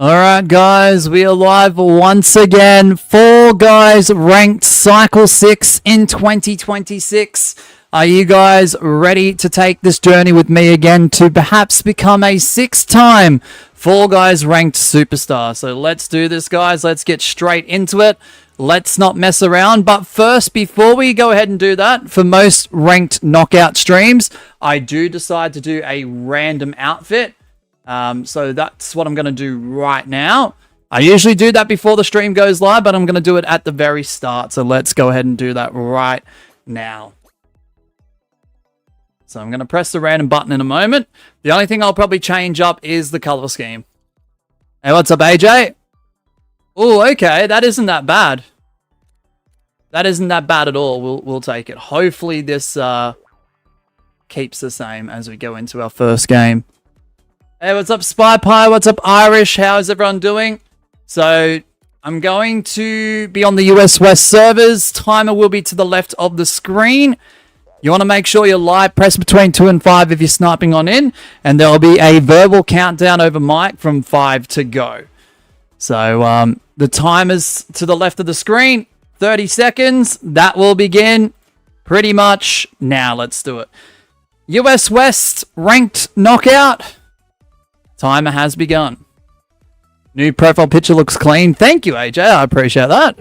Alright guys, we are live once again. 4 guys ranked Cycle 6 in 2026. Are you guys ready to take this journey with me again to perhaps become a 6-time 4 guys ranked superstar? So let's do this guys, let's get straight into it. Let's not mess around. But first, before we go ahead and do that, for most ranked knockout streams, I do decide to do a random outfit. So that's what I'm going to do right now. I usually do that before the stream goes live, but I'm going to do it at the very start. So let's go ahead and do that right now. So I'm going to press the random button in a moment. The only thing I'll probably change up is the color scheme. Hey, what's up, AJ? Oh, okay. That isn't that bad. That isn't that bad at all. We'll take it. Hopefully this keeps the same as we go into our first game. Hey, what's up, Spy Pie? What's up, Irish? How is everyone doing? So, I'm going to be on the US West servers. Timer will be to the left of the screen. You want to make sure you're live. Press between 2 and 5 if you're sniping on in. And there will be a verbal countdown over mic from 5 to go. So, the timer's to the left of the screen. 30 seconds. That will begin pretty much now. Let's do it. US West ranked knockout. Timer has begun. New profile picture looks clean. Thank you, AJ. I appreciate that.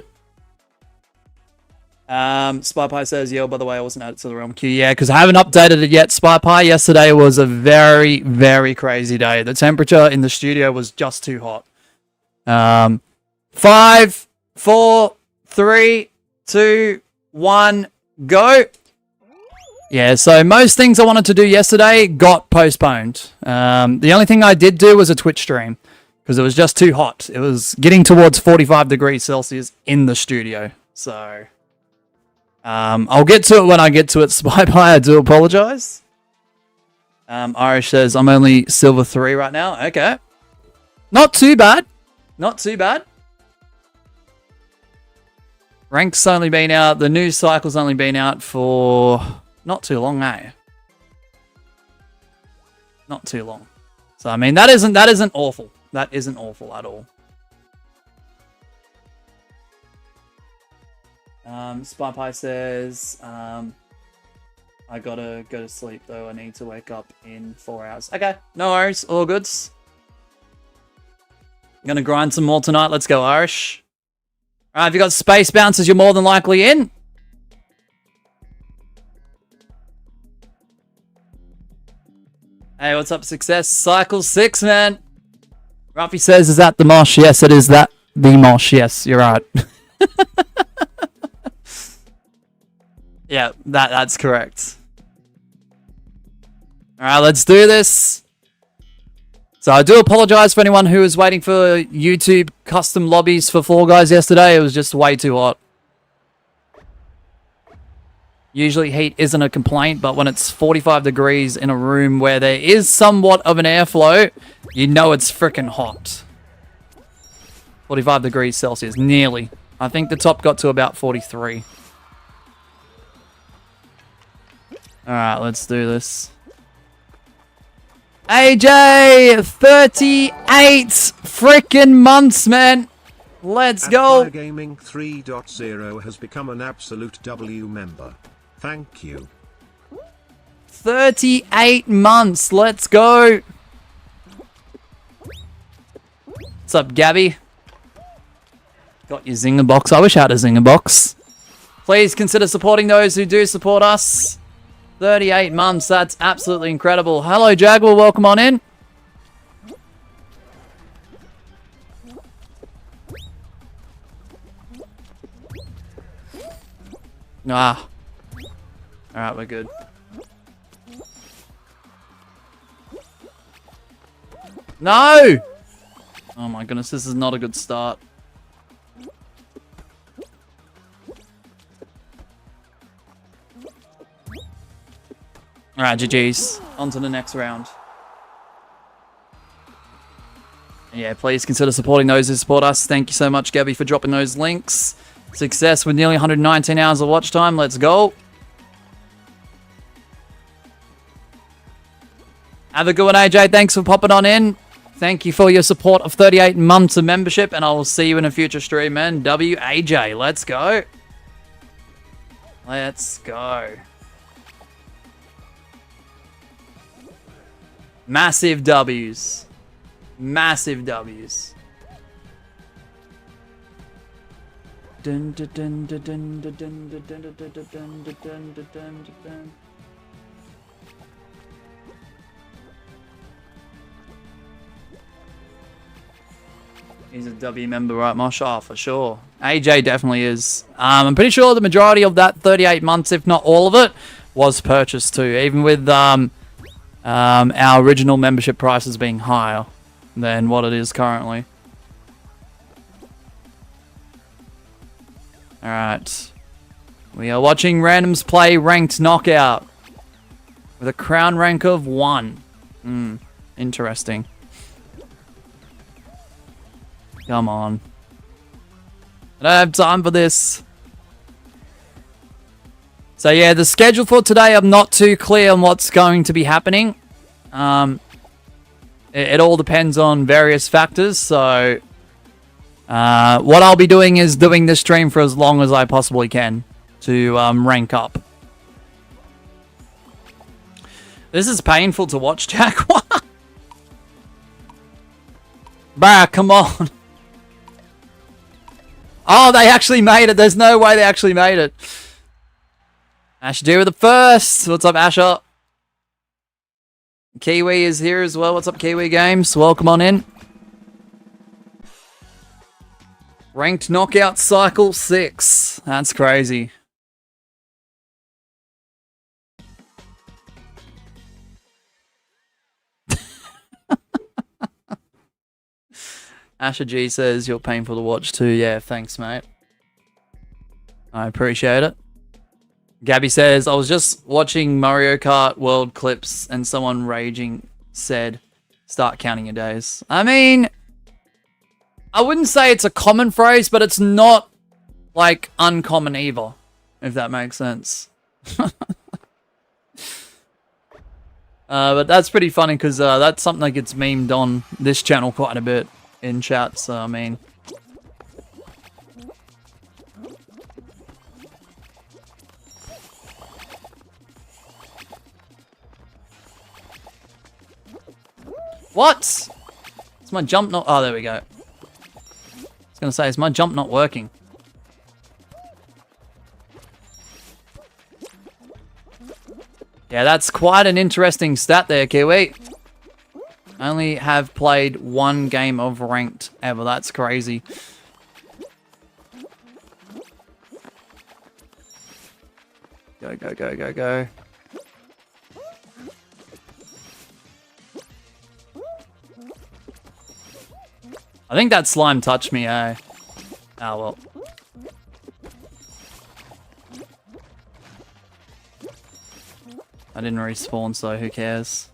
Spy Pie says, yo, by the way, I wasn't added to the realm queue. Yeah, because I haven't updated it yet, Spy Pie. Yesterday was a very, very crazy day. The temperature in the studio was just too hot. 5, 4, 3, 2, 1, go. Yeah, so most things I wanted to do yesterday got postponed. The only thing I did do was a Twitch stream because it was just too hot. It was getting towards 45 degrees Celsius in the studio. So, I'll get to it when I get to it, Spy Pie. I do apologize. Irish says, I'm only Silver 3 right now. Okay. Not too bad. Not too bad. Rank's only been out. The new cycle's only been out for... not too long, eh? Not too long. So I mean that isn't awful. That isn't awful at all. Spy Pie says, I gotta go to sleep though. I need to wake up in 4 hours. Okay, no worries, all goods. I'm gonna grind some more tonight. Let's go, Irish. Alright, if you got space bounces, you're more than likely in. Hey, what's up, Success? Cycle 6, man. Ruffy says, is that the mosh? Yes, it is that. The mosh. Yes, you're right. Yeah, that's correct. Alright, let's do this. So I do apologize for anyone who was waiting for YouTube custom lobbies for Fall Guys yesterday. It was just way too hot. Usually heat isn't a complaint, but when it's 45 degrees in a room where there is somewhat of an airflow, you know it's freaking hot. 45 degrees Celsius, nearly. I think the top got to about 43. Alright, let's do this. AJ! 38 freaking months, man! Let's go! Gaming 3.0 has become an absolute W member. Thank you. 38 months. Let's go. What's up, Gabby? Got your Zinger box. I wish I had a Zinger box. Please consider supporting those who do support us. 38 months. That's absolutely incredible. Hello, Jaguar. Welcome on in. Ah. Alright, we're good. No! Oh my goodness, this is not a good start. Alright, GG's. On to the next round. Yeah, please consider supporting those who support us. Thank you so much, Gabby, for dropping those links. Success with nearly 119 hours of watch time. Let's go. Have a good one, AJ. Thanks for popping on in. thank you for your support of 38 months of membership, and I will see you in a future stream, man. WAJ, let's go. Let's go. Massive W's. Massive W's. Dun, dun, dun, dun, dun, dun, dun, dun, dun, dun, dun, dun, dun, dun. He's a W member, right, Mosh? Oh, for sure. AJ definitely is. I'm pretty sure the majority of that 38 months, if not all of it, was purchased too. Even with our original membership prices being higher than what it is currently. Alright. We are watching randoms play ranked knockout. With a crown rank of 1. Interesting. Come on. I don't have time for this. So yeah, the schedule for today, I'm not too clear on what's going to be happening. It all depends on various factors, so... what I'll be doing is doing this stream for as long as I possibly can to rank up. This is painful to watch, Jack. Bruh, come on. Oh, they actually made it. There's no way they actually made it. Asher G with the first. What's up, Asher? Kiwi is here as well. What's up, Kiwi Games? Welcome on in. Ranked knockout cycle 6. That's crazy. Asher G says you're painful to watch too. Yeah, thanks, mate. I appreciate it. Gabby says, I was just watching Mario Kart World clips and someone raging said, start counting your days. I mean, I wouldn't say it's a common phrase, but it's not, like, uncommon either, if that makes sense. But that's pretty funny, because that's something that gets memed on this channel quite a bit in chat, so, I mean... What? Is my jump not... Oh, there we go. I was going to say, is my jump not working? Yeah, that's quite an interesting stat there, Kiwi. I only have played 1 game of ranked ever. That's crazy. Go, go, go, go, go. I think that slime touched me, eh? Oh, well. I didn't respawn, so who cares?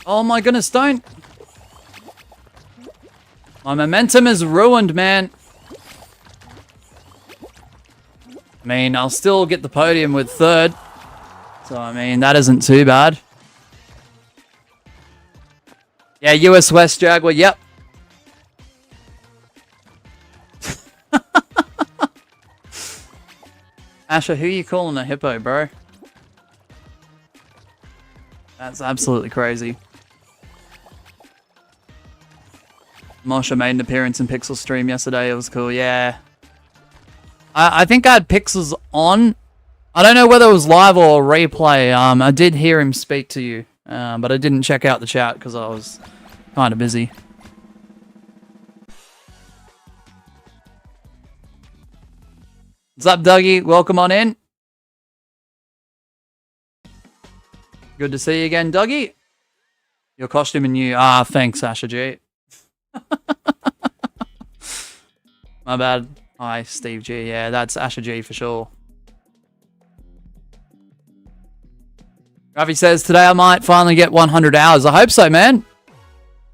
Oh my goodness, don't! My momentum is ruined, man. I mean, I'll still get the podium with 3rd. So, I mean, that isn't too bad. Yeah, US West Jaguar, yep. Asher, who are you calling a hippo, bro? That's absolutely crazy. Mosha made an appearance in Pixel's stream yesterday. It was cool, yeah. I think I had Pixels on. I don't know whether it was live or replay. I did hear him speak to you, but I didn't check out the chat because I was kind of busy. What's up, Dougie? Welcome on in. Good to see you again, Dougie. Your costume and you. Ah, thanks, Asher G. My bad. Hi, Steve G. Yeah, that's Asher G for sure. Ravi says, today I might finally get 100 hours. I hope so, man.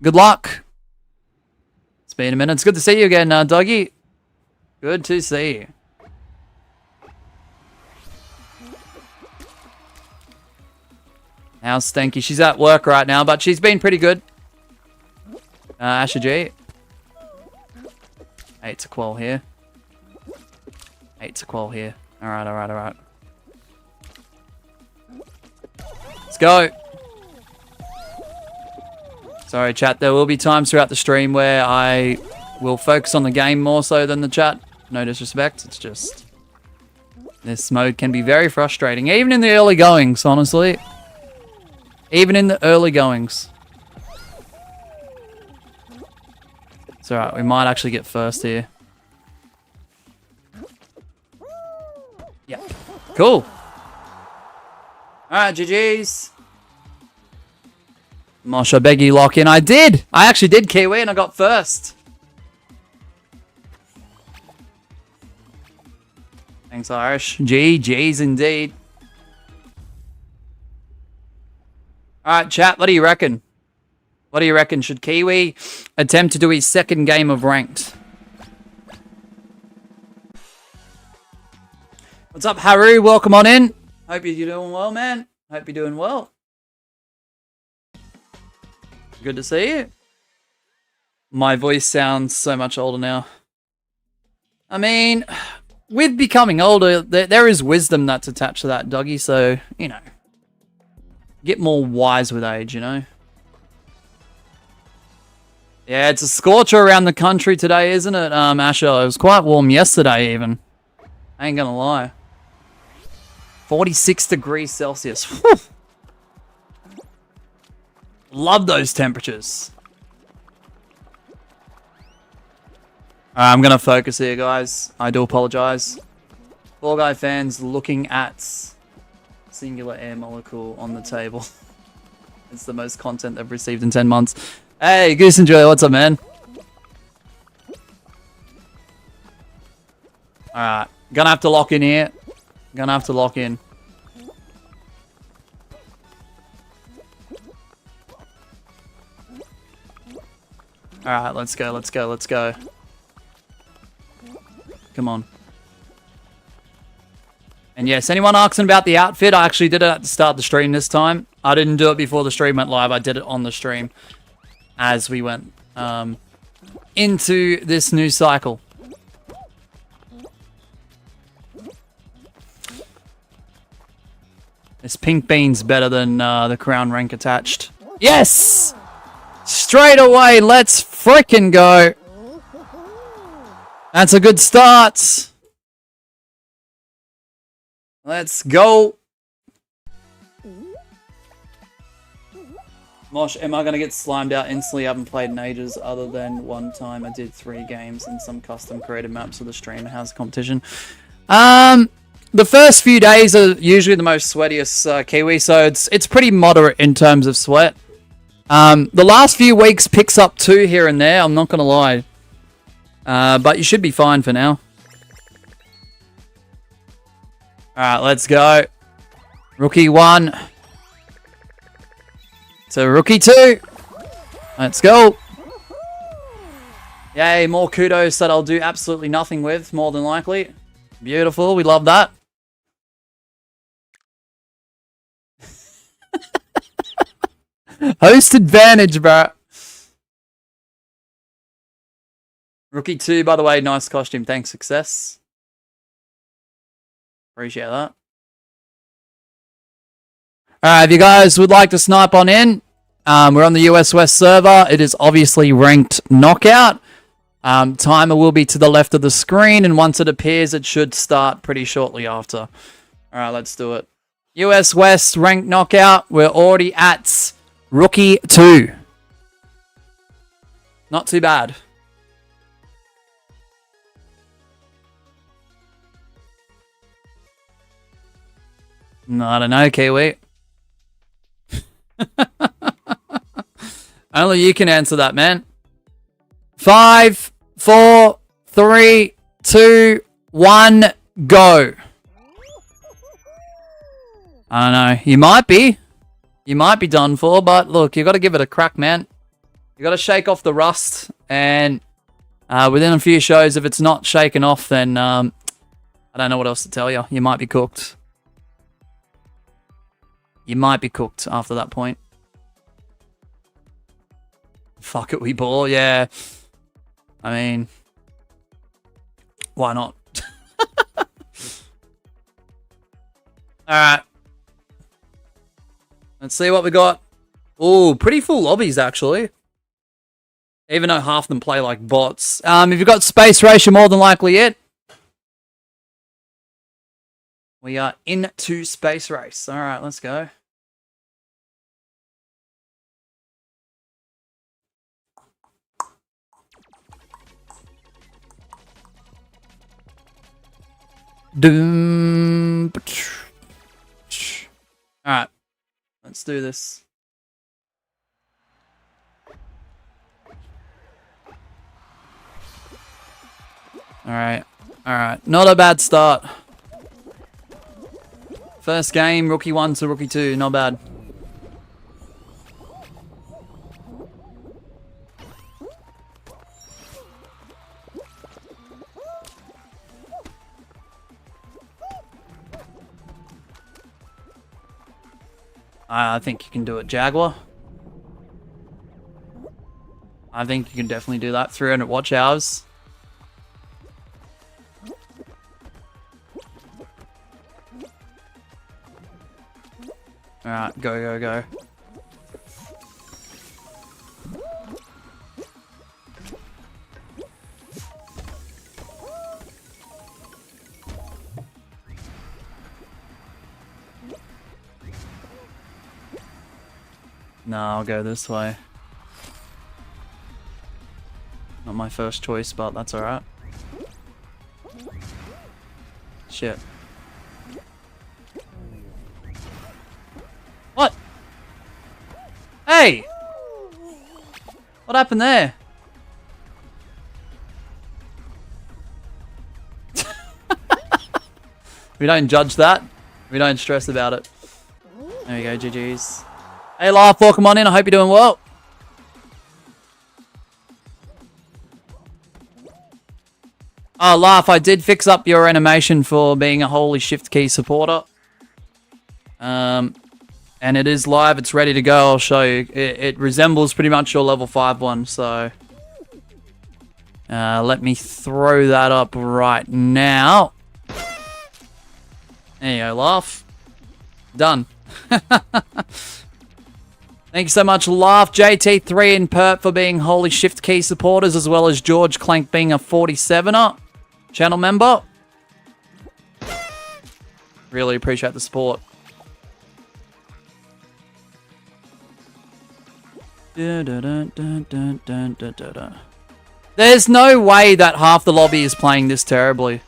Good luck. It's been a minute. It's good to see you again, Doggy. Good to see you. How's Stanky? She's at work right now, but she's been pretty good. Asher G. 8 to qual here. 8 to qual here. Alright, alright, alright. Let's go. Sorry, chat. There will be times throughout the stream where I will focus on the game more so than the chat. No disrespect. It's just... this mode can be very frustrating. Even in the early goings, honestly. Even in the early goings. It's alright. We might actually get first here. Yeah. Cool. Alright, GG's. Mosh, I beg you lock in. I did! I actually did Kiwi and I got first. Thanks, Irish. GG's indeed. Alright, chat, what do you reckon? What do you reckon? Should Kiwi attempt to do his second game of ranked? What's up, Haru? Welcome on in. Hope you're doing well, man. Hope you're doing well. Good to see you. My voice sounds so much older now. I mean, with becoming older, there is wisdom that's attached to that, Doggy. So, you know, get more wise with age, you know. Yeah, it's a scorcher around the country today, isn't it, Asher? It was quite warm yesterday, even. I ain't gonna lie. 46 degrees Celsius. Whew. Love those temperatures. Alright, I'm gonna focus here, guys. I do apologize. Fall Guy fans looking at singular air molecule on the table. It's the most content they've received in 10 months. Hey, Goose and Joy, what's up, man? Alright, gonna have to lock in here. Gonna have to lock in. Alright, let's go, let's go, let's go. Come on. And yes, anyone asking about the outfit, I actually did it at the start of the stream this time. I didn't do it before the stream went live, I did it on the stream as we went into this new cycle. This pink bean's better than the crown rank attached. Yes! Straight away, let's frickin' go. That's a good start. Let's go. Mosh, am I going to get slimed out instantly? I haven't played in ages other than one time. I did 3 games and some custom created maps for the stream. How's the competition? The first few days are usually the most sweatiest Kiwi, so it's pretty moderate in terms of sweat. The last few weeks picks up 2 here and there, I'm not going to lie. But you should be fine for now. Alright, let's go. Rookie 1. To Rookie 2. Let's go. Yay, more kudos that I'll do absolutely nothing with, more than likely. Beautiful, we love that. Host advantage, bro. Rookie 2, by the way, nice costume. Thanks, success. Appreciate that. Alright, if you guys would like to snipe on in, we're on the US West server. It is obviously ranked knockout. Timer will be to the left of the screen, and once it appears, it should start pretty shortly after. Alright, let's do it. US West ranked knockout. We're already at Rookie 2. Not too bad. No, I don't know, Kiwi. Only you can answer that, man. 5, 4, 3, 2, 1, go. I don't know. You might be. You might be done for, but look, you got to give it a crack, man. You got to shake off the rust and Within a few shows, if it's not shaken off, then I don't know what else to tell you. You might be cooked. You might be cooked after that point. Fuck it, we ball. Yeah. I mean, why not? Alright. Let's see what we got. Ooh, pretty full lobbies, actually. Even though half of them play like bots. If you've got space race, you're more than likely it. We are into space race. Alright, let's go. Doom. Alright. Let's do this. Alright. Alright. Not a bad start. First game, Rookie 1 to Rookie 2. Not bad. I think you can do it, Jaguar. I think you can definitely do that. 300 watch hours. Alright, go, go, go. No, I'll go this way. Not my first choice, but that's alright. Shit. What? Hey! What happened there? We don't judge that. We don't stress about it. There we go, GG's. Hey, Life, welcome on in. I hope you're doing well. Oh, Laugh, I did fix up your animation for being a Holy Shift Key supporter. And it is live. It's ready to go. I'll show you. It resembles pretty much your level 5 one, so... let me throw that up right now. There you go, Laugh. Done. Thank you so much, Laugh, JT3 and Perp for being Holy Shift Key supporters, as well as George Clank being a 47er channel member. Really appreciate the support. There's no way that half the lobby is playing this terribly.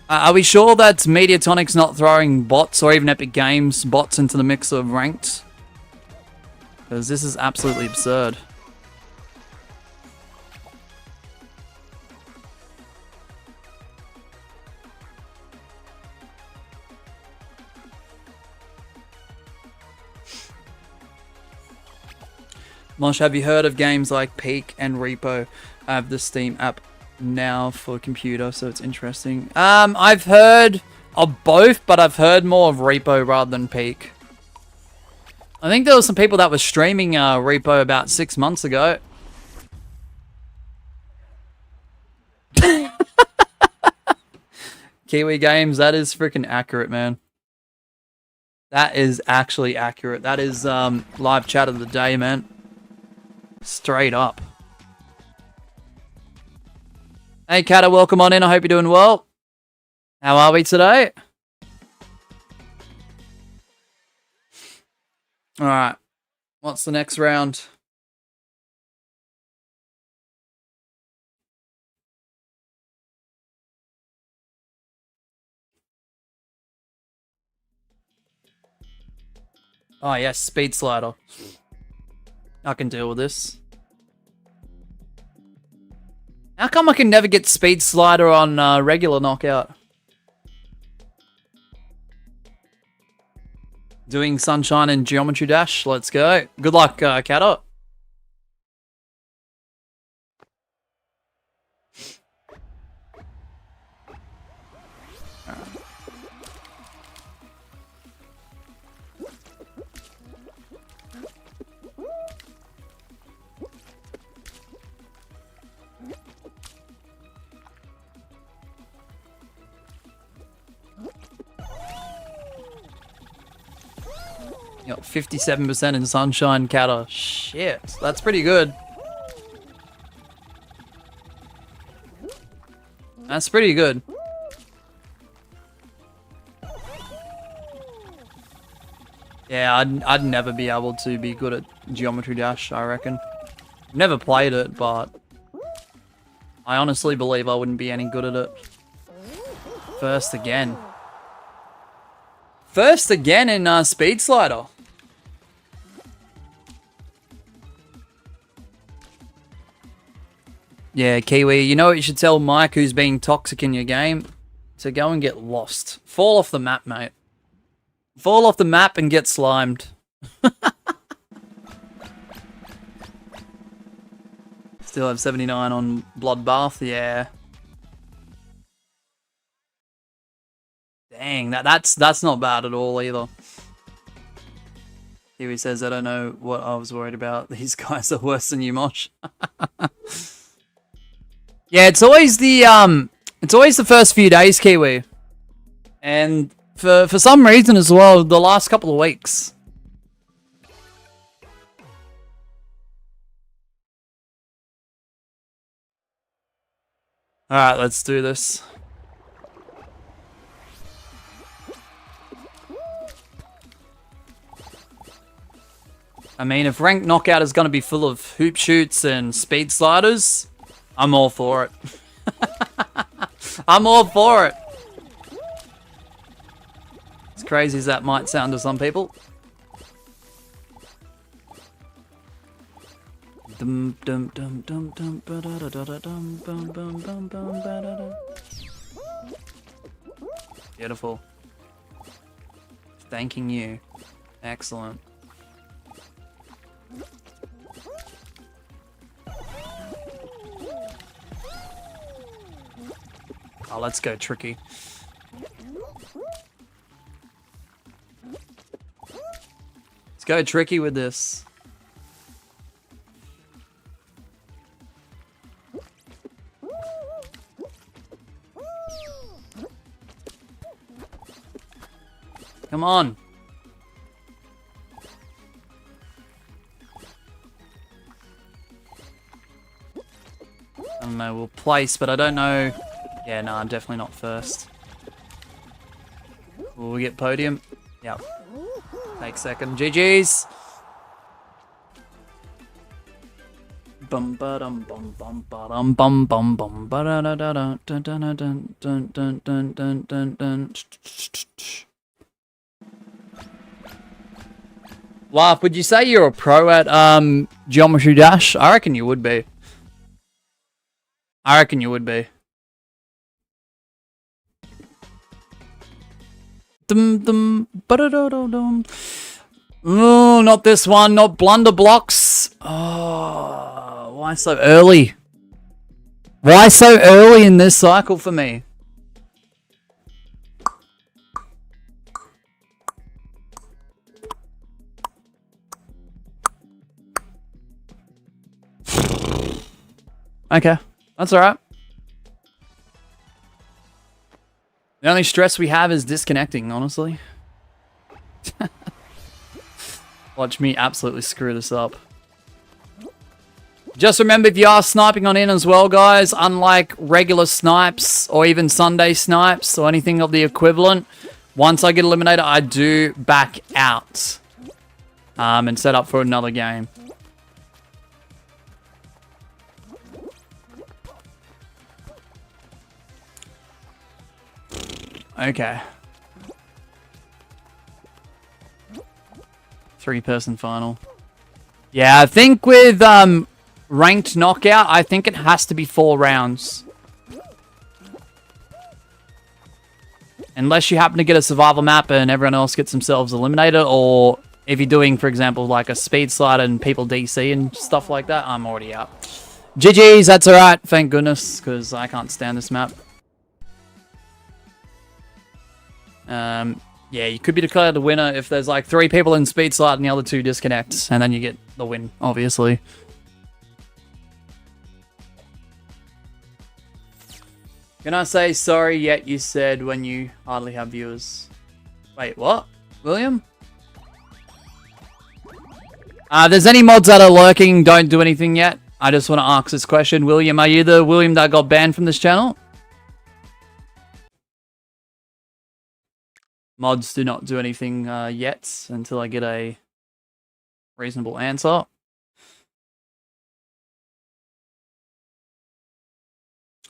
Are we sure that Mediatonic's not throwing bots or even Epic Games bots into the mix of ranked? Because this is absolutely absurd. Mosh, have you heard of games like Peak and Repo? I have the Steam app now for computer, so it's interesting. I've heard of both, but I've heard more of Repo rather than Peak. I think there were some people that were streaming Repo about 6 months ago. Kiwi Games, that is freaking accurate, man. That is actually accurate. That is live chat of the day, man. Straight up. Hey, Kata, welcome on in. I hope you're doing well. How are we today? Alright. What's the next round? Oh, yes, speed slider. I can deal with this. How come I can never get speed slider on regular knockout? Doing Sunshine and Geometry Dash. Let's go. Good luck, Kato. You got 57% in Sunshine Catter. Shit, that's pretty good. That's pretty good. Yeah, I'd never be able to be good at Geometry Dash, I reckon. Never played it, but I honestly believe I wouldn't be any good at it. First again. First again in Speed Slider. Yeah, Kiwi, you know what you should tell Mike, who's being toxic in your game? To go and get lost. Fall off the map, mate. Fall off the map and get slimed. Still have 79 on Bloodbath, yeah. Dang, that's not bad at all either. Kiwi says, I don't know what I was worried about. These guys are worse than you, Mosh. Yeah, it's always the first few days, Kiwi. And for some reason as well, the last couple of weeks. Alright, let's do this. I mean, if Ranked Knockout is going to be full of hoop shoots and speed sliders, I'm all for it. I'm all for it. As crazy as that might sound to some people. Beautiful. Thanking you. Excellent. Oh, let's go tricky. Let's go tricky with this. Come on. I don't know, we'll place, but I don't know. Yeah, no, I'm definitely not first. Will we get podium? Yep. Take second. GG's. Bum ba dum bum bum ba dum bum bum bum ba da da da da dun dun dun dun dun dun dun dun dun. Laugh, would you say you're a pro at Geometry Dash? I reckon you would be. I reckon you would be. Dum dum ba da da da dum. Oh, not this one. Not blunder blocks. Oh, why so early? Why so early in this cycle for me? Okay, that's alright. The only stress we have is disconnecting, honestly. Watch me absolutely screw this up. Just remember, if you are sniping on in as well, guys, unlike regular snipes or even Sunday snipes or anything of the equivalent, once I get eliminated, I do back out and set up for another game. Okay. 3-person final. Yeah, I think with ranked knockout, I think it has to be 4 rounds. Unless you happen to get a survival map and everyone else gets themselves eliminated, or if you're doing, for example, like a speed slide and people DC and stuff like that, I'm already out. GG's, that's alright, thank goodness, because I can't stand this map. Yeah, you could be declared the winner if there's like 3 people in speed slide and the other 2 disconnect, and then you get the win, obviously. Can I say sorry yet you said when you hardly have viewers? Wait, what? William? There's any mods that are lurking, don't do anything yet. I just want to ask this question. William, are you the William that got banned from this channel? Mods do not do anything yet until I get a reasonable answer.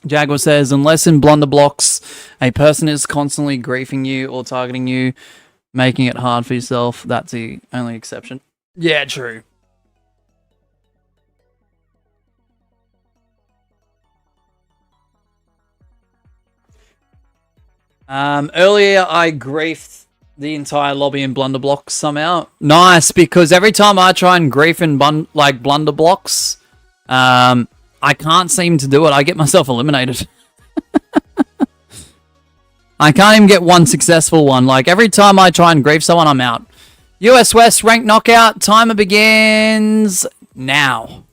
Jaguar says, unless in blunder blocks, a person is constantly griefing you or targeting you, making it hard for yourself, that's the only exception. Yeah, true. Earlier I griefed the entire lobby in blunder blocks somehow. Nice, because every time I try and grief in blunder blocks, I can't seem to do it. I get myself eliminated. I can't even get one successful one. Like, every time I try and grief someone, I'm out. US West rank knockout. Timer begins now.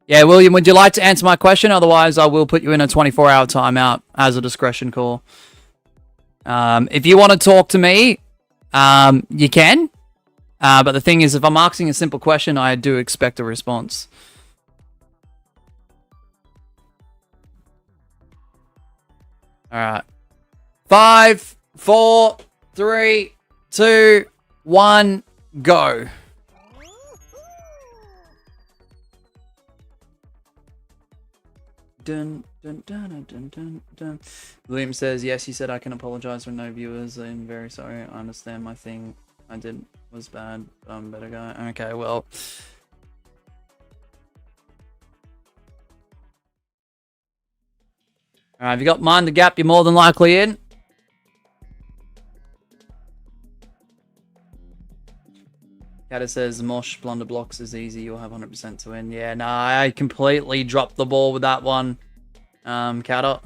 Yeah, William, would you like to answer my question? Otherwise, I will put you in a 24-hour timeout as a discretion call. If you want to talk to me, you can. But the thing is, if I'm asking a simple question, I do expect a response. Alright. 5, 4, 3, 2, 1, go. Dun, dun, dun, dun, dun, dun. William says, yes, he said I can apologize for no viewers. I'm very sorry. I understand my thing I did was bad, but I'm a better guy. Okay, well. Alright, have you got Mind the Gap? You're more than likely in. Kata says, Mosh, blunder blocks is easy. You'll have 100% to win. Yeah, no, I completely dropped the ball with that one. Kata.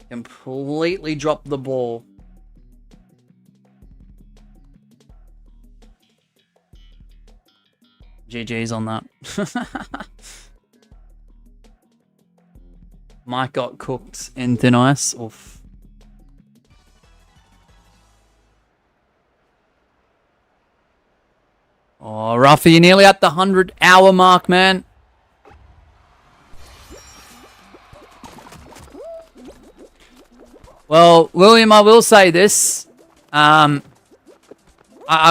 Completely dropped the ball. GG's on that. Mike got cooked in thin ice. Oof. Oh, Ruffy, you're nearly at the 100-hour mark, man. Well, William, I will say this. I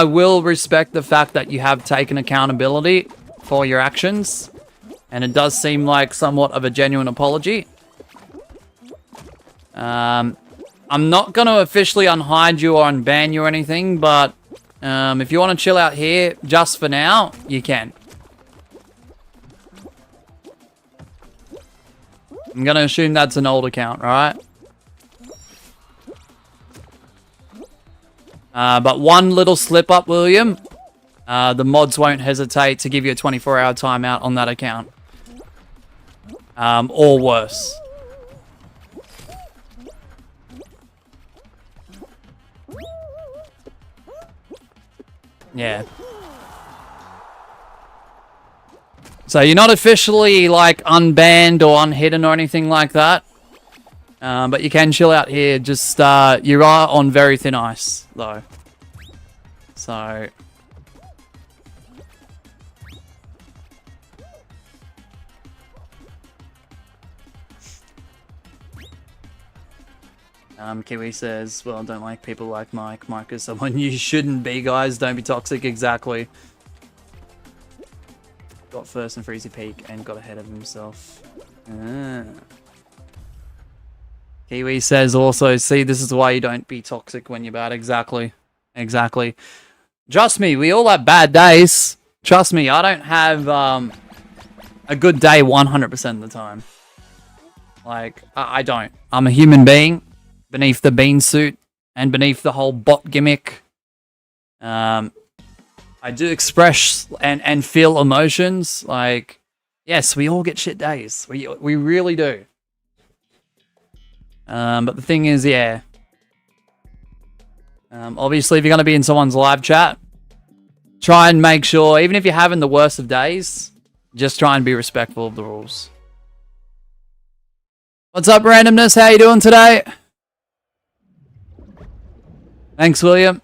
will respect the fact that you have taken accountability for your actions. And it does seem like somewhat of a genuine apology. I'm not going to officially unhide you or unban you or anything, but if you want to chill out here just for now, you can. I'm going to assume that's an old account, right? But one little slip up, William. The mods won't hesitate to give you a 24-hour timeout on that account. Or worse. Yeah. So you're not officially like unbanned or unhidden or anything like that. But you can chill out here. Just you are on very thin ice though. So Kiwi says, well, I don't like people like Mike. Mike is someone you shouldn't be, guys. Don't be toxic. Exactly. Got first in Freezy Peak and got ahead of himself. Kiwi says also, see, this is why you don't be toxic when you're bad. Exactly. Exactly. Trust me, we all have bad days. Trust me, I don't have a good day 100% of the time. Like, I don't. I'm a human being beneath the bean suit and beneath the whole bot gimmick. I do express and feel emotions. Like, yes, we all get shit days. We really do. But the thing is, yeah. Obviously, if you're going to be in someone's live chat, try and make sure, even if you're having the worst of days, just try and be respectful of the rules. What's up, randomness? How you doing today? Thanks, William.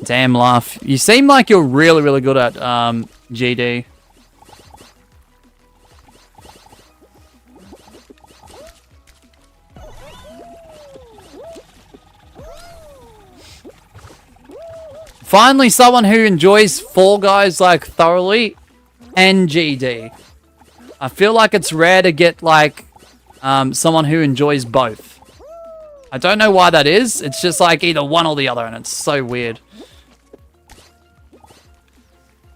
Damn, Laugh. You seem like you're really, really good at GD. Finally, someone who enjoys Fall Guys, like, thoroughly and GD. I feel like it's rare to get, like, someone who enjoys both. I don't know why that is. It's just, like, either one or the other, and it's so weird.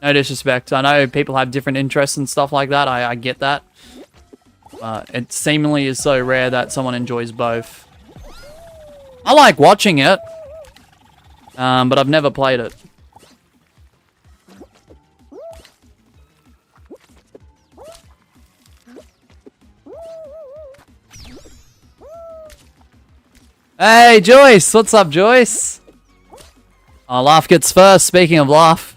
No disrespect. I know people have different interests and stuff like that. I get that. It seemingly is so rare that someone enjoys both. I like watching it. But I've never played it. Hey, Joyce! What's up, Joyce? Oh, Laugh gets first, speaking of Laugh.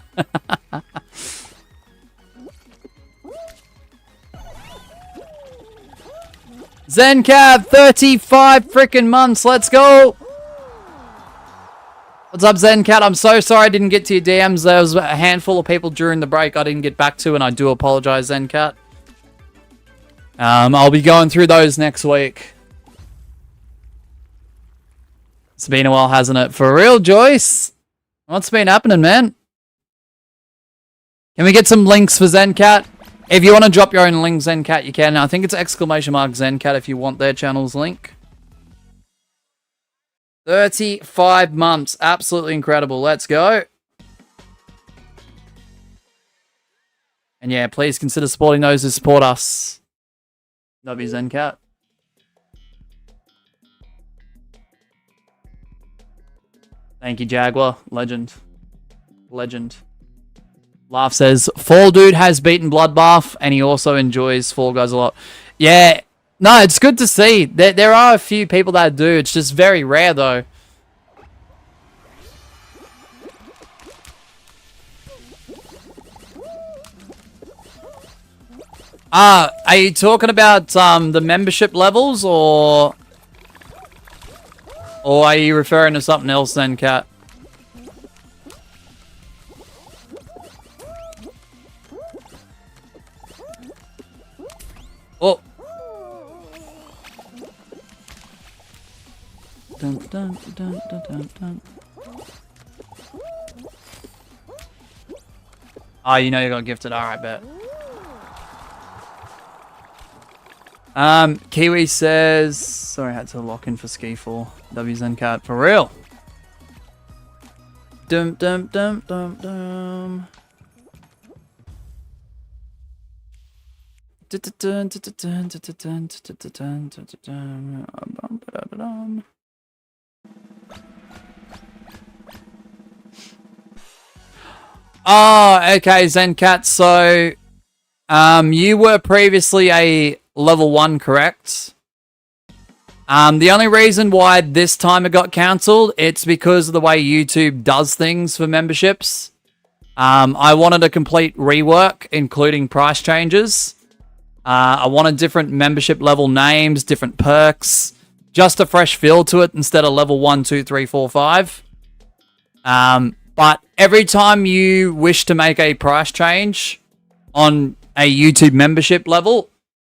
Zencab, 35 freaking months, let's go! What's up, Zencat? I'm so sorry I didn't get to your DMs. There was a handful of people during the break I didn't get back to, and I do apologize, Zencat. I'll be going through those next week. It's been a while, hasn't it? For real, Joyce? What's been happening, man? Can we get some links for Zencat? If you want to drop your own link, Zencat, you can. I think it's !Zencat if you want their channel's link. 35 months. Absolutely incredible. Let's go. And yeah, please consider supporting those who support us. W Zencat. Thank you, Jaguar. Legend. Legend. Laugh says, Fall Dude has beaten Bloodbath, and he also enjoys Fall Guys a lot. Yeah. No, it's good to see. There are a few people that do. It's just very rare, though. Are you talking about the membership levels, or are you referring to something else then, Kat? Oh. Dun, dun, dun, dun, dun, dun. Oh, you know you got gifted. Alright, bet. Kiwi says... Sorry, I had to lock in for Ski4. WZenCat. For real. Dum dum dum dum dum. Oh, okay, Zencat. So, you were previously a level 1, correct? The only reason why this time it got cancelled, it's because of the way YouTube does things for memberships. I wanted a complete rework, including price changes. I wanted different membership level names, different perks, just a fresh feel to it instead of level 1, 2, 3, 4, 5. But every time you wish to make a price change on a YouTube membership level,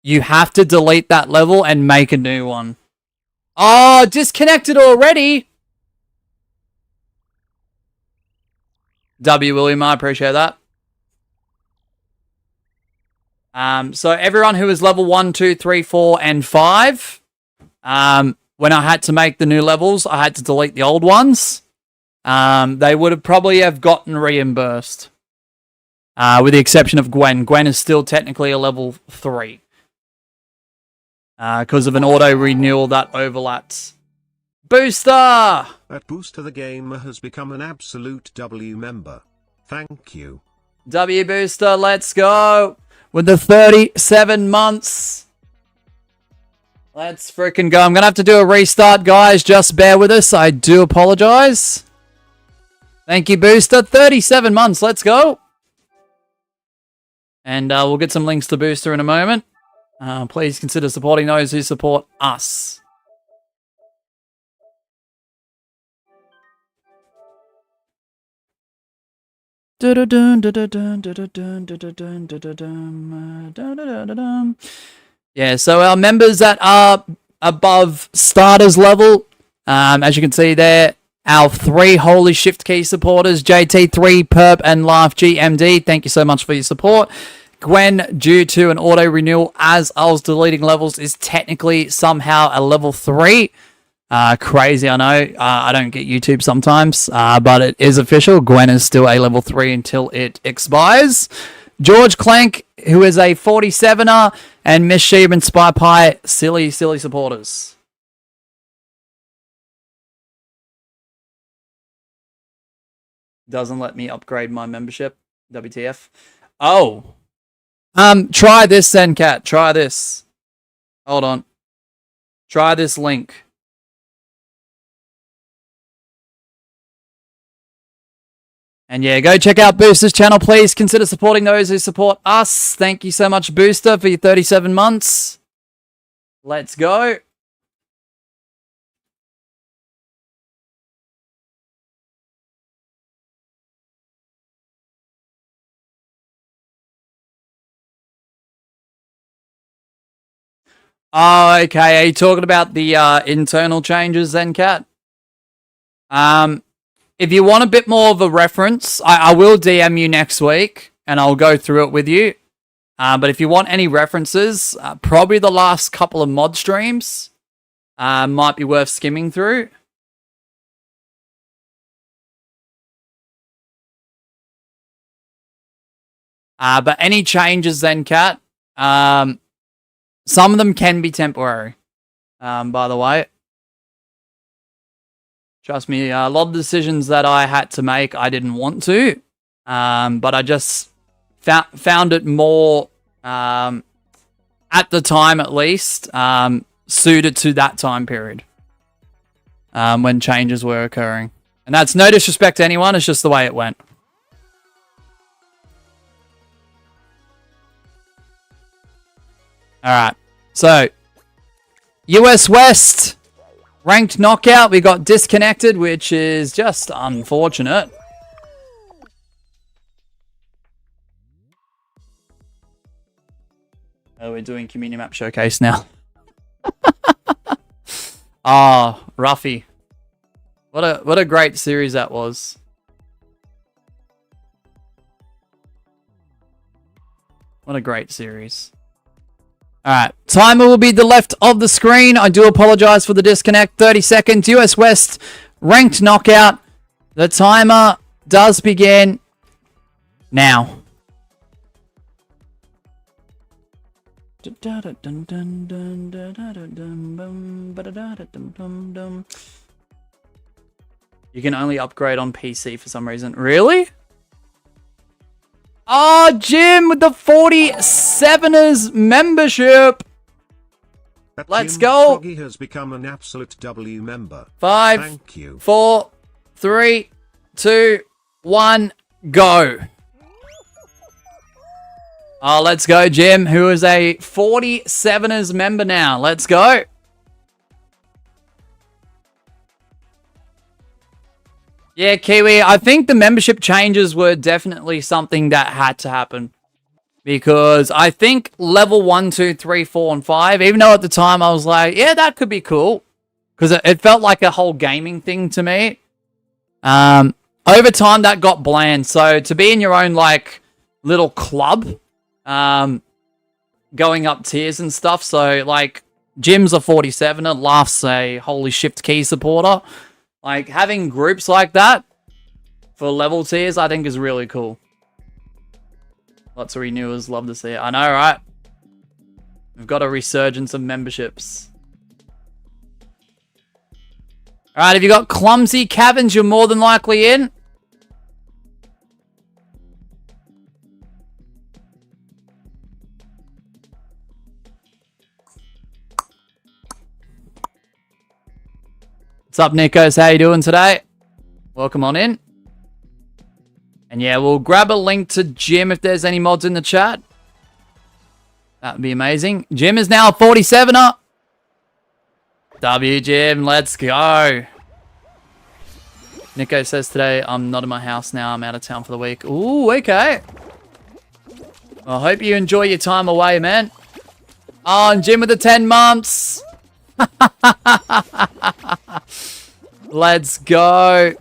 you have to delete that level and make a new one. Oh, disconnected already? W. William, I appreciate that. So everyone who is level 1, 2, 3, 4, and 5, when I had to make the new levels, I had to delete the old ones. They would have probably have gotten reimbursed. With the exception of Gwen. Gwen is still technically a level 3. Because of an auto-renewal that overlaps. Booster! That Booster the Gamer has become an absolute W member. Thank you. W Booster, let's go! With the 37 months. Let's freaking go. I'm going to have to do a restart, guys. Just bear with us. I do apologize. Thank you, Booster. 37 months. Let's go. And we'll get some links to Booster in a moment. Please consider supporting those who support us. Yeah, so our members that are above starters level, as you can see there, our 3 Holy Shift Key supporters, JT3, Perp, and Laugh GMD. Thank you so much for your support. Gwen, due to an auto renewal as I was deleting levels, is technically somehow a level 3. Crazy, I know. I don't get YouTube sometimes, but it is official. Gwen is still a level 3 until it expires. George Clank, who is a 47er, and Miss Sheeb and Spy Pie, silly supporters. Doesn't let me upgrade my membership. WTF. Oh. Try this then, Cat. Try this. Hold on. Try this link. And yeah, go check out Booster's channel. Please consider supporting those who support us. Thank you so much, Booster, for your 37 months. Let's go. Oh, okay. Are you talking about the internal changes then, Kat? If you want a bit more of a reference, I will DM you next week, and I'll go through it with you. But if you want any references, probably the last couple of mod streams might be worth skimming through. But any changes then, Kat, some of them can be temporary, by the way. Trust me, a lot of decisions that I had to make, I didn't want to. But I just found it more, at the time at least, suited to that time period. When changes were occurring. And that's no disrespect to anyone, it's just the way it went. Alright, so US West ranked knockout. We got disconnected, which is just unfortunate. Oh, we're doing community map showcase now. Ah, Ruffy. What a great series that was. What a great series. Alright, timer will be the left of the screen. I do apologize for the disconnect. 30 seconds, US West, ranked knockout. The timer does begin now. You can only upgrade on PC for some reason. Really? Oh, Jim with the 47ers membership. Let's go. Froggy has become an absolute W member. 5, Thank you. 4, 3, 2, 1, go. Oh, let's go, Jim, who is a 47ers member now. Let's go. Yeah, Kiwi, I think the membership changes were definitely something that had to happen. Because I think level 1, 2, 3, 4, and 5, even though at the time I was like, yeah, that could be cool. Because it felt like a whole gaming thing to me. Over time, that got bland. So to be in your own, like, little club, going up tiers and stuff. So, like, Jim's a 47er, Laugh's a Holy Shift Key supporter. Like, having groups like that for level tiers, I think is really cool. Lots of renewers, love to see it. I know, right? We've got a resurgence of memberships. Alright, if you got Clumsy Cabins, you're more than likely in. What's up, Nikos? How you doing today? Welcome on in. And yeah, we'll grab a link to Jim if there's any mods in the chat. That would be amazing. Jim is now a 47er. W, Jim. Let's go. Nico says today, I'm not in my house now. I'm out of town for the week. Ooh, okay. I hope you enjoy your time away, man. Oh, and Jim with the 10 months. Let's go.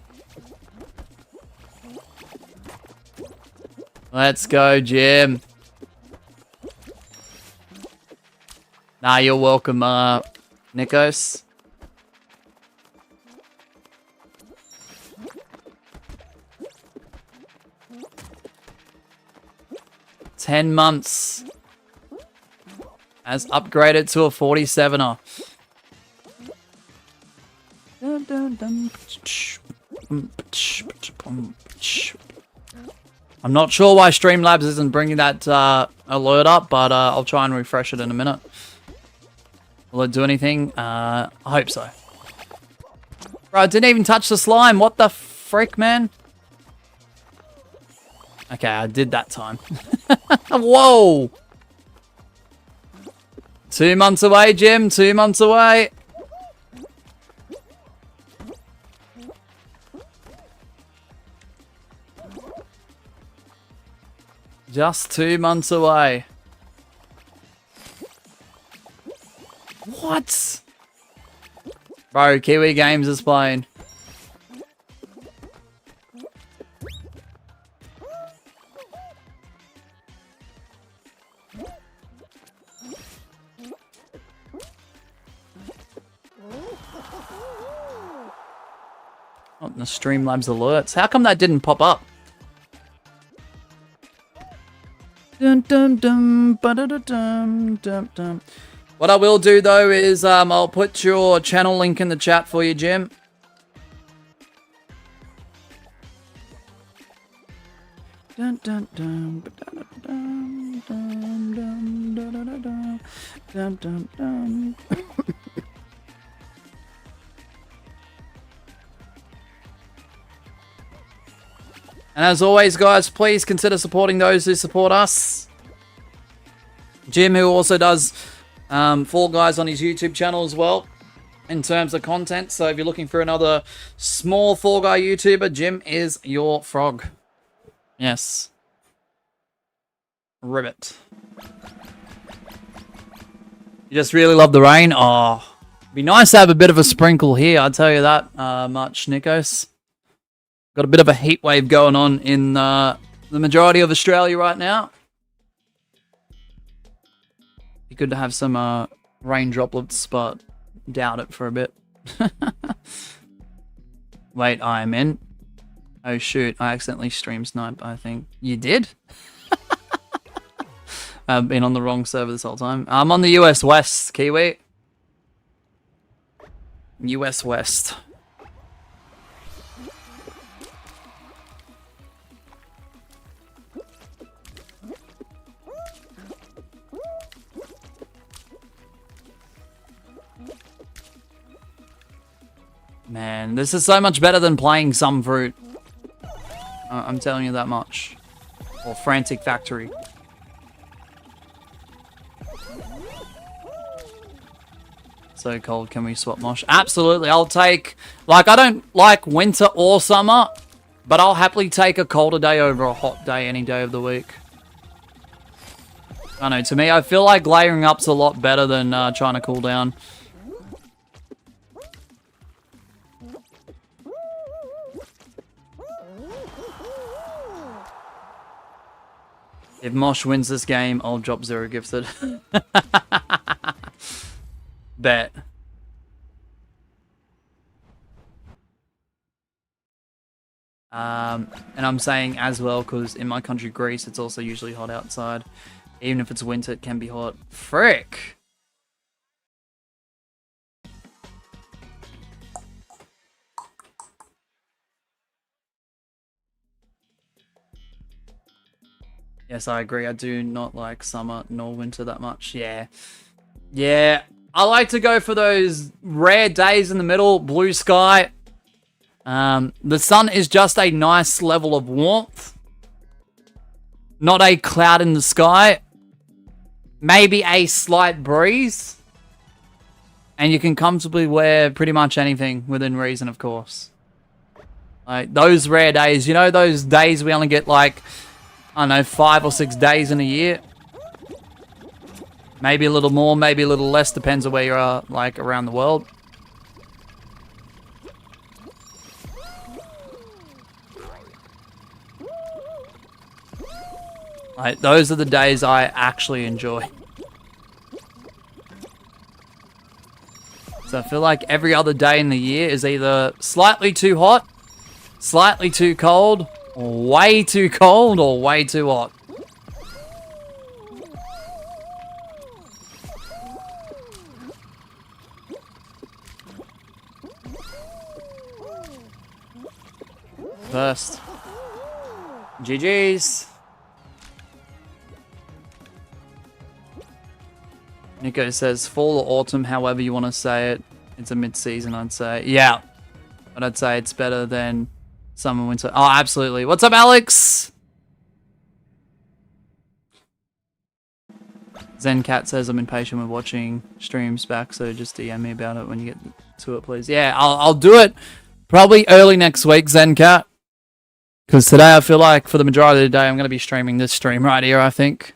Let's go, Jim. Nah, you're welcome, Nikos. $10 months. Has upgraded to a 47er. I'm not sure why Streamlabs isn't bringing that alert up, but I'll try and refresh it in a minute. Will it do anything? I hope so. Bro, I didn't even touch the slime. What the frick, man? Okay, I did that time. Whoa! 2 months away, Jim. 2 months away. Just 2 months away. What? Bro, Kiwi Games is playing. Oh, the Streamlabs alerts. How come that didn't pop up? Dun, dun, dun, ba-da-da-dum, dum, dum. What I will do though is I'll put your channel link in the chat for you, Jim. Dun, dun, dun, ba-da-da-dum, dum, dum, da-da-da-dum, dum, dum, dum. And as always, guys, please consider supporting those who support us. Jim, who also does Fall Guys on his YouTube channel as well, in terms of content. So if you're looking for another small Fall Guy YouTuber, Jim is your frog. Yes. Ribbit. You just really love the rain? Oh, it'd be nice to have a bit of a sprinkle here, I'll tell you that much, Nikos. Got a bit of a heat wave going on in the majority of Australia right now. Be good to have some rain droplets, but doubt it for a bit. Wait, I'm in. Oh shoot, I accidentally stream sniped, I think. You did? I've been on the wrong server this whole time. I'm on the US West, Kiwi. US West. Man, this is so much better than playing Some Fruit. I'm telling you that much. Or Frantic Factory. So cold, can we swap mosh? Absolutely, I'll take... Like, I don't like winter or summer, but I'll happily take a colder day over a hot day any day of the week. I don't know, to me, I feel like layering up's a lot better than trying to cool down. If Mosh wins this game, I'll drop 0 gifted. Bet. And I'm saying as well, because in my country, Greece, it's also usually hot outside. Even if it's winter, it can be hot. Frick! Yes, I agree. I do not like summer nor winter that much. Yeah. Yeah. I like to go for those rare days in the middle, blue sky. The sun is just a nice level of warmth. Not a cloud in the sky. Maybe a slight breeze. And you can comfortably wear pretty much anything within reason, of course. Like, those rare days. You know those days we only get, like, I don't know, 5 or 6 days in a year? Maybe a little more, maybe a little less. Depends on where you are, like, around the world. Like, those are the days I actually enjoy. So I feel like every other day in the year is either slightly too hot, slightly too cold, or way too cold, or way too hot. First. GG's. Nico says fall or autumn, however you want to say it. It's a mid-season, I'd say. Yeah. But I'd say it's better than summer, winter. Oh, absolutely. What's up, Alex? Zencat says I'm impatient with watching streams back, so just DM me about it when you get to it, please. Yeah, I'll do it probably early next week, Zencat. Because today I feel like for the majority of the day I'm going to be streaming this stream right here, I think.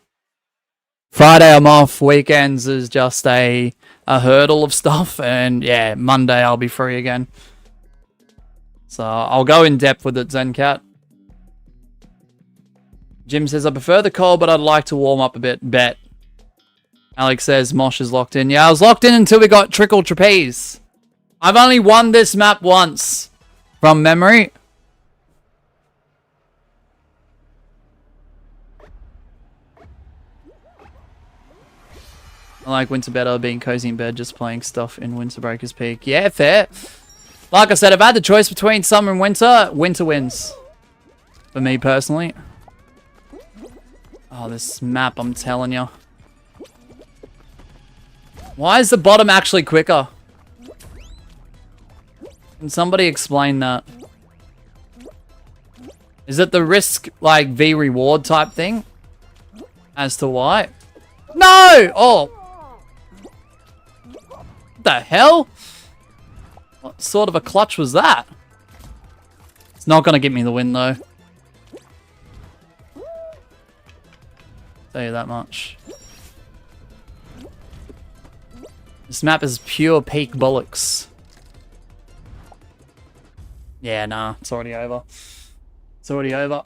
Friday I'm off. Weekends is just a hurdle of stuff. And yeah, Monday I'll be free again. So I'll go in depth with it, Zencat. Jim says, I prefer the cold, but I'd like to warm up a bit. Bet. Alex says, Mosh is locked in. Yeah, I was locked in until we got Trickle Trapeze. I've only won this map once. From memory. I like winter better, being cozy in bed, just playing stuff in Winter Breakers Peak. Yeah, fair. Like I said, if I had the choice between summer and winter, winter wins. For me, personally. Oh, this map, I'm telling you. Why is the bottom actually quicker? Can somebody explain that? Is it the risk, like, V reward type thing? As to why? No! Oh! The hell? What sort of a clutch was that? It's not going to get me the win, though. Tell you that much. This map is pure peak bullocks. Yeah, nah. It's already over. It's already over.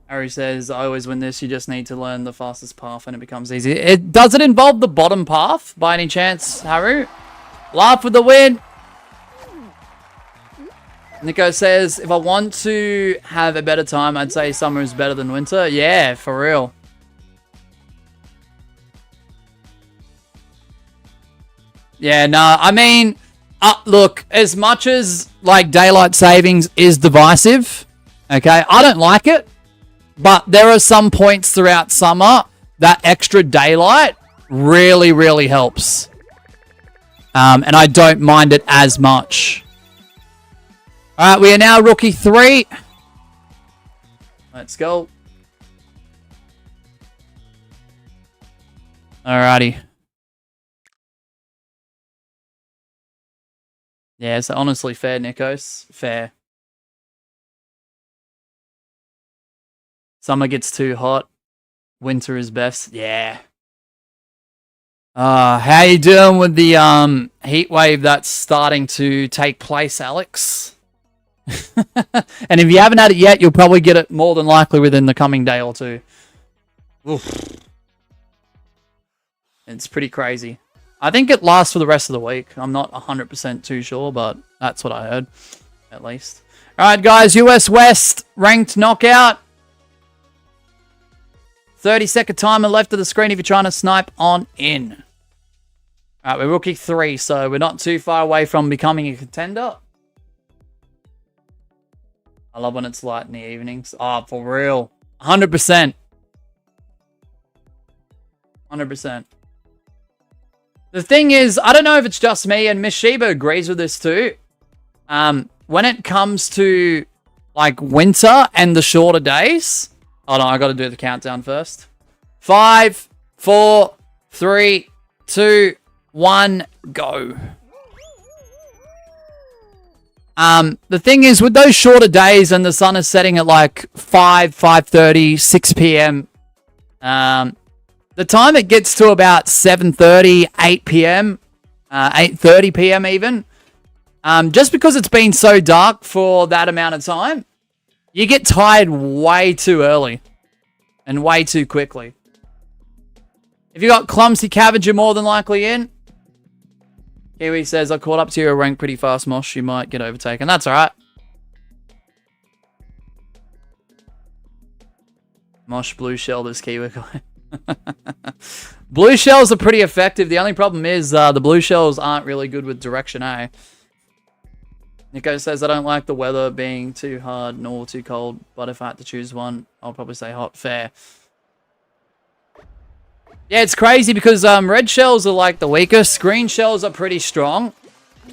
Harry says, I always win this, you just need to learn the fastest path and it becomes easy. Does it involve the bottom path, by any chance, Haru? Laugh with the win! Nico says, if I want to have a better time, I'd say summer is better than winter. Yeah, for real. Yeah, no, I mean, look, as much as, like, daylight savings is divisive, okay, I don't like it. But there are some points throughout summer that extra daylight really, really helps. And I don't mind it as much. Alright, we are now Rookie 3. Let's go. Alrighty. Yeah, so honestly, fair, Nikos. Fair. Summer gets too hot. Winter is best. Yeah. How you doing with the heat wave that's starting to take place, Alex? And if you haven't had it yet, you'll probably get it more than likely within the coming day or two. Oof. It's pretty crazy. I think it lasts for the rest of the week. I'm not 100% too sure, but that's what I heard, at least. All right, guys, US West ranked knockout. 30-second timer left of the screen if you're trying to snipe on in. All right, we're Rookie 3, so we're not too far away from becoming a contender. I love when it's light in the evenings. Oh, for real. 100%. 100%. The thing is, I don't know if it's just me, and Miss Sheba agrees with this too. When it comes to, like, winter and the shorter days... Hold on, I got to do the countdown first. 5, 4, 3, 2, 1, go. The thing is, with those shorter days and the sun is setting at like 5:30, 6 p.m., the time it gets to about 7:30, 8 p.m., 8:30 p.m. even, just because it's been so dark for that amount of time, you get tired way too early and way too quickly. If you got clumsy cabbage, you're more than likely in. Kiwi says, I caught up to your rank pretty fast, Mosh. You might get overtaken. That's alright. Mosh blue shell this Kiwi guy. Blue shells are pretty effective. The only problem is the blue shells aren't really good with direction A. Nico says, I don't like the weather being too hard nor too cold, but if I had to choose one, I'll probably say hot. Fair. Yeah, it's crazy because red shells are like the weakest. Green shells are pretty strong.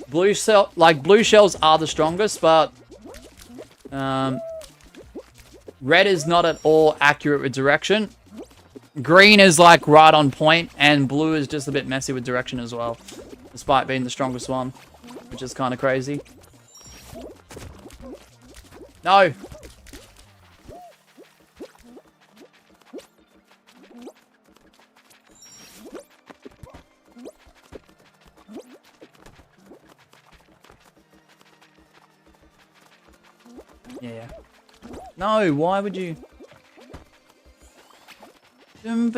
Blue shells are the strongest, but red is not at all accurate with direction. Green is like right on point, and blue is just a bit messy with direction as well, despite being the strongest one, which is kind of crazy. No. Yeah. No, why would you? If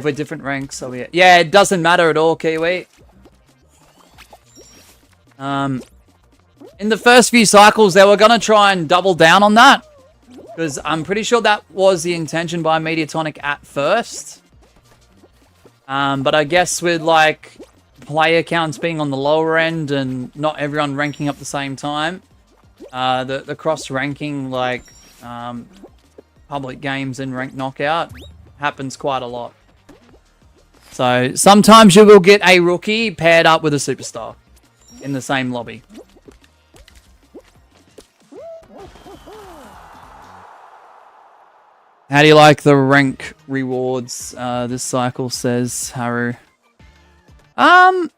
we're different ranks, so we... Yeah, it doesn't matter at all, Kiwi. In the first few cycles, they were going to try and double down on that. Because I'm pretty sure that was the intention by Mediatonic at first. But I guess with, like, player counts being on the lower end and not everyone ranking up the same time, the cross-ranking, like, public games and rank knockout happens quite a lot. So sometimes you will get a rookie paired up with a superstar in the same lobby. How do you like the rank rewards this cycle, says Haru? They're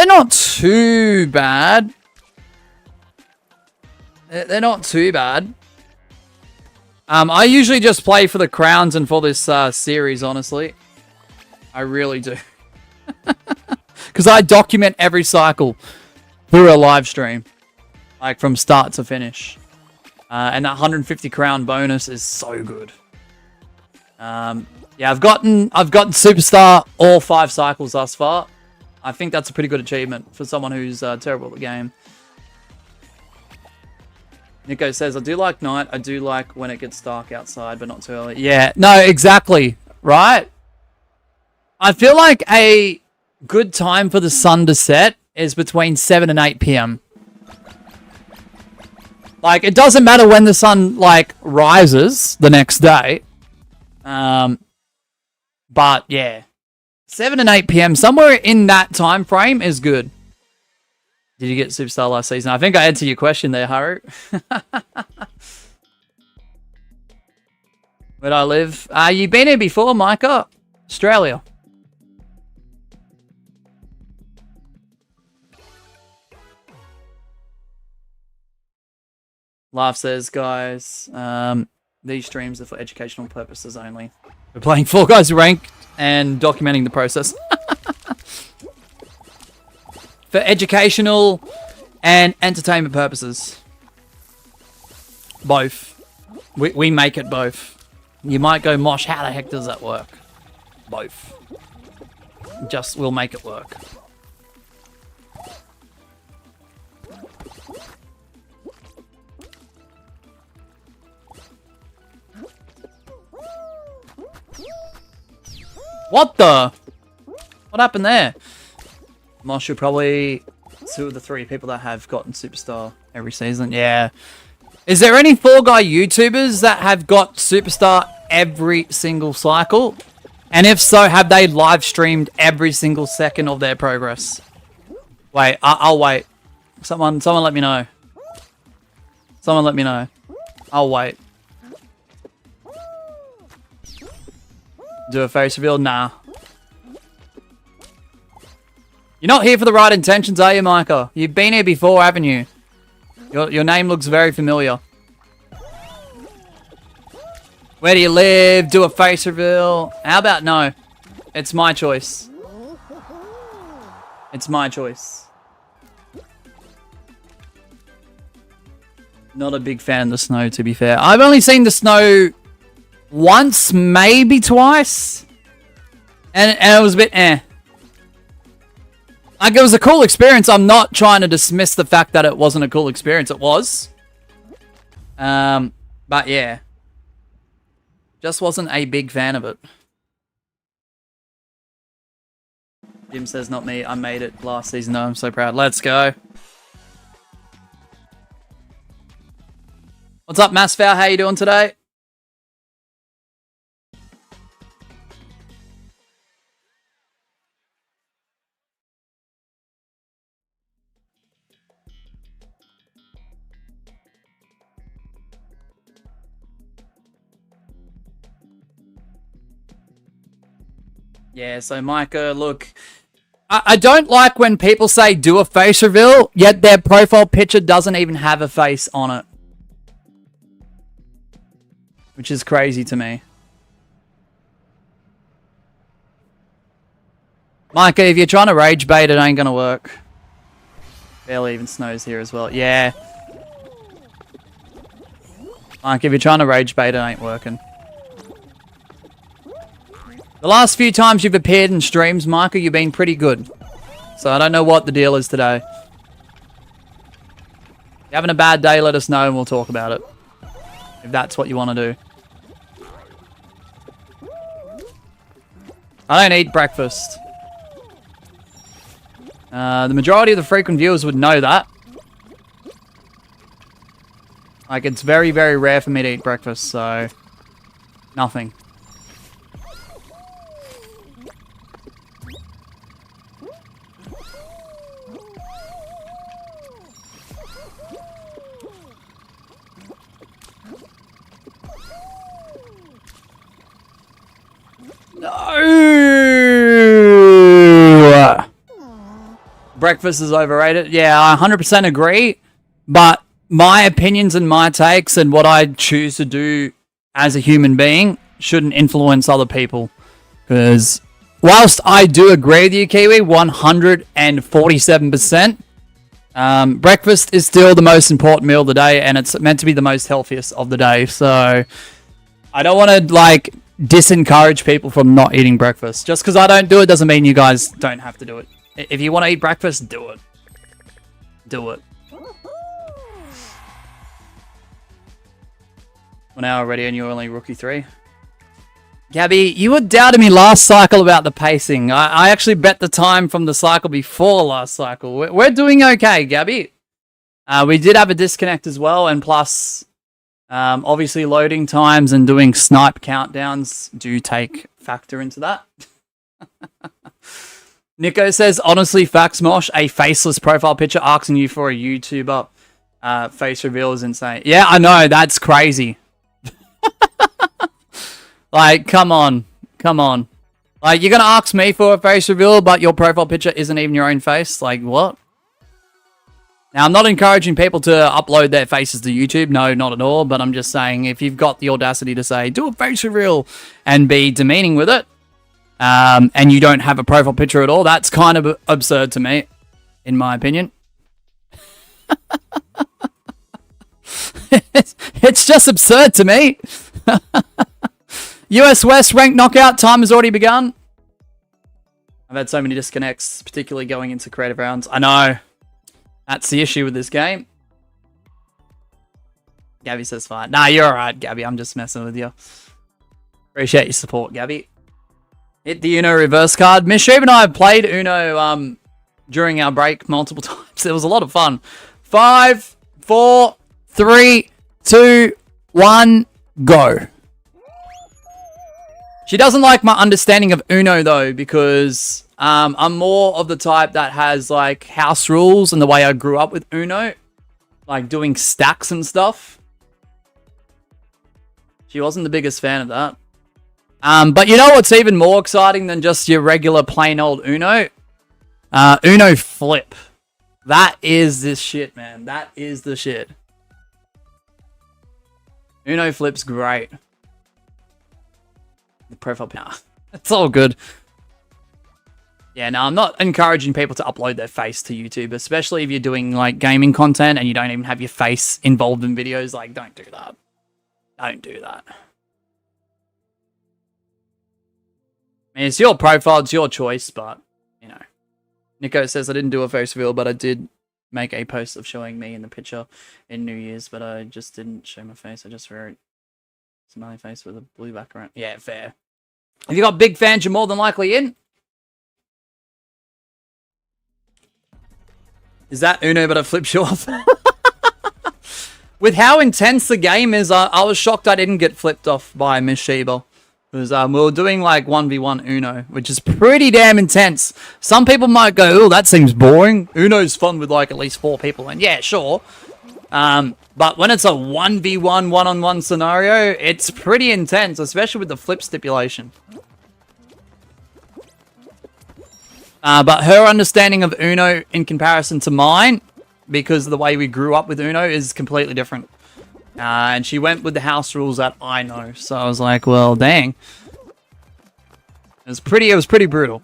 not too bad. They're not too bad. I usually just play for the crowns and for this series, honestly. I really do. Because I document every cycle through a live stream. Like, from start to finish. And that 150 crown bonus is so good. Yeah, I've gotten Superstar all 5 cycles thus far. I think that's a pretty good achievement for someone who's terrible at the game. Nico says, I do like night. I do like when it gets dark outside, but not too early. Yeah, no, exactly. Right? I feel like a good time for the sun to set is between 7 and 8 p.m. Like, it doesn't matter when the sun, like, rises the next day. But, yeah. 7 and 8 p.m., somewhere in that time frame is good. Did you get Superstar last season? I think I answered your question there, Haru. Where'd I live? You been here before, Micah? Australia. Laugh says, guys, these streams are for educational purposes only. We're playing Fall Guys Ranked and documenting the process. For educational and entertainment purposes. Both. We make it both. You might go, Mosh, how the heck does that work? Both. Just, we'll make it work. What the? What happened there? Mosh, you're probably 2 of the 3 people that have gotten Superstar every season. Yeah. Is there any Fall Guy YouTubers that have got Superstar every single cycle? And if so, have they live streamed every single second of their progress? Wait, I'll wait. Someone let me know. Someone let me know. I'll wait. Do a face reveal? Nah. You're not here for the right intentions, are you, Micah? You've been here before, haven't you? Your name looks very familiar. Where do you live? Do a face reveal. How about no? It's my choice. It's my choice. Not a big fan of the snow, to be fair. I've only seen the snow once, maybe twice. And it was a bit eh. Like, it was a cool experience. I'm not trying to dismiss the fact that it wasn't a cool experience. It was. But yeah. Just wasn't a big fan of it. Jim says, not me. I made it last season, though. I'm so proud. Let's go. What's up, Massfow? How you doing today? Yeah, so Micah, look, I don't like when people say do a face reveal, yet their profile picture doesn't even have a face on it. Which is crazy to me. Micah, if you're trying to rage bait, it ain't gonna work. Barely even snows here as well. Yeah. Micah, if you're trying to rage bait, it ain't working. The last few times you've appeared in streams, Micah, you've been pretty good. So I don't know what the deal is today. If you're having a bad day, let us know and we'll talk about it. If that's what you want to do. I don't eat breakfast. The majority of the frequent viewers would know that. Like, it's very, very rare for me to eat breakfast, so... nothing. No! Breakfast is overrated. Yeah, I 100% agree. But my opinions and my takes and what I choose to do as a human being shouldn't influence other people. Because whilst I do agree with you, Kiwi, 147%, breakfast is still the most important meal of the day, and it's meant to be the most healthiest of the day. So I don't want to, like, disencourage people from not eating breakfast. Just because I don't do it doesn't mean you guys don't have to do it. If you want to eat breakfast, do it. Do it. 1 hour already and you're only rookie 3. Gabby, you were doubting me last cycle about the pacing. I actually bet the time from the cycle before last cycle. We're doing okay, Gabby. We did have a disconnect as well, and plus... obviously, loading times and doing snipe countdowns do take factor into that. Nico says, honestly, facts, Mosh, a faceless profile picture asking you for a YouTuber face reveal is insane. Yeah, I know, that's crazy. Like, come on. Come on. Like, you're going to ask me for a face reveal, but your profile picture isn't even your own face? Like, what? Now, I'm not encouraging people to upload their faces to YouTube. No, not at all. But I'm just saying, if you've got the audacity to say, do a face reveal and be demeaning with it, and you don't have a profile picture at all, that's kind of absurd to me, in my opinion. It's just absurd to me. US West ranked knockout time has already begun. I've had so many disconnects, particularly going into creative rounds. I know. That's the issue with this game. Gabby says fine. Nah, you're alright, Gabby. I'm just messing with you. Appreciate your support, Gabby. Hit the Uno reverse card. Miss Sheep and I have played Uno during our break multiple times. It was a lot of fun. 5, 4, 3, 2, 1, go. She doesn't like my understanding of Uno, though, because I'm more of the type that has, like, house rules and the way I grew up with Uno. Like, doing stacks and stuff. She wasn't the biggest fan of that. But you know what's even more exciting than just your regular plain old Uno? Uno flip. That is this shit, man. That is the shit. Uno flip's great. The profile picture. It's all good. Yeah, no, I'm not encouraging people to upload their face to YouTube, especially if you're doing like gaming content and you don't even have your face involved in videos. Like, don't do that. Don't do that. I mean, it's your profile, it's your choice, but, you know. Nico says, I didn't do a face reveal, but I did make a post of showing me in the picture in New Year's, but I just didn't show my face. I just wrote smiley face with a blue background. Yeah, fair. If you got big fans, you're more than likely in. Is that Uno, but I flipped you off? With how intense the game is, I was shocked I didn't get flipped off by Miss Sheba. Because we were doing like 1v1 Uno, which is pretty damn intense. Some people might go, oh, that seems boring. Uno's fun with like at least 4 people. And yeah, sure. But when it's a 1v1 one-on-one scenario, it's pretty intense, especially with the flip stipulation. But her understanding of Uno in comparison to mine, because of the way we grew up with Uno, is completely different. And she went with the house rules that I know. So I was like, well, dang. It was pretty brutal.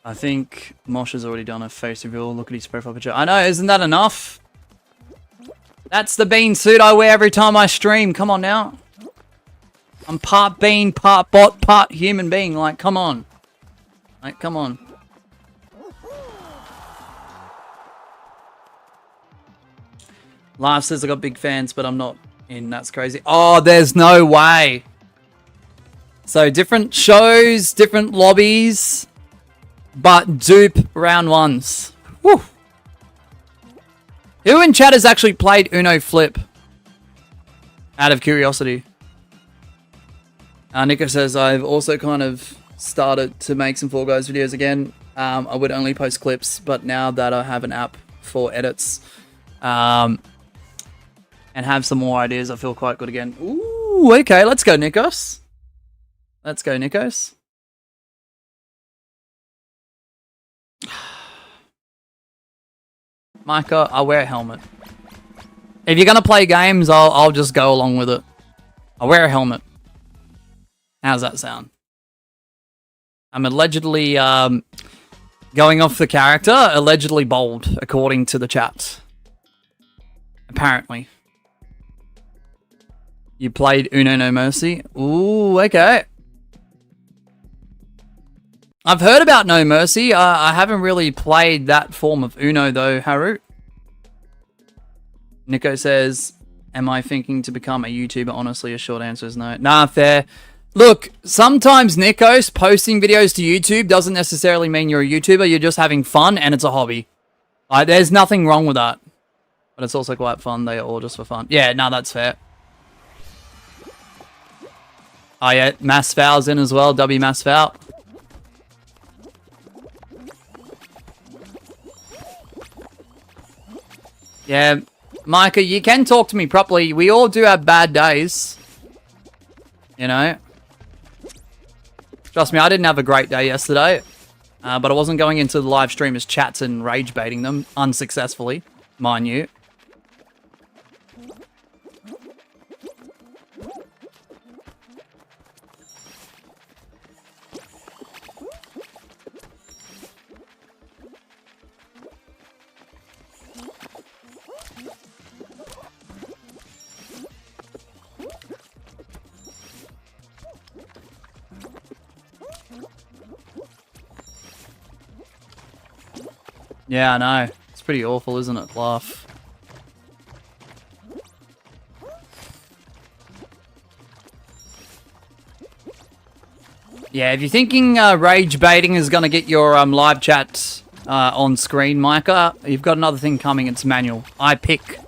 I think Mosh has already done a face reveal. Look at his profile picture. I know, isn't that enough? That's the bean suit I wear every time I stream. Come on now. I'm part bean, part bot, part human being. Like, come on. Like, come on. Live says I got big fans, but I'm not in. That's crazy. Oh, there's no way. So, different shows, different lobbies, but dupe round ones. Woo. Who in chat has actually played Uno Flip? Out of curiosity. Nico says, I've also kind of started to make some Fall Guys videos again. I would only post clips, but now that I have an app for edits and have some more ideas, I feel quite good again. Ooh, okay, let's go, Nikos. Let's go, Nikos. Micah, I'll wear a helmet. If you're gonna play games, I'll just go along with it. I'll wear a helmet. How's that sound? I'm allegedly going off the character, allegedly bold, according to the chat. Apparently. You played Uno No Mercy? Ooh, okay. I've heard about No Mercy. I haven't really played that form of Uno though, Haru. Nico says, am I thinking to become a YouTuber? Honestly, a short answer is no. Nah, fair. Look, sometimes Nikos posting videos to YouTube doesn't necessarily mean you're a YouTuber. You're just having fun and it's a hobby. There's nothing wrong with that. But it's also quite fun. They're all just for fun. Yeah, no, that's fair. Oh yeah, Mass Fowl's in as well. W Mass Fowl. Yeah, Micah, you can talk to me properly. We all do have bad days. You know? Trust me, I didn't have a great day yesterday. But I wasn't going into the live streamers' chats and rage baiting them unsuccessfully, mind you. Yeah, I know. It's pretty awful, isn't it? Laugh. Yeah, if you're thinking rage baiting is going to get your live chat on screen, Micah, you've got another thing coming. It's manual. I pick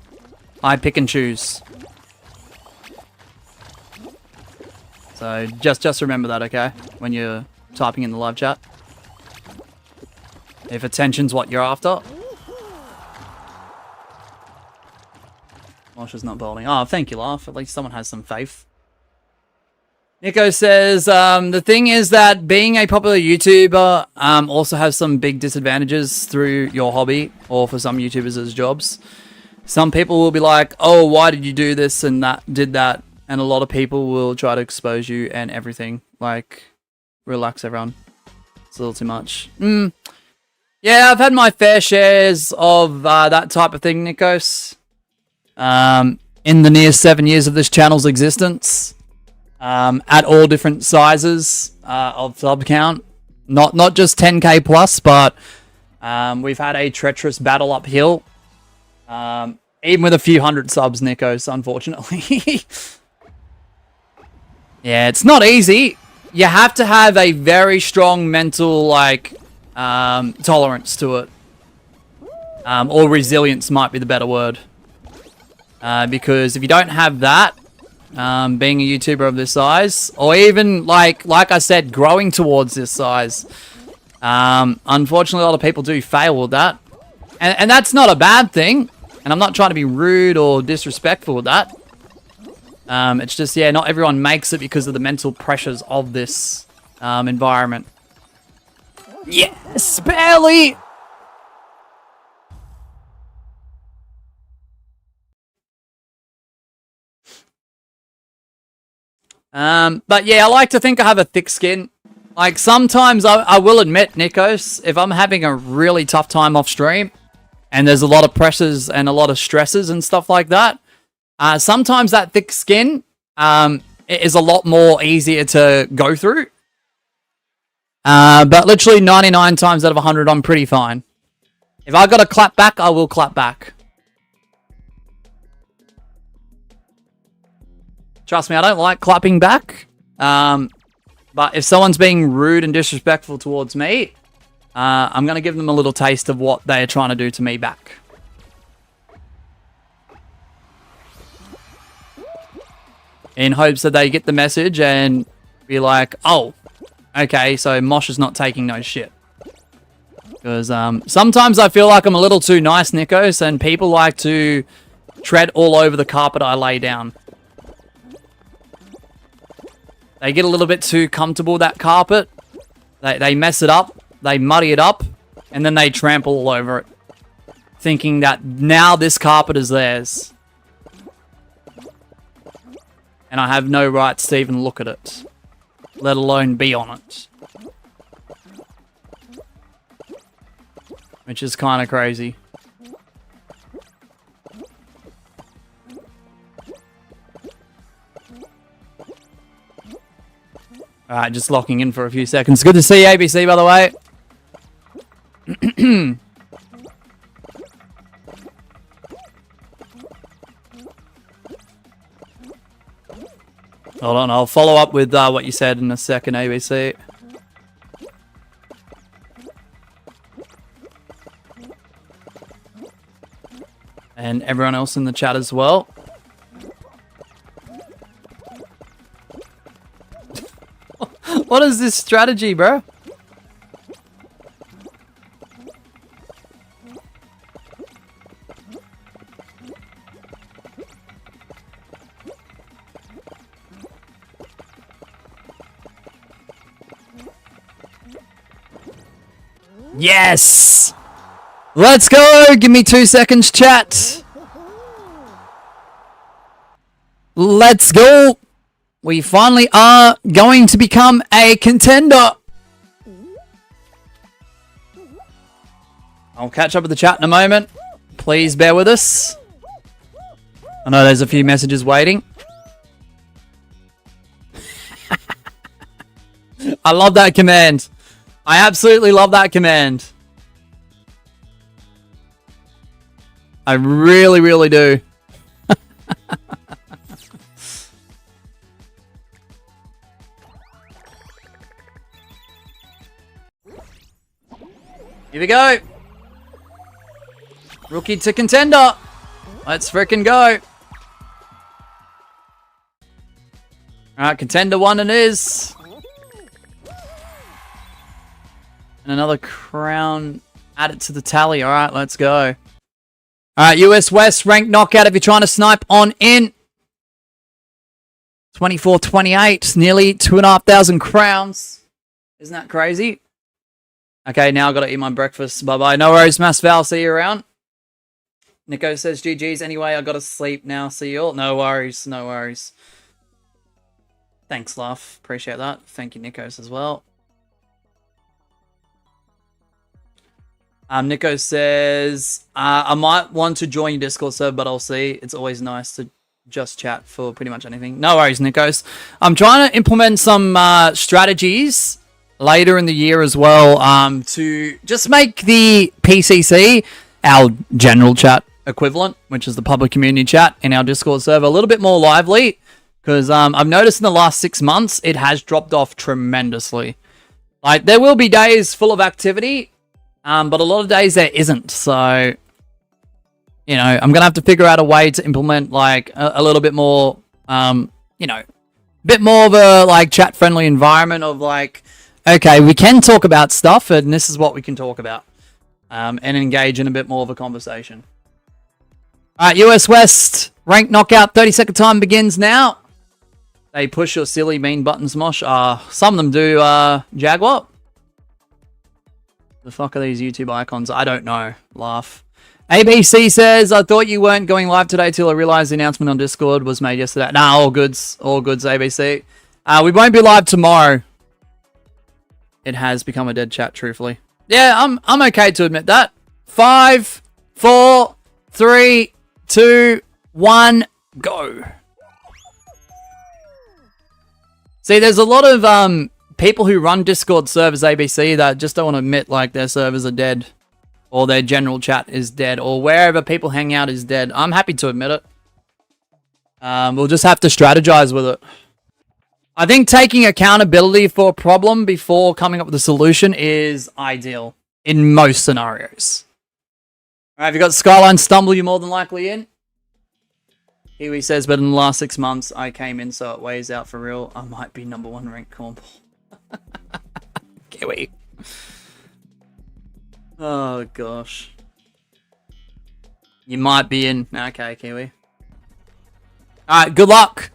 and choose. So just remember that, okay? When you're typing in the live chat. If attention's what you're after. Mosh not bowling. Oh, thank you, Laugh. At least someone has some faith. Nico says, the thing is that being a popular YouTuber also has some big disadvantages through your hobby, or for some YouTubers as jobs. Some people will be like, oh, why did you do this and that, did that? And a lot of people will try to expose you and everything. Like, relax, everyone. It's a little too much. Yeah, I've had my fair shares of that type of thing, Nikos. In the near 7 years of this channel's existence. At all different sizes of sub count. Not just 10k plus, but we've had a treacherous battle uphill. Even with a few hundred subs, Nikos, unfortunately. Yeah, it's not easy. You have to have a very strong mental, like, tolerance to it. Or resilience might be the better word. Because if you don't have that, being a YouTuber of this size, or even, like I said, growing towards this size, unfortunately a lot of people do fail with that. And that's not a bad thing. And I'm not trying to be rude or disrespectful with that. It's just, yeah, not everyone makes it because of the mental pressures of this environment. Yes, barely! But yeah, I like to think I have a thick skin. Like, sometimes I will admit, Nikos, if I'm having a really tough time off stream, and there's a lot of pressures and a lot of stresses and stuff like that, sometimes that thick skin is a lot more easier to go through. But literally 99 times out of 100, I'm pretty fine. If I gotta clap back, I will clap back. Trust me, I don't like clapping back. But if someone's being rude and disrespectful towards me, I'm going to give them a little taste of what they are trying to do to me back. In hopes that they get the message and be like, oh, okay, so Mosh is not taking no shit. Because sometimes I feel like I'm a little too nice, Nikos, and people like to tread all over the carpet I lay down. They get a little bit too comfortable with that carpet. They mess it up. They muddy it up. And then they trample all over it. Thinking that now this carpet is theirs. And I have no rights to even look at it. Let alone be on it. Which is kind of crazy. Alright, just locking in for a few seconds. Good to see you, ABC, by the way. Hold on, I'll follow up with what you said in a second, ABC. And everyone else in the chat as well. What is this strategy, bro? Yes! Let's go! Give me 2 seconds, chat. Let's go! We finally are going to become a contender. I'll catch up with the chat in a moment. Please bear with us. I know there's a few messages waiting. I love that command. I absolutely love that command. I really, really do. Here we go. Rookie to contender. Let's frickin' go. Alright, contender 1 it is. And another crown Add it to the tally. All right, let's go. All right, US West ranked knockout if you're trying to snipe on in. 24-28, nearly 2,500 crowns. Isn't that crazy? Okay, now I've got to eat my breakfast. Bye-bye. No worries, Mass Val. See you around. Nico says, GG's. Anyway, I got to sleep now. See you all. No worries. No worries. Thanks, Luff. Appreciate that. Thank you, Nikos, as well. Nico says, I might want to join your Discord server, but I'll see. It's always nice to just chat for pretty much anything. No worries, Nikos. I'm trying to implement some strategies later in the year as well to just make the PCC, our general chat equivalent, which is the public community chat in our Discord server, a little bit more lively. Because I've noticed in the last 6 months, it has dropped off tremendously. Like, there will be days full of activity, but a lot of days there isn't. So, you know, I'm going to have to figure out a way to implement, like, a little bit more, you know, bit more of a, like, chat-friendly environment of, like, okay, we can talk about stuff, and this is what we can talk about. And engage in a bit more of a conversation. All right, US West, ranked knockout, 30-second time begins now. They push your silly mean buttons, Mosh. Some of them do, Jaguar. The fuck are these YouTube icons? I don't know. Laugh. ABC says, I thought you weren't going live today till I realized the announcement on Discord was made yesterday. Nah, all goods. All goods, ABC. We won't be live tomorrow. It has become a dead chat, truthfully. Yeah, I'm okay to admit that. 5, 4, 3, 2, 1, go. See, there's a lot of people who run Discord servers, ABC, that just don't want to admit, like, their servers are dead. Or their general chat is dead. Or wherever people hang out is dead. I'm happy to admit it. We'll just have to strategize with it. I think taking accountability for a problem before coming up with a solution is ideal. In most scenarios. Alright, if you got Skyline Stumble, you're more than likely in. Kiwi says, but in the last 6 months, I came in, so it weighs out for real. I might be #1 ranked cornball. Kiwi. Oh, gosh. You might be in. Okay, Kiwi. Alright, good luck.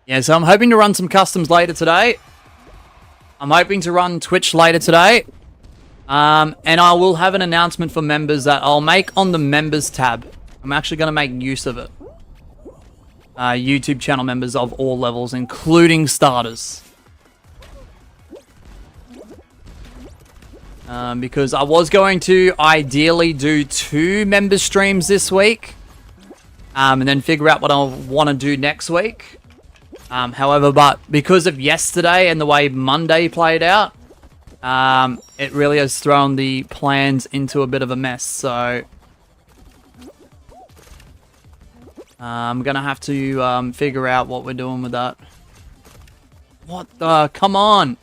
Yeah, so I'm hoping to run some customs later today. I'm hoping to run Twitch later today. And I will have an announcement for members that I'll make on the members tab. I'm actually going to make use of it. YouTube channel members of all levels, including starters. Because I was going to ideally do 2 member streams this week. And then figure out what I want to do next week. However, but because of yesterday and the way Monday played out, it really has thrown the plans into a bit of a mess. So I'm going to have to figure out what we're doing with that. What the? Come on.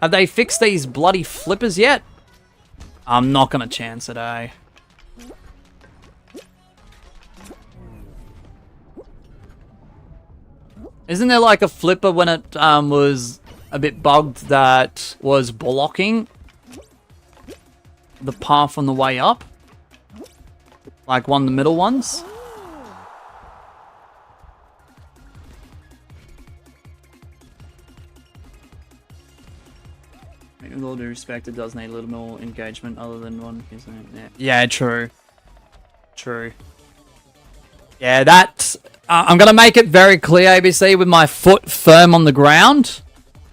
Have they fixed these bloody flippers yet? I'm not going to chance it, eh? Isn't there like a flipper when it was a bit bugged that was blocking the path on the way up? Like one of the middle ones? With all due respect, it does need a little more engagement other than one. Yeah, true. True. Yeah, that... I'm going to make it very clear, ABC, with my foot firm on the ground.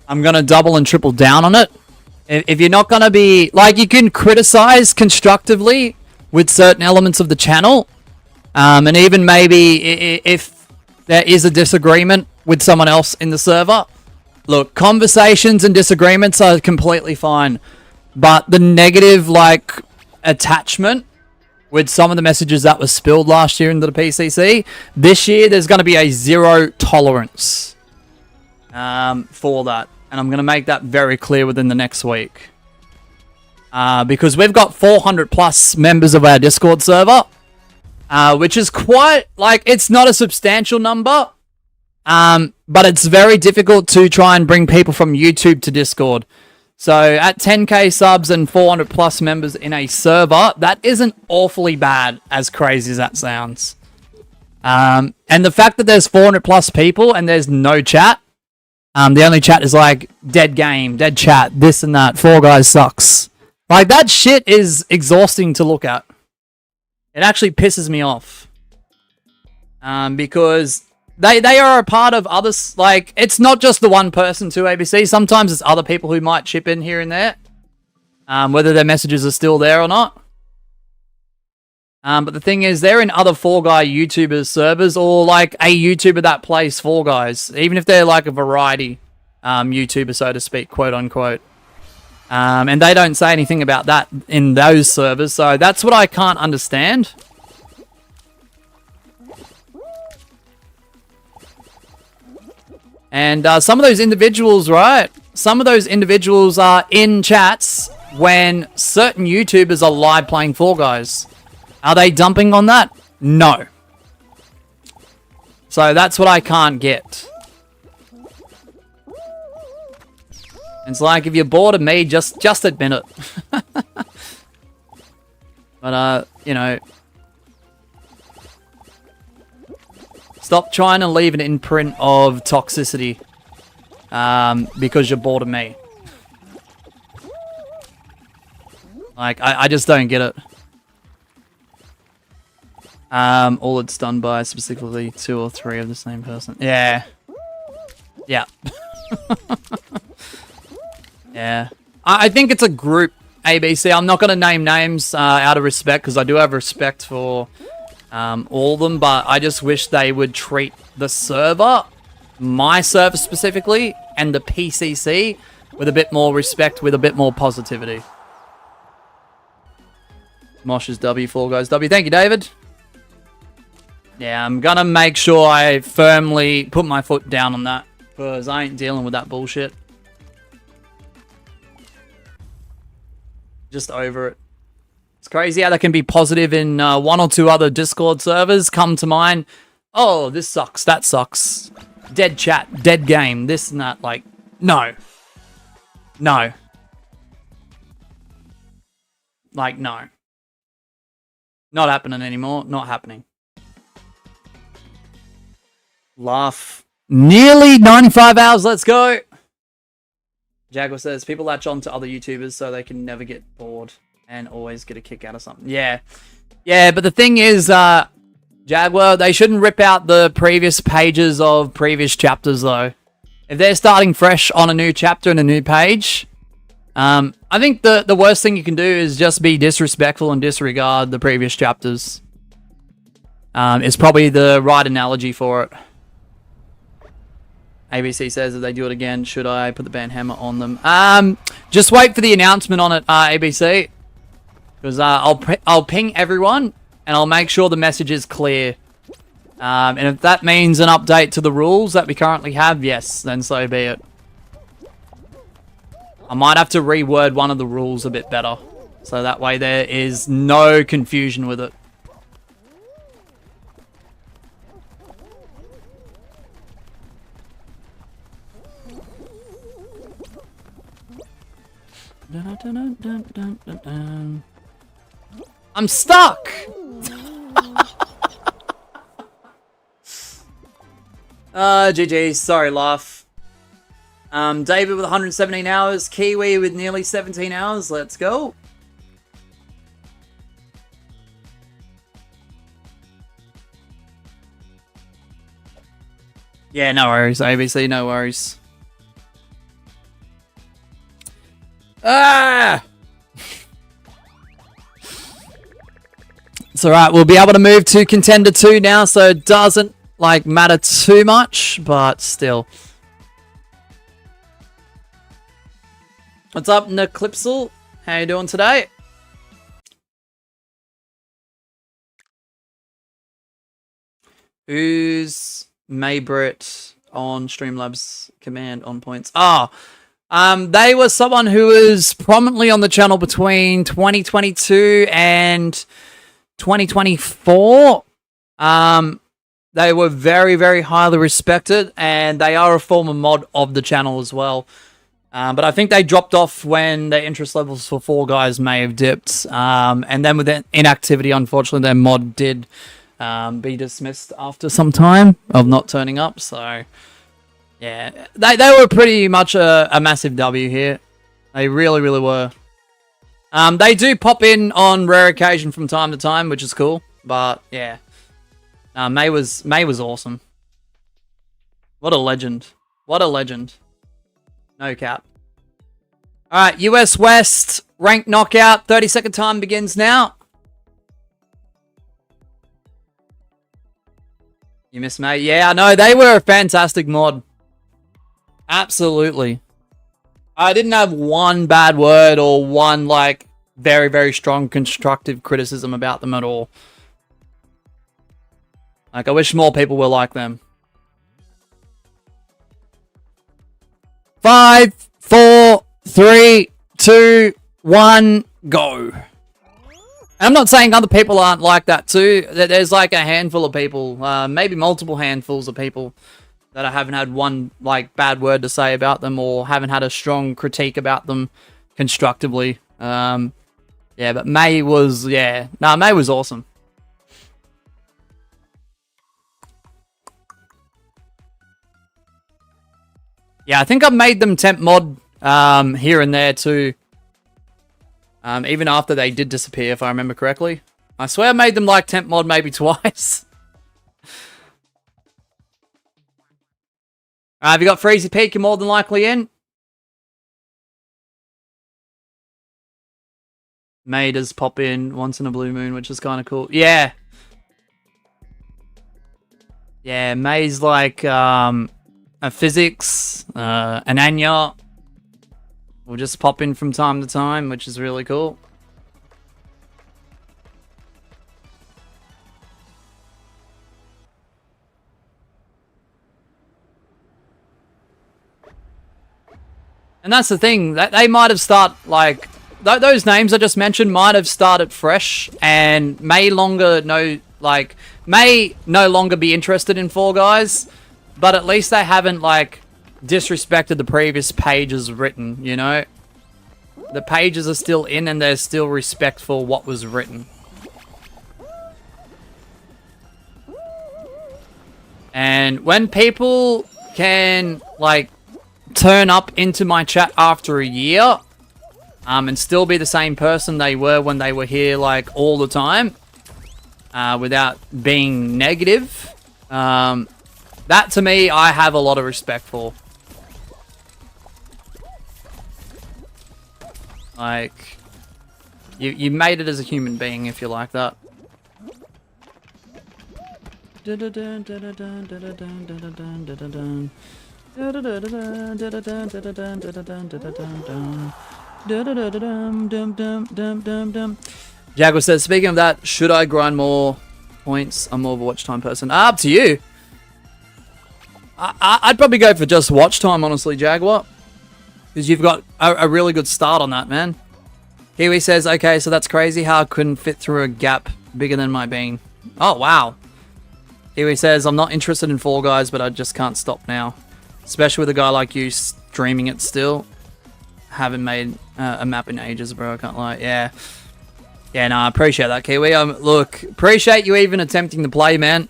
I'm going to double and triple down on it. If you're not going to be... Like, you can criticize constructively with certain elements of the channel. And even maybe if there is a disagreement with someone else in the server, Look, conversations and disagreements are completely fine, but the negative, like, attachment with some of the messages that was spilled last year into the PCC, this year there's going to be a zero tolerance for that. And I'm going to make that very clear within the next week. Because we've got 400 plus members of our Discord server, which is quite, like, it's not a substantial number, but it's very difficult to try and bring people from YouTube to Discord. So at 10k subs and 400 plus members in a server, that isn't awfully bad, as crazy as that sounds. And the fact that there's 400 plus people and there's no chat, the only chat is like dead game, dead chat, this and that, Fall Guys sucks. Like, that shit is exhausting to look at. It actually pisses me off. Because they are a part of others. Like, it's not just the one person to ABC. Sometimes it's other people who might chip in here and there. Whether their messages are still there or not. But the thing is, they're in other Fall Guy YouTubers servers, or like a YouTuber that plays Fall Guys. Even if they're like a variety YouTuber, so to speak, quote unquote. And they don't say anything about that in those servers. So that's what I can't understand. And some of those individuals, right? Some of those individuals are in chats when certain YouTubers are live playing Fall Guys. Are they dumping on that? No. So that's what I can't get. It's like, if you're bored of me, just admit it. But, you know, stop trying to leave an imprint of toxicity because you're bored of me. Like, I just don't get it. All it's done by specifically 2 or 3 of the same person. Yeah. Yeah. Yeah. I think it's a group, ABC. I'm not going to name names out of respect, because I do have respect for all of them, but I just wish they would treat the server, my server specifically, and the PCC with a bit more respect, with a bit more positivity. Mosh's W, Fall Guys W. Thank you, David. Yeah, I'm going to make sure I firmly put my foot down on that, because I ain't dealing with that bullshit. Just over it. It's crazy how that can be positive in 1 or 2 other Discord servers. Come to mind. Oh, this sucks. That sucks. Dead chat. Dead game. This and that. Like, no. No. Like, no. Not happening anymore. Not happening. Laugh. Nearly 95 hours. Let's go. Jaguar says, people latch on to other YouTubers so they can never get bored and always get a kick out of something. Yeah. Yeah, but the thing is, Jaguar, they shouldn't rip out the previous pages of previous chapters, though. If they're starting fresh on a new chapter and a new page, I think the worst thing you can do is just be disrespectful and disregard the previous chapters. It's probably the right analogy for it. ABC says if they do it again, should I put the ban hammer on them? Just wait for the announcement on it, ABC. Because I'll ping everyone, and I'll make sure the message is clear. And if that means an update to the rules that we currently have, yes, then so be it. I might have to reword one of the rules a bit better. So that way there is no confusion with it. I'm stuck! GG, sorry, laugh. David with 117 hours, Kiwi with nearly 17 hours, let's go. Yeah, no worries, ABC, no worries. Ah! It's alright, we'll be able to move to Contender 2 now, so it doesn't, like, matter too much, but still. What's up, Neclipsel? How you doing today? Who's Maybrit on Streamlabs command on points? They were someone who was prominently on the channel between 2022 and 2024. They were very, very highly respected, and they are a former mod of the channel as well. But I think they dropped off when their interest levels for Fall Guys may have dipped. And then with that inactivity, unfortunately, their mod did be dismissed after some time of not turning up. So, yeah, they were pretty much a massive W here. They really, really were. They do pop in on rare occasion from time to time, which is cool. But, yeah. May was awesome. What a legend. What a legend. No cap. Alright, US West, ranked knockout. 30-second time begins now. You miss May? Yeah, I know. They were a fantastic mod. Absolutely. I didn't have one bad word or one, like, very, very strong constructive criticism about them at all. Like, I wish more people were like them. 5, 4, 3, 2, 1, go. I'm not saying other people aren't like that too. There's like a handful of people, maybe multiple handfuls of people that I haven't had one like bad word to say about them or haven't had a strong critique about them constructively. Yeah, but May was, May was awesome. Yeah, I think I've made them temp mod here and there too. Even after they did disappear, if I remember correctly. I swear I made them like temp mod maybe twice. Have you got Freezy Peak? You're more than likely in. May does pop in once in a blue moon, which is kind of cool. Yeah. Yeah, May's like a physics, an Anya. Will just pop in from time to time, which is really cool. And that's the thing, that they might have started, like, those names I just mentioned might have started fresh and may no longer be interested in Fall Guys, but at least they haven't, like, disrespected the previous pages written, you know? The pages are still in and there's still respect for what was written. And when people can, like, turn up into my chat after a year, and still be the same person they were when they were here, like, all the time, without being negative, that to me, I have a lot of respect for. Like, you made it as a human being if you like that. Jaguar says, speaking of that, should I grind more points? I'm more of a watch time person. Up to you. I'd probably go for just watch time, honestly, Jaguar. Because you've got a really good start on that, man. Kiwi says, okay, so that's crazy how I couldn't fit through a gap bigger than my bean. Oh, wow. Kiwi says, I'm not interested in Fall Guys, but I just can't stop now. Especially with a guy like you streaming it still. Haven't made a map in ages, bro. I can't lie. Yeah. Yeah, no, I appreciate that, Kiwi. Look, appreciate you even attempting to play, man.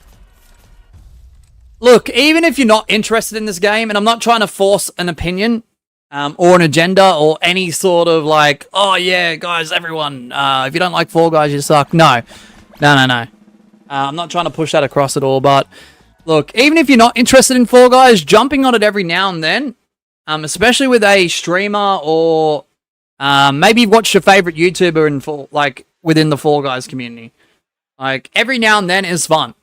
Look, even if you're not interested in this game, and I'm not trying to force an opinion, or an agenda, or any sort of like, oh yeah, guys, everyone, if you don't like Fall Guys, you suck. No. No. I'm not trying to push that across at all, but look, even if you're not interested in Fall Guys, jumping on it every now and then, especially with a streamer or maybe you've watched your favorite YouTuber in within the Fall Guys community. Like, every now and then is fun.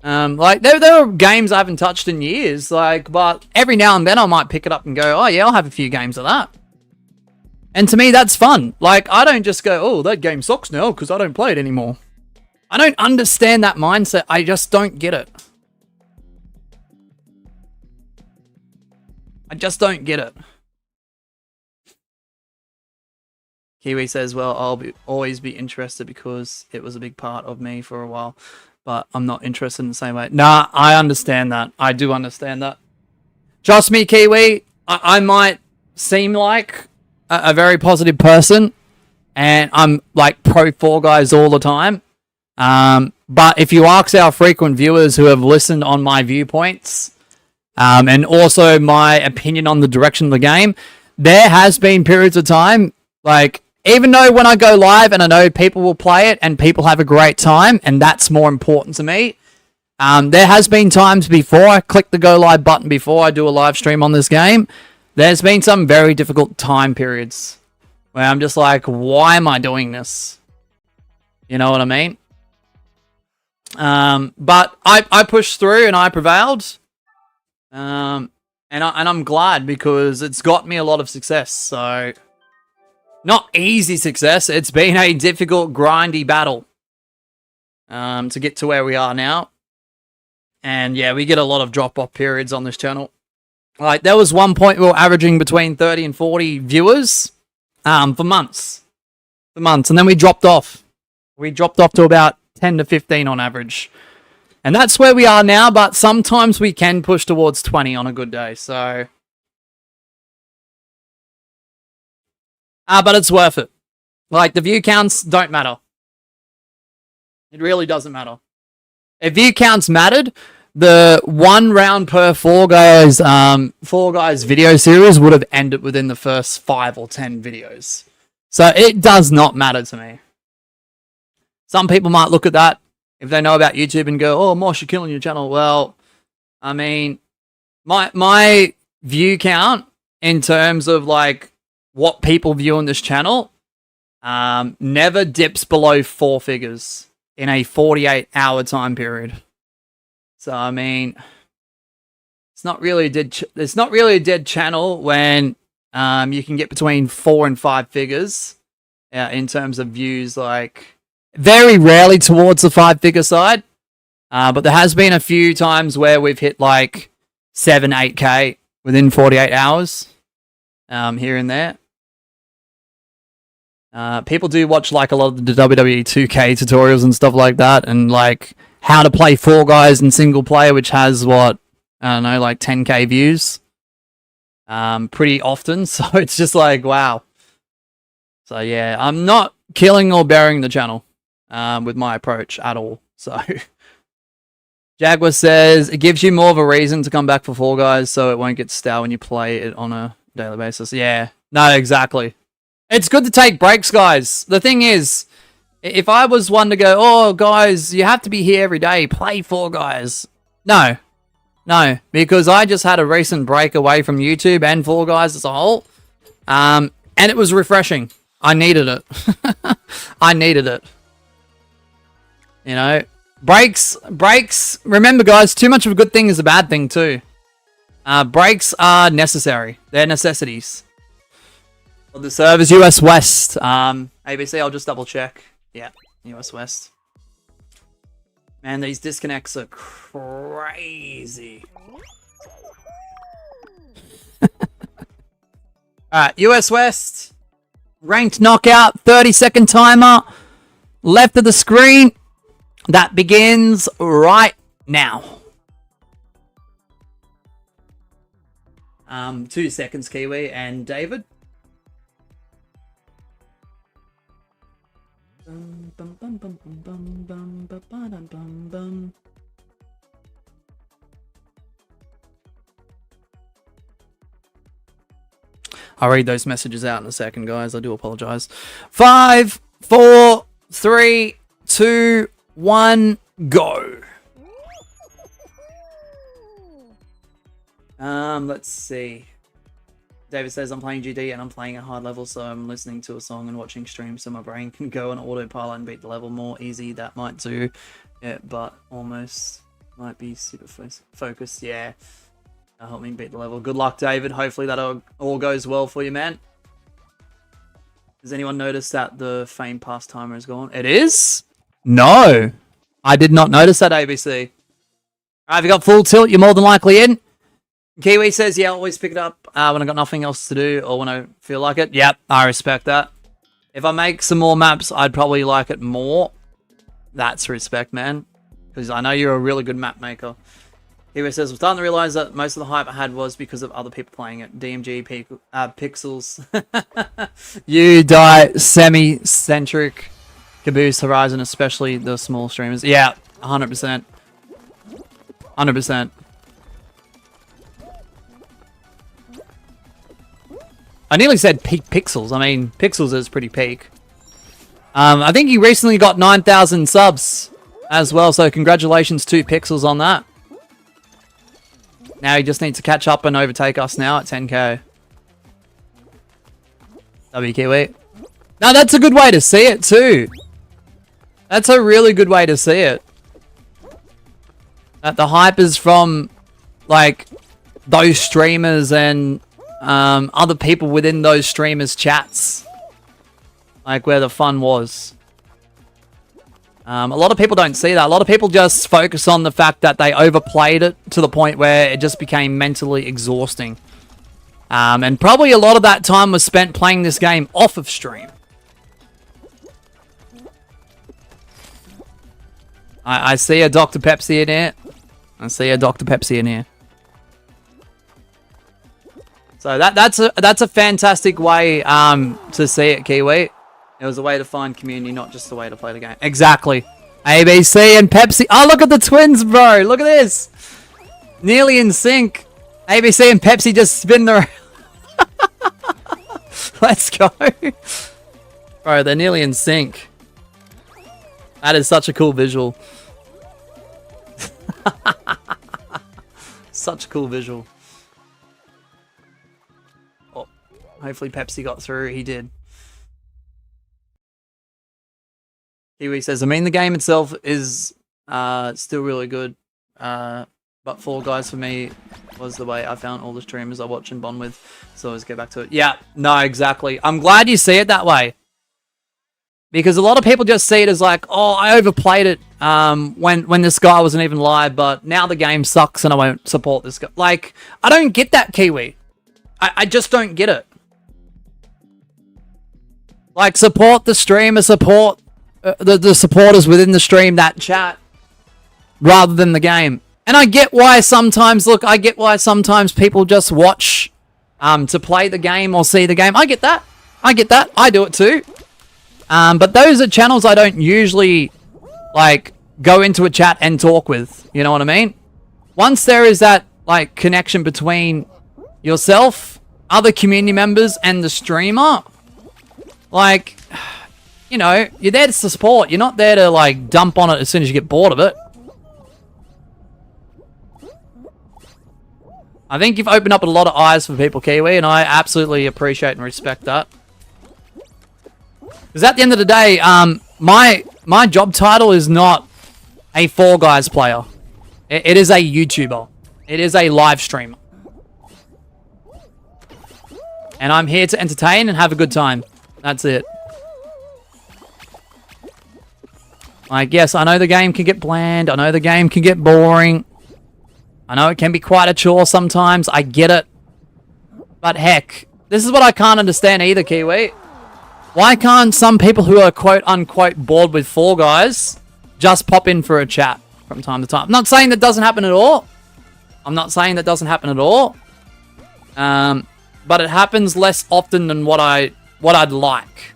Like there are games I haven't touched in years, like, but every now and then I might pick it up and go, oh yeah, I'll have a few games of that. And to me, that's fun. Like, I don't just go, oh, that game sucks now because I don't play it anymore. I don't understand that mindset. I just don't get it. I just don't get it. Kiwi says, well, always be interested because it was a big part of me for a while. But I'm not interested in the same way. Nah, I understand that. I do understand that. Trust me, Kiwi, I might seem like a very positive person. And I'm like pro Fall Guys all the time. But if you ask our frequent viewers who have listened on my viewpoints, and also my opinion on the direction of the game, there has been periods of time, like, even though when I go live and I know people will play it and people have a great time, and that's more important to me, there has been times before I click the go live button before I do a live stream on this game, there's been some very difficult time periods where I'm just like, why am I doing this? You know what I mean? But I pushed through and I prevailed. And I'm glad because it's got me a lot of success. So, not easy success. It's been a difficult, grindy battle to get to where we are now. And yeah, we get a lot of drop-off periods on this channel. Like, there was one point we were averaging between 30 and 40 viewers for months. And then we dropped off. We dropped off to about 10 to 15 on average. And that's where we are now, but sometimes we can push towards 20 on a good day, so... but it's worth it. Like, the view counts don't matter. It really doesn't matter. If view counts mattered, the 1 round per Fall Guys video series would have ended within the first 5 or 10 videos. So it does not matter to me. Some people might look at that if they know about YouTube and go, oh, Mosh, you're killing your channel. Well, I mean, my view count in terms of, like, what people view on this channel never dips below 4 figures in a 48-hour time period. So, I mean, it's not really a dead channel when you can get between 4 and 5 figures in terms of views, like... Very rarely towards the 5-figure side. But there has been a few times where we've hit like 7, 8K within 48 hours. Here and there. People do watch like a lot of the WWE 2K tutorials and stuff like that. And like how to play Fall Guys in single player, which has what, I don't know, like 10K views. Pretty often. So it's just like, wow. So yeah, I'm not killing or burying the channel. With my approach at all. So Jaguar says it gives you more of a reason to come back for Fall Guys so it won't get stale when you play it on a daily basis. Yeah, no, exactly. It's good to take breaks, guys. The thing is, if I was one to go, oh, guys, you have to be here every day, play Fall Guys. No, because I just had a recent break away from YouTube and Fall Guys as a whole. And it was refreshing. I needed it. I needed it. You know, breaks, remember guys, too much of a good thing is a bad thing too. Breaks are necessary. They're necessities. Well, the server's US West. ABC, I'll just double check. Yeah, US West. Man, these disconnects are crazy. Alright, US West. Ranked knockout, 30-second timer. Left of the screen. That begins right now. 2 seconds, Kiwi and David. I'll read those messages out in a second, guys. I do apologize. 5, 4, 3, 2, 1, go. Let's see. David says I'm playing GD and I'm playing at hard level, so I'm listening to a song and watching streams so my brain can go on autopilot and beat the level more easy. That might do it, but almost Might be super focused. Yeah. That'll help me beat the level. Good luck, David. Hopefully that all goes well for you, man. Has anyone noticed that the Fame Pass timer is gone? It is? No. I did not notice that, ABC. Alright, if you got full tilt, you're more than likely in. Kiwi says, yeah, always pick it up when I got nothing else to do or when I feel like it. Yep, I respect that. If I make some more maps, I'd probably like it more. That's respect, man. Because I know you're a really good map maker. Kiwi says, I'm starting to realize that most of the hype I had was because of other people playing it. DMG, Pixels. You die semi-centric. Caboose, Horizon, especially the small streamers. Yeah, 100%. 100%. I nearly said peak Pixels. I mean, Pixels is pretty peak. I think he recently got 9,000 subs as well, so congratulations to Pixels on that. Now he just needs to catch up and overtake us now at 10k. W Kiwi. Now that's a good way to see it too. That's a really good way to see it. That the hype is from, like, those streamers and other people within those streamers' chats. Like, where the fun was. A lot of people don't see that. A lot of people just focus on the fact that they overplayed it to the point where it just became mentally exhausting. And probably a lot of that time was spent playing this game off of stream. I see a Dr. Pepsi in here. I see a Dr. Pepsi in here. So that's a fantastic way to see it, Kiwi. It was a way to find community, not just a way to play the game. Exactly. ABC and Pepsi. Oh, look at the twins, bro. Look at this. Nearly in sync. ABC and Pepsi just spin the... Let's go. Bro, they're nearly in sync. That is such a cool visual. Such a cool visual. Oh, hopefully Pepsi got through. He did. Kiwi says, I mean, the game itself is still really good. But Fall Guys for me was the way I found all the streamers I watch and bond with. So let's get back to it. Yeah, no, exactly. I'm glad you see it that way. Because a lot of people just see it as like, oh, I overplayed it when this guy wasn't even live, but now the game sucks and I won't support this guy. Like, I don't get that, Kiwi. I just don't get it. Like, support the streamer, support the supporters within the stream, that chat, rather than the game. And I get why sometimes, look, I get why sometimes people just watch to play the game or see the game. I get that. I get that. I do it too. But those are channels I don't usually, like, go into a chat and talk with. You know what I mean? Once there is that, like, connection between yourself, other community members, and the streamer, like, you know, you're there to support. You're not there to, like, dump on it as soon as you get bored of it. I think you've opened up a lot of eyes for people, Kiwi, and I absolutely appreciate and respect that. Because at the end of the day, my job title is not a Fall Guys player. It is a YouTuber. It is a live streamer. And I'm here to entertain and have a good time. That's it. Like, yes, I know the game can get bland. I know the game can get boring. I know it can be quite a chore sometimes. I get it. But heck, this is what I can't understand either, Kiwi. Why can't some people who are quote-unquote bored with Fall Guys just pop in for a chat from time to time? I'm not saying that doesn't happen at all. I'm not saying that doesn't happen at all. But it happens less often than what I'd like.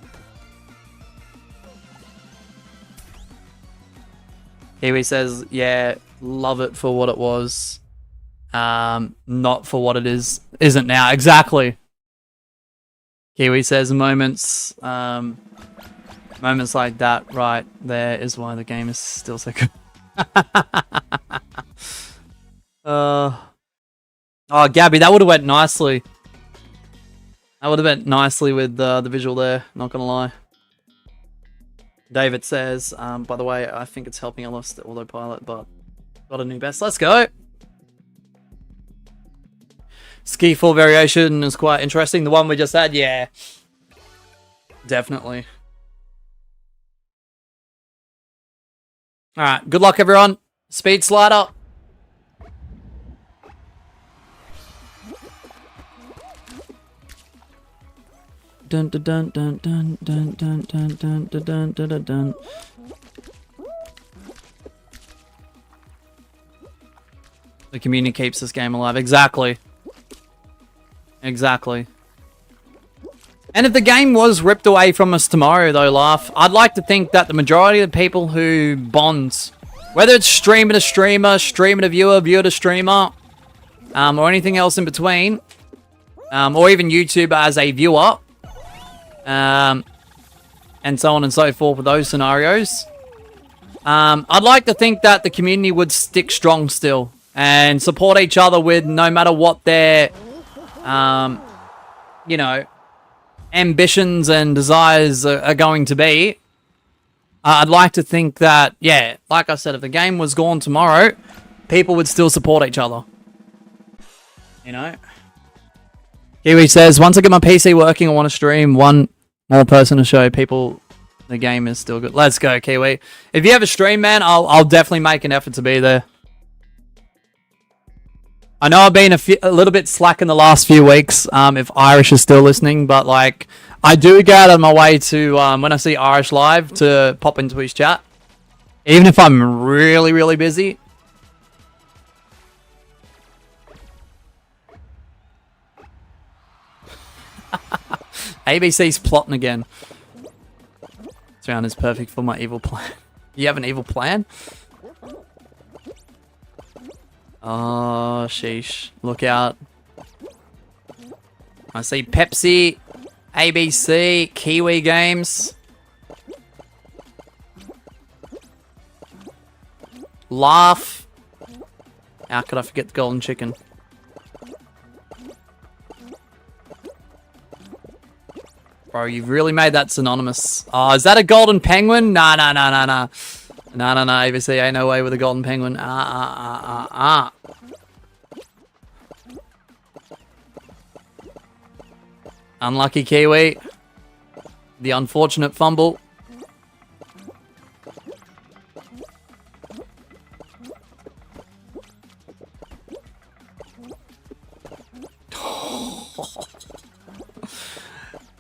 Kiwi says, yeah, love it for what it was. Not for what it isn't now. Exactly. Kiwi says moments like that right there is why the game is still so good. Oh, Gabby, that would have went nicely. That would have went nicely with the visual there, not gonna lie. David says, by the way, I think it's helping. I lost the autopilot, but Got a new best. Let's go. Ski fall variation is quite interesting. The one we just had, yeah. Definitely. Alright, good luck everyone. Speed slider. Dun dun dun dun dun dun dun dun dun dun dun dun dun. The community keeps this game alive. Exactly. Exactly. And if the game was ripped away from us tomorrow, though, Laugh, I'd like to think that the majority of the people who bond, whether it's streamer to streamer, streamer to viewer, viewer to streamer, or anything else in between, or even YouTube as a viewer, and so on and so forth with those scenarios, I'd like to think that the community would stick strong still and support each other with no matter what their, you know, ambitions and desires are going to be. I'd like to think that, yeah, like I said, if the game was gone tomorrow, people would still support each other. You know? Kiwi says, once I get my PC working, I want to stream one more person to show people the game is still good. Let's go, Kiwi. If you have a stream, man, I'll definitely make an effort to be there. I know I've been a little bit slack in the last few weeks, if Irish is still listening, but, like, I do go out of my way to, when I see Irish live, to pop into his chat. Even if I'm really, really busy. ABC's plotting again. This round is perfect for my evil plan. You have an evil plan? Oh, sheesh. Look out. I see Pepsi, ABC, Kiwi Games. Laugh. How could I forget the golden chicken? Bro, you've really made that synonymous. Oh, is that a golden penguin? Nah. No, ABC, ain't no way with a golden penguin. Unlucky Kiwi. The unfortunate fumble.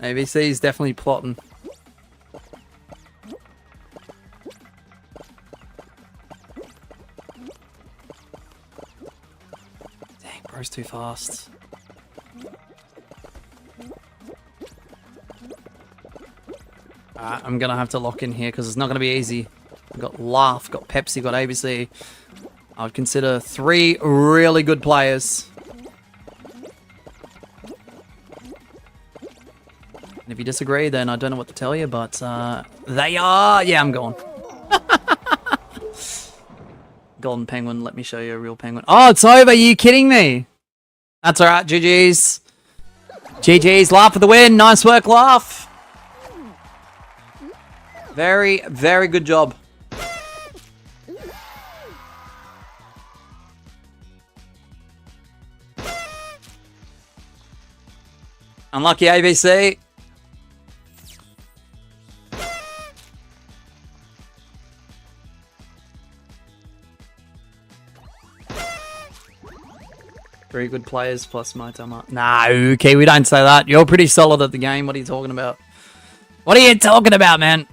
ABC is definitely plotting. Dang, bro's too fast. Alright, I'm gonna have to lock in here because it's not gonna be easy. I've got Laugh, got Pepsi, got ABC. I would consider 3 really good players. And if you disagree, then I don't know what to tell you, but they are... Yeah, I'm gone. Golden penguin, let me show you a real penguin. Oh, it's over, are you kidding me? That's alright, GG's. GG's, Laugh for the win, nice work, Laugh. Very, very good job. Unlucky ABC. Very good players plus my time. Nah, okay, we don't say that. You're pretty solid at the game. What are you talking about? What are you talking about, man?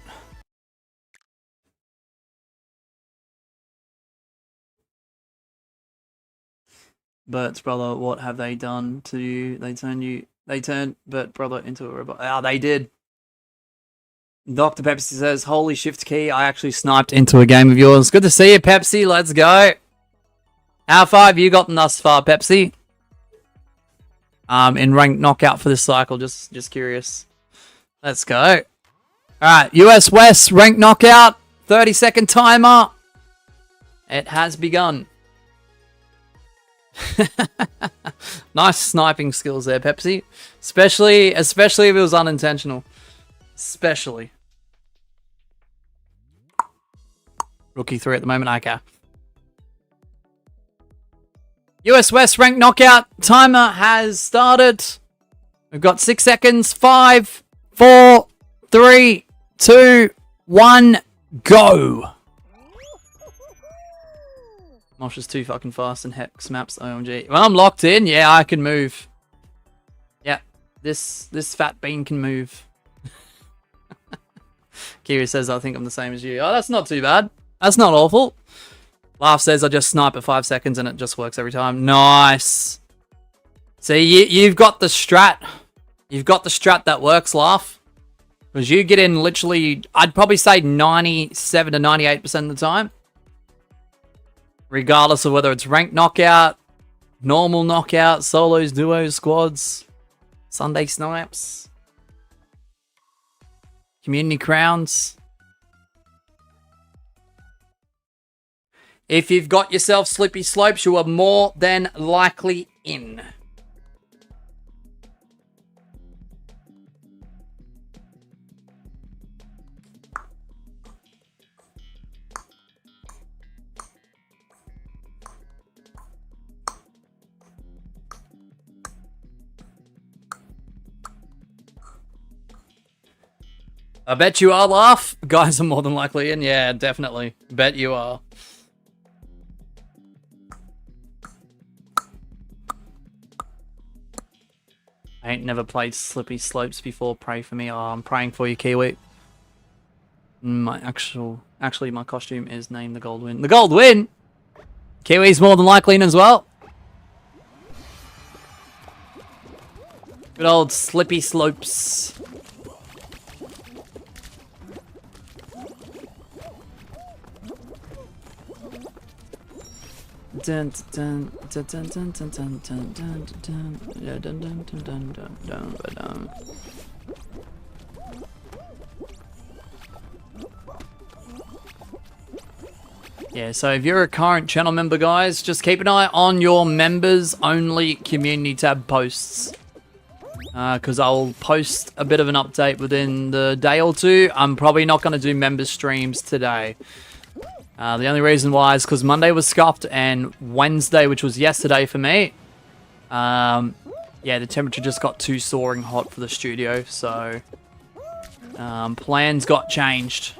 Bert's brother, what have they done to you? They turned Bert brother into a robot. Ah, they did. Dr. Pepsi says, holy shift key, I actually sniped into a game of yours. Good to see you, Pepsi. Let's go. How far have you gotten thus far, Pepsi? In ranked knockout for this cycle, just curious. Let's go. Alright, US West ranked knockout. 30-second timer. It has begun. Nice sniping skills there, Pepsi. Especially if it was unintentional. Especially. Rookie 3 at the moment, okay. US West ranked knockout timer has started. We've got 6 seconds. 5, 4, 3, 2, 1, go. Mosh is too fucking fast and Hex maps OMG. Well, I'm locked in. Yeah, I can move. Yeah, this fat bean can move. Kiri says, I think I'm the same as you. Oh, that's not too bad. That's not awful. Laugh says, I just snipe at 5 seconds and it just works every time. Nice. See, you've got the strat. You've got the strat that works, Laugh. Because you get in literally, I'd probably say 97 to 98% of the time. Regardless of whether it's ranked knockout, normal knockout, solos, duos, squads, Sunday snipes, community crowns. If you've got yourself Slippy Slopes, you are more than likely in. I bet you are, Laugh. Guys are more than likely in. Yeah, definitely. Bet you are. I ain't never played Slippy Slopes before. Pray for me. Oh, I'm praying for you, Kiwi. Actually, my costume is named the Goldwyn. The Goldwyn! Kiwi's more than likely in as well. Good old Slippy Slopes. Dun, dun, dun, dun, dun, dun, dun, dun, dun, dun, dun, dun, dun, dun, dun, dun, dun. Yeah, so if you're a current channel member, guys, just keep an eye on your members only community tab posts. Because I'll post a bit of an update within the day or two. I'm probably not going to do member streams today. The only reason why is because Monday was scuffed and Wednesday, which was yesterday for me, yeah, the temperature just got too soaring hot for the studio, so plans got changed.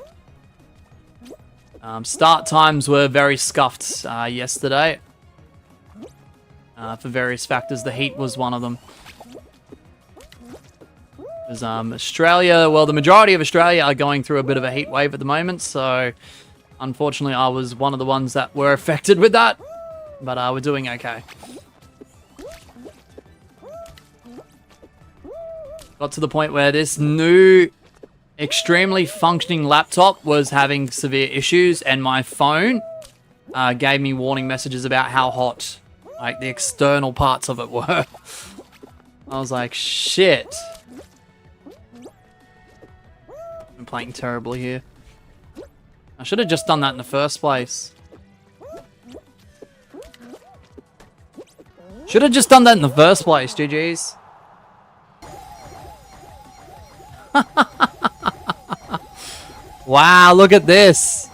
Start times were very scuffed yesterday for various factors. The heat was one of them. Because Australia, well, the majority of Australia are going through a bit of a heat wave at the moment, so unfortunately I was one of the ones that were affected with that, but we're doing okay. Got to the point where this new extremely functioning laptop was having severe issues, and my phone gave me warning messages about how hot, like, the external parts of it were. I was like, shit. I'm playing terribly here. I should have just done that in the first place. Should have just done that in the first place, GG's. Wow, look at this.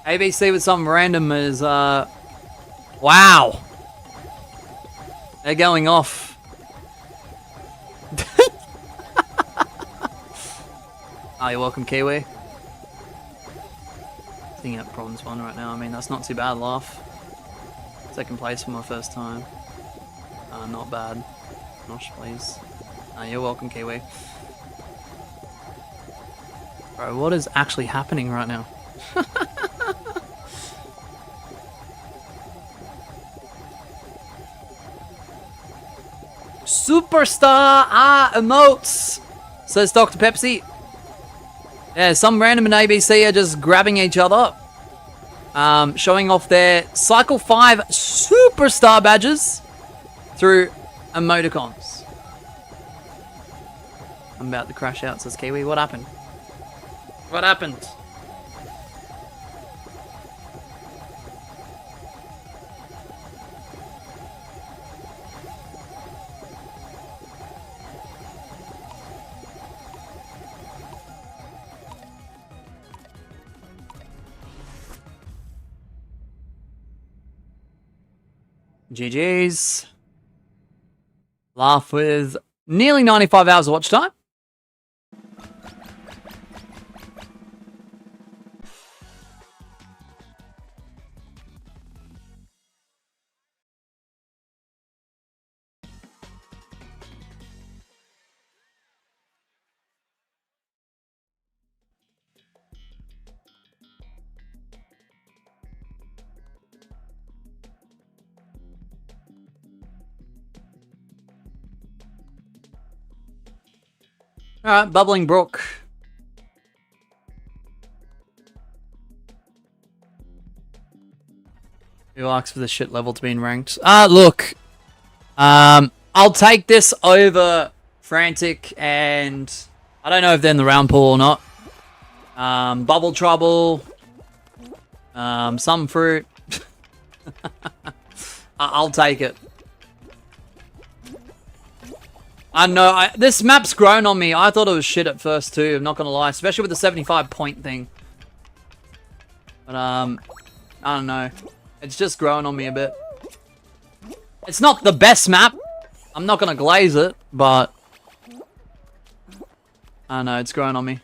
ABC with some random is, wow. They're going off. Oh, you're welcome, Kiwi. Thinking up problems one right now. I mean, that's not too bad, Laugh. Second place for my first time. Not bad. Nosh, please. You're welcome, Kiwi. Bro, what is actually happening right now? Superstar emotes, says Dr. Pepsi. Yeah, some random in ABC are just grabbing each other, showing off their Cycle 5 Superstar badges through emoticons. I'm about to crash out, says Kiwi. What happened? What happened? GG's. Laugh with nearly 95 hours of watch time. Alright, Bubbling Brook. Who asks for the shit level to be ranked? Look. I'll take this over Frantic and I don't know if they're in the round pool or not. Bubble Trouble. Some fruit. I'll take it. I know, this map's grown on me. I thought it was shit at first too, I'm not gonna lie. Especially with the 75 point thing. But, I don't know. It's just grown on me a bit. It's not the best map. I'm not gonna glaze it, but... I don't know, it's grown on me.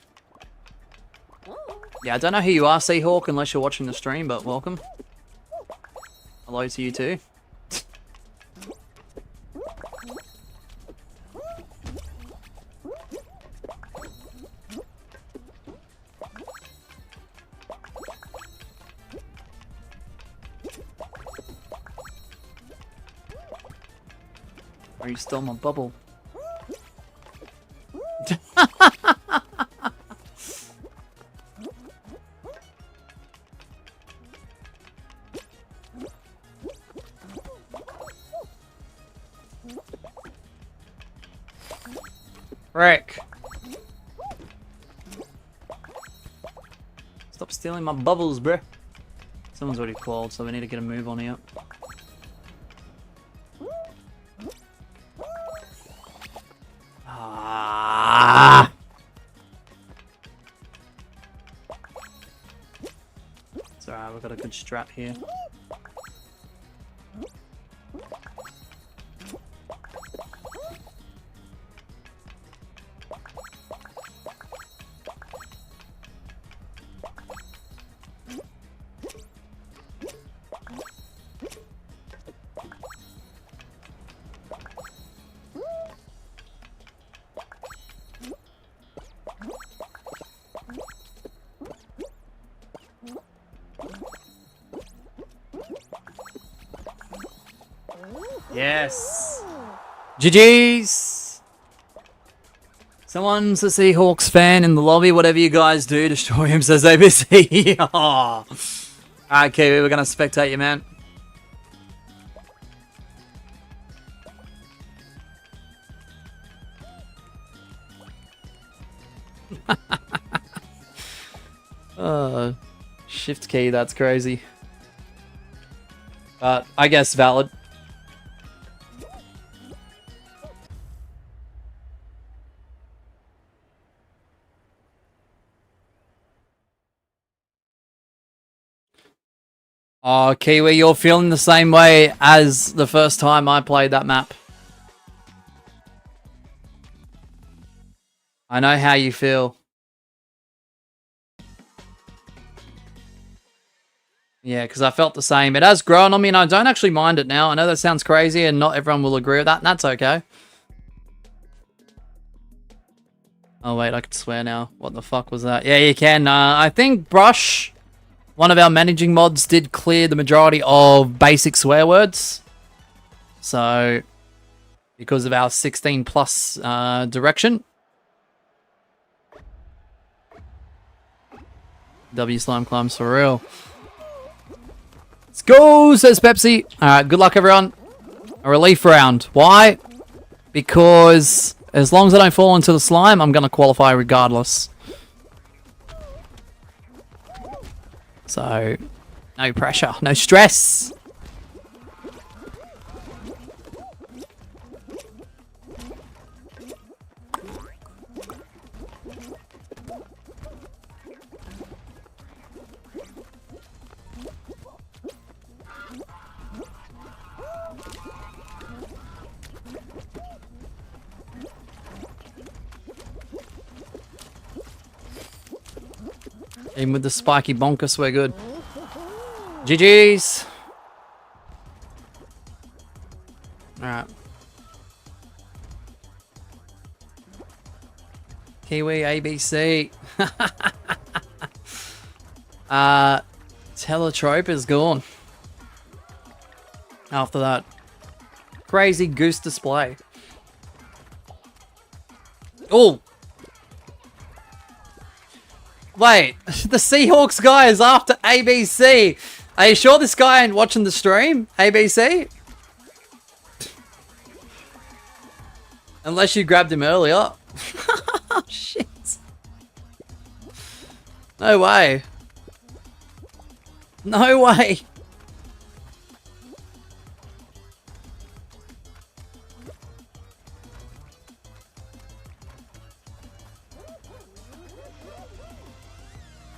Yeah, I don't know who you are, Seahawk, unless you're watching the stream, but welcome. Hello to you too. Are you still my bubble? Frick. Stop stealing my bubbles, bruh. Someone's already called, so we need to get a move on here. Ah. It's alright, we've got a good strat here. Yes. GG's. Someone's a Seahawks fan in the lobby. Whatever you guys do, destroy him, says ABC. Oh. Alright, Kiwi, we're gonna spectate you, man. Shift key, that's crazy. But I guess valid. Oh, Kiwi, you're feeling the same way as the first time I played that map. I know how you feel. Yeah, because I felt the same. It has grown on me and I don't actually mind it now. I know that sounds crazy and not everyone will agree with that, and that's okay. Oh, wait, I could swear now. What the fuck was that? Yeah, you can. I think Brush, one of our managing mods, did clear the majority of basic swear words. So, because of our 16 plus direction. W Slime Climbs for real. Let's go, says Pepsi. Alright, good luck everyone. A relief round. Why? Because as long as I don't fall into the slime, I'm going to qualify regardless. So, no pressure, no stress. Even with the spiky bonkus, we're good. GG's. Alright. Kiwi ABC. Teletrope is gone. After that crazy goose display. Oh! Wait, the Seahawks guy is after ABC. Are you sure this guy ain't watching the stream? ABC? Unless you grabbed him earlier. Shit. No way. No way.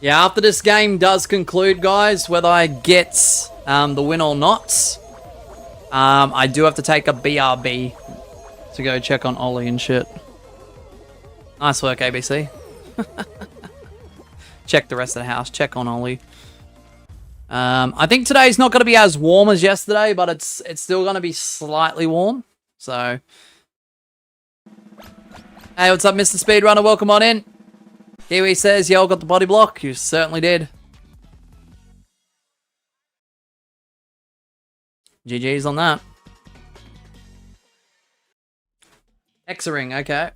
Yeah, after this game does conclude, guys, whether I get the win or not, I do have to take a BRB to go check on Ollie and shit. Nice work, ABC. Check the rest of the house. Check on Ollie. I think today's not going to be as warm as yesterday, but it's still going to be slightly warm. So, hey, what's up, Mr. Speedrunner? Welcome on in. Kiwi says, yo, got the body block. You certainly did. GG's on that. X-ring, okay.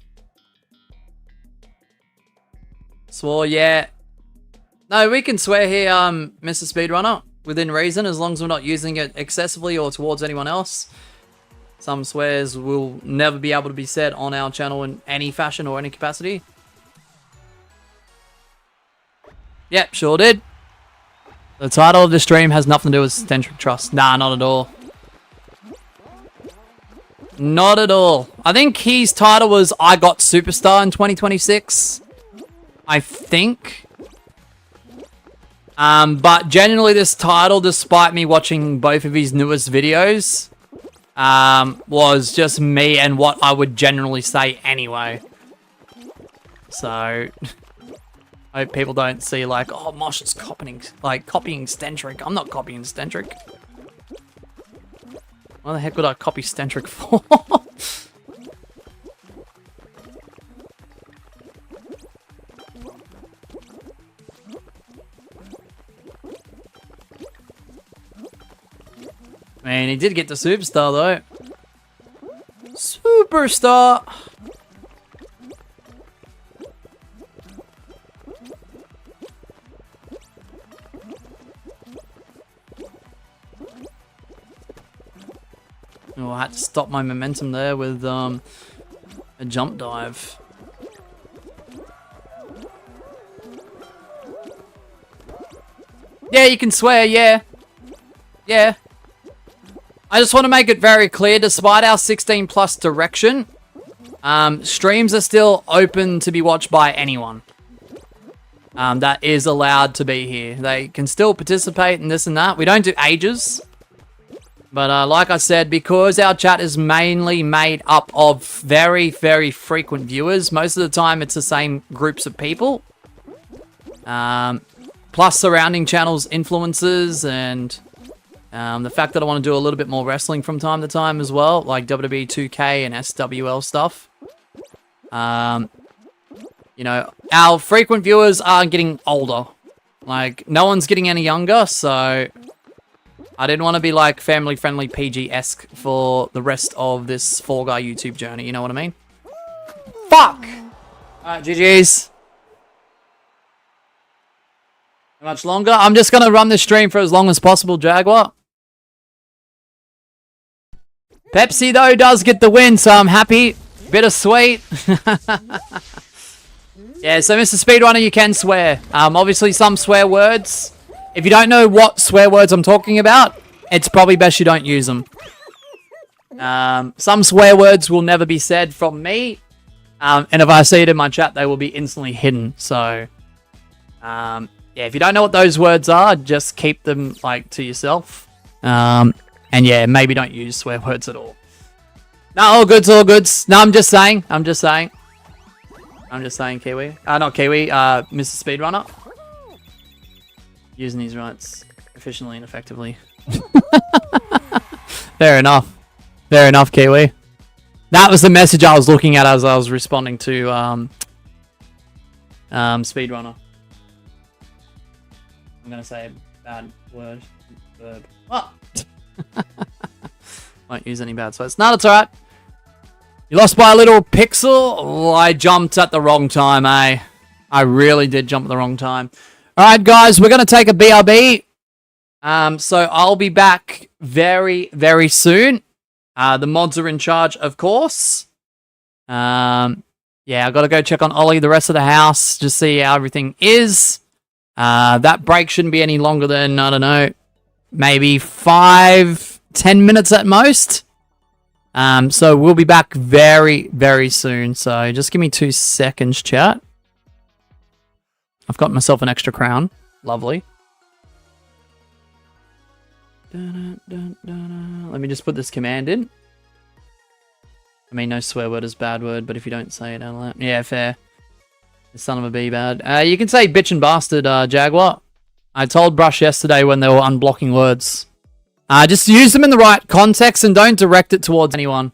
Swore, yeah. No, we can swear here, Mr. Speedrunner, within reason, as long as we're not using it excessively or towards anyone else. Some swears will never be able to be said on our channel in any fashion or any capacity. Yep, sure did. The title of the stream has nothing to do with Centric Trust. Nah, not at all. Not at all. I think his title was I Got Superstar in 2026. I think. But genuinely this title, despite me watching both of his newest videos, was just me and what I would generally say anyway. So... I hope people don't see like, oh, Mosh is copying Stentric. I'm not copying Stentric. What the heck would I copy Stentric for? Man, he did get the Superstar though. Superstar! Oh, I had to stop my momentum there with a jump dive. Yeah, you can swear, yeah. Yeah. I just want to make it very clear, despite our 16 plus direction, streams are still open to be watched by anyone. That is allowed to be here. They can still participate in this and that. We don't do ages. But like I said, because our chat is mainly made up of very, very frequent viewers, most of the time it's the same groups of people. Plus surrounding channels influences and the fact that I want to do a little bit more wrestling from time to time as well, like WWE 2K and SWL stuff. You know, our frequent viewers are getting older. Like, no one's getting any younger, so... I didn't want to be like family-friendly PG-esque for the rest of this Fall Guy YouTube journey, you know what I mean? Fuck! Alright, GG's. How much longer? I'm just going to run this stream for as long as possible, Jaguar. Pepsi, though, does get the win, so I'm happy. Bittersweet. Yeah, so Mr. Speedrunner, you can swear. Obviously, some swear words... If you don't know what swear words I'm talking about, it's probably best you don't use them. Some swear words will never be said from me. And if I see it in my chat, they will be instantly hidden. So, yeah, if you don't know what those words are, just keep them, like, to yourself. And yeah, maybe don't use swear words at all. No, all goods, all goods. No, I'm just saying, Kiwi. Not Kiwi, Mr. Speedrunner. using these rights efficiently and effectively. Fair enough. Fair enough, Kiwi. That was the message I was looking at as I was responding to Speedrunner. I'm going to say a bad word. Verb. Oh. Won't use any bad swears. No, that's alright. You lost by a little pixel? Oh, I jumped at the wrong time, eh? I really did jump at the wrong time. Alright, guys, we're going to take a BRB. So I'll be back very, very soon. The mods are in charge, of course. Yeah, I've got to go check on Ollie, the rest of the house, just see how everything is. That break shouldn't be any longer than, I don't know, maybe 5-10 minutes at most. So we'll be back very, very soon. So just give me 2 seconds, chat. I've got myself an extra crown. Lovely. Let me just put this command in. I mean, no swear word is bad word, but if you don't say it out loud. Yeah, fair. The son of a bee bad. You can say bitch and bastard, Jaguar. I told Brush yesterday when they were unblocking words. Just use them in the right context and don't direct it towards anyone.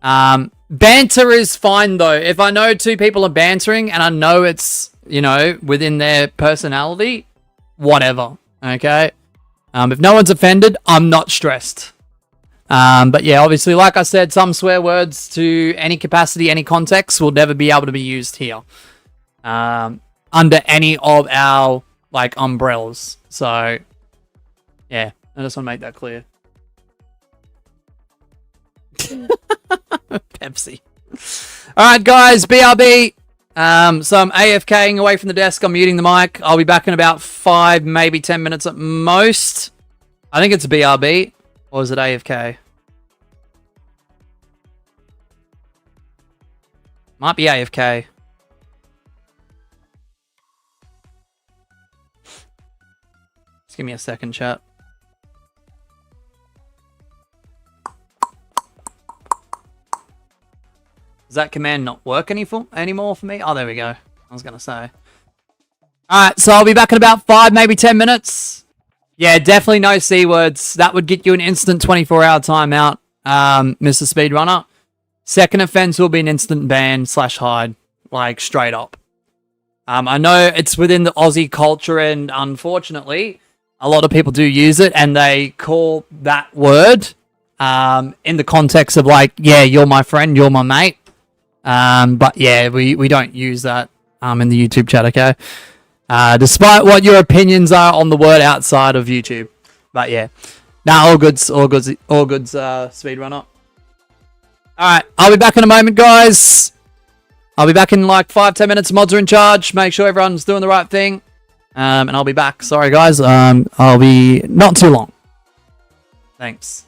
Banter is fine, though. If I know 2 people are bantering and I know it's, you know, within their personality, whatever. Okay? If no one's offended, I'm not stressed. But yeah, obviously, like I said, some swear words to any capacity, any context will never be able to be used here. Under any of our, like, umbrellas. So, yeah, I just want to make that clear. Pepsi. Alright, guys, BRB. So I'm AFKing away from the desk. I'm muting the mic. I'll be back in about 5, maybe 10 minutes at most. I think it's a BRB. Or is it AFK? Might be AFK. Just give me a second, chat. Does that command not work anymore for me? Oh, there we go. I was going to say. Alright, so I'll be back in about 5, maybe 10 minutes. Yeah, definitely no C words. That would get you an instant 24-hour timeout, Mr. Speedrunner. Second offense will be an instant ban / hide. Like, straight up. I know it's within the Aussie culture, and unfortunately, a lot of people do use it, and they call that word in the context of, like, yeah, you're my friend, you're my mate. But yeah, we don't use that in the YouTube chat, okay? Despite what your opinions are on the word outside of YouTube. But yeah. Nah, all goods, Speedrunner. Alright, I'll be back in a moment, guys. I'll be back in like 5-10 minutes. Mods are in charge. Make sure everyone's doing the right thing. And I'll be back. Sorry, guys. I'll be not too long. Thanks.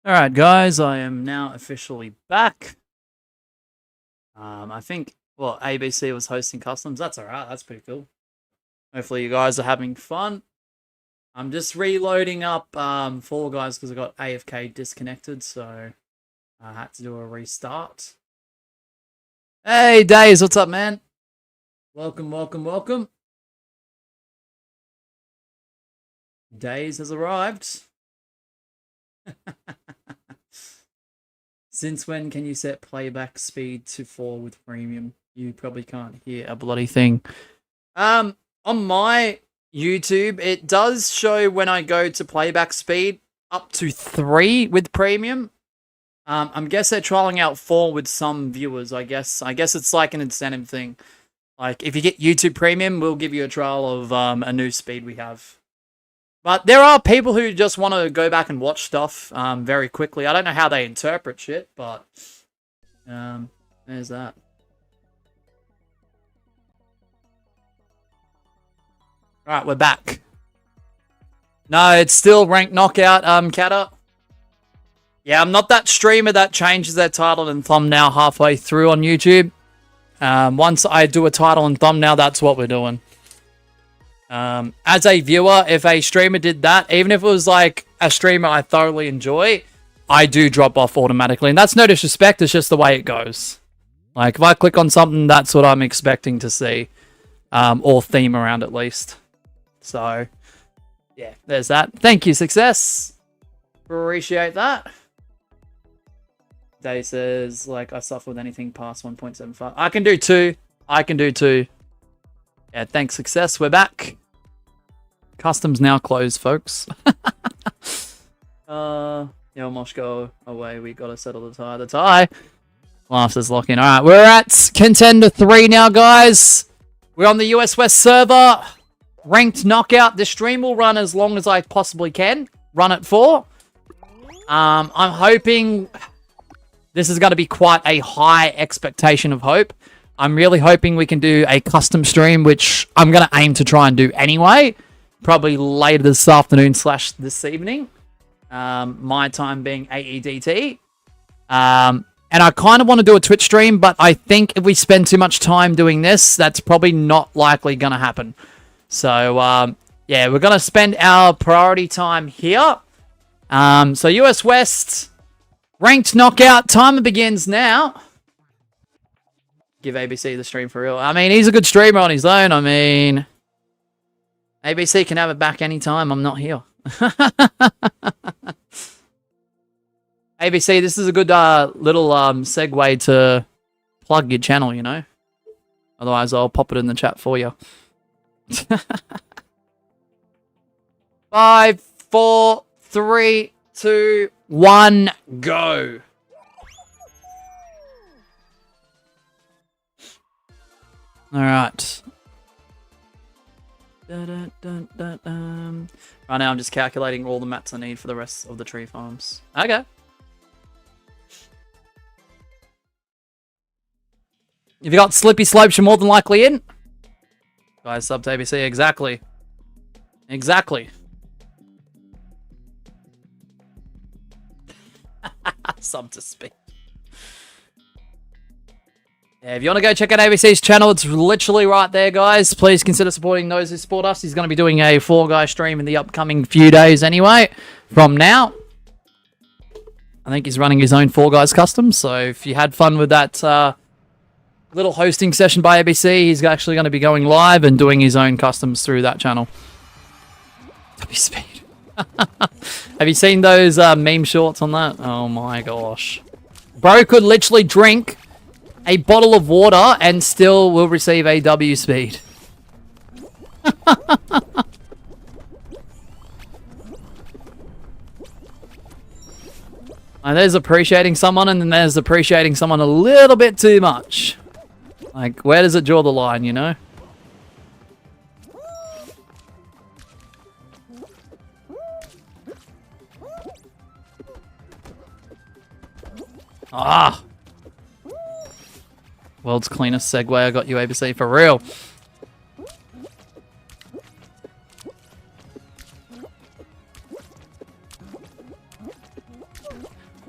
Alright, guys, I am now officially back. I think, well, ABC was hosting customs. That's alright, that's pretty cool. Hopefully you guys are having fun. I'm just reloading up Fall Guys because I got AFK disconnected, so I had to do a restart. Hey, Days, what's up, man? Welcome, welcome, welcome. Days has arrived. Since when can you set playback speed to 4 with premium? You probably can't hear a bloody thing. On my YouTube, it does show when I go to playback speed up to 3 with premium. I guess they're trialing out 4 with some viewers, I guess. I guess it's like an incentive thing. Like, if you get YouTube Premium, we'll give you a trial of a new speed we have. But there are people who just want to go back and watch stuff very quickly. I don't know how they interpret shit, but there's that. Alright, we're back. No, it's still ranked knockout, Kata. Yeah, I'm not that streamer that changes their title and thumbnail halfway through on YouTube. Once I do a title and thumbnail, that's what we're doing. As a viewer, if a streamer did that, even if it was like a streamer I thoroughly enjoy, I do drop off automatically. And that's no disrespect, it's just the way it goes. Like, if I click on something, that's what I'm expecting to see. Or theme around at least. So, yeah, there's that. Thank you, Success. Appreciate that. Day says, like, I suffer with anything past 1.75. I can do 2. I can do 2. Yeah, thanks, Success. We're back. Customs now closed, folks. Yeah, Mosh, go away. We gotta settle the tie. The tie. Laughs lock in. Alright, we're at Contender 3 now, guys. We're on the US West server. Ranked knockout. The stream will run as long as I possibly can. Run it for. I'm hoping this is going to be quite a high expectation of hope. I'm really hoping we can do a custom stream, which I'm going to aim to try and do anyway. Probably later this afternoon / this evening. My time being AEDT. And I kind of want to do a Twitch stream, but I think if we spend too much time doing this, that's probably not likely going to happen. So, yeah, we're going to spend our priority time here. So, US West, ranked knockout, timer begins now. Give ABC the stream for real. I mean, he's a good streamer on his own. I mean, ABC can have it back anytime. I'm not here. ABC, this is a good little segue to plug your channel, you know? Otherwise, I'll pop it in the chat for you. 5, 4, 3, 2, 1, go. All right. Right now, I'm just calculating all the mats I need for the rest of the tree farms. Okay. If you got Slippy Slopes, you're more than likely in. Guys, sub to ABC. Exactly. Exactly. Sub to speed. Yeah, if you want to go check out ABC's channel, it's literally right there, guys. Please consider supporting those who support us. He's going to be doing a Fall Guy stream in the upcoming few days anyway, from now. I think he's running his own Fall Guys custom, so if you had fun with that little hosting session by ABC, he's actually going to be going live and doing his own customs through that channel. W speed. Have you seen those meme shorts on that? Oh my gosh. Bro could literally drink a bottle of water and still will receive a W speed. And there's appreciating someone, and then there's appreciating someone a little bit too much. Like, where does it draw the line, you know? Ah! World's cleanest segue. I got you, ABC, for real.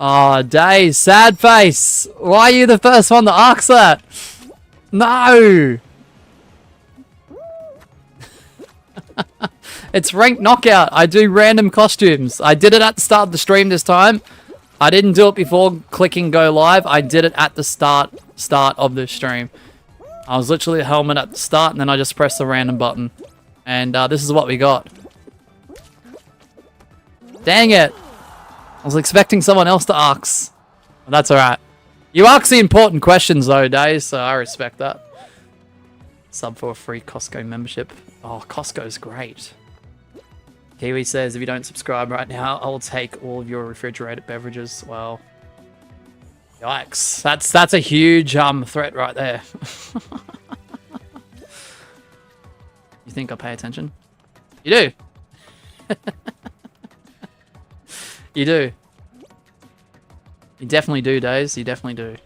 Oh, Days, sad face. Why are you the first one to ask that? No. It's ranked knockout. I do random costumes. I did it at the start of the stream this time. I didn't do it before clicking go live. I did it at the start of the stream. I was literally a helmet at the start, and then I just pressed the random button. And this is what we got. Dang it. I was expecting someone else to ask. But that's alright. You ask the important questions though, Days, so I respect that. Sub for a free Costco membership. Oh, Costco's great. Kiwi says, if you don't subscribe right now, I will take all of your refrigerated beverages. Well, yikes. That's a huge threat right there. You think I pay attention? You do. You do. You definitely do, Days. You definitely do.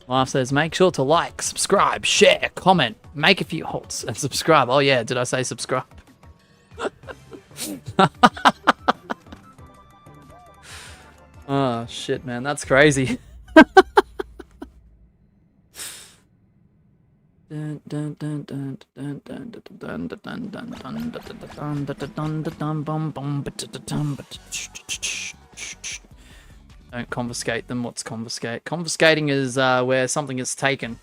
Life says, make sure to like, subscribe, share, comment, make a few halts, and subscribe. Oh yeah, did I say subscribe? Oh shit, man, that's crazy. Don't confiscate them. What's confiscate? Confiscating is where something is taken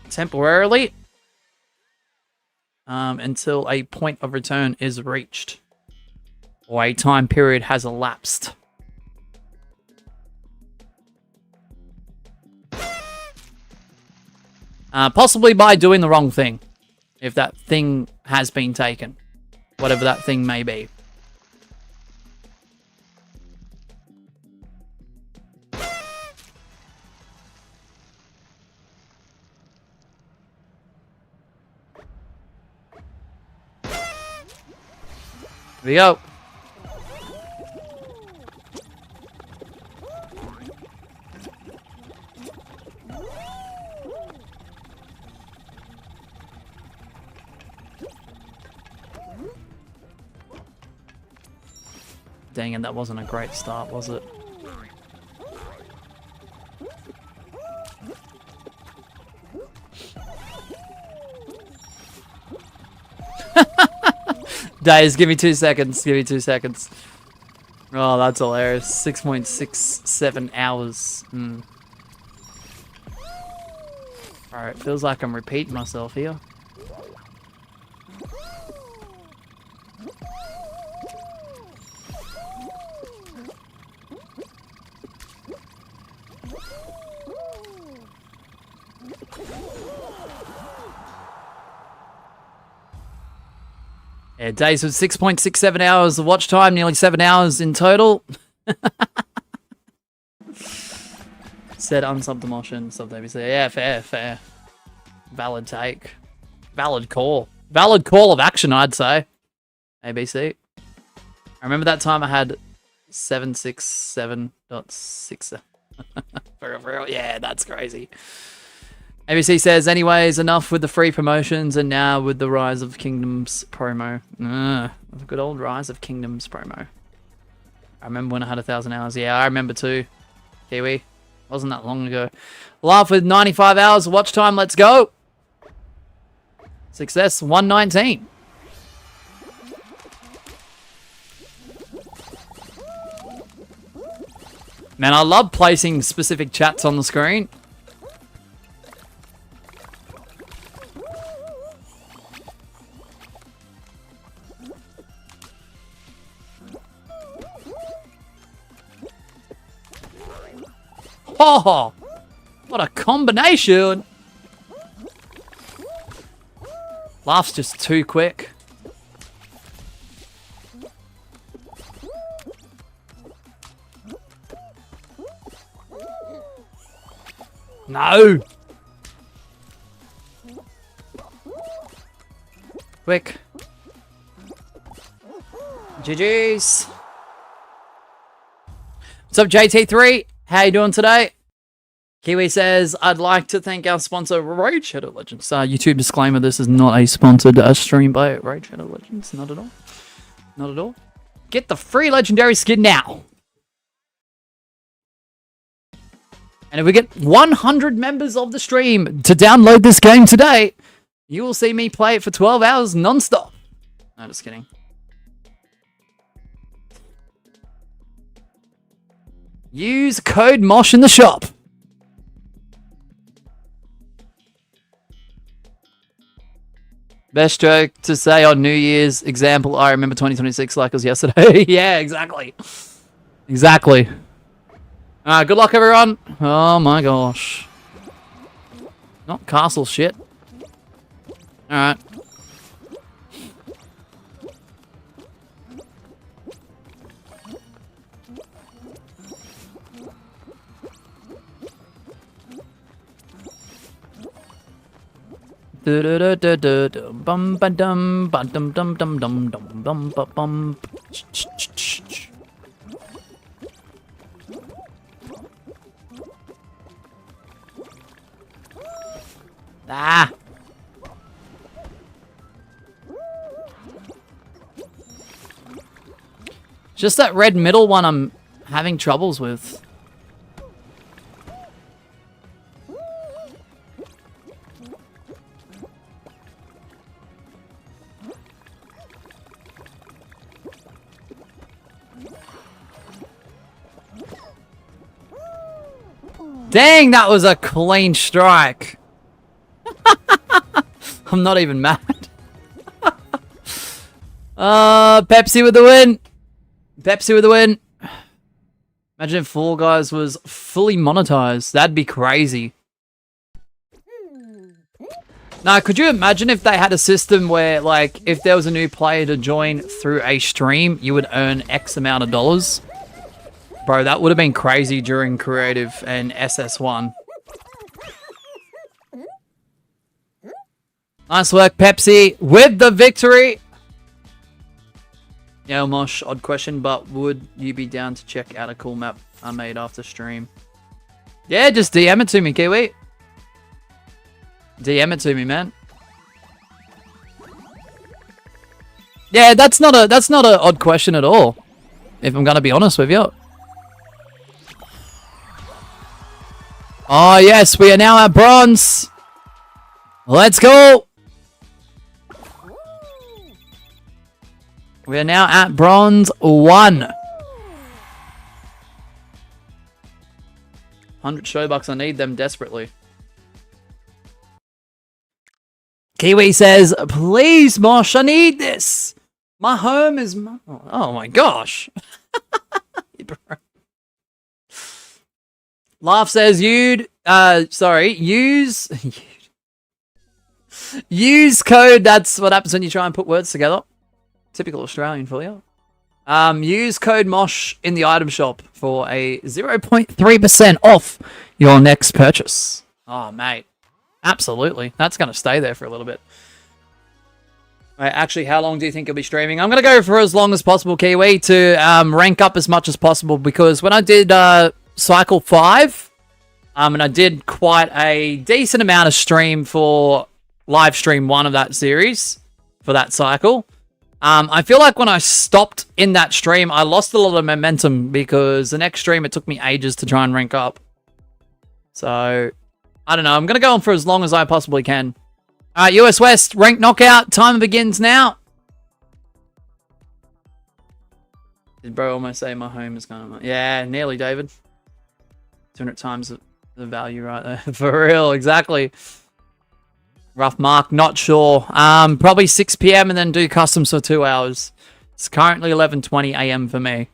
temporarily until a point of return is reached or a time period has elapsed. Possibly by doing the wrong thing, if that thing has been taken, whatever that thing may be. Here we go. Dang it, that wasn't a great start, was it? Days, give me 2 seconds. Give me 2 seconds. Oh, that's hilarious. 6.67 hours. Alright, feels like I'm repeating myself here. Yeah, Days with 6.67 hours of watch time, nearly 7 hours in total. Said unsub the motion, sub ABC. Yeah, fair. Valid take. Valid call. Valid call of action, I'd say. ABC. I remember that time I had 767.6. For real, yeah, that's crazy. ABC says, anyways, enough with the free promotions and now with the Rise of Kingdoms promo. The good old Rise of Kingdoms promo. I remember when I had 1,000 hours. Yeah, I remember too. Kiwi. Wasn't that long ago. Laugh with 95 hours of watch time. Let's go. Success 119. Man, I love placing specific chats on the screen. Oh, what a combination. Laugh's just too quick. No. Quick. GG's. What's up, JT3? How you doing today? Kiwi says, I'd like to thank our sponsor, Raid Shadow Legends. YouTube disclaimer, this is not a sponsored stream by Raid Shadow Legends. Not at all. Not at all. Get the free legendary skin now. And if we get 100 members of the stream to download this game today, you will see me play it for 12 hours non-stop. No, just kidding. Use code MOSH in the shop. Best joke to say on New Year's. Example, I remember 2026 like it was yesterday. Yeah, exactly. Exactly. Good luck, everyone. Oh my gosh. Not castle shit. Alright. Bum ba dum ba dum dum dum dum dum dum ba bum. Ah. Just that red middle one I'm having troubles with. Dang, that was a clean strike. I'm not even mad. Pepsi with the win. Pepsi with the win. Imagine if Fall Guys was fully monetized. That'd be crazy. Now, could you imagine if they had a system where, like, if there was a new player to join through a stream, you would earn X amount of dollars? Bro, that would have been crazy during Creative and SS1. Nice work, Pepsi, with the victory. Yeah, Mosh, odd question, but would you be down to check out a cool map I made after stream? Yeah, just DM it to me, Kiwi. DM it to me, man. Yeah, that's not a odd question at all, if I'm gonna be honest with you. Oh, yes, we are now at bronze. Let's go. We are now at bronze 1. 100 show bucks. I need them desperately. Kiwi says, please, Mosh, I need this. My home is... Oh, my gosh. Laugh says use code. That's what happens when you try and put words together. Typical Australian for you. Use code MOSH in the item shop for a 0.3% off your next purchase. Oh, mate. Absolutely. That's going to stay there for a little bit. Right, actually, how long do you think you'll be streaming? I'm going to go for as long as possible, Kiwi, to rank up as much as possible, because when I did... Cycle 5, and I did quite a decent amount of stream for live stream 1 of that series for that cycle. I feel like when I stopped in that stream, I lost a lot of momentum because the next stream, it took me ages to try and rank up. So, I don't know. I'm going to go on for as long as I possibly can. US West, rank knockout. Time begins now. Did bro almost say my home is going to... Yeah, nearly, David. 200 times the value right there. For real, exactly. Rough mark, not sure. Probably 6 PM and then do customs for 2 hours. It's currently 11:20 AM for me.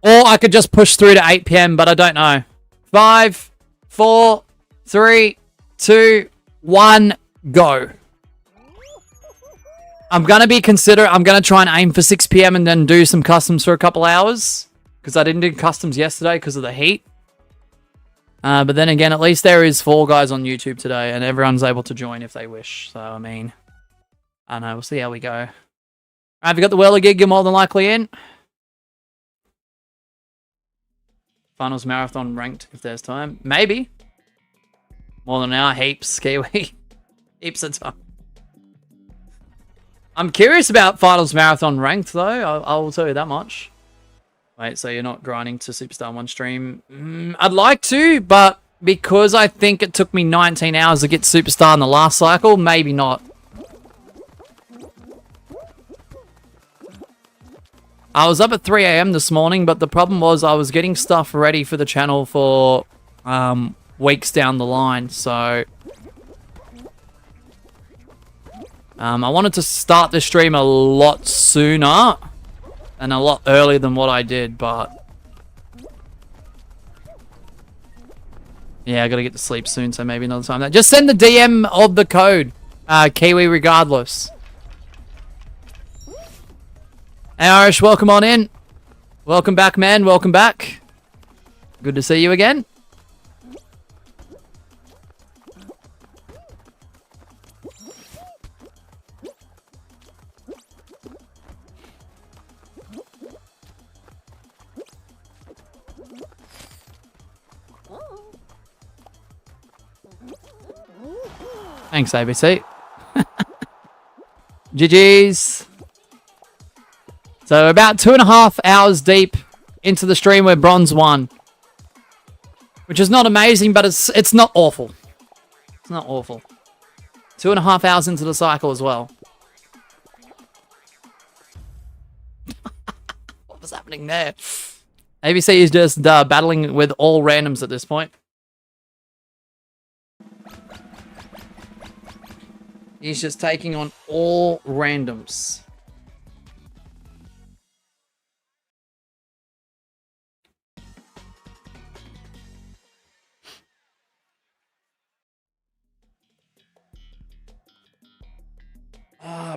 Or I could just push through to 8 PM, but I don't know. 5, 4, 3, 2, 1, go. I'm going to try and aim for 6 PM and then do some customs for a couple hours. Because I didn't do customs yesterday because of the heat. But then again, at least there is 4 guys on YouTube today. And everyone's able to join if they wish. So, I mean, I don't know. We'll see how we go. Alright, have you got the Whirler gig? You're more than likely in. Finals marathon ranked if there's time. Maybe. More than an hour. Heaps. Kiwi. Heaps of time. I'm curious about finals marathon ranked, though. I will tell you that much. Wait, so you're not grinding to Superstar in one stream? I'd like to, but because I think it took me 19 hours to get Superstar in the last cycle, maybe not. I was up at 3 AM this morning, but the problem was I was getting stuff ready for the channel for weeks down the line, so... I wanted to start the stream a lot sooner and a lot earlier than what I did, but... Yeah, I gotta get to sleep soon, so maybe another time. Just send the DM of the code, Kiwi regardless. Hey Irish, welcome on in. Welcome back, man. Welcome back. Good to see you again. Thanks, ABC. GG's. So about 2.5 hours deep into the stream, we're bronze 1. Which is not amazing, but it's not awful. It's not awful. 2.5 hours into the cycle as well. What was happening there? ABC is just battling with all randoms at this point. He's just taking on all randoms.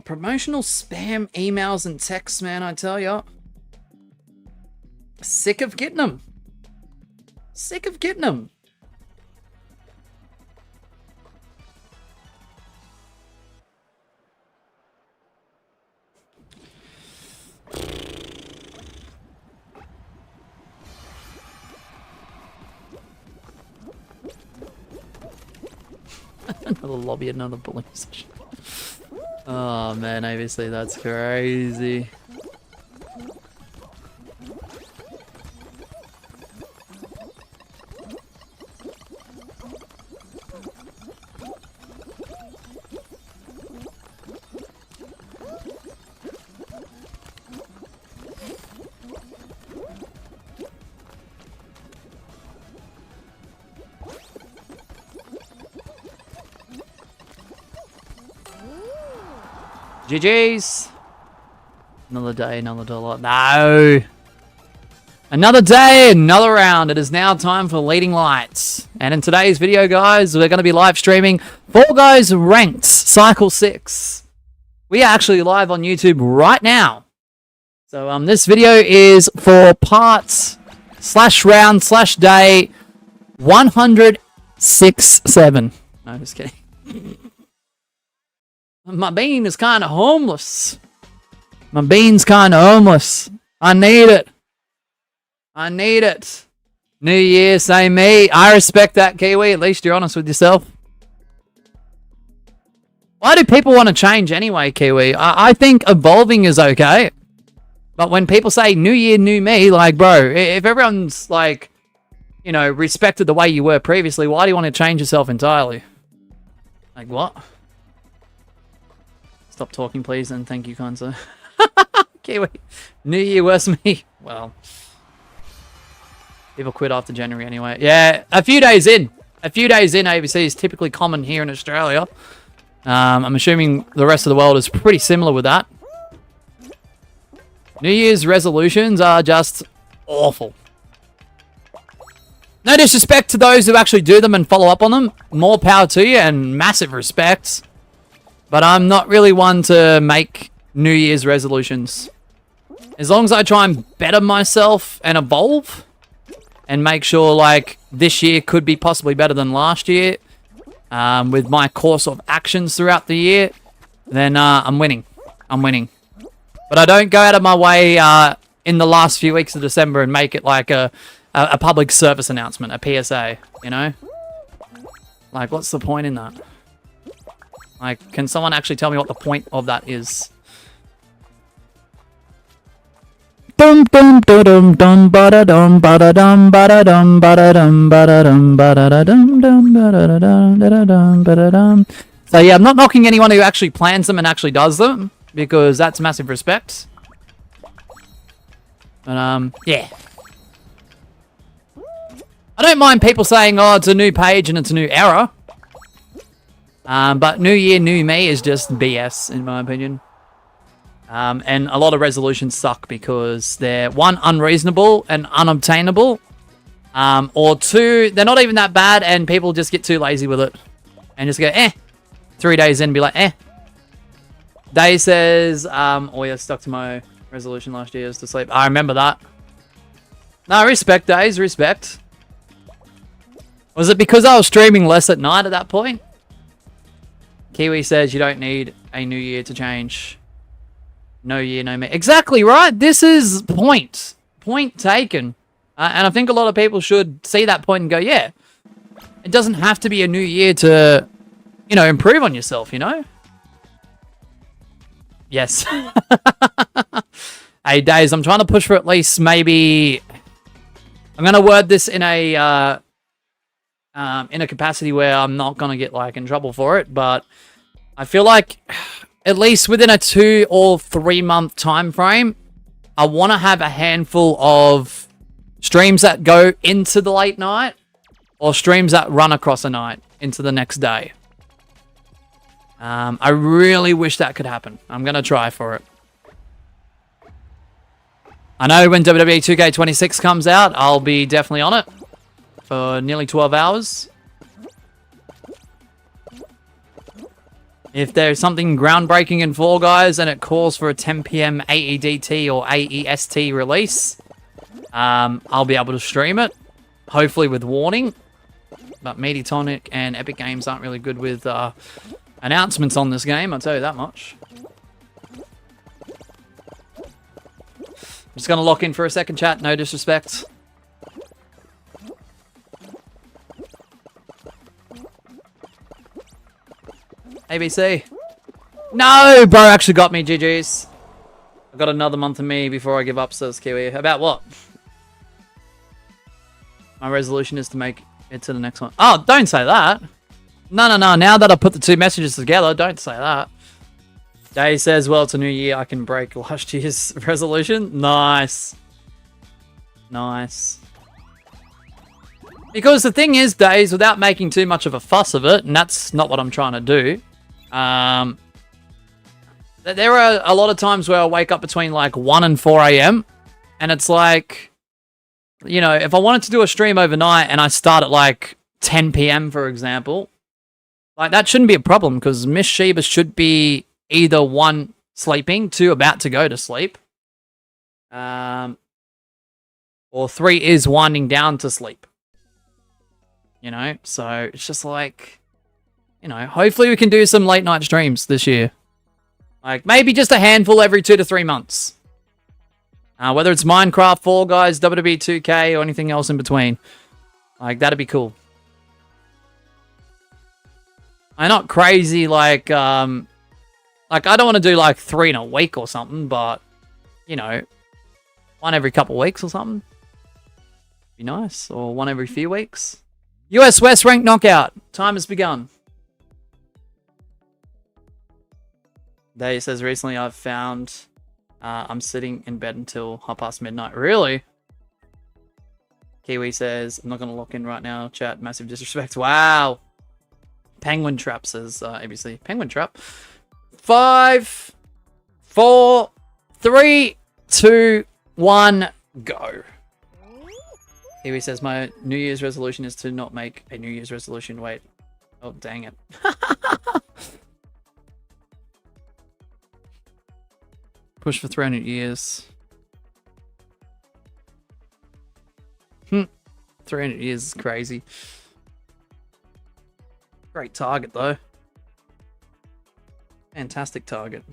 Promotional spam emails and texts, man, I tell ya. Sick of getting them. Sick of getting them. Another lobby, another bullying session. Oh man, obviously that's crazy. GG's. Another day, another dollar. No. Another day, another round. It is now time for Leading Lights. And in today's video, guys, we're going to be live streaming Fall Guys Ranked Cycle 6. We are actually live on YouTube right now. So this video is for parts / round / day 106.7. No, just kidding. My bean is kind of homeless. My bean's kind of homeless. I need it. I need it. New Year, same me. I respect that, Kiwi. At least you're honest with yourself. Why do people want to change anyway, Kiwi? I think evolving is okay. But when people say New Year, new me, like, bro, if everyone's, like, you know, respected the way you were previously, why do you want to change yourself entirely? Like, what? Stop talking, please, and thank you, kind sir. Kiwi. New Year, worse me. Well, people quit after January anyway. Yeah, a few days in. A few days in, ABC is typically common here in Australia. I'm assuming the rest of the world is pretty similar with that. New Year's resolutions are just awful. No disrespect to those who actually do them and follow up on them. More power to you and massive respect. But I'm not really one to make New Year's resolutions. As long as I try and better myself and evolve and make sure, like, this year could be possibly better than last year with my course of actions throughout the year, then I'm winning. I'm winning. But I don't go out of my way in the last few weeks of December and make it like a public service announcement, a PSA, you know? Like, what's the point in that? Like, can someone actually tell me what the point of that is? Dum dum dum dum ba dum ba dum ba dum ba dum ba dum ba dum dum ba dum. So yeah, I'm not knocking anyone who actually plans them and actually does them, because that's massive respect. But yeah. I don't mind people saying, oh, it's a new page and it's a new era. But New Year, New Me is just BS, in my opinion. And a lot of resolutions suck because they're, one, unreasonable and unobtainable. Or two, they're not even that bad and people just get too lazy with it. And just go, 3 days in, be like, Day says, oh yeah, stuck to my resolution last year is to sleep. I remember that. No, respect, Days, respect. Was it because I was streaming less at night at that point? Kiwi says you don't need a new year to change. No year, no me. Exactly right. This is point. Point taken. And I think a lot of people should see that point and go, yeah. It doesn't have to be a new year to, you know, improve on yourself, you know? Yes. Hey, Days, I'm trying to push for at least maybe... I'm going to word this in a capacity where I'm not going to get, like, in trouble for it, but I feel like... at least within a 2 or 3 month time frame, I want to have a handful of streams that go into the late night or streams that run across a night into the next day. I really wish that could happen. I'm going to try for it. I know when WWE 2K26 comes out, I'll be definitely on it for nearly 12 hours. If there's something groundbreaking in Fall Guys and it calls for a 10 PM AEDT or AEST release, I'll be able to stream it, hopefully with warning. But Mediatonic and Epic Games aren't really good with announcements on this game, I'll tell you that much. I'm just going to lock in for a second, chat, no disrespect. ABC. No, bro actually got me, GG's. I've got another month of me before I give up, says Kiwi. About what? My resolution is to make it to the next one. Oh, don't say that. No. Now that I put the two messages together, don't say that. Day says, well, it's a new year. I can break last year's resolution. Nice. Nice. Because the thing is, Days, without making too much of a fuss of it, and that's not what I'm trying to do, there are a lot of times where I wake up between like 1 and 4 a.m. and it's like, you know, if I wanted to do a stream overnight and I start at like 10 p.m., for example, like that shouldn't be a problem because Miss Sheba should be either 1, sleeping, 2, about to go to sleep, or 3 is winding down to sleep. You know, so it's just like, you know, hopefully we can do some late night streams this year. Like, maybe just a handful every 2 to 3 months. Whether it's Minecraft, Fall Guys, WWE 2K, or anything else in between. Like, that'd be cool. I'm not crazy, like I don't want to do, like, 3 in a week or something, but, you know, 1 every couple weeks or something. Be nice. Or 1 every few weeks. US West Rank Knockout. Time has begun. Day says, recently I've found I'm sitting in bed until midnight. Really? Kiwi says, I'm not going to lock in right now. Chat, massive disrespect. Wow. Penguin Trap says, ABC. Penguin Trap. 5, 4, 3, 2, 1, go. Kiwi says, my New Year's resolution is to not make a New Year's resolution. Wait. Oh, dang it. Push for 300 years. 300 years is crazy. Great target, though. Fantastic target.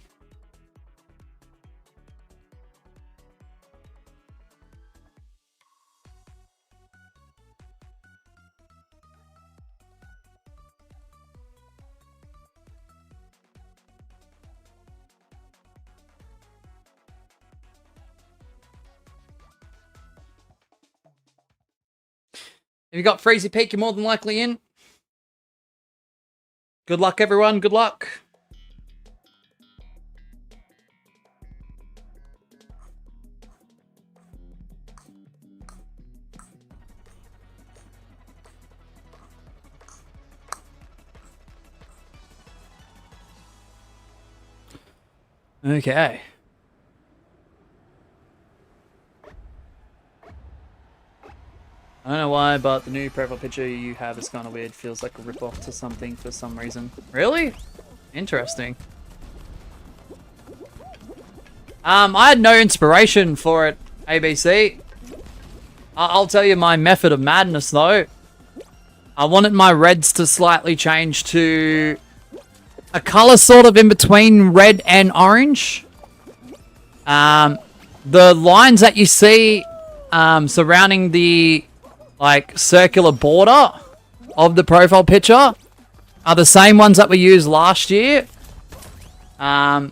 If you got Freezy Peak, you're more than likely in. Good luck, everyone. Good luck. Okay. I don't know why, but the new profile picture you have is kind of weird. Feels like a rip-off to something for some reason. Really? Interesting. I had no inspiration for it, ABC. I'll tell you my method of madness, though. I wanted my reds to slightly change to a color sort of in between red and orange. The lines that you see surrounding the circular border of the profile picture are the same ones that we used last year. But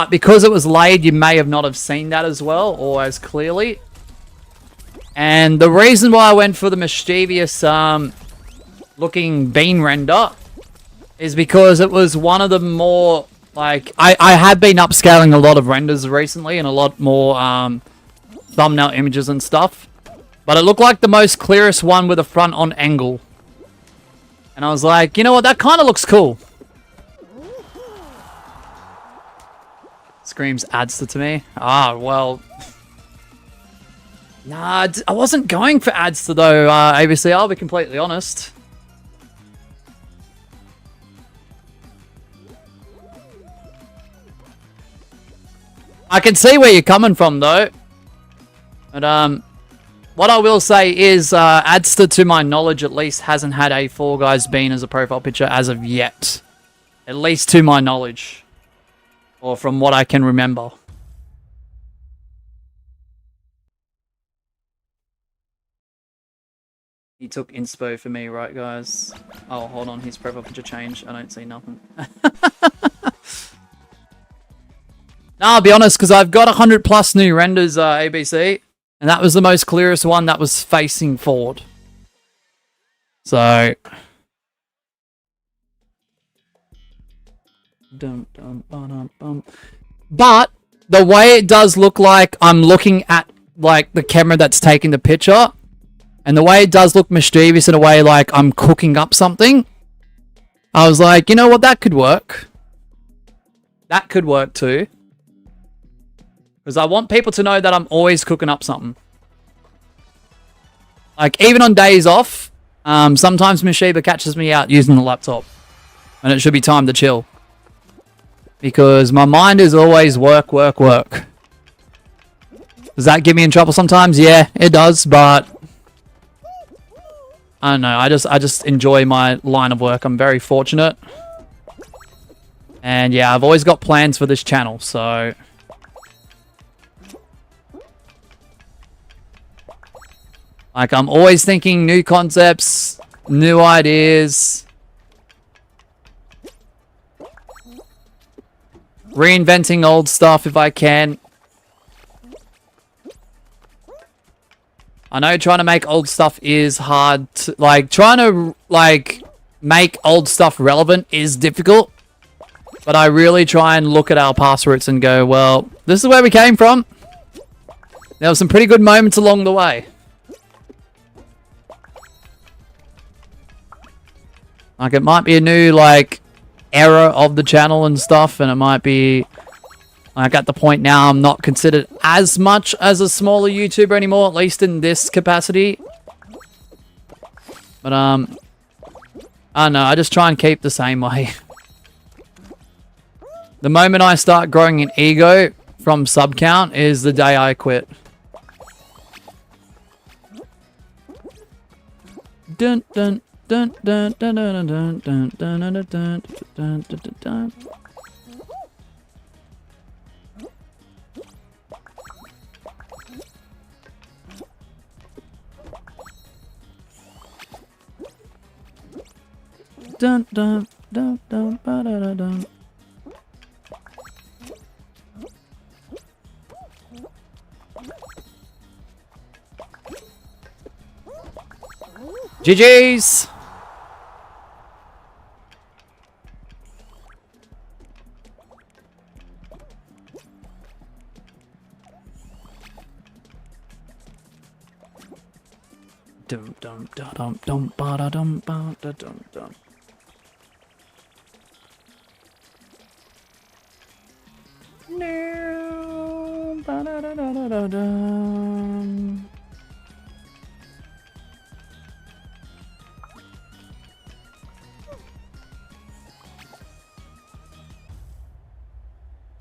because it was laid, you may have not have seen that as well or as clearly. And the reason why I went for the mischievous looking bean render is because it was one of the more I have been upscaling a lot of renders recently and a lot more thumbnail images and stuff. But it looked like the most clearest one with a front on angle. And I was like, you know what, that kind of looks cool. Screams Adster to me. Ah, well. Nah, I wasn't going for Adster though, ABC, I'll be completely honest. I can see where you're coming from though. But, what I will say is, Adster, to my knowledge, at least hasn't had a Fall Guys bean as a profile picture as of yet. At least to my knowledge. Or from what I can remember. He took inspo for me, right, guys? Oh, hold on, his profile picture changed. I don't see nothing. No, I'll be honest, because I've got 100 plus new renders, ABC. And that was the most clearest one that was facing forward. So. But the way it does look like I'm looking at the camera that's taking the picture. And the way it does look mischievous in a way like I'm cooking up something. I was like, you know what, that could work. That could work too. Because I want people to know that I'm always cooking up something. Even on days off, sometimes Mishiba catches me out using the laptop. And it should be time to chill. Because my mind is always work, work, work. Does that get me in trouble sometimes? Yeah, it does, but I don't know. I just enjoy my line of work. I'm very fortunate. And yeah, I've always got plans for this channel, so I'm always thinking new concepts, new ideas. Reinventing old stuff if I can. I know trying to make old stuff is hard. Trying to, make old stuff relevant is difficult. But I really try and look at our past roots and go, well, this is where we came from. There were some pretty good moments along the way. It might be a new, era of the channel and stuff, and it might be, at the point now I'm not considered as much as a smaller YouTuber anymore, at least in this capacity. But, I don't know, I just try and keep the same way. The moment I start growing an ego from sub count is the day I quit. Dun dun. Dun dun dun dun dun dun dun dun dun dun dun dun. Dun dun dun dun ba da da dun. GG's. Dum dum da dum dum ba da dum ba da dum dum. No, ba da da da da da dum.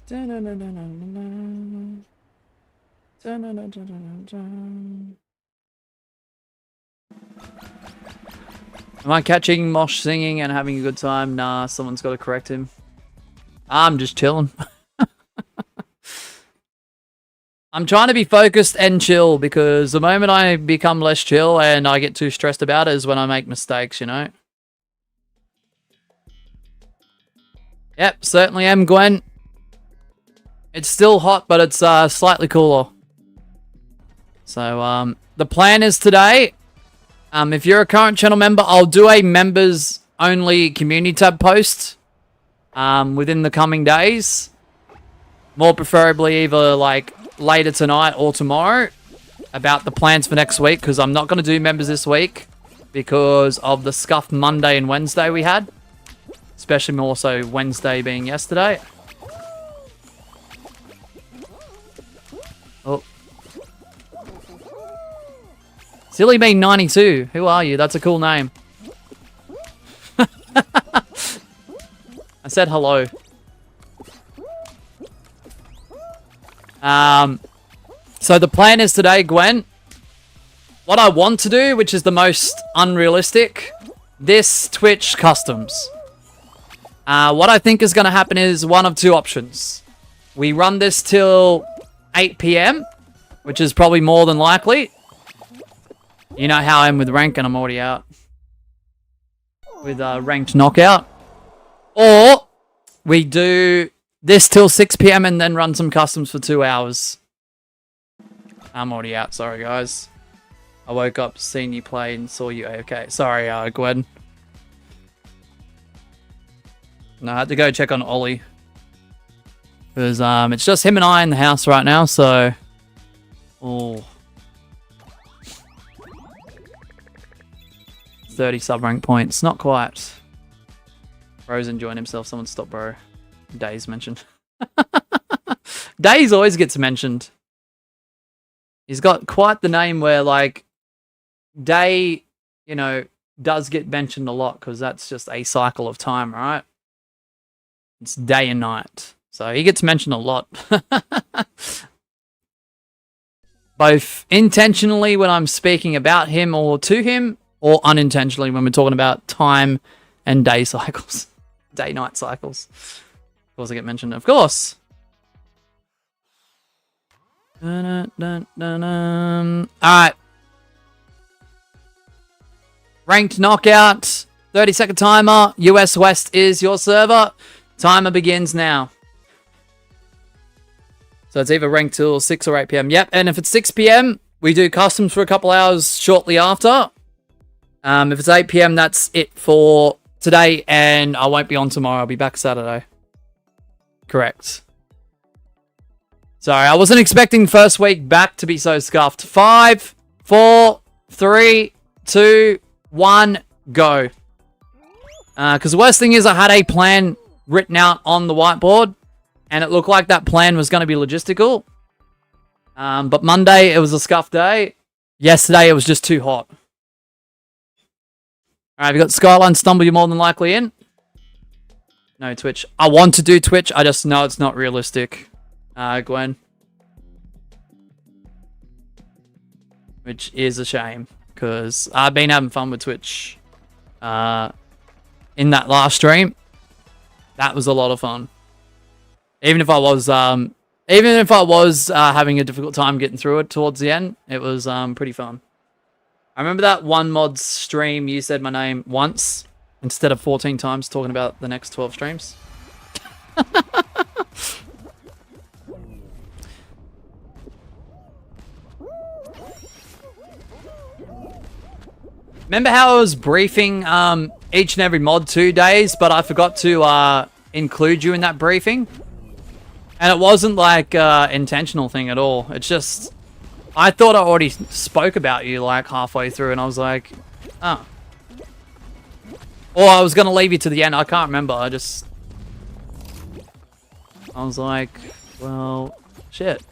Da da da da da da da da da da. Am I catching Mosh singing and having a good time? Nah, someone's got to correct him. I'm just chilling. I'm trying to be focused and chill because the moment I become less chill and I get too stressed about it is when I make mistakes, you know? Yep, certainly am, Gwen. It's still hot, but it's slightly cooler. So, the plan is today... if you're a current channel member, I'll do a members only community tab post within the coming days. More preferably either like later tonight or tomorrow about the plans for next week, because I'm not going to do members this week because of the scuffed Monday and Wednesday we had. Especially more so Wednesday being yesterday. Oh. Silly Bean 92. Who are you? That's a cool name. I said hello. So the plan is today, Gwen. What I want to do, which is the most unrealistic, this Twitch customs. What I think is going to happen is one of two options. We run this till 8 PM, which is probably more than likely. You know how I am with rank, and I'm already out. With ranked knockout. Or we do this till 6 PM and then run some customs for 2 hours. I'm already out, sorry guys. I woke up, seen you play, and saw you AFK. Sorry, Gwen. No, I had to go check on Ollie. Because it's just him and I in the house right now, so... Oh... 30 sub-rank points. Not quite. Bro's enjoying himself. Someone stop Bro. Days mentioned. Days always gets mentioned. He's got quite the name where, like, Day, you know, does get mentioned a lot because that's just a cycle of time, right? It's day and night. So he gets mentioned a lot. Both intentionally when I'm speaking about him or to him, or unintentionally when we're talking about time and day cycles. Day-night cycles. Of course I get mentioned, of course. Alright. Ranked knockout. 30-second timer. US West is your server. Timer begins now. So it's either ranked till 6 or 8 PM. Yep, and if it's 6 PM, we do customs for a couple hours shortly after. If it's 8 PM, that's it for today, and I won't be on tomorrow. I'll be back Saturday. Correct. Sorry, I wasn't expecting first week back to be so scuffed. 5, 4, 3, 2, 1, go. Because the worst thing is I had a plan written out on the whiteboard, and it looked like that plan was going to be logistical. But Monday, it was a scuffed day. Yesterday, it was just too hot. Alright, we got Skyline Stumble, you're more than likely in. No Twitch. I want to do Twitch, I just know it's not realistic. Gwen. Which is a shame, because I've been having fun with Twitch. In that last stream, that was a lot of fun. Even if I was having a difficult time getting through it towards the end, it was pretty fun. I remember that one mod's stream, you said my name once, instead of 14 times talking about the next 12 streams. Remember how I was briefing each and every mod 2 days, but I forgot to include you in that briefing? And it wasn't like intentional thing at all. It's just, I thought I already spoke about you like halfway through, and I was like, oh. Or I was gonna leave you to the end. I can't remember. I was like, well, shit.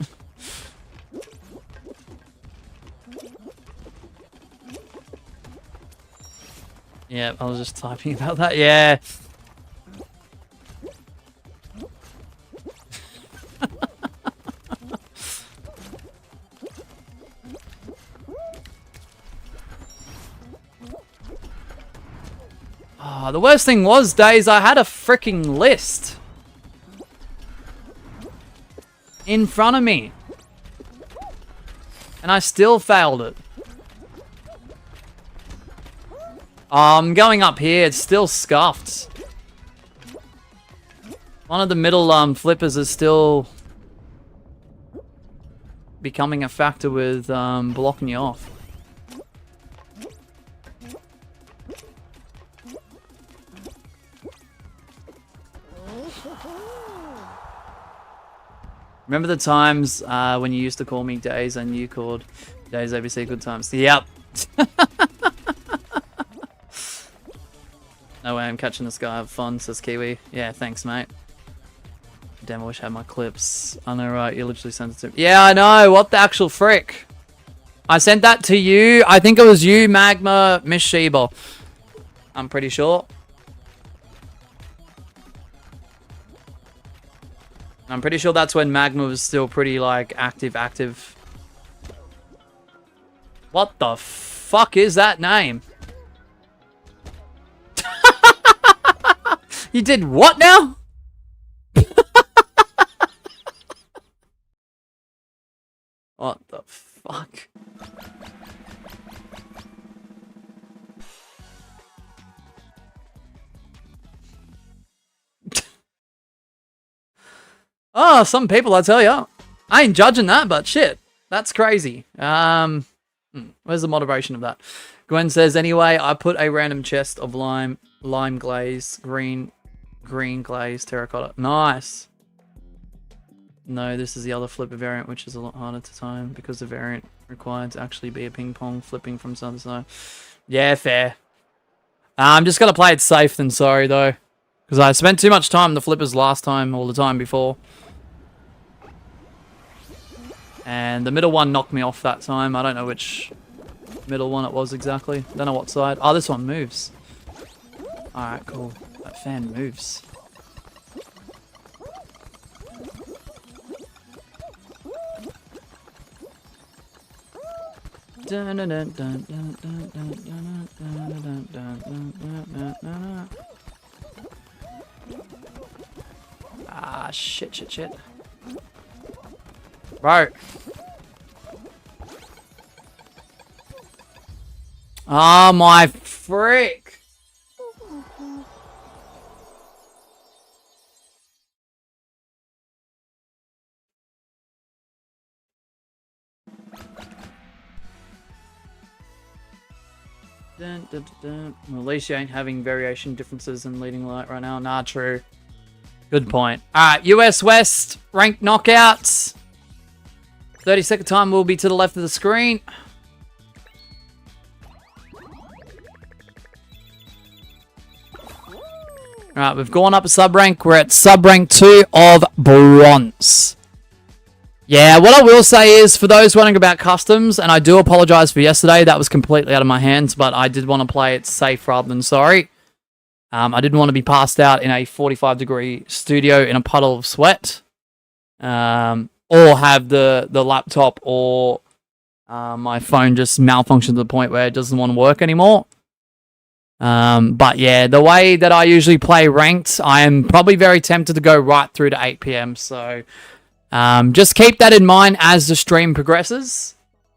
Yeah, I was just typing about that. Yeah. Oh, the worst thing was, Days, I had a freaking list in front of me. And I still failed it. I'm going up here. It's still scuffed. One of the middle flippers is still becoming a factor with blocking you off. Remember the times when you used to call me Days and you called Days ABC good times? Yep. No way I'm catching this guy. Have fun, says Kiwi. Yeah, thanks, mate. Damn, I wish I had my clips. I know, right? You literally sent it to me. Yeah, I know. What the actual frick? I sent that to you. I think it was you, Magma, Miss Sheba. I'm pretty sure. I'm pretty sure that's when Magma was still pretty, like, active. What the fuck is that name? You did what now? What the fuck? Oh, some people, I tell ya. I ain't judging that, but shit. That's crazy. Where's the moderation of that? Gwen says, anyway, I put a random chest of lime glaze, green glaze, terracotta. Nice. No, this is the other flipper variant, which is a lot harder to time because the variant required to actually be a ping pong flipping from side to side. Yeah, fair. I'm just going to play it safe than sorry, though. Because I spent too much time on the flippers last time, or the time before. And the middle one knocked me off that time. I don't know which middle one it was exactly. Don't know what side. Oh, this one moves. Alright, cool. That fan moves. Ah, shit. Bro. Oh my frick. Well, at least you ain't having variation differences in leading light right now. Nah, true. Good point. Alright, US West ranked knockouts. 30-second time will be to the left of the screen. Alright, we've gone up a sub-rank. We're at sub-rank 2 of Bronze. Yeah, what I will say is, for those wondering about customs, and I do apologize for yesterday, that was completely out of my hands, but I did want to play it safe rather than sorry. I didn't want to be passed out in a 45-degree studio in a puddle of sweat. Or have the laptop or my phone just malfunction to the point where it doesn't want to work anymore. But yeah, the way that I usually play ranked, I am probably very tempted to go right through to 8 PM, so... just keep that in mind as the stream progresses.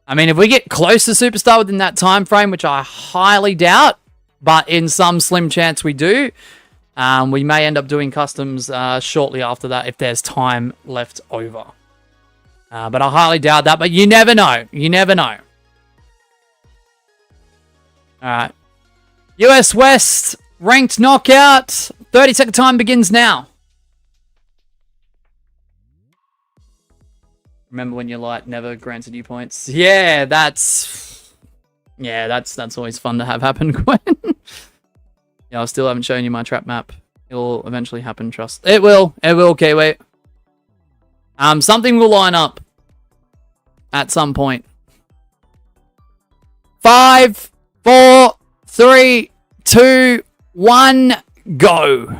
I mean, if we get close to Superstar within that time frame, which I highly doubt, but in some slim chance we do, we may end up doing customs shortly after that if there's time left over. But I highly doubt that, but you never know. You never know. Alright. US West, ranked knockout. 30-second time begins now. Remember when your light never granted you points? Yeah, that's always fun to have happen, Gwen. Yeah, I still haven't shown you my trap map. It'll eventually happen, trust. It will, Kiwi. Something will line up at some point. 5, 4, 3, 2, 1, go.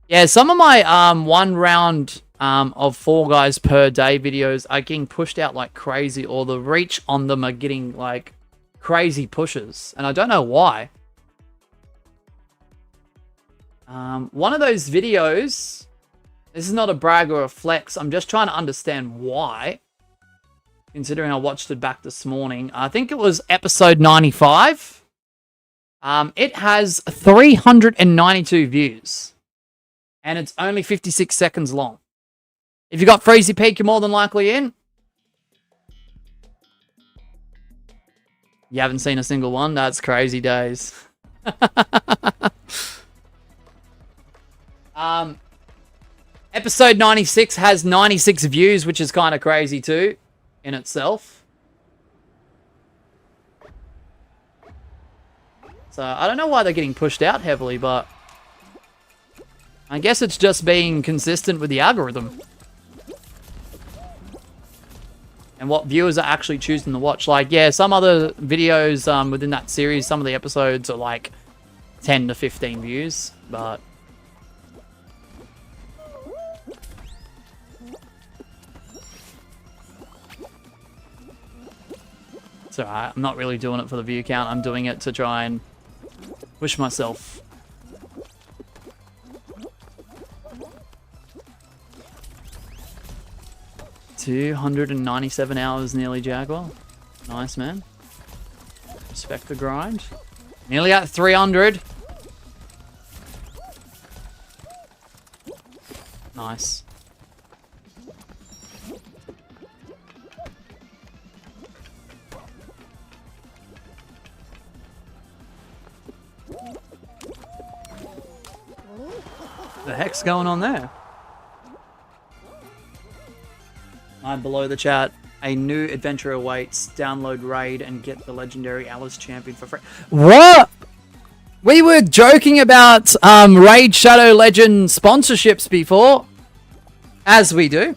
Yeah, some of my 1 round of 4 guys per day videos are getting pushed out like crazy, or the reach on them are getting like crazy pushes, and I don't know why. One of those videos, this is not a brag or a flex, I'm just trying to understand why, considering I watched it back this morning. I think it was episode 95. It has 392 views, and it's only 56 seconds long. If you got Freezy Peak, you're more than likely in. You haven't seen a single one? That's crazy days. Episode 96 has 96 views, which is kind of crazy too, in itself. So, I don't know why they're getting pushed out heavily, but I guess it's just being consistent with the algorithm. And what viewers are actually choosing to watch. Like, yeah, some other videos within that series, some of the episodes are like 10 to 15 views, but it's alright. I'm not really doing it for the view count. I'm doing it to try and push myself. $297 hours nearly, Jaguar. Nice, man. Respect the grind. Nearly at 300. Nice. The heck's going on there? I'm below the chat. A new adventure awaits. Download raid and get the legendary Alice champion for free. What? We were joking about Raid Shadow Legend sponsorships before. As we do.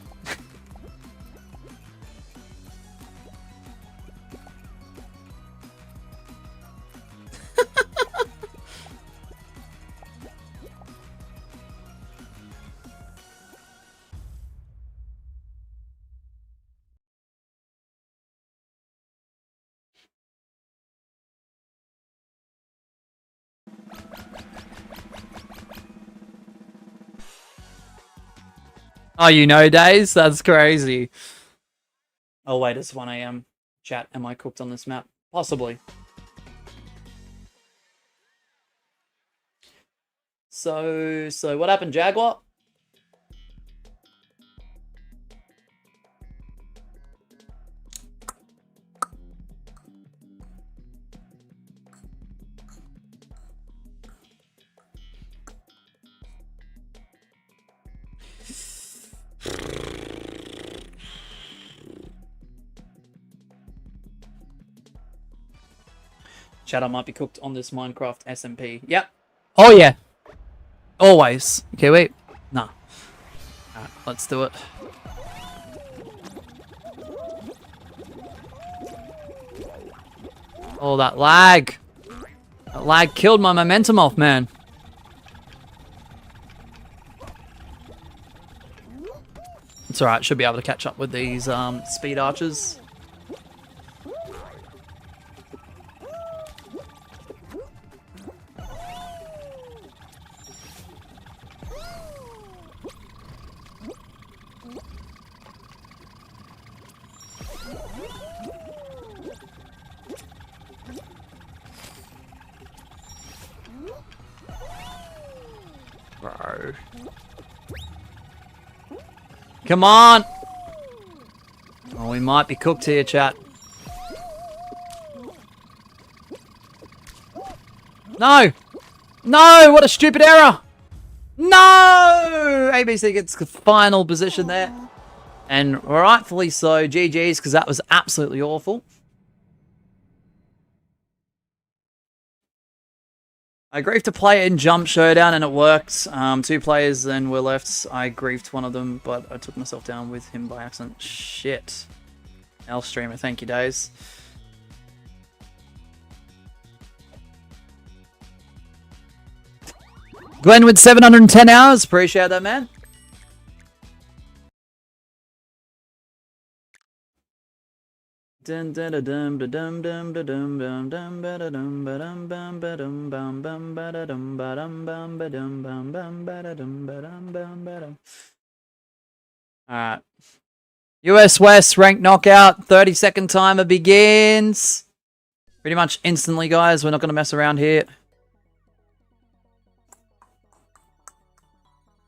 Oh, you know, Days? That's crazy. Oh, wait, it's 1 AM. Chat, am I cooked on this map? Possibly. So what happened, Jaguar? Chat, I might be cooked on this Minecraft SMP. Yep. Oh, yeah. Always. Okay, wait. Nah. Alright, let's do it. Oh, that lag. That lag killed my momentum off, man. It's alright, should be able to catch up with these speed archers. Come on. Oh, we might be cooked here, chat. No. No, what a stupid error. No! ABC gets the final position there. And rightfully so. GG's, because that was absolutely awful. I griefed a player in Jump Showdown and it worked. 2 players then were left. I griefed one of them, but I took myself down with him by accident. Shit. L streamer, thank you, Days. Glenn with 710 hours. Appreciate that, man. Alright. US West ranked knockout. 30-second timer begins. Pretty much instantly, guys. We're not going to mess around here.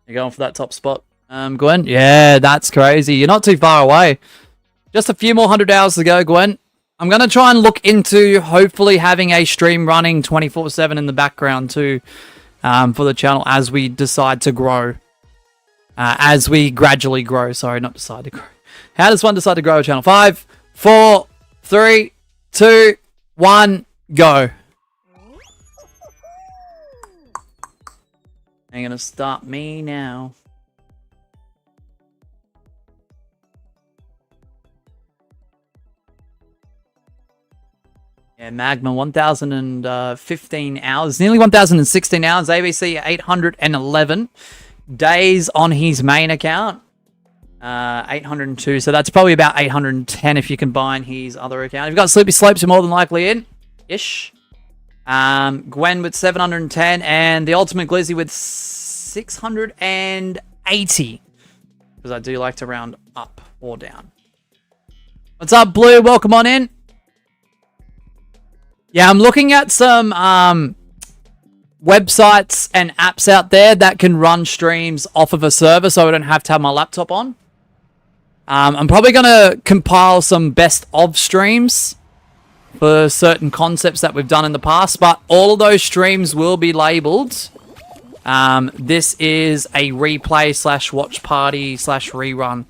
You're going for that top spot, Gwen? Yeah, that's crazy. You're not too far away. Just a few more 100 hours to go, Gwen. I'm going to try and look into hopefully having a stream running 24/7 in the background too for the channel as we decide to grow. As we gradually grow. Sorry, not decide to grow. How does one decide to grow a channel? 5, 4, 3, 2, 1, go. Ain't going to stop me now. Yeah, Magma, 1,015 hours. Nearly 1,016 hours. ABC, 811 days on his main account. 802. So that's probably about 810 if you combine his other account. If you've got Sleepy Slopes, you're more than likely in. Ish. Gwen with 710. And the Ultimate Glizzy with 680. Because I do like to round up or down. What's up, Blue? Welcome on in. Yeah, I'm looking at some websites and apps out there that can run streams off of a server so I don't have to have my laptop on. I'm probably going to compile some best of streams for certain concepts that we've done in the past, but all of those streams will be labeled. This is a replay / watch party / rerun.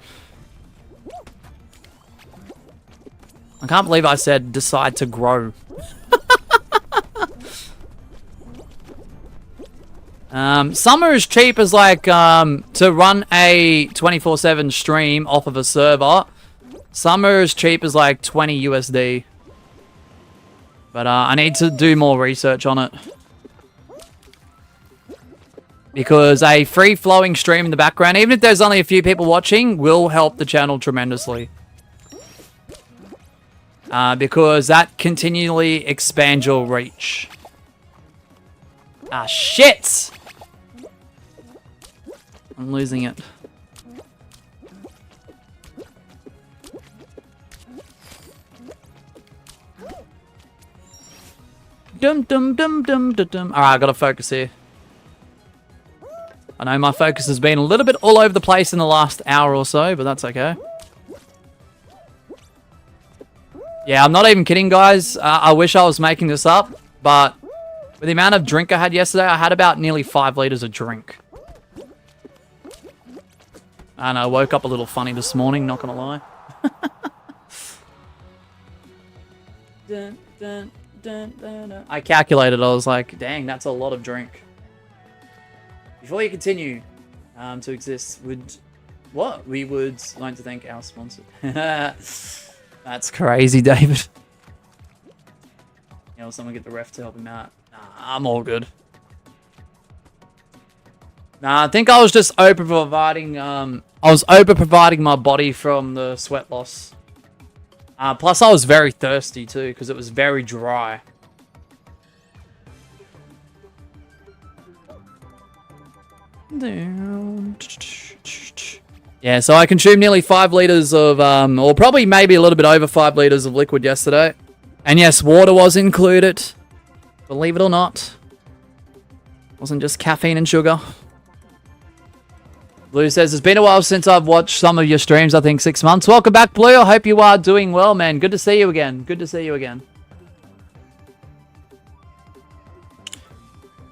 I can't believe I said decide to grow. Some are as cheap as like to run a 24/7 stream off of a server. Some are as cheap as like 20 USD. But I need to do more research on it. Because a free-flowing stream in the background, even if there's only a few people watching, will help the channel tremendously. Because that continually expands your reach. Ah, shit! I'm losing it. Dum dum dum dum dum dum. Alright, I gotta focus here. I know my focus has been a little bit all over the place in the last hour or so, but that's okay. Yeah, I'm not even kidding, guys. I wish I was making this up, but with the amount of drink I had yesterday, I had about nearly 5 liters of drink. And I woke up a little funny this morning, not gonna lie. Dun, dun, dun, dun, dun. I calculated, I was like, dang, that's a lot of drink. Before you continue to exist, we would like to thank our sponsor. That's crazy, David. You know, someone get the ref to help him out. Nah, I'm all good. Nah, I think I was just over-providing, my body from the sweat loss. Plus, I was very thirsty, too, because it was very dry. Yeah, so I consumed nearly 5 liters of, or probably maybe a little bit over 5 liters of liquid yesterday. And yes, water was included. Believe it or not. It wasn't just caffeine and sugar. Blue says, it's been a while since I've watched some of your streams, I think 6 months. Welcome back, Blue. I hope you are doing well, man. Good to see you again. Good to see you again.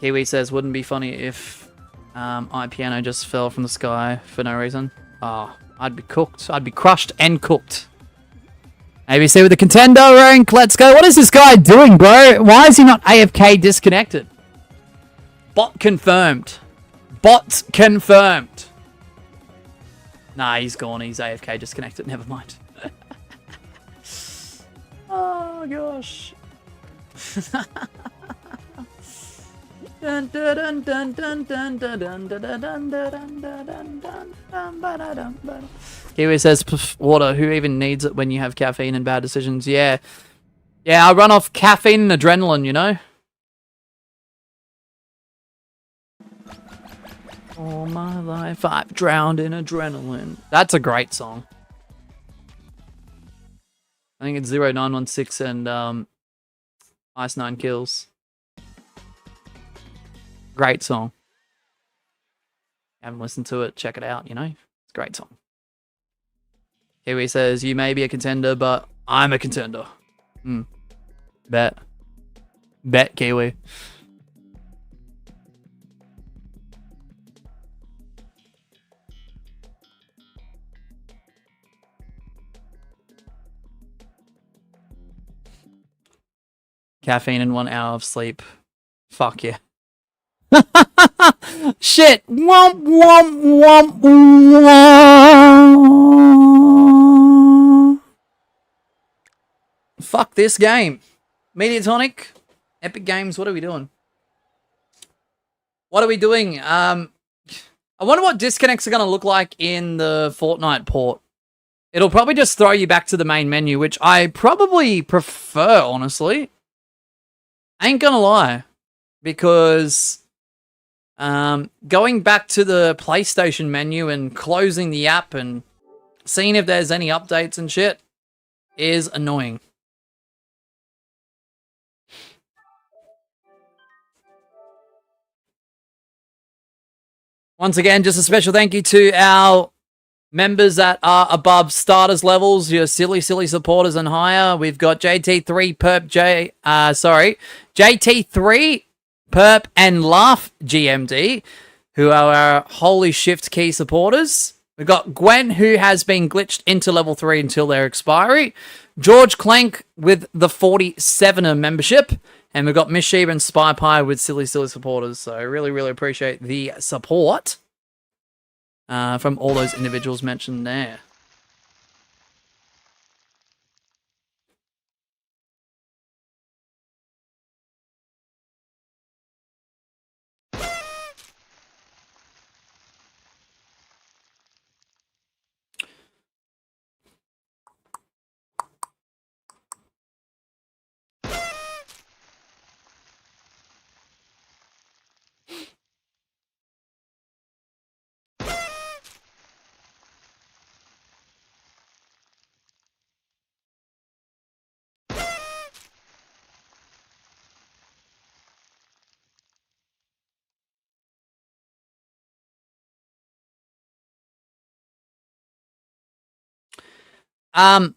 Kiwi says, wouldn't be funny if iPiano just fell from the sky for no reason. Oh, I'd be cooked. I'd be crushed and cooked. ABC with the contender rank. Let's go. What is this guy doing, bro? Why is he not AFK disconnected? Bot confirmed. Bot confirmed. Nah, he's gone. He's AFK disconnected. Never mind. Oh, gosh. Kiwi says, water, who even needs it when you have caffeine and bad decisions? Yeah. Yeah, I run off caffeine and adrenaline, you know? All my life I've drowned in adrenaline. That's a great song. I think it's 0916 and Ice 9 Kills. Great song. Haven't listened to it, check it out, you know? It's a great song. Kiwi says, you may be a contender, but I'm a contender. Bet. Bet, Kiwi. Caffeine and 1 hour of sleep. Fuck yeah. Shit. Womp, womp, womp, womp. Fuck this game. Mediatonic. Epic Games. What are we doing? What are we doing? I wonder what disconnects are going to look like in the FORTNITE port. It'll probably just throw you back to the main menu, which I probably prefer, honestly. Ain't gonna lie. Because going back to the PlayStation menu and closing the app and seeing if there's any updates and shit is annoying. Once again, just a special thank you to our members that are above starters levels, your silly supporters and higher. We've got JT3 JT3 Perp and Laugh GMD, who are our Holy Shift Key supporters. We've got Gwen, who has been glitched into level 3 until their expiry. George Clank with the 47er membership. And we've got Miss Sheba and Spy Pie with silly supporters. So I really appreciate the support from all those individuals mentioned there.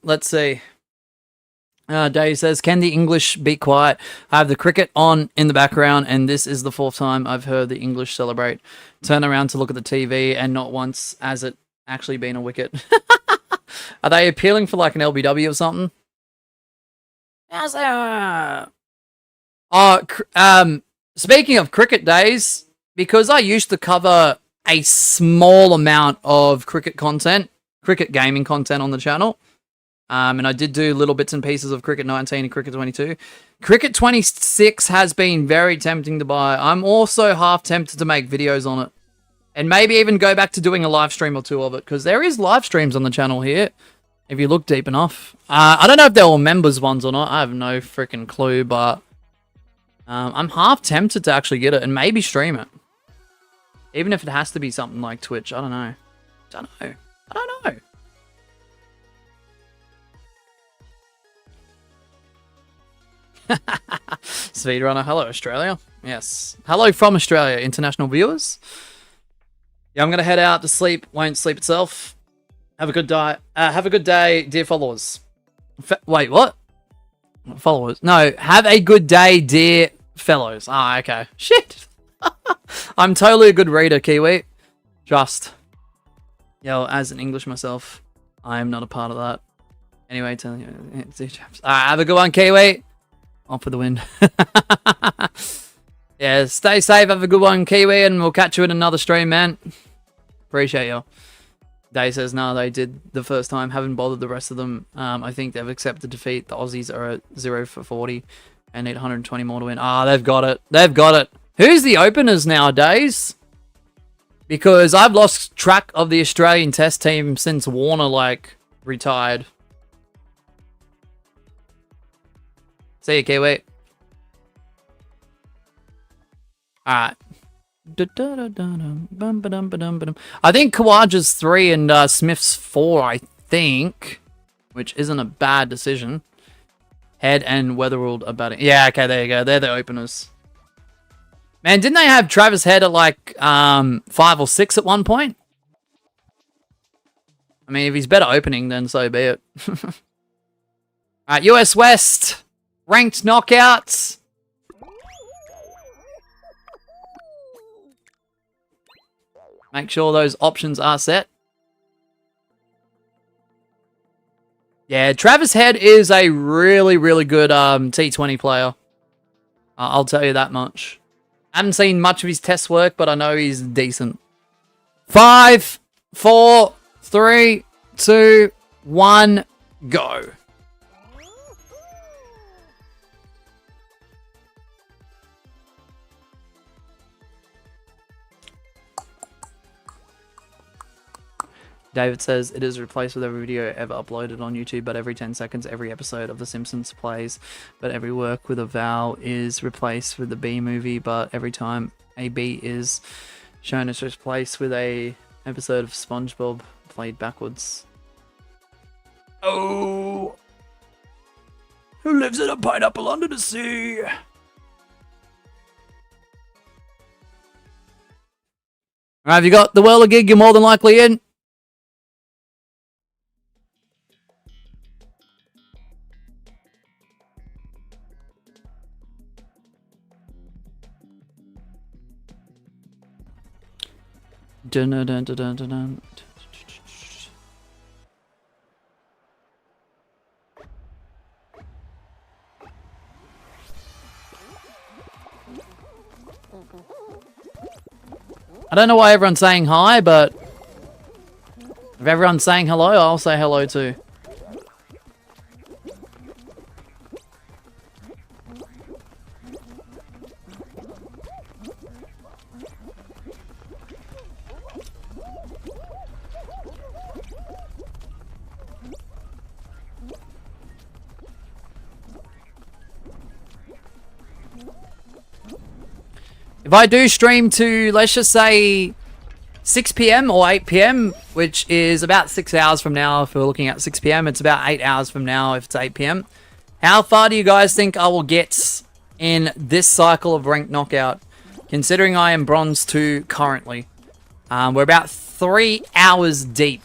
Let's see. Dave says, can the English be quiet? I have the cricket on in the background, and this is the 4th time I've heard the English celebrate. Turn around to look at the TV, and not once has it actually been a wicket. Are they appealing for like an LBW or something? Speaking of cricket days, because I used to cover a small amount of cricket content, cricket gaming content on the channel. And I did do little bits and pieces of Cricket 19 and Cricket 22. Cricket 26 has been very tempting to buy. I'm also half tempted to make videos on it. And maybe even go back to doing a live stream or 2 of it. Because there is live streams on the channel here. If you look deep enough. I don't know if they're all members ones or not. I have no freaking clue. But I'm half tempted to actually get it. And maybe stream it. Even if it has to be something like Twitch. I don't know. I don't know. Speedrunner, hello Australia. Yes. Hello from Australia, international viewers. Yeah, I'm gonna head out to sleep. Won't sleep itself. Have a good day. Have a good day, dear followers. Wait, what? Followers? No, have a good day, dear fellows. Ah, okay. Shit. I'm totally a good reader, Kiwi. Just. Yo, as an English myself, I am not a part of that. Anyway, tell you. Have a good one, Kiwi. Off for the win. Yeah, stay safe. Have a good one, Kiwi, and we'll catch you in another stream, man. Appreciate you. Day says, no, they did the first time. Haven't bothered the rest of them. I think they've accepted defeat. The Aussies are at 0 for 40 and need 120 more to win. Ah, they've got it. They've got it. Who's the openers nowadays? Because I've lost track of the Australian test team since Warner, like, retired. See you, Kiwi. Alright. I think Kawaja's 3 and Smith's 4, I think. Which isn't a bad decision. Head and Weatherworld are batting. Yeah, okay, there you go. They're the openers. Man, didn't they have Travis Head at like 5 or 6 at one point? I mean, if he's better opening, then so be it. Alright, US West. Ranked knockouts. Make sure those options are set. Yeah, Travis Head is a really, really good T20 player. I'll tell you that much. I haven't seen much of his test work, but I know he's decent. 5, 4, 3, 2, 1, go. David says, it is replaced with every video ever uploaded on YouTube, but every 10 seconds, every episode of The Simpsons plays. But every work with a vowel is replaced with the B movie, but every time a B is shown, it's replaced with a episode of SpongeBob played backwards. Oh! Who lives in a pineapple under the sea? Alright, have you got the Whirler gig? You're more than likely in. Dun, dun, dun, dun, dun, dun. I don't know why everyone's saying hi, but if everyone's saying hello, I'll say hello too. If I do stream to, let's just say, 6 PM or 8 PM, which is about 6 hours from now if we're looking at 6 PM, it's about 8 hours from now if it's 8 PM. How far do you guys think I will get in this cycle of ranked knockout, considering I am bronze 2 currently? We're about 3 hours deep.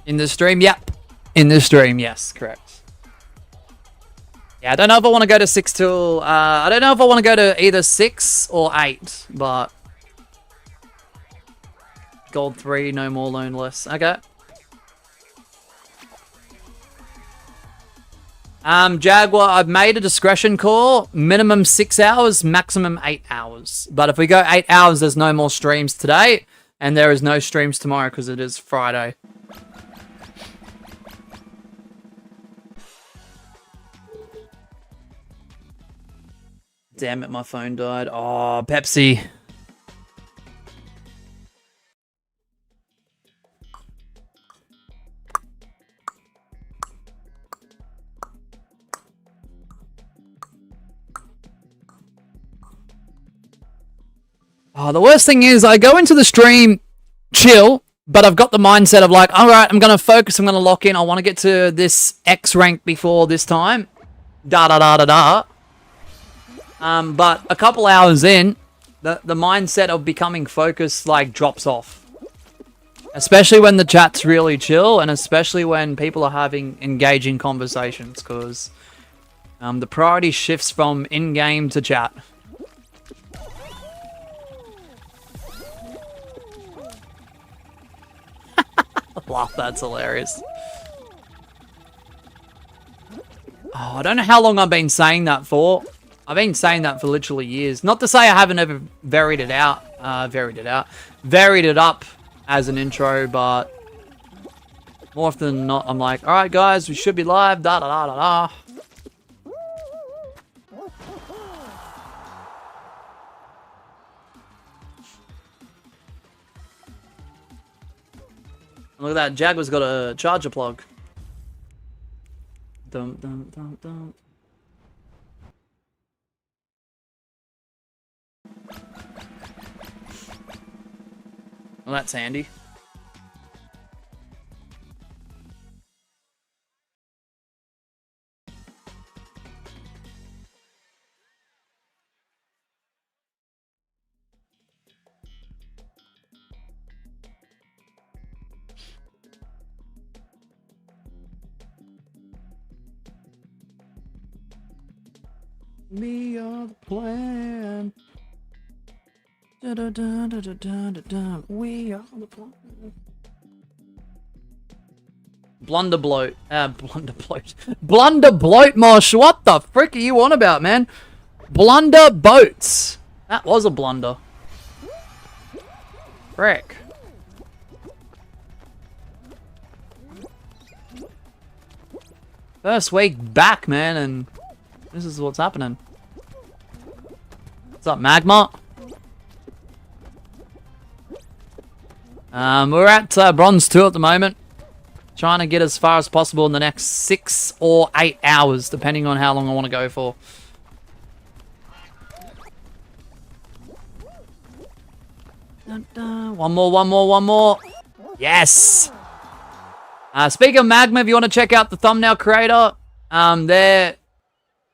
In the stream? Yep. In the stream, yes, correct. Yeah, I don't know if I want to go to 6 till... I don't know if I want to go to either 6 or 8, but... Gold 3, no more, no less. Okay. Jaguar, I've made a discretion call. Minimum 6 hours, maximum 8 hours. But if we go 8 hours, there's no more streams today. And there is no streams tomorrow because it is Friday. Damn it, my phone died. Oh, Pepsi. Oh, the worst thing is I go into the stream, chill, But I've got the mindset of like, all right, I'm going to focus. I'm going to lock in. I want to get to this X rank before this time. Da-da-da-da-da. But a couple hours in, the mindset of becoming focused, like, drops off. Especially when the chat's really chill, and especially when people are having engaging conversations, because the priority shifts from in-game to chat. Wow, that's hilarious. Oh, I don't know how long I've been saying that for. I've been saying that for literally years. Not to say I haven't ever varied it up as an intro, but more often than not, I'm like, all right, guys, we should be live. Da da da da da. Look at that, Jaguar's got a charger plug. Dum dum dum dum. Well, that's handy. We are the plan. Da, da, da, da, da, da, da. We are the plan. Blunder bloat. Blunder bloat, Mosh. What the frick are you on about, man? Blunder boats. That was a blunder. Frick. First week back, man, and this is what's happening. What's up, Magma? We're at Bronze 2 at the moment. Trying to get as far as possible in the next 6 or 8 hours, depending on how long I want to go for. One more. Yes! Speaking of Magma, if you want to check out the thumbnail creator, they're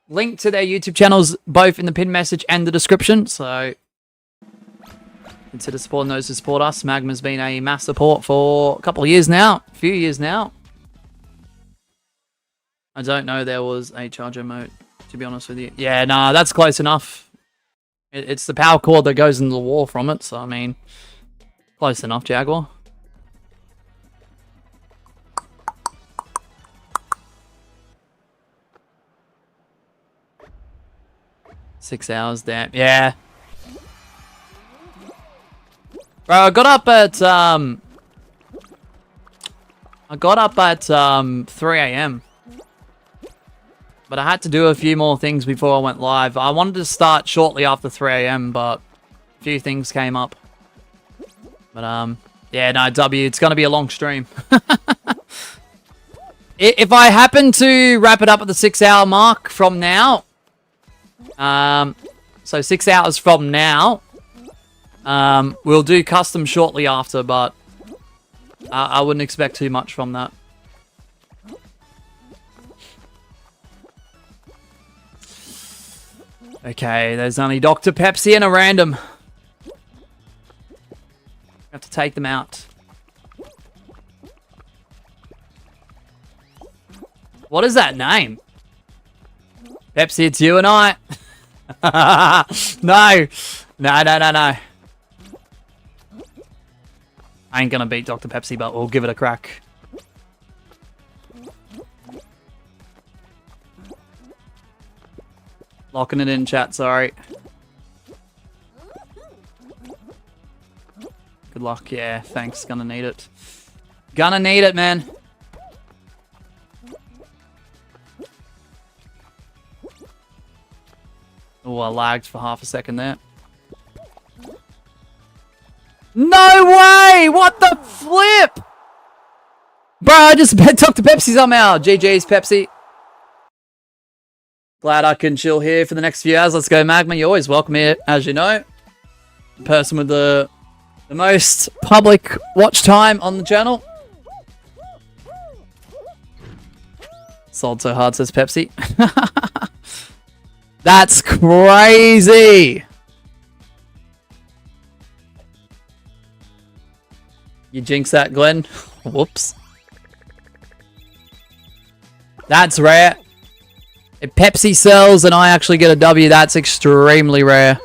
linked to their YouTube channels both in the pinned message and the description, so consider supporting those who support us. Magma's been a mass support for a couple of years now. A few years now. I don't know there was a charger mode, to be honest with you. Yeah, nah, that's close enough. It's the power cord that goes into the wall from it, so I mean, close enough, Jaguar. Six hours, damn. Yeah. Bro, I got up at 3 a.m. But I had to do a few more things before I went live. I wanted to start shortly after 3 a.m, but a few things came up. But yeah, no, W, it's gonna be a long stream. If I happen to wrap it up at the 6-hour mark from now, so 6 hours from now, we'll do custom shortly after, but I wouldn't expect too much from that. Okay, there's only Dr. Pepsi and a random. Have to take them out. What is that name? Pepsi, it's you and I. No. No. I ain't gonna beat Dr. Pepsi, but we'll give it a crack. Locking it in, chat, sorry. Good luck, yeah, thanks, gonna need it. Gonna need it, man. Oh, I lagged for half a second there. No way! What the flip? Bro, I just bet Dr. Pepsi somehow. GG's, Pepsi. Glad I can chill here for the next few hours. Let's go, Magma. You're always welcome here, as you know. The person with the The most public watch time on the channel. Sold so hard, says Pepsi. That's crazy. You jinx that, Glenn. Whoops. That's rare. If Pepsi sells and I actually get a W, that's extremely rare.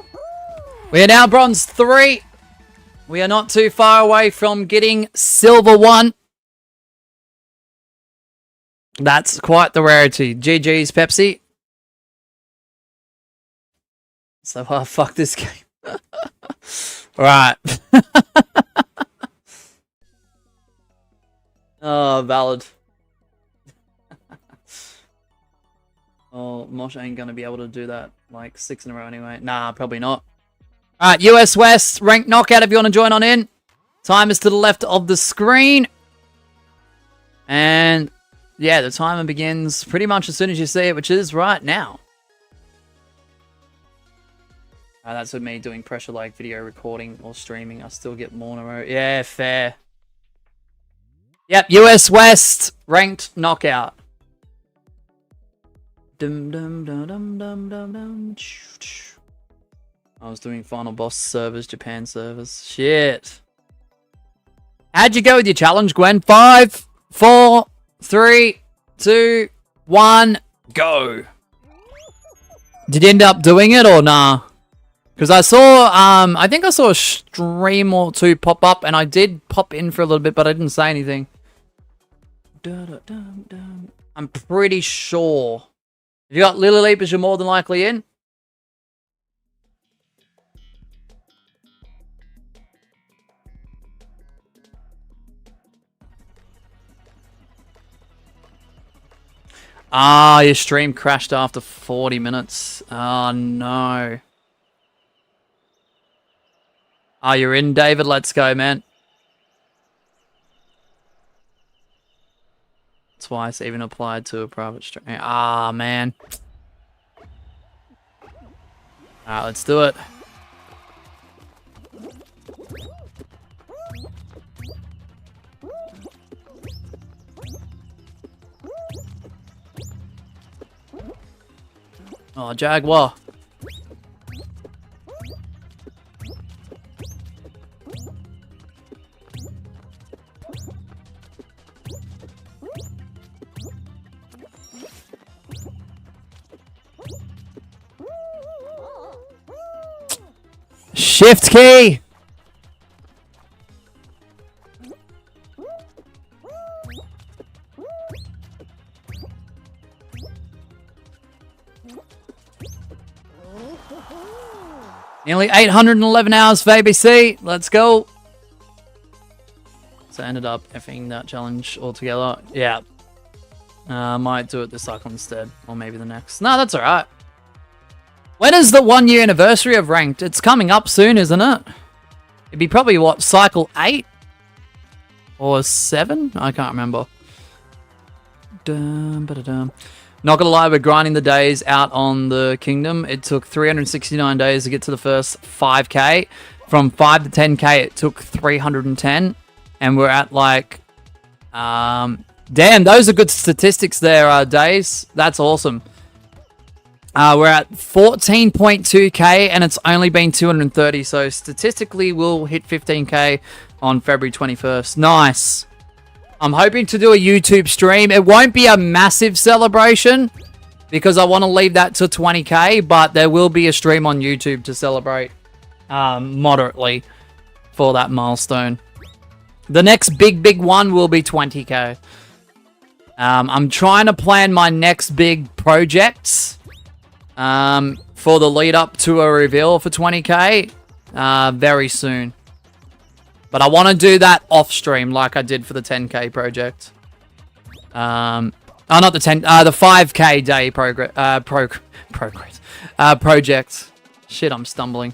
We are now bronze 3. We are not too far away from getting silver 1. That's quite the rarity. GG's, Pepsi. So, fuck this game. Right. Oh, valid. Oh, Mosh ain't gonna be able to do that like 6 in a row anyway. Nah, probably not. Alright, US West, ranked knockout if you want to join on in. Time is to the left of the screen. And yeah, the timer begins pretty much as soon as you see it, which is right now. That's with me doing pressure like video recording or streaming. I still get more in a row. Yeah, fair. Yep, US West, ranked knockout. Dum dum dum dum dum dum dum. I was doing final boss servers, Japan servers. Shit. How'd you go with your challenge, Gwen? 5, 4, 3, 2, 1, go. Did you end up doing it or nah? Because I saw, I think I saw a stream or two pop up, and I did pop in for a little bit, but I didn't say anything. I'm pretty sure. If you got Lily Leapers, you're more than likely in. Ah, your stream crashed after 40 minutes. Oh, no. Ah, you're in, David. Let's go, man. Twice, even applied to a private stream. Ah, man. Alright, let's do it. Oh, Jaguar. Shift key. Nearly 811 hours for ABC. Let's go. So I ended up effing that challenge altogether. Yeah. Might do it this cycle instead. Or maybe the next. No, that's alright. When is the 1 year anniversary of Ranked? It's coming up soon, isn't it? It'd be probably, what, cycle 8? Or 7? I can't remember. Not gonna lie, we're grinding the days out on the Kingdom. It took 369 days to get to the first 5k. From 5 to 10k, it took 310. And we're at like... damn, those are good statistics there, days. That's awesome. We're at 14.2k and it's only been 230. So statistically, we'll hit 15k on February 21st. Nice. I'm hoping to do a YouTube stream. It won't be a massive celebration because I want to leave that to 20k, but there will be a stream on YouTube to celebrate moderately for that milestone. The next big one will be 20k. I'm trying to plan my next big projects for the lead up to a reveal for 20k very soon. But I want to do that off stream like I did for the 10k project. Oh, not the 5k day project. Shit, I'm stumbling.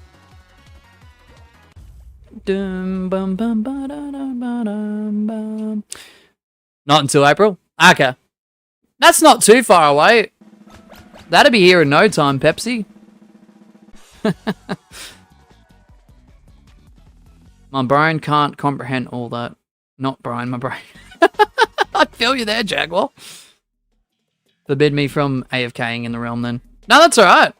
Not until April? Okay. That's not too far away. That'll be here in no time, Pepsi. My brain can't comprehend all that. Not Brian, my brain. I feel you there, Jaguar. Forbid me from AFKing in the realm then. No, that's alright.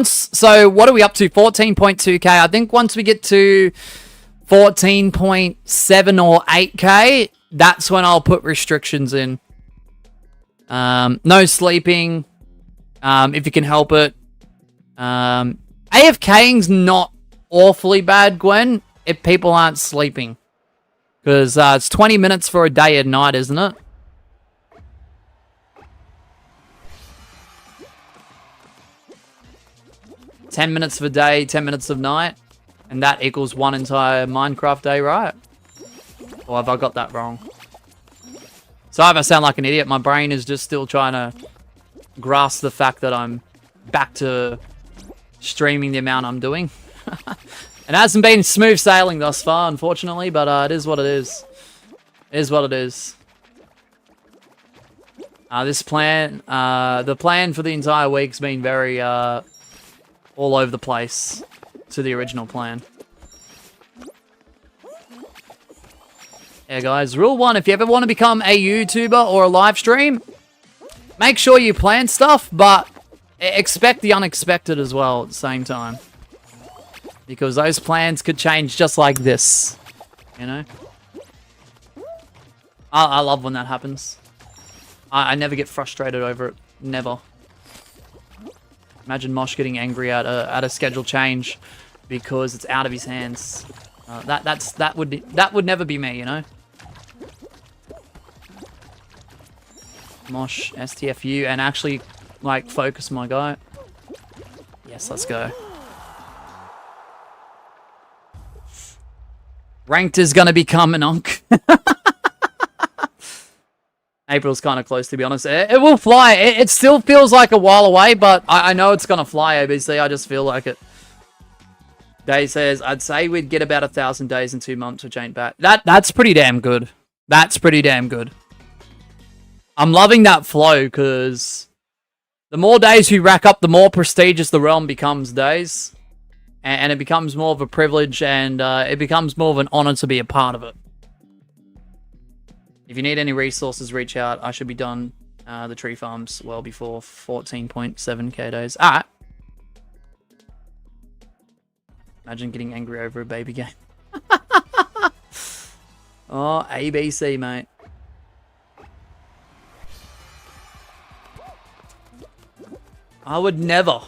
So what are we up to? 14.2k. I think once we get to 14.7 or 8k, that's when I'll put restrictions in. No sleeping, if you can help it. AFKing's not awfully bad, Gwen, if people aren't sleeping. Because it's 20 minutes for a day and night, isn't it? $10 minutes of a day, 10 minutes of night. And that equals one entire Minecraft day, right? Or have I got that wrong? Sorry if I sound like an idiot. My brain is just still trying to grasp the fact that I'm back to streaming the amount I'm doing. It hasn't been smooth sailing thus far, unfortunately, but it is what it is. It is what it is. The plan for the entire week's been very all over the place to the original plan. Yeah, guys, rule 1, if you ever want to become a YouTuber or a live stream, make sure you plan stuff, but expect the unexpected as well at the same time. Because those plans could change just like this, you know? I love when that happens. I never get frustrated over it. Never. Imagine Mosh getting angry at a schedule change because it's out of his hands. That would never be me, you know? Mosh, STFU, and actually, like, focus my guy. Yes, let's go. Ranked is gonna become an onk. April's kind of close, to be honest. It will fly. It still feels like a while away, but I know it's gonna fly, ABC. I just feel like it. Day says, I'd say we'd get about 1,000 days in 2 months, which ain't bad. That's pretty damn good. That's pretty damn good. I'm loving that flow, because the more days you rack up, the more prestigious the realm becomes days. And it becomes more of a privilege, and it becomes more of an honor to be a part of it. If you need any resources, reach out. I should be done the tree farms well before 14.7k days. Alright. Imagine getting angry over a baby game. Oh, ABC, mate. I would never.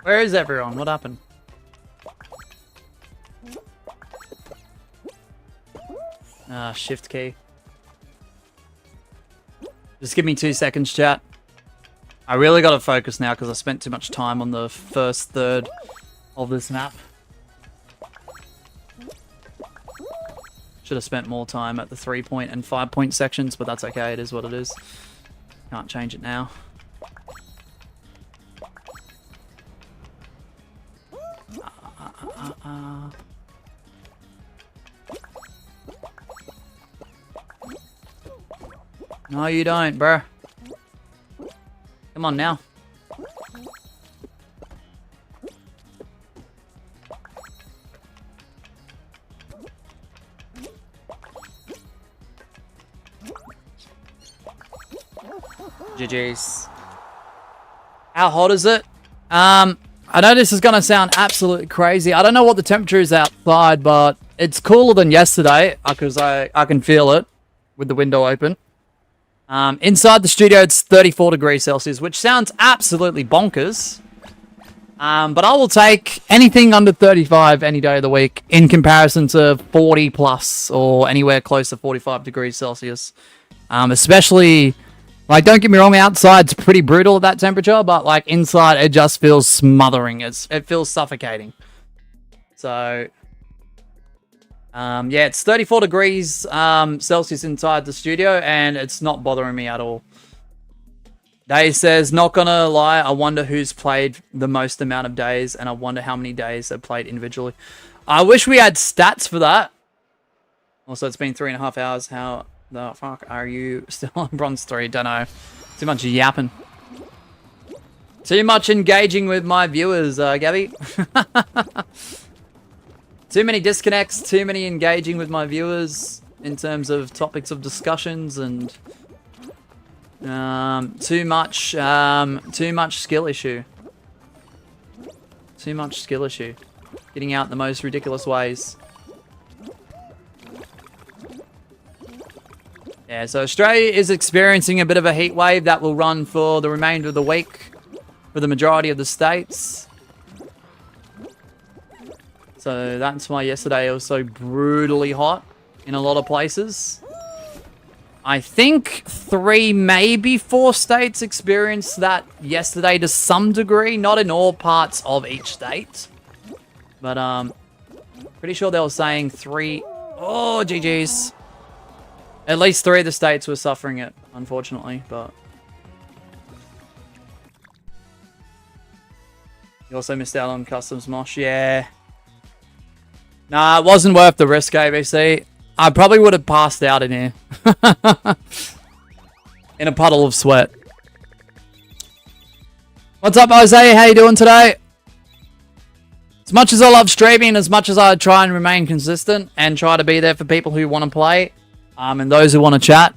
Where is everyone? What happened? Shift key. Just give me 2 seconds, chat. I really gotta focus now because I spent too much time on the first third of this map. Should have spent more time at the 3-point and 5-point sections, but that's okay. It is what it is. Can't change it now. No, you don't, bruh. Come on now. GG's. How hot is it? I know this is going to sound absolutely crazy. I don't know what the temperature is outside, but it's cooler than yesterday because I can feel it with the window open. Inside the studio, it's 34 degrees Celsius, which sounds absolutely bonkers. But I will take anything under 35 any day of the week in comparison to 40 plus or anywhere close to 45 degrees Celsius. Especially, like, don't get me wrong, outside's pretty brutal at that temperature, but like inside it just feels smothering. It feels suffocating. So, yeah, it's 34 degrees Celsius inside the studio, and it's not bothering me at all. Day says, not gonna lie, I wonder who's played the most amount of days, and I wonder how many days they've played individually. I wish we had stats for that. Also, it's been 3.5 hours. How the fuck are you still on Bronze 3? Don't know. Too much yapping. Too much engaging with my viewers, Gabby. Too many disconnects, too many engaging with my viewers in terms of topics of discussions, and too much skill issue. Too much skill issue. Getting out the most ridiculous ways. Yeah, so Australia is experiencing a bit of a heat wave that will run for the remainder of the week for the majority of the states. So that's why yesterday it was so brutally hot in a lot of places. I think 3, maybe 4 states experienced that yesterday to some degree. Not in all parts of each state. But, pretty sure they were saying 3... Oh, GG's. At least 3 of the states were suffering it, unfortunately, but... You also missed out on Customs Mosh, yeah. Nah, it wasn't worth the risk, ABC. I probably would have passed out in here. In a puddle of sweat. What's up, Jose? How you doing today? As much as I love streaming, as much as I try and remain consistent and try to be there for people who want to play, and those who want to chat,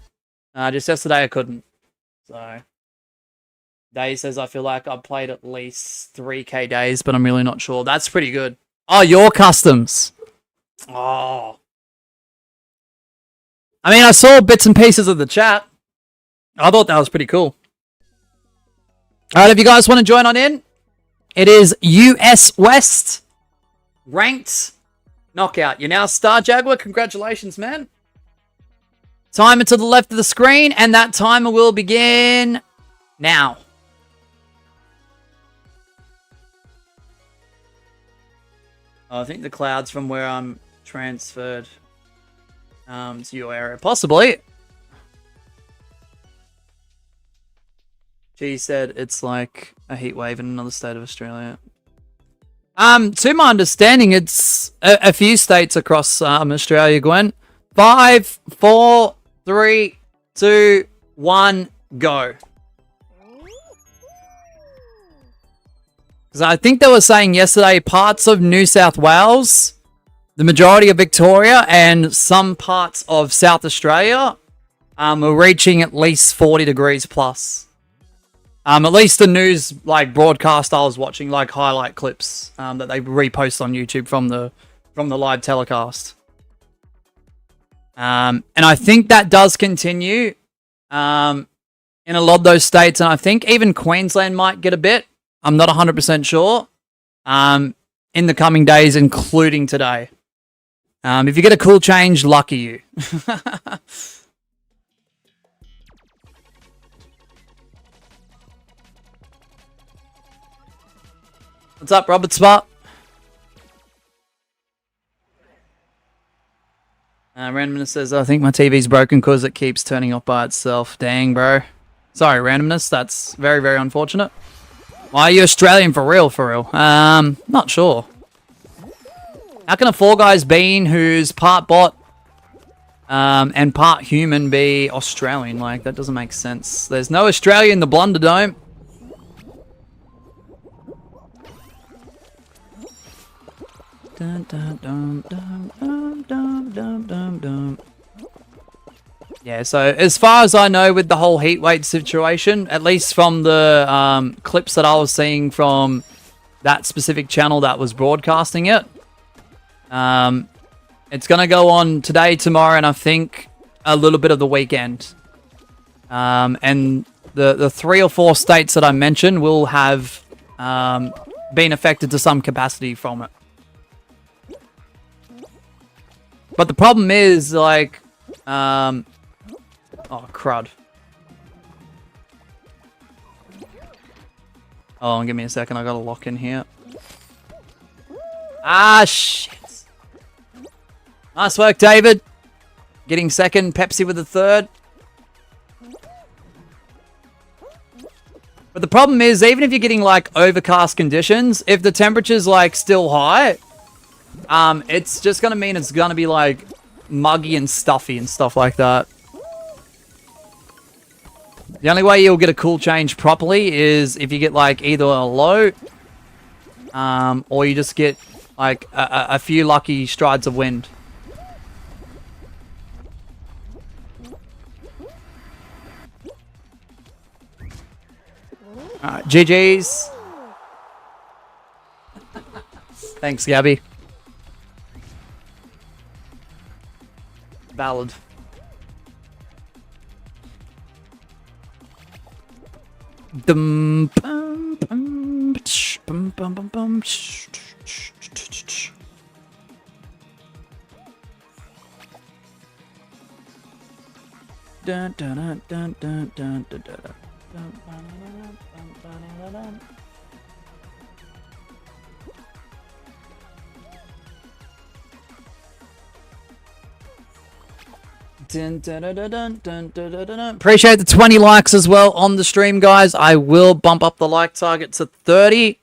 just yesterday I couldn't. So, Day says I feel like I've played at least 3k days, but I'm really not sure. That's pretty good. Oh, your customs. Oh. I mean, I saw bits and pieces of the chat. I thought that was pretty cool. Alright, if you guys want to join on in, it is US West ranked knockout. You're now Star Jaguar. Congratulations, man. Timer to the left of the screen, and that timer will begin now. Oh, I think the cloud's from where I'm transferred to your area. Possibly. G said it's like a heat wave in another state of Australia. To my understanding, it's a few states across Australia, Gwen. 5, 4, 3, 2, 1, go. Because I think they were saying yesterday parts of New South Wales, the majority of Victoria, and some parts of South Australia were reaching at least 40 degrees plus. At least the news broadcast I was watching, highlight clips that they repost on YouTube from the live telecast. And I think that does continue in a lot of those states, and I think even Queensland might get a bit. I'm not 100% sure. In the coming days, including today. If you get a cool change, lucky you. What's up, Robert Spot? Randomness says, I think my TV's broken because it keeps turning off by itself. Dang, bro. Sorry, Randomness. That's very, very unfortunate. Why are you Australian for real, for real? Not sure. How can a Fall Guys bean who's part bot and part human be Australian? That doesn't make sense. There's no Australia in the Blunder Dome. Dun, dun, dun, dun, dun, dun, dun, dun, dun. Yeah, so as far as I know with the whole heat wave situation, at least from the clips that I was seeing from that specific channel that was broadcasting it, it's going to go on today, tomorrow, and I think a little bit of the weekend. And the 3 or 4 states that I mentioned will have been affected to some capacity from it. But the problem is, like, oh, crud. Oh, give me a second. I gotta lock in here. Ah, shit. Nice work, David. Getting second. Pepsi with the third. But the problem is, even if you're getting, like, overcast conditions, if the temperature's, like, still high, it's just gonna mean it's gonna be, like, muggy and stuffy and stuff like that. The only way you'll get a cool change properly is if you get, like, either a low, or you just get, like, a few lucky strides of wind. Alright, GG's. Thanks, Gabby. Ballad. Dum bum bum bum bum bum bum. Dun dun dun dun dun dun dun. Appreciate the 20 likes as well on the stream, guys. I will bump up the like target to 30.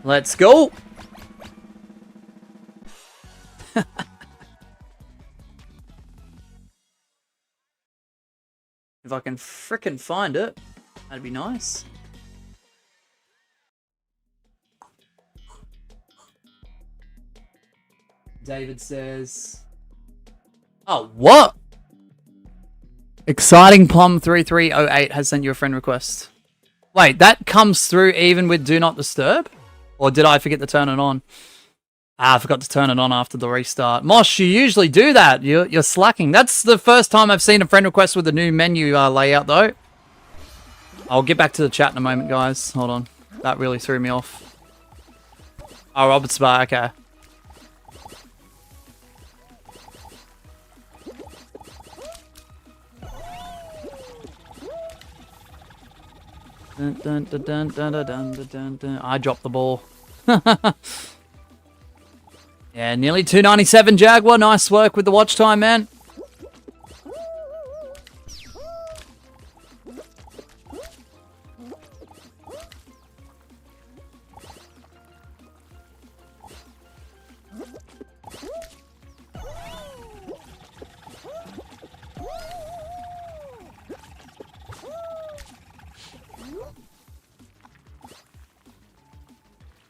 Let's go. If I can frickin' find it, that'd be nice. David says... Oh, what? Exciting Plum 3308 has sent you a friend request. Wait, that comes through even with Do Not Disturb? Or did I forget to turn it on? Ah, I forgot to turn it on after the restart. Mosh, you usually do that. You're slacking. That's the first time I've seen a friend request with a new menu layout, though. I'll get back to the chat in a moment, guys. Hold on. That really threw me off. Oh, Robert's bar. Okay. Dun, dun, dun, dun, dun, dun, dun, dun, dun. I dropped the ball. Yeah, nearly 297 Jaguar. Nice work with the watch time, man.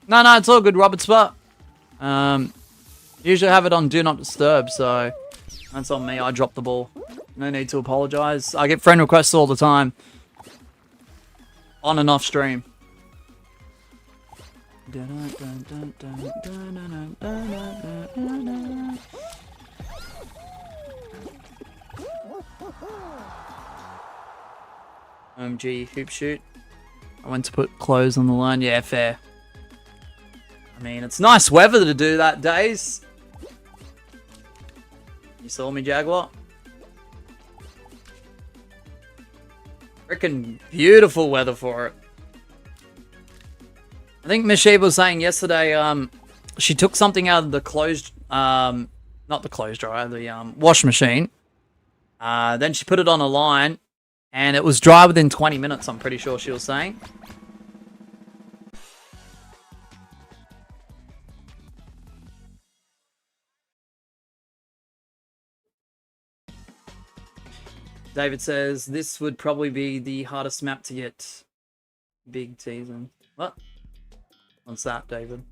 No, it's all good, Robert Spot. Usually have it on Do Not Disturb, so that's on me. I dropped the ball. No need to apologize. I get friend requests all the time. On and off stream. OMG, hoop shoot. I went to put clothes on the line. Yeah, fair. I mean, it's nice weather to do that, days. You saw me, Jaguar? Freaking beautiful weather for it. I think Miss Sheba was saying yesterday, she took something out of the clothes, not the clothes dryer, the wash machine. Then she put it on a line, and it was dry within 20 minutes, I'm pretty sure she was saying. David says, this would probably be the hardest map to get. Big teasing. What? What's that, David?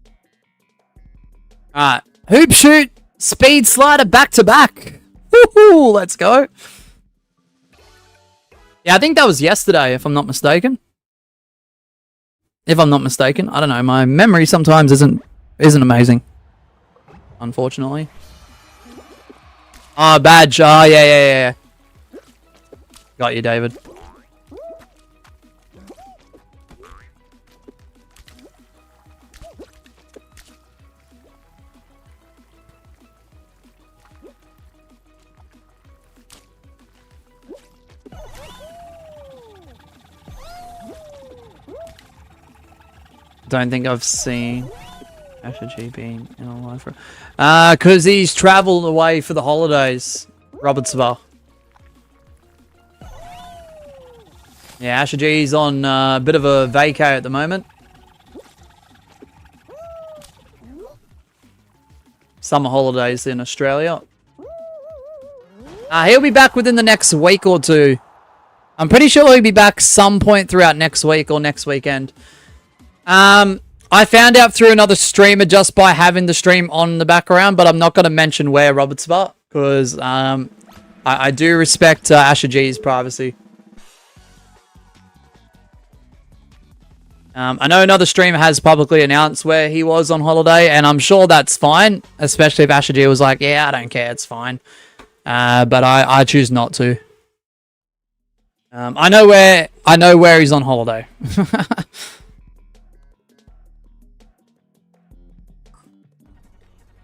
Alright. Hoop shoot! Speed slider back to back! Woohoo! Let's go! Yeah, I think that was yesterday, if I'm not mistaken. If I'm not mistaken. I don't know, my memory sometimes isn't amazing. Unfortunately. Oh, badge. Oh, yeah. Got you, David. don't think I've seen Asher G being in a live for... because he's travelled away for the holidays. Robert Sabah. Yeah, Asher G's on a bit of a vacay at the moment. Summer holidays in Australia. He'll be back within the next week or two. I'm pretty sure he'll be back some point throughout next week or next weekend. I found out through another streamer just by having the stream on the background, but I'm not going to mention where Robert's about because I do respect Asher G's privacy. I know another streamer has publicly announced where he was on holiday, and I'm sure that's fine, especially if Asher G was like, yeah, I don't care, it's fine. But I choose not to. I know where he's on holiday.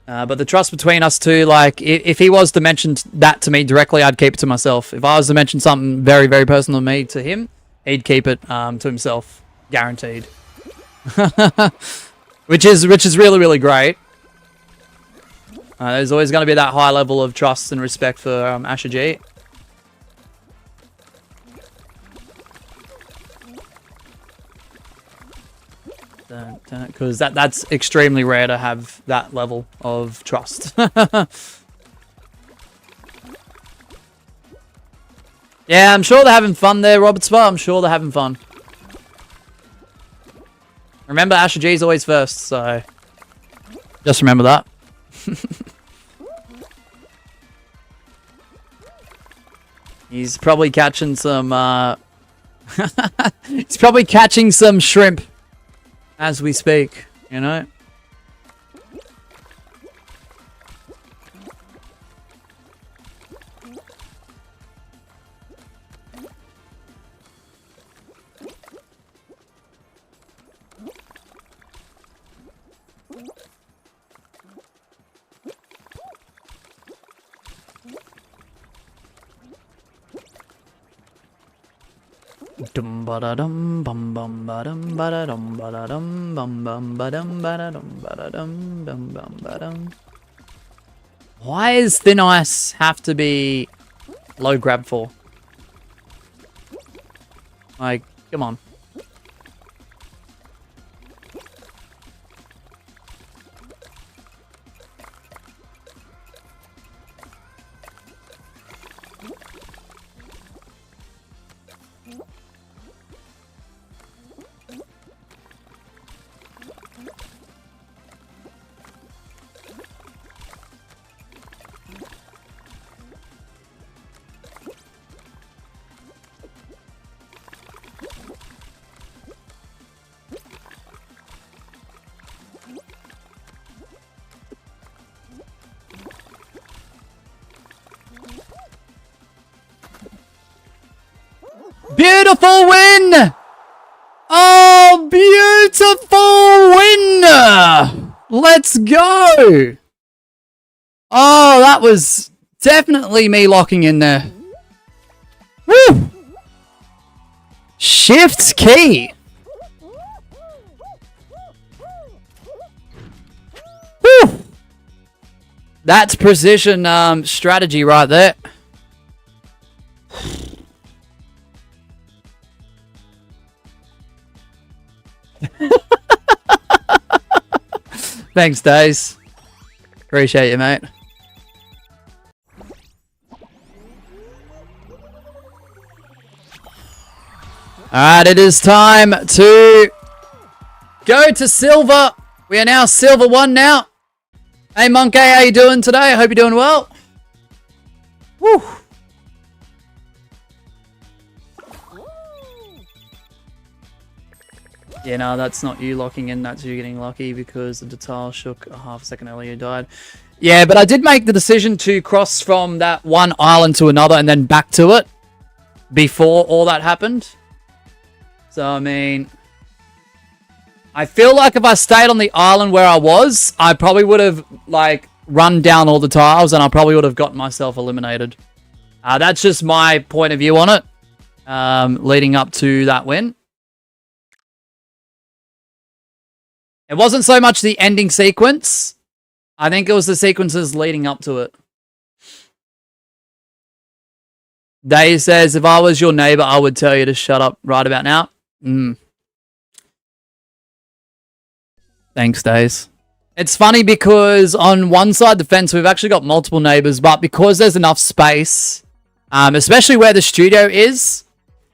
But the trust between us two, like, if he was to mention that to me directly, I'd keep it to myself. If I was to mention something very, very personal to me to him, he'd keep it to himself. Guaranteed. which is really, really great. There's always going to be that high level of trust and respect for Asher G. Because that's extremely rare to have that level of trust. Yeah, I'm sure they're having fun there, Robert Spa. I'm sure they're having fun. Remember, Asher G's always first, so just remember that. He's probably catching some he's probably catching some shrimp as we speak, you know? Dum ba da dum bum bum ba dum ba da dum ba da dum bum bum ba dum ba da dum ba da dum dum bum ba dum. Why does Thin Ice have to be low grab for? Like, come on. Beautiful win! Oh, beautiful win! Let's go! Oh, that was definitely me locking in there. Woo! Shift key. Woo! That's precision strategy right there. Thanks, Daze. Appreciate you, mate. Alright, it is time to go to silver. We are now silver 1 now. Hey, Monkey, how you doing today? I hope you're doing well. Woo! Yeah, no, that's not you locking in. That's you getting lucky because the tile shook a half a second earlier. You died. Yeah, but I did make the decision to cross from that one island to another and then back to it before all that happened. So, I mean, I feel like if I stayed on the island where I was, I probably would have, like, run down all the tiles and I probably would have gotten myself eliminated. That's just my point of view on it, leading up to that win. It wasn't so much the ending sequence. I think it was the sequences leading up to it. Day says, if I was your neighbor, I would tell you to shut up right about now. Thanks, Days. It's funny because on one side of the fence, we've actually got multiple neighbors, but because there's enough space, especially where the studio is,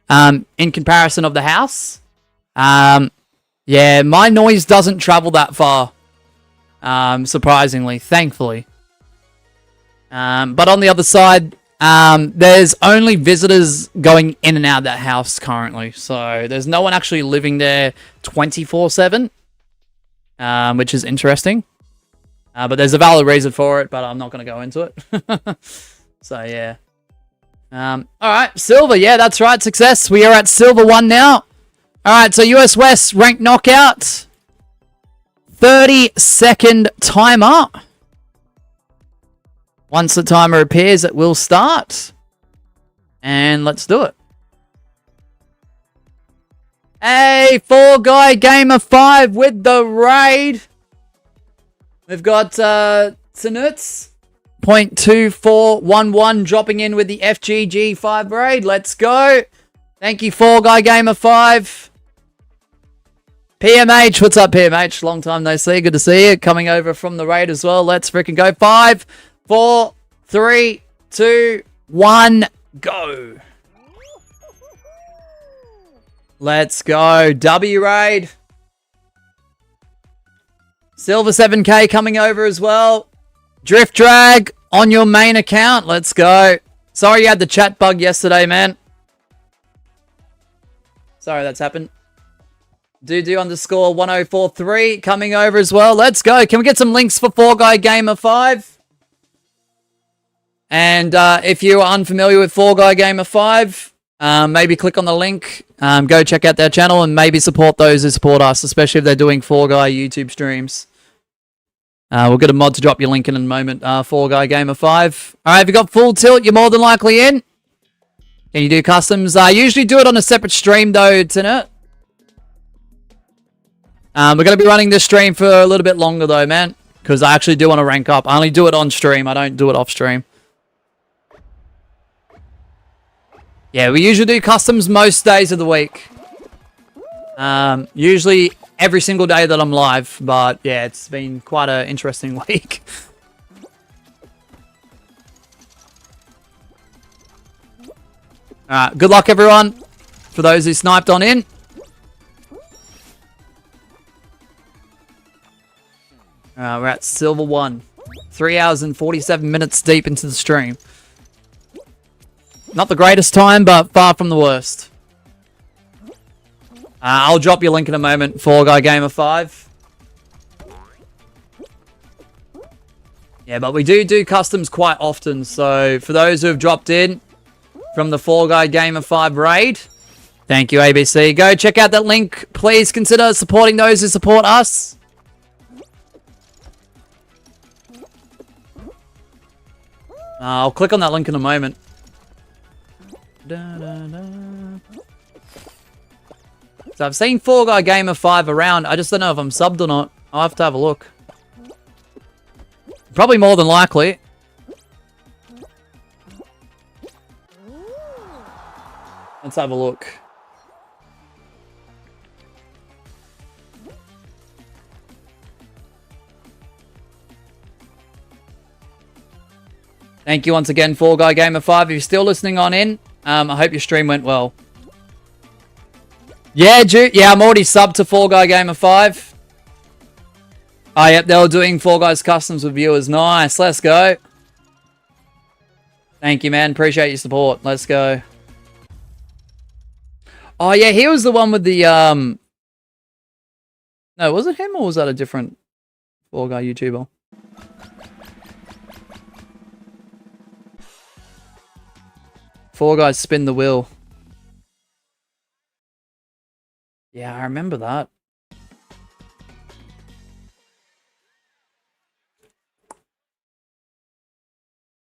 in comparison of the house, yeah, my noise doesn't travel that far. Surprisingly, thankfully. But on the other side, there's only visitors going in and out of that house currently. So there's no one actually living there 24/7, which is interesting. But there's a valid reason for it, but I'm not going to go into it. So yeah. Alright, silver. Yeah, that's right. Success. We are at silver 1 now. Alright, so US West ranked knockout. 30-second timer. Once the timer appears, it will start. And let's do it. Hey, 4-guy game of 5 with the raid. We've got Tsunuts. 0.2411 dropping in with the FGG5 raid. Let's go. Thank you, 4-guy game of 5. PMH, what's up, PMH? Long time no see. Good to see you. Coming over from the raid as well. Let's freaking go. 5, 4, 3, 2, 1, go. Let's go. W raid. Silver 7K coming over as well. Drift drag on your main account. Let's go. Sorry you had the chat bug yesterday, man. Sorry that's happened. Do_1043 coming over as well. Let's go. Can we get some links for 4-guy Gamer 5? And if you are unfamiliar with 4-guy Gamer 5, maybe click on the link. Go check out their channel and maybe support those who support us, especially if they're doing 4-guy YouTube streams. We'll get a mod to drop your link in a moment. 4-guy Gamer 5. All right, if you got full tilt, you're more than likely in. Can you do customs? I usually do it on a separate stream though, tonight. We're going to be running this stream for a little bit longer though, man. Because I actually do want to rank up. I only do it on stream. I don't do it off stream. Yeah, we usually do customs most days of the week. Usually every single day that I'm live. But yeah, it's been quite an interesting week. Alright, good luck everyone. For those who sniped on in. We're at silver 1. 3 hours and 47 minutes deep into the stream. Not the greatest time, but far from the worst. I'll drop your link in a moment. 4-guy Gamer 5. Yeah, but we do customs quite often. So for those who have dropped in from the 4-guy Gamer 5 raid, thank you, ABC. Go check out that link. Please consider supporting those who support us. I'll click on that link in a moment. So I've seen 4-guy Gamer 5 around. I just don't know if I'm subbed or not. I'll have to have a look. Probably more than likely. Let's have a look. Thank you once again, 4-guy Gamer 5. If you're still listening on in, I hope your stream went well. Yeah, Jude. Yeah, I'm already subbed to 4-guy Gamer 5. Oh, yep, they were doing 4-guys customs with viewers. Nice, let's go. Thank you, man. Appreciate your support. Let's go. Oh, yeah, he was the one with the, No, was it him or was that a different 4-guy YouTuber? Four guys spin the wheel. Yeah, I remember that.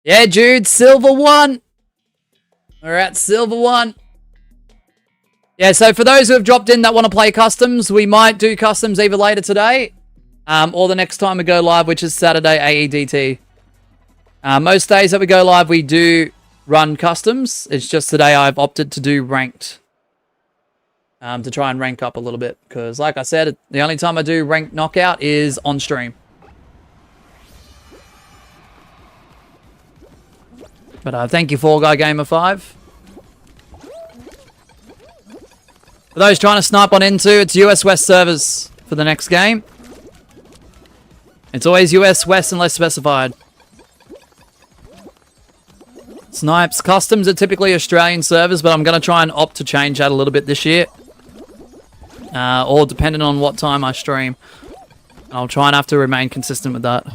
Yeah, Jude, silver 1. We're at silver 1. Yeah, so for those who have dropped in that want to play customs, we might do customs either later today or the next time we go live, which is Saturday AEDT. Most days that we go live, we do run customs. It's just today I've opted to do ranked to try and rank up a little bit because, like I said, the only time I do ranked knockout is on stream. But thank you, Fall Guy Gamer 5. For those trying to snipe on into, it's US West servers for the next game. It's always US West unless specified. Snipes customs are typically Australian servers, but I'm going to try and opt to change that a little bit this year. All depending on what time I stream. I'll try and have to remain consistent with that.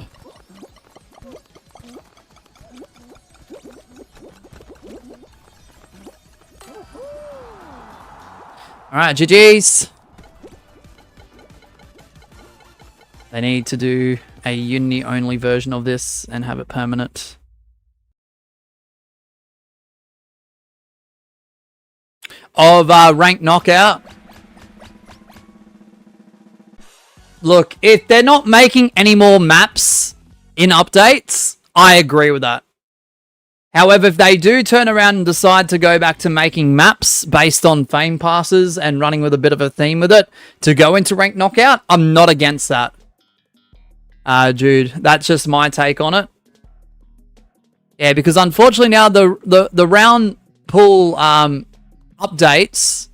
Alright, GG's. They need to do a Unity-only version of this and have it permanent. Of ranked knockout. Look, if they're not making any more maps in updates, I agree with that. However, if they do turn around and decide to go back to making maps based on fame passes and running with a bit of a theme with it to go into ranked knockout, I'm not against that. Dude, that's just my take on it. Yeah, because unfortunately now the round pool updates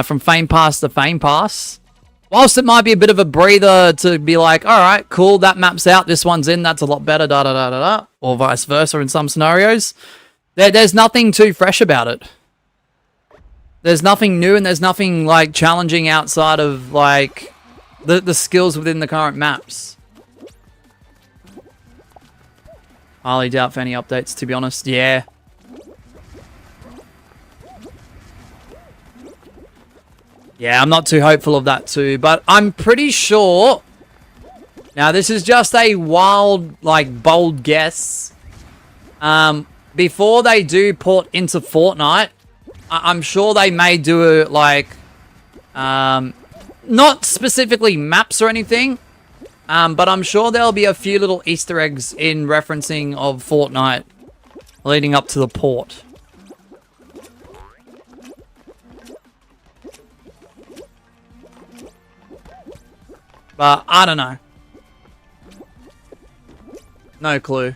from fame pass to fame pass, whilst it might be a bit of a breather to be like, all right, cool, that map's out, this one's in, that's a lot better, da-da-da-da-da, or vice versa in some scenarios, there's nothing too fresh about it. There's nothing new and there's nothing, like, challenging outside of, like, the skills within the current maps. Highly doubt for any updates, to be honest. Yeah. Yeah, I'm not too hopeful of that too, but I'm pretty sure... Now, this is just a wild, like, bold guess. Before they do port into FORTNITE, I'm sure they may do, like... not specifically maps or anything, but I'm sure there'll be a few little Easter eggs in referencing of FORTNITE leading up to the port. But I don't know. No clue.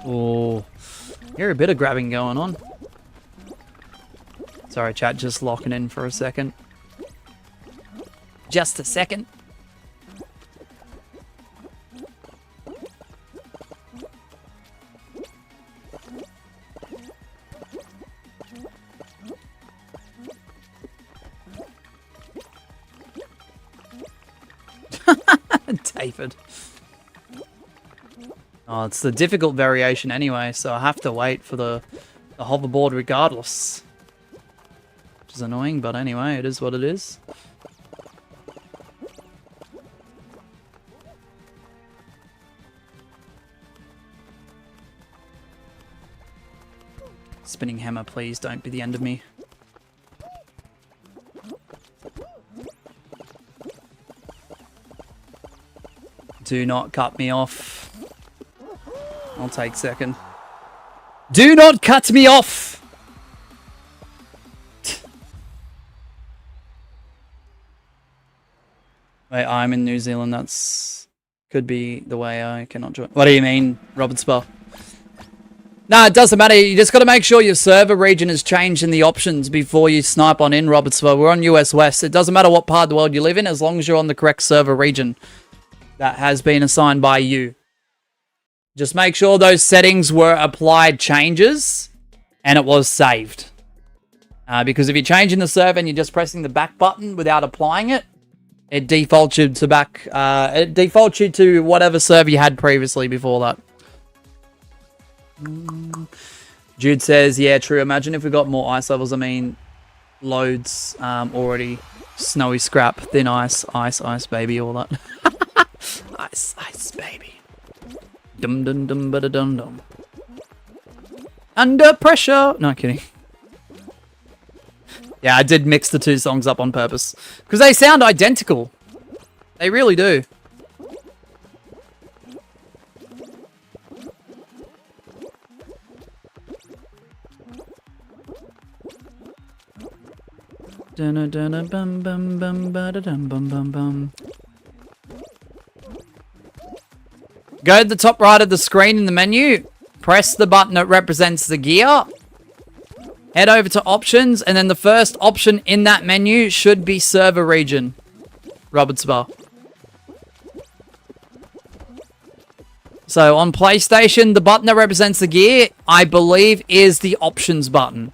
Oh, hear a bit of grabbing going on. Sorry, chat, just locking in for a second. Just a second. David. Oh, it's the difficult variation anyway, so I have to wait for the hoverboard regardless. Which is annoying, but anyway, it is what it is. Spinning hammer, please don't be the end of me. Do not cut me off. I'll take second. Do not cut me off! Wait, I'm in New Zealand. That's... could be the way I cannot join. What do you mean, Robert Spa? No, it doesn't matter. You just got to make sure your server region is changed in the options before you snipe on in, Robert Spa. We're on US West. It doesn't matter what part of the world you live in, as long as you're on the correct server region that has been assigned by you. Just make sure those settings were applied changes and it was saved. Because if you're changing the server and you're just pressing the back button without applying it, it defaults you to it defaults you to whatever server you had previously before that. Jude says, yeah, true. Imagine if we got more ice levels. I mean, loads already. Snowy scrap, thin ice, ice, baby, all that. Ice, baby. Dum dum dum ba da dum dum. Under pressure. No kidding. Yeah, I did mix the two songs up on purpose because they sound identical. They really do. Dun dun bum bum bum ba da dum bum bum bum. Go to the top right of the screen in the menu. Press the button that represents the gear. Head over to options, and then the first option in that menu should be server region. Robert's Bar. So on PlayStation, the button that represents the gear, I believe, is the options button.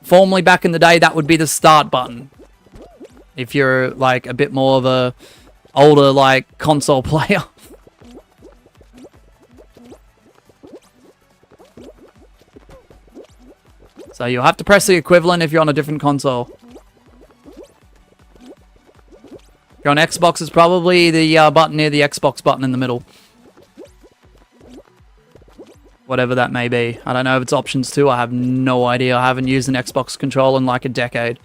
Formerly back in the day, that would be the start button. If you're like a bit more of a older like console player. So you'll have to press the equivalent if you're on a different console. If you're on Xbox, it's probably the button near the Xbox button in the middle. Whatever that may be. I don't know if it's options too. I have no idea. I haven't used an Xbox controller in like a decade.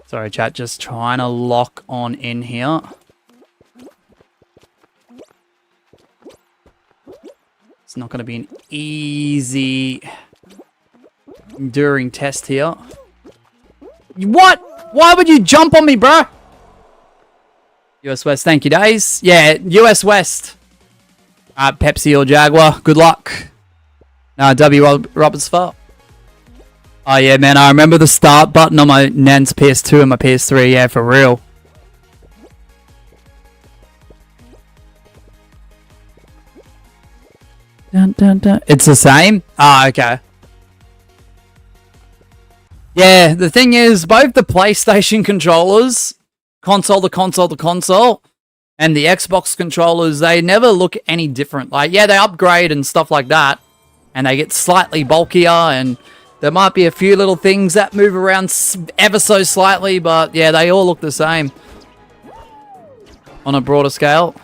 Sorry, chat, just trying to lock on in here. It's not going to be an easy, enduring test here. What? Why would you jump on me, bro? US West, thank you, Days. Yeah, US West. Pepsi or Jaguar, good luck. W. Roberts fault. Oh yeah, man, I remember the start button on my Nan's PS2 and my PS3, yeah, for real. Dun, dun, dun. It's the same? Ah, okay. Yeah, the thing is, both the PlayStation controllers, console to console to console, and the Xbox controllers, they never look any different. Like, yeah, they upgrade and stuff like that, and they get slightly bulkier, and there might be a few little things that move around ever so slightly, but yeah, they all look the same on a broader scale.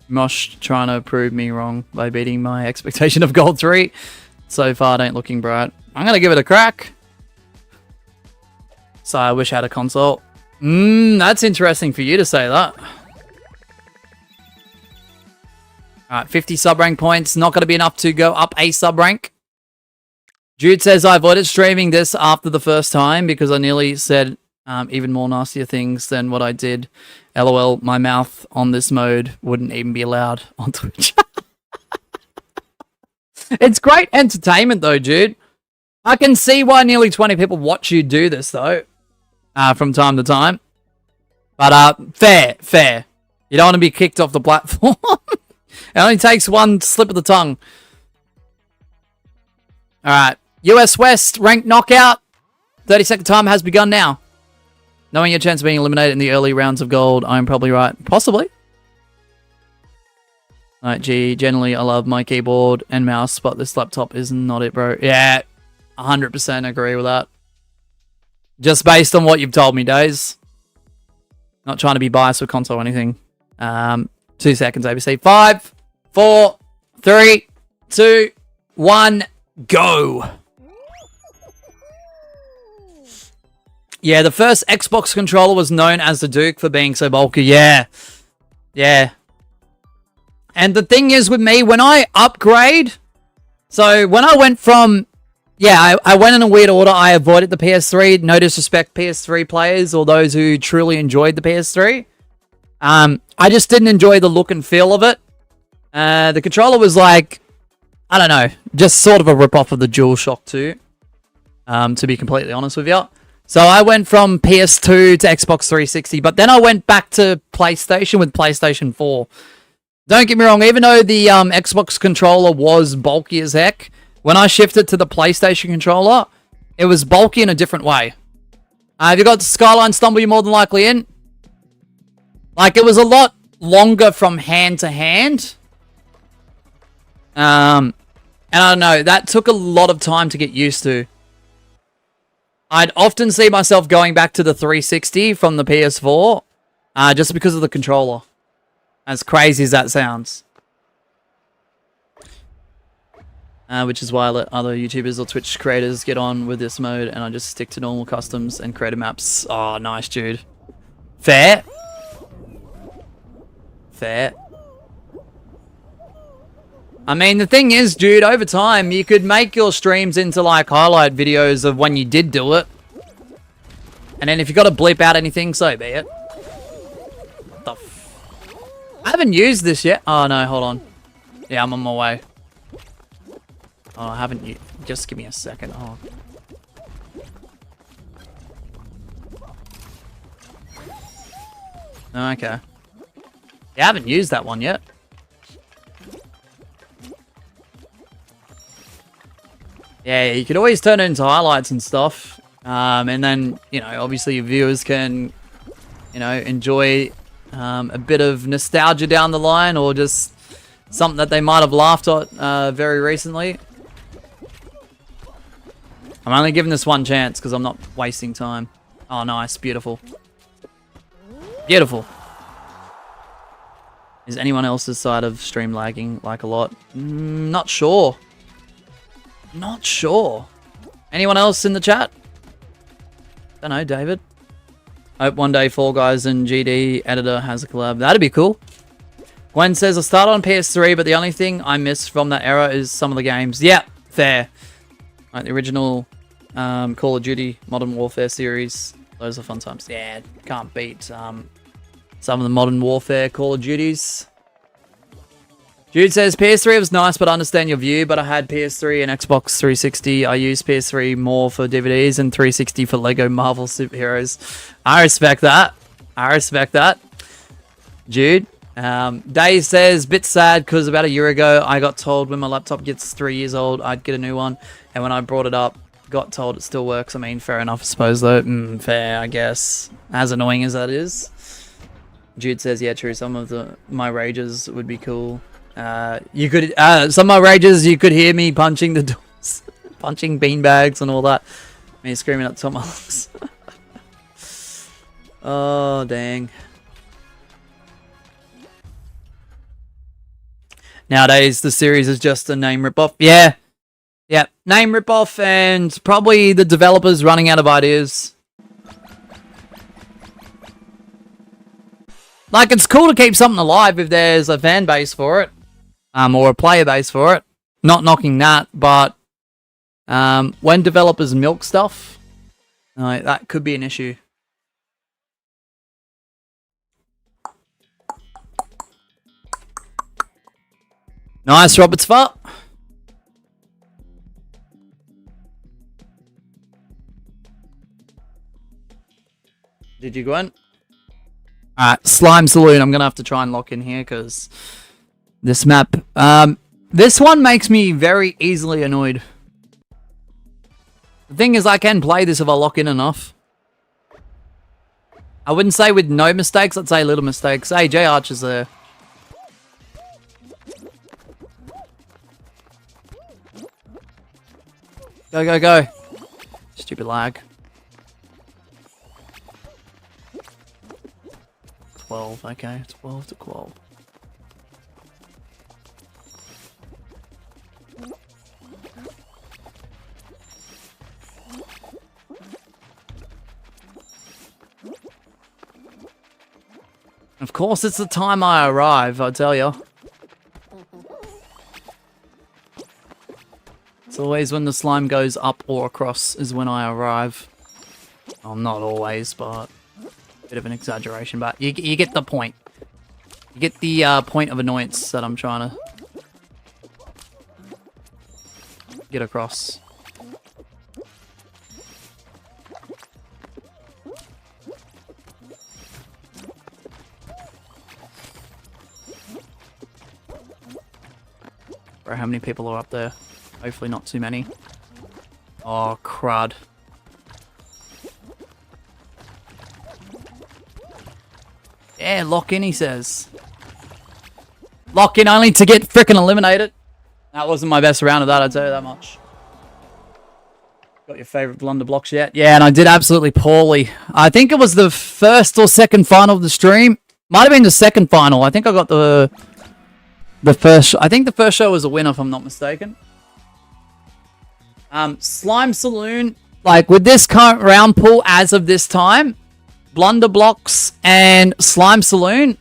Mosh trying to prove me wrong by beating my expectation of Gold 3. So far, it ain't looking bright. I'm going to give it a crack. So I wish I had a console. That's interesting for you to say that. Alright, 50 sub-rank points. Not going to be enough to go up a sub-rank. Jude says, I avoided streaming this after the first time because I nearly said even more nastier things than what I did. LOL, my mouth on this mode wouldn't even be allowed on Twitch. It's great entertainment though, Jude. I can see why nearly 20 people watch you do this though. From time to time. But fair. You don't want to be kicked off the platform. It only takes one slip of the tongue. Alright. US West ranked knockout. 30-second time has begun now. Knowing your chance of being eliminated in the early rounds of gold, I'm probably right. Possibly. Alright, generally I love my keyboard and mouse, but this laptop is not it, bro. Yeah, 100% agree with that. Just based on what you've told me, Days. Not trying to be biased with console or anything. 2 seconds, ABC. 5, 4, 3, 2, 1, go. Yeah, the first Xbox controller was known as the Duke for being so bulky. Yeah. And the thing is with me, when I upgrade, so when I went from Yeah, I went in a weird order. I avoided the PS3. No disrespect, PS3 players or those who truly enjoyed the PS3. I just didn't enjoy the look and feel of it. The controller was like, I don't know, just sort of a rip-off of the DualShock 2, to be completely honest with you. So I went from PS2 to Xbox 360, but then I went back to PlayStation with PlayStation 4. Don't get me wrong, even though the Xbox controller was bulky as heck, when I shifted to the PlayStation controller, it was bulky in a different way. Have you got Skyline Stumble you're more than likely in? Like, it was a lot longer from hand to hand. And I don't know, that took a lot of time to get used to. I'd often see myself going back to the 360 from the PS4, just because of the controller. As crazy as that sounds. Which is why I let other YouTubers or Twitch creators get on with this mode, and I just stick to normal customs and creative maps. Oh, nice, dude. Fair. Fair. I mean, the thing is, dude, over time, you could make your streams into, like, highlight videos of when you did do it. And then if you got to bleep out anything, so be it. What the f... I haven't used this yet. Oh, no, hold on. Yeah, I'm on my way. Oh, I haven't used... Just give me a second. Oh. Okay. Yeah, I haven't used that one yet. Yeah, you could always turn it into highlights and stuff. And then, you know, obviously your viewers can, you know, enjoy a bit of nostalgia down the line, or just something that they might have laughed at very recently. I'm only giving this one chance because I'm not wasting time. Oh, nice. Beautiful. Beautiful. Is anyone else's side of stream lagging like a lot? Not sure. Not sure. Anyone else in the chat? Don't know, David. Hope one day Fall Guys and GD editor has a collab. That'd be cool. Gwen says, I started on PS3, but the only thing I miss from that era is some of the games. Yeah, fair. Like the original Call of Duty Modern Warfare series. Those are fun times. Yeah, can't beat some of the Modern Warfare Call of Duties. Jude says, PS3 was nice, but I understand your view, but I had PS3 and Xbox 360. I use PS3 more for DVDs and 360 for Lego Marvel superheroes. I respect that. I respect that. Jude. Dave says, bit sad because about a year ago, I got told when my laptop gets 3 years old, I'd get a new one. And when I brought it up, got told it still works. I mean, fair enough, I suppose, though. Fair, I guess. As annoying as that is. Jude says, yeah, true. Some of my rages would be cool. You could, some of my rages, you could hear me punching the doors, punching beanbags and all that. Me screaming at the top of my lungs. Oh, dang. Nowadays, the series is just a name ripoff. Yeah. Yeah. Name ripoff, and probably the developers running out of ideas. Like, it's cool to keep something alive if there's a fan base for it. Or a player base for it. Not knocking that, but when developers milk stuff, that could be an issue. Nice, Robert's fart. Did you go in? Alright, Slime Saloon. I'm going to have to try and lock in here because this map... this one makes me very easily annoyed. The thing is, I can play this if I lock in enough. I wouldn't say with no mistakes, let's say little mistakes. Hey, J Archer's there. Go, go, go. Stupid lag. 12, okay. 12 to 12. Of course, it's the time I arrive, I tell you. It's always when the slime goes up or across is when I arrive. Well, not always, but a bit of an exaggeration. But you get the point. You get the point of annoyance that I'm trying to get across. Bro, how many people are up there? Hopefully not too many. Oh, crud. Yeah, lock in, he says. Lock in only to get frickin' eliminated. That wasn't my best round of that, I'd tell you that much. Got your favourite blunder blocks yet? Yeah, and I did absolutely poorly. I think it was the first or second final of the stream. Might have been the second final. I think I got the first... I think the first show was a win, if I'm not mistaken. Slime Saloon, like with this current round pool as of this time, Blunder Blocks and Slime Saloon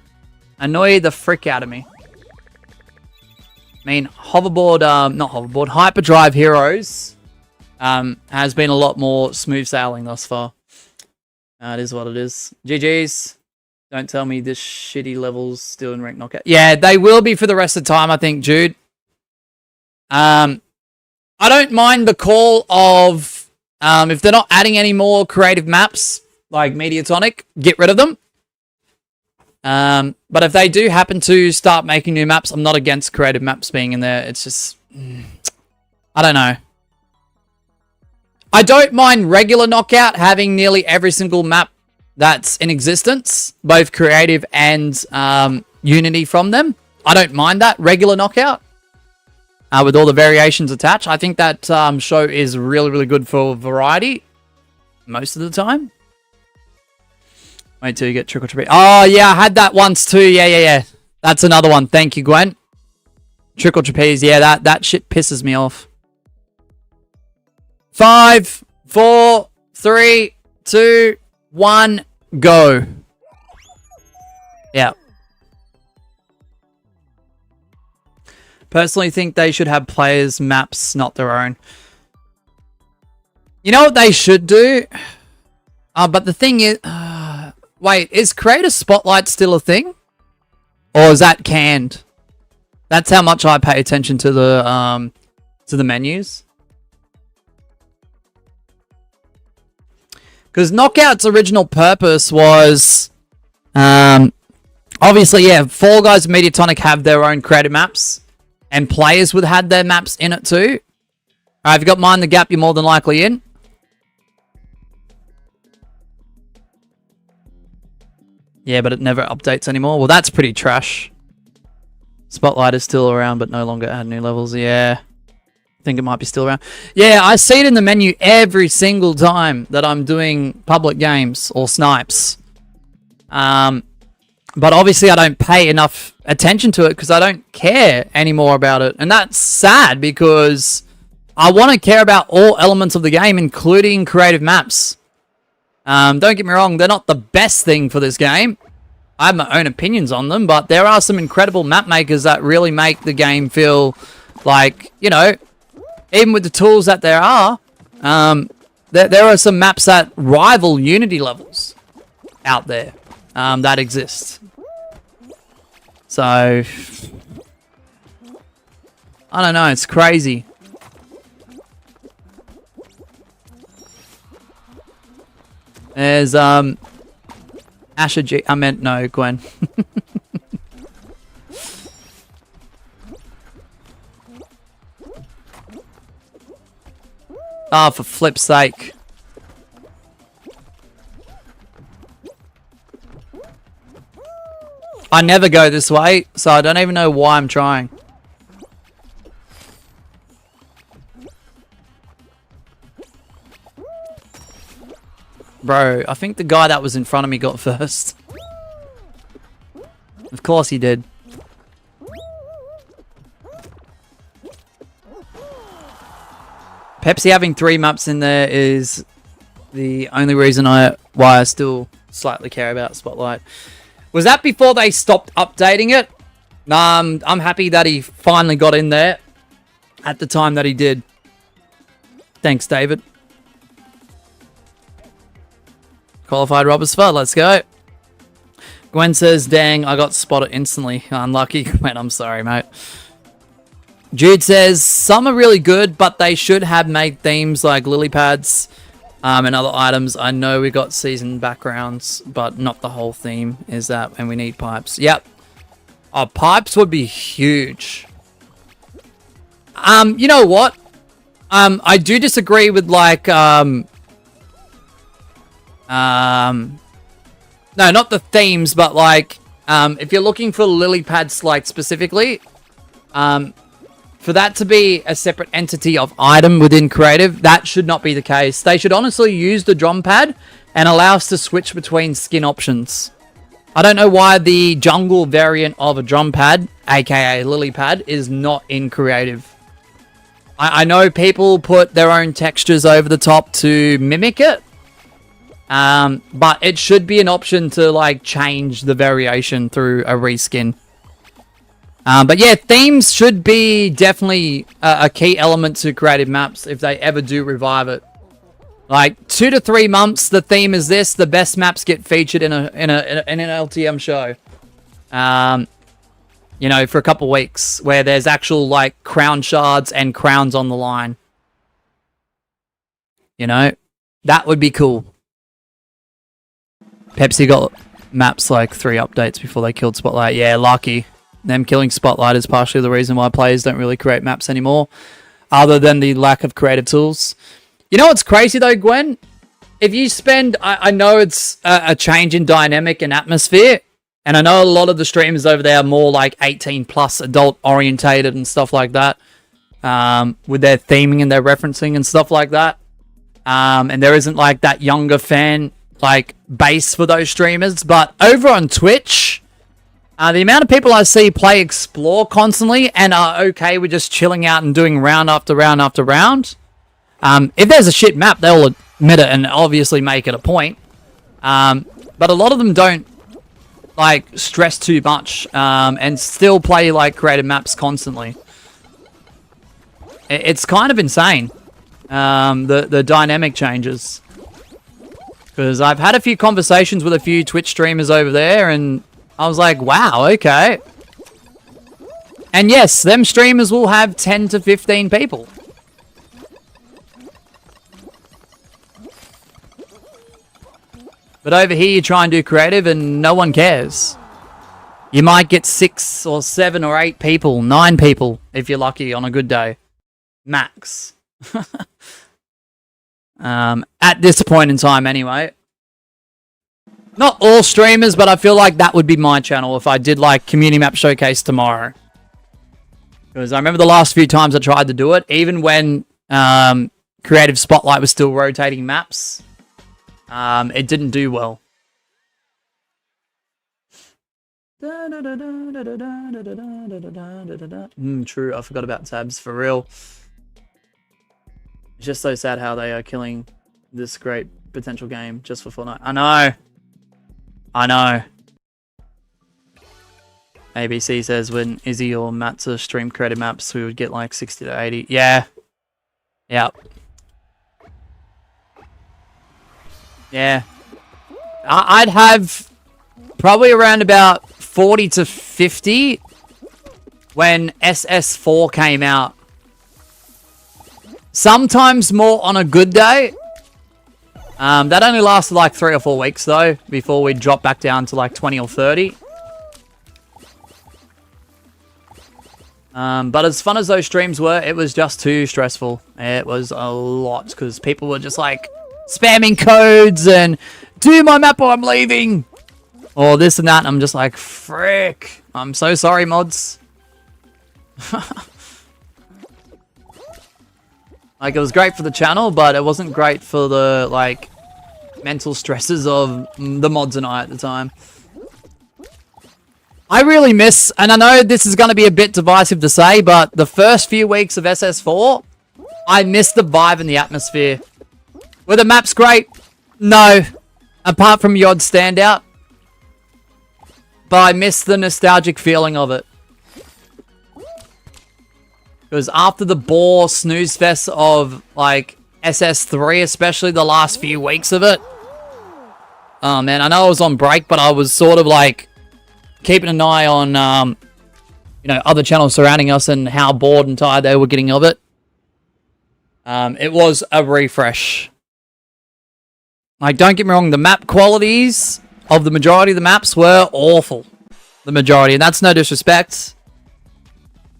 annoy the frick out of me. I mean, Hyperdrive Heroes has been a lot more smooth sailing thus far. It is what it is. GG's. Don't tell me this shitty level's still in rank knockout. Yeah, they will be for the rest of the time, I think, Jude. I don't mind the call of if they're not adding any more creative maps like Mediatonic, get rid of them. But if they do happen to start making new maps, I'm not against creative maps being in there. It's just, I don't know. I don't mind regular knockout having nearly every single map that's in existence, both creative and Unity from them. I don't mind that regular knockout. With all the variations attached. I think that show is really, really good for variety. Most of the time. Wait till you get Trick or Treat. Oh, yeah, I had that once too. Yeah. That's another one. Thank you, Gwen. Trick or Trapeze. Yeah, that shit pisses me off. 5, 4, 3, 2, 1, go. Yeah. Personally think they should have players' maps, not their own. You know what they should do? But the thing is... wait, is Creator Spotlight still a thing? Or is that canned? That's how much I pay attention to the menus. Because Knockout's original purpose was... obviously, yeah, Fall Guys and Mediatonic have their own creative maps. And players would have had their maps in it too. Alright, if you got Mind the Gap, you're more than likely in. Yeah, but it never updates anymore. Well, that's pretty trash. Spotlight is still around, but no longer add new levels. Yeah. I think it might be still around. Yeah, I see it in the menu every single time that I'm doing public games or snipes. But obviously I don't pay enough attention to it because I don't care anymore about it. And that's sad because I want to care about all elements of the game, including creative maps. Don't get me wrong, they're not the best thing for this game. I have my own opinions on them, but there are some incredible map makers that really make the game feel like, you know, even with the tools that there are, there are some maps that rival Unity levels out there that exist. So, I don't know, it's crazy. There's, Asher G... I meant, no, Gwen. Oh, for flip's sake. I never go this way, so I don't even know why I'm trying. Bro, I think the guy that was in front of me got first. Of course he did. Pepsi having 3 maps in there is the only reason why I still slightly care about Spotlight. Was that before they stopped updating it? I'm happy that he finally got in there at the time that he did. Thanks, David. Qualified Robersford, let's go. Gwen says, dang, I got spotted instantly. Unlucky. Gwen, I'm sorry, mate. Jude says, some are really good, but they should have made themes like lily pads and other items. I know we got season backgrounds, but not the whole theme is that, and we need pipes. Yep. Oh, pipes would be huge. You know what? I do disagree with like, no, not the themes, but like, if you're looking for lily pads, like specifically, for that to be a separate entity of item within creative, that should not be the case. They should honestly use the drum pad and allow us to switch between skin options. I don't know why the jungle variant of a drum pad, aka lily pad, is not in creative. I know people put their own textures over the top to mimic it, but it should be an option to like change the variation through a reskin. But yeah, themes should be definitely a key element to creative maps if they ever do revive it. Like 2 to 3 months, the theme is this. The best maps get featured in an LTM show. You know, for a couple weeks where there's actual like crown shards and crowns on the line. You know, that would be cool. Pepsi got maps like 3 updates before they killed Spotlight. Yeah, lucky. Them killing Spotlight is partially the reason why players don't really create maps anymore, other than the lack of creative tools. You know what's crazy though, Gwen? If you spend, I know it's a change in dynamic and atmosphere, and I know a lot of the streamers over there are more like 18 plus adult orientated and stuff like that, with their theming and their referencing and stuff like that. And there isn't like that younger fan like base for those streamers, but over on Twitch, the amount of people I see play Explore constantly and are okay with just chilling out and doing round after round after round. If there's a shit map, they'll admit it and obviously make it a point. But a lot of them don't like stress too much and still play like creative maps constantly. It's kind of insane, the dynamic changes. Because I've had a few conversations with a few Twitch streamers over there and I was like, wow, okay. And yes, them streamers will have 10 to 15 people. But over here, you try and do creative and no one cares. You might get 6 or 7 or 8 people, 9 people, if you're lucky on a good day. Max. At this point in time, anyway. Not all streamers, but I feel like that would be my channel if I did like Community Map Showcase tomorrow. Because I remember the last few times I tried to do it, even when Creative Spotlight was still rotating maps, it didn't do well. True, I forgot about tabs, for real. It's just so sad how they are killing this great potential game just for Fortnite. I know. I know. ABC says when Izzy or Matza stream creative maps, we would get like 60 to 80. Yeah. Yep. Yeah. I'd have probably around about 40 to 50 when SS4 came out. Sometimes more on a good day. That only lasted like 3 or 4 weeks though, before we dropped back down to like 20 or 30. But as fun as those streams were, it was just too stressful. It was a lot, because people were just like spamming codes and do my map or I'm leaving. Or this and that, and I'm just like, frick. I'm so sorry, mods. Like, it was great for the channel, but it wasn't great for the, like, mental stresses of the mods and I at the time. I really miss, and I know this is going to be a bit divisive to say, but the first few weeks of SS4, I miss the vibe and the atmosphere. Were the maps great? No. Apart from the odd standout. But I miss the nostalgic feeling of it. Because after the bore snooze fest of, like, SS3, especially the last few weeks of it. Oh, man, I know I was on break, but I was sort of like keeping an eye on, you know, other channels surrounding us and how bored and tired they were getting of it. It was a refresh. Like, don't get me wrong, the map qualities of the majority of the maps were awful. The majority, and that's no disrespect.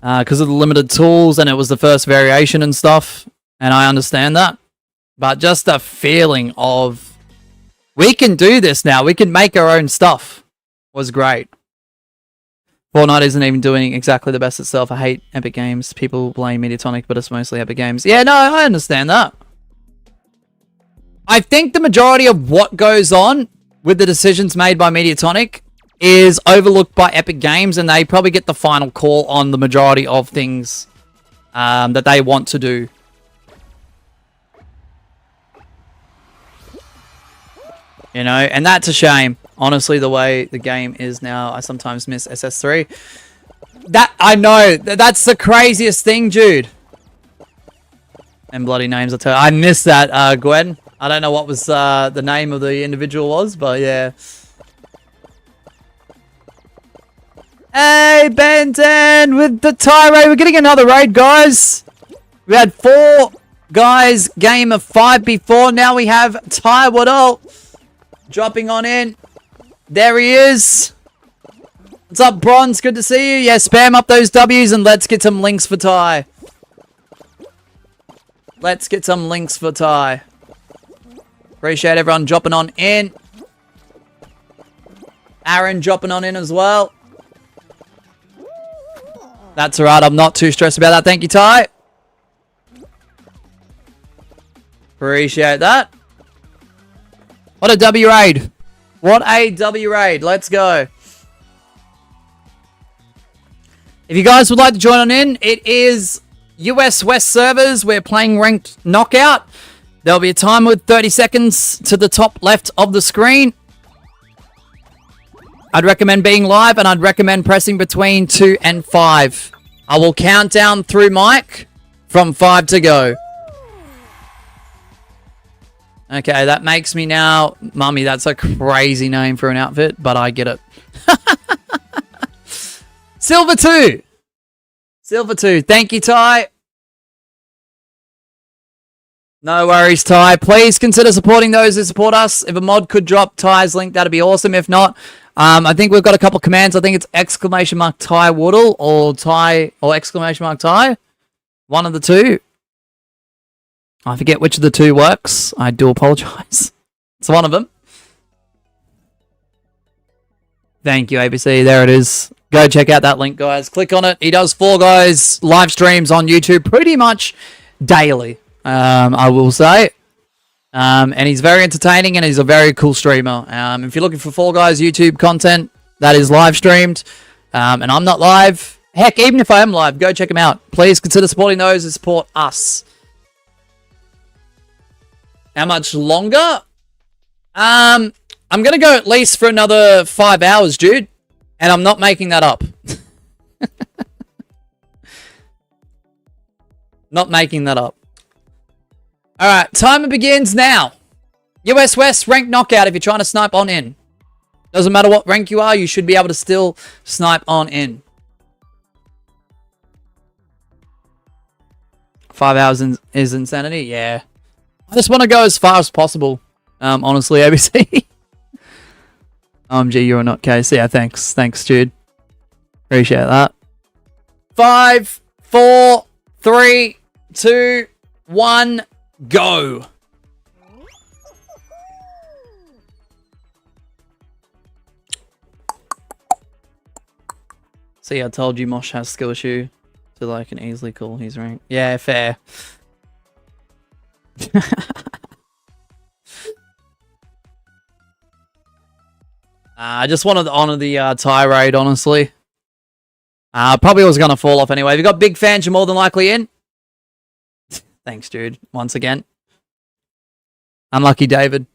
Because of the limited tools, and it was the first variation and stuff. And I understand that. But just the feeling of, we can do this now. We can make our own stuff was great. Fortnite isn't even doing exactly the best itself. I hate Epic Games. People blame Mediatonic, but it's mostly Epic Games. Yeah, no, I understand that. I think the majority of what goes on with the decisions made by Mediatonic is overlooked by Epic Games, and they probably get the final call on the majority of things that they want to do. You know, and that's a shame. Honestly, the way the game is now, I sometimes miss SS3. That, I know, that's the craziest thing, dude. And bloody names, I tell you. I missed that, Gwen. I don't know what was the name of the individual was, but yeah. Hey, Benton, with the tie raid. We're getting another raid, guys. We had 4 guys, game of 5 before. Now we have Ty Woodall dropping on in. There he is. What's up, Bronze? Good to see you. Yeah, spam up those W's and let's get some links for Ty. Let's get some links for Ty. Appreciate everyone dropping on in. Aaron dropping on in as well. That's alright, I'm not too stressed about that. Thank you, Ty. Appreciate that. What a W raid. What a W raid. Let's go. If you guys would like to join on in, it is US West servers. We're playing ranked knockout. There'll be a timer with 30 seconds to the top left of the screen. I'd recommend being live, and I'd recommend pressing between 2 and 5. I will count down through mic from 5 to go. Okay, that makes me now... Mummy, that's a crazy name for an outfit, but I get it. Silver 2. Silver 2. Thank you, Ty. No worries, Ty. Please consider supporting those who support us. If a mod could drop Ty's link, that'd be awesome. If not, I think we've got a couple commands. I think it's !Ty Woodall or Ty or !Ty. One of the two. I forget which of the two works. I do apologize. It's one of them. Thank you, ABC. There it is. Go check out that link, guys. Click on it. He does Fall Guys live streams on YouTube pretty much daily. I will say. And he's very entertaining, and he's a very cool streamer. If you're looking for Fall Guys YouTube content, that is live streamed. And I'm not live. Heck, even if I am live, go check him out. Please consider supporting those who support us. How much longer? I'm going to go at least for another 5 hours, dude. And I'm not making that up. Not making that up. Alright, timer begins now. US West rank knockout if you're trying to snipe on in. Doesn't matter what rank you are, you should be able to still snipe on in. 5 hours is insanity? Yeah. I just want to go as far as possible. Honestly, ABC. OMG, you're not case. Yeah, thanks. Thanks, dude. Appreciate that. 5, 4, 3, 2, 1, go. See, I told you Mosh has skill issue, so I can easily call his rank. Yeah, fair. I just wanted to honor the tirade, honestly. Probably was going to fall off anyway. If you got big fans, you're more than likely in. Thanks, dude. Once again. Unlucky David.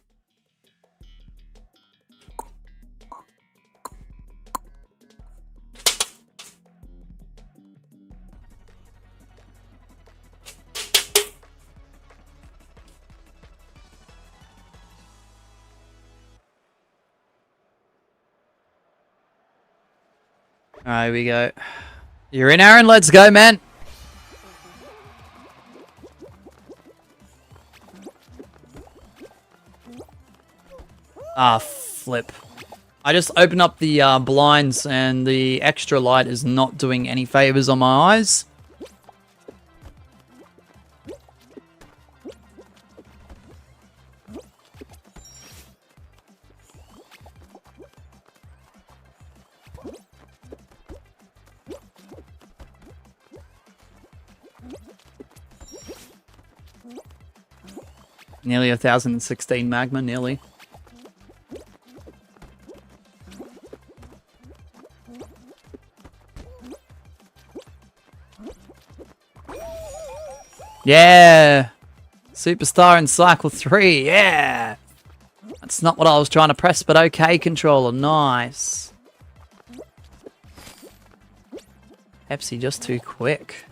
Alright, here we go. You're in, Aaron. Let's go, man. Ah, flip. I just opened up the blinds and the extra light is not doing any favors on my eyes. Nearly 1016 magma, nearly. Yeah! Superstar in cycle 3, yeah! That's not what I was trying to press, but okay, controller, nice. Pepsi just too quick.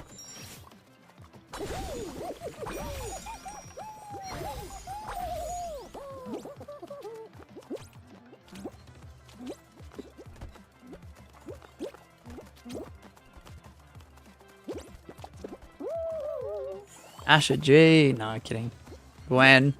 Asher G. No, kidding. Gwen.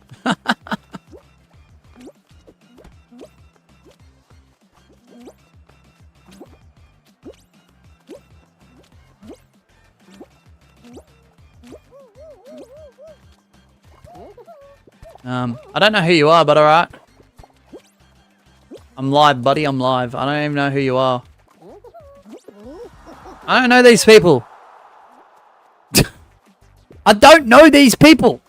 I don't know who you are, but alright. I'm live, buddy. I'm live. I don't even know who you are. I don't know these people. I don't know these people.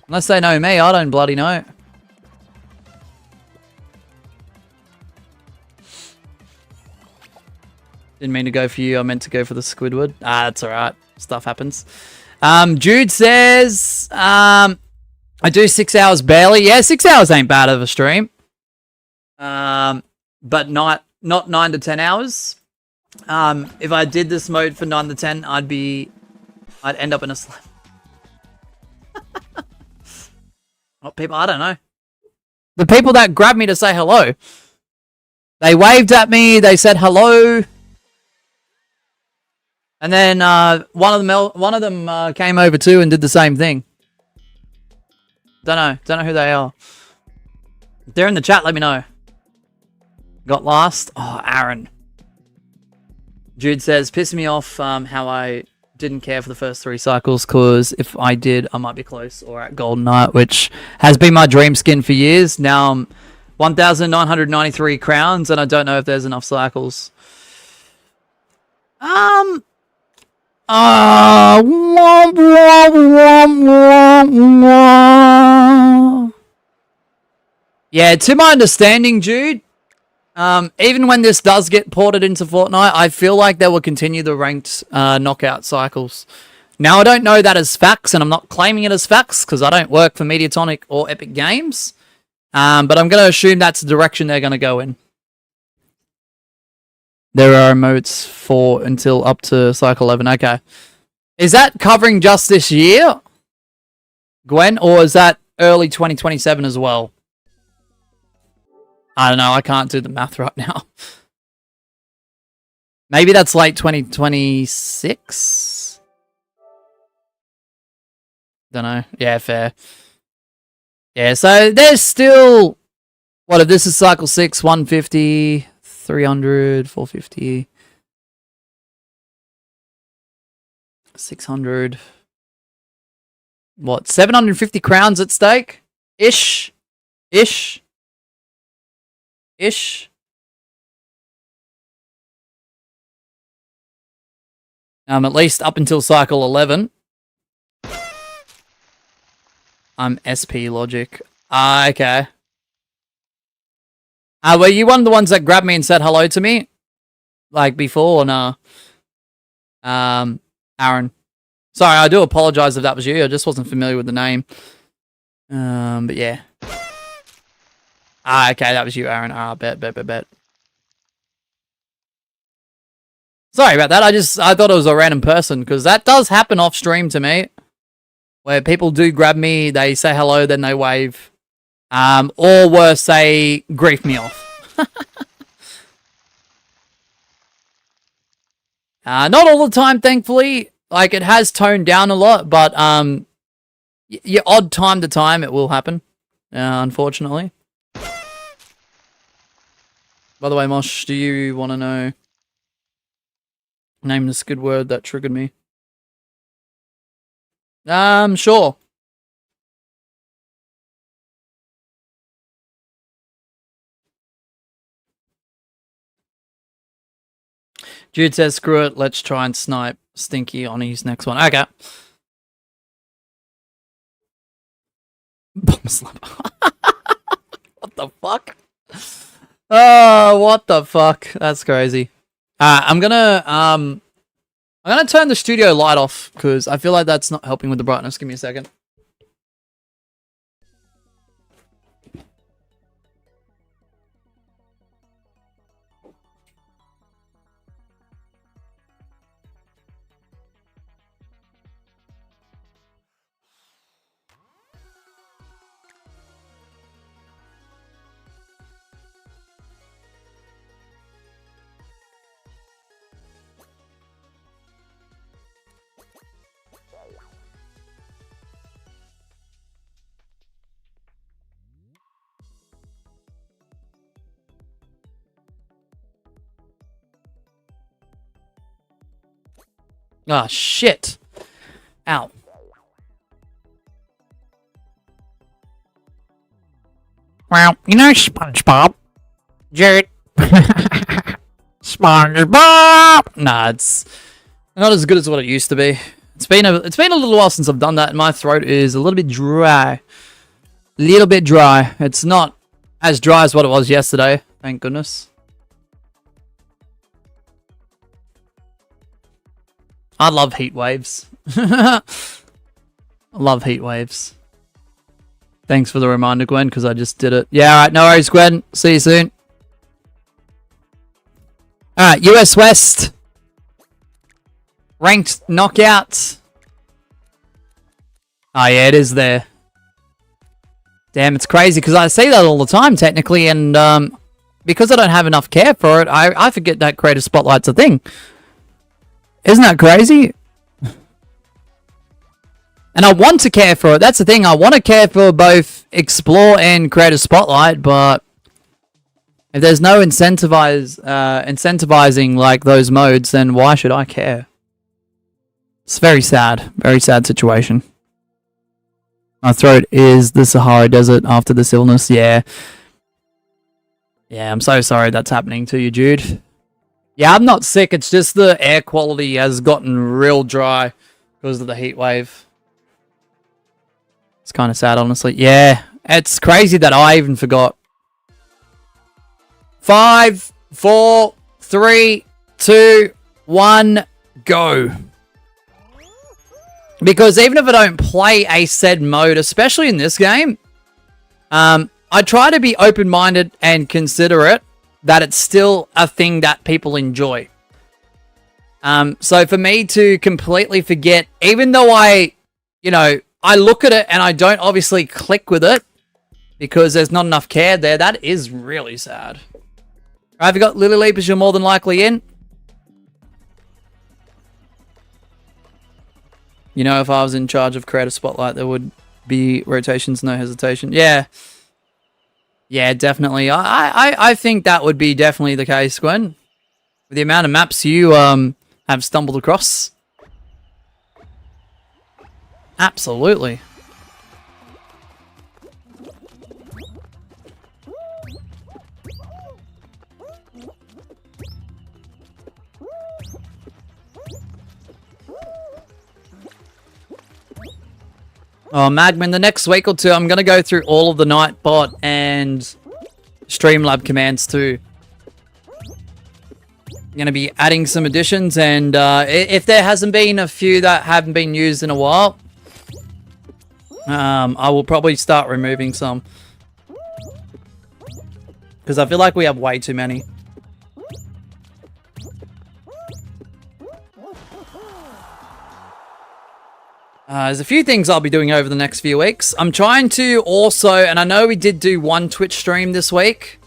Unless they know me, I don't bloody know. Didn't mean to go for you. I meant to go for the Squidward. Ah, that's alright. Stuff happens. Jude says, I do 6 hours barely. Yeah, 6 hours ain't bad of a stream. But not 9 to 10 hours. If I did this mode for 9 to 10, I'd end up in a slum. What people? I don't know. The people that grabbed me to say hello. They waved at me. They said hello. And then one of them came over too and did the same thing. Don't know who they are. If they're in the chat, let me know. Got last. Oh, Aaron. Jude says, pissing me off how I didn't care for the first 3 cycles, because if I did, I might be close or at Golden Knight, which has been my dream skin for years. Now I'm 1,993 crowns, and I don't know if there's enough cycles. Yeah, to my understanding, Jude, even when this does get ported into Fortnite, I feel like they will continue the ranked knockout cycles. Now, I don't know that as facts, and I'm not claiming it as facts because I don't work for Mediatonic or Epic Games. But I'm going to assume that's the direction they're going to go in. There are emotes for until up to cycle 11. Okay. Is that covering just this year, Gwen, or is that early 2027 as well? I don't know. I can't do the math right now. Maybe that's late 2026? Don't know. Yeah, fair. Yeah, so there's still... What if this is cycle 6, 150, 300, 450, 600... What, 750 crowns at stake? Ish. At least up until cycle 11. I'm SP logic. Okay. Were you one of the ones that grabbed me and said hello to me? Like before or no? Aaron. Sorry, I do apologize if that was you. I just wasn't familiar with the name. But yeah. Okay, that was you, Aaron. Bet. Sorry about that. I thought it was a random person, because that does happen off stream to me. Where people do grab me, they say hello, then they wave. Or worse, say, grief me off. Not all the time, thankfully. Like, it has toned down a lot, but your odd time to time, it will happen, unfortunately. By the way, Mosh, do you want to know? Name this good word that triggered me. Sure. Jude says, screw it, let's try and snipe Stinky on his next one. Okay. Bomb slapper. What the fuck? Oh, what the fuck? That's crazy. I'm gonna turn the studio light off because I feel like that's not helping with the brightness. Give me a second. Ah, shit. Ow. Well, you know SpongeBob. Jared. SpongeBob! Nah, it's not as good as what it used to be. It's been a little while since I've done that, and my throat is a little bit dry. Little bit dry. It's not as dry as what it was yesterday, thank goodness. I love heat waves. I love heat waves. Thanks for the reminder, Gwen, because I just did it. Yeah, alright, no worries, Gwen. See you soon. Alright, US West. Ranked knockouts. Oh, yeah, it is there. Damn, it's crazy, because I say that all the time, technically, and because I don't have enough care for it, I forget that Creator Spotlight's a thing. Isn't that crazy? And I want to care for it. That's the thing. I want to care for both Explore and Creator Spotlight, but if there's no incentivizing like those modes, then why should I care? It's very sad. Very sad situation. My throat is the Sahara Desert after this illness. Yeah. Yeah, I'm so sorry that's happening to you, Jude. Yeah, I'm not sick. It's just the air quality has gotten real dry because of the heat wave. It's kind of sad, honestly. Yeah, it's crazy that I even forgot. 5, 4, 3, 2, 1, go. Because even if I don't play a said mode, especially in this game, I try to be open-minded and considerate that it's still a thing that people enjoy. So for me to completely forget, even though I look at it and I don't obviously click with it because there's not enough care there, that is really sad. Have you got Lily Leapers? You're more than likely in. You know, if I was in charge of Creator Spotlight, there would be rotations, no hesitation. Yeah. Yeah, definitely. I think that would be definitely the case, Gwen. With the amount of maps you have stumbled across. Absolutely. Oh, Magman, the next week or two, I'm going to go through all of the Nightbot and Streamlab commands too. I'm going to be adding some additions, and if there hasn't been a few that haven't been used in a while, I will probably start removing some. Because I feel like we have way too many. There's a few things I'll be doing over the next few weeks. I'm trying to also, and I know we did do one Twitch stream this week.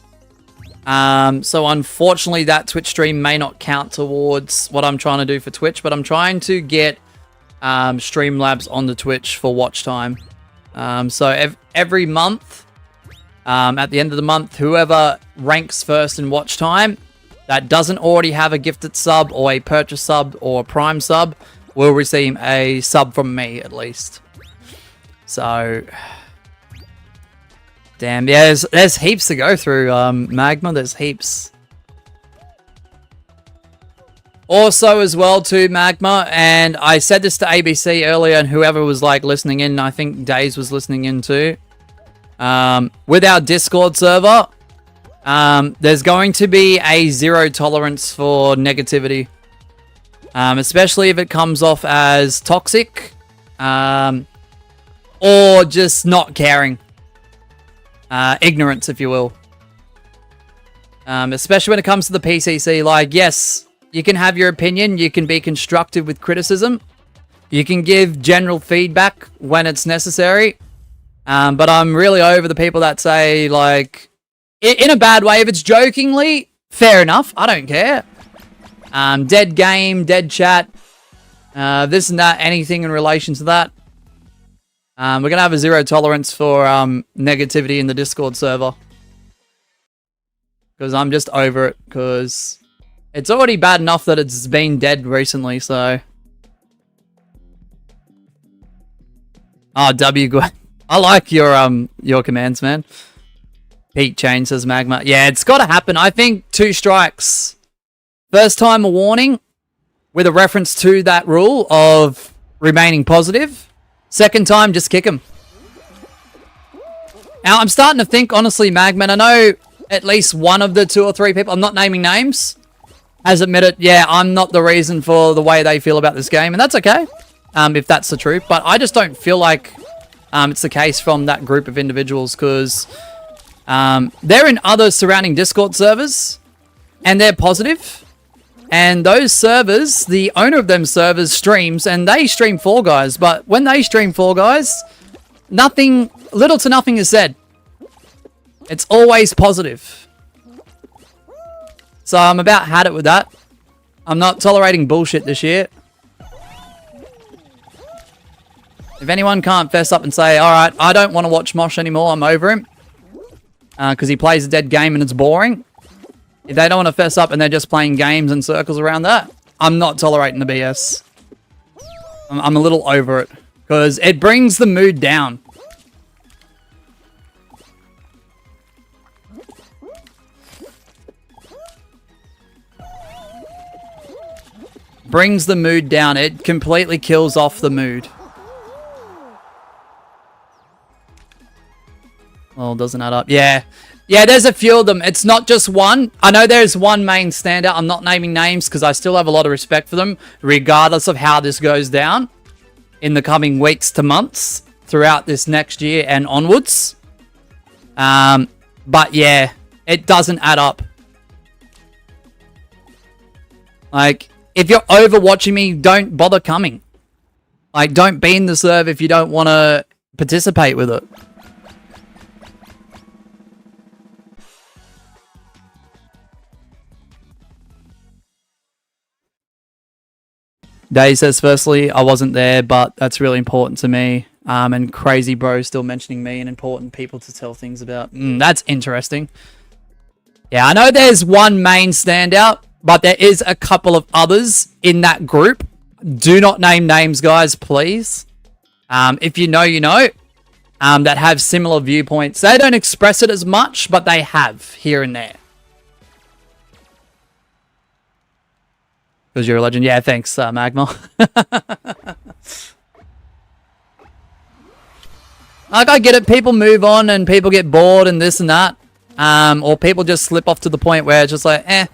So unfortunately that Twitch stream may not count towards what I'm trying to do for Twitch, but I'm trying to get Streamlabs on the Twitch for watch time. So every month, at the end of the month, whoever ranks first in watch time that doesn't already have a gifted sub or a purchase sub or a prime sub will receive a sub from me at least. So, damn, yeah, there's heaps to go through, Magma, there's heaps. Also, as well, too, Magma, and I said this to ABC earlier, and whoever was, like, listening in, I think Days was listening in, too. With our Discord server, there's going to be a zero tolerance for negativity. Especially if it comes off as toxic, or just not caring. Ignorance, if you will. Especially when it comes to the PCC, like, yes, you can have your opinion, you can be constructive with criticism, you can give general feedback when it's necessary, but I'm really over the people that say, like, in a bad way, if it's jokingly, fair enough, I don't care. Dead game, dead chat, this and that, anything in relation to that. We're going to have a zero tolerance for negativity in the Discord server. Because I'm just over it, because it's already bad enough that it's been dead recently, so... Oh, W, good. I like your commands, man. Pete Chain says Magma. Yeah, it's got to happen. I think 2 strikes. First time a warning with a reference to that rule of remaining positive. Second time, just kick him. Now, I'm starting to think, honestly, Magman, I know at least one of the 2 or 3 people, I'm not naming names, has admitted, yeah, I'm not the reason for the way they feel about this game. And that's okay, if that's the truth. But I just don't feel like it's the case from that group of individuals, because they're in other surrounding Discord servers, and they're positive. And those servers, the owner of them servers streams, and they stream Fall Guys. But when they stream Fall Guys, nothing, little to nothing is said. It's always positive. So I'm about had it with that. I'm not tolerating bullshit this year. If anyone can't fess up and say, alright, I don't want to watch Mosh anymore, I'm over him. Because he plays a dead game and it's boring. If they don't want to fess up and they're just playing games and circles around that, I'm not tolerating the BS. I'm a little over it. Because it brings the mood down. Brings the mood down. It completely kills off the mood. Well, doesn't add up. Yeah. Yeah, there's a few of them. It's not just one. I know there's one main standout. I'm not naming names because I still have a lot of respect for them, regardless of how this goes down in the coming weeks to months throughout this next year and onwards. But yeah, it doesn't add up. Like, if you're overwatching me, don't bother coming. Like, don't be in the serve if you don't want to participate with it. Day says, firstly, I wasn't there, but that's really important to me. And Crazy Bro still mentioning me and important people to tell things about. That's interesting. Yeah, I know there's one main standout, but there is a couple of others in that group. Do not name names, guys, please. If you know, you know. That have similar viewpoints. They don't express it as much, but they have here and there. Because you're a legend. Yeah, thanks, Magma. Like, I get it. People move on and people get bored and this and that. Or people just slip off to the point where it's just like, I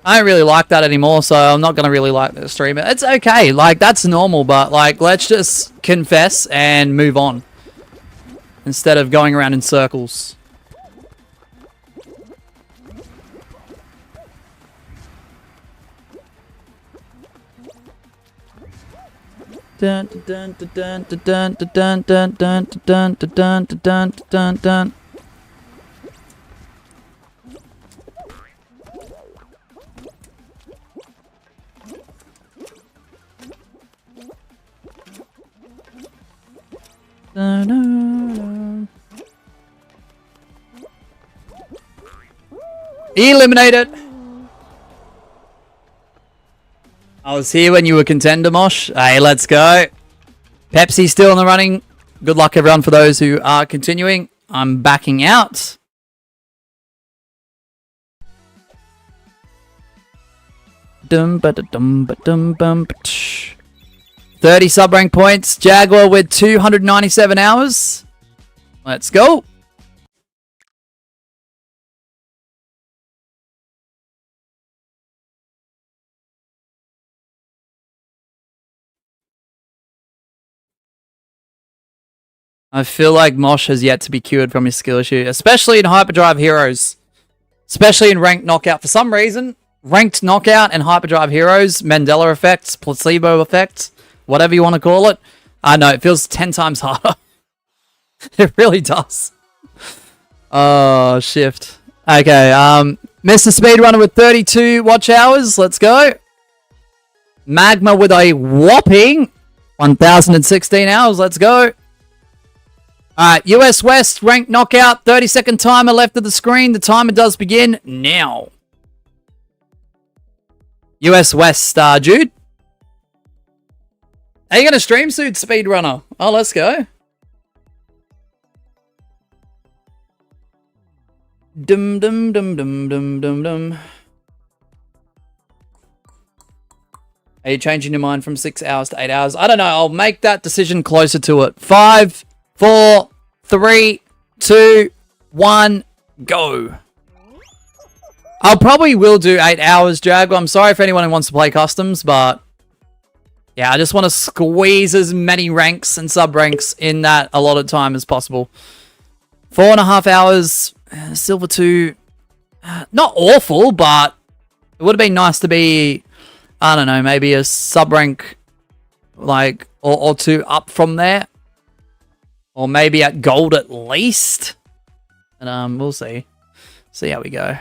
don't really like that anymore, so I'm not going to really like the streamer. It's okay. Like, that's normal, but, like, let's just confess and move on. Instead of going around in circles. Dun, dun, dun, dun, dun, dun, dun, dun, dun, dun, dun, dun, dun, dun. Eliminated. I was here when you were contender, Mosh. Hey, let's go. Pepsi still in the running. Good luck, everyone, for those who are continuing. I'm backing out. Dum ba dum ba dum bum. 30 sub-rank points. Jaguar with 297 hours. Let's go. I feel like Mosh has yet to be cured from his skill issue, especially in Hyperdrive Heroes. Especially in Ranked Knockout. For some reason, Ranked Knockout and Hyperdrive Heroes, Mandela effects, placebo effects, whatever you want to call it. I know, it feels 10 times harder. It really does. Oh, shift. Okay, Mr. Speedrunner with 32 watch hours. Let's go. Magma with a whopping 1,016 hours. Let's go. Alright, US West, ranked knockout, 30-second timer left of the screen. The timer does begin now. US West, Jude. Are you going to stream soon, Speedrunner? Oh, let's go. Dum dum dum dum dum dum dum. Are you changing your mind from 6 hours to 8 hours? I don't know. I'll make that decision closer to it. 5, 4, 3, 2, 1, go. I'll probably will do 8 hours, Jaguar. I'm sorry for anyone who wants to play customs, but yeah, I just want to squeeze as many ranks and sub-ranks in that allotted time as possible. 4.5 hours, Silver 2. Not awful, but it would have been nice to be, I don't know, maybe a sub-rank like or two up from there. Or maybe at gold at least. And we'll see. See how we go.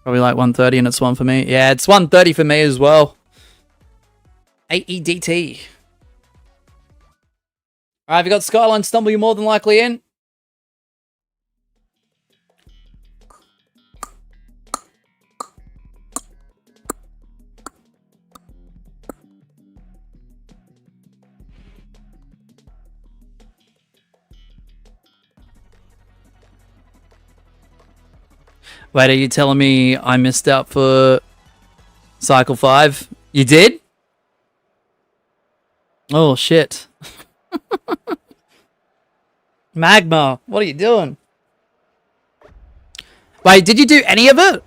Probably like 130 and it's one for me. Yeah, it's 130 for me as well. AEDT. Alright, have you got Skyline Stumble? You're more than likely in. Wait, are you telling me I missed out for Cycle 5? You did? Oh, shit. Magma, what are you doing? Wait, did you do any of it?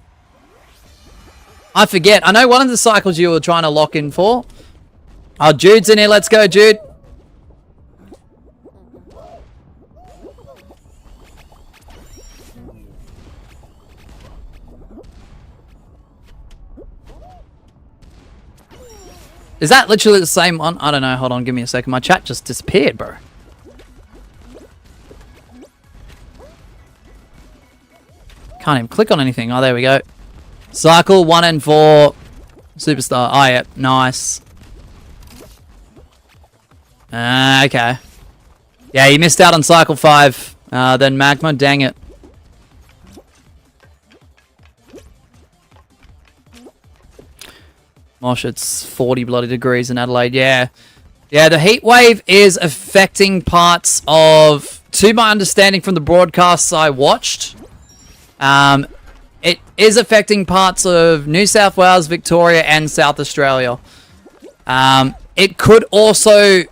I forget. I know one of the cycles you were trying to lock in for. Oh, Jude's in here. Let's go, Jude. Is that literally the same one? I don't know. Hold on. Give me a second. My chat just disappeared, bro. Can't even click on anything. Oh, there we go. Cycle 1 and 4. Superstar. Oh, yeah. Nice. Okay. Yeah, you missed out on Cycle 5. Then Magma. Dang it. Mosh, it's 40 bloody degrees in Adelaide. Yeah. Yeah, the heat wave is affecting parts of, to my understanding from the broadcasts I watched, it is affecting parts of New South Wales, Victoria, and South Australia. It could also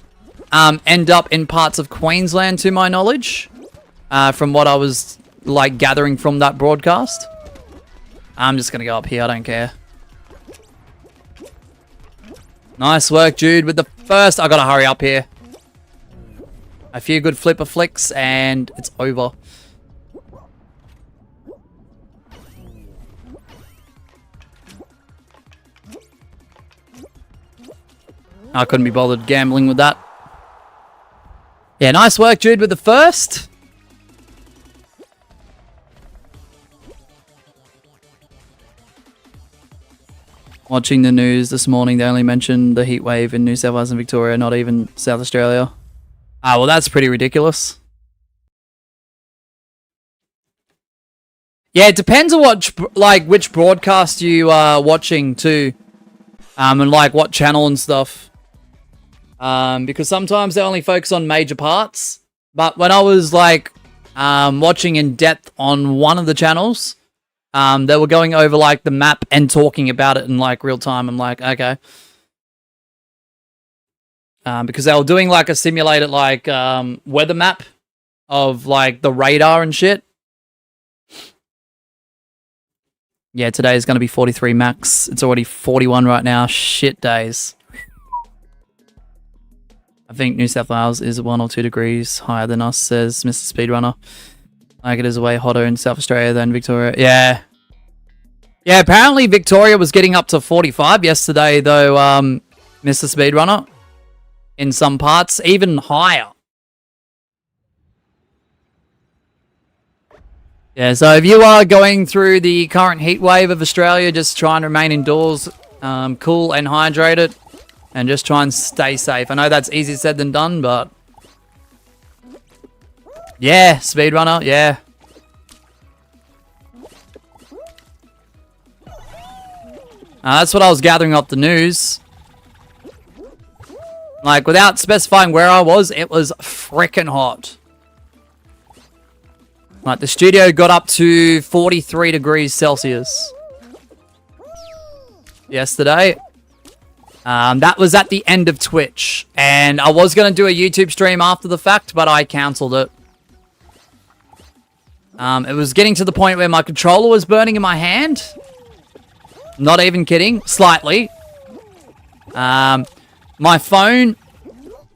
end up in parts of Queensland, to my knowledge, from what I was like gathering from that broadcast. I'm just going to go up here. I don't care. Nice work, Jude, with the first. I gotta hurry up here. A few good flipper flicks, and it's over. I couldn't be bothered gambling with that. Yeah, nice work, Jude, with the first. Watching the news this morning, they only mentioned the heat wave in New South Wales and Victoria, not even South Australia. Ah, well, that's pretty ridiculous. Yeah, it depends on which broadcast you are watching too, and like what channel and stuff. Because sometimes they only focus on major parts. But when I was like watching in depth on one of the channels, they were going over like the map and talking about it in like real time. I'm like, okay. Because they were doing like a simulated like weather map of like the radar and shit. Yeah, today is going to be 43 max. It's already 41 right now. Shit days. I think New South Wales is 1 or 2 degrees higher than us, says Mr. Speedrunner. Like it is way hotter in South Australia than Victoria. Yeah. Yeah, apparently Victoria was getting up to 45 yesterday, though, Mr. Speedrunner. In some parts, even higher. Yeah, so if you are going through the current heat wave of Australia, just try and remain indoors, cool and hydrated, and just try and stay safe. I know that's easier said than done, but... Yeah, Speedrunner, yeah. That's what I was gathering up the news. Like, without specifying where I was, it was frickin' hot. Like, the studio got up to 43 degrees Celsius yesterday. That was at the end of Twitch. And I was going to do a YouTube stream after the fact, but I cancelled it. It was getting to the point where my controller was burning in my hand. Not even kidding. Slightly. My phone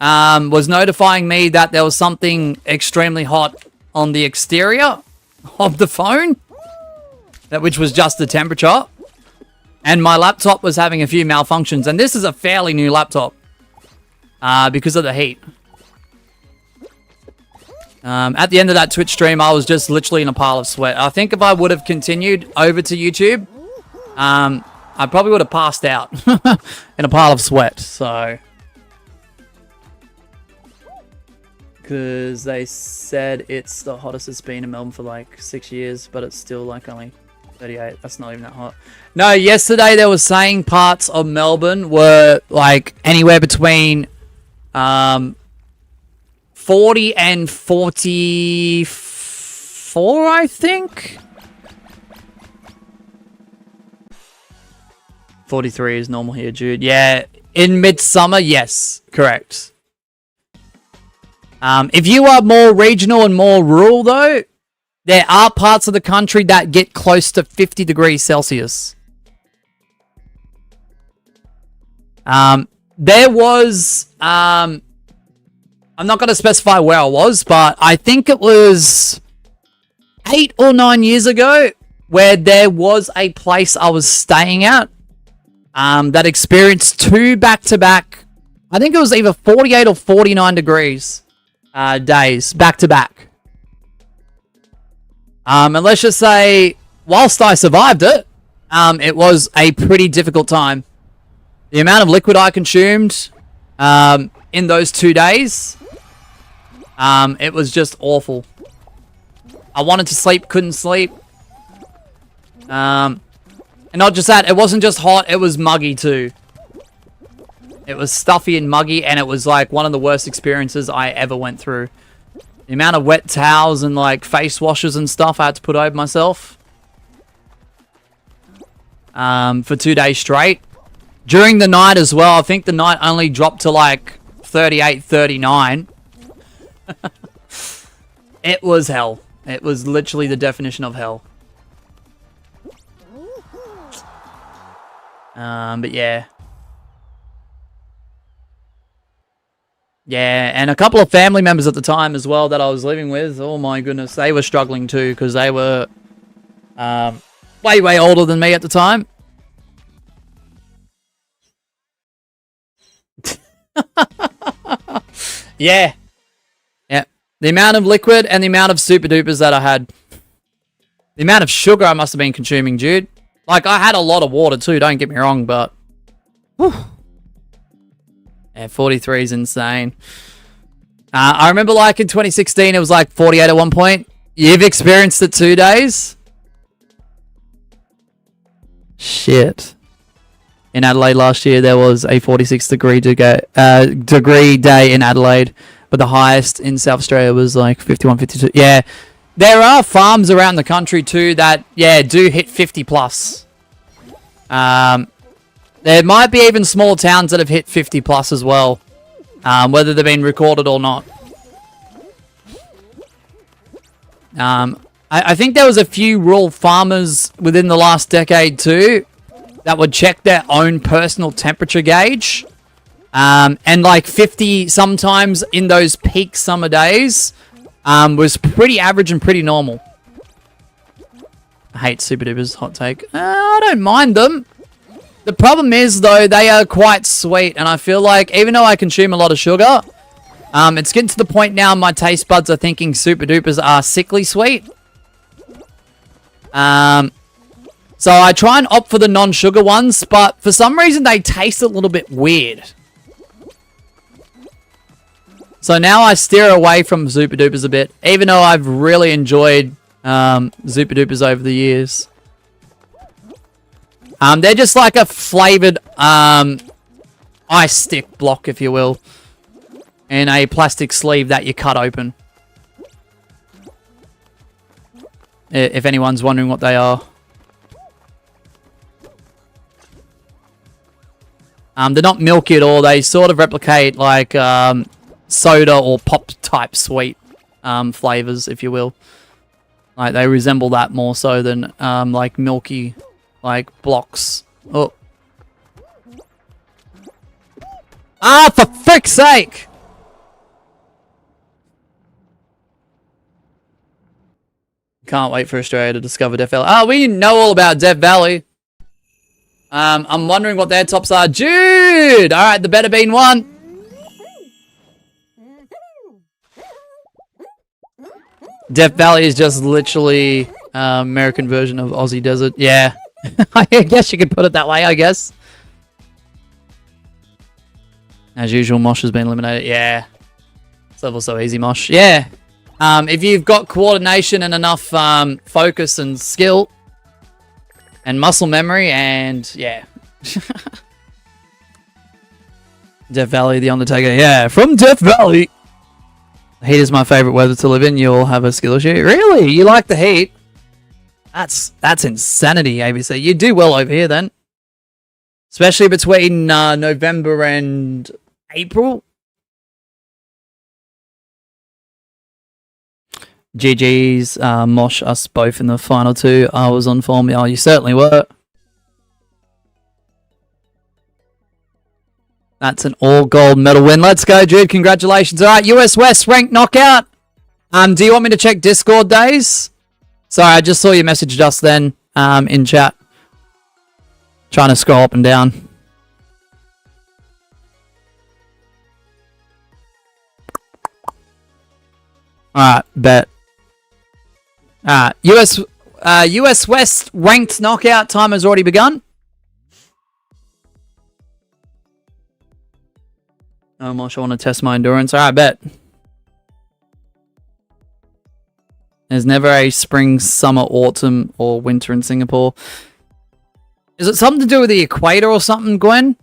was notifying me that there was something extremely hot on the exterior of the phone, which was just the temperature. And my laptop was having a few malfunctions. And this is a fairly new laptop because of the heat. At the end of that Twitch stream, I was just literally in a pile of sweat. I think if I would have continued over to YouTube, I probably would have passed out in a pile of sweat. So... because they said it's the hottest it's been in Melbourne for like 6 years, but it's still like only 38. That's not even that hot. No, yesterday they were saying parts of Melbourne were like anywhere between 40 and 44, I think. 43 is normal here, Jude. Yeah, in midsummer, yes, correct. If you are more regional and more rural, though, there are parts of the country that get close to 50 degrees Celsius. There was... I'm not going to specify where I was, but I think it was 8 or 9 years ago where there was a place I was staying at that experienced 2 back-to-back... I think it was either 48 or 49 degrees. Days back to back. And let's just say, whilst I survived it, it was a pretty difficult time. The amount of liquid I consumed in those 2 days, it was just awful. I wanted to sleep, couldn't sleep. And not just that, it wasn't just hot, it was muggy too. It was stuffy and muggy, and it was like one of the worst experiences I ever went through. The amount of wet towels and like face washes and stuff I had to put over myself for 2 days straight. During the night as well, I think the night only dropped to like 38, 39. It was hell. It was literally the definition of hell. But yeah. Yeah, and a couple of family members at the time as well that I was living with. Oh my goodness, they were struggling too because they were way, way older than me at the time. Yeah. Yeah. The amount of liquid and the amount of super dupers that I had. The amount of sugar I must have been consuming, dude. Like, I had a lot of water too, don't get me wrong, but... Whew. Yeah, 43 is insane. I remember, like, in 2016, it was like 48 at one point. You've experienced it 2 days? Shit. In Adelaide last year, there was a 46 degree day in Adelaide, but the highest in South Australia was like 51, 52. Yeah, there are farms around the country too that, yeah, do hit 50 plus. There might be even small towns that have hit 50 plus as well, whether they've been recorded or not. I think there was a few rural farmers within the last decade too that would check their own personal temperature gauge. And like 50 sometimes in those peak summer days was pretty average and pretty normal. I hate Super Dupers, hot take. I don't mind them. The problem is, though, they are quite sweet. And I feel like, even though I consume a lot of sugar, it's getting to the point now my taste buds are thinking Super Dupers are sickly sweet. So I try and opt for the non-sugar ones, but for some reason they taste a little bit weird. So now I steer away from Super Dupers a bit, even though I've really enjoyed Super Dupers over the years. They're just like a flavored ice stick block, if you will, in a plastic sleeve that you cut open. If anyone's wondering what they are. They're not milky at all. They sort of replicate like soda or pop type sweet flavors, if you will. Like they resemble that more so than like milky like blocks. Oh. Ah, for frick's sake! Can't wait for Australia to discover Death Valley. Oh, we know all about Death Valley. I'm wondering what their tops are. Dude! Alright, the better bean one. Death Valley is just literally American version of Aussie Desert. Yeah. I guess you could put it that way, I guess. As usual, Mosh has been eliminated. Yeah. This level's so easy, Mosh. Yeah. If you've got coordination and enough focus and skill and muscle memory and yeah. Death Valley, The Undertaker. Yeah, from Death Valley. The heat is my favorite weather to live in. You'll have a skill issue. Really? You like the heat? That's insanity, ABC. You do well over here then. Especially between November and April. GG's, Mosh, us both in the final two. I was on form. Oh, you certainly were. That's an all-gold medal win. Let's go, dude. Congratulations. All right, US West ranked knockout. Do you want me to check Discord days? Sorry, I just saw your message just then in chat. Trying to scroll up and down. All right, bet. US West ranked knockout time has already begun. Oh, Mosh, I want to test my endurance. All right, bet. There's never a spring, summer, autumn, or winter in Singapore. Is it something to do with the equator or something, Gwen?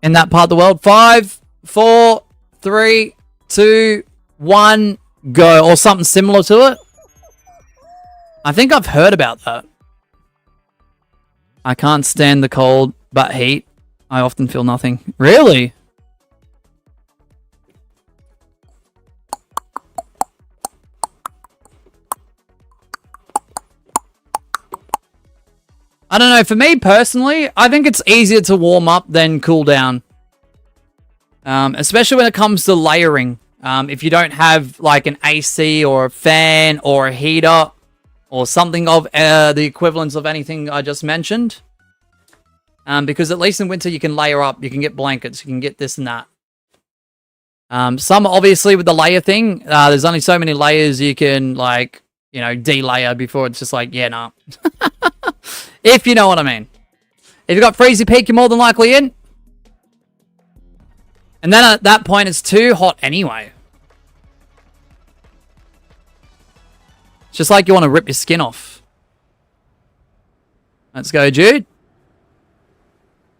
In that part of the world? 5, 4, 3, 2, 1, go. Or something similar to it? I think I've heard about that. I can't stand the cold, but heat. I often feel nothing. Really? I don't know, for me personally, I think it's easier to warm up than cool down. Especially when it comes to layering. If you don't have like an AC or a fan or a heater or something of the equivalence of anything I just mentioned. Because at least in winter you can layer up, you can get blankets, you can get this and that. Some obviously with the layer thing, there's only so many layers you can like, you know, de-layer before it's just like, yeah, nah. If you know what I mean. If you've got Freezy Peak, you're more than likely in. And then at that point, it's too hot anyway. It's just like you want to rip your skin off. Let's go, Jude.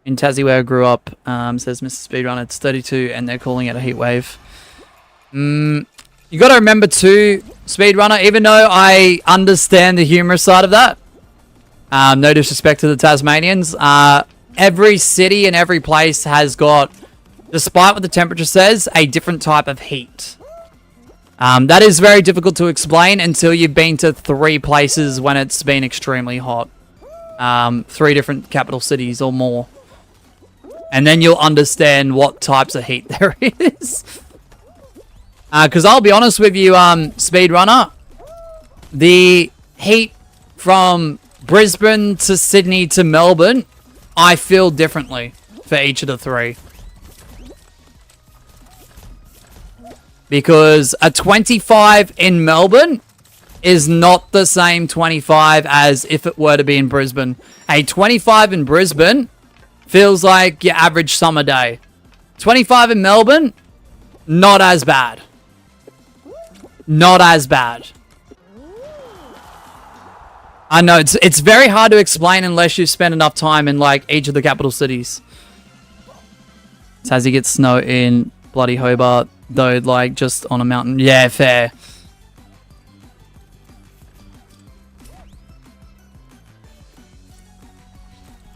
In Tassie, where I grew up, says Mr. Speedrunner, it's 32 and they're calling it a heat wave. You got to remember too, Speedrunner, even though I understand the humorous side of that, no disrespect to the Tasmanians, every city and every place has got, despite what the temperature says, a different type of heat. That is very difficult to explain until you've been to 3 places when it's been extremely hot. 3 different capital cities or more. And then you'll understand what types of heat there is. Because I'll be honest with you, Speedrunner, the heat from Brisbane to Sydney to Melbourne, I feel differently for each of the 3. Because a 25 in Melbourne is not the same 25 as if it were to be in Brisbane. A 25 in Brisbane feels like your average summer day. 25 in Melbourne, not as bad. Not as bad. I know, it's very hard to explain unless you spend enough time in, like, each of the capital cities. Tassie gets snow in bloody Hobart, though, like, just on a mountain. Yeah, fair.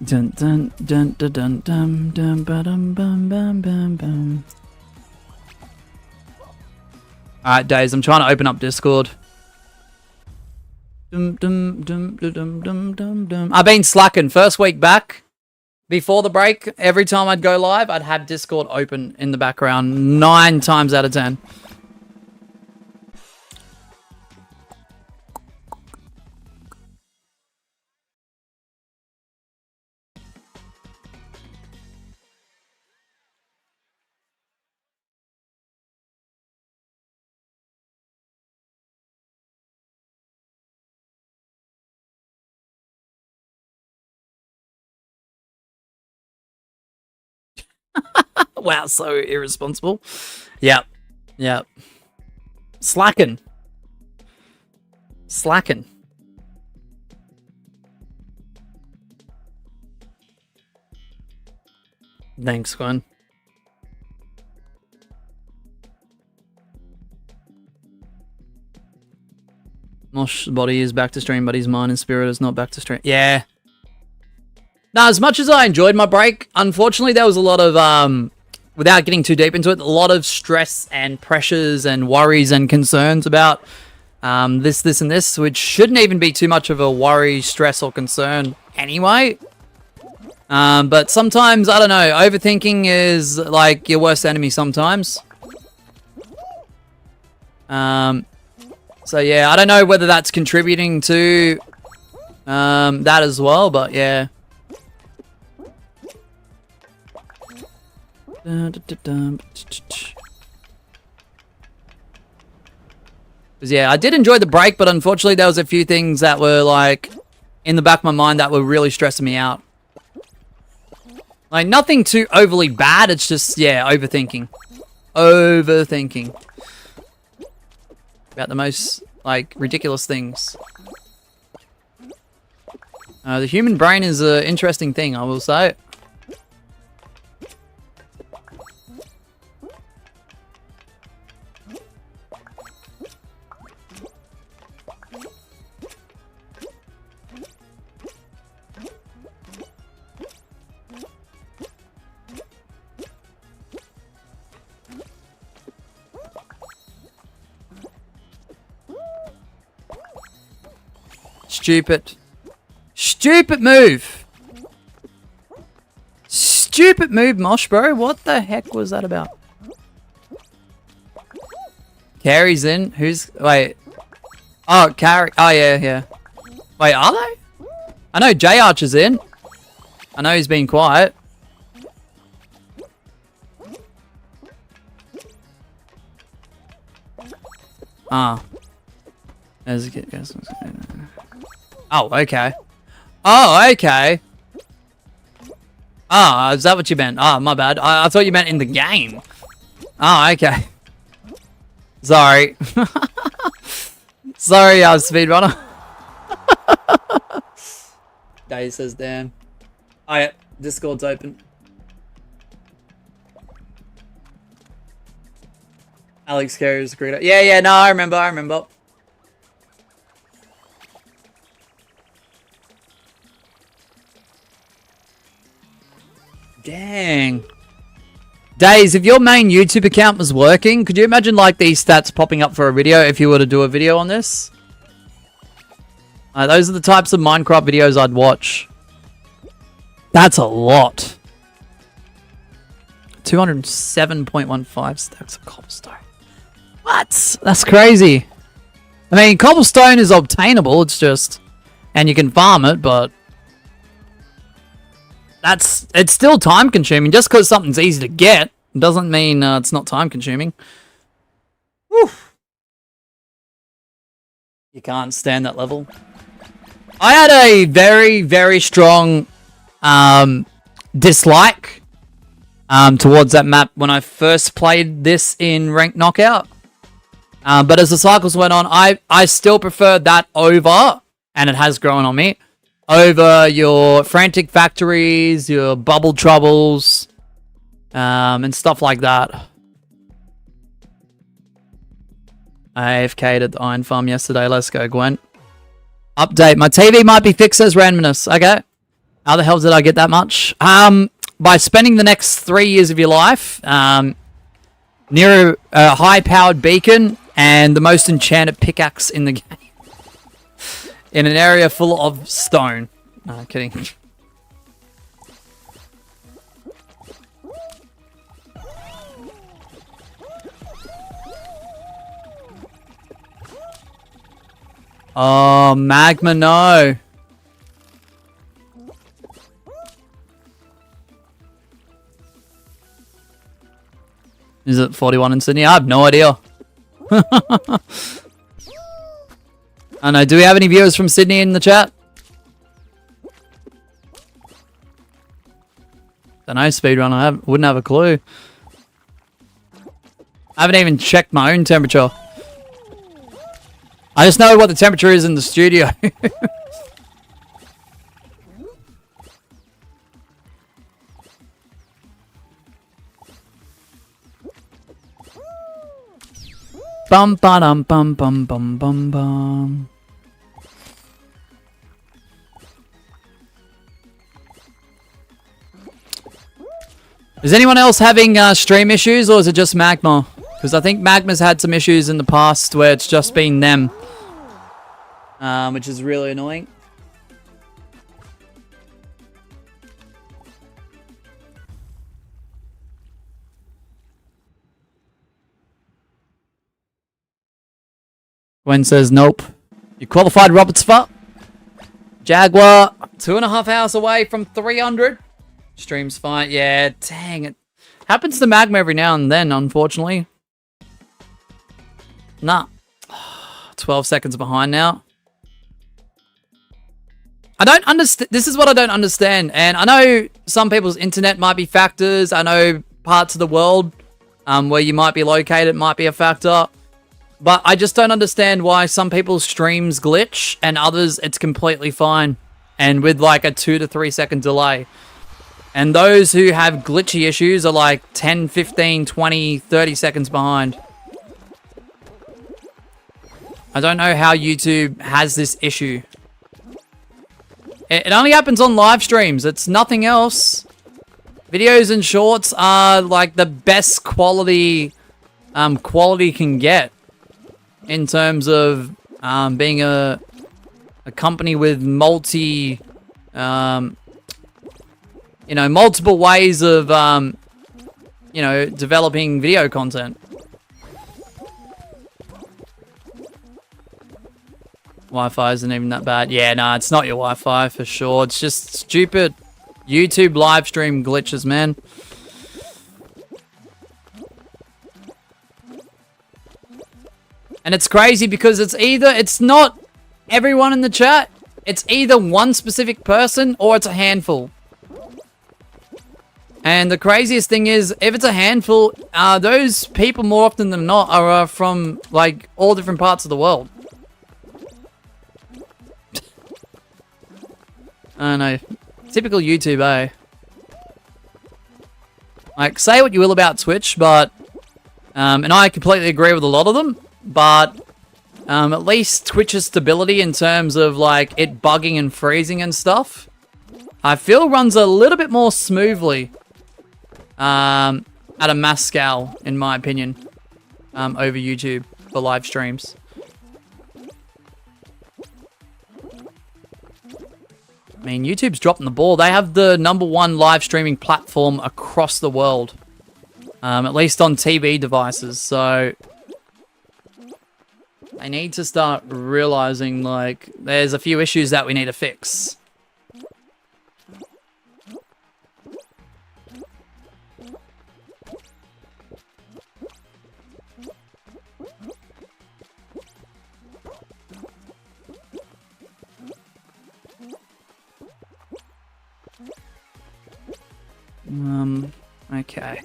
Dun dun dun dun dun dun dun dun bum bum bum bum. Alright, Days, I'm trying to open up Discord. Dum dum dum dum dum dum dum. I've been slacking. First week back, before the break, every time I'd go live, I'd have Discord open in the background 9 times out of 10. Wow, so irresponsible. Yep. Yep. Slacking. Slacking. Thanks, Gwen. Mosh's body is back to stream, but his mind and spirit is not back to stream. Yeah. Now, as much as I enjoyed my break, unfortunately there was a lot of, without getting too deep into it, a lot of stress and pressures and worries and concerns about this, and this, which shouldn't even be too much of a worry, stress, or concern anyway. But sometimes, I don't know, overthinking is like your worst enemy sometimes. So yeah, I don't know whether that's contributing to that as well, but yeah. Because yeah, I did enjoy the break, but unfortunately there was a few things that were like in the back of my mind that were really stressing me out. Like nothing too overly bad, it's just, yeah, overthinking. Overthinking. About the most, like, ridiculous things. The human brain is an interesting thing, I will say. Stupid. Stupid move. Stupid move, Mosh, bro. What the heck was that about? Carrie's in. Who's... Wait. Oh, Carrie. Oh, yeah, yeah. Wait, are they? I know J Archer's in. I know he's been quiet. Ah. Oh, okay. Oh, okay. Ah, is that what you meant? Oh, my bad. I thought you meant in the game. Oh, okay. Sorry. Sorry, speedrunner. Dave says, damn. Oh, yeah. Discord's open. Alex Carey's great. Yeah, no, I remember. Dang. Days, if your main YouTube account was working, could you imagine like these stats popping up for a video if you were to do a video on this? Those are the types of Minecraft videos I'd watch. That's a lot. 207.15 stacks of cobblestone. What? That's crazy. I mean, cobblestone is obtainable, it's just... And you can farm it, but... It's still time consuming. Just because something's easy to get doesn't mean it's not time consuming. Whew. You can't stand that level. I had a very, very strong dislike towards that map when I first played this in Ranked Knockout. But as the cycles went on, I still preferred that over, and it has grown on me, over your Frantic Factories, your Bubble Troubles, and stuff like that. I AFK'd at the Iron Farm yesterday. Let's go, Gwen. Update. My TV might be fixed as randomness. Okay. How the hell did I get that much? By spending the next 3 years of your life near a high-powered beacon and the most enchanted pickaxe in the game. In an area full of stone. No, kidding. Oh, magma, no. Is it 41 in Sydney? I have no idea. I know. Do we have any viewers from Sydney in the chat? Don't know, speedrun. Wouldn't have a clue. I haven't even checked my own temperature. I just know what the temperature is in the studio. Bum ba dum bum bum bum bum bum. Is anyone else having stream issues, or is it just Magma? Because I think Magma's had some issues in the past where it's just been them, which is really annoying. Gwen says, nope. You qualified, Robert Spot. Jaguar, 2.5 hours away from 300. Stream's fine. Yeah, dang it. Happens to Magma every now and then, unfortunately. Nah. 12 seconds behind now. I don't understand. This is what I don't understand. And I know some people's internet might be factors. I know parts of the world where you might be located might be a factor. But I just don't understand why some people's streams glitch and others it's completely fine. And with like a 2 to 3 second delay. And those who have glitchy issues are like 10, 15, 20, 30 seconds behind. I don't know how YouTube has this issue. It only happens on live streams. It's nothing else. Videos and shorts are like the best quality can get. In terms of being a company with multiple ways of, developing video content. Wi-Fi isn't even that bad. Yeah, nah, it's not your Wi-Fi for sure. It's just stupid YouTube live stream glitches, man. And it's crazy because it's not everyone in the chat. It's either one specific person or it's a handful. And the craziest thing is, if it's a handful, those people more often than not are from, like, all different parts of the world. I don't know. Typical YouTube, eh? Like, say what you will about Twitch, but... and I completely agree with a lot of them, but... at least Twitch's stability in terms of, like, it bugging and freezing and stuff, I feel runs a little bit more smoothly. At a mass scale, in my opinion, over YouTube for live streams. I mean, YouTube's dropping the ball. They have the #1 live streaming platform across the world, at least on TV devices. So they need to start realizing, like, there's a few issues that we need to fix. Okay.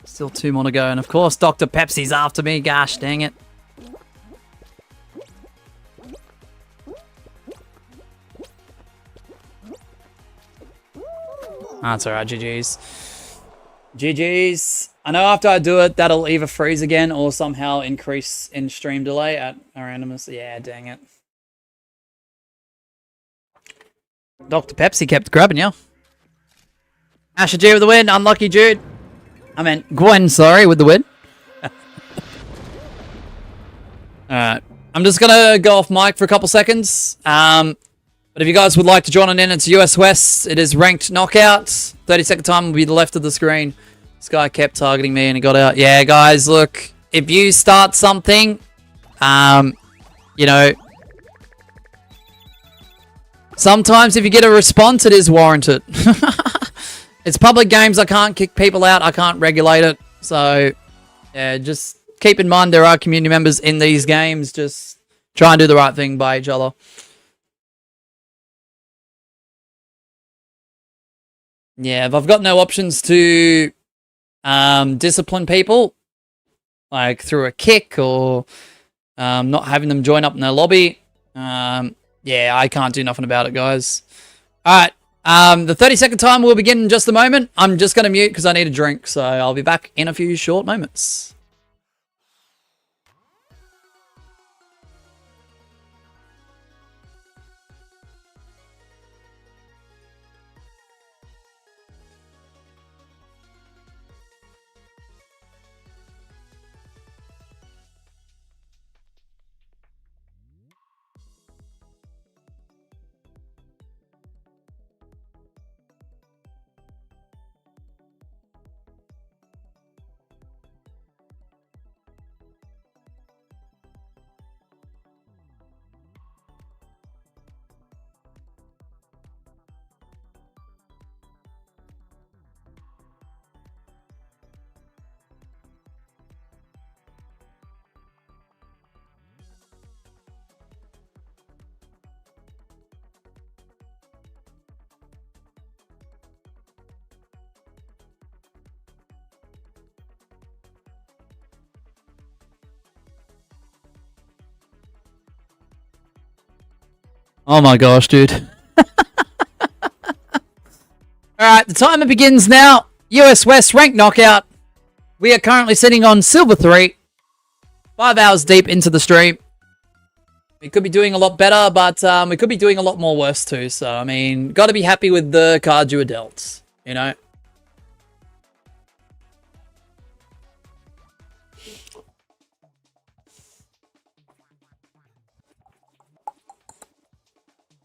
Still 2 more to go, and of course Dr. Pepsi's after me, gosh dang it. That's alright, GG's. GG's. I know after I do it, that'll either freeze again or somehow increase in stream delay at a randomness. Yeah, dang it. Dr. Pepsi kept grabbing you. Asher G with the win. Unlucky Jude. I meant Gwen, sorry, with the win. Alright. I'm just going to go off mic for a couple seconds. But if you guys would like to join in, it's US West. It is ranked knockout. 30-second time will be the left of the screen. This guy kept targeting me and he got out. Yeah, guys, look. If you start something, you know... Sometimes if you get a response, it is warranted. It's public games. I can't kick people out. I can't regulate it. So, yeah, just keep in mind there are community members in these games. Just try and do the right thing by each other. Yeah, if I've got no options to discipline people, like through a kick or not having them join up in their lobby, yeah, I can't do nothing about it, guys. Alright, the 30-second time will begin in just a moment. I'm just going to mute because I need a drink, so I'll be back in a few short moments. Oh my gosh, dude. Alright, the timer begins now. US West ranked knockout. We are currently sitting on Silver 3. 5 hours deep into the stream. We could be doing a lot better, but we could be doing a lot more worse too. So, I mean, got to be happy with the cards you were dealt, you know?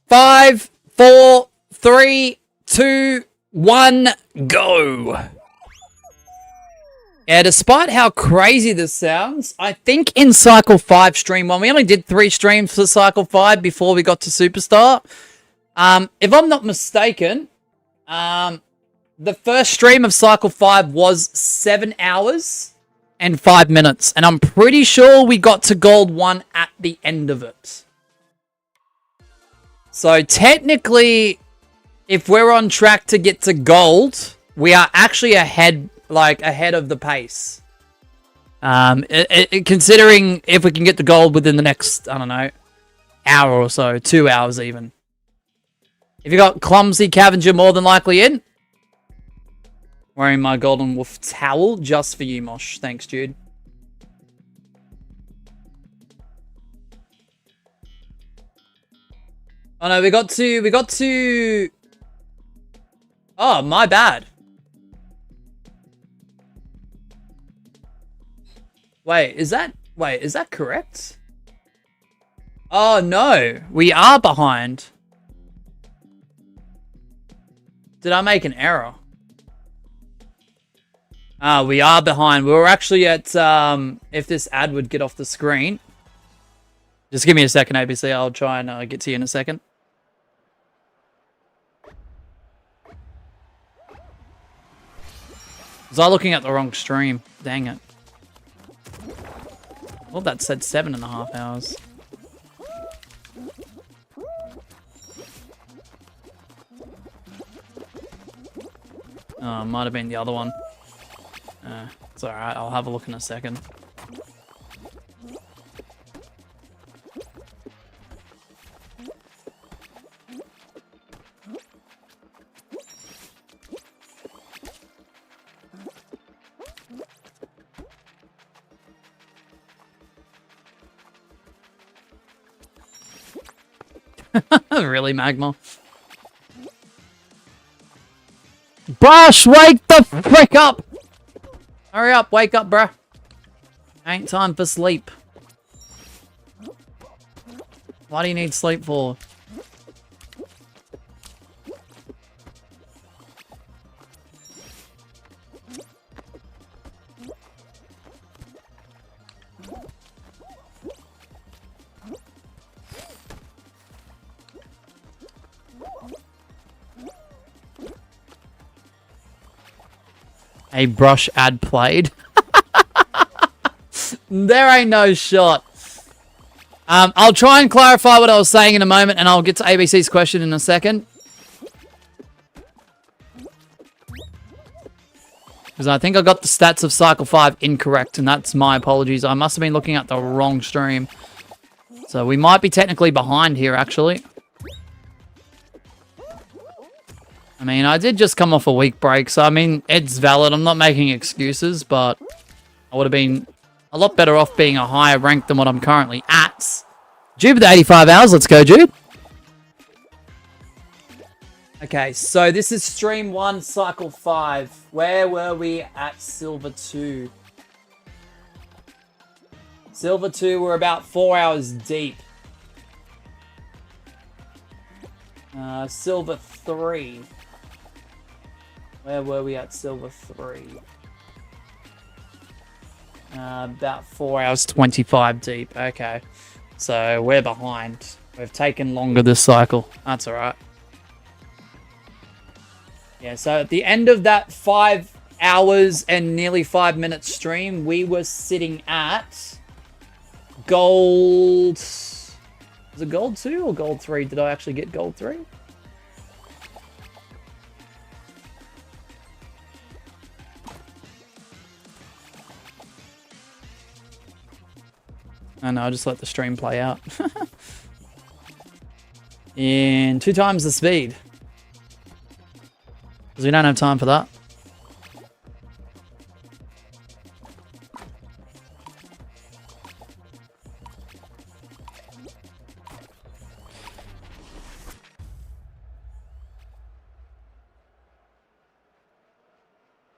Five, 4, 3, 2, 1, go. Yeah, despite how crazy this sounds, I think in Cycle 5 Stream 1, we only did 3 streams for Cycle 5 before we got to Superstar. If I'm not mistaken, the The first stream of Cycle 5 was 7 hours and 5 minutes. And I'm pretty sure we got to Gold 1 at the end of it. So technically, if we're on track to get to Gold, we are actually ahead of the pace. Considering if we can get the Gold within the next, I don't know, hour or so, 2 hours even. If you got Clumsy Cavenger more than likely in. Wearing my Golden Wolf towel just for you, Mosh. Thanks, dude. Oh no, we got to... Oh, my bad. Wait, is that correct? Oh no, we are behind. Did I make an error? Ah, we are behind. We were actually at, if this ad would get off the screen. Just give me a second, ABC. I'll try and get to you in a second. Was I looking at the wrong stream? Dang it. Well, that said 7.5 hours. Oh, might have been the other one. It's alright, I'll have a look in a second. Really, Magma? Brush, wake the frick up! Hurry up, wake up, bruh. Ain't time for sleep. What do you need sleep for? A brush ad played. There ain't no shot. I'll try and clarify what I was saying in a moment, and I'll get to ABC's question in a second. Because I think I got the stats of Cycle 5 incorrect, and that's my apologies. I must have been looking at the wrong stream. So we might be technically behind here, actually. I mean, I did just come off a week break, so I mean, it's valid. I'm not making excuses, but I would have been a lot better off being a higher rank than what I'm currently at. Jude with 85 hours. Let's go, Jude. Okay, so this is Stream 1, Cycle 5. Where were we at Silver 2? Silver 2, we're about 4 hours deep. Silver 3. Where were we at Silver 3? About 4 hours 25 deep. Okay. So we're behind. We've taken longer this cycle. That's alright. Yeah, so at the end of that 5 hours and nearly 5 minute stream, we were sitting at gold... Was it gold 2 or gold 3? Did I actually get gold 3? I know, I'll just let the stream play out. In 2 times the speed. Because we don't have time for that.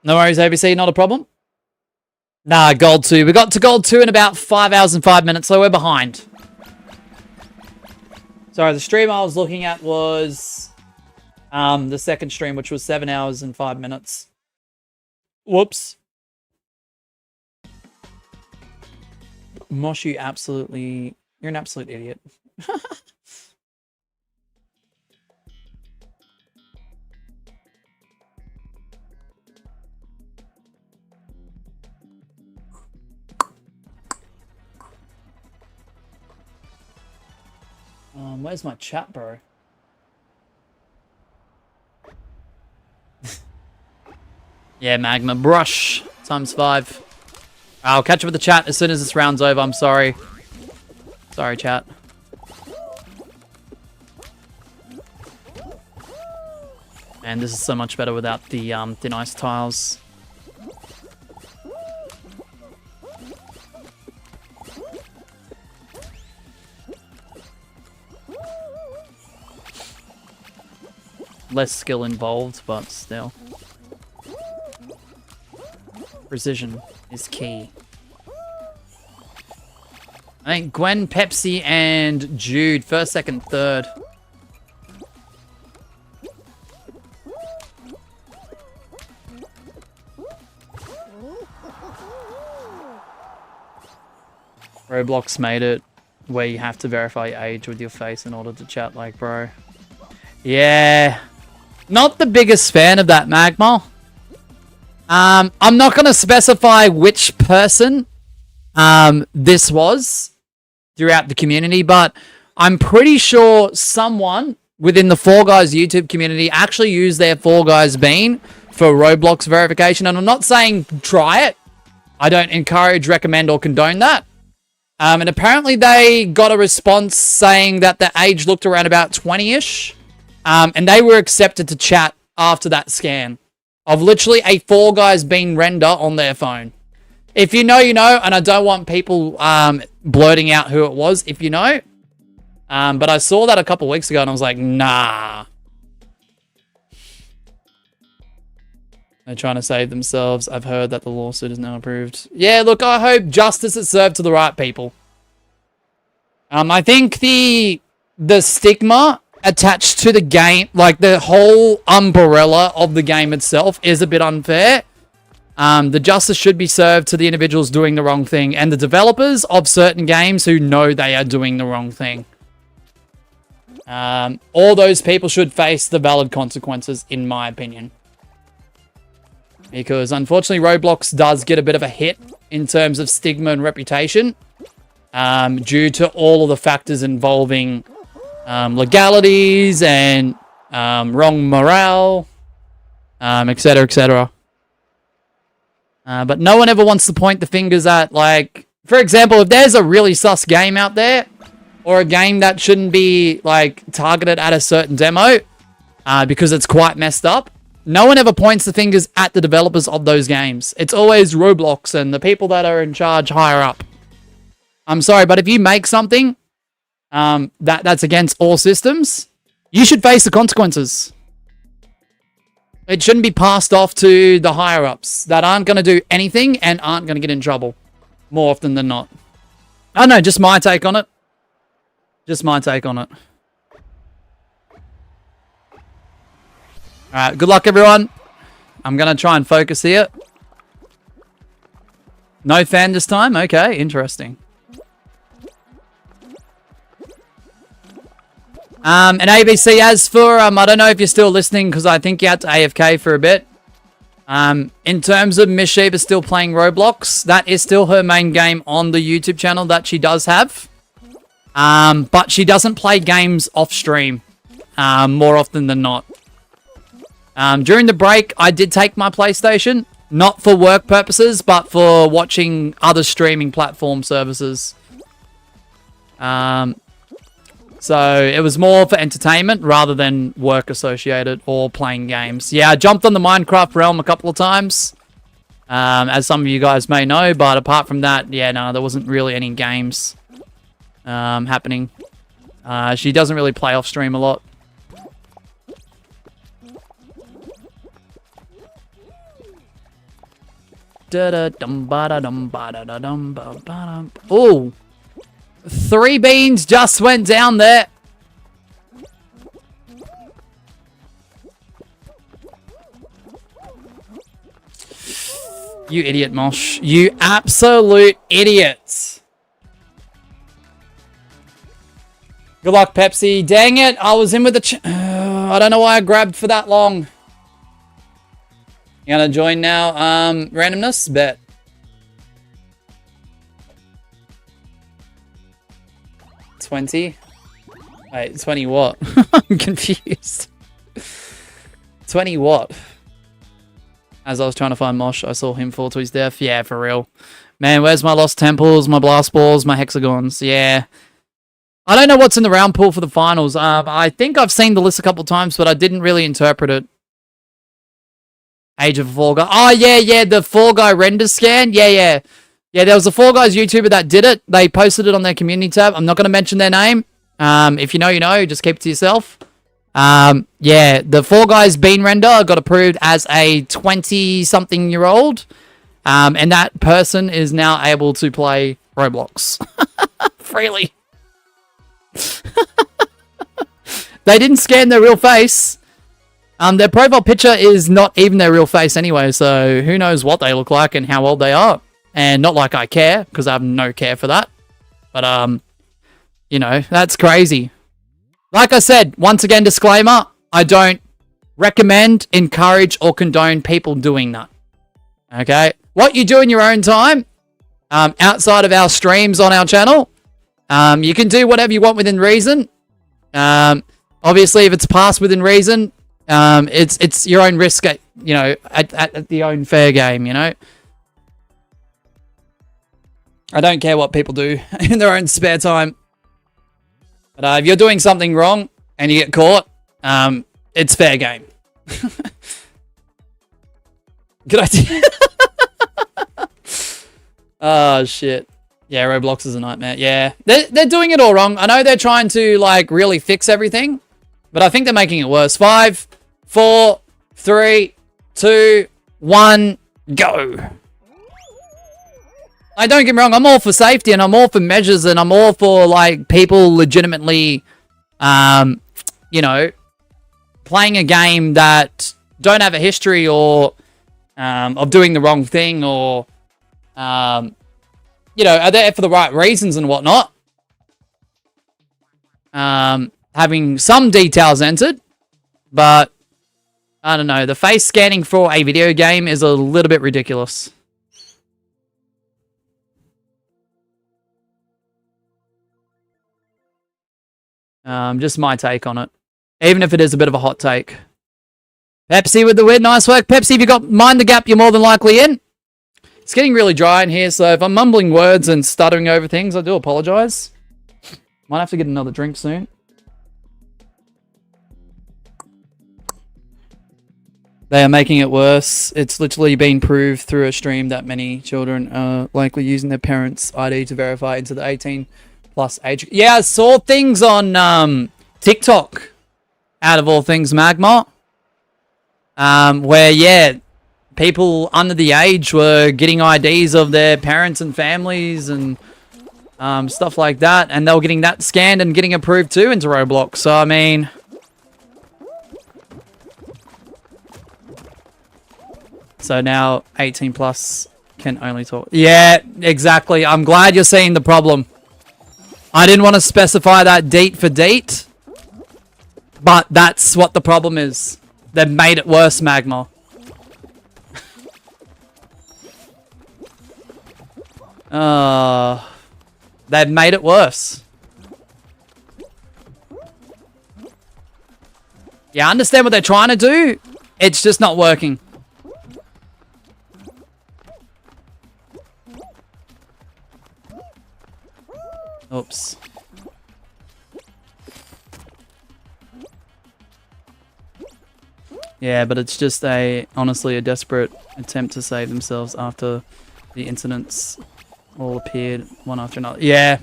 No worries, ABC, not a problem. Nah, gold 2. We got to gold 2 in about 5 hours and 5 minutes, so we're behind. Sorry, the stream I was looking at was the second stream, which was 7 hours and 5 minutes. Whoops. Mosh, you're an absolute idiot. Where's my chat, bro? Yeah, Magma Brush ×5. I'll catch up with the chat as soon as this round's over. I'm sorry. Sorry, chat. And this is so much better without the thin ice tiles. Less skill involved, but still. Precision is key. I think Gwen, Pepsi, and Jude. First, second, third. Roblox made it where you have to verify your age with your face in order to chat like bro. Yeah. Not the biggest fan of that, Magma. I'm not going to specify which person this was throughout the community, but I'm pretty sure someone within the Fall Guys YouTube community actually used their Fall Guys bean for Roblox verification. And I'm not saying try it. I don't encourage, recommend, or condone that. And apparently they got a response saying that the age looked around about 20-ish. And they were accepted to chat after that scan of literally a Fall Guys bean render on their phone. If you know, you know, and I don't want people blurting out who it was if you know. But I saw that a couple weeks ago and I was like, nah. They're trying to save themselves. I've heard that the lawsuit is now approved. Yeah, look, I hope justice is served to the right people. I think the stigma attached to the game, like the whole umbrella of the game itself, is a bit unfair. The justice should be served to the individuals doing the wrong thing and the developers of certain games who know they are doing the wrong thing. All those people should face the valid consequences, in my opinion. Because unfortunately, Roblox does get a bit of a hit in terms of stigma and reputation due to all of the factors involving legalities and wrong morale, etc., etc. But no one ever wants to point the fingers at, like, for example, if there's a really sus game out there, or a game that shouldn't be, like, targeted at a certain demo, because it's quite messed up, no one ever points the fingers at the developers of those games. It's always Roblox and the people that are in charge higher up. I'm sorry, but if you make something that's against all systems, you should face the consequences. It shouldn't be passed off to the higher-ups that aren't going to do anything and aren't going to get in trouble more often than not. I don't know, just my take on it. Just my take on it. Alright, good luck, everyone. I'm going to try and focus here. No fan this time? Okay, interesting. And ABC, as for, I don't know if you're still listening because I think you had to AFK for a bit. In terms of Miss Sheba still playing Roblox, that is still her main game on the YouTube channel that she does have. But she doesn't play games off stream more often than not. During the break, I did take my PlayStation, not for work purposes, but for watching other streaming platform services. So it was more for entertainment rather than work associated or playing games. Yeah, I jumped on the Minecraft realm a couple of times, as some of you guys may know, but apart from that, yeah, no, there wasn't really any games happening. She doesn't really play off stream a lot. Oh, 3 beans just went down there. You idiot, Mosh. You absolute idiots. Good luck, Pepsi. Dang it, I was in with the... I don't know why I grabbed for that long. You gonna join now? Randomness? Bet. $20. Wait, 20 what? I'm confused. 20 what? As I was trying to find Mosh, I saw him fall to his death. Yeah, for real. Man, where's my lost temples, my blast balls, my hexagons? Yeah. I don't know what's in the round pool for the finals. I think I've seen the list a couple times, but I didn't really interpret it. Age of a Fall Guy. Oh, yeah, the Fall Guy render scan. Yeah, there was a Fall Guys YouTuber that did it. They posted it on their community tab. I'm not going to mention their name. If you know, you know. Just keep it to yourself. Yeah, the Fall Guys bean render got approved as a 20-something-year-old. And that person is now able to play Roblox. Freely. They didn't scan their real face. Their profile picture is not even their real face anyway, so who knows what they look like and how old they are. And not like I care, because I have no care for that. But, you know, that's crazy. Like I said, once again, disclaimer, I don't recommend, encourage, or condone people doing that. Okay? What you do in your own time, outside of our streams on our channel, you can do whatever you want within reason. Obviously, if it's passed within reason, it's your own risk, at the own fair game, you know? I don't care what people do in their own spare time. But if you're doing something wrong and you get caught, it's fair game. Good idea. Oh, shit. Yeah, Roblox is a nightmare. Yeah, they're doing it all wrong. I know they're trying to, like, really fix everything, but I think they're making it worse. 5, 4, 3, 2, 1, go. Don't get me wrong, I'm all for safety and I'm all for measures and I'm all for, like, people legitimately, you know, playing a game that don't have a history or of doing the wrong thing or, you know, are there for the right reasons and whatnot. Having some details entered, but I don't know. The face scanning for a video game is a little bit ridiculous. Just my take on it. Even if it is a bit of a hot take. Pepsi with the win. Nice work. Pepsi, if you got Mind the Gap, you're more than likely in. It's getting really dry in here, so if I'm mumbling words and stuttering over things, I do apologize. Might have to get another drink soon. They are making it worse. It's literally been proved through a stream that many children are likely using their parents' ID to verify into the 18+ age. Yeah, I saw things on TikTok, out of all things, Magma, where, yeah, people under the age were getting IDs of their parents and families and stuff like that, and they were getting that scanned and getting approved too into Roblox. So, I mean, so now 18+ can only talk. Yeah, exactly. I'm glad you're seeing the problem. I didn't want to specify that date for date, but that's what the problem is. They've made it worse, Magma. They've made it worse. Yeah, I understand what they're trying to do. It's just not working. Oops. Yeah, but it's just honestly a desperate attempt to save themselves after the incidents all appeared one after another. Yeah.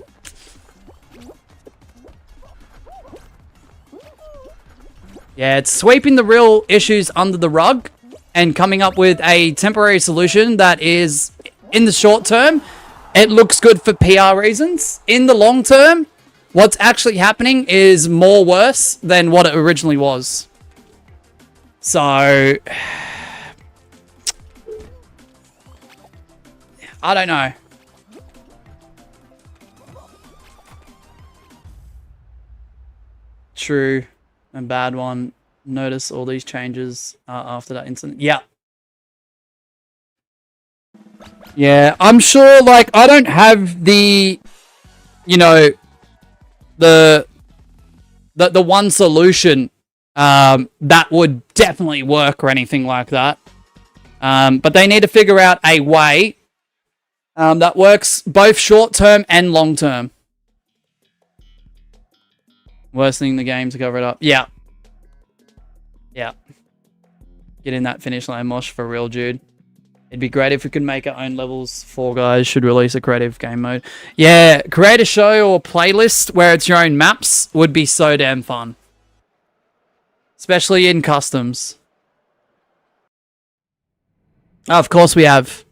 Yeah, it's sweeping the real issues under the rug and coming up with a temporary solution that is, in the short term, it looks good for PR reasons. In the long term, what's actually happening is more worse than what it originally was. So, I don't know. True. A bad one. Notice all these changes after that incident. Yeah. Yeah, I'm sure, like, I don't have the, you know, the the one solution that would definitely work or anything like that. But they need to figure out a way that works both short term and long term. Worsening the game to cover it up. Yeah. Yeah. Get in that finish line, Mosh, for real, dude. It'd be great if we could make our own levels. Fall Guys should release a creative game mode. Yeah, create a show or playlist where it's your own maps would be so damn fun. Especially in customs. Oh, of course we have.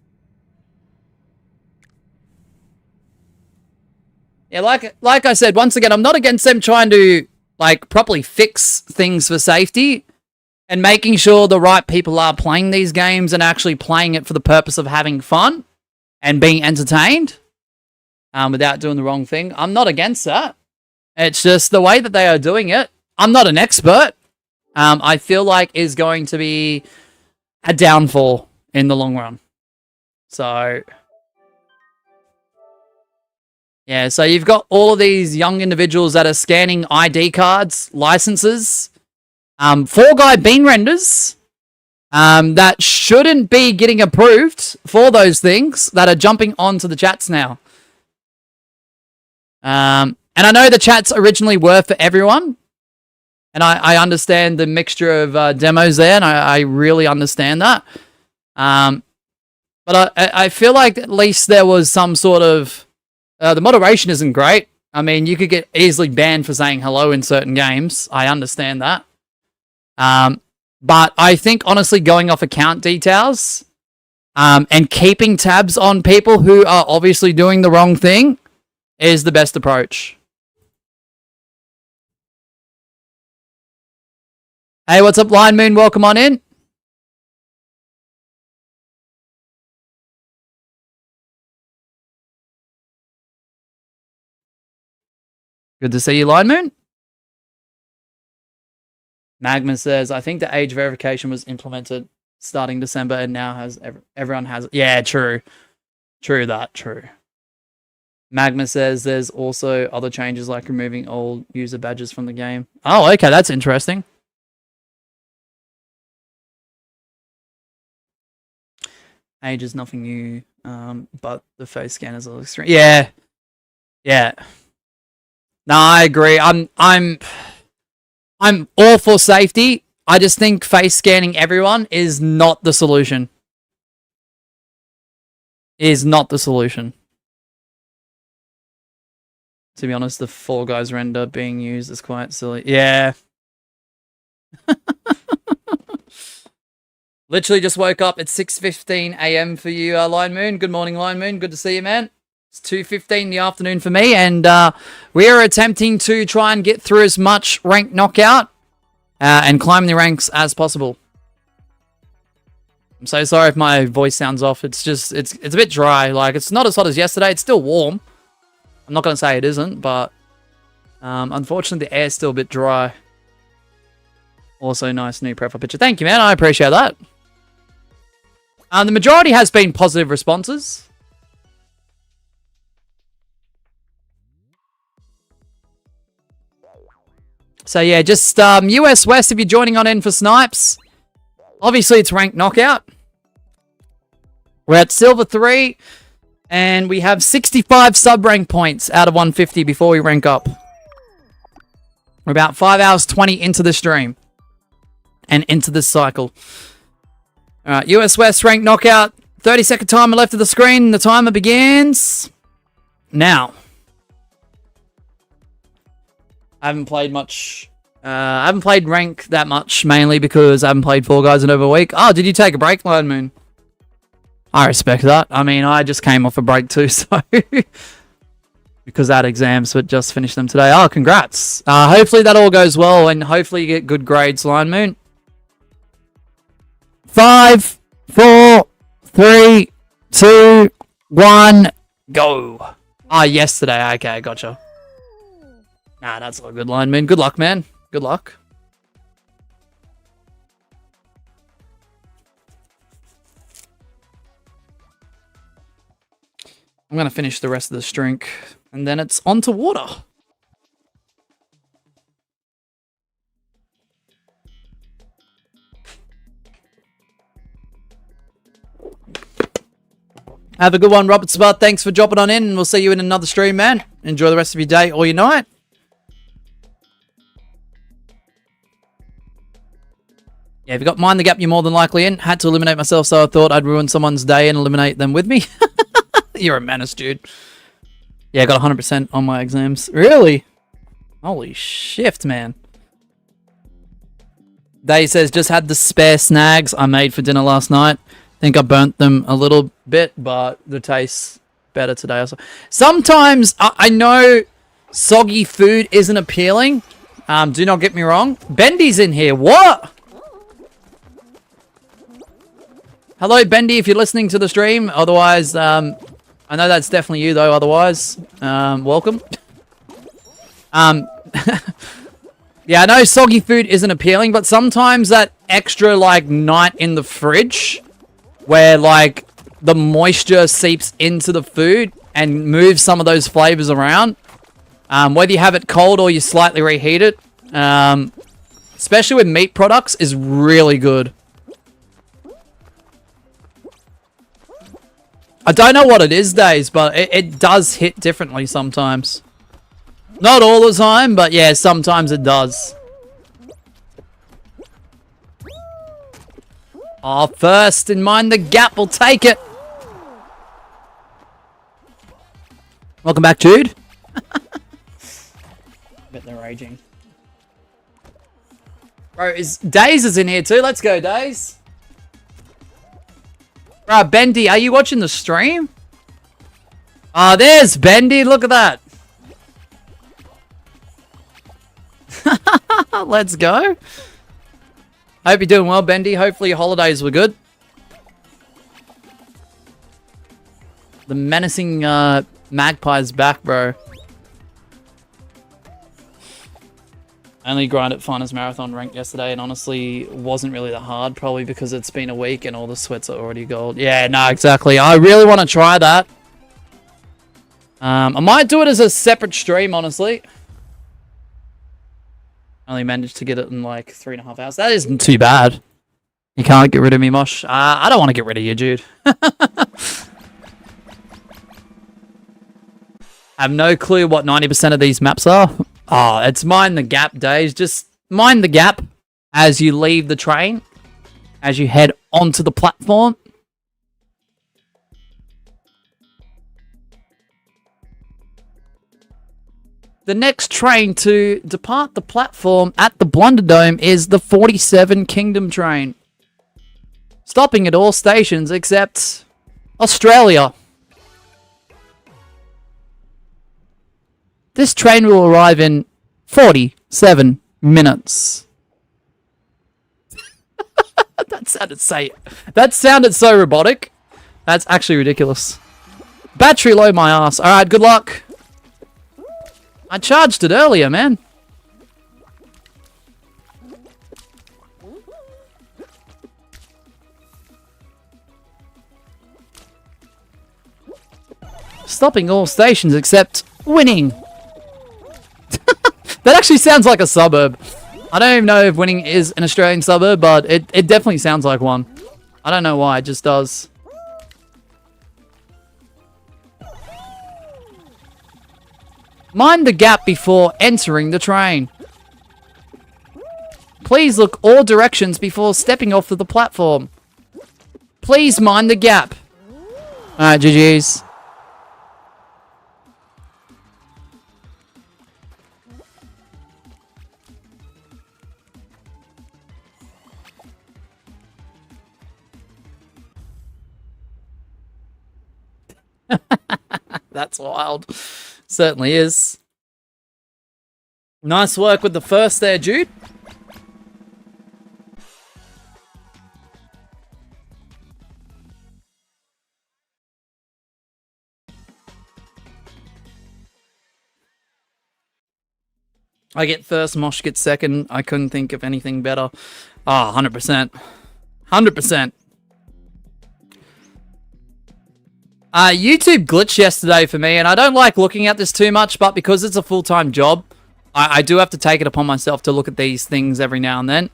Yeah, like I said, once again, I'm not against them trying to like properly fix things for safety and making sure the right people are playing these games and actually playing it for the purpose of having fun and being entertained without doing the wrong thing. I'm not against that. It's just the way that they are doing it. I'm not an expert. I feel like is going to be a downfall in the long run. So, yeah, so you've got all of these young individuals that are scanning ID cards, licenses, Fall Guy bean renders that shouldn't be getting approved for those things that are jumping onto the chats now. And I know the chats originally were for everyone. And I understand the mixture of demos there, and I really understand that. But I feel like at least there was some sort of... the moderation isn't great. I mean, you could get easily banned for saying hello in certain games. I understand that. But I think, honestly, going off account details and keeping tabs on people who are obviously doing the wrong thing is the best approach. Hey, what's up, Lion Moon? Welcome on in. Good to see you, Lion Moon. Magma says, I think the age verification was implemented starting December and now has everyone has it. Yeah, true. True that, true. Magma says there's also other changes like removing old user badges from the game. Oh, okay, that's interesting. Age is nothing new, but the face scanners are extreme. Yeah. Yeah. No, I agree. I'm all for safety. I just think face scanning everyone is not the solution. Is not the solution. To be honest, the Fall Guys render being used is quite silly. Yeah. Literally just woke up at 6:15 a.m. for you, Lion Moon. Good morning, Lion Moon. Good to see you, man. It's 2:15 in the afternoon for me, and we are attempting to try and get through as much rank knockout and climb the ranks as possible. I'm so sorry if my voice sounds off. It's just, it's a bit dry. Like, it's not as hot as yesterday. It's still warm. I'm not going to say it isn't, but unfortunately the air's still a bit dry. Also, nice new profile picture. Thank you, man. I appreciate that. The majority has been positive responses. So yeah, just US West if you're joining on in for snipes. Obviously it's ranked knockout. We're at Silver 3. And we have 65 sub-rank points out of 150 before we rank up. We're about 5 hours 20 into the stream. And into this cycle. Alright, US West ranked knockout. 30-second timer left of the screen. The timer begins now. I haven't played much. I haven't played rank that much, mainly because I haven't played Fall Guys in over a week. Oh, did you take a break, Lion Moon? I respect that. I mean, I just came off a break too, so... because I had exams, but just finished them today. Oh, congrats. Hopefully that all goes well, and hopefully you get good grades, Lion Moon. 5, 4, 3, 2, 1, go. Ah, yesterday. Okay, gotcha. Nah, that's all good, Lion Moon. Good luck, man. Good luck. I'm going to finish the rest of this drink, and then it's on to water. Have a good one, Robert Spot. Thanks for dropping on in, and we'll see you in another stream, man. Enjoy the rest of your day or your night. Yeah, if you got Mind the Gap, you're more than likely in. Had to eliminate myself, so I thought I'd ruin someone's day and eliminate them with me. You're a menace, dude. Yeah, I got 100% on my exams. Really? Holy shift, man. Dave says, just had the spare snags I made for dinner last night. Think I burnt them a little bit, but the taste's better today also. Sometimes, I know soggy food isn't appealing. Do not get me wrong. Bendy's in here. What? Hello, Bendy, if you're listening to the stream. Otherwise, I know that's definitely you, though. Otherwise, welcome. Yeah, I know soggy food isn't appealing, but sometimes that extra, like, night in the fridge where, like, the moisture seeps into the food and moves some of those flavors around, whether you have it cold or you slightly reheat it, especially with meat products, is really good. I don't know what it is, Days, but it does hit differently sometimes. Not all the time, but yeah, sometimes it does. Oh, first in Mind the Gap, we'll take it. Welcome back, Jude. Bet they're raging. Bro, Days is in here too. Let's go, Days. Bro, Bendy, are you watching the stream? Oh, there's Bendy. Look at that. Let's go. Hope you're doing well, Bendy. Hopefully your holidays were good. The menacing magpie's back, bro. Only grind at Finest Marathon ranked yesterday, and honestly wasn't really that hard, probably because it's been a week and all the sweats are already gold. Yeah, no, exactly. I really want to try that. I might do it as a separate stream, honestly. Only managed to get it in like 3.5 hours. That isn't too bad. You can't get rid of me, Mosh. I don't want to get rid of you, dude. I have no clue what 90% of these maps are. Oh, it's Mind the Gap, Days. Just mind the gap as you leave the train, as you head onto the platform. The next train to depart the platform at the Blunderdome is the 47 Kingdom train. Stopping at all stations except Australia. This train will arrive in 47 minutes. That sounded so robotic. That's actually ridiculous. Battery low my ass. Alright, good luck. I charged it earlier, man. Stopping all stations except Winning. That actually sounds like a suburb. I don't even know if Winning is an Australian suburb, but it definitely sounds like one. I don't know why, it just does. Mind the gap before entering the train. Please look all directions before stepping off of the platform. Please mind the gap. Alright, GG's. That's wild. Certainly is. Nice work with the first there, Jude. I get first, Mosh gets second. I couldn't think of anything better. Ah, 100%. 100%. YouTube glitched yesterday for me, and I don't like looking at this too much, but because it's a full-time job, I do have to take it upon myself to look at these things every now and then.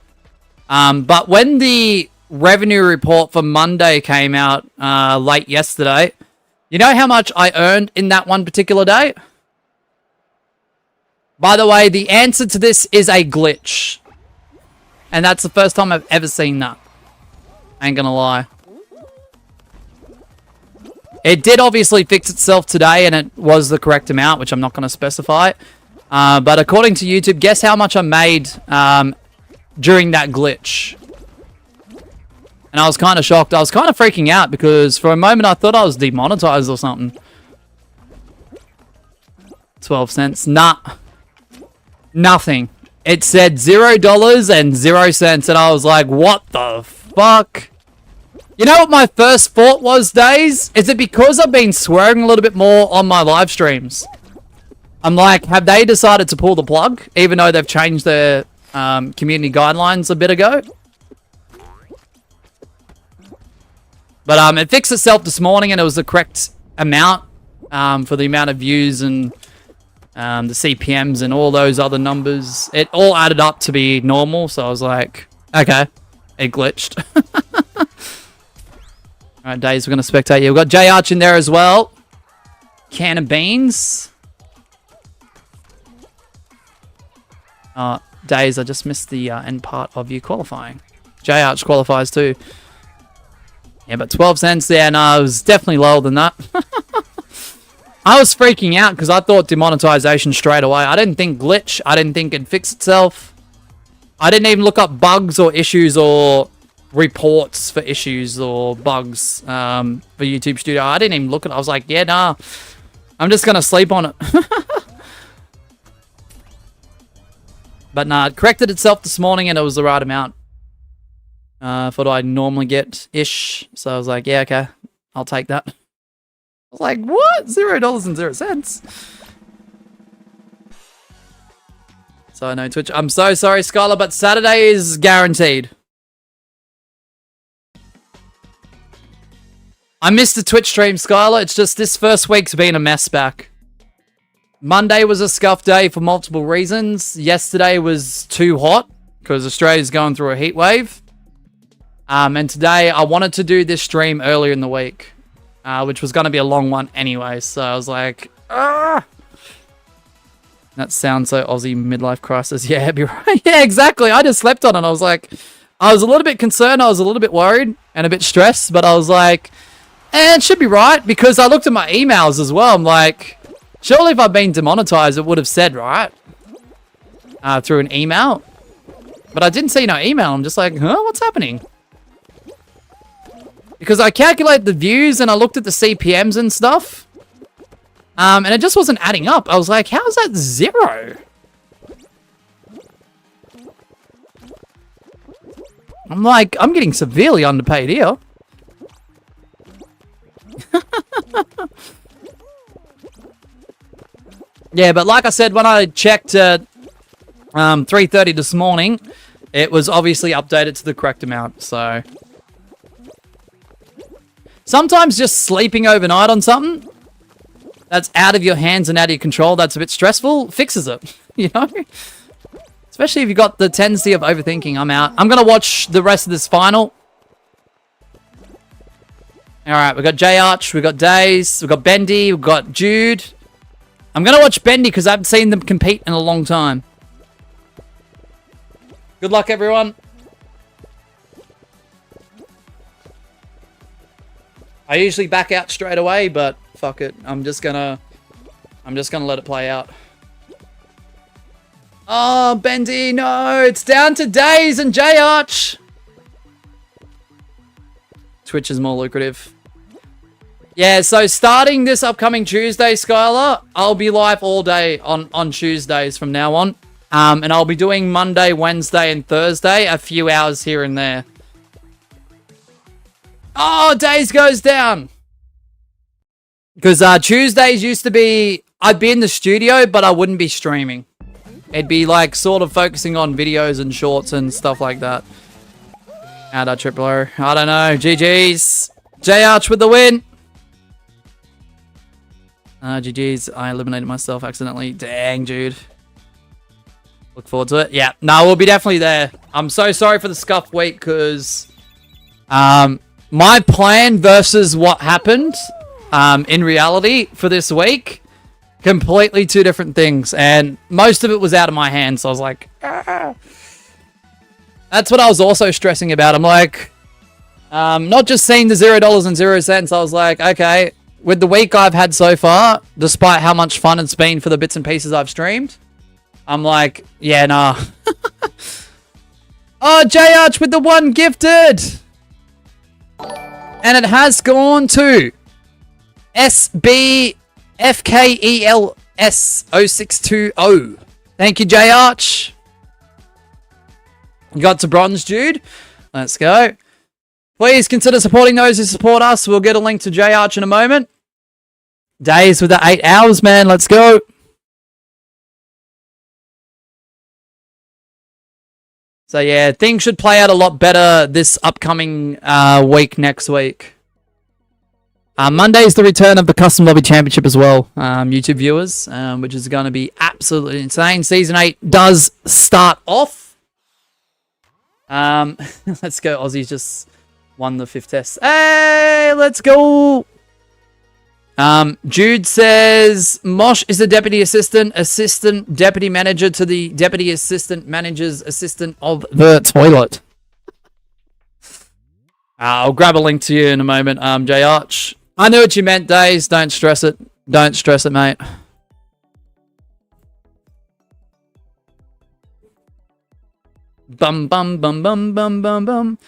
But when the revenue report for Monday came out late yesterday, You know how much I earned in that one particular day? By the way, the answer to this is a glitch. And that's the first time I've ever seen that. I ain't gonna lie. It did obviously fix itself today, and it was the correct amount, which I'm not gonna specify. But according to YouTube, guess how much I made during that glitch? And I was kind of shocked. I was kind of freaking out because for a moment I thought I was demonetized or something. 12 cents. Nah. Nothing. It said $0 and 0 cents, and I was like, what the fuck? You know what my first thought was, Days? Is it because I've been swearing a little bit more on my live streams? I'm like, have they decided to pull the plug, even though they've changed their community guidelines a bit ago? But it fixed itself this morning, and it was the correct amount for the amount of views and the CPMs and all those other numbers. It all added up to be normal, so I was like, okay, it glitched. Alright, Days, we're going to spectate you. We've got J Arch in there as well. Can of beans. Days, I just missed the end part of you qualifying. J Arch qualifies too. Yeah, but 12 cents there, no, it was definitely lower than that. I was freaking out because I thought demonetization straight away. I didn't think glitch. I didn't think it'd fix itself. I didn't even look up bugs or issues or reports for issues or bugs for YouTube Studio. I didn't even look at it. I was like, yeah, nah. I'm just going to sleep on it. But nah, it corrected itself this morning and it was the right amount. For what I normally get-ish. So I was like, yeah, okay. I'll take that. I was like, what? $0 and 0 cents? So I know Twitch. I'm so sorry, Skylar, but Saturday is guaranteed. I missed the Twitch stream, Skylar. It's just this first week's been a mess back. Monday was a scuff day for multiple reasons. Yesterday was too hot because Australia's going through a heat wave. And today I wanted to do this stream earlier in the week, which was going to be a long one anyway. So I was like, ah. That sounds so Aussie midlife crisis. Yeah, be right. Yeah, exactly. I just slept on it. I was like, I was a little bit concerned. I was a little bit worried and a bit stressed, but I was like, it should be right because I looked at my emails as well. I'm like, surely if I've been demonetized, it would have said, right? Through an email. But I didn't see no email. I'm just like, huh? What's happening? Because I calculated the views and I looked at the CPMs and stuff. And it just wasn't adding up. I was like, how is that 0? I'm like, I'm getting severely underpaid here. Yeah, but like I said, when I checked at 3:30 this morning, it was obviously updated to the correct amount, so... Sometimes just sleeping overnight on something that's out of your hands and out of your control, that's a bit stressful, fixes it, you know? Especially if you've got the tendency of overthinking. I'm out. I'm going to watch the rest of this final. Alright, we've got J Arch, we've got Days, we've got Bendy, we've got Jude. I'm going to watch Bendy because I haven't seen them compete in a long time. Good luck, everyone. I usually back out straight away, but fuck it. I'm just gonna let it play out. Oh, Bendy, no, it's down to Days and J Arch. Twitch is more lucrative. Yeah, so starting this upcoming Tuesday, Skylar, I'll be live all day on Tuesdays from now on. And I'll be doing Monday, Wednesday, and Thursday, a few hours here and there. Oh, Days goes down. Because Tuesdays used to be, I'd be in the studio, but I wouldn't be streaming. It'd be like sort of focusing on videos and shorts and stuff like that. Add a triple O. I don't know. GG's. J Arch with the win. GG's. I eliminated myself accidentally. Dang, dude. Look forward to it. Yeah. No, we'll be definitely there. I'm so sorry for the scuff week because my plan versus what happened in reality for this week, completely two different things. And most of it was out of my hands. So I was like, ah. That's what I was also stressing about. I'm like, not just seeing the $0 and 0 cents. I was like, okay, with the week I've had so far, despite how much fun it's been for the bits and pieces I've streamed, I'm like, yeah, nah. Oh, J-Arch with the 1 gifted. And it has gone to SBFKELS0620. Thank you, J-Arch. You got to bronze, dude. Let's go. Please consider supporting those who support us. We'll get a link to J-Arch in a moment. Days with the 8 hours, man. Let's go. So, yeah, things should play out a lot better this upcoming week next week. Monday is the return of the Custom Lobby Championship as well, YouTube viewers, which is going to be absolutely insane. Season 8 does start off. Let's go. Aussie's just won the 5th test. Hey, let's go. Jude says, Mosh is the deputy assistant deputy manager to the deputy assistant manager's assistant of the toilet. I'll grab a link to you in a moment, J Arch. I knew what you meant, Days. Don't stress it. Don't stress it, mate. Bum, bum, bum, bum, bum, bum, bum.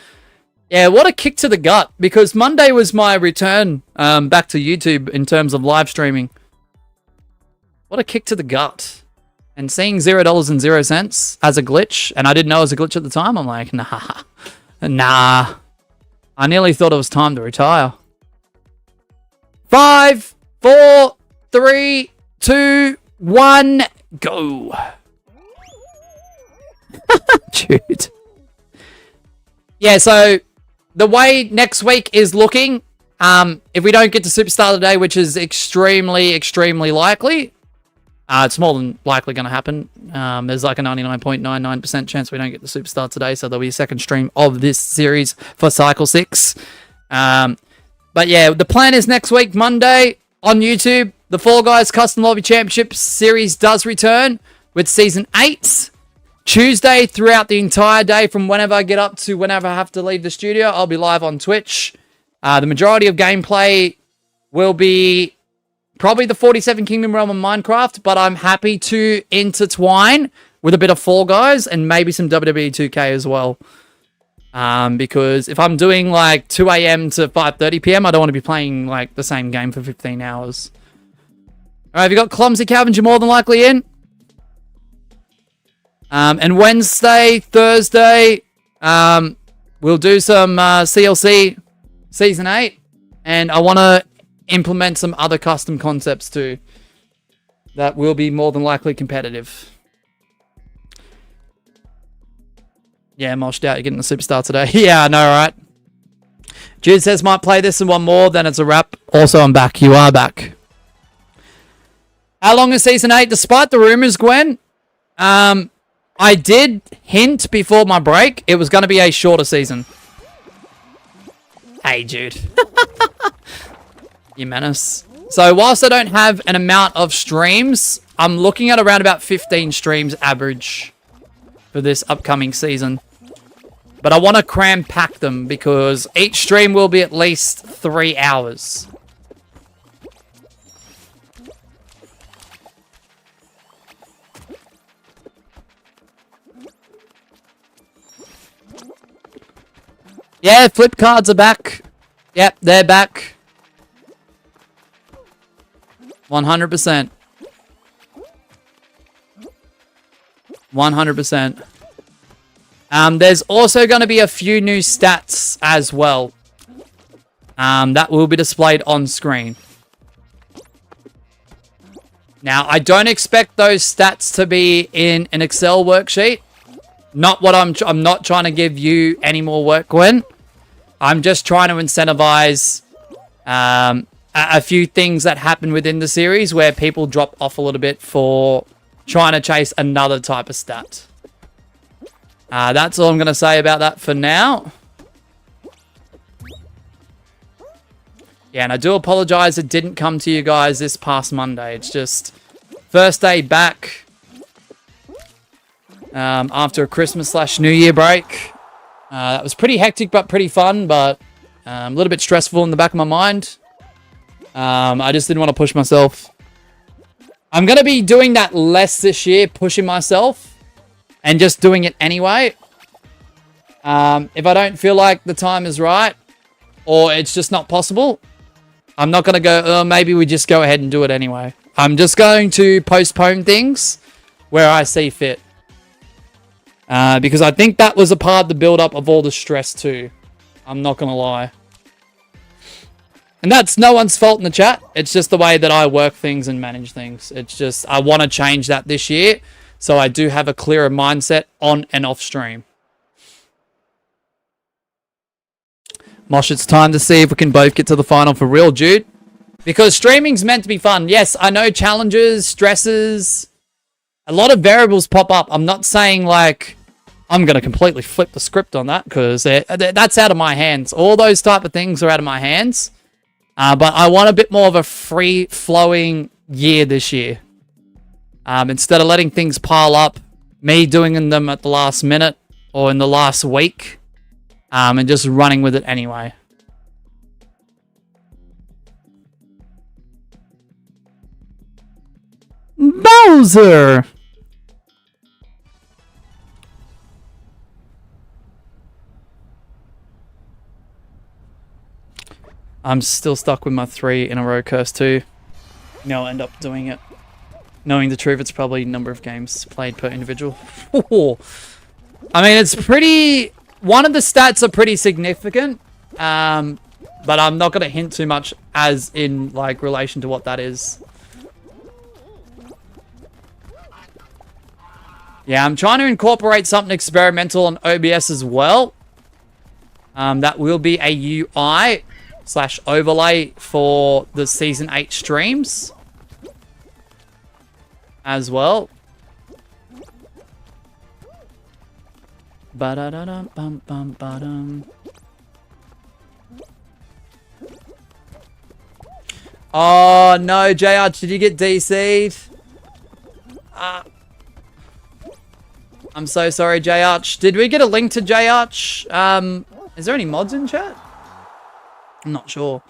Yeah, what a kick to the gut, because Monday was my return back to YouTube in terms of live streaming. What a kick to the gut. And seeing $0 and 0 cents as a glitch, and I didn't know it was a glitch at the time, I'm like, nah. Nah. I nearly thought it was time to retire. 5, 4, 3, 2, 1, go. Dude. Yeah, so the way next week is looking, if we don't get to Superstar today, which is extremely, extremely likely, it's more than likely going to happen. There's like a 99.99% chance we don't get the Superstar today, so there'll be a second stream of this series for Cycle 6. But yeah, the plan is next week, Monday, on YouTube, the Fall Guys Custom Lobby Championship series does return with Season 8. Tuesday, throughout the entire day, from whenever I get up to whenever I have to leave the studio, I'll be live on Twitch. The majority of gameplay will be probably the 47 Kingdom Realm of Minecraft, but I'm happy to intertwine with a bit of Fall Guys and maybe some WWE 2K as well. Because if I'm doing like 2 a.m. to 5:30 p.m., I don't want to be playing like the same game for 15 hours. All right, have you got Clumsy Calvin? You're more than likely in. And Wednesday, Thursday, we'll do some CLC Season 8. And I want to implement some other custom concepts too that will be more than likely competitive. Yeah, Moshed out. You're getting the Superstar today. Yeah, I know, right? Jude says, might play this and one more, then it's a wrap. Also, I'm back. You are back. How long is Season 8? Despite the rumors, Gwen, I did hint before my break it was going to be a shorter season. Hey, Jude. You menace. So, whilst I don't have an amount of streams, I'm looking at around about 15 streams average for this upcoming season. But I want to cram pack them because each stream will be at least 3 hours. Yeah, flip cards are back. Yep, they're back. 100%. 100%. There's also going to be a few new stats as well. That will be displayed on screen. Now, I don't expect those stats to be in an Excel worksheet. Not what I'm not trying to give you any more work, Gwen. I'm just trying to incentivize a few things that happen within the series where people drop off a little bit for trying to chase another type of stat. That's all I'm going to say about that for now. Yeah, and I do apologize it didn't come to you guys this past Monday. It's just first day back after a Christmas/New Year break. That was pretty hectic but pretty fun, but a little bit stressful in the back of my mind. I just didn't want to push myself. I'm going to be doing that less this year, pushing myself and just doing it anyway. If I don't feel like the time is right or it's just not possible, I'm not going to go, oh, maybe we just go ahead and do it anyway. I'm just going to postpone things where I see fit. Because I think that was a part of the build-up of all the stress too. I'm not going to lie. And that's no one's fault in the chat. It's just the way that I work things and manage things. It's just, I want to change that this year. So I do have a clearer mindset on and off stream. Mosh, it's time to see if we can both get to the final for real, dude. Because streaming's meant to be fun. Yes, I know challenges, stresses, a lot of variables pop up. I'm not saying like I'm going to completely flip the script on that because that's out of my hands. All those type of things are out of my hands. But I want a bit more of a free-flowing year this year. Instead of letting things pile up, me doing them at the last minute or in the last week. And just running with it anyway. Bowser! I'm still stuck with my 3 in a row curse too. I'll end up doing it. Knowing the truth, it's probably number of games played per individual. I mean, it's pretty... One of the stats are pretty significant, but I'm not going to hint too much as in like relation to what that is. Yeah, I'm trying to incorporate something experimental on OBS as well. That will be a UI/overlay for the Season 8 streams as well. Ba-da-da-dum-bum-bum-ba-dum. Oh, no, JR, did you get DC'd? I'm so sorry, JR. Did we get a link to JR? Is there any mods in chat? I'm not sure.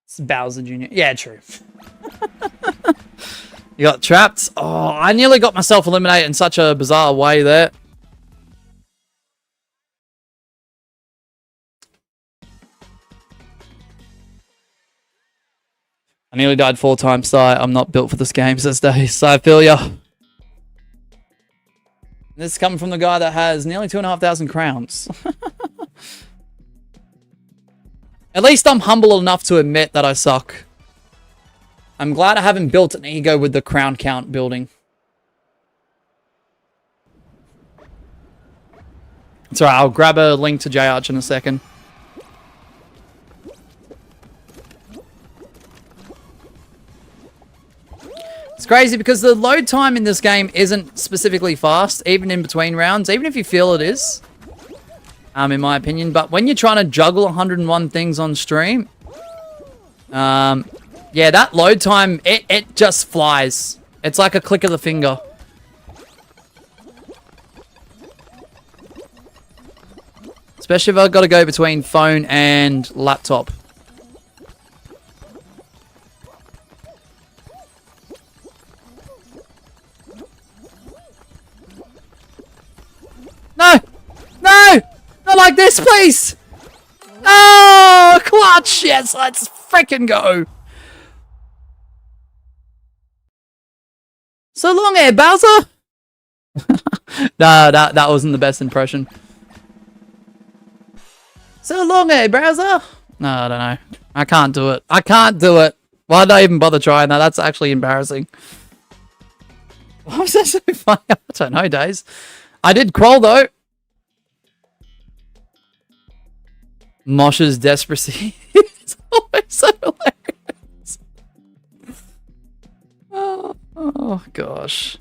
It's Bowser Jr. Yeah, true. You got trapped. Oh, I nearly got myself eliminated in such a bizarre way there. I nearly died 4 times, so I'm not built for this game these days, so I feel ya. This is coming from the guy that has nearly 2,500 crowns. At least I'm humble enough to admit that I suck. I'm glad I haven't built an ego with the crown count building. It's alright, I'll grab a link to J-Arch in a second. It's crazy because the load time in this game isn't specifically fast, even in between rounds, even if you feel it is. In my opinion, but when you're trying to juggle 101 things on stream, yeah, that load time, it just flies. It's like a click of the finger. Especially if I've got to go between phone and laptop. No! No! Not like this, please! Oh, clutch! Yes, let's freaking go! So long, Bowser! Nah, that wasn't the best impression. So long, Bowser! No, I don't know. I can't do it. I can't do it. Why did I even bother trying that? That's actually embarrassing. Why was that so funny? I don't know, Days. I did crawl, though. Mosh's desperacy is always so hilarious. Oh gosh.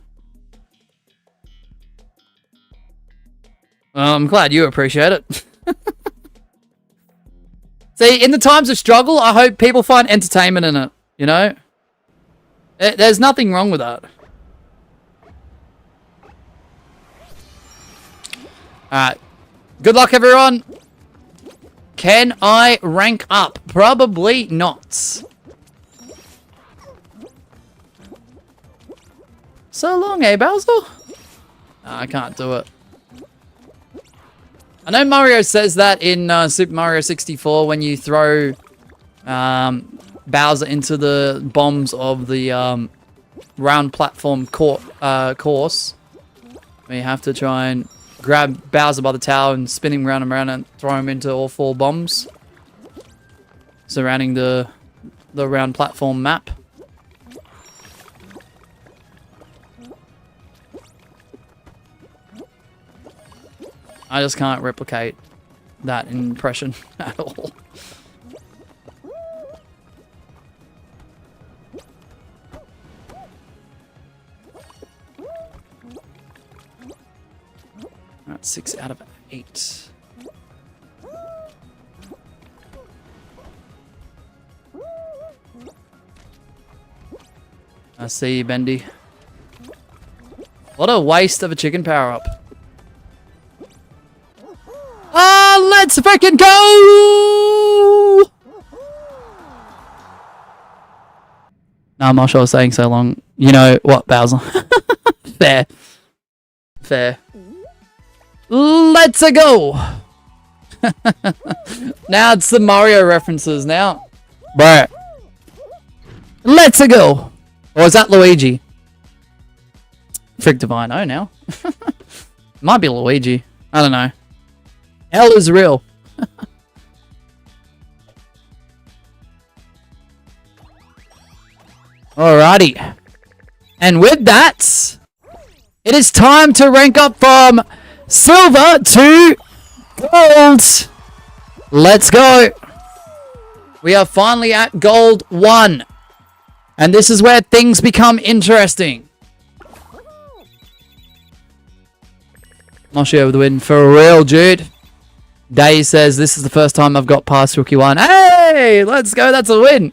I'm glad you appreciate it. See, in the times of struggle, I hope people find entertainment in it, you know? There's nothing wrong with that. Alright. Good luck, everyone. Can I rank up? Probably not. So long, eh, Bowser? No, I can't do it. I know Mario says that in Super Mario 64 when you throw Bowser into the bombs of the round platform course. We have to try and grab Bowser by the tail and spin him round and round and throw him into all 4 bombs surrounding the round platform map. I just can't replicate that impression at all. That's 6 out of 8. I see you, Bendy. What a waste of a chicken power-up. Let's freaking go! No, I'm not sure I was saying so long. You know what, Bowser? Fair. Fair. Let's go! Now it's the Mario references now. Bro. Let's go! Or is that Luigi? Frick divine. Oh, now. Might be Luigi. I don't know. Hell is real. Alrighty. And with that, it is time to rank up from silver to gold. Let's go. We are finally at gold 1. And this is where things become interesting. Moshi over the win for real, dude. Day says, this is the first time I've got past Rookie 1. Hey, let's go. That's a win.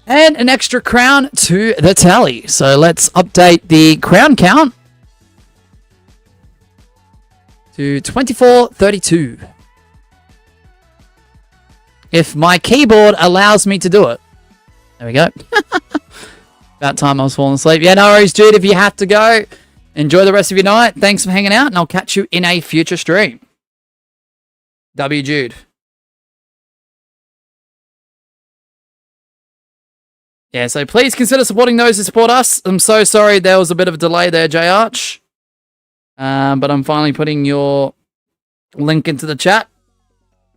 And an extra crown to the tally. So let's update the crown count to 2432. If my keyboard allows me to do it. There we go. About time I was falling asleep. Yeah, no worries, dude. If you have to go, enjoy the rest of your night. Thanks for hanging out, and I'll catch you in a future stream. W. Jude. Yeah, so please consider supporting those who support us. I'm so sorry there was a bit of a delay there, J Arch. But I'm finally putting your link into the chat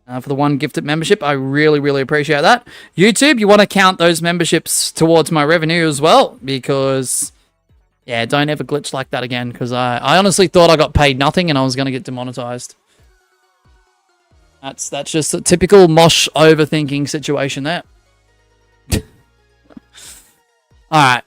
for the 1 gifted membership. I really, really appreciate that. YouTube, you want to count those memberships towards my revenue as well, because, yeah, don't ever glitch like that again, because I honestly thought I got paid nothing and I was going to get demonetized. That's just a typical Mosh overthinking situation there. Alright.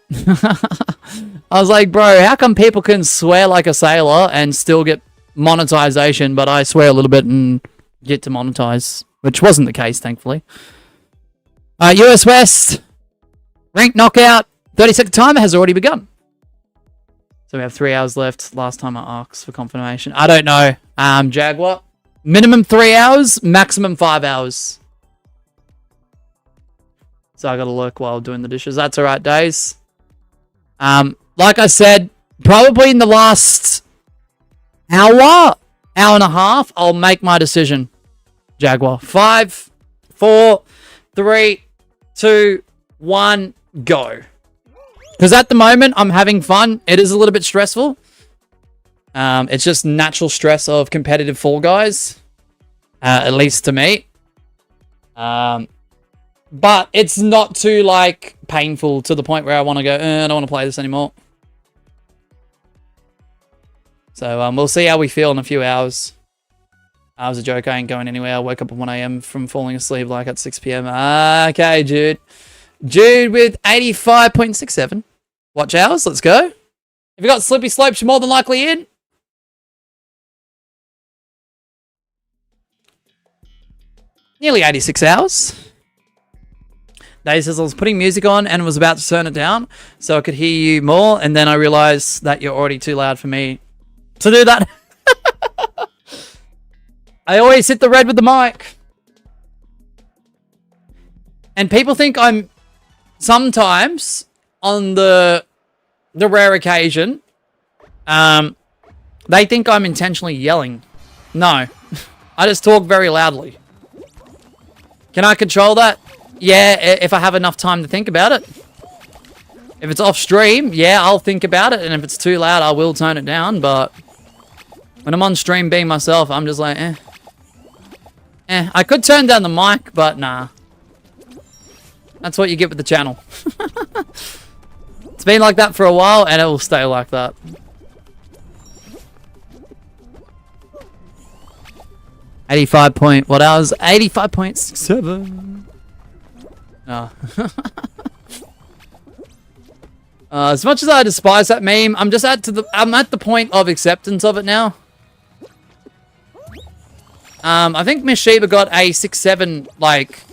I was like, bro, how come people can swear like a sailor and still get monetization, but I swear a little bit and get to monetize? Which wasn't the case, thankfully. US West. Rank knockout. 30-second timer has already begun. So we have 3 hours left. Last time I asked for confirmation. I don't know. Jaguar. Minimum 3 hours, maximum 5 hours. So I gotta look while doing the dishes. That's alright, days. Like I said, probably in the last hour and a half, I'll make my decision. Jaguar. 5, 4, 3, 2, 1, go. Because at the moment, I'm having fun. It is a little bit stressful. It's just natural stress of competitive Fall Guys. At least to me. But it's not too, like, painful to the point where I want to go, I don't want to play this anymore. So, we'll see how we feel in a few hours. I was a joke. I ain't going anywhere. I woke up at 1 a.m. from falling asleep, like, at 6 p.m. Okay, Jude. Jude with 85.67. Watch hours. Let's go. If you got Slippy Slopes, you're more than likely in. Nearly 86 hours. Dave says I was putting music on and was about to turn it down so I could hear you more, and then I realized that you're already too loud for me to do that. I always hit the red with the mic. And people think I'm sometimes on the rare occasion, they think I'm intentionally yelling. No, I just talk very loudly. Can I control that? Yeah, if I have enough time to think about it. If it's off stream, yeah, I'll think about it. And if it's too loud, I will tone it down. But when I'm on stream being myself, I'm just like, I could turn down the mic, but nah. That's what you get with the channel. It's been like that for a while, and it will stay like that. What hours? 85.7. Oh. As much as I despise that meme, I'm at the point of acceptance of it now. I think Miss Sheba got a 6-7, like,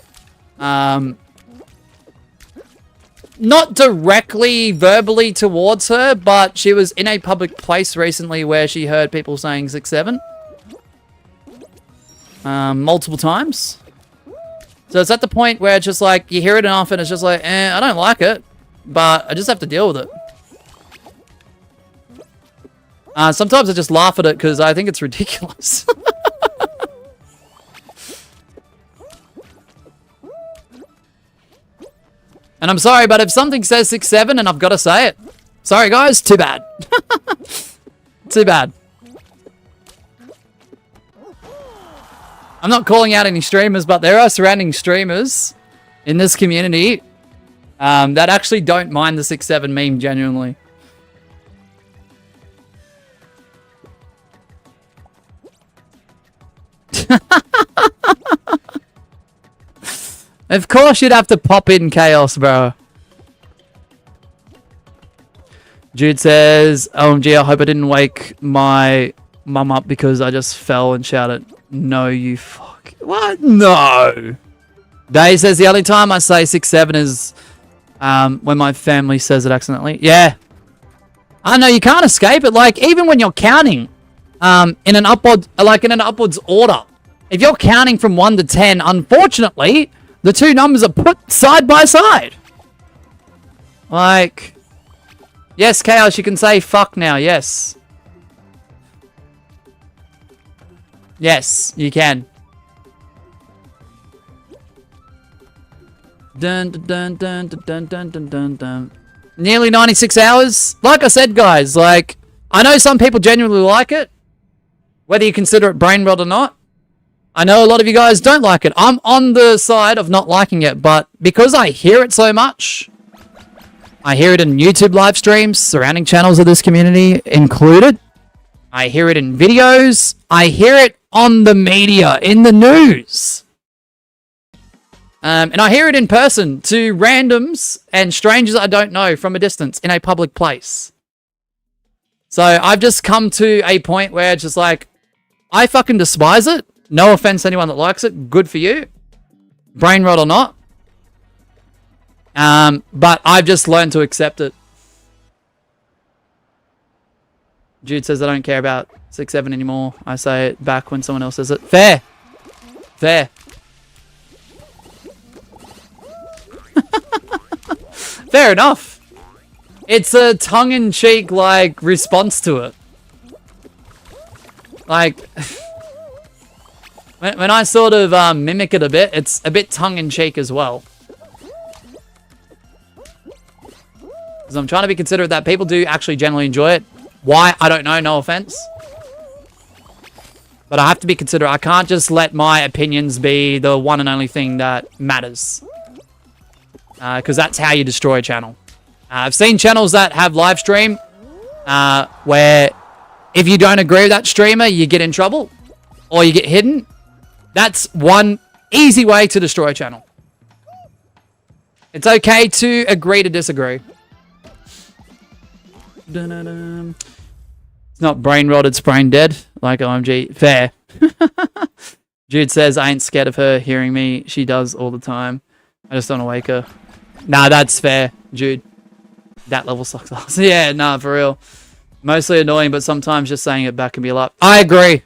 not directly verbally towards her, but she was in a public place recently where she heard people saying 6-7. Multiple times. So it's at the point where it's just like, you hear it enough and it's just like, I don't like it, but I just have to deal with it. Sometimes I just laugh at it because I think it's ridiculous. And I'm sorry, but if something says 6-7 and I've got to say it, sorry guys, too bad. Too bad. I'm not calling out any streamers, but there are surrounding streamers in this community that actually don't mind the 6-7 meme genuinely. Of course you'd have to pop in chaos, bro. Jude says, OMG, I hope I didn't wake my mum up because I just fell and shouted, no, you fuck. What? No. Dave says, the only time I say 6-7 is when my family says it accidentally. Yeah. I know, you can't escape it. Like, even when you're counting in an upwards order, if you're counting from 1 to 10, unfortunately, the two numbers are put side by side. Like, yes, Chaos, you can say fuck now, yes. Yes, you can. Dun dun dun dun dun dun dun dun dun. Nearly 96 hours. Like I said, guys, like, I know some people genuinely like it, whether you consider it brain rot or not. I know a lot of you guys don't like it. I'm on the side of not liking it, but because I hear it so much, I hear it in YouTube live streams, surrounding channels of this community included. I hear it in videos. I hear it on the media, in the news. And I hear it in person to randoms and strangers I don't know from a distance in a public place. So I've just come to a point where it's just like, I fucking despise it. No offense to anyone that likes it. Good for you. Brain rot or not. But I've just learned to accept it. Jude says I don't care about 6-7 anymore. I say it back when someone else says it. Fair. Fair. Fair enough. It's a tongue-in-cheek, like, response to it. Like, when I sort of mimic it a bit, it's a bit tongue-in-cheek as well. Because I'm trying to be considerate that people do actually generally enjoy it. Why? I don't know, no offense. But I have to be considerate. I can't just let my opinions be the one and only thing that matters. Because that's how you destroy a channel. I've seen channels that have live stream where if you don't agree with that streamer, you get in trouble or you get hidden. That's one easy way to destroy a channel. It's okay to agree to disagree. It's not brain rot, it's brain dead. Like OMG. Fair. Jude says, I ain't scared of her hearing me. She does all the time. I just don't want to wake her. Nah, that's fair, Jude. That level sucks ass. Yeah, nah, for real. Mostly annoying, but sometimes just saying it back can be a lot. I agree.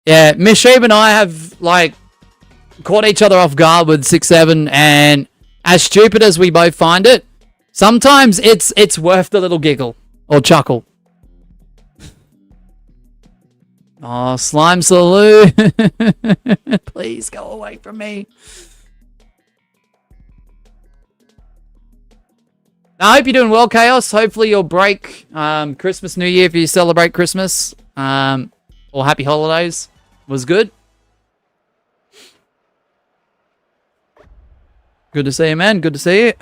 Yeah, Miss Sheep and I have, like, caught each other off guard with 6-7, and as stupid as we both find it, sometimes it's worth the little giggle or chuckle. Oh, Slime Salute. Please go away from me. Now, I hope you're doing well, Chaos. Hopefully your break, Christmas, New Year, if you celebrate Christmas, or Happy Holidays, was good. Good to see you, man. Good to see you.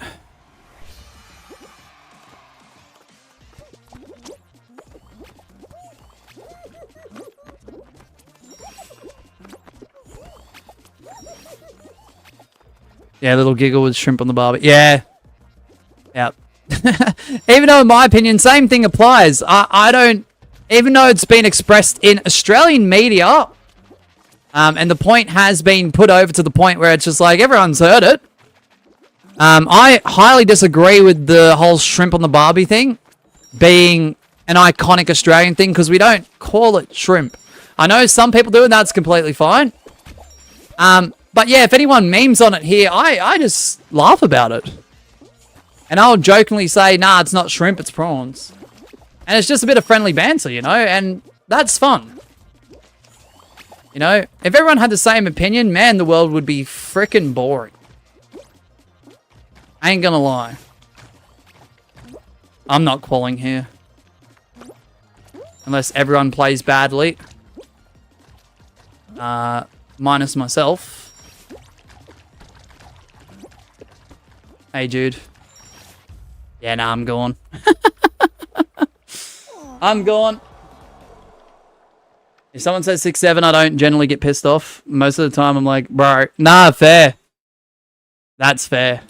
Yeah, little giggle with shrimp on the barbie. Yeah. Yeah. Even though, in my opinion, same thing applies. I don't... Even though it's been expressed in Australian media, and the point has been put over to the point where it's just like, everyone's heard it. I highly disagree with the whole shrimp on the barbie thing being an iconic Australian thing, because we don't call it shrimp. I know some people do, and that's completely fine. But yeah, if anyone memes on it here, I just laugh about it. And I'll jokingly say, nah, it's not shrimp, it's prawns. And it's just a bit of friendly banter, you know, and that's fun. You know, if everyone had the same opinion, man, the world would be frickin' boring. I ain't gonna lie. I'm not qualling here. Unless everyone plays badly. Minus myself. Hey, dude. Yeah, nah, I'm gone. I'm gone. If someone says 6-7, I don't generally get pissed off. Most of the time, I'm like, bro, nah, fair. That's fair.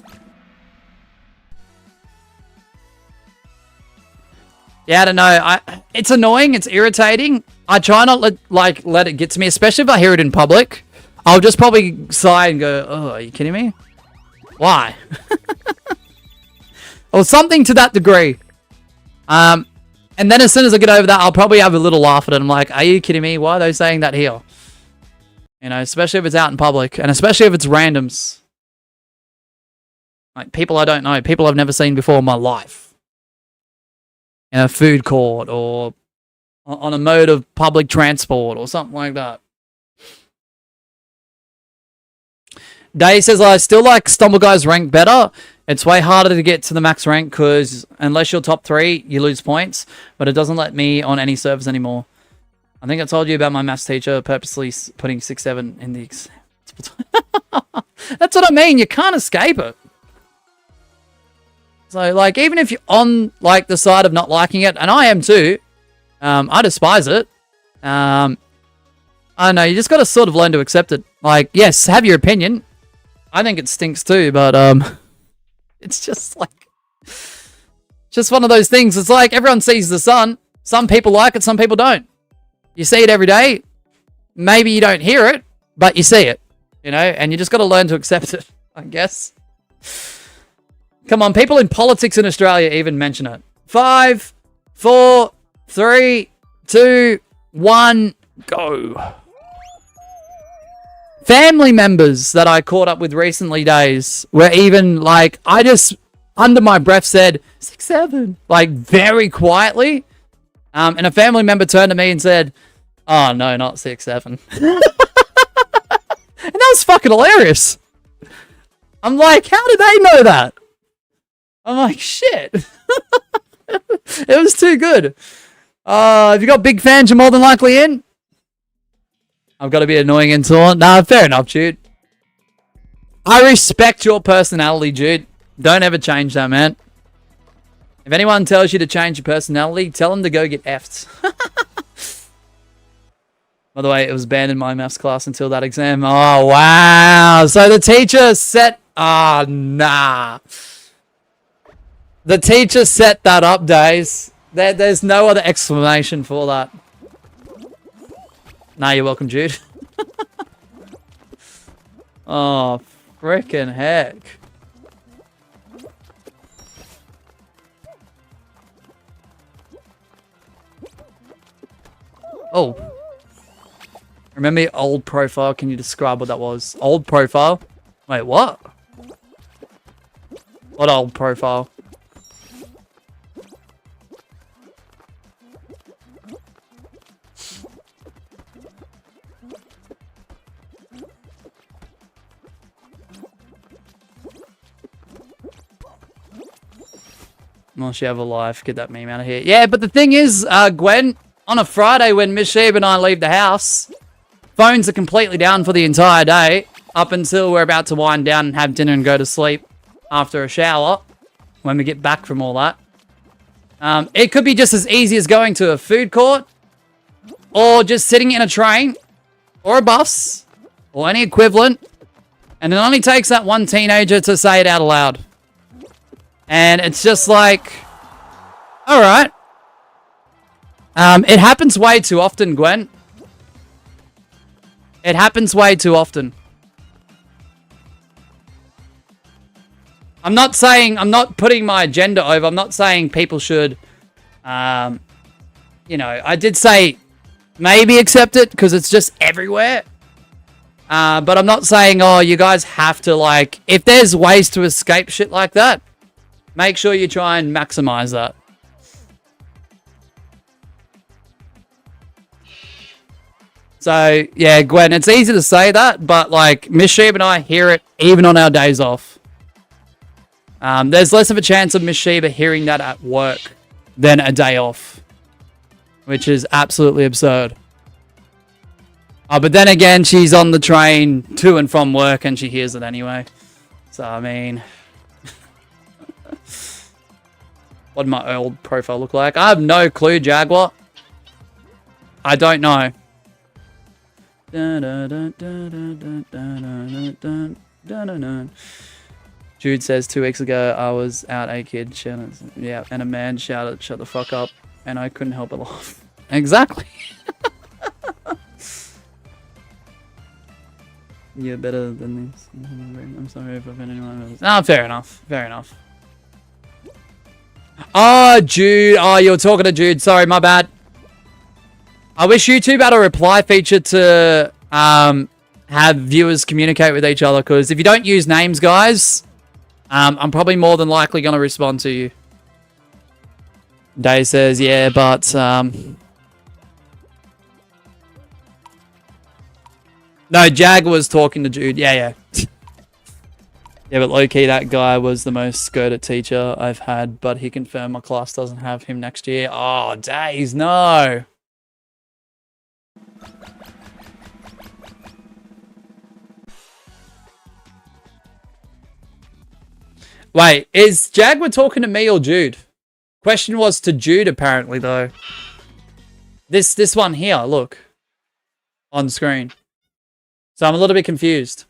Yeah, I don't know. It's annoying. It's irritating. I try not let it get to me, especially if I hear it in public. I'll just probably sigh and go, oh, are you kidding me? Why? Or something to that degree. And then as soon as I get over that, I'll probably have a little laugh at it. I'm like, are you kidding me? Why are they saying that here? You know, especially if it's out in public. And especially if it's randoms. Like, people I don't know. People I've never seen before in my life. In a food court or on a mode of public transport or something like that. Day says, I still like Stumble Guys rank better. It's way harder to get to the max rank because unless you're top 3, you lose points. But it doesn't let me on any servers anymore. I think I told you about my maths teacher purposely putting 6-7 in the exam. That's what I mean. You can't escape it. So, like, even if you're on, like, the side of not liking it, and I am too, I despise it. I don't know, you just got to sort of learn to accept it. Like, yes, have your opinion. I think it stinks too, but, it's just like, just one of those things. It's like everyone sees the sun. Some people like it, some people don't. You see it every day. Maybe you don't hear it, but you see it, you know, and you just got to learn to accept it, I guess. Come on, people in politics in Australia even mention it. 5, 4, 3, 2, 1, go. Family members that I caught up with recently days were even like, I just, under my breath said, 6-7, like very quietly. And a family member turned to me and said, oh no, not 6-7. And that was fucking hilarious. I'm like, how did they know that? I'm like, shit. It was too good. If you got big fans, you're more than likely in. I've got to be annoying and taunt. Nah, fair enough, dude. I respect your personality, dude. Don't ever change that, man. If anyone tells you to change your personality, tell them to go get effed. By the way, it was banned in my maths class until that exam. Oh, wow. So the teacher set... Ah, nah. The teacher set that up, Days. There's no other explanation for that. Nah, you're welcome, Jude. Oh, frickin' heck. Oh. Remember your old profile? Can you describe what that was? Old profile? Wait, what? What old profile? Unless you have a life, get that meme out of here. Yeah, but the thing is, Gwen, on a Friday when Miss Sheeb and I leave the house, phones are completely down for the entire day, up until we're about to wind down and have dinner and go to sleep after a shower, when we get back from all that. It could be just as easy as going to a food court, or just sitting in a train, or a bus, or any equivalent, and it only takes that one teenager to say it out aloud. And it's just like, alright. It happens way too often, Gwen. It happens way too often. I'm not putting my agenda over. I'm not saying people should, you know, I did say maybe accept it because it's just everywhere. But I'm not saying, oh, you guys have to, like, if there's ways to escape shit like that, make sure you try and maximize that. So, yeah, Gwen, it's easy to say that, but, like, Miss Sheeb and I hear it even on our days off. There's less of a chance of Miss Sheba hearing that at work than a day off, which is absolutely absurd. But then again, she's on the train to and from work and she hears it anyway. So, I mean... What did my old profile look like? I have no clue, Jaguar. I don't know. Jude says 2 weeks ago I was out, a kid shouted, yeah, and a man shouted, "Shut the fuck up," and I couldn't help but laugh. Exactly. You're better than this. I'm sorry if I've been anyone else. Ah, fair enough. Fair enough. Oh, Jude. Oh, you were talking to Jude. Sorry, my bad. I wish YouTube had a reply feature to have viewers communicate with each other, because if you don't use names, guys, I'm probably more than likely going to respond to you. Day says, yeah, but... No, Jag was talking to Jude. Yeah. Yeah, but low-key, that guy was the most skirted teacher I've had, but he confirmed my class doesn't have him next year. Oh, days, no. Wait, is Jaguar talking to me or Jude? Question was to Jude, apparently, though. This one here, look. On screen. So I'm a little bit confused.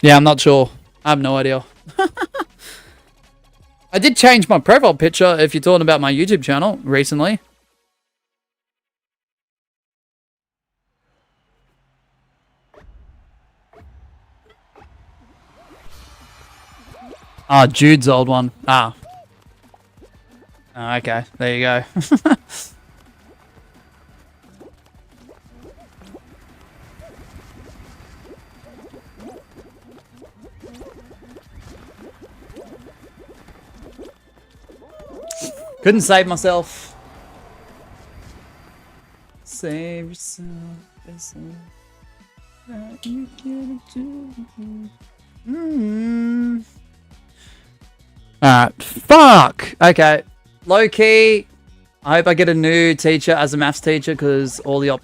Yeah, I'm not sure. I have no idea. I did change my profile picture if you're talking about my YouTube channel recently. Ah, Jude's old one. Ah. Oh, okay, there you go. Couldn't save myself. Save yourself. Alright, fuck! Okay, low-key, I hope I get a new teacher as a maths teacher, because all the all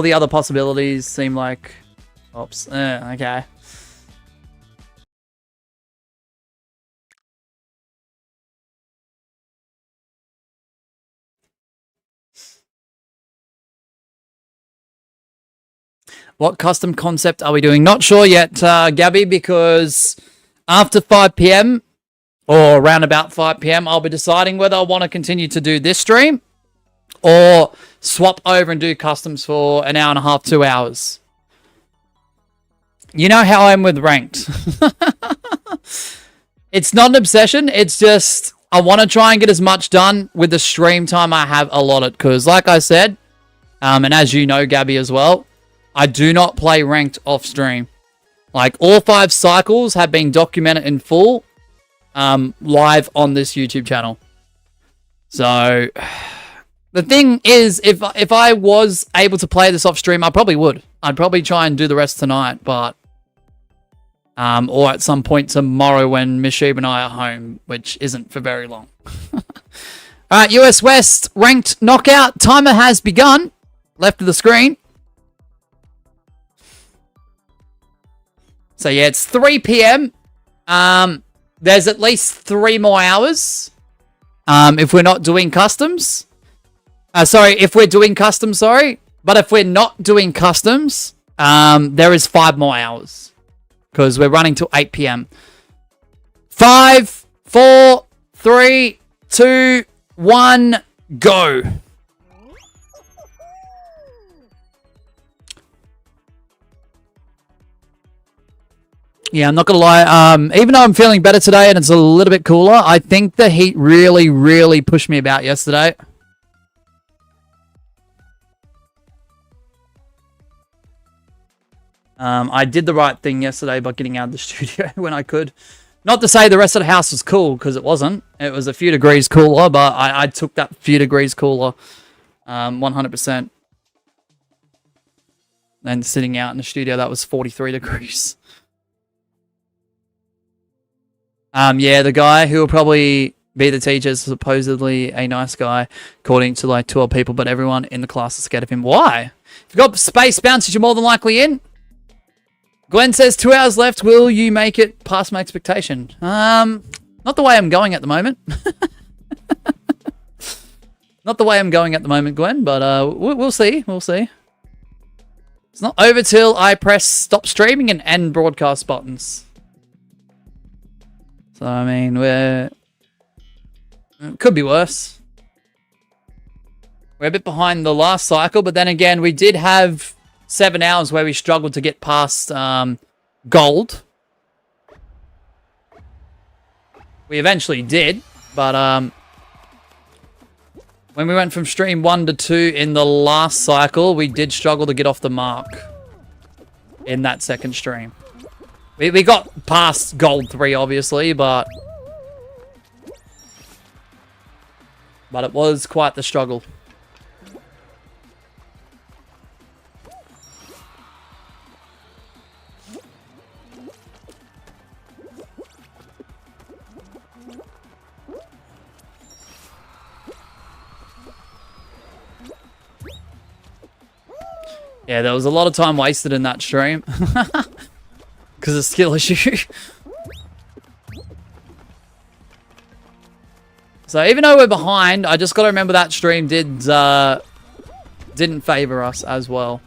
the other possibilities seem like... Oops, okay. What custom concept are we doing? Not sure yet, Gabby, because after 5 PM, or around about 5 p.m., I'll be deciding whether I want to continue to do this stream or swap over and do customs for an hour and a half, 2 hours. You know how I'm with ranked. It's not an obsession. It's just I want to try and get as much done with the stream time I have allotted. Because like I said, and as you know, Gabby, as well, I do not play ranked off stream. Like, all 5 cycles have been documented in full live on this YouTube channel. So, the thing is, if I was able to play this off stream, I probably would. I'd probably try and do the rest tonight, but... or at some point tomorrow when Miss Sheeb and I are home, which isn't for very long. Alright, US West ranked knockout. Timer has begun. Left of the screen. So yeah, it's 3 p.m. There's at least 3 more hours. If we're not doing customs. If we're doing customs, sorry. But if we're not doing customs, there is 5 more hours. Because we're running till 8 p.m. 5, 4, 3, 2, 1, go. Yeah, I'm not going to lie. Even though I'm feeling better today and it's a little bit cooler, I think the heat really, really pushed me about yesterday. I did the right thing yesterday by getting out of the studio when I could. Not to say the rest of the house was cool, because it wasn't. It was a few degrees cooler, but I took that few degrees cooler 100%. And sitting out in the studio, that was 43 degrees. Yeah, the guy who will probably be the teacher is supposedly a nice guy, according to like 12 people, but everyone in the class is scared of him. Why? If you've got space bounces, you're more than likely in. Glenn says 2 hours left. Will you make it past my expectation? Not the way I'm going at the moment. Not the way I'm going at the moment, Glenn, but we'll see. We'll see. It's not over till I press stop streaming and end broadcast buttons. So, I mean, it could be worse. We're a bit behind the last cycle, but then again, we did have 7 hours where we struggled to get past gold. We eventually did, but when we went from stream 1 to 2 in the last cycle, we did struggle to get off the mark in that second stream. We got past gold 3, obviously, but it was quite the struggle. Yeah, there was a lot of time wasted in that stream. Because of skill issue. So even though we're behind, I just got to remember that stream didn't favor us as well.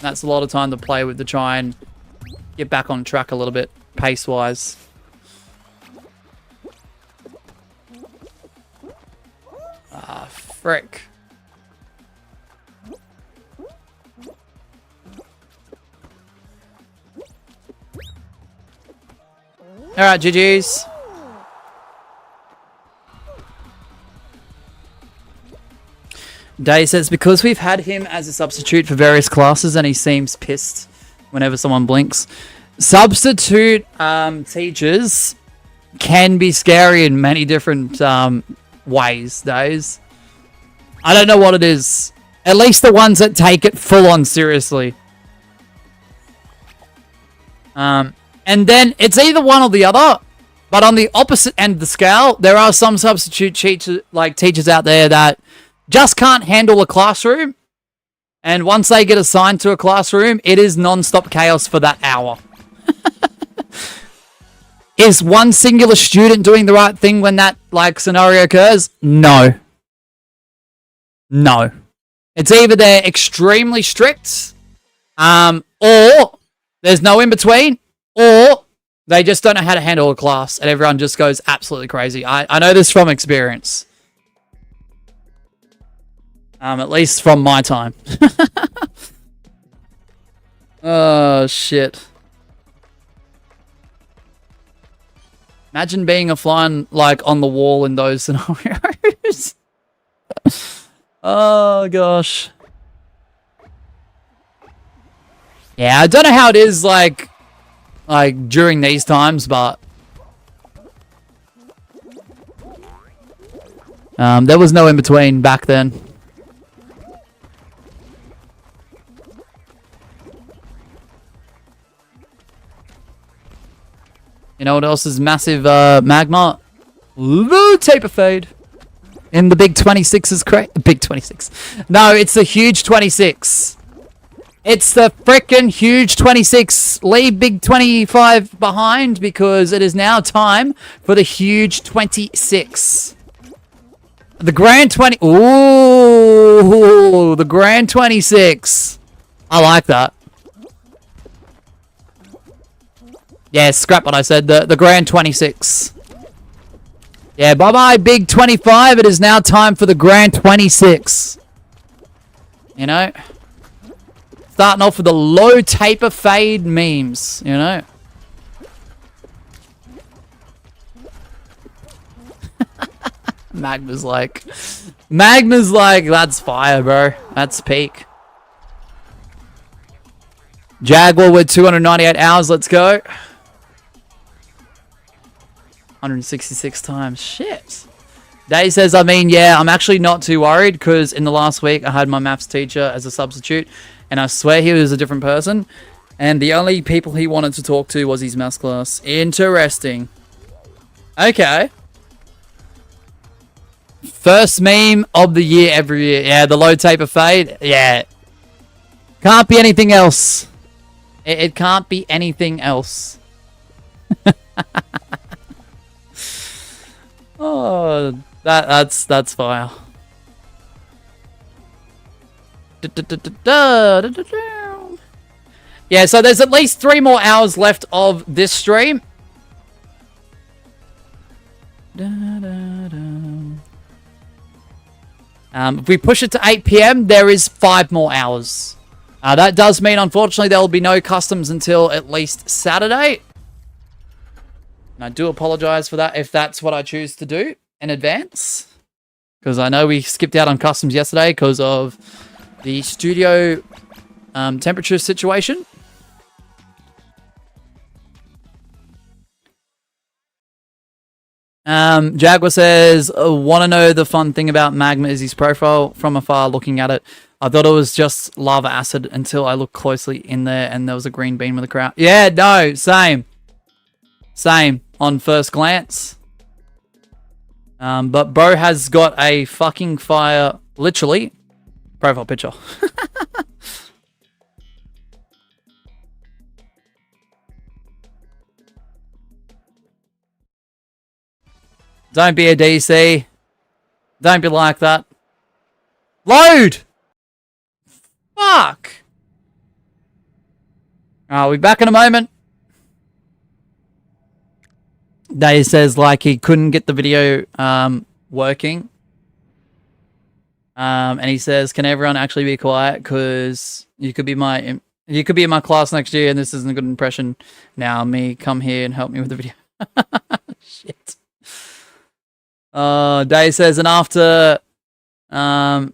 That's a lot of time to play with to try and get back on track a little bit, pace-wise. Ah, frick. Alright, GG's. Day says, because we've had him as a substitute for various classes and he seems pissed whenever someone blinks. Substitute teachers can be scary in many different ways, Days. I don't know what it is. At least the ones that take it full on seriously. And then it's either one or the other. But on the opposite end of the scale, there are some substitute teachers out there that just can't handle a classroom. And once they get assigned to a classroom, it is non-stop chaos for that hour. Is one singular student doing the right thing when that scenario occurs? No. No. It's either they're extremely strict, or there's no in between, or They just don't know how to handle a class, and everyone just goes absolutely crazy. I know this from experience. At least from my time. Oh, shit. Imagine being a fly on, like, on the wall in those scenarios. Oh, gosh. Yeah, I don't know how it is, like during these times, but... there was no in-between back then. You know what else is massive magma? Low taper fade. In the big 26's crate. Big 26. No, it's the huge 26. It's the frickin' huge 26. Leave big 25 behind because it is now time for the huge 26. The grand 20. Ooh, the grand 26. I like that. Yeah, scrap what I said. The grand 26. Yeah, bye-bye, big 25. It is now time for the grand 26. You know? Starting off with the low taper fade memes, you know? Magma's like, that's fire, bro. That's peak. Jaguar with 298 hours. Let's go. 166 times. Shit. Dave says, I mean, yeah, I'm actually not too worried because in the last week I had my maths teacher as a substitute and I swear he was a different person and the only people he wanted to talk to was his maths class. Interesting. Okay. First meme of the year every year. Yeah, the low taper fade. Yeah. Can't be anything else. It can't be anything else. Oh, that's fire. Yeah, so there's at least 3 more hours left of this stream. If we push it to 8 PM, there is 5 more hours. That does mean, unfortunately, there will be no customs until at least Saturday. And I do apologize for that if that's what I choose to do in advance. Because I know we skipped out on customs yesterday because of the studio temperature situation. Jaguar says, want to know the fun thing about Magma is his profile from afar looking at it. I thought it was just lava acid until I looked closely in there and there was a green bean with a crown. Yeah, no, same. Same on first glance. But bro has got a fucking fire, literally, profile picture. Don't be a DC. Don't be like that. Load! Fuck! I'll be back in a moment. Dave says, like, he couldn't get the video working. And he says, can everyone actually be quiet? Because you could be in my class next year and this isn't a good impression. Now, me, come here and help me with the video. Shit. Dave says, and after I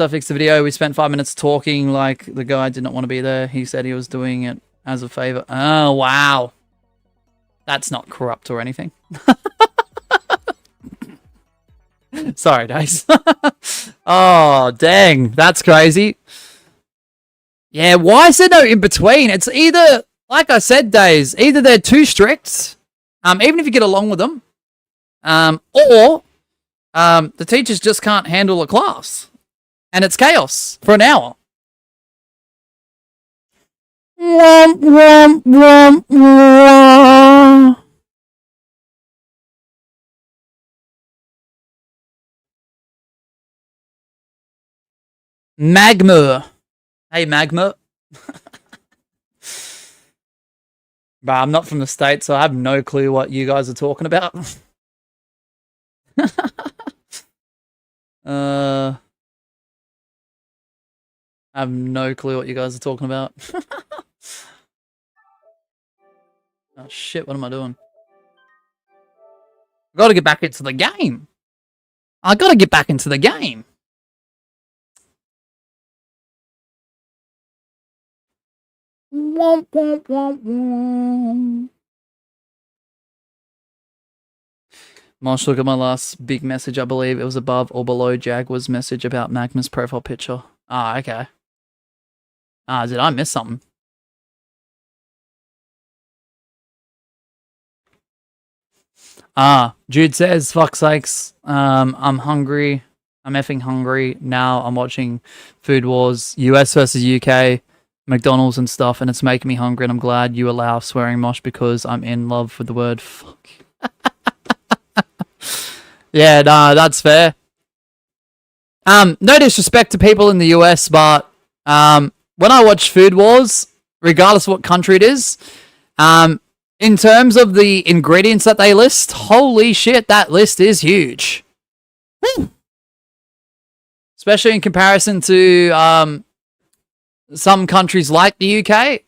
fixed the video, we spent 5 minutes talking like the guy did not want to be there. He said he was doing it as a favor. Oh, wow. That's not corrupt or anything. Sorry, Days. Oh, dang. That's crazy. Yeah, why is there no in between? It's either, like I said, Days, either they're too strict, even if you get along with them, or the teachers just can't handle a class. And it's chaos for an hour. Womp, womp, womp, womp. Magma. Hey, Magma. But I'm not from the States, so I have no clue what you guys are talking about. I have no clue what you guys are talking about. Oh shit, what am I doing? I gotta get back into the game. I gotta get back into the game. Womp, womp, womp, womp. Mosh, look at my last big message. I believe it was above or below Jaguar's message about Magma's profile picture. Ah, okay. Ah, did I miss something? Ah, Jude says, fuck's sakes, I'm hungry. I'm effing hungry. Now I'm watching Food Wars, US versus UK, McDonald's and stuff, and it's making me hungry, and I'm glad you allow swearing, Mosh, because I'm in love with the word fuck. Yeah, nah, that's fair. No disrespect to people in the US, but when I watch Food Wars, regardless of what country it is, in terms of the ingredients that they list, holy shit, that list is huge. Woo. Especially in comparison to some countries like the UK.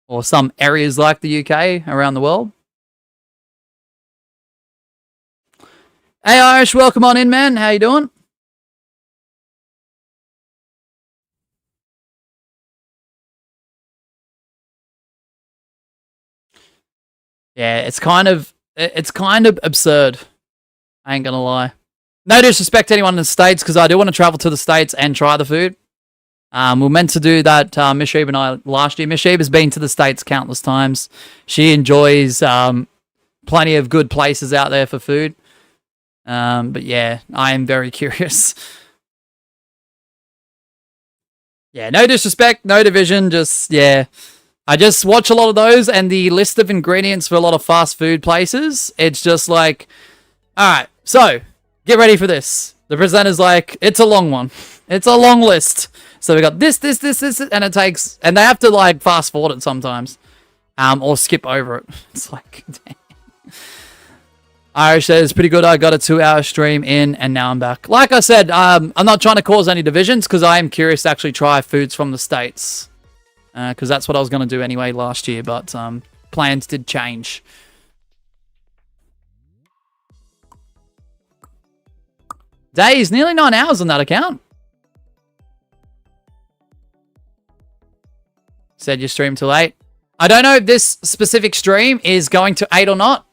Or some areas like the UK around the world. Hey Irish, welcome on in, man. How you doing? Yeah, it's kind of absurd. I ain't gonna lie. No disrespect to anyone in the States, because I do want to travel to the States and try the food. We're meant to do that, Miss Sheeb and I, last year. Miss Sheeb has been to the States countless times. She enjoys plenty of good places out there for food. But yeah, I am very curious. Yeah, no disrespect, no division, just, yeah. I just watch a lot of those, and the list of ingredients for a lot of fast food places, it's just like, alright, so, get ready for this. The presenter's like, it's a long one. It's a long list. So we got this, and it takes, and they have to like fast forward it sometimes. Or skip over it. It's like, damn. Irish says, pretty good. I got a 2-hour stream in, and now I'm back. Like I said, I'm not trying to cause any divisions, because I am curious to actually try foods from the States. Because that's what I was going to do anyway last year, but plans did change. Days, nearly 9 hours on that account. Said you stream till 8. I don't know if this specific stream is going to 8 or not.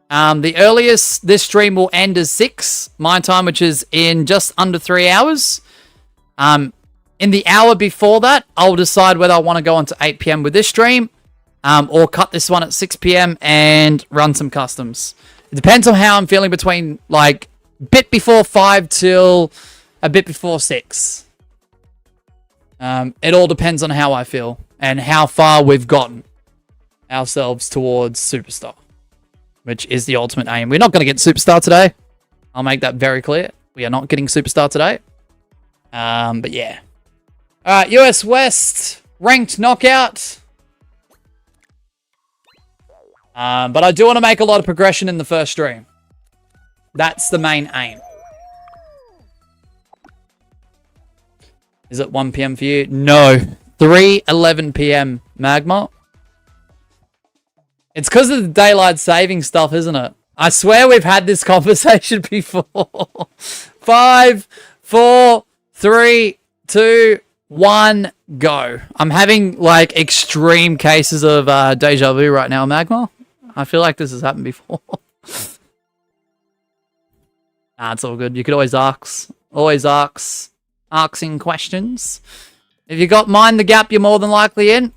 The earliest this stream will end is 6 my time, which is in just under 3 hours. In the hour before that, I'll decide whether I want to go on to 8 p.m. with this stream, or cut this one at 6 p.m. and run some customs. It depends on how I'm feeling between, like, bit before 5 till a bit before 6. It all depends on how I feel and how far we've gotten ourselves towards Superstar, which is the ultimate aim. We're not going to get Superstar today. I'll make that very clear. We are not getting Superstar today. But yeah. Alright, US West, ranked knockout. But I do want to make a lot of progression in the first stream. That's the main aim. Is it 1 p.m. for you? No. 3:11 p.m. Magma. It's because of the daylight saving stuff, isn't it? I swear we've had this conversation before. 5, 4, 3, 2, 1, go. I'm having, like, extreme cases of deja vu right now, Magma. I feel like this has happened before. Nah, it's all good. You could always ask. Always ask. Asking questions. If you got Mind the Gap, you're more than likely in.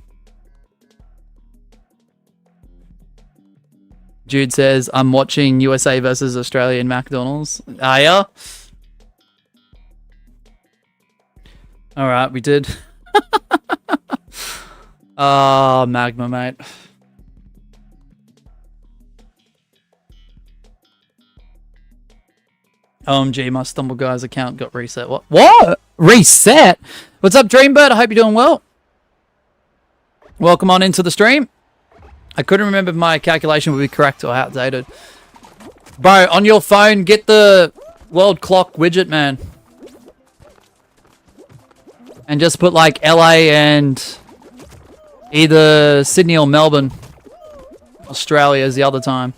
Jude says, I'm watching USA versus Australia in McDonald's. Are ya? Alright, we did. Oh, Magma, mate. OMG, my Stumble Guys account got reset. What? What? Reset? What's up, Dreambird? I hope you're doing well. Welcome on into the stream. I couldn't remember if my calculation would be correct or outdated. Bro, on your phone, get the world clock widget, man. And just put like LA and either Sydney or Melbourne. Australia is the other time.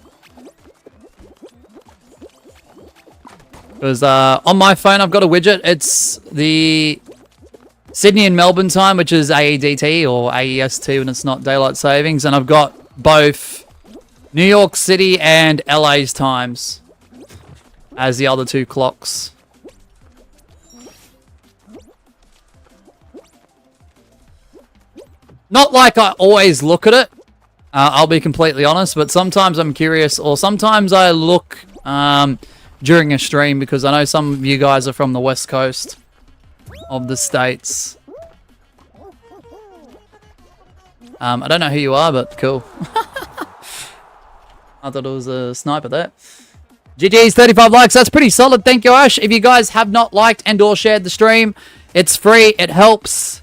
Because on my phone, I've got a widget. It's the Sydney and Melbourne time, which is AEDT or AEST when it's not daylight savings. And I've got both New York City and LA's times as the other two clocks. Not like I always look at it. I'll be completely honest, but sometimes I'm curious, or sometimes I look during a stream because I know some of you guys are from the West Coast of the States. I don't know who you are, but cool. I thought it was a sniper there. GG's 35 likes. That's pretty solid. Thank you, Ash. If you guys have not liked and or shared the stream, it's free. It helps.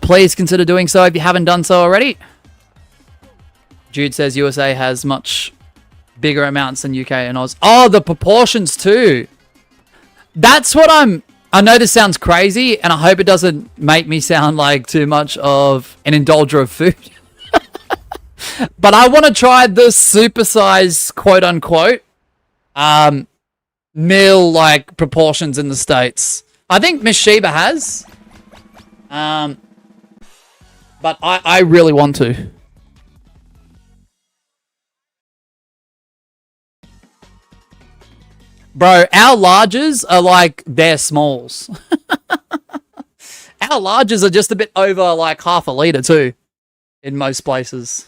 Please consider doing so if you haven't done so already. Jude says USA has much bigger amounts than UK and Oz. Oh, the proportions too. That's what I know this sounds crazy, and I hope it doesn't make me sound like too much of an indulger of food. But I want to try the supersize, quote unquote, meal like proportions in the States. I think Miss Sheba has. But I really want to. Bro, our larges are like their smalls. Our larges are just a bit over like half a litre too. In most places.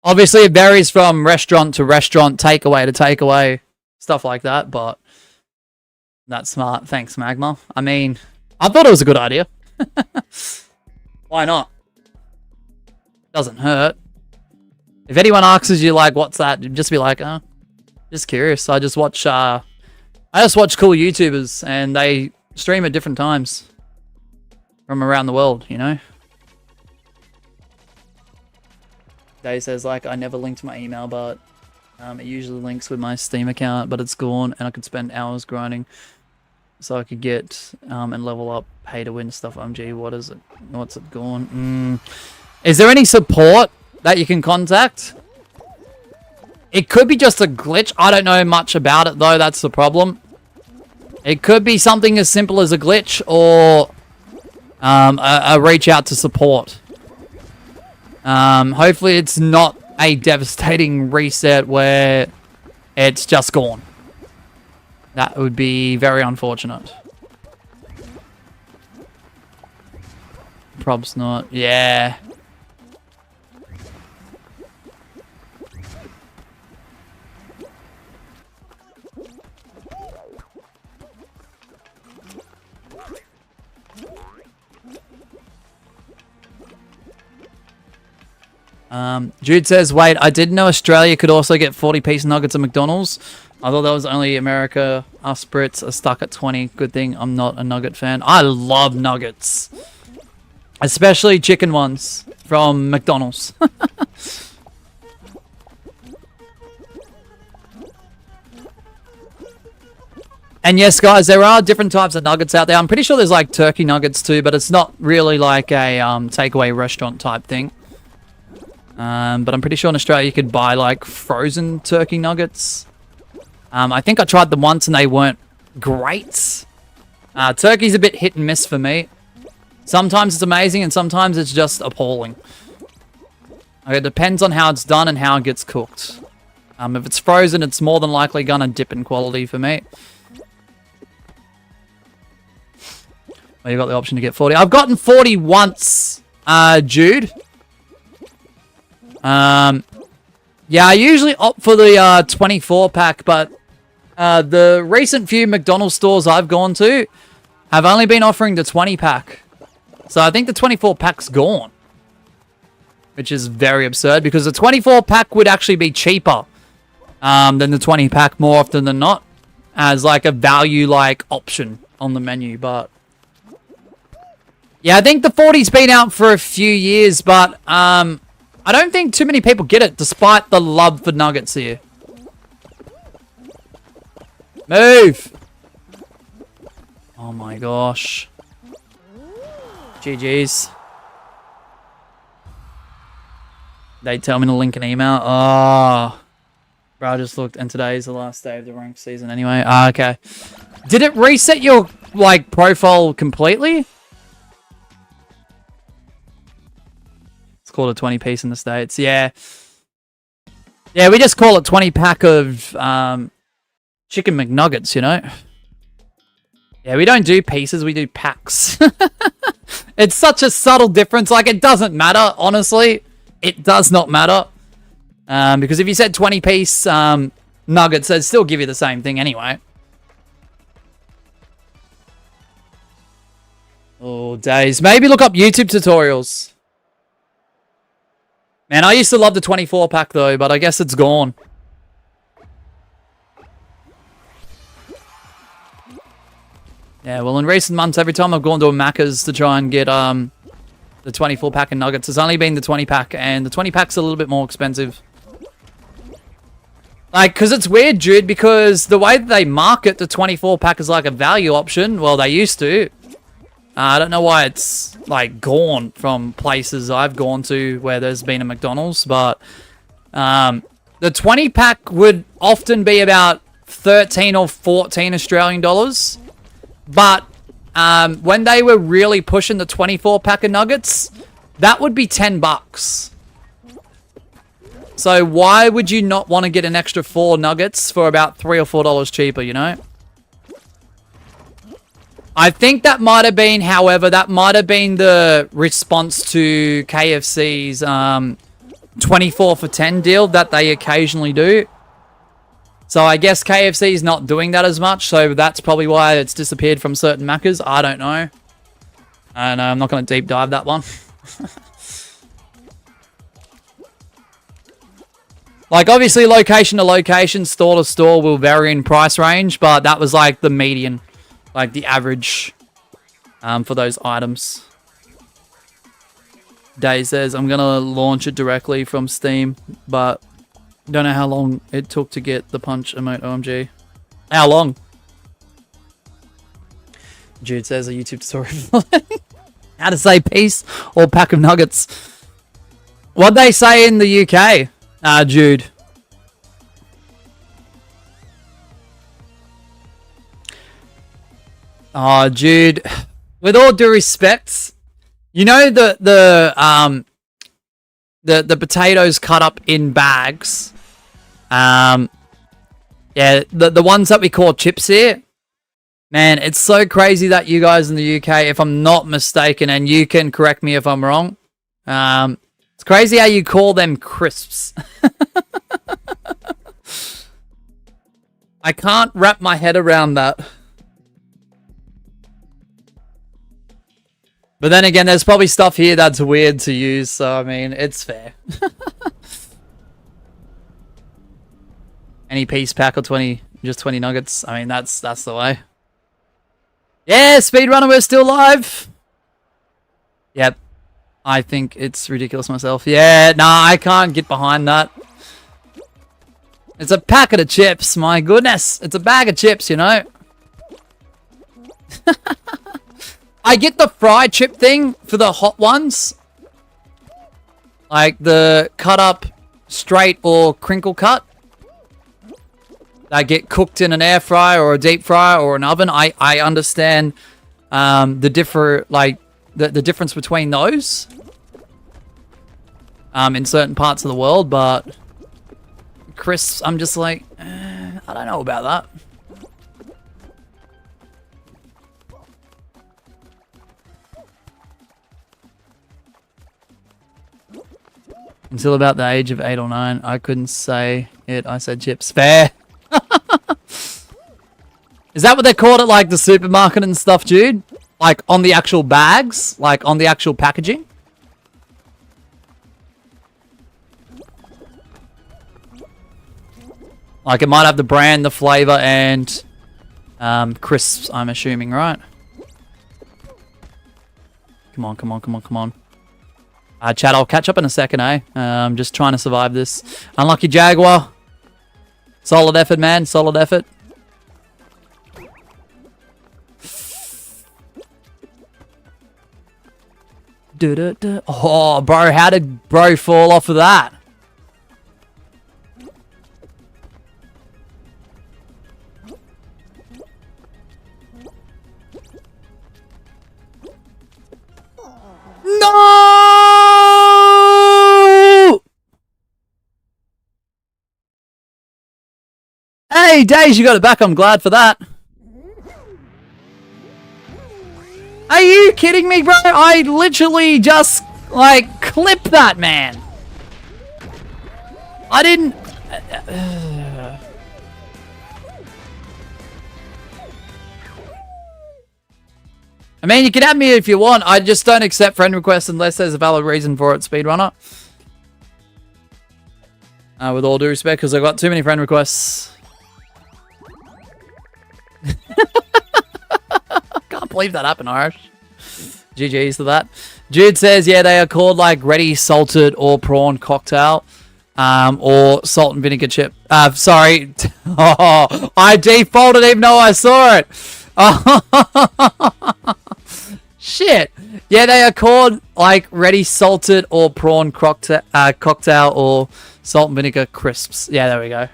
Obviously it varies from restaurant to restaurant, takeaway to takeaway. Stuff like that, but that's smart. Thanks, Magma. I mean, I thought it was a good idea. Why not? Doesn't hurt. If anyone asks you like, what's that? Just be like, oh, just curious. I just watch cool YouTubers and they stream at different times from around the world, you know? Dave says like, I never linked my email, but it usually links with my Steam account, but it's gone and I could spend hours grinding so I could get and level up pay to win stuff. OMG, what is it? What's it gone? Is there any support that you can contact? It could be just a glitch. I don't know much about it though, that's the problem. It could be something as simple as a glitch or a reach out to support. Hopefully it's not a devastating reset where it's just gone. That would be very unfortunate. Probs not. Yeah. Jude says, wait, I didn't know Australia could also get 40-piece nuggets at McDonald's. I thought that was only America. Us Brits are stuck at 20. Good thing I'm not a nugget fan. I love nuggets. Especially chicken ones from McDonald's. And yes, guys, there are different types of nuggets out there. I'm pretty sure there's like turkey nuggets too, but it's not really like a takeaway restaurant type thing. But I'm pretty sure in Australia you could buy like frozen turkey nuggets. I think I tried them once and they weren't great. Turkey's a bit hit and miss for me. Sometimes it's amazing and sometimes it's just appalling. It depends on how it's done and how it gets cooked. If it's frozen, it's more than likely gonna dip in quality for me. Well, you got the option to get 40. I've gotten 40 once, Jude. Yeah, I usually opt for the 24 pack, but the recent few McDonald's stores I've gone to have only been offering the 20 pack. So I think the 24 pack's gone. Which is very absurd because the 24 pack would actually be cheaper than the 20 pack more often than not as like a value like option on the menu, but Yeah, I think the 40's been out for a few years, but I don't think too many people get it, despite the love for nuggets here. Move! Oh my gosh. GG's. They tell me to link an email. Oh. Bro, I just looked, and today is the last day of the ranked season anyway. Ah, okay. Did it reset your, like, profile completely? It's called a 20 piece in the States. Yeah. Yeah, we just call it 20 pack of chicken McNuggets, you know? Yeah, we don't do pieces, we do packs. It's such a subtle difference. Like, it doesn't matter, honestly. It does not matter. Because if you said 20 piece nuggets, they'd still give you the same thing anyway. Oh, days. Maybe look up YouTube tutorials. Man, I used to love the 24 pack though, but I guess it's gone. Yeah, well, in recent months, every time I've gone to a Macca's to try and get the 24 pack of nuggets, it's only been the 20 pack, and the 20 pack's a little bit more expensive. Like, because it's weird, dude, because the way that they market the 24 pack is like a value option. Well, they used to. I don't know why it's, like, gone from places I've gone to where there's been a McDonald's, but the 20 pack would often be about 13 or 14 Australian dollars. But when they were really pushing the 24 pack of nuggets, that would be 10 bucks. So why would you not want to get an extra 4 nuggets for about $3 or $4 cheaper, you know? I think that might have been, however, that might have been the response to KFC's 24 for 10 deal that they occasionally do. So I guess KFC is not doing that as much, so that's probably why it's disappeared from certain Maccas. I don't know. And I'm not going to deep dive that one. Like, obviously, location to location, store to store will vary in price range, but that was like the median, like the average for those items. Day says, I'm going to launch it directly from Steam, but don't know how long it took to get the punch emote, OMG. How long? Jude says a YouTube tutorial. How to say piece or pack of nuggets. What'd they say in the UK? Jude. Oh, Jude. With all due respect, you know the potatoes cut up in bags. Yeah, the ones that we call chips here. Man, it's so crazy that you guys in the UK, if I'm not mistaken, and you can correct me if I'm wrong, it's crazy how you call them crisps. I can't wrap my head around that. But then again, there's probably stuff here that's weird to use, so I mean, it's fair. Any piece pack or 20, just 20 nuggets. I mean, that's the way. Yeah, Speedrunner, we're still live. Yep. I think it's ridiculous myself. Yeah, nah, I can't get behind that. It's a packet of chips, my goodness. It's a bag of chips, you know. I get the fried chip thing for the hot ones. Like the cut up straight or crinkle cut. That get cooked in an air fryer or a deep fryer or an oven. I understand the difference between those in certain parts of the world, but crisps, I'm just like, I don't know about that. Until about the age of 8 or 9, I couldn't say it. I said chips. Fair. Is that what they called it, like the supermarket and stuff, dude? Like on the actual bags? Like on the actual packaging? Like it might have the brand, the flavor, and crisps, I'm assuming, right? Come on, come on, come on, come on. Chat, I'll catch up in a second, eh? I'm just trying to survive this. Unlucky Jaguar. Solid effort, man. Solid effort. Oh, bro, how did bro fall off of that? No! Hey, Days, you got it back. I'm glad for that. Are you kidding me, bro? I literally just, like, clipped that, man. I didn't... I mean, you can add me if you want. I just don't accept friend requests unless there's a valid reason for it, speedrunner. With all due respect, because I've got too many friend requests. Can't believe that happened, Irish. GG's to that. Jude says, yeah, they are called like ready salted or prawn cocktail. Or salt and vinegar chip. Sorry. Oh, I defaulted even though I saw it. Oh, shit. Yeah, they are called like ready salted or prawn cocktail or salt and vinegar crisps. Yeah, there we go.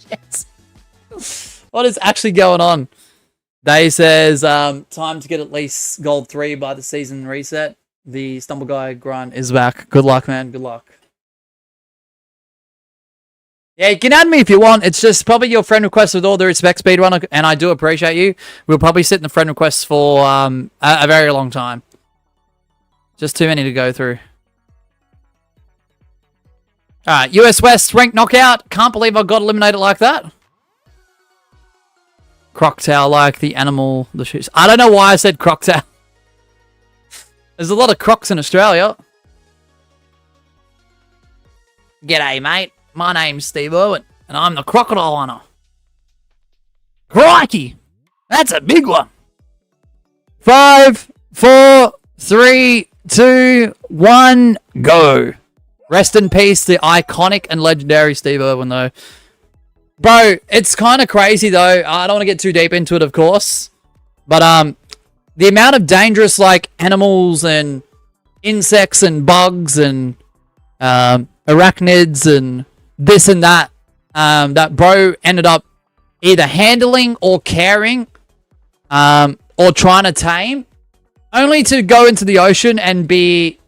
Shit. What is actually going on? They says, time to get at least gold 3 by the season reset. The Stumble Guy grunt is back. Good luck, man. Good luck. Yeah, you can add me if you want. It's just probably your friend request with all the respect, speedrunner, and I do appreciate you. We'll probably sit in the friend requests for a very long time. Just too many to go through. Alright, US West ranked knockout. Can't believe I got eliminated like that. Croctail, like the animal, the shoes. I don't know why I said croctail. There's a lot of crocs in Australia. G'day, mate. My name's Steve Irwin, and I'm the crocodile hunter. Crikey! That's a big one. 5, 4, 3, 2, 1, go. Rest in peace, the iconic and legendary Steve Irwin, though. Bro, it's kind of crazy, though. I don't want to get too deep into it, of course. But, the amount of dangerous, like, animals and insects and bugs and, arachnids and this and that, that bro ended up either handling or carrying, or trying to tame, only to go into the ocean and be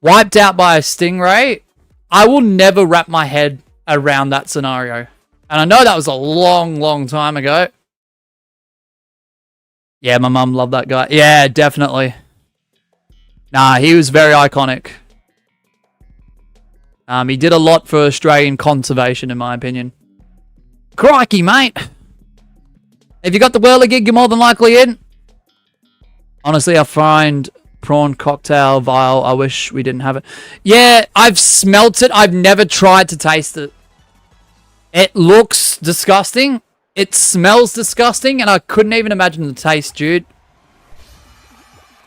wiped out by a stingray. I will never wrap my head around that scenario. And I know that was a long, long time ago. Yeah, my mum loved that guy. Yeah, definitely. Nah, he was very iconic. He did a lot for Australian conservation, in my opinion. Crikey, mate. If you got the whirly gig, you're more than likely in. Honestly, I find prawn cocktail vile. I wish we didn't have it. Yeah, I've smelt it. I've never tried to taste it. It looks disgusting. It smells disgusting, and I couldn't even imagine the taste, dude.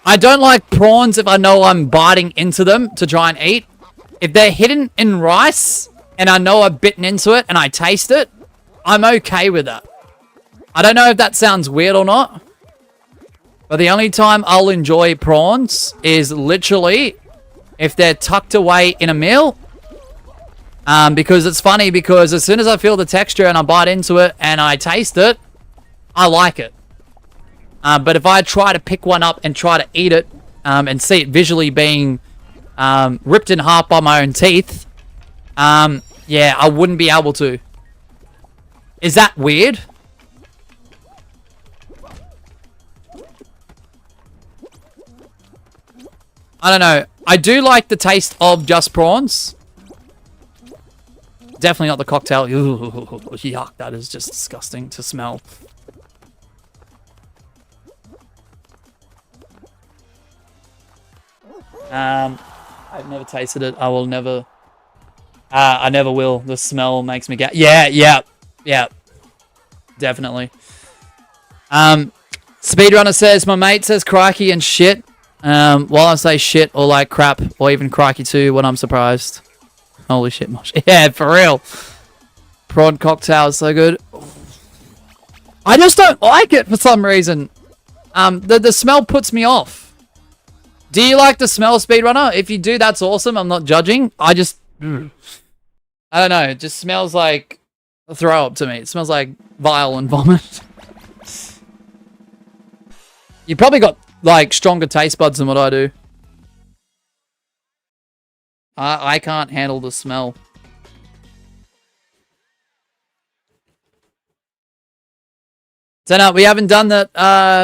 I don't like prawns if I know I'm biting into them to try and eat. If they're hidden in rice, and I know I've bitten into it, and I taste it, I'm okay with that. I don't know if that sounds weird or not, but the only time I'll enjoy prawns is literally if they're tucked away in a meal. Because it's funny, because as soon as I feel the texture and I bite into it and I taste it, I like it. But if I try to pick one up and try to eat it, and see it visually being ripped in half by my own teeth, yeah, I wouldn't be able to. Is that weird? I don't know. I do like the taste of just prawns. Definitely not the cocktail. Ooh, yuck, that is just disgusting to smell. I've never tasted it. I will never. I never will. The smell makes me get. Yeah. Definitely. Speedrunner says, my mate says crikey and shit. While I say shit or like crap or even crikey too when I'm surprised. Holy shit, Mosh. Yeah, for real. Prawn cocktail is so good. I just don't like it for some reason. The smell puts me off. Do you like the smell, Speedrunner? If you do, that's awesome. I'm not judging. I just... I don't know. It just smells like a throw up to me. It smells like bile and vomit. You probably got, like, stronger taste buds than what I do. I can't handle the smell. So no, we haven't done that.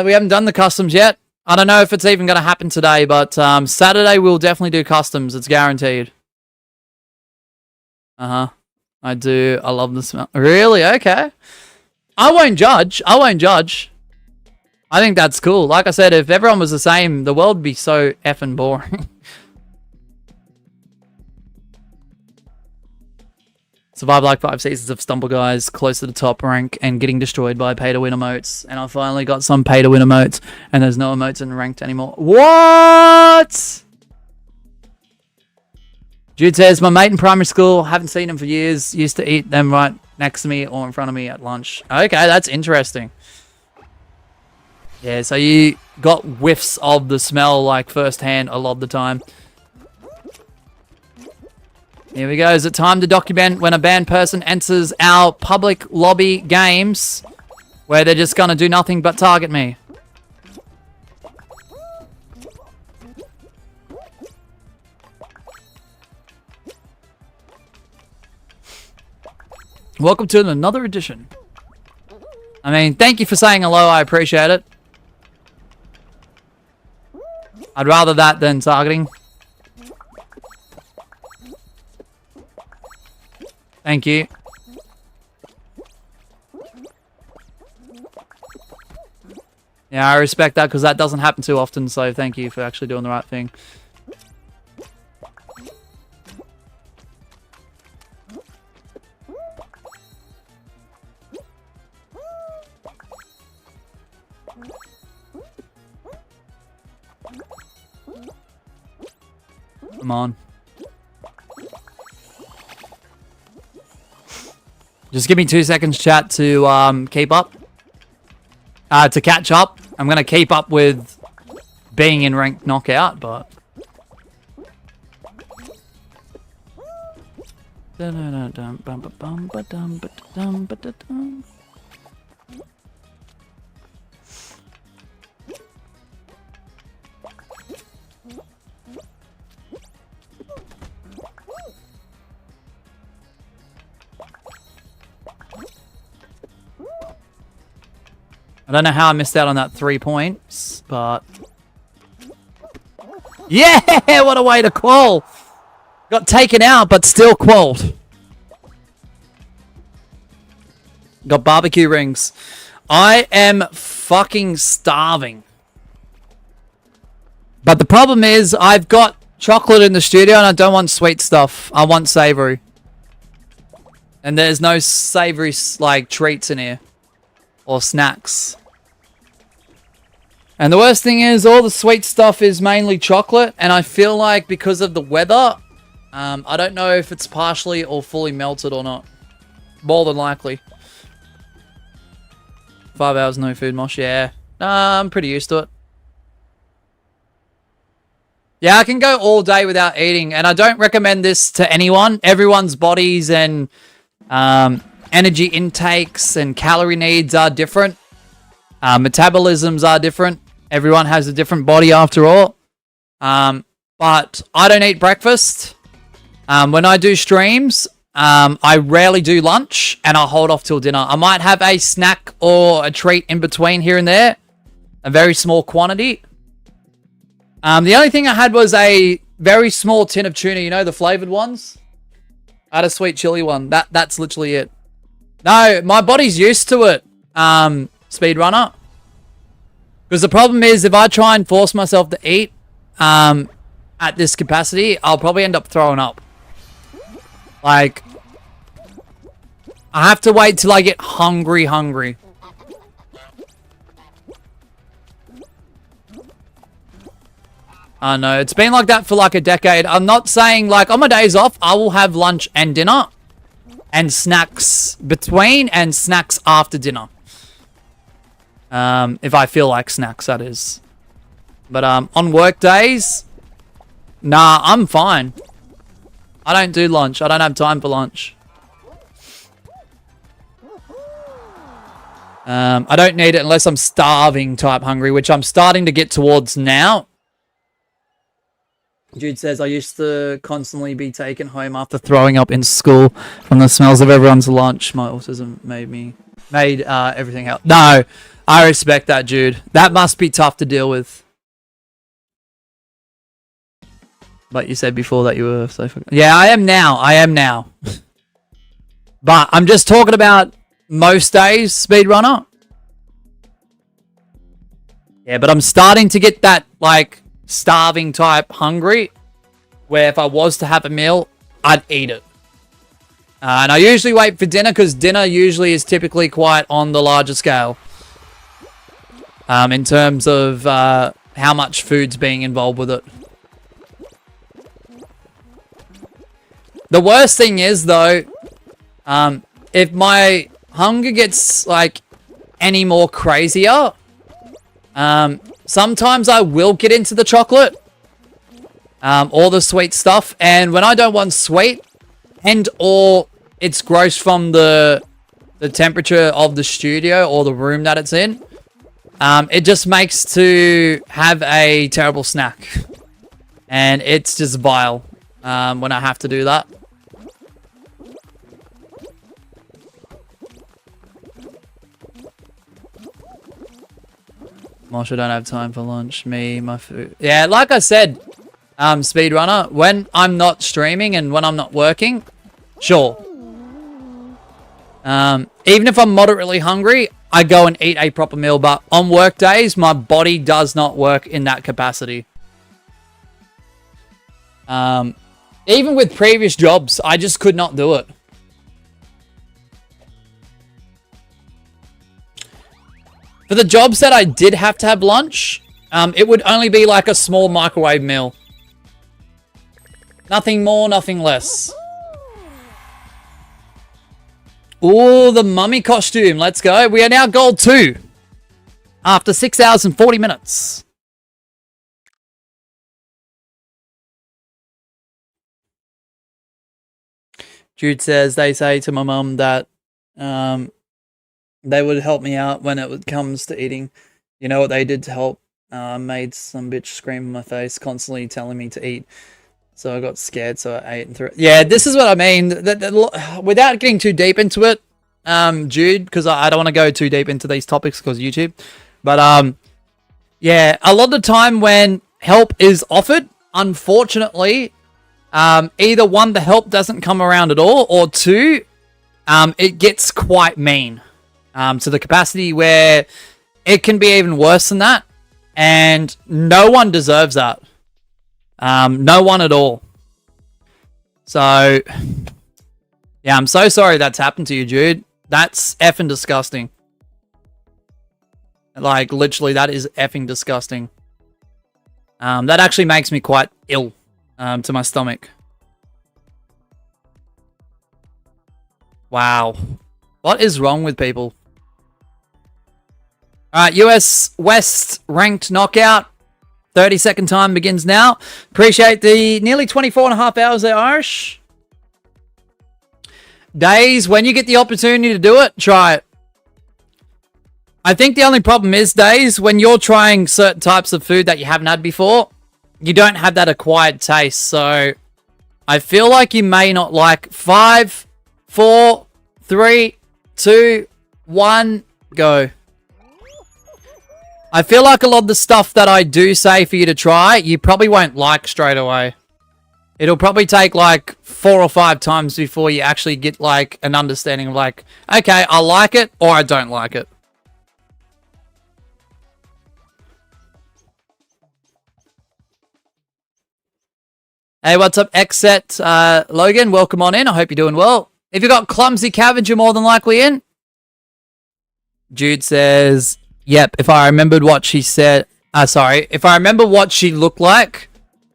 We haven't done the customs yet. I don't know if it's even going to happen today, but Saturday we'll definitely do customs. It's guaranteed. I do. I love the smell. Really? Okay. I won't judge. I won't judge. I think that's cool. Like I said, if everyone was the same, the world would be so effing boring. Survived like 5 seasons of Stumble Guys, close to the top rank, and getting destroyed by pay-to-win emotes. And I finally got some pay-to-win emotes, and there's no emotes in ranked anymore. What? Jude says, my mate in primary school, haven't seen him for years, used to eat them right next to me or in front of me at lunch. Okay, that's interesting. Yeah, so you got whiffs of the smell, like, firsthand a lot of the time. Here we go. Is it time to document when a banned person enters our public lobby games where they're just going to do nothing but target me? Welcome to another edition. I mean, thank you for saying hello. I appreciate it. I'd rather that than targeting. Thank you. Yeah, I respect that because that doesn't happen too often, so thank you for actually doing the right thing. Come on. Just give me 2 seconds, chat, to keep up. To catch up. I'm going to keep up with being in ranked knockout, but... I don't know how I missed out on that 3 points, but... Yeah! What a way to qual! Got taken out, but still qualled. Got barbecue rings. I am fucking starving. But the problem is, I've got chocolate in the studio and I don't want sweet stuff. I want savory. And there's no savory, like, treats in here. Or snacks. And the worst thing is, all the sweet stuff is mainly chocolate. And I feel like because of the weather, I don't know if it's partially or fully melted or not. More than likely. 5 hours no food, Mosh. Yeah. I'm pretty used to it. Yeah, I can go all day without eating. And I don't recommend this to anyone. Everyone's bodies and energy intakes and calorie needs are different. Metabolisms are different. Everyone has a different body after all. But I don't eat breakfast. When I do streams, I rarely do lunch and I hold off till dinner. I might have a snack or a treat in between here and there. A very small quantity. The only thing I had was a very small tin of tuna. You know, the flavored ones? I had a sweet chili one. That's literally it. No, my body's used to it, Speedrunner. Because the problem is, if I try and force myself to eat at this capacity, I'll probably end up throwing up. Like, I have to wait till I get hungry. I know. It's been like that for like a decade. I'm not saying like on my days off, I will have lunch and dinner and snacks between and snacks after dinner. If I feel like snacks, that is. But on work days, nah, I'm fine. I don't do lunch. I don't have time for lunch. I don't need it unless I'm starving type hungry, which I'm starting to get towards now. Jude says, I used to constantly be taken home after throwing up in school from the smells of everyone's lunch. My autism made everything help. No, I respect that, Jude. That must be tough to deal with. But you said before that you were so... Yeah, I am now. I am now. But I'm just talking about most days, speedrunner. Yeah, but I'm starting to get that, like, starving type hungry, where if I was to have a meal, I'd eat it. And I usually wait for dinner, because dinner usually is typically quite on the larger scale. In terms of how much food's being involved with it. The worst thing is, though, if my hunger gets, like, any more crazier, sometimes I will get into the chocolate, or the sweet stuff, and when I don't want sweet, and or it's gross from the temperature of the studio or the room that it's in, it just makes to have a terrible snack, and it's just vile when I have to do that. Moshe, don't have time for lunch. Me, my food. Yeah, like I said, speedrunner, when I'm not streaming and when I'm not working, sure. Even if I'm moderately hungry, I go and eat a proper meal. But on work days, my body does not work in that capacity. Even with previous jobs, I just could not do it. For the jobs that I did have to have lunch, it would only be like a small microwave meal. Nothing more, nothing less. Ooh, the mummy costume. Let's go. We are now gold 2. After 6 hours and 40 minutes. Jude says, they say to my mum that... they would help me out when it comes to eating. You know what they did to help? Made some bitch scream in my face, constantly telling me to eat. So I got scared, so I ate and threw it. Yeah, this is what I mean. Without getting too deep into it, Jude, because I don't want to go too deep into these topics because of YouTube. But, yeah, a lot of the time when help is offered, unfortunately, either one, the help doesn't come around at all, or two, it gets quite mean. To the capacity where it can be even worse than that. And no one deserves that. No one at all. So, yeah, I'm so sorry that's happened to you, Jude. That's effing disgusting. Like, literally, that is effing disgusting. That actually makes me quite ill to my stomach. Wow. What is wrong with people? Alright, US West ranked knockout. 30-second time begins now. Appreciate the nearly 24.5 hours there, Irish. Days, when you get the opportunity to do it, try it. I think the only problem is, Days, when you're trying certain types of food that you haven't had before, you don't have that acquired taste. So, I feel like you may not like 5, 4, 3, 2, 1, go. I feel like a lot of the stuff that I do say for you to try, you probably won't like straight away. It'll probably take like 4 or 5 times before you actually get like an understanding of like, okay, I like it or I don't like it. Hey, what's up, Xset Logan? Welcome on in. I hope you're doing well. If you got clumsy cabbage, you're more than likely in. Jude says... Yep, if I remembered what she said... if I remember what she looked like,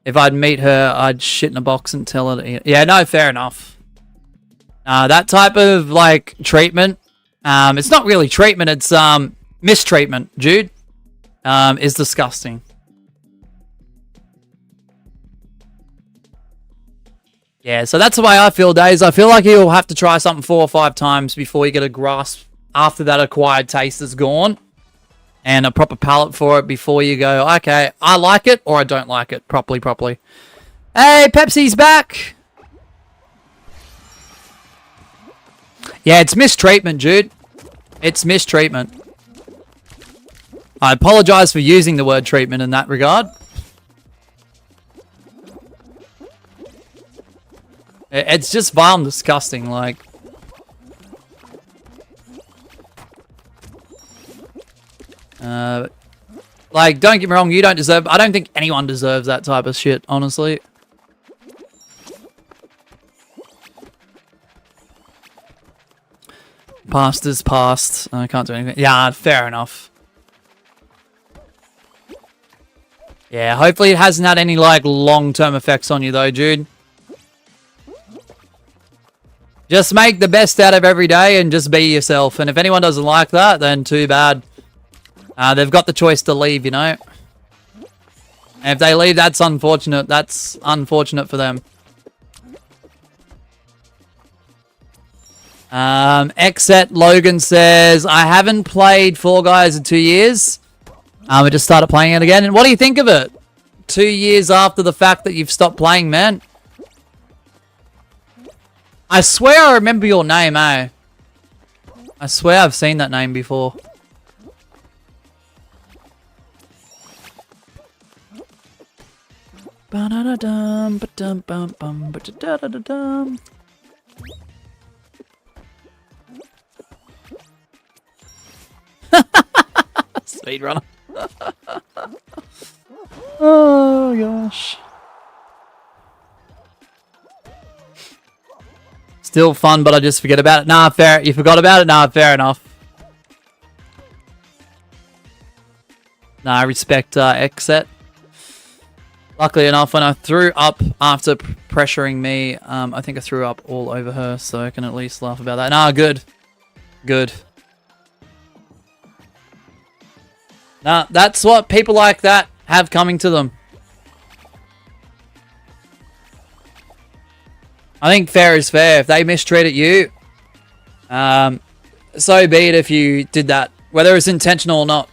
If I'd meet her, I'd shit in a box and tell her to eat. Yeah, no, fair enough. That type of, like, treatment, it's not really treatment, it's, mistreatment, Jude, is disgusting. Yeah, so that's the way I feel, Days. I feel like you'll have to try something 4 or 5 times before you get a grasp after that acquired taste is gone. And a proper palate for it before you go, okay, I like it or I don't like it properly. Hey, Pepsi's back. Yeah, it's mistreatment, Jude. It's mistreatment. I apologize for using the word treatment in that regard. It's just vile and disgusting, like. Like, don't get me wrong, you don't deserve... I don't think anyone deserves that type of shit, honestly. Past is past. I can't do anything. Yeah, fair enough. Yeah, hopefully it hasn't had any, like, long-term effects on you, though, dude. Just make the best out of every day and just be yourself. And if anyone doesn't like that, then too bad. They've got the choice to leave, you know. And if they leave, that's unfortunate. That's unfortunate for them. Exet Logan says, I haven't played Fall Guys in 2 years. I just started playing it again. And what do you think of it? 2 years after the fact that you've stopped playing, man. I swear I remember your name, eh? I swear I've seen that name before. Ba-da-da-dum, ba-dum, bum, bum, ba-da-da-da-dum. Speedrunner. Oh gosh. Still fun, but I just forget about it. Nah, fair. You forgot about it? Nah, fair enough. Nah, I respect Exet. Luckily enough, when I threw up after pressuring me, I think I threw up all over her, so I can at least laugh about that. Nah, good. Good. Nah, that's what people like that have coming to them. I think fair is fair. If they mistreated you, so be it if you did that, whether it's intentional or not.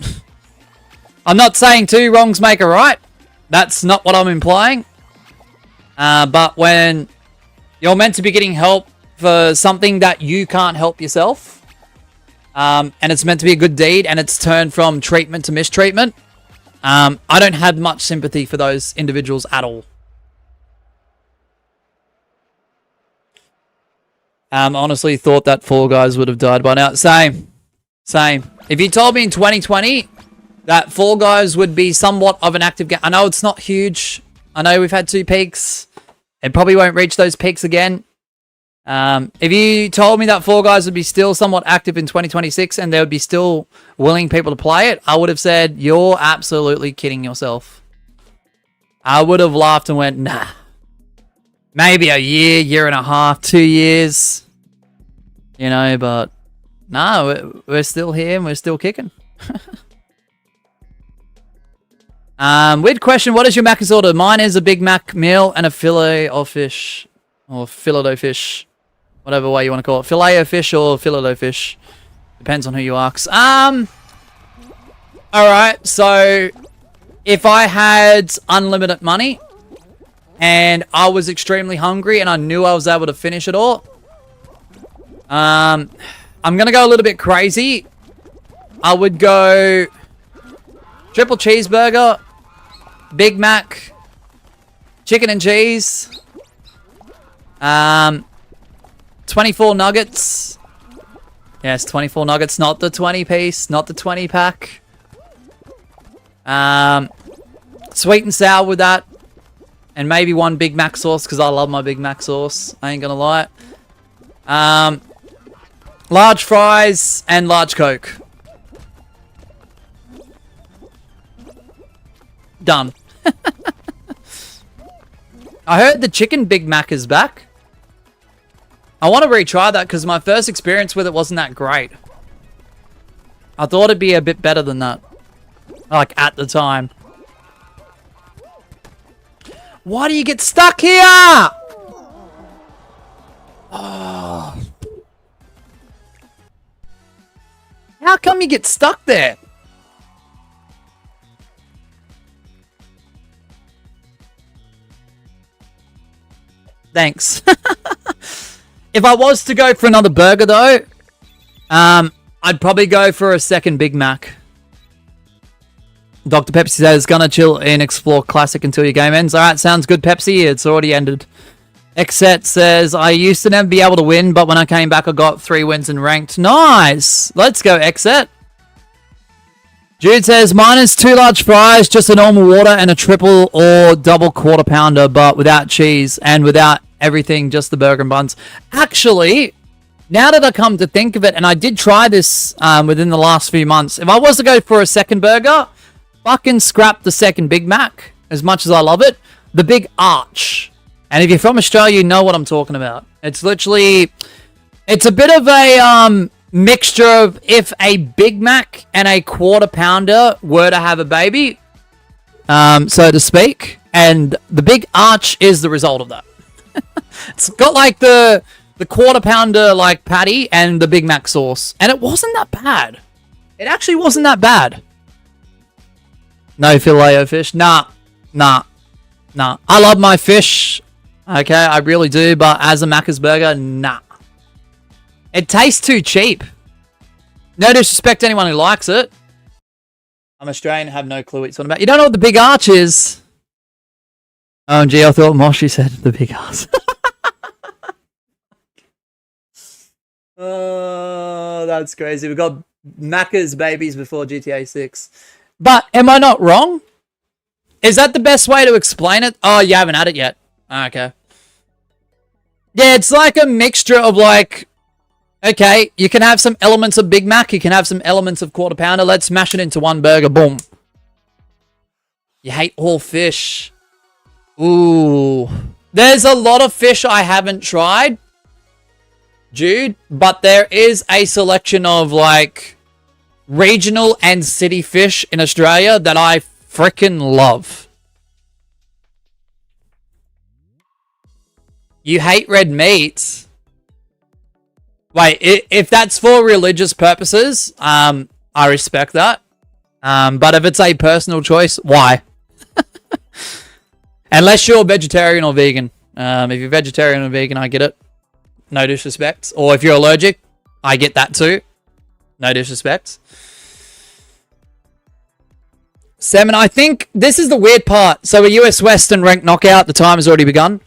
I'm not saying 2 wrongs make a right. That's not what I'm implying. But when you're meant to be getting help for something that you can't help yourself, and it's meant to be a good deed, and it's turned from treatment to mistreatment, I don't have much sympathy for those individuals at all. Honestly thought that Fall Guys would have died by now. Same. If you told me in 2020 that Fall Guys would be somewhat of an active game, I know it's not huge. I know we've had 2 peaks. It probably won't reach those peaks again. If you told me that Fall Guys would be still somewhat active in 2026 and there would be still willing people to play it, I would have said, you're absolutely kidding yourself. I would have laughed and went, nah. Maybe a year, year and a half, 2 years. You know, but no, we're still here and we're still kicking. Weird question. What is your Macca's order? Mine is a Big Mac meal and a filet of fish. Or fillet of fish. Whatever way you want to call it. Filet of fish or fillet of fish. Depends on who you ask. Alright, so if I had unlimited money and I was extremely hungry and I knew I was able to finish it all, I'm gonna go a little bit crazy. I would go triple cheeseburger, Big Mac, chicken and cheese, 24 nuggets. Yes, 24 nuggets, not the 20 piece, not the 20 pack. Sweet and sour with that. And maybe 1 Big Mac sauce, because I love my Big Mac sauce. I ain't gonna lie. Large fries and large Coke. Done. I heard the chicken Big Mac is back. I want to retry that because my first experience with it wasn't that great. I thought it'd be a bit better than that. Like, at the time. Why do you get stuck here? Oh. How come you get stuck there? Thanks. If I was to go for another burger, though, I'd probably go for a second Big Mac. Dr. Pepsi says, gonna chill and explore classic until your game ends. Alright, sounds good, Pepsi. It's already ended. Xset says, I used to never be able to win, but when I came back, I got 3 wins and ranked. Nice! Let's go, Xset. Jude says, mine is 2 large fries, just a normal water, and a triple or double quarter pounder, but without cheese and without everything, just the burger and buns. Actually, now that I come to think of it, and I did try this within the last few months, if I was to go for a second burger, fucking scrap the second Big Mac, as much as I love it. The Big Arch. And if you're from Australia, you know what I'm talking about. It's literally, it's a bit of a mixture of if a Big Mac and a quarter pounder were to have a baby, so to speak. And the Big Arch is the result of that. It's got like the quarter pounder like patty and the Big Mac sauce. And it wasn't that bad. It actually wasn't that bad. No filet o fish? Nah. I love my fish. Okay, I really do. But as a Macca's burger, nah. It tastes too cheap. No disrespect to anyone who likes it. I'm Australian, have no clue what you're talking about. You don't know what the Big Arch is? OMG, I thought Moshi said the Big Arch. Oh, that's crazy. We got Macca's babies before GTA 6. But am I not wrong? Is that the best way to explain it? Oh, you haven't had it yet. Okay. Yeah, it's like a mixture of like, okay, you can have some elements of Big Mac, you can have some elements of quarter pounder. Let's smash it into one burger. Boom. You hate all fish. Ooh. There's a lot of fish I haven't tried, Jude, but there is a selection of like regional and city fish in Australia that I freaking love. You hate red meat? Wait, if that's for religious purposes, I respect that. But if it's a personal choice, why? Unless you're vegetarian or vegan. If you're vegetarian or vegan, I get it. No disrespect. Or if you're allergic, I get that too. No disrespect. Salmon, I think this is the weird part. So a US Western ranked knockout. The time has already begun.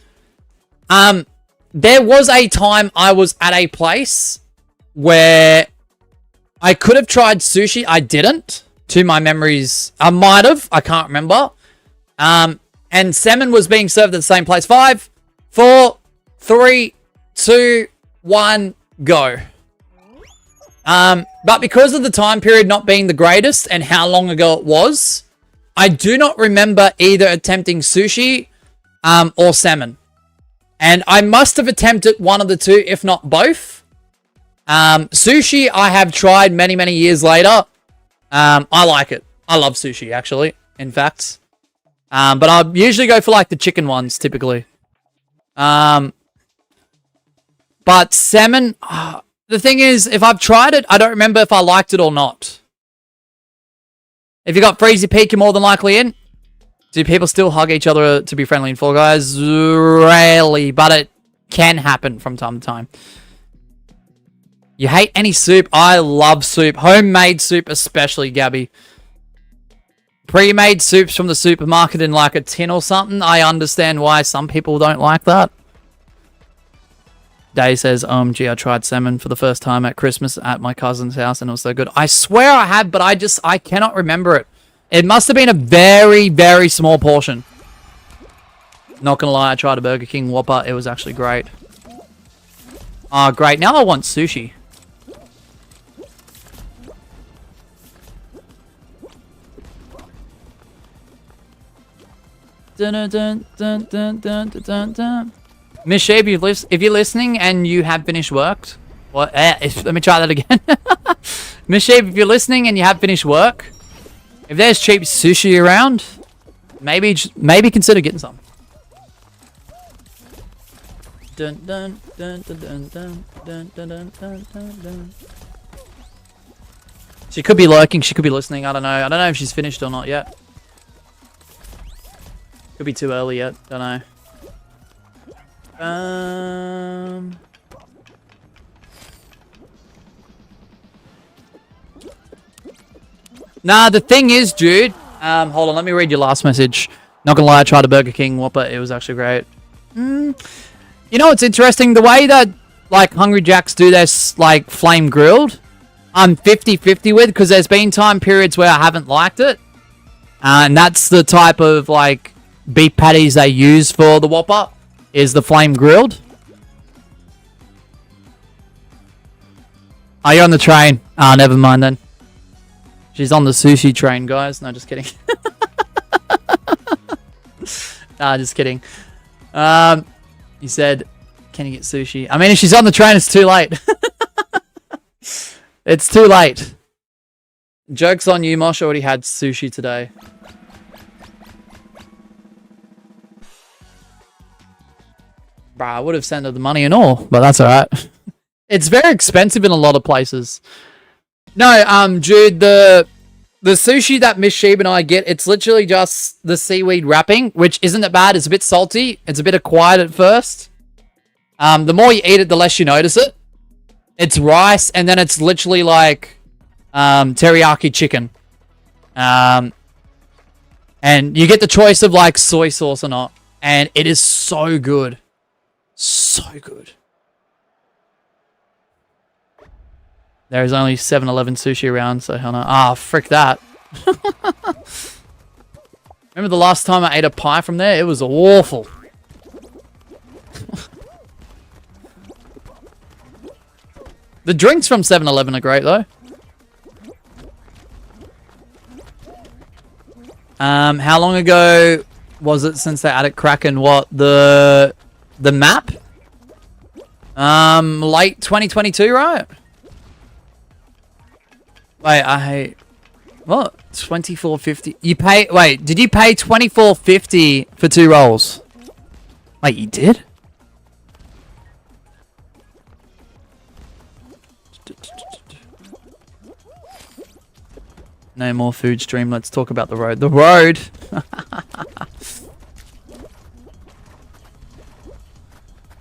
There was a time I was at a place where I could have tried sushi. I didn't. To my memories, I might have. I can't remember. And salmon was being served at the same place. 5, 4, 3, 2, 1, go. But because of the time period not being the greatest and how long ago it was, I do not remember either attempting sushi or salmon. And I must have attempted one of the two, if not both. Sushi, I have tried many, many years later. I like it. I love sushi, actually, in fact. But I usually go for, like, the chicken ones, typically. But salmon... the thing is, if I've tried it, I don't remember if I liked it or not. If you got Freezy Peak, you're more than likely in. Do people still hug each other to be friendly in Fall Guys? Rarely, but it can happen from time to time. You hate any soup? I love soup. Homemade soup especially, Gabby. Pre-made soups from the supermarket in like a tin or something. I understand why some people don't like that. Day says, OMG, I tried salmon for the first time at Christmas at my cousin's house and it was so good. I swear I have, but I cannot remember it. It must have been a very, very small portion. Not gonna lie, I tried a Burger King Whopper. It was actually great. Oh, great. Now I want sushi. Dun, dun, dun, dun, dun, dun, dun, dun. Miss Sheep, if you're listening and you have finished work, well, let me try that again. Miss Sheep, if you're listening and you have finished work, if there's cheap sushi around, maybe consider getting some. Dun, dun, dun, dun, dun, dun, dun, dun, dun, dun, dun. She could be lurking, she could be listening, I don't know. I don't know if she's finished or not yet. Could be too early yet, don't know. Nah, the thing is, dude. Hold on, let me read your last message. Not gonna lie, I tried a Burger King Whopper. It was actually great. You know what's interesting? The way that, like, Hungry Jacks do their, like, flame grilled, I'm 50-50 with, because there's been time periods where I haven't liked it. And that's the type of, like, beef patties they use for the Whopper, is the flame grilled. Are you on the train? Ah, never mind then. She's on the sushi train, guys. No, just kidding. Nah, just kidding. He said, can you get sushi? I mean, if she's on the train, it's too late. It's too late. Joke's on you, Mosh already had sushi today. Bruh, I would have sent her the money and all, but that's alright. It's very expensive in a lot of places. No, Jude, the sushi that Miss Sheeb and I get, it's literally just the seaweed wrapping, which isn't that bad. It's a bit salty. It's a bit acquired at first. The more you eat it, the less you notice it. It's rice, and then it's literally like teriyaki chicken. And you get the choice of like soy sauce or not. And it is so good. So good. There's only 7-Eleven sushi around, so hell no. Ah, frick that. Remember the last time I ate a pie from there? It was awful. The drinks from 7-Eleven are great, though. How long ago was it since they added Kraken? What, the map? Late 2022, right? Wait, what? 24.50. You pay? Wait, did you pay 24.50 for 2 rolls? Wait, you did? No more food stream. Let's talk about the road. The road.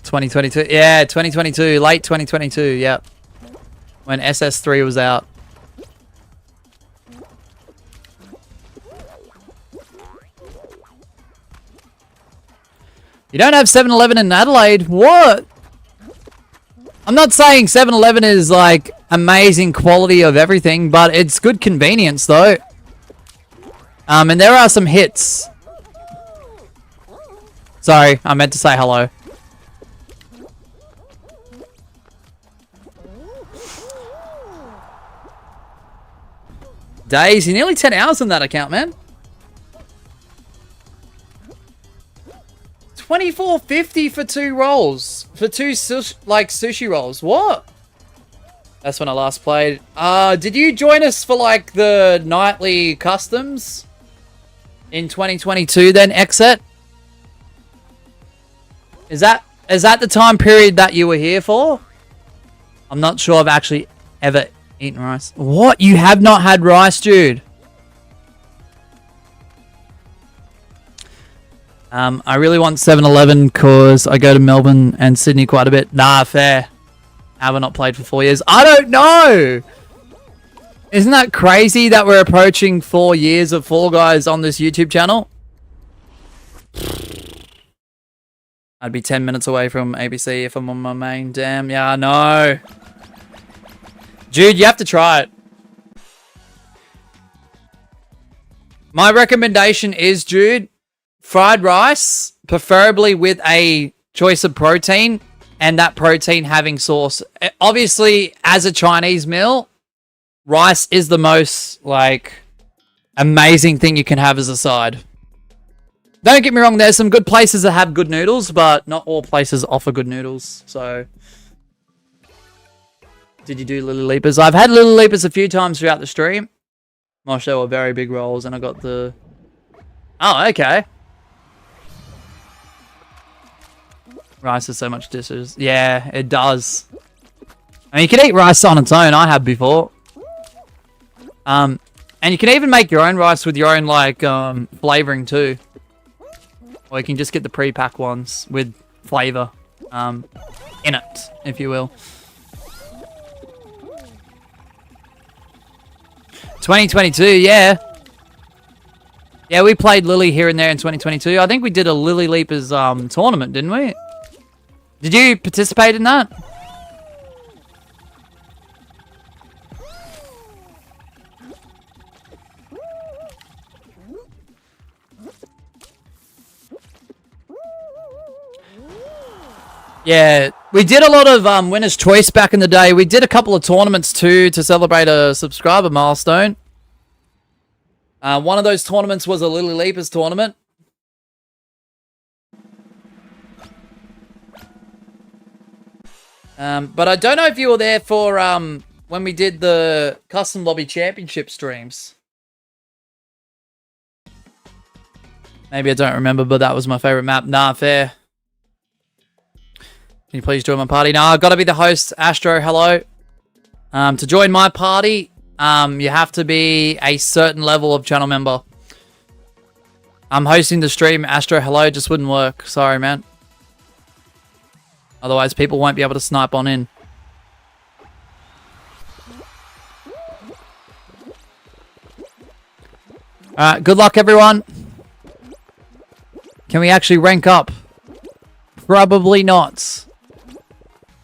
2022. Yeah, 2022. Late 2022. Yep. When SS3 was out. You don't have 7-Eleven in Adelaide? What? I'm not saying 7-Eleven is like amazing quality of everything, but it's good convenience though. And there are some hits. Sorry, I meant to say hello. Days, you're nearly 10 hours on that account, man. 24.50 for 2 rolls. For 2 sushi rolls. What? That's when I last played. Did you join us for like the nightly customs in 2022 then, Exit? Is that the time period that you were here for? I'm not sure I've actually ever eaten rice. What? You have not had rice, dude? I really want 7-Eleven because I go to Melbourne and Sydney quite a bit. Nah, fair. Have I not played for 4 years? I don't know! Isn't that crazy that we're approaching 4 years of Fall Guys on this YouTube channel? I'd be 10 minutes away from ABC if I'm on my main. Damn, yeah, I know. Dude, you have to try it. My recommendation is, Jude, fried rice, preferably with a choice of protein, and that protein having sauce. Obviously, as a Chinese meal, rice is the most, like, amazing thing you can have as a side. Don't get me wrong, there's some good places that have good noodles, but not all places offer good noodles. So, did you do Lily Leapers? I've had Lily Leapers a few times throughout the stream. Mosh, they were very big rolls, and I got the... Oh, okay. Rice has so much dishes. Yeah, it does. I mean, you can eat rice on its own. I have before. And you can even make your own rice with your own, like, flavoring too. Or you can just get the pre-pack ones with flavor in it, if you will. 2022, yeah. Yeah, we played Lily here and there in 2022. I think we did a Lily Leapers tournament, didn't we? Did you participate in that? Yeah, we did a lot of Winner's Choice back in the day. We did a couple of tournaments too to celebrate a subscriber milestone. One of those tournaments was a Lily Leapers tournament. But I don't know if you were there for when we did the Custom Lobby Championship streams. Maybe I don't remember, but that was my favorite map. Nah, fair. Can you please join my party? No, I've got to be the host, Astro. Hello. To join my party, you have to be a certain level of channel member. I'm hosting the stream, Astro. Hello, just wouldn't work. Sorry, man. Otherwise, people won't be able to snipe on in. Alright, good luck, everyone. Can we actually rank up? Probably not.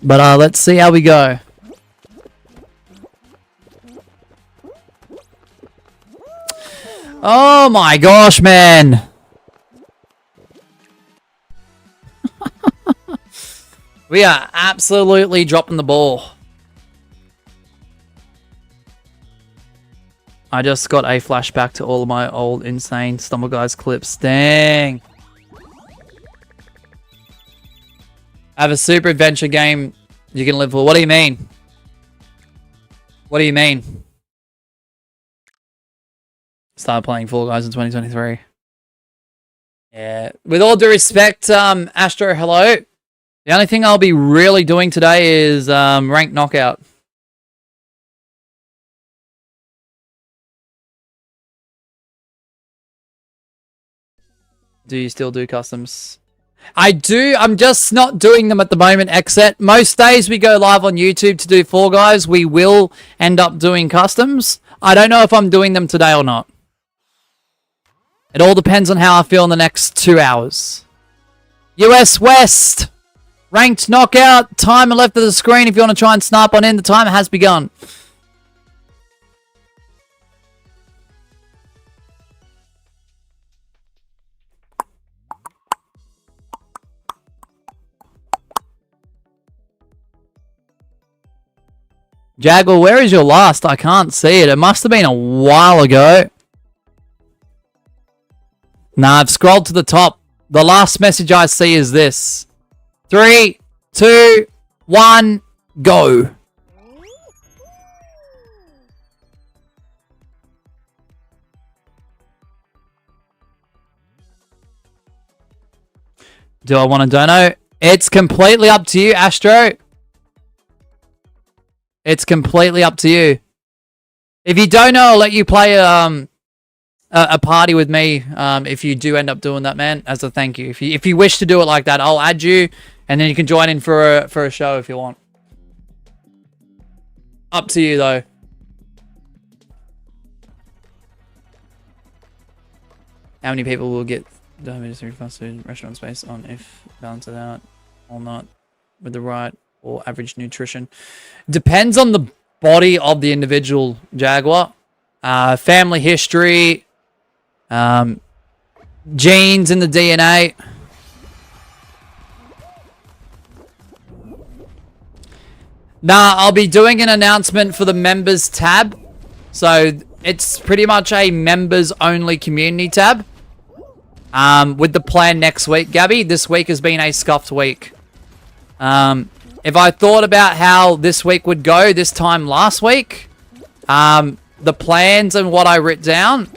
But let's see how we go. Oh my gosh, man. We are absolutely dropping the ball. I just got a flashback to all of my old insane Stumble Guys clips. Dang. I have a super adventure game you can live for. What do you mean? What do you mean? Started playing Fall Guys in 2023. Yeah. With all due respect, Astro, hello. The only thing I'll be really doing today is ranked knockout. Do you still do customs? I do. I'm just not doing them at the moment, except most days we go live on YouTube to do Fall Guys. We will end up doing customs. I don't know if I'm doing them today or not. It all depends on how I feel in the next 2 hours. US West. Ranked knockout. Timer left of the screen if you want to try and snipe on in. The timer has begun. Jaguar, where is your last? I can't see it. It must have been a while ago. Nah, I've scrolled to the top. The last message I see is this. 3, 2, 1, go. Do I want to dono? It's completely up to you, Astro. It's completely up to you. If you don't know, I'll let you play a party with me if you do end up doing that, man, as a thank you. If you wish to do it like that, I'll add you, and then you can join in for a show if you want. Up to you, though. How many people will get diabetes through fast food restaurant space on if balance it out or not with the right or average nutrition? Depends on the body of the individual, Jaguar. Family history, genes in the DNA. Nah, I'll be doing an announcement for the members tab. So it's pretty much a members only community tab. with the plan next week, Gabby, this week has been a scuffed week. If I thought about how this week would go this time last week, the plans and what I wrote down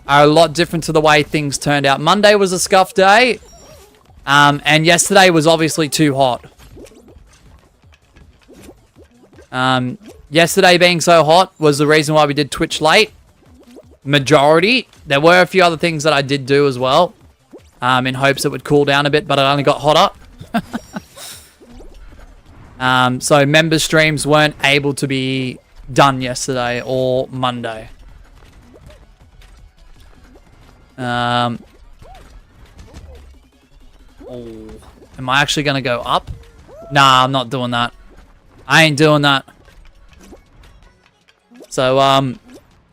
are a lot different to the way things turned out. Monday was a scuffed day, and yesterday was obviously too hot. Yesterday being so hot was the reason why we did Twitch late. Majority. There were a few other things that I did do as well, in hopes it would cool down a bit, but it only got hotter. So member streams weren't able to be done yesterday or Monday. Oh, am I actually going to go up? Nah, I'm not doing that. I ain't doing that. So,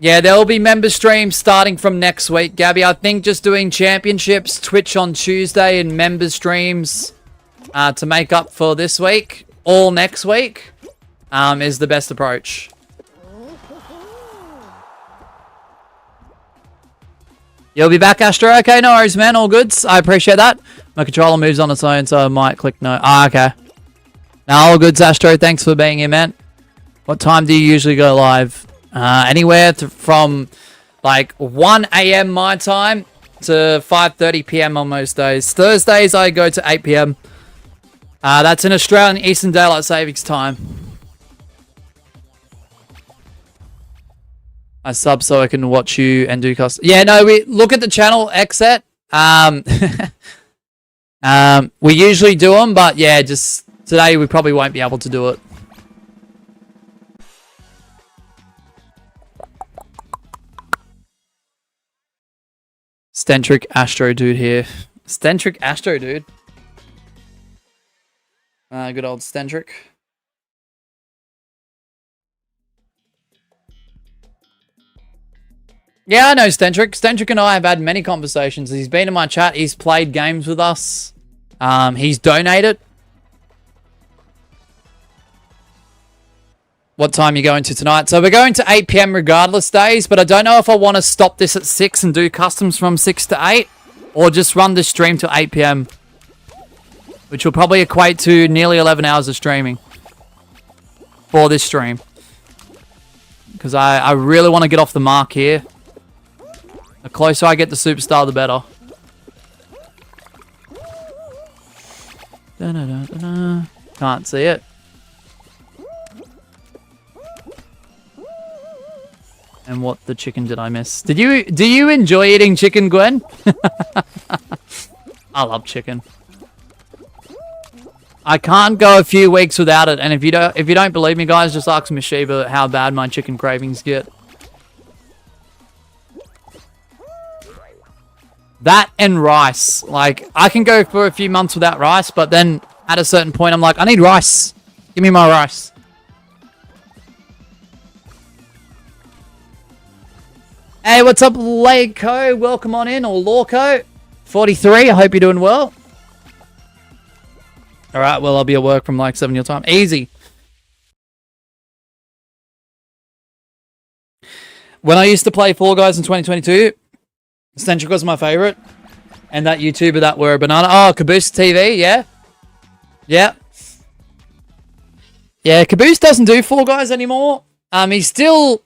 yeah, there will be member streams starting from next week, Gabby. I think just doing championships, Twitch on Tuesday, and member streams to make up for this week, all next week, is the best approach. You'll be back, Astro. Okay, no worries, man. All goods. I appreciate that. My controller moves on its own, so I might click no. Ah, okay. Now, all goods, Astro. Thanks for being here, man. What time do you usually go live? Anywhere from like 1 a.m. my time to 5:30 p.m. on most days. Thursdays, I go to 8 p.m. That's in Australian Eastern Daylight Savings Time. I sub so I can watch you and do custom. Yeah, no, we look at the channel exit. We usually do them, but yeah, just today we probably won't be able to do it. Stentric Astro dude here. Stentric Astro dude. Good old Stentric. Yeah, I know Stentric. Stentric and I have had many conversations. He's been in my chat. He's played games with us. He's donated. What time are you going to tonight? So we're going to 8 p.m. regardless days, but I don't know if I want to stop this at 6 and do customs from 6 to 8, or just run this stream till 8 p.m, which will probably equate to nearly 11 hours of streaming for this stream. Because I really want to get off the mark here. The closer I get to Superstar, the better. Da-da-da-da-da. Can't see it. And what the chicken did I miss? Do you enjoy eating chicken, Gwen? I love chicken. I can't go a few weeks without it, and if you don't believe me, guys, just ask Mishiba how bad my chicken cravings get. That and rice. Like, I can go for a few months without rice, but then at a certain point, I'm like, I need rice. Give me my rice. Hey, what's up, Laco? Welcome on in, or Lorco. 43, I hope you're doing well. Alright, well, I'll be at work from like 7 your time. Easy. When I used to play Fall Guys in 2022, Stentric was my favorite. And that YouTuber that were a banana. Oh, Caboose TV, yeah. Yeah. Yeah, Caboose doesn't do Fall Guys anymore. He's still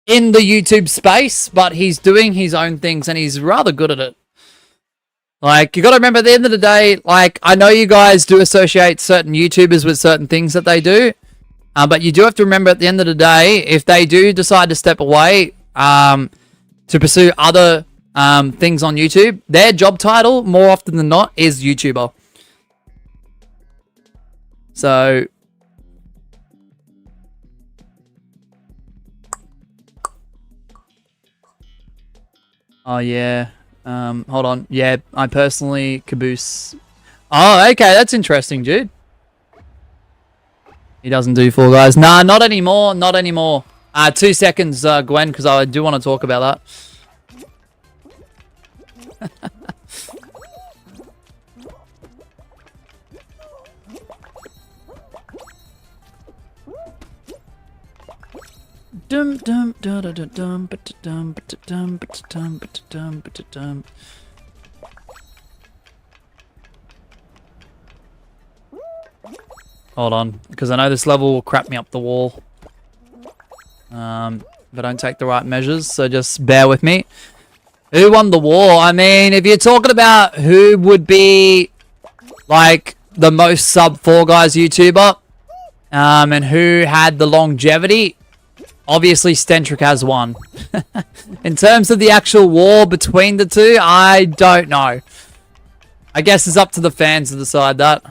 in the YouTube space, but he's doing his own things and he's rather good at it. Like, you got to remember, at the end of the day, like, I know you guys do associate certain YouTubers with certain things that they do, but you do have to remember, at the end of the day, if they do decide to step away to pursue other things on YouTube, their job title, more often than not, is YouTuber. So oh, yeah. Hold on. Yeah, I personally Caboose. Oh, okay. That's interesting, dude. He doesn't do Fall Guys. Nah, not anymore. Not anymore. 2 seconds, Gwen, because I do want to talk about that. Dum dum da da da dum ba da dum ba da dum ba da dum ba da dum ba da dum. Hold on, because I know this level will crap me up the wall. If I don't take the right measures, so just bear with me. Who won the war? I mean, if you're talking about who would be, like, the most sub Fall Guys YouTuber, and who had the longevity, obviously Stentric has won. In terms of the actual war between the two, I don't know. I guess it's up to the fans to decide that.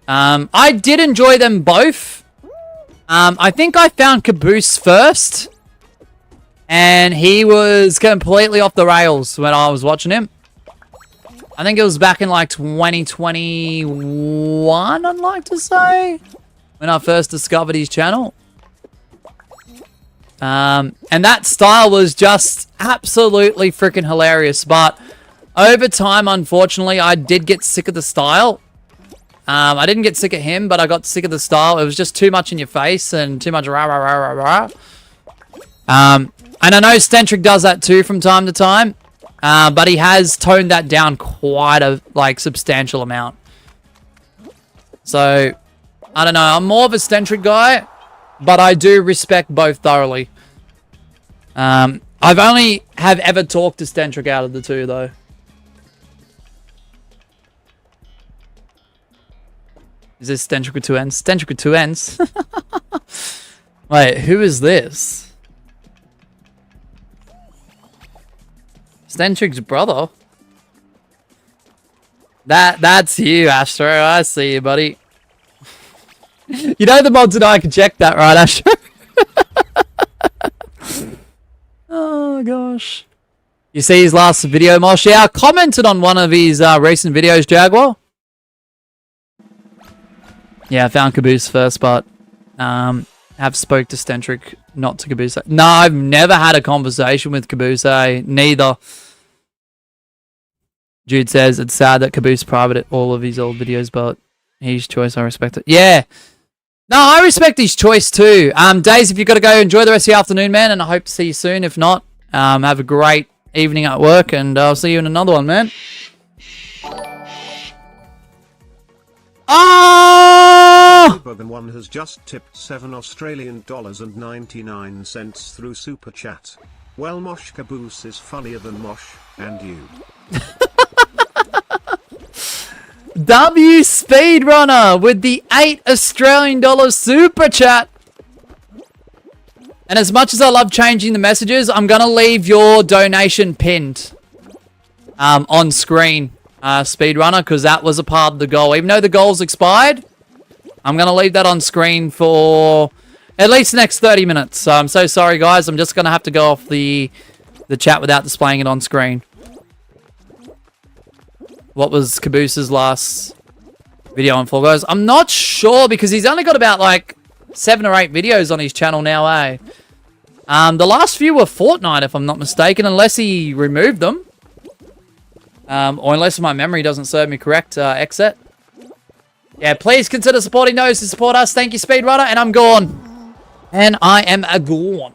I did enjoy them both. I think I found Caboose first. And he was completely off the rails when I was watching him. I think it was back in like 2021, I'd like to say. When I first discovered his channel. And that style was just absolutely freaking hilarious. But over time, unfortunately, I did get sick of the style. I didn't get sick of him, but I got sick of the style. It was just too much in your face and too much rah, rah, rah, rah, rah. And I know Stentric does that too from time to time. But he has toned that down quite a, like, substantial amount. So, I don't know. I'm more of a Stentric guy. But I do respect both thoroughly. I've only have ever talked to Stentric out of the two, though. Is this Stentric with two ends? Stentric with two ends? Wait, who is this? Stentric's brother? That's you, Astro. I see you, buddy. You know the mods and I can check that, right, Astro? Oh, gosh. You see his last video, Mosh? Yeah, I commented on one of his recent videos, Jaguar. Yeah, I found Caboose first, but have spoke to Stentric, not to Caboose. No, I've never had a conversation with Caboose. Neither. Jude says it's sad that Caboose privated all of his old videos, but his choice, I respect it. Yeah. No, I respect his choice too. Days, if you've got to go, enjoy the rest of your afternoon, man, and I hope to see you soon. If not, have a great evening at work, and I'll see you in another one, man. Oh! One has just tipped $7.99 through Super Chat. Well, Mosh Caboose is funnier than Mosh, and you. W Speedrunner with the $8 Super Chat. And as much as I love changing the messages, I'm going to leave your donation pinned on screen, Speedrunner, because that was a part of the goal. Even though the goal's expired, I'm going to leave that on screen for at least the next 30 minutes. So I'm so sorry, guys. I'm just going to have to go off the chat without displaying it on screen. What was Caboose's last video on Fall Guys? I'm not sure because he's only got about like 7 or 8 videos on his channel now, eh? The last few were FORTNITE, if I'm not mistaken, unless he removed them. Or unless my memory doesn't serve me correct, exit. Yeah, please consider supporting those who support us. Thank you, Speedrunner, and I'm gone. And I am a gone.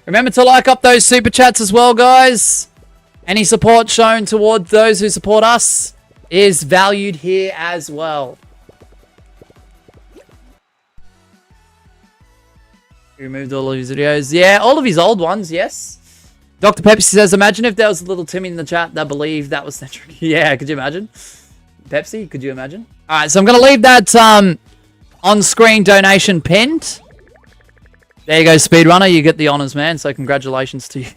Remember to like up those super chats as well, guys. Any support shown towards those who support us is valued here as well. He removed all of his videos. Yeah, all of his old ones, yes. Dr. Pepsi says, imagine if there was a little Timmy in the chat that believed that was Stentric. Yeah, could you imagine? Pepsi, could you imagine? Alright, so I'm going to leave that on-screen donation pinned. There you go, Speedrunner. You get the honors, man. So congratulations to you.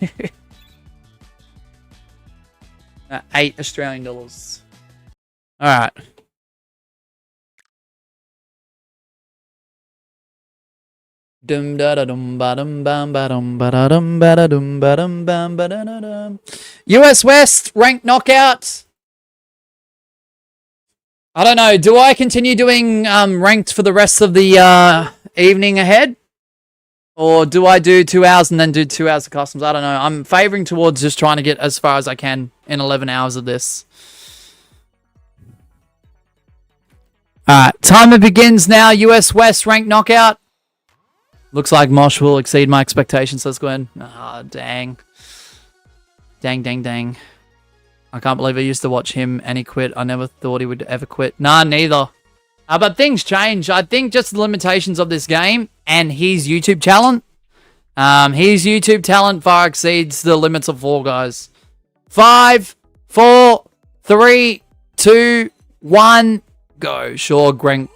$8. Alright. US West ranked knockout. I don't know. Do I continue doing ranked for the rest of the evening ahead? Or do I do 2 hours and then do 2 hours of customs? I don't know. I'm favoring towards just trying to get as far as I can in 11 hours of this. Alright, timer begins now. US West ranked knockout. Looks like Mosh will exceed my expectations, says Gwen. Ah, dang. Dang. I can't believe I used to watch him and he quit. I never thought he would ever quit. Nah, neither. But things change. I think just the limitations of this game and his YouTube talent. His YouTube talent far exceeds the limits of Fall Guys. 5, 4, 3, 2, 1, go. Sure,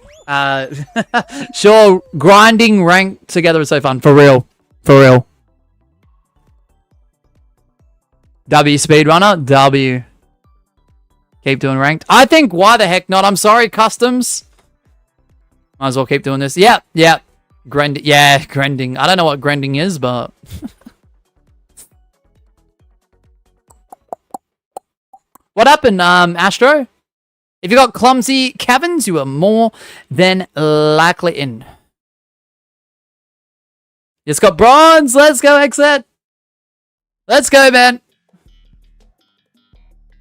sure, grinding rank together is so fun. For real. W speedrunner. W. Keep doing ranked. I think why the heck not? I'm sorry, customs. Might as well keep doing this. Yep. Grinding. I don't know what grinding is, but... What happened, Astro? If you got clumsy caverns, you are more than likely in. It's got bronze. Let's go, Exit. Let's go, man.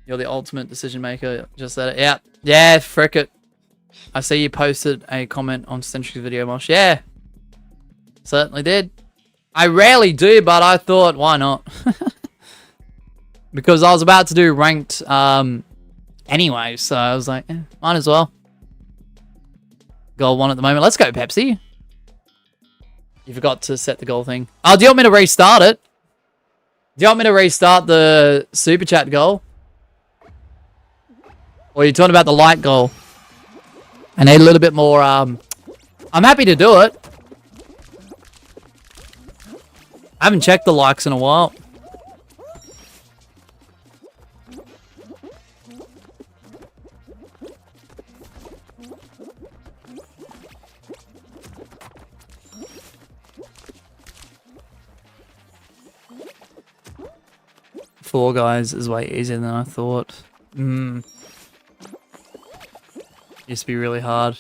You're the ultimate decision maker. Just said it. Yeah, frick it. I see you posted a comment on Centric's video, Mosh. Yeah. Certainly did. I rarely do, but I thought, why not? Because I was about to do ranked anyway, so I was like, might as well. Goal 1 at the moment. Let's go, Pepsi. You forgot to set the goal thing. Oh, do you want me to restart it? Do you want me to restart the super chat goal? Or are you talking about the light goal? I need a little bit more, I'm happy to do it. I haven't checked the likes in a while. Fall Guys is way easier than I thought. Used to be really hard.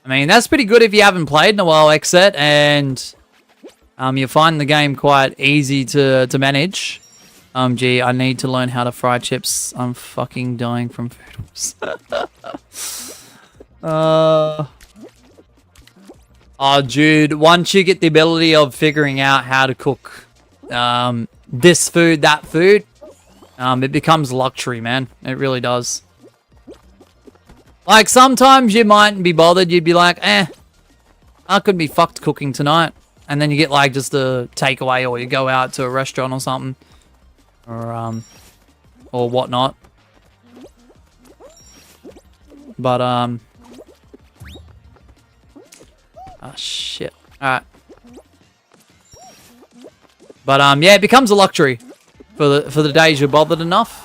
I mean, that's pretty good if you haven't played in a while, Exit, and you find the game quite easy to manage. Gee, I need to learn how to fry chips. I'm fucking dying from food. Oh, dude, once you get the ability of figuring out how to cook this food, that food, it becomes luxury, man. It really does. Like, sometimes you mightn't be bothered. You'd be like, I could be fucked cooking tonight. And then you get, like, just a takeaway, or you go out to a restaurant or something. Or whatnot. But, oh, shit. Alright. But, yeah, it becomes a luxury for the days you're bothered enough.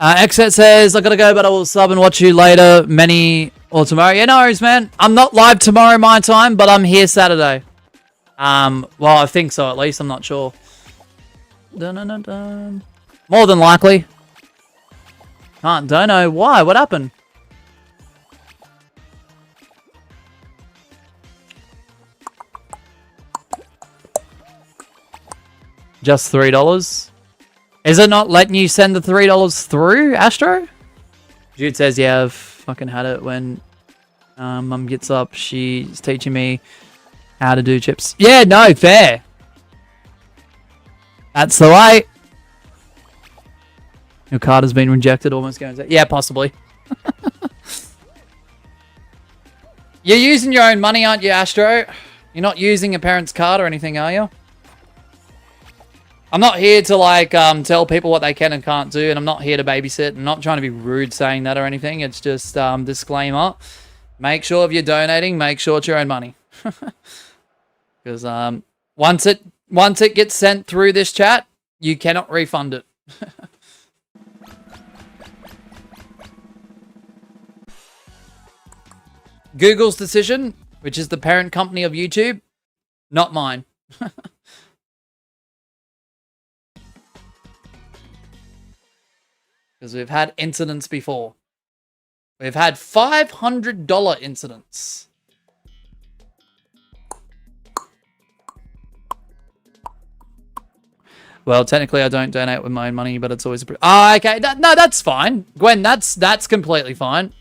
Exit says, I gotta go, but I will sub and watch you later, or tomorrow. Yeah, no worries, man. I'm not live tomorrow my time, but I'm here Saturday. Well, I think so, at least. I'm not sure. Dun, dun, dun, dun. More than likely. Don't know why. What happened? Just $3. Is it not letting you send the $3 through, Astro? Jude says, yeah, I've fucking had it when Mum gets up. She's teaching me how to do chips. Yeah, no, fair. That's the way. Your card has been rejected, almost going to say. Yeah, possibly. You're using your own money, aren't you, Astro? You're not using a parent's card or anything, are you? I'm not here to, like, tell people what they can and can't do, and I'm not here to babysit. I'm not trying to be rude saying that or anything. It's just, disclaimer. Make sure if you're donating, make sure it's your own money. Because, once it gets sent through this chat, you cannot refund it. Google's decision, which is the parent company of YouTube, not mine. Because we've had incidents before. We've had $500 incidents. Well, technically I don't donate with my own money, but it's always a... Oh, okay. No, that's fine. Gwen, that's completely fine.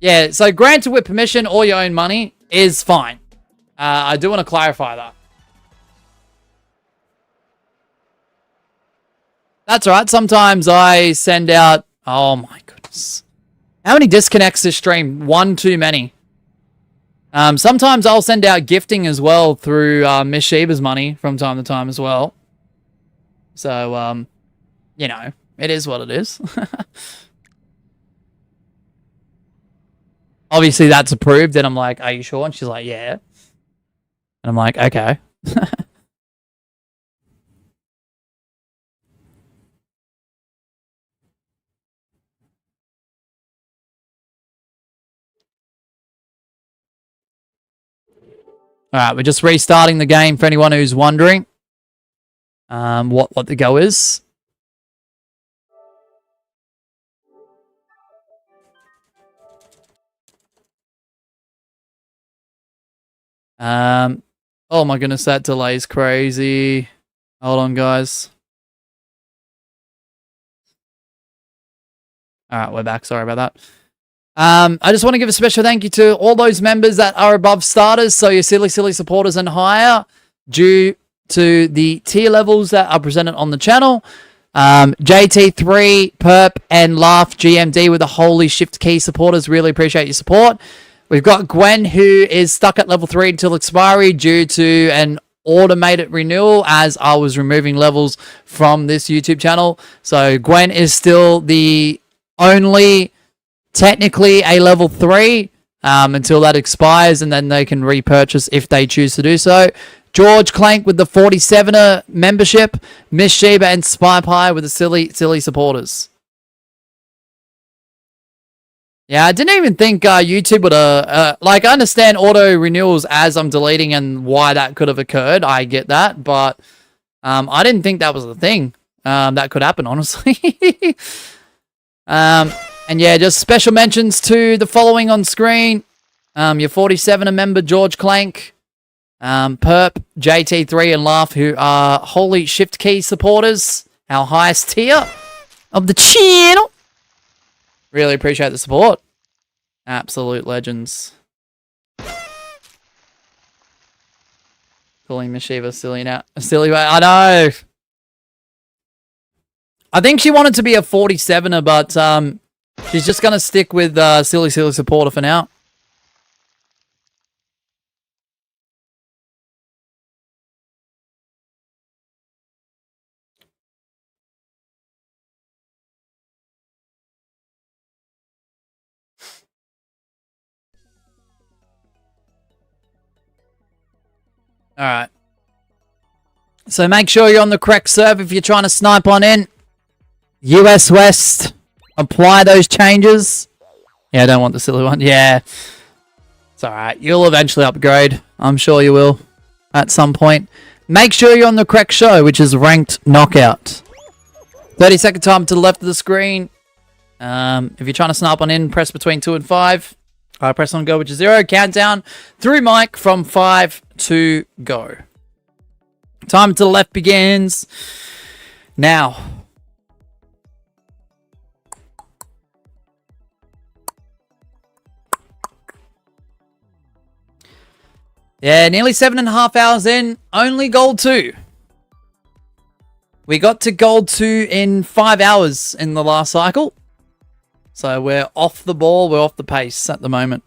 Yeah, so granted with permission or your own money is fine. I do want to clarify that. That's all right. Sometimes I send out... Oh, my goodness. How many disconnects this stream? One too many. Sometimes I'll send out gifting as well through Miss Sheba's money from time to time as well. So, you know, it is what it is. Obviously, that's approved. And I'm like, are you sure? And she's like, yeah. And I'm like, okay. All right, we're just restarting the game for anyone who's wondering what the go is. Oh my goodness, that delay is crazy. Hold on, guys. All right, we're back. Sorry about that. I just want to give a special thank you to all those members that are above starters, so your silly supporters and higher, due to the tier levels that are presented on the channel. JT3, Perp, and Laugh GMD with the Holy Shift Key supporters. Really appreciate your support. We've got Gwen, who is stuck at level 3 until expiry due to an automated renewal, as I was removing levels from this YouTube channel. So Gwen is still the only... technically a level 3 until that expires, and then they can repurchase if they choose to do so. George Clank with the 47er membership. Miss Sheba and Spy Pie with the silly supporters. Yeah, I didn't even think YouTube would... like, I understand auto renewals as I'm deleting and why that could have occurred. I get that, but I didn't think that was a thing that could happen, honestly. And yeah, just special mentions to the following on screen. Your 47er member, George Clank, Perp, JT3, and Laugh, who are Holy Shift Key supporters. Our highest tier of the channel. Really appreciate the support. Absolute legends. Calling Miss Shiva silly now. Silly way. I know. I think she wanted to be a 47er, but she's just going to stick with silly supporter for now. All right. So make sure you're on the correct serve if you're trying to snipe on in. US West. Apply those changes. Yeah, I don't want the silly one. Yeah. It's alright. You'll eventually upgrade. I'm sure you will. At some point. Make sure you're on the correct show, which is Ranked Knockout. 30-second time to the left of the screen. If you're trying to snipe on in, press between 2 and 5. Press on go, which is 0. Countdown through mic from 5 to go. Time to the left begins now. Yeah, nearly 7.5 hours in. Only gold 2. We got to gold 2 in 5 hours in the last cycle. So we're off the ball. We're off the pace at the moment.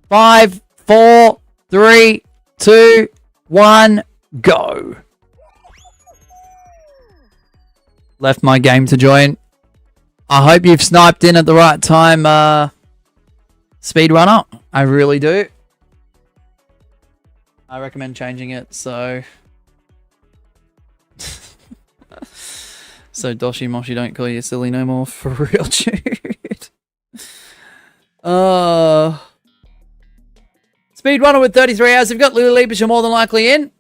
5, 4, 3, 2, 1, go. Left my game to join. I hope you've sniped in at the right time, Speedrunner. I really do. I recommend changing it, so... So Doshi Moshi don't call you silly no more, for real, dude. Speedrunner with 33 hours. If you've got Lily Leapers, you're more than likely in.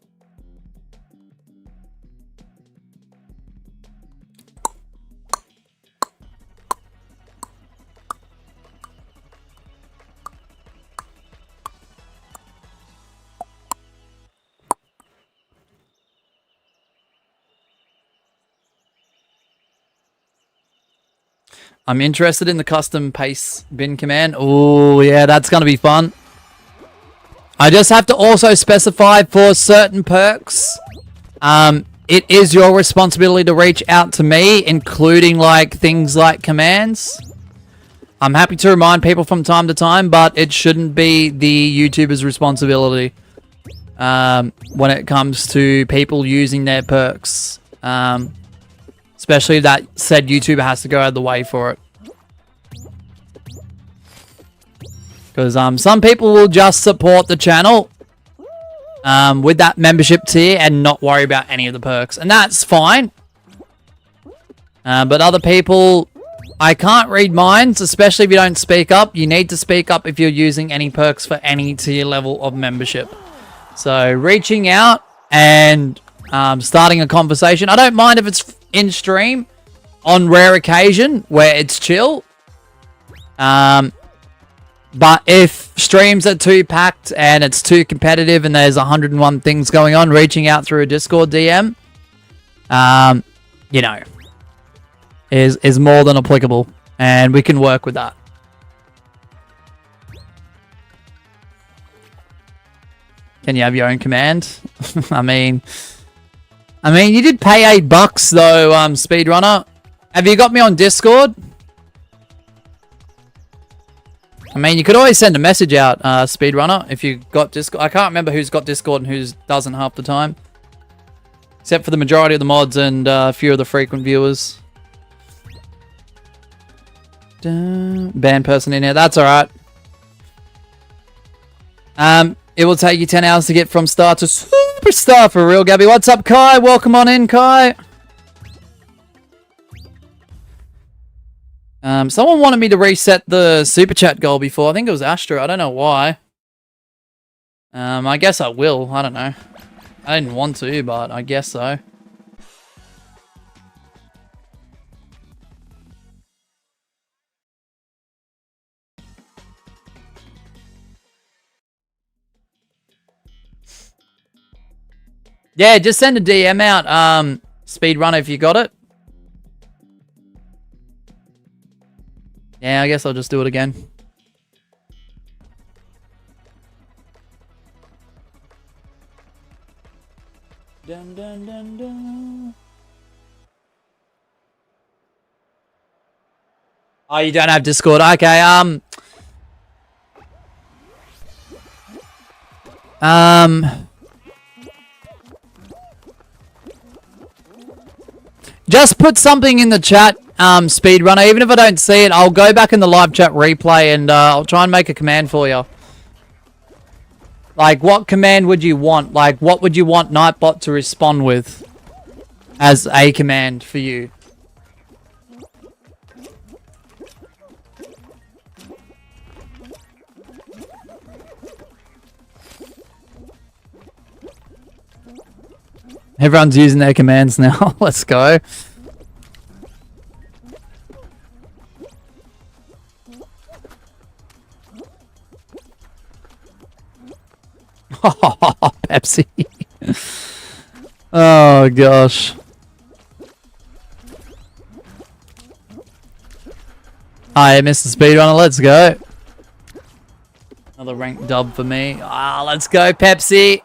I'm interested in the custom paste bin command. Oh, yeah, that's going to be fun. I just have to also specify for certain perks. It is your responsibility to reach out to me, including like things like commands. I'm happy to remind people from time to time, but it shouldn't be the YouTuber's responsibility when it comes to people using their perks. Especially if that said YouTuber has to go out of the way for it. Because some people will just support the channel with that membership tier and not worry about any of the perks. And that's fine. But other people, I can't read minds, especially if you don't speak up. You need to speak up if you're using any perks for any tier level of membership. So reaching out and starting a conversation. I don't mind if it's in stream on rare occasion where it's chill. But if streams are too packed and it's too competitive and there's 101 things going on, reaching out through a Discord DM, you know, is more than applicable, and we can work with that. Can you have your own command? I mean, you did pay $8 though, Speedrunner. Have you got me on Discord? I mean, you could always send a message out, Speedrunner, if you got Discord. I can't remember who's got Discord and who doesn't half the time. Except for the majority of the mods and a few of the frequent viewers. Ban person in here. That's alright. It will take you 10 hours to get from star to superstar for real, Gabby. What's up, Kai? Welcome on in, Kai. Someone wanted me to reset the super chat goal before. I think it was Astra. I don't know why. I guess I will. I don't know. I didn't want to, but I guess so. Yeah, just send a DM out, Speedrunner, if you got it. Yeah, I guess I'll just do it again. Dun, dun, dun, dun. Oh, you don't have Discord? Okay, just put something in the chat, Speedrunner. Even if I don't see it, I'll go back in the live chat replay and I'll try and make a command for you. Like, what command would you want? Like, what would you want Nightbot to respond with as a command for you? Everyone's using their commands now. Let's go. Pepsi. Oh, gosh. Alright, Mr. Speedrunner, let's go. Another rank dub for me. Ah, let's go, Pepsi.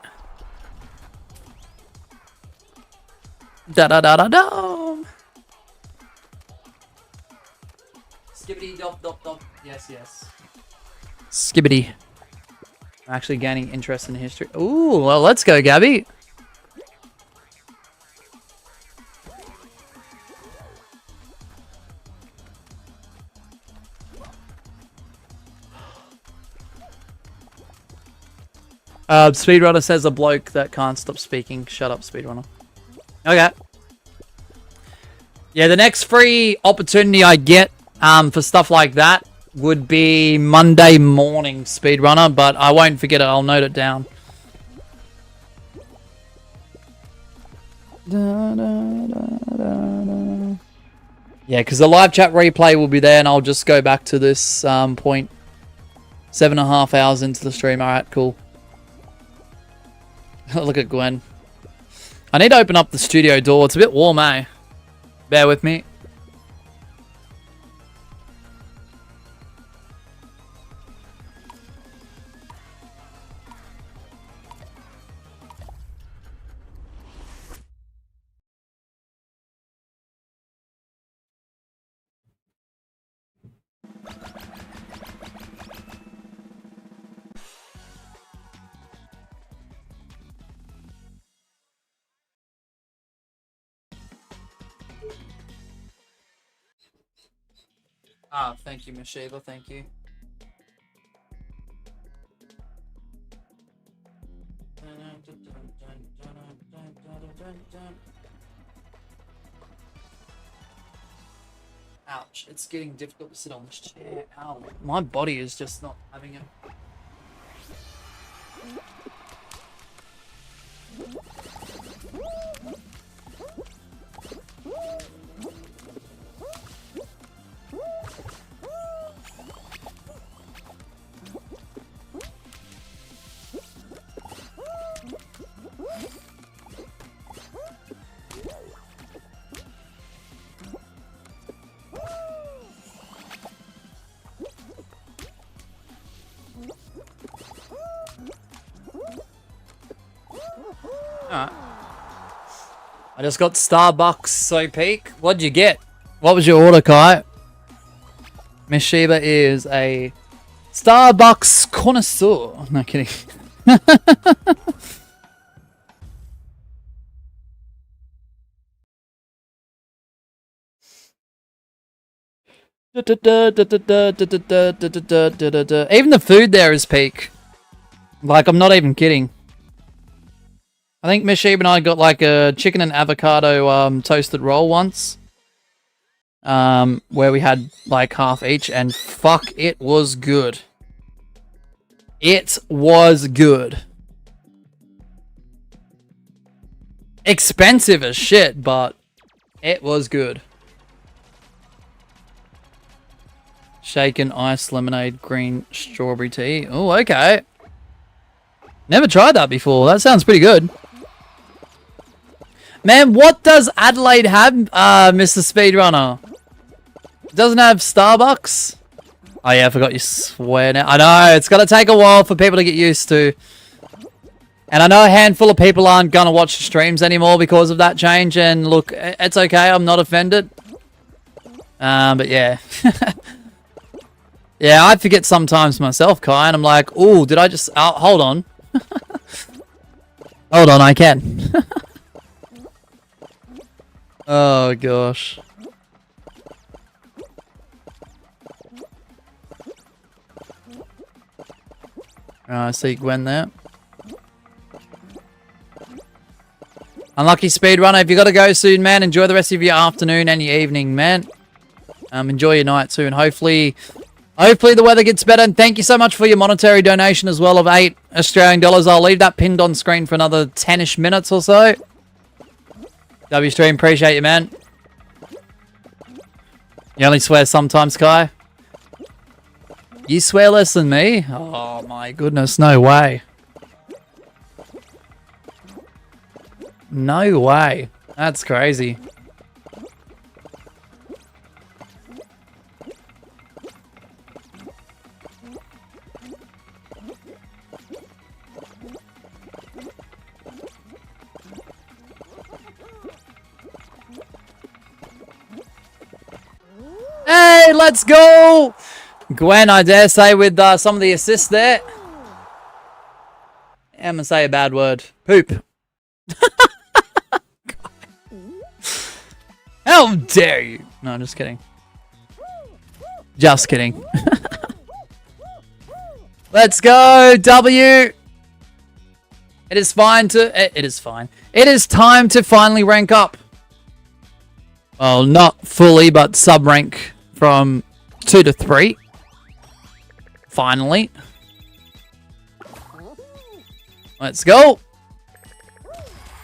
Da da da da da. Skibbity dop dop dop. Yes, yes. Skibbity. I'm actually gaining interest in history. Ooh, well, let's go, Gabby. Speedrunner says a bloke that can't stop speaking. Shut up, Speedrunner. Okay. Yeah, the next free opportunity I get for stuff like that would be Monday morning, Speedrunner, but I won't forget it. I'll note it down. Yeah, because the live chat replay will be there, and I'll just go back to this point 7.5 hours into the stream. Alright, cool. Look at Gwen. I need to open up the studio door. It's a bit warm, eh? Bear with me. Ah, thank you, Miss Shiva. Thank you. Ouch, it's getting difficult to sit on this chair. Ow. My body is just not having it. Alright. I just got Starbucks so peak. What'd you get? What was your order, Kai? Miss Sheba is a Starbucks connoisseur. No kidding. Even the food there is peak. Like, I'm not even kidding. I think Miss Sheep and I got like a chicken and avocado toasted roll once. Where we had like half each, and fuck, it was good. It was good. Expensive as shit, but it was good. Shaken ice lemonade green strawberry tea. Oh, okay. Never tried that before. That sounds pretty good. Man, what does Adelaide have, Mr. Speedrunner? It doesn't have Starbucks? Oh yeah, I forgot you swear now. I know, it's gonna take a while for people to get used to. And I know a handful of people aren't gonna watch the streams anymore because of that change, and look, it's okay, I'm not offended. But yeah. Yeah, I forget sometimes myself, Kai, and I'm like, oh, did I just... Oh, hold on. Hold on, I can. Oh, gosh. I see Gwen there. Unlucky speedrunner, if you got to go soon, man, enjoy the rest of your afternoon and your evening, man. Enjoy your night soon. Hopefully the weather gets better. And thank you so much for your monetary donation as well of $8 Australian. I'll leave that pinned on screen for another 10-ish minutes or so. W stream, appreciate you, man. You only swear sometimes, Kai? You swear less than me? Oh my goodness, no way. No way. That's crazy. Hey, let's go! Gwen, I dare say, with some of the assists there. I'm gonna say a bad word. Poop. How dare you? No, I'm just kidding. Just kidding. Let's go, W! It is fine to... It is fine. It is time to finally rank up. Well, not fully, but sub-rank from 2 to 3. Finally. Let's go.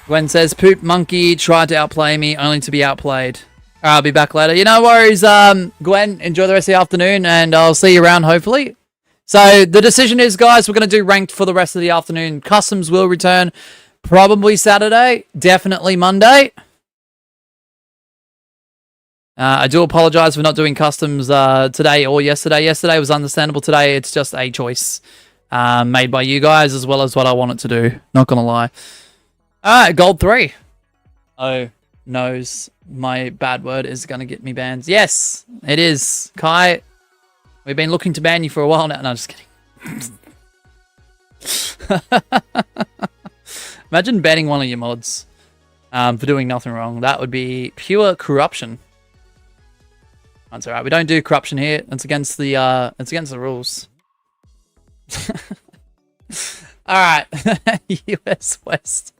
Gwen says, poop monkey tried to outplay me, only to be outplayed. Alright, I'll be back later. You know, worries, Gwen, enjoy the rest of the afternoon, and I'll see you around, hopefully. So, the decision is, guys, we're going to do ranked for the rest of the afternoon. Customs will return probably Saturday, definitely Monday. I do apologize for not doing customs today or yesterday. Yesterday was understandable. Today, it's just a choice made by you guys as well as what I want it to do. Not going to lie. Alright, gold 3. Oh, knows my bad word is going to get me banned. Yes, it is. Kai, we've been looking to ban you for a while now. No, just kidding. Imagine banning one of your mods for doing nothing wrong. That would be pure corruption. That's alright. We don't do corruption here. It's against the rules. Alright. US West.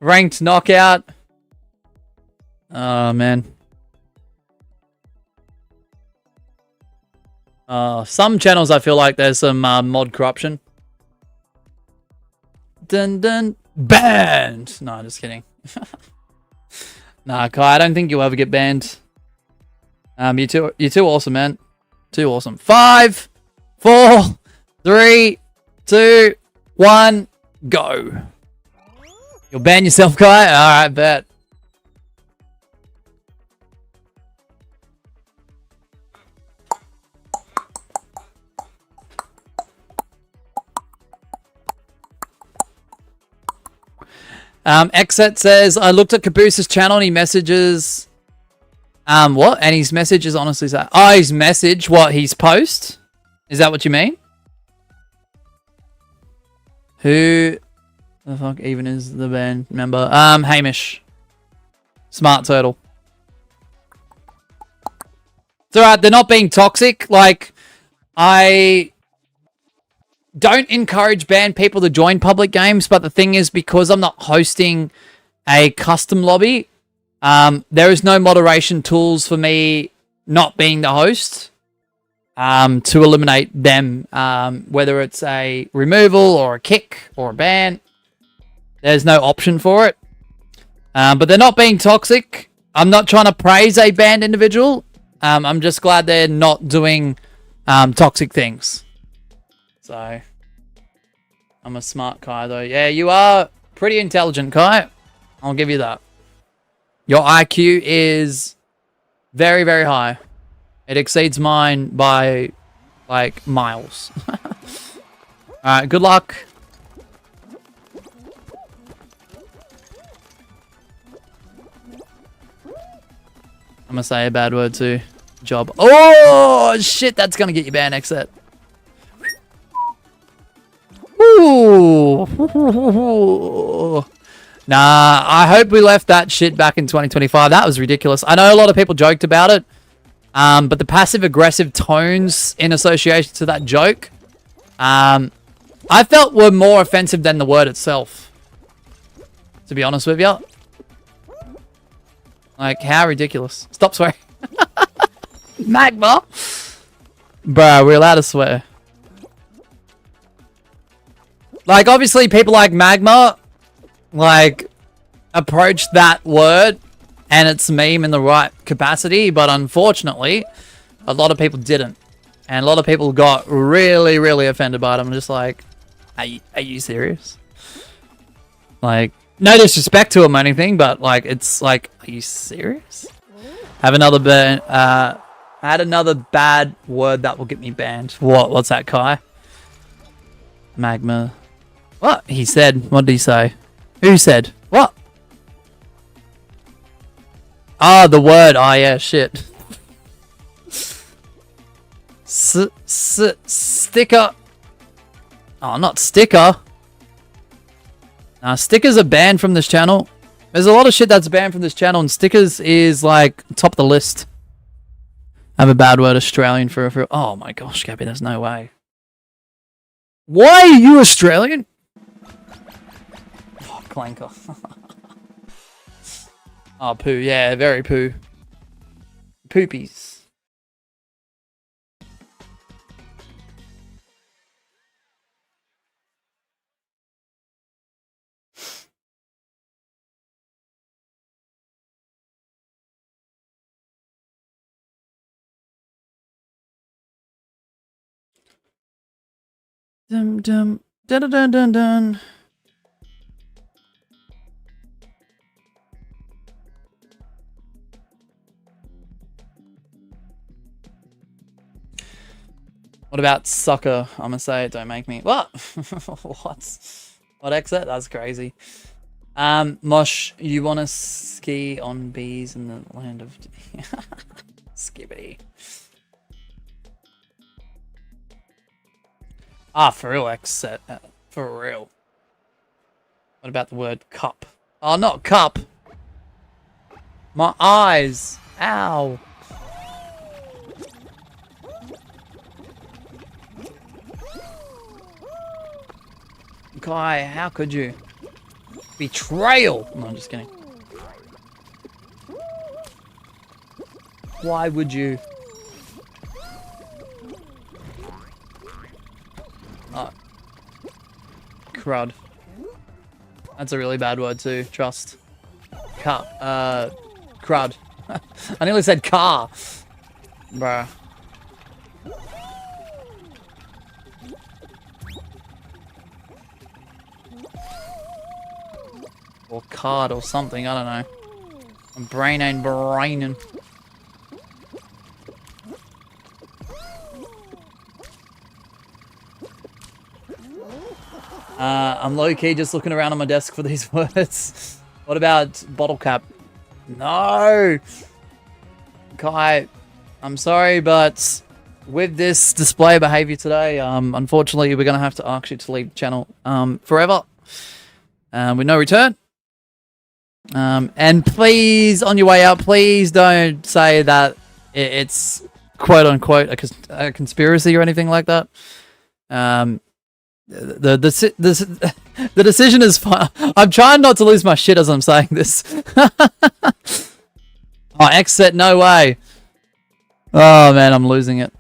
Ranked knockout. Oh, man. Some channels I feel like there's some mod corruption. Dun dun. Banned! No, just kidding. Nah, Kai, I don't think you'll ever get banned. You're too awesome, man. Too awesome. 5, 4, 3, 2, 1, go. You'll ban yourself, Kai? Alright, bet. Exet says, I looked at Caboose's channel and he messages... what? And his message is honestly... Oh, his message? What, his post? Is that what you mean? Who the fuck even is the band member? Hamish. Smart Turtle. It's alright, they're not being toxic. Like, I don't encourage banned people to join public games, but the thing is, because I'm not hosting a custom lobby, there is no moderation tools for me not being the host to eliminate them, whether it's a removal or a kick or a ban. There's no option for it. But they're not being toxic. I'm not trying to praise a banned individual. I'm just glad they're not doing toxic things. So, I'm a smart Kai though. Yeah, you are pretty intelligent, Kai. I'll give you that. Your IQ is very, very high. It exceeds mine by, like, miles. Alright, good luck. I'm gonna say a bad word too. Job. Oh, shit, that's gonna get you banned, exit. Ooh. Nah, I hope we left that shit back in 2025. That was ridiculous. I know a lot of people joked about it, but the passive-aggressive tones in association to that joke, I felt were more offensive than the word itself, to be honest with you. Like, how ridiculous. Stop swearing. Magma? Bro, we're allowed to swear. Like, obviously, people like Magma, like, approach that word and its meme in the right capacity, but unfortunately, a lot of people didn't. And a lot of people got really, really offended by it. I'm just like, are you serious? Like, no disrespect to him or anything, but, like, it's like, are you serious? Had another bad word that will get me banned. What's that, Kai? Magma. What? He said. What did he say? Who said? What? Ah, the word. Ah, yeah, shit. Sticker. Oh, not sticker. Nah, stickers are banned from this channel. There's a lot of shit that's banned from this channel, and stickers is, like, top of the list. I have a bad word, Australian, for... Oh, my gosh, Gabby, there's no way. Why are you Australian? Oh, clanker. Oh, poo. Yeah, very poo. Poopies. Dum dum dun dun dun dun dun. What about soccer? I'm gonna say it, don't make me. What? What exit? That's crazy. Mosh, you wanna ski on bees in the land of Skibbity. Ah, for real, exit. For real. What about the word cup? Oh, not cup. My eyes. Ow. Kai, how could you? Betrayal! No, I'm just kidding. Why would you? Crud. That's a really bad word too. Trust. Crud. I nearly said car. Bruh. Or card or something, I don't know. My brain ain't braining. I'm low-key just looking around on my desk for these words. What about bottle cap? No! Kai, I'm sorry, but with this display behavior today, unfortunately, we're going to have to ask you to leave the channel forever. With no return. And please, on your way out, please don't say that it's quote-unquote a conspiracy or anything like that. The decision is fine. I'm trying not to lose my shit as I'm saying this. Oh, exit, no way. Oh man, I'm losing it.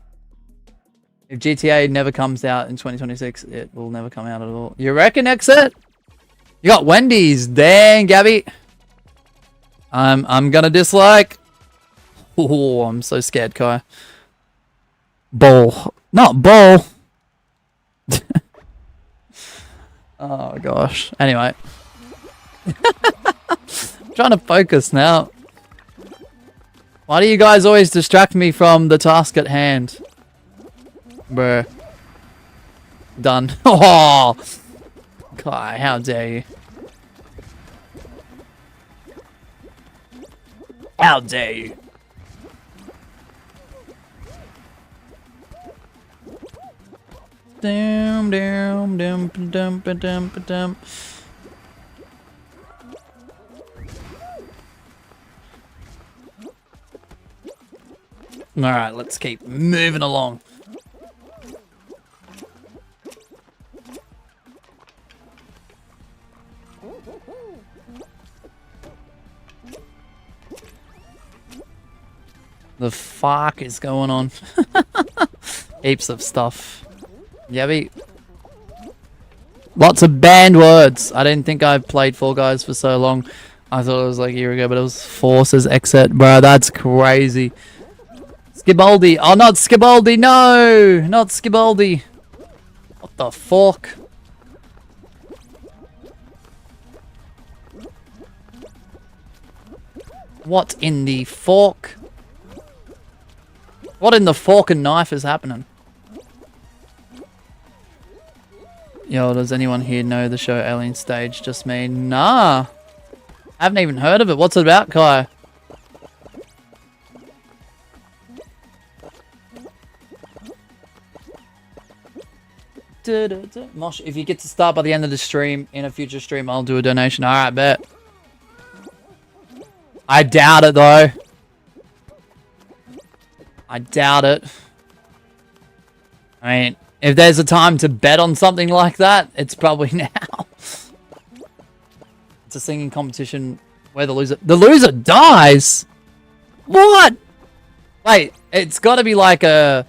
If GTA never comes out in 2026, it will never come out at all. You reckon, exit? You got Wendy's. Dang, Gabby. I'm gonna dislike. Oh, I'm so scared, Kai. Ball. Not ball. Oh gosh. Anyway. I'm trying to focus now. Why do you guys always distract me from the task at hand? Bruh. Done. Oh! Kai, how dare you? How dare you? Dum dum dum dum dum dum. All right, let's keep moving along. The fuck is going on? Heaps of stuff. Yabby. Lots of banned words. I didn't think I played Fall Guys for so long. I thought it was like a year ago, but it was Forces Exit. Bro, that's crazy. Skibaldi. Oh, not Skibaldi. No, not Skibaldi. What the fuck? What in the fork? What in the fork and knife is happening? Yo, does anyone here know the show Alien Stage? Just me? Nah. I haven't even heard of it. What's it about, Kai? Mosh, if you get to start by the end of the stream, in a future stream, I'll do a donation. Alright, bet. I doubt it, though. I doubt it. I mean, if there's a time to bet on something like that, it's probably now. It's a singing competition where the loser dies? What? Wait, it's got to be like a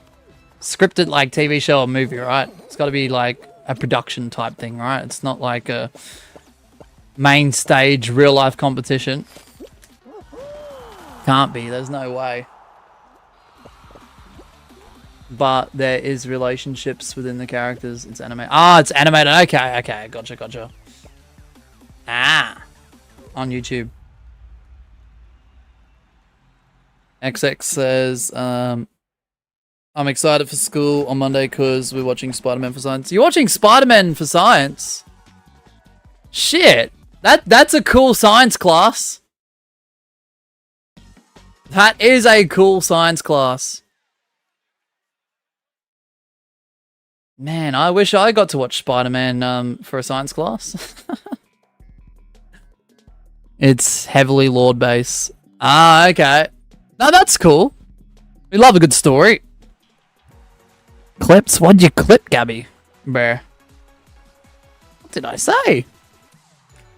scripted like TV show or movie, right? It's got to be like a production type thing, right? It's not like a main stage real life competition. Can't be, there's no way. But there is relationships within the characters. It's animated. Ah, it's animated. Okay, okay. Gotcha, gotcha. Ah. On YouTube. XX says, I'm excited for school on Monday because we're watching Spider-Man for Science. You're watching Spider-Man for Science? Shit. That's a cool science class. That is a cool science class. Man, I wish I got to watch Spider-Man for a science class. It's heavily lore-based. Ah, okay. No, that's cool. We love a good story. Clips? What'd you clip, Gabby? Bruh. What did I say?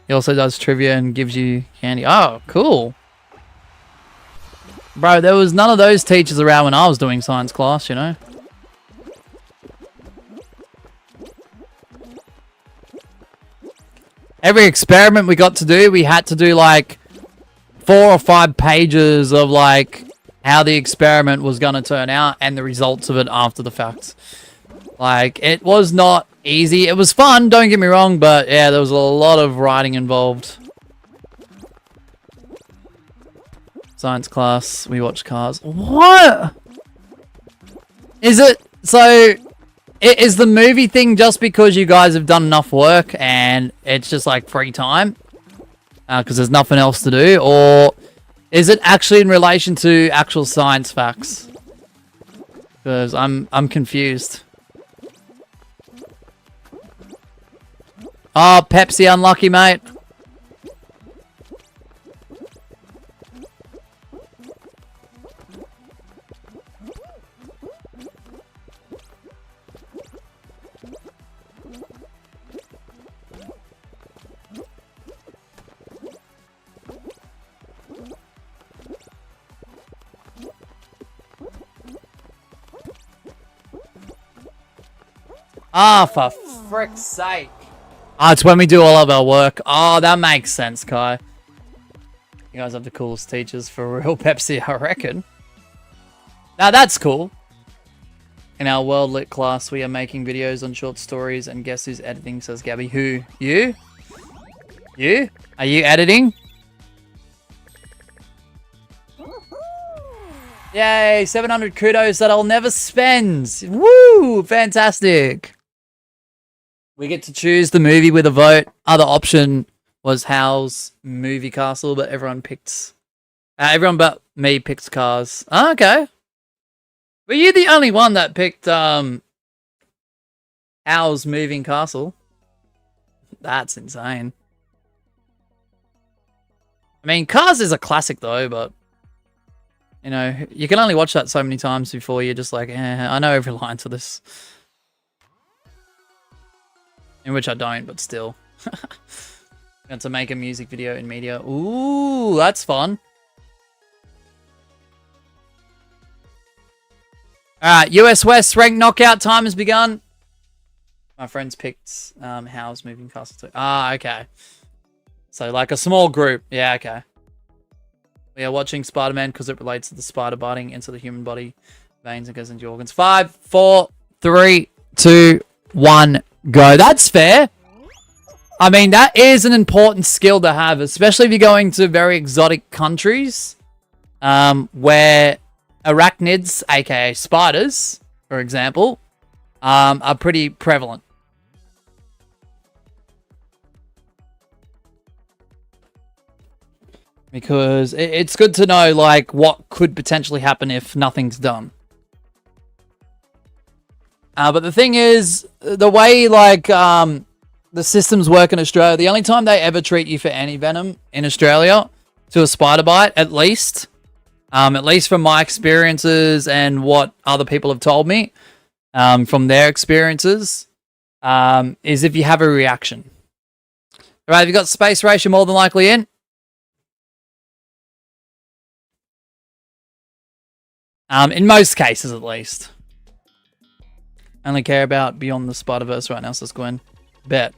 He also does trivia and gives you candy. Oh, cool. Bro, there was none of those teachers around when I was doing science class, you know? Every experiment we got to do, we had to do like 4 or 5 pages of like how the experiment was going to turn out and the results of it after the fact. Like, it was not easy. It was fun, don't get me wrong, but yeah, there was a lot of writing involved. Science class, we watch cars. What? Is it, so, is the movie thing just because you guys have done enough work and it's just like free time? Because there's nothing else to do? Or is it actually in relation to actual science facts? Because I'm confused. Oh, Pepsi unlucky, mate. Ah, for frick's sake. Oh, it's when we do all of our work. Oh, that makes sense, Kai. You guys have the coolest teachers for real, Pepsi, I reckon. Now, that's cool. In our World Lit class, we are making videos on short stories, and guess who's editing, says Gabby. Who? You? You? Are you editing? Yay, 700 kudos that I'll never spend. Woo, fantastic. We get to choose the movie with a vote. Other option was Hal's Movie Castle, but everyone picked... everyone but me picked Cars. Oh, okay. Were you the only one that picked Hal's Moving Castle? That's insane. I mean, Cars is a classic though, but... You know, you can only watch that so many times before you're just like, I know every line to this. In which I don't, but still. Got to make a music video in media. Ooh, that's fun. Alright, US West ranked knockout time has begun. My friends picked How's Moving Castle 2. Ah, okay. So like a small group. Yeah, okay. We are watching Spider-Man because it relates to the spider biting into the human body, veins, and goes into your organs. 5, 4, 3, 2, 1, go. That's fair. I mean, that is an important skill to have, especially if you're going to very exotic countries where arachnids, aka spiders, for example, are pretty prevalent. Because it's good to know, like, what could potentially happen if nothing's done. But the thing is, the way, like, the systems work in Australia, the only time they ever treat you for anti-venom in Australia to a spider bite, at least from my experiences and what other people have told me from their experiences, is if you have a reaction. All right, have you got space race? You're more than likely in. In most cases, at least. Only care about Beyond the Spider-Verse right now, says Gwen. Bet.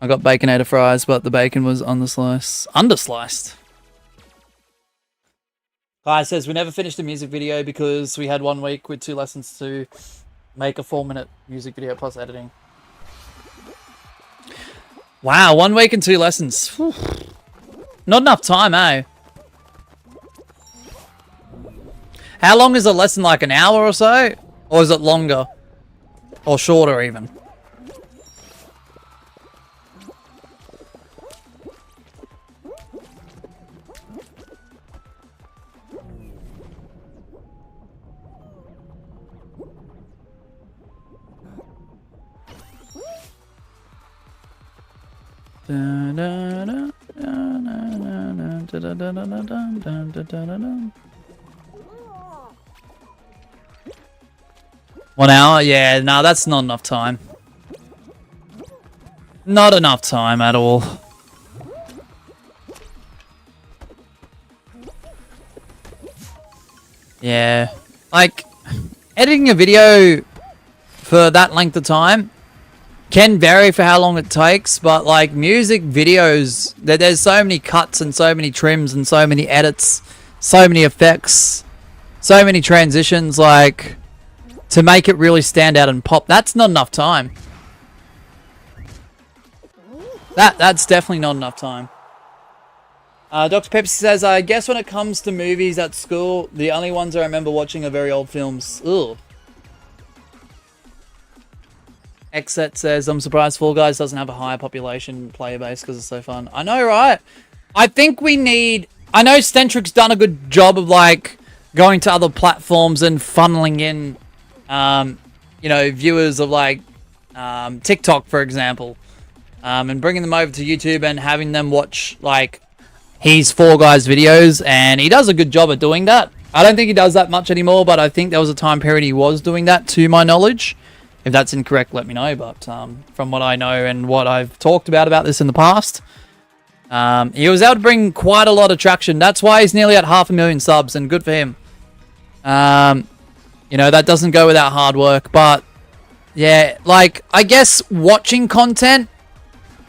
I got Baconator fries, but the bacon was on the slice. Undersliced. Guy says, we never finished a music video because we had 1 week with 2 lessons to make a 4-minute music video plus editing. Wow, 1 week and 2 lessons. Whew. Not enough time, eh? How long is a lesson? Like an hour or so? Or is it longer? Or shorter even? One hour? Yeah, no, that's not enough time. Not enough time at all. Yeah. Like, editing a video for that length of time can vary for how long it takes, but like music videos, there's so many cuts and so many trims and so many edits, so many effects, so many transitions, like, to make it really stand out and pop. That's not enough time. That's definitely not enough time. Dr. Pepsi says, I guess when it comes to movies at school, the only ones I remember watching are very old films. Ugh. Xset says, I'm surprised Fall Guys doesn't have a higher population player base because it's so fun. I know, right? I think we need... I know Stentric's done a good job of, like, going to other platforms and funneling in, you know, viewers of, like, TikTok, for example. And bringing them over to YouTube and having them watch, like, his Fall Guys videos. And he does a good job at doing that. I don't think he does that much anymore, but I think there was a time period he was doing that, to my knowledge. If that's incorrect, let me know. But from what I know and what I've talked about this in the past, he was able to bring quite a lot of traction. That's why he's nearly at 500,000 subs, and good for him. You know, that doesn't go without hard work. But, yeah, like, I guess watching content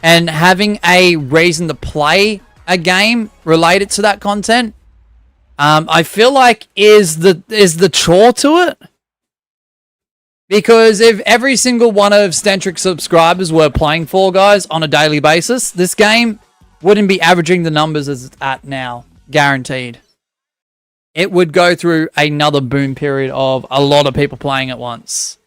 and having a reason to play a game related to that content, I feel like is the chore to it. Because if every single one of Stentric's subscribers were playing Fall Guys on a daily basis, this game wouldn't be averaging the numbers as it's at now. Guaranteed. It would go through another boom period of a lot of people playing at once.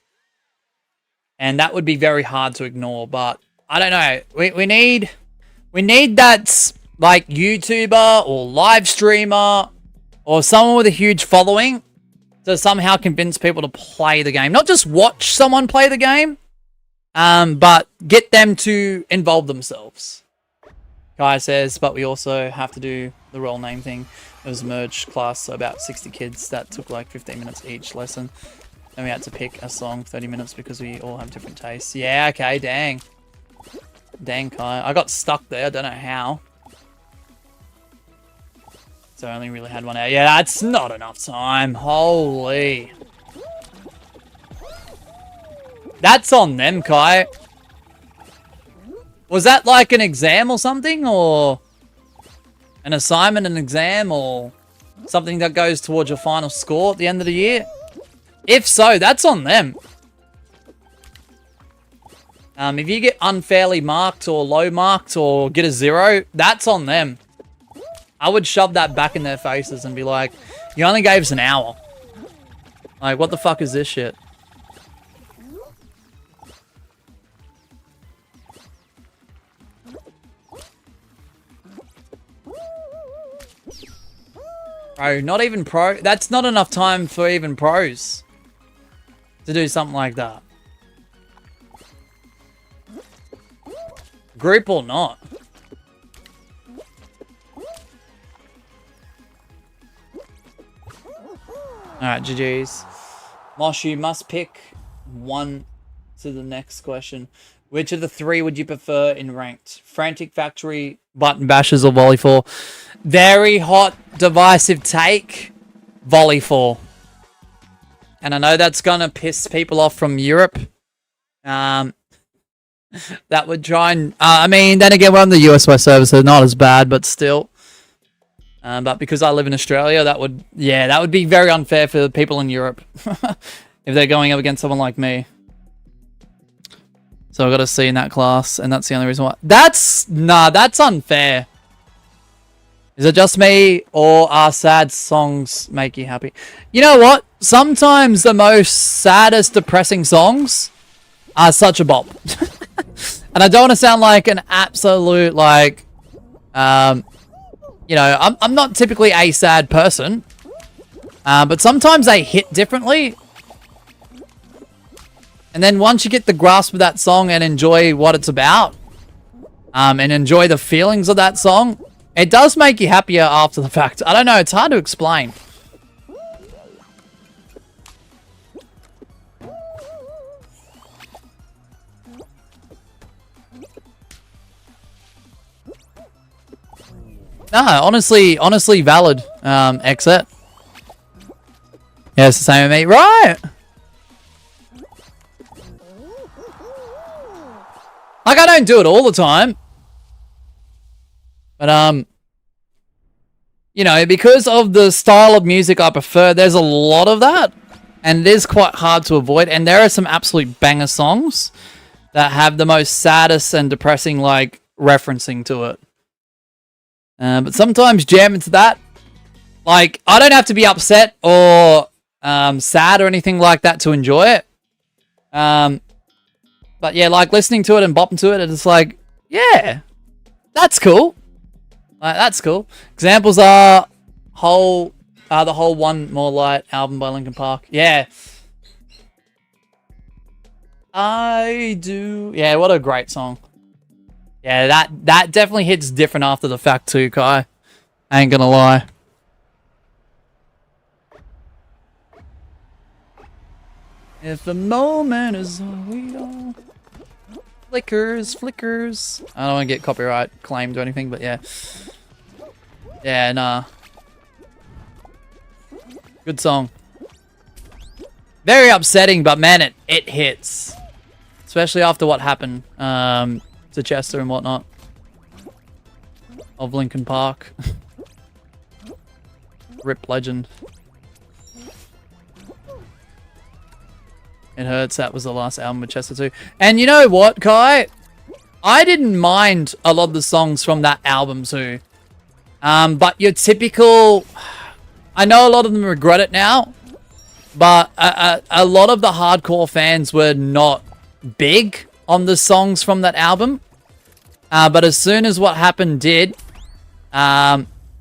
And that would be very hard to ignore. But, I don't know. We need that, like, YouTuber or live streamer or someone with a huge following to somehow convince people to play the game. Not just watch someone play the game, but get them to involve themselves. Guy says, but we also have to do the role name thing. It was a merged class, so about 60 kids. That took like 15 minutes each lesson. And we had to pick a song 30 minutes because we all have different tastes. Yeah, okay, dang. Dang, Kai. I got stuck there. I don't know how. So I only really had one out. Yeah, that's not enough time. Holy. That's on them, Kai. Was that like an exam or something? Or an assignment, an exam, or something that goes towards your final score at the end of the year? If so, that's on them. If you get unfairly marked or low marked or get a 0, that's on them. I would shove that back in their faces and be like, you only gave us an hour. Like, what the fuck is this shit? Bro, not even pro. That's not enough time for even pros to do something like that. Group or not. Alright, GG's. Mosh, you must pick one to the next question. Which of the 3 would you prefer in ranked? Frantic Factory, Button Bashers, or Volley 4? Very hot, divisive take. Volley 4. And I know that's going to piss people off from Europe. That would try and... I mean, then again, we're on the US West server, so not as bad, but still. But because I live in Australia, that would be very unfair for the people in Europe. If they're going up against someone like me. So I've got a C in that class, and that's the only reason why. That's unfair. Is it just me, or are sad songs make you happy? You know what? Sometimes the most saddest, depressing songs are such a bop. And I don't want to sound like an absolute, like, you know, I'm not typically a sad person, but sometimes they hit differently. And then once you get the grasp of that song and enjoy what it's about, and enjoy the feelings of that song, it does make you happier after the fact. I don't know, it's hard to explain. No, honestly valid, exit. Yeah, it's the same with me. Right! Like, I don't do it all the time. But, you know, because of the style of music I prefer, there's a lot of that. And it is quite hard to avoid. And there are some absolute banger songs that have the most saddest and depressing, like, referencing to it. But sometimes jam into that. Like, I don't have to be upset or sad or anything like that to enjoy it. But yeah, like listening to it and bopping to it, it's like, yeah, that's cool. Like, that's cool. Examples are the whole One More Light album by Linkin Park. Yeah. I do. Yeah, what a great song. Yeah, that definitely hits different after the fact too, Kai. I ain't gonna lie. If the moment is all we all... Flickers. I don't want to get copyright claimed or anything, but yeah. Yeah, nah. Good song. Very upsetting, but man, it hits. Especially after what happened to Chester and whatnot. Of Linkin Park. Rip legend. It hurts. That was the last album with Chester too. And you know what, Kai? I didn't mind a lot of the songs from that album too. But your typical... I know a lot of them regret it now. But a lot of the hardcore fans were not big on the songs from that album. But as soon as what happened did...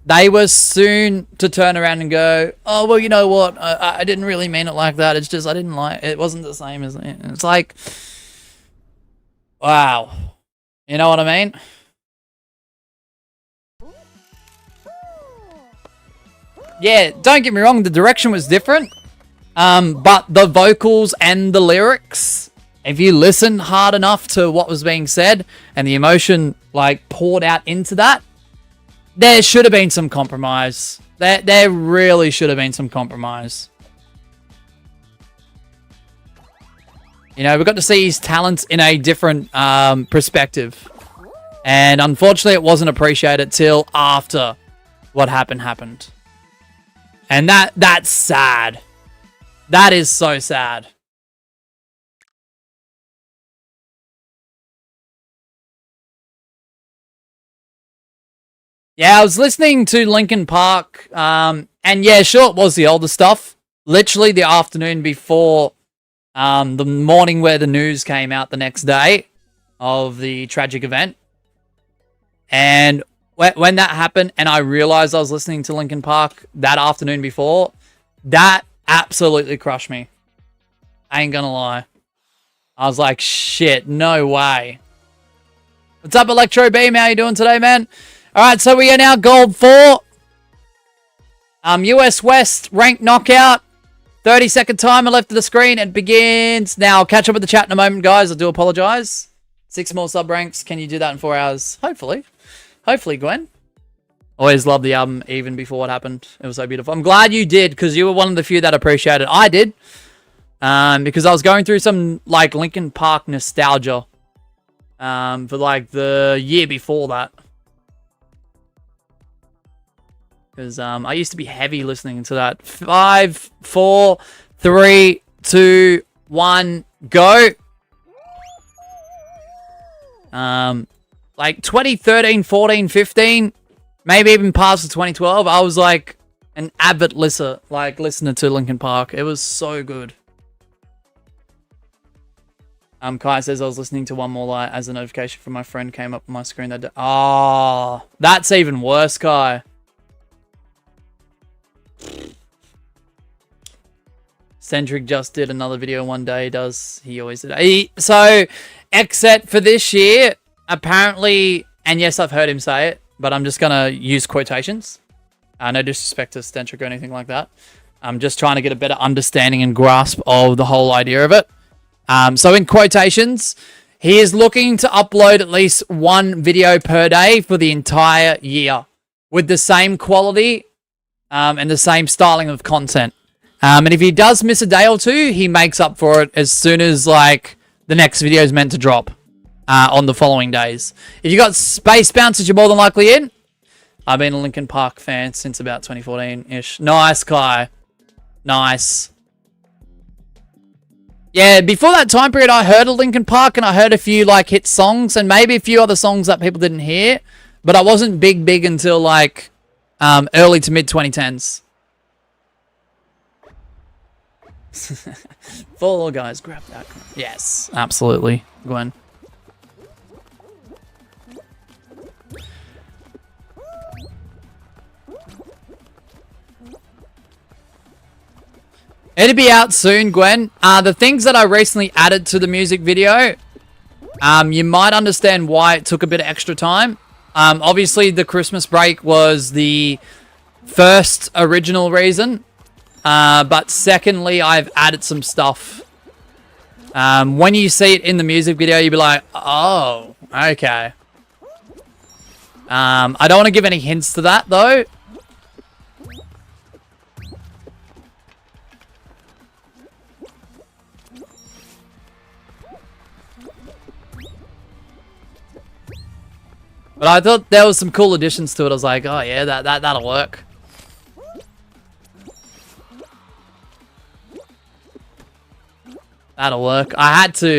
they were soon to turn around and go, oh, well, you know what? I didn't really mean it like that. It's just I didn't like it. It wasn't the same as it. It's like, wow. You know what I mean? Yeah, don't get me wrong. The direction was different. But the vocals and the lyrics, if you listen hard enough to what was being said and the emotion like poured out into that, there should have been some compromise. There really should have been some compromise. You know, we got to see his talents in a different perspective. And unfortunately, it wasn't appreciated till after what happened. And that's sad. That is so sad. Yeah, I was listening to Linkin Park, and yeah, sure, it was the older stuff. Literally the afternoon before the morning where the news came out the next day of the tragic event. And when that happened and I realized I was listening to Linkin Park that afternoon before, that absolutely crushed me. I ain't gonna lie. I was like, shit, no way. What's up, Electro Beam? How you doing today, man? Alright, so we are now Gold 4. US West ranked knockout. 30-second timer left of the screen. It begins. Now, I'll catch up with the chat in a moment, guys. I do apologize. 6 more sub ranks. Can you do that in 4 hours? Hopefully. Hopefully, Gwen. Always loved the album even before what happened. It was so beautiful. I'm glad you did, because you were one of the few that appreciated it. I did. Because I was going through some, like, Linkin Park nostalgia. For, like, the year before that. Because I used to be heavy listening to that. 5, 4, 3, 2, 1, go. Like 2013, 14, 15, maybe even past the 2012, I was like an avid listener to Linkin Park. It was so good. Kai says I was listening to One More Light as a notification from my friend came up on my screen that day. Oh, that's even worse, Kai. Centric just did another video one day, does he always did. So, exit for this year, apparently, and yes, I've heard him say it, but I'm just going to use quotations. No disrespect to Centric or anything like that. I'm just trying to get a better understanding and grasp of the whole idea of it. So in quotations, he is looking to upload at least 1 video per day for the entire year, with the same quality and the same styling of content. And if he does miss a day or two, he makes up for it as soon as like the next video is meant to drop on the following days. If you got Space Bouncers, you're more than likely in. I've been a Linkin Park fan since about 2014-ish. Nice, Kai. Nice. Yeah, before that time period, I heard of Linkin Park and I heard a few like hit songs and maybe a few other songs that people didn't hear. But I wasn't big until like early to mid 2010s. Follow, guys. Grab that. Yes, absolutely. Gwen. It'll be out soon, Gwen. The things that I recently added to the music video, you might understand why it took a bit of extra time. Obviously, the Christmas break was the first original reason. But secondly, I've added some stuff. When you see it in the music video, you'll be like, oh, okay. I don't want to give any hints to that, though. But I thought there was some cool additions to it. I was like, oh yeah, that'll work. That'll work. I had to.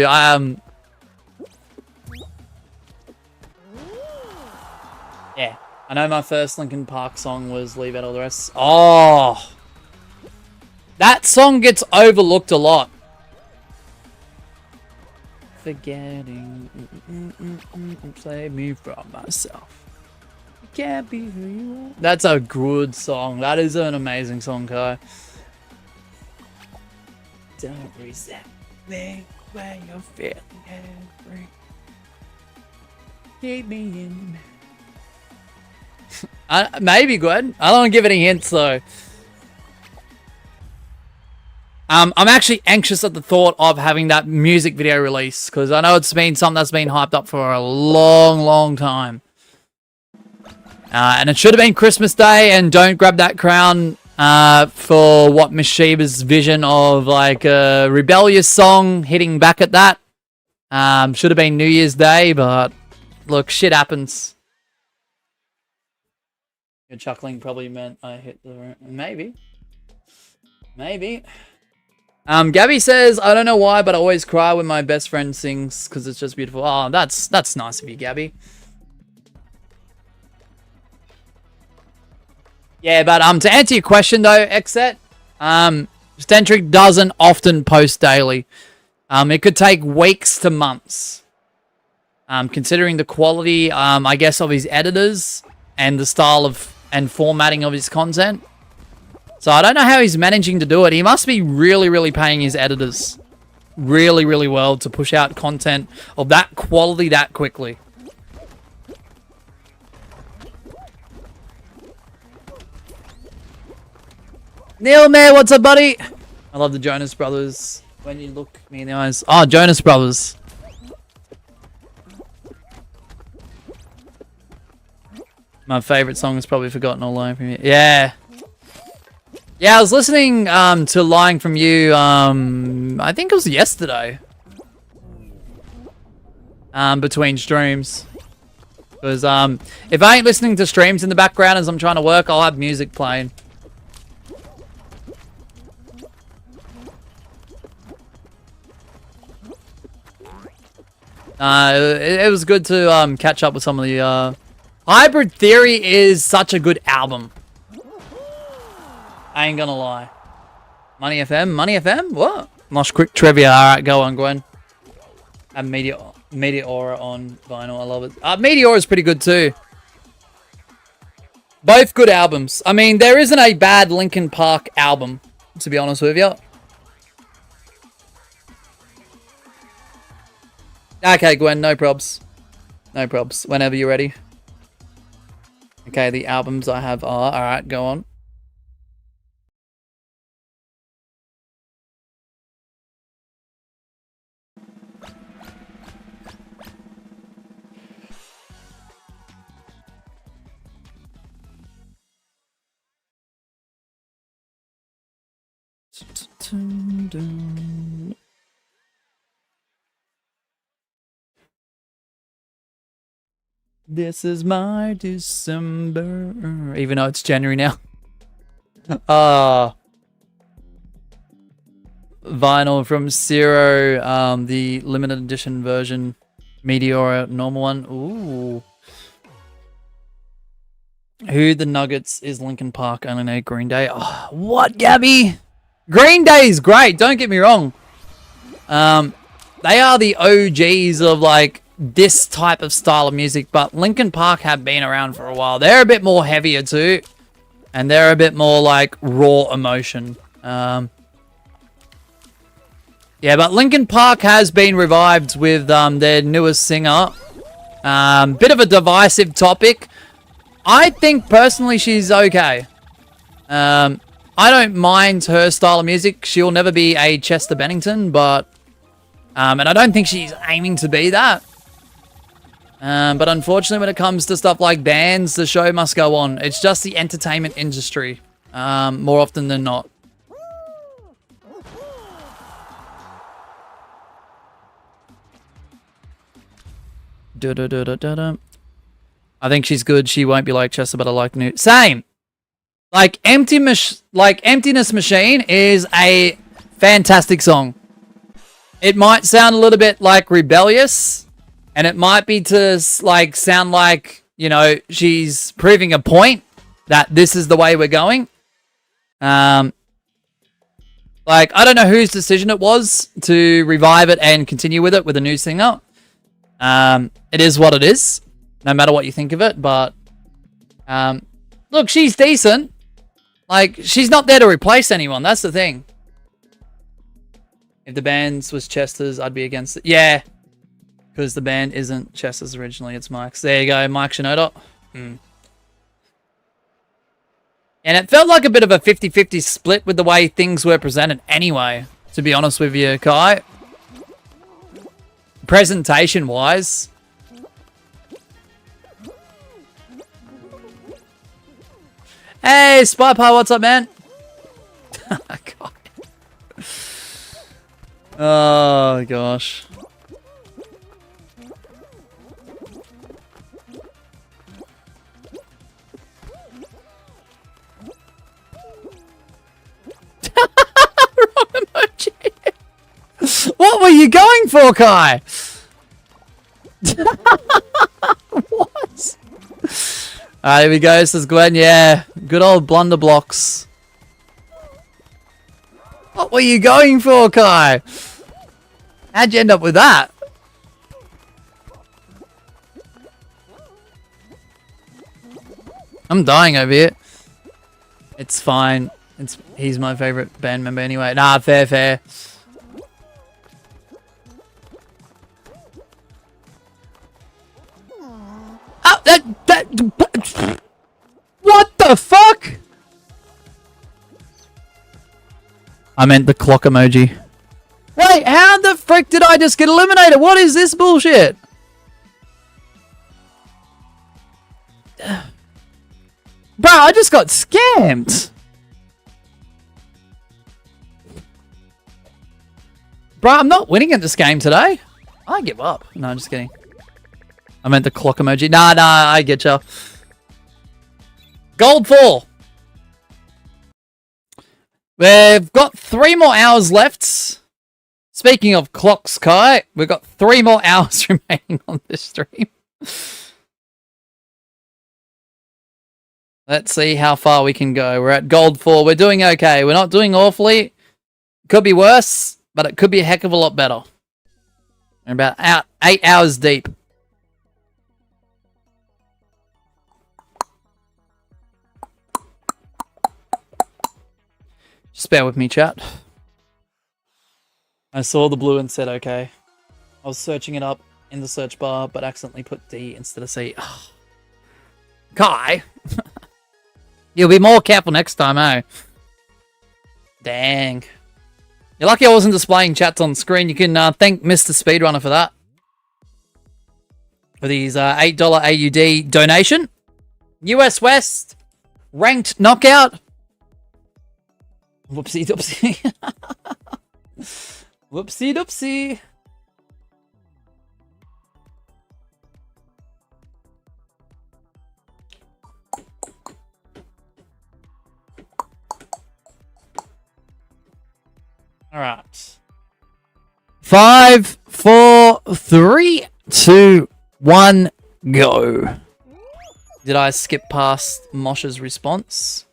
Yeah. I know my first Linkin Park song was Leave Out All the Rest. Oh. That song gets overlooked a lot. Forgetting. Save me from myself. You can't be who you are. That's a good song. That is an amazing song, Kai. Don't resent me when you're feeling angry. Keep me in. Maybe, Gwen. I don't want to give any hints, though. I'm actually anxious at the thought of having that music video release, because I know it's been something that's been hyped up for a long time. And it should have been Christmas Day, and don't grab that crown for what Miss Sheba's vision of like a rebellious song hitting back at that. Should have been New Year's Day, but look, shit happens. Your chuckling probably meant I hit the... Maybe. Gabby says, I don't know why, but I always cry when my best friend sings because it's just beautiful. Oh, that's nice of you, Gabby. Yeah, but to answer your question though, Xset, Stentric doesn't often post daily. It could take weeks to months. Considering the quality, I guess, of his editors and the style of and formatting of his content. So I don't know how he's managing to do it. He must be really paying his editors really well to push out content of that quality that quickly. Neil Mayer, what's up, buddy? I love the Jonas Brothers. When you look me in the eyes. Oh, Jonas Brothers. My favorite song is probably Forgotten or Lying From You. Yeah. Yeah, I was listening to Lying From You, I think it was yesterday. Between streams. Because if I ain't listening to streams in the background as I'm trying to work, I'll have music playing. It was good to catch up with some of the... Hybrid Theory is such a good album. I ain't gonna lie. Money FM? Money FM? What? Mosh quick trivia. Alright, go on, Gwen. I have Meteora on vinyl. I love it. Meteora is pretty good too. Both good albums. I mean, there isn't a bad Linkin Park album, to be honest with you. Okay, Gwen, no probs. No probs. Whenever you're ready. Okay, the albums I have are... Alright, go on. Dun, dun. This is my December. Even though it's January now. Vinyl from Zero, the limited edition version. Meteor, normal one. Ooh. Who the Nuggets is Linkin Park? I only know Green Day. Oh, what, Gabby? Green Day is great. Don't get me wrong. They are the OGs of like this type of style of music, but Linkin Park have been around for a while. They're a bit more heavier too, and they're a bit more like raw emotion. Yeah, but Linkin Park has been revived with their newest singer. Bit of a divisive topic. I think personally she's okay. I don't mind her style of music. She'll never be a Chester Bennington, but and I don't think she's aiming to be that. But unfortunately, when it comes to stuff like bands, the show must go on. It's just the entertainment industry, more often than not. I think she's good. She won't be like Chester, but I like the new. Same. Like Emptiness Machine is a fantastic song. It might sound a little bit like rebellious, and it might be to like sound like, you know, she's proving a point that this is the way we're going. Like, I don't know whose decision it was to revive it and continue with it with a new singer. It is what it is, no matter what you think of it, but look, she's decent. Like, she's not there to replace anyone, that's the thing. If the band was Chester's, I'd be against it. Yeah, because the band isn't Chester's originally, it's Mike's. There you go, Mike Shinoda. And it felt like a bit of a 50-50 split with the way things were presented anyway, to be honest with you, Kai. Presentation-wise. Hey, Spy Pie, what's up, man? God. Oh, gosh. Wrong emoji. What were you going for, Kai? What? Alright, here we go. This is Glenn. Yeah, good old blunder blocks. What were you going for, Kai? How'd you end up with that? I'm dying over here. It's fine. He's my favorite band member anyway. Nah, fair. Oh, what the fuck? I meant the clock emoji. Wait, how the frick did I just get eliminated? What is this bullshit? Bro, I just got scammed. Bro, I'm not winning at this game today. I give up. No, I'm just kidding. I meant the clock emoji. Nah, I get ya. Gold 4. We've got 3 more hours left. Speaking of clocks, Kai, we've got 3 more hours remaining on this stream. Let's see how far we can go. We're at gold 4. We're doing okay. We're not doing awfully. Could be worse, but it could be a heck of a lot better. We're about 8 hours deep. Just bear with me, chat. I saw the blue and said okay. I was searching it up in the search bar, but accidentally put D instead of C. Oh. Kai! You'll be more careful next time, eh? Dang. You're lucky I wasn't displaying chats on screen. You can thank Mr. Speedrunner for that. For these $8 AUD donation. US West. Ranked knockout. Whoopsie doopsie. Whoopsie doopsie. All right. 5, 4, 3, 2, 1, go. Did I skip past Mosh's response?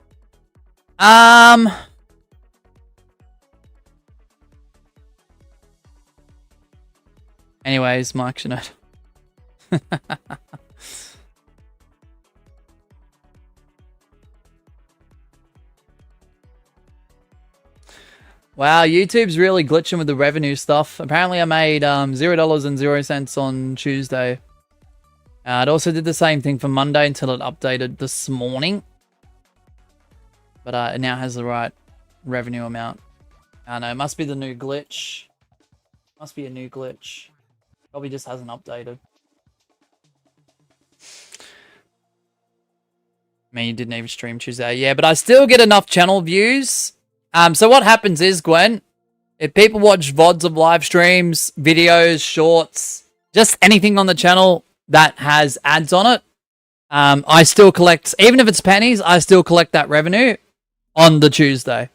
Anyways, Mike Shinoda. Wow, YouTube's really glitching with the revenue stuff. Apparently I made $0.00 on Tuesday. It also did the same thing for Monday until it updated this morning. But it now has the right revenue amount. I don't know, it must be the new glitch. Must be a new glitch. Probably just hasn't updated. I mean, you didn't even stream Tuesday. Yeah, but I still get enough channel views. So what happens is, Gwen, if people watch VODs of live streams, videos, shorts, just anything on the channel that has ads on it, I still collect, even if it's pennies, I still collect that revenue on the Tuesday.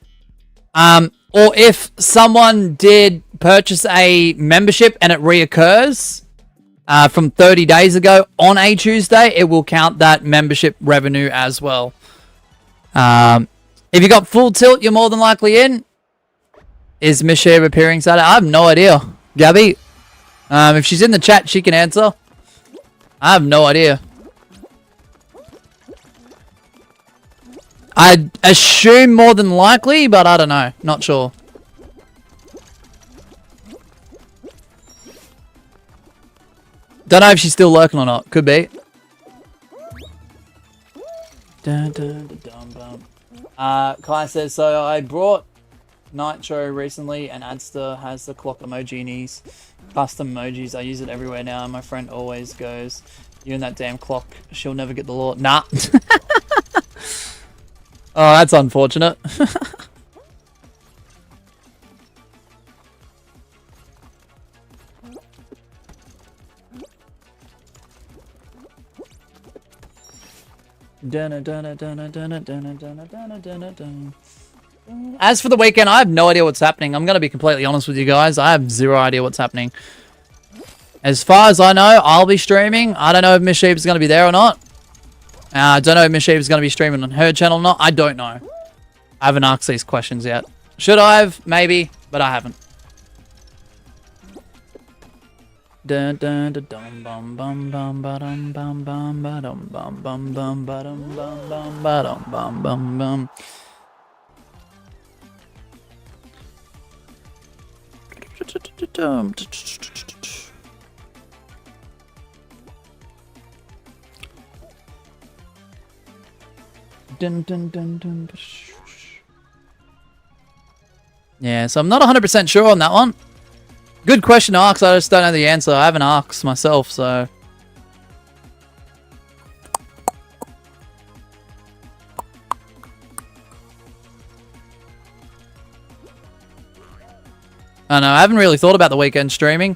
Or if someone did purchase a membership and it reoccurs from 30 days ago on a Tuesday, it will count that membership revenue as well. If you got full tilt, you're more than likely in. Is Miss Shea appearing Saturday? I have no idea. Gabby, if she's in the chat, she can answer. I have no idea. I'd assume more than likely, but I don't know. Not sure. Don't know if she's still lurking or not. Could be. Dun, dun, dun, dun, dun. Kai says, so I brought Nitro recently and Adster has the clock emoji and he's custom emojis. I use it everywhere now and my friend always goes, you and that damn clock, she'll never get the law. Nah. Oh, that's unfortunate. As for the weekend, I have no idea what's happening. I'm going to be completely honest with you guys. I have zero idea what's happening. As far as I know, I'll be streaming. I don't know if Miss Sheep is going to be there or not. I don't know if Miss Sheep is going to be streaming on her channel or not. I don't know. I haven't asked these questions yet. Should I have? Maybe, but I haven't. Dun dun dun dum bum bum bum ba-dum bum bum ba-dum bum bum bum ba-dum bum bum ba-dum bum bum bum. Dun, dun, dun, dun. Yeah, so I'm not 100% sure on that one. Good question to ask, I just don't know the answer. I haven't asked myself, so... I don't know, I haven't really thought about the weekend streaming.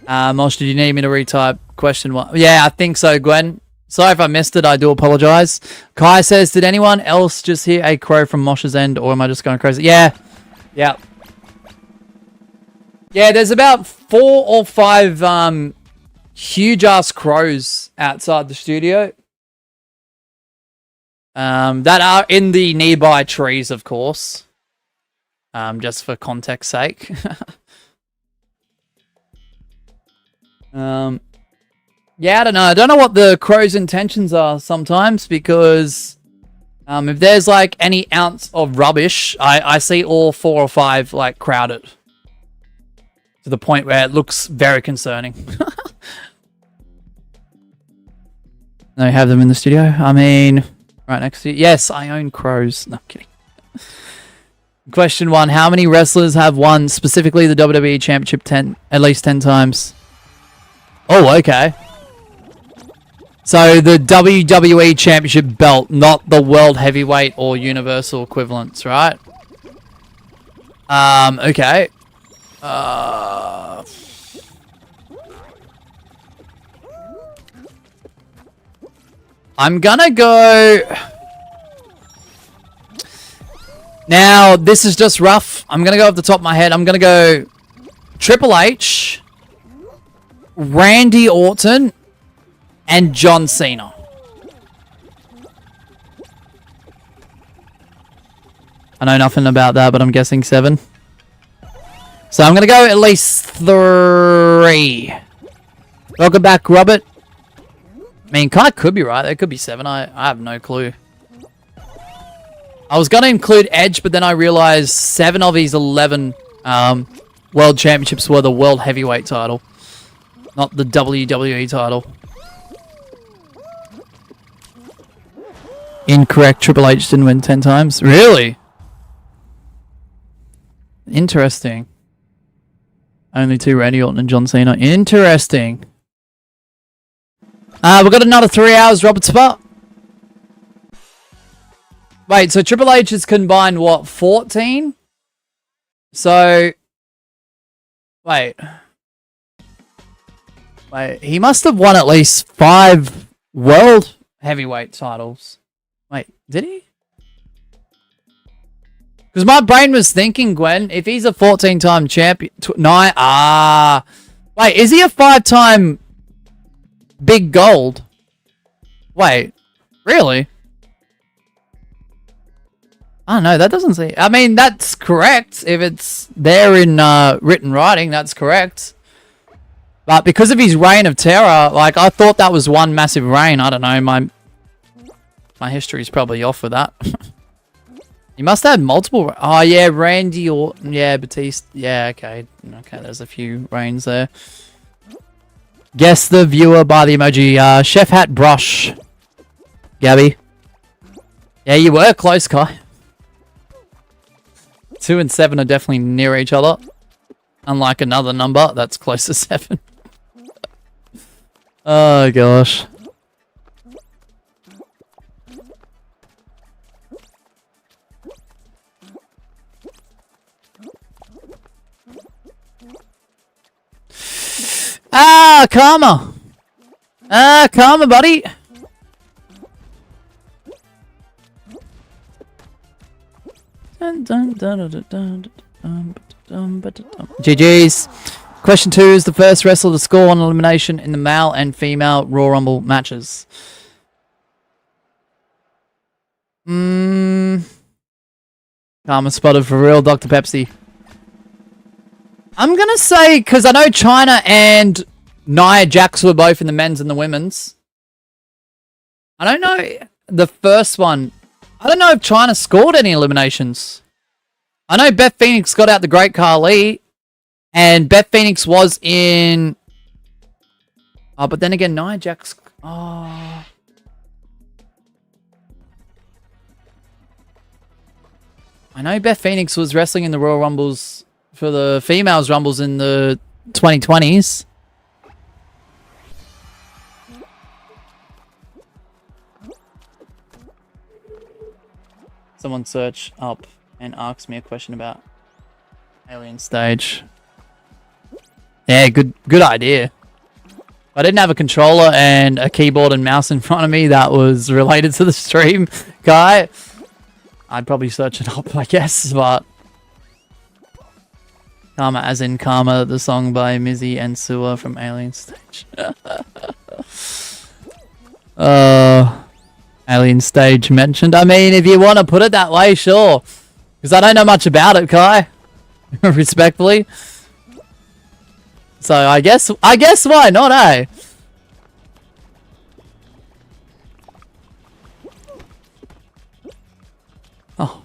Mosh, did you need me to retype question one? Yeah, I think so, Gwen. Sorry if I missed it, I do apologize. Kai says, did anyone else just hear a crow from Mosh's end, or am I just going crazy? Yeah. Yeah. Yeah, there's about 4 or 5 huge-ass crows outside the studio. That are in the nearby trees, of course. Just for context sake. Yeah, I don't know. I don't know what the crow's intentions are sometimes, because if there's like any ounce of rubbish, I see all 4 or 5 like crowded to the point where it looks very concerning. They have them in the studio. I mean, right next to you. Yes, I own crows. No, I'm kidding. Question 1: how many wrestlers have won specifically the WWE Championship at least 10 times? Oh, okay. So the WWE Championship belt, not the World Heavyweight or Universal equivalents, right? Okay. I'm gonna go... Now, this is just rough. I'm gonna go off the top of my head. I'm gonna go Triple H, Randy Orton, and John Cena. I know nothing about that, but I'm guessing 7. So I'm gonna go at least 3. Welcome back, Robert. I mean, Kai could be right. There could be 7. I have no clue. I was going to include Edge, but then I realized 7 of his 11 World Championships were the World Heavyweight title, not the WWE title. Incorrect. Triple H didn't win 10 times. Really? Interesting. Only 2, Randy Orton and John Cena. Interesting. We've got another 3 hours, Robert Spot. Wait, so Triple H has combined, what, 14? So... Wait, he must have won at least 5 World Heavyweight titles. Wait, did he? Because my brain was thinking, Gwen, if he's a 14-time champion... Wait, is he a 5-time... Big Gold? Wait, really? I don't know, that doesn't seem... I mean, that's correct. If it's there in written writing, that's correct. But because of his reign of terror, like, I thought that was one massive reign. I don't know, my history's probably off with that. He must have multiple... Oh, yeah, Randy Orton. Yeah, Batista. Yeah, okay. Okay, there's a few reigns there. Guess the viewer by the emoji. Chef Hat Brush. Gabby. Yeah, you were close, Kai. 2 and 7 are definitely near each other. Unlike another number that's close to 7. Oh, gosh. Ah, karma. Ah, karma, buddy. GG's. Question 2 is the first wrestler to score on elimination in the male and female Royal Rumble matches. Karma spotted for real, Dr. Pepsi. I'm gonna say, because I know China and Nia Jax were both in the men's and the women's. I don't know the first one. I don't know if China scored any eliminations. I know Beth Phoenix got out the Great Khali, and Beth Phoenix was in... Oh, but then again, Nia Jax... Oh... I know Beth Phoenix was wrestling in the Royal Rumbles for the females Rumbles in the 2020s. Someone search up and ask me a question about Alien Stage. Yeah, good idea. If I didn't have a controller and a keyboard and mouse in front of me that was related to the stream guy, I'd probably search it up, I guess, but... Karma as in Karma, the song by Mizzy and Sewer from Alien Stage. Alien Stage mentioned. I mean, if you want to put it that way, sure. Because I don't know much about it, Kai. Respectfully. So I guess why not, eh? Oh.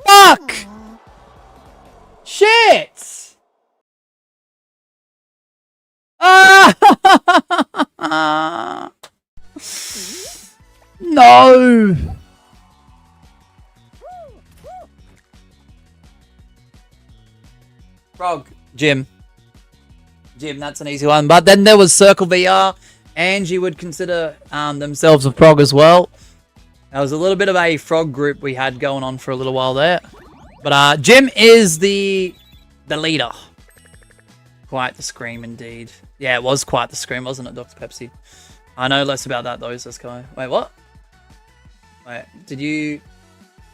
Fuck! Shit! Ah! No! Frog. Jim, that's an easy one. But then there was Circle VR Angie would consider themselves a frog as well. There was a little bit of a frog group we had going on for a little while there. But Jim is the leader. Quite the scream indeed. Yeah, it was quite the scream, wasn't it, Dr. Pepsi? I know less about that though, this guy. Wait, what? Wait, did you...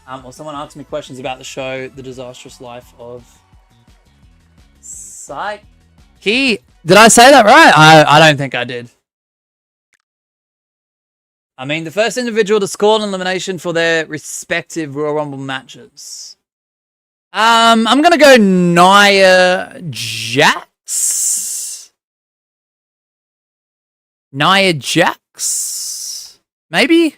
well, someone asked me questions about the show, The Disastrous Life of... Psyche? Did I say that right? I don't think I did. I mean, the first individual to score an elimination for their respective Royal Rumble matches. I'm gonna go Nia Jax. Nia Jax? Maybe?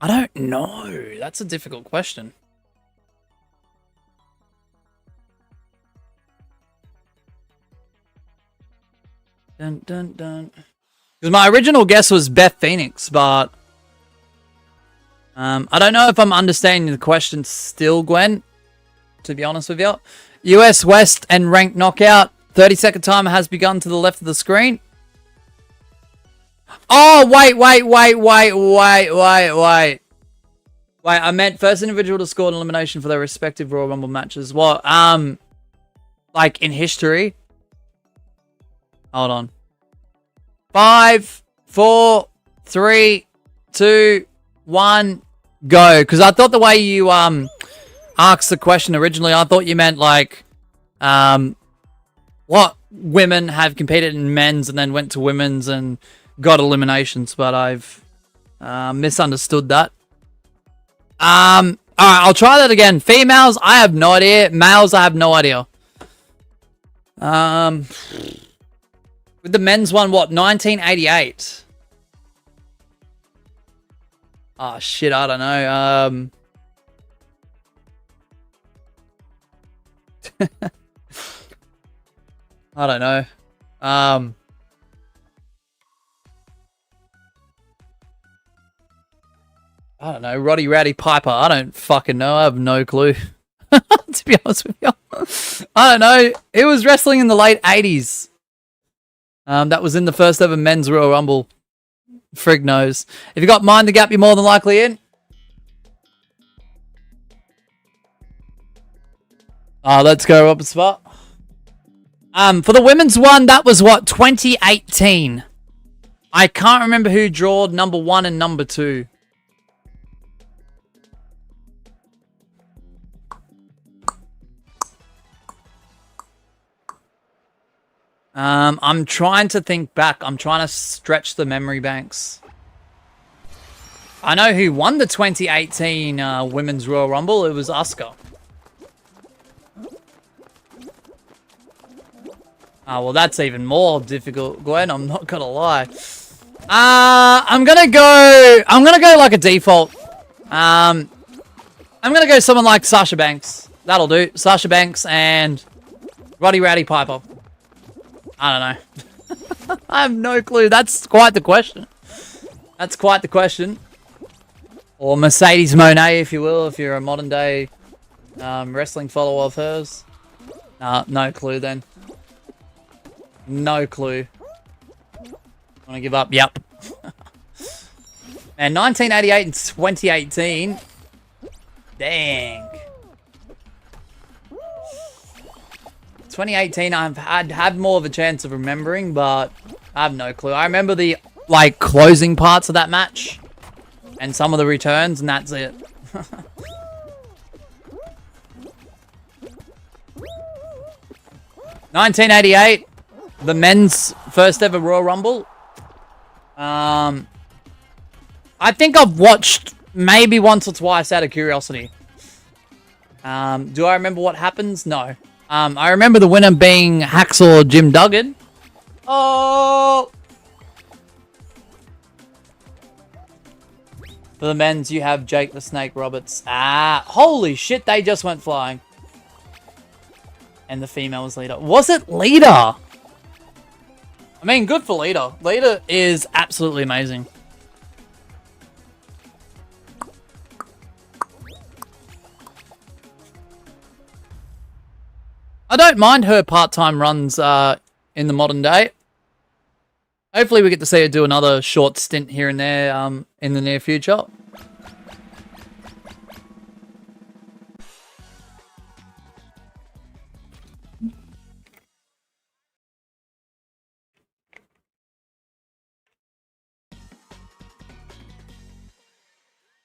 I don't know. That's a difficult question. Dun, dun, dun. Because my original guess was Beth Phoenix, but... I don't know if I'm understanding the question still, Gwen. To be honest with you. US West and ranked knockout. 30-second timer has begun to the left of the screen. Oh, wait. Wait, I meant first individual to score an elimination for their respective Royal Rumble matches. What? Like in history? Hold on. 5, 4, 3, 2, 1, go. Because I thought the way you asked the question originally, I thought you meant like what women have competed in men's and then went to women's and got eliminations, but I've misunderstood that. Alright, I'll try that again. Females, I have no idea. Males, I have no idea. With the men's one, what? 1988. Oh, shit, I don't know. I don't know. I don't know. Roddy Rowdy Piper. I don't fucking know. I have no clue. To be honest with you. I don't know. It was wrestling in the late 80s. That was in the first ever men's Royal Rumble. Frig knows. If you got Mind the Gap, you're more than likely in. Let's go up a spot. For the women's one, that was what, 2018. I can't remember who drawed number 1 and number 2. I'm trying to think back. I'm trying to stretch the memory banks. I know who won the 2018 Women's Royal Rumble. It was Asuka. Well, that's even more difficult, Gwen. I'm not gonna lie. I'm gonna go like a default. I'm gonna go someone like Sasha Banks. That'll do. Sasha Banks and Roddy Rowdy Piper. I don't know. I have no clue. That's quite the question. That's quite the question. Or Mercedes Moné, if you will, if you're a modern day wrestling follower of hers. No clue then. No clue. Want to give up? Yep. And 1988 and 2018. Dang. 2018, I've had more of a chance of remembering, but I have no clue. I remember the like closing parts of that match and some of the returns, and that's it. 1988, the men's first ever Royal Rumble. I think I've watched maybe once or twice out of curiosity. Do I remember what happens? No. I remember the winner being Hacksaw Jim Duggan. Oh! For the men's, you have Jake the Snake Roberts. Holy shit, they just went flying. And the female was Lita. Was it Lita? I mean, good for Lita. Lita is absolutely amazing. I don't mind her part-time runs in the modern day. Hopefully we get to see her do another short stint here and there in the near future.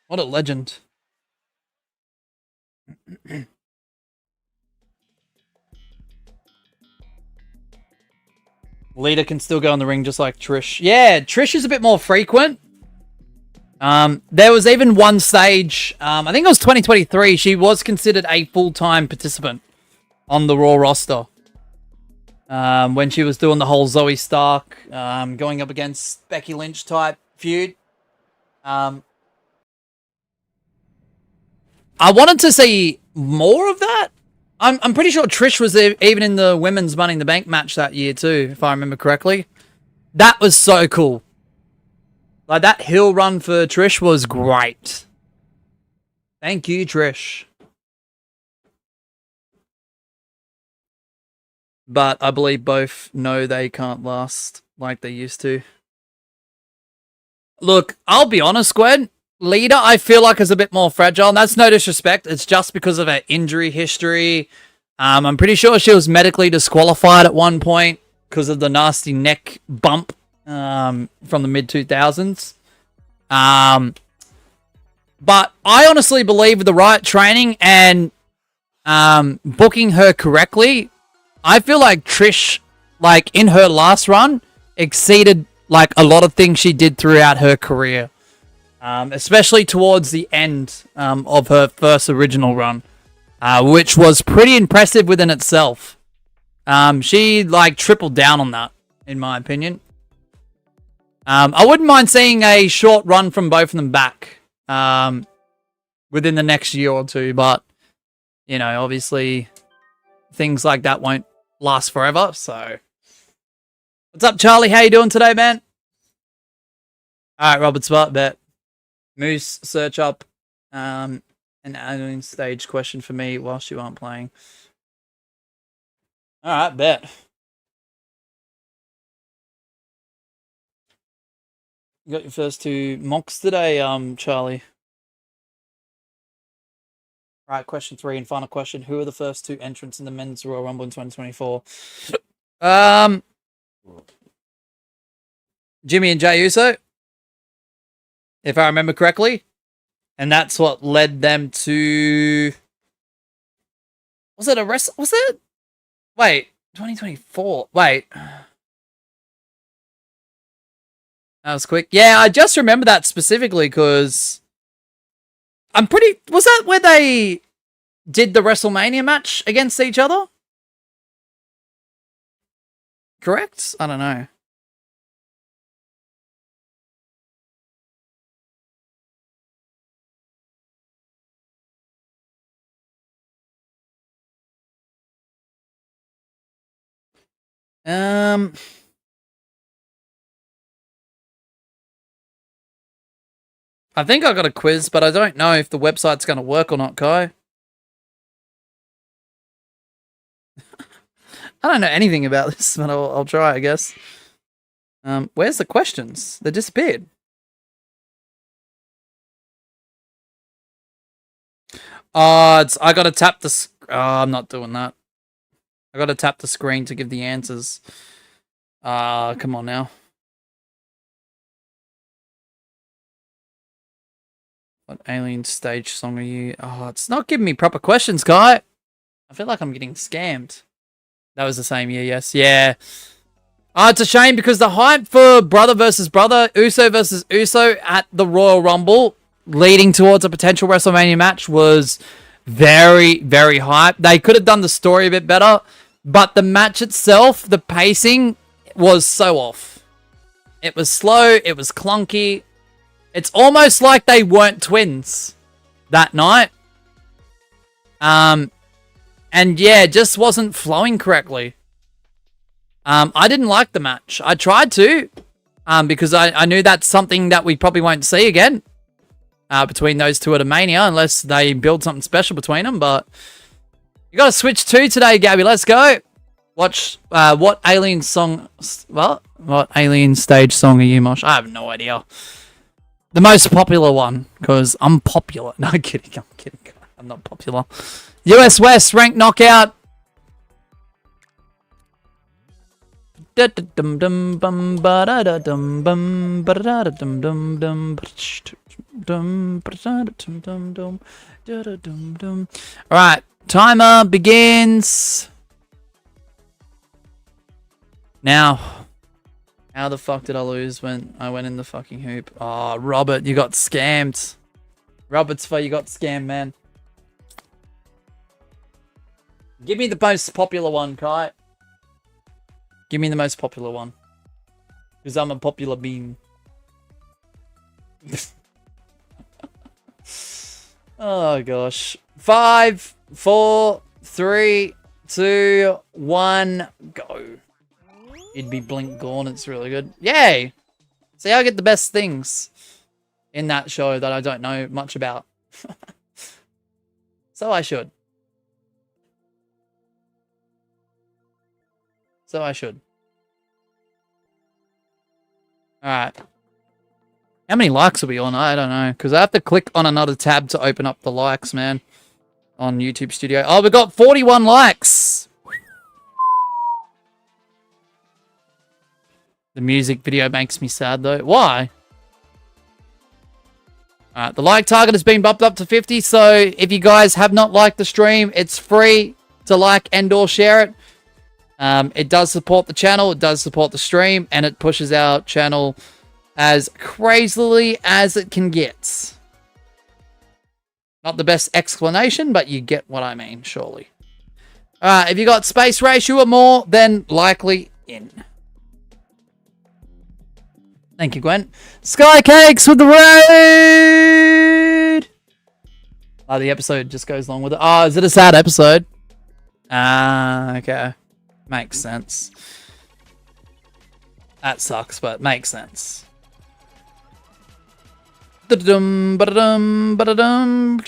What a legend. Lita can still go in the ring just like Trish. Yeah, Trish is a bit more frequent. There was even one stage, I think it was 2023, she was considered a full-time participant on the Raw roster. When she was doing the whole Zoe Stark, going up against Becky Lynch type feud. I wanted to see more of that. I'm pretty sure Trish was even in the women's Money in the Bank match that year too, if I remember correctly. That was so cool. Like, that heel run for Trish was great. Thank you, Trish. But I believe both know they can't last like they used to. Look, I'll be honest, Gwen. Lita, I feel like, is a bit more fragile, and that's no disrespect. It's just because of her injury history. I'm pretty sure she was medically disqualified at one point because of the nasty neck bump from the mid-2000s. But I honestly believe with the right training and booking her correctly, I feel like Trish, like, in her last run, exceeded, like, a lot of things she did throughout her career. Especially towards the end of her first original run, which was pretty impressive within itself. She, like, tripled down on that, in my opinion. I wouldn't mind seeing a short run from both of them back within the next year or two, but, you know, obviously things like that won't last forever, so. What's up, Charlie? How you doing today, man? Alright, Robert Smart, bet. Moose, search up an admin stage question for me whilst you aren't playing. Alright, bet. You got your first two mocks today, Charlie. Right, question 3 and final question. Who are the first two entrants in the Men's Royal Rumble in 2024? Jimmy and Jey Uso, if I remember correctly. And that's what led them to... Was it a wrestle? Was it? Wait, 2024. Wait. That was quick. Yeah, I just remember that specifically because I'm pretty... Was that where they did the WrestleMania match against each other? Correct? I don't know. I think I got a quiz, but I don't know if the website's going to work or not, Kai. I don't know anything about this, but I'll try, I guess. Where's the questions? They disappeared. I got to tap the... I'm not doing that. I got to tap the screen to give the answers. Come on now. What alien stage song are you? Oh, it's not giving me proper questions, Guy. I feel like I'm getting scammed. That was the same year, yes. Yeah. It's a shame because the hype for brother versus brother, Uso versus Uso at the Royal Rumble, leading towards a potential WrestleMania match, was very, very hype. They could have done the story a bit better, but the match itself, the pacing, was so off. It was slow, it was clunky. It's almost like they weren't twins that night. And yeah, it just wasn't flowing correctly. I didn't like the match. I tried to, because I knew that's something that we probably won't see again between those two at a Mania, unless they build something special between them. But you got to switch 2 today, Gabby. Let's go. What alien song? What alien stage song are you, Mosh? I have no idea. The most popular one, because I'm popular. No, I'm kidding. I'm not popular. US West ranked knockout. Alright, timer begins. Now, how the fuck did I lose when I went in the fucking hoop? Oh, Robert, you got scammed. Robert's for you got scammed, man. Give me the most popular one, Kai. Give me the most popular one. Because I'm a popular bean. Oh, gosh. 5, 4, 3, 2, 1, go. It'd be Blink Gone. It's really good. Yay! See, I get the best things in that show that I don't know much about. So I should. So I should. Alright. How many likes are we on? I don't know. Because I have to click on another tab to open up the likes, man. On YouTube Studio. Oh, we got 41 likes! The music video makes me sad, though. Why? Alright, the like target has been bumped up to 50, so if you guys have not liked the stream, it's free to like and or share it. It does support the channel, it does support the stream, and it pushes our channel as crazily as it can get. Not the best explanation, but you get what I mean, surely. Alright, if you got space ratio or more, then likely in. Thank you, Gwen. Sky Cakes with the raid! Oh, the episode just goes along with it. Oh, is it a sad episode? Ah, okay. Makes sense. That sucks, but makes sense. Ba-da-dum, ba-da-dum, ba-da-dum.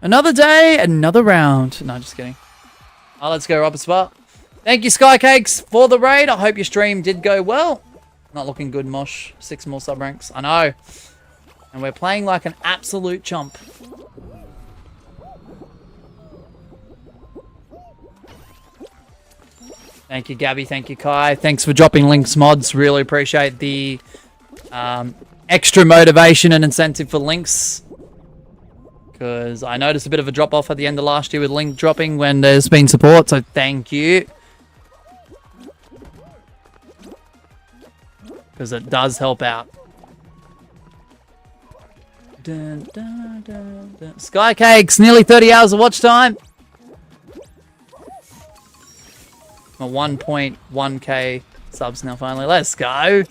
Another day, another round. No, just kidding. Oh, let's go, Robert Spot. Thank you, Skycakes, for the raid. I hope your stream did go well. Not looking good, Mosh. 6 more sub ranks. I know. And we're playing like an absolute chump. Thank you, Gabby. Thank you, Kai. Thanks for dropping links, mods. Really appreciate the extra motivation and incentive for links. Because I noticed a bit of a drop-off at the end of last year with link dropping when there's been support, so thank you. Because it does help out. Dun, dun, dun, dun. Skycakes, nearly 30 hours of watch time. My 1.1k subs now finally. Let's go.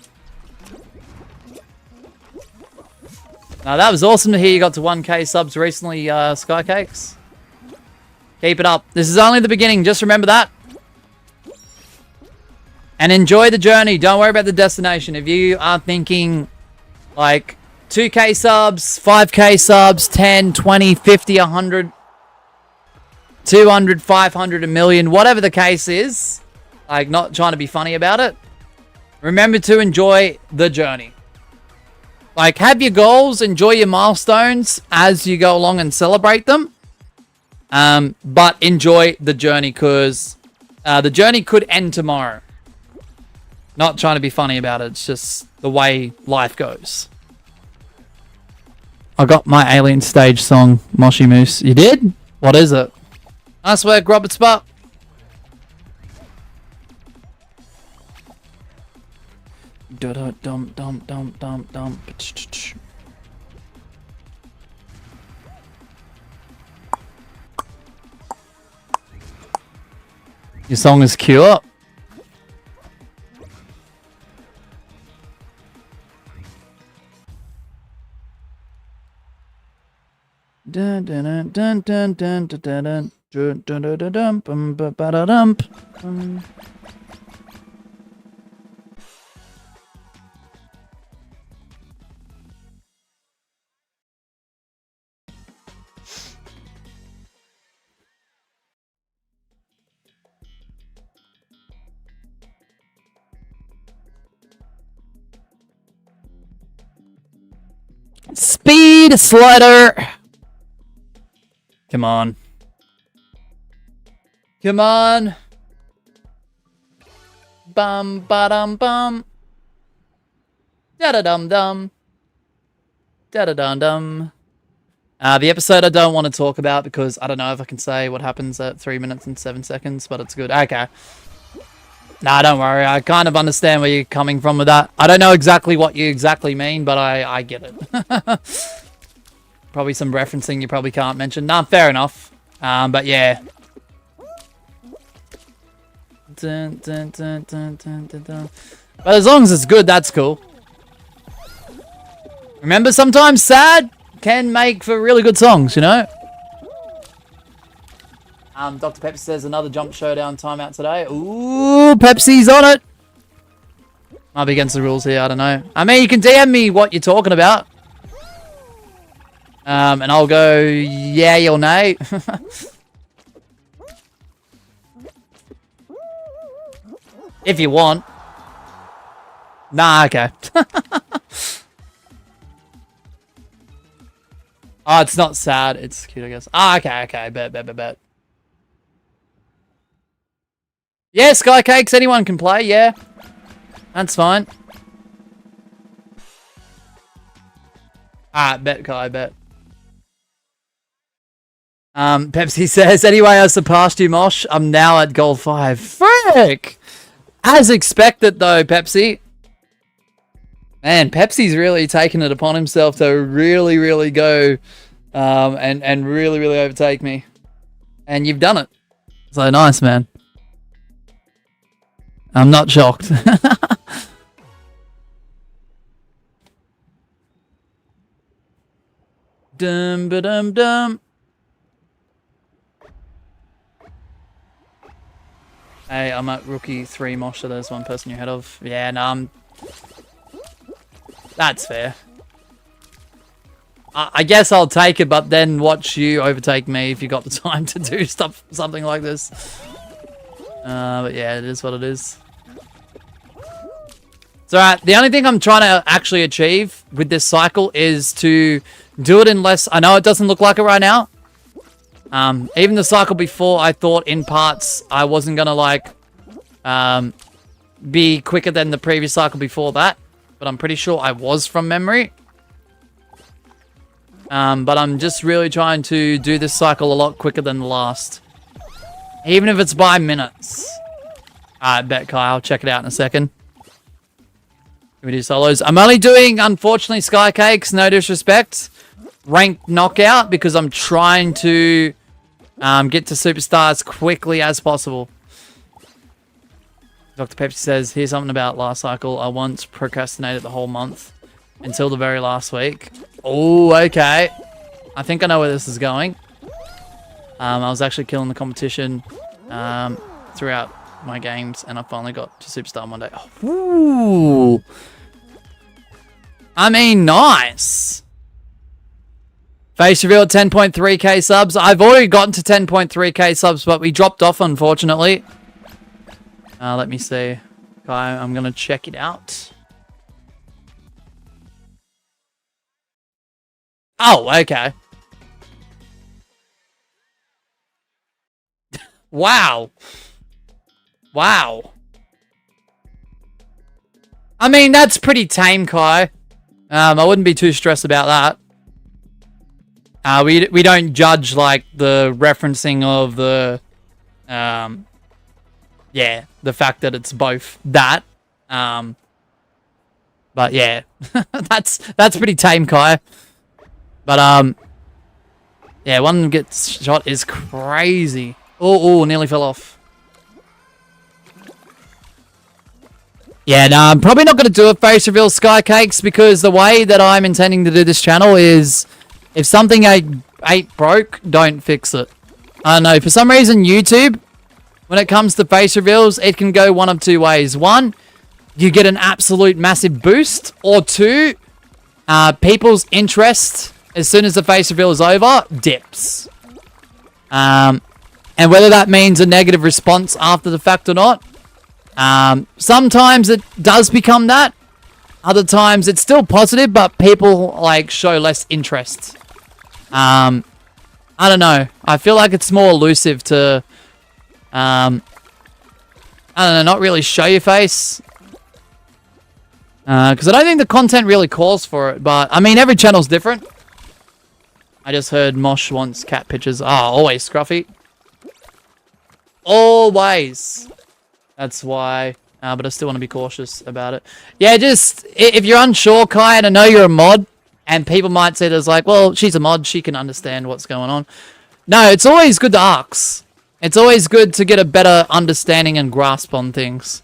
Now that was awesome to hear you got to 1k subs recently, Skycakes. Keep it up. This is only the beginning. Just remember that. And enjoy the journey. Don't worry about the destination. If you are thinking like 2k subs, 5k subs, 10, 20, 50, 100, 200, 500, a million, whatever the case is, like not trying to be funny about it, remember to enjoy the journey. Like, have your goals, enjoy your milestones as you go along and celebrate them. But enjoy the journey, because the journey could end tomorrow. Not trying to be funny about it. It's just the way life goes. I got my alien stage song, Moshi Moose. You did? What is it? Nice work, Robert Spot. Dum dum dum dum dum. Your song is cute. Dun dun dun dun dun dun dun dun dun dun dun dun bum ba ba da dum. Speed slider. Come on. Come on. Bum ba dum bum. Da da dum dum. Da da dum dum. The episode I don't want to talk about because I don't know if I can say what happens at 3 minutes and 7 seconds, but it's good. Okay. Nah, don't worry. I kind of understand where you're coming from with that. I don't know exactly what you exactly mean, but I get it. Probably some referencing you probably can't mention. Nah, fair enough. But yeah. Dun, dun, dun, dun, dun, dun, dun. But as long as it's good, that's cool. Remember, sometimes sad can make for really good songs, you know? Dr. Pepsi says another jump showdown timeout today. Ooh, Pepsi's on it. Might be against the rules here, I don't know. I mean, you can DM me what you're talking about. And I'll go yay or nay. If you want. Nah, okay. Oh, it's not sad. It's cute, I guess. Ah, okay, okay. Bet. Yeah, Sky Cakes, anyone can play, yeah. That's fine. Bet, Kai, bet. Pepsi says, anyway, I surpassed you, Mosh. I'm now at gold 5. Frick! As expected, though, Pepsi. Man, Pepsi's really taken it upon himself to really go and really overtake me. And you've done it. So nice, man. I'm not shocked. Dum. Hey, I'm at rookie 3, Mosh, so there's one person you're ahead of. Yeah, no, that's fair. I guess I'll take it, but then watch you overtake me if you got the time to do something like this. But yeah, it is what it is. It's alright. The only thing I'm trying to actually achieve with this cycle is to do it in less... I know it doesn't look like it right now. Even the cycle before, I thought in parts I wasn't going to, like, be quicker than the previous cycle before that. But I'm pretty sure I was from memory. But I'm just really trying to do this cycle a lot quicker than the last. Even if it's by minutes. Alright, bet, Kai. I'll check it out in a second. Can we do solos? I'm only doing, unfortunately, Sky Cakes, no disrespect, ranked knockout, because I'm trying to get to Superstar as quickly as possible. Dr. Pepsi says, here's something about last cycle. I once procrastinated the whole month until the very last week. Oh, okay. I think I know where this is going. I was actually killing the competition throughout my games, and I finally got to Superstar one day. Oh, ooh. I mean, nice. Face reveal at 10.3k subs. I've already gotten to 10.3k subs, but we dropped off, unfortunately. Let me see. Okay, I'm going to check it out. Oh, okay. Wow. Wow. I mean, that's pretty tame, Kai. I wouldn't be too stressed about that. We don't judge, like, the referencing of the... yeah, the fact that it's both that. But, yeah. that's pretty tame, Kai. But, yeah, one gets shot is crazy. Oh, nearly fell off. Yeah, no, I'm probably not going to do a face reveal Sky Cakes, because the way that I'm intending to do this channel is if something ain't broke, don't fix it. I don't know, for some reason YouTube, when it comes to face reveals, it can go one of two ways. One, you get an absolute massive boost, or two, people's interest as soon as the face reveal is over dips. And whether that means a negative response after the fact or not, sometimes it does become that. Other times it's still positive, but people like show less interest. I don't know. I feel like it's more elusive to, I don't know, not really show your face. Because I don't think the content really calls for it. But, I mean, every channel's different. I just heard Mosh wants cat pictures. Ah, always, Scruffy. Always. That's why. But I still want to be cautious about it. Yeah, just, if you're unsure, Kai, and I know you're a mod, and people might say there's like, well, she's a mod, she can understand what's going on. No, it's always good to ask. It's always good to get a better understanding and grasp on things.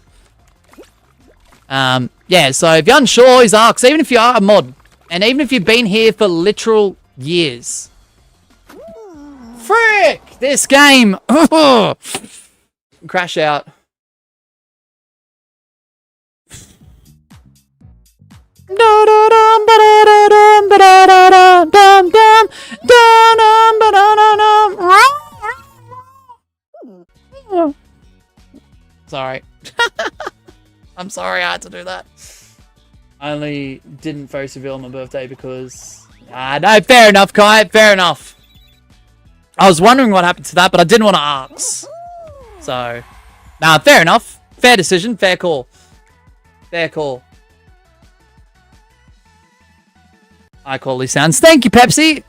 Yeah, so if you're unsure, always ask. Even if you are a mod, and even if you've been here for literal years. Frick! This game! Crash out. Sorry. I'm sorry I had to do that. I only didn't face reveal on my birthday because... no, fair enough, Kai. Fair enough. I was wondering what happened to that, but I didn't want to ask. So... Nah, fair enough. Fair decision. Fair call. Fair call. I call these sounds. Thank you, Pepsi.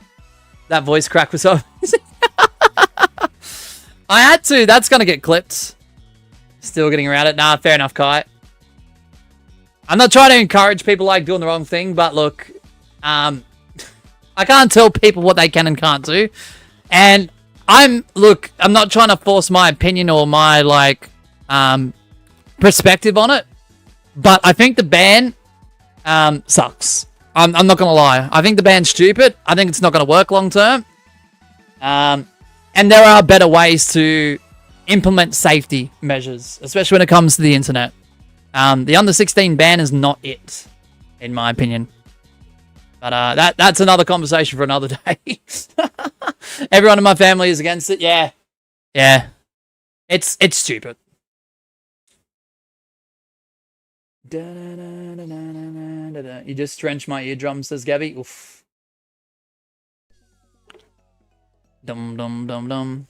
That voice crack was so... I had to. That's going to get clipped. Still getting around it. Nah, fair enough, Kai. I'm not trying to encourage people like doing the wrong thing, but look, I can't tell people what they can and can't do. And I'm not trying to force my opinion or my, like, perspective on it. But I think the ban, sucks. I'm not going to lie. I think the ban's stupid. I think it's not going to work long term. And there are better ways to implement safety measures, especially when it comes to the internet. The under 16 ban is not it, in my opinion. But that's another conversation for another day. Everyone in my family is against it. Yeah. Yeah. It's stupid. You just drenched my eardrum, says Gabby. Oof. Dum dum dum dum.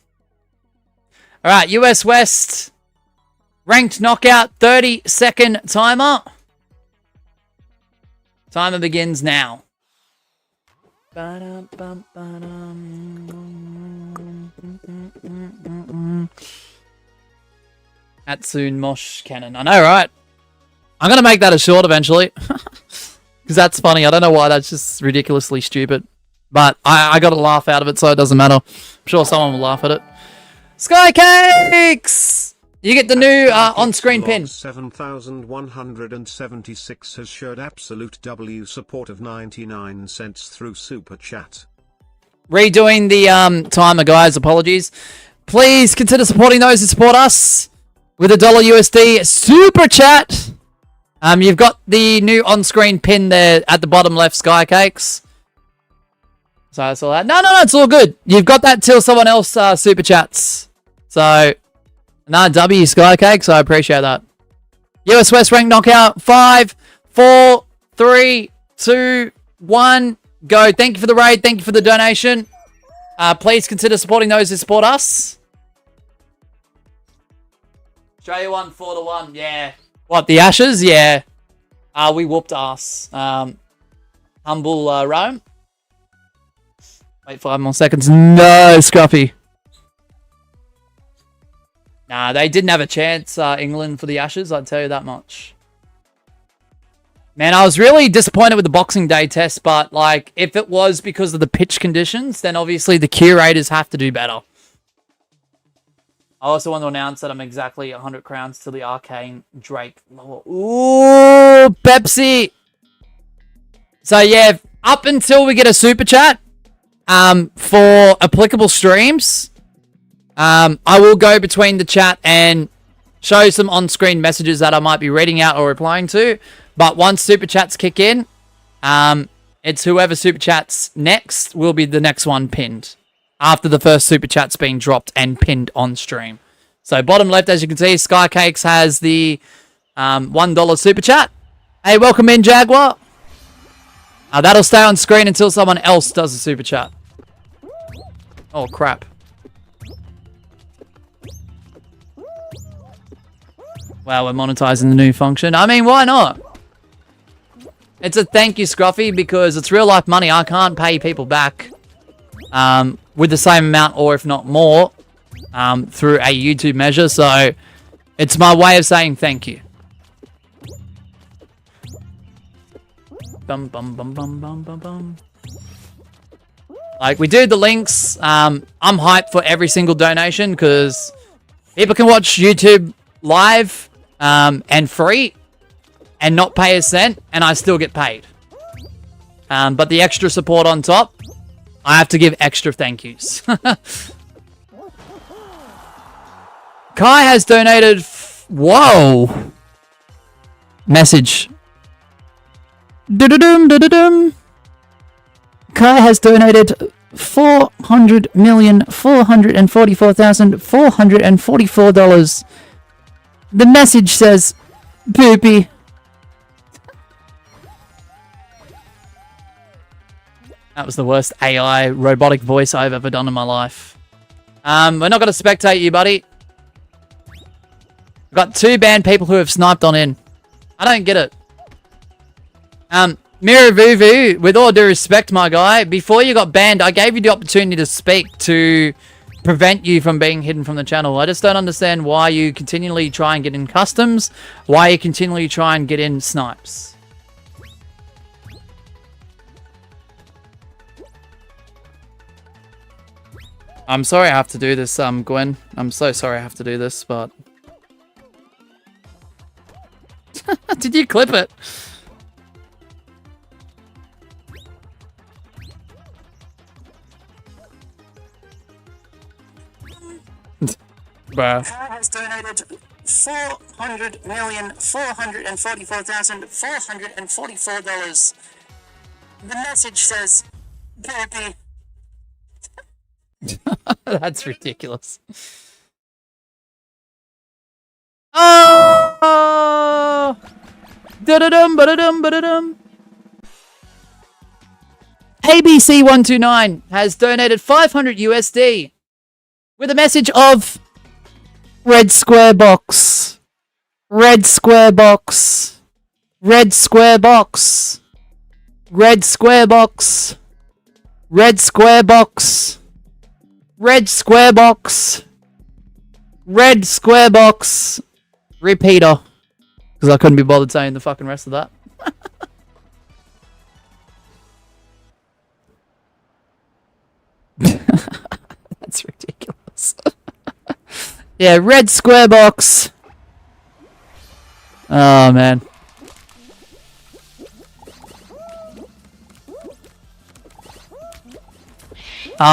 Alright, US West. Ranked knockout, 30-second timer. Timer begins now. Atsun Mosh Cannon. I know, right? I'm going to make that a short eventually. Because that's funny. I don't know why. That's just ridiculously stupid. But I got a laugh out of it, so it doesn't matter. I'm sure someone will laugh at it. Skycakes! You get the new on-screen pin. 7176 has showed absolute W support of 99 cents through Super Chat. Redoing the timer, guys. Apologies. Please consider supporting those who support us with $1 USD Super Chat. You've got the new on-screen pin there at the bottom left, Skycakes. So that's all that. No, it's all good. You've got that till someone else Super Chats. So... Nah, W Skycakes, I appreciate that. US West rank knockout. 5, 4, 3, 2, 1, go. Thank you for the raid. Thank you for the donation. Please consider supporting those who support us. Australia won 4-1. Yeah. What, the Ashes? Yeah. We whooped ass. Humble Rome. Wait 5 more seconds. No, Scruffy. Nah, they didn't have a chance, England, for the Ashes, I'd tell you that much. Man, I was really disappointed with the Boxing Day test, but, like, if it was because of the pitch conditions, then obviously the curators have to do better. I also want to announce that I'm exactly 100 crowns to the Arcane Drake. Ooh, Pepsi! So, yeah, up until we get a Super Chat, for applicable streams... I will go between the chat and show some on-screen messages that I might be reading out or replying to. But once Super Chats kick in, it's whoever Super Chats next will be the next one pinned. After the first Super Chat's been dropped and pinned on stream. So bottom left, as you can see, Skycakes has the $1 Super Chat. Hey, welcome in, Jaguar. That'll stay on screen until someone else does a super chat. Oh, crap. Wow, we're monetizing the new function. I mean, why not? It's a thank you, Scruffy, because it's real life money. I can't pay people back with the same amount or if not more through a YouTube measure. So it's my way of saying thank you. Bum, bum, bum, bum, bum, bum, bum. Like, we do the links. I'm hyped for every single donation because people can watch YouTube live and free and not pay a cent, and I still get paid. But the extra support on top, I have to give extra thank yous. Kai has donated... Whoa! Message. Du-du-dum, du-du-dum. Kai has donated $400,444,444. The message says, poopy. That was the worst AI robotic voice I've ever done in my life. We're not going to spectate you, buddy. We've got 2 banned people who have sniped on in. I don't get it. Miravuvu, with all due respect, my guy, before you got banned, I gave you the opportunity to speak to prevent you from being hidden from the channel. I just don't understand why you continually try and get in customs, why you continually try and get in snipes. I'm sorry I have to do this, Gwen. I'm so sorry I have to do this, but... Did you clip it? Bruh. Has donated $400,444,444. The message says, poopy. That's ridiculous. Oh! Da-da-dum, ba-da-dum, ba-da-dum. ABC129 has donated 500 USD with a message of red square box. Red square box. Red square box. Red square box. Red square box. Red square box. Red square box. Repeater. Because I couldn't be bothered saying the fucking rest of that. That's ridiculous. Yeah, red square box. Oh, man.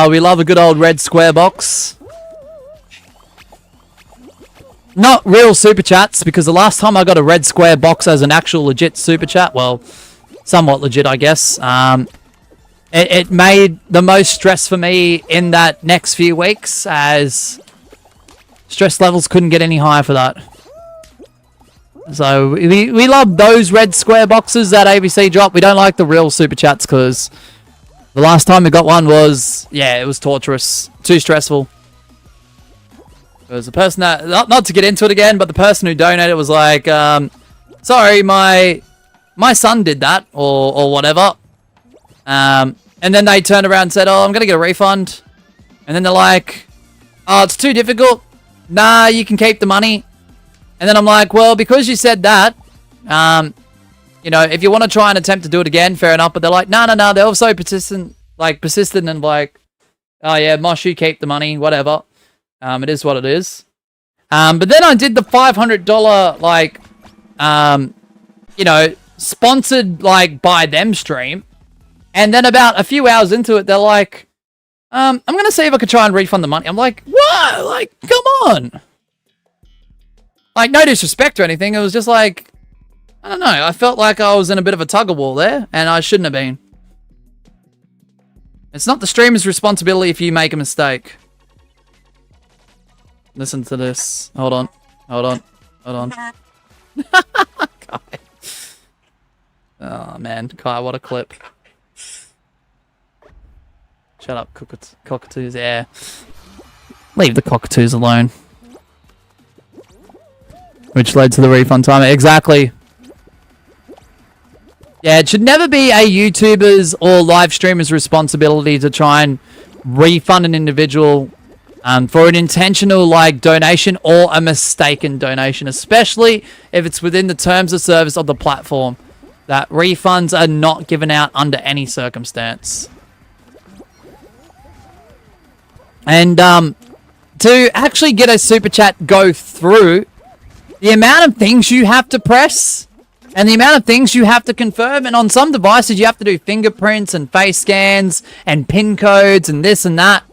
We love a good old red square box. Not real super chats, because the last time I got a red square box as an actual legit super chat, well, somewhat legit, I guess, it made the most stress for me in that next few weeks, as stress levels couldn't get any higher for that. So we love those red square boxes that ABC drop. We don't like the real super chats, because the last time we got one was, yeah, it was torturous. Too stressful. Because the person that, not to get into it again, but the person who donated was like, sorry, my son did that, or whatever. And then they turned around and said, oh, I'm going to get a refund. And then they're like, oh, it's too difficult. Nah, you can keep the money. And then I'm like, well, because you said that, you know, if you want to try and attempt to do it again, fair enough. But they're like, no. They're also persistent and like, oh yeah, Mosh, you keep the money, whatever. It is what it is. But then I did the $500, like, you know, sponsored, like, by them stream. And then about a few hours into it, they're like, I'm going to see if I could try and refund the money. I'm like, what? Like, come on. Like, no disrespect or anything. It was just like, I don't know. I felt like I was in a bit of a tug-of-war there, and I shouldn't have been. It's not the streamer's responsibility if you make a mistake. Listen to this. Hold on. Oh, man. Kai, what a clip. Shut up, cockatoos. Yeah. Leave the cockatoos alone. Which led to the refund timer. Exactly. Yeah, it should never be a YouTuber's or live streamer's responsibility to try and refund an individual for an intentional donation or a mistaken donation, especially if it's within the terms of service of the platform. That refunds are not given out under any circumstance. And to actually get a super chat go through, the amount of things you have to press and the amount of things you have to confirm, and on some devices you have to do fingerprints and face scans and PIN codes and this and that.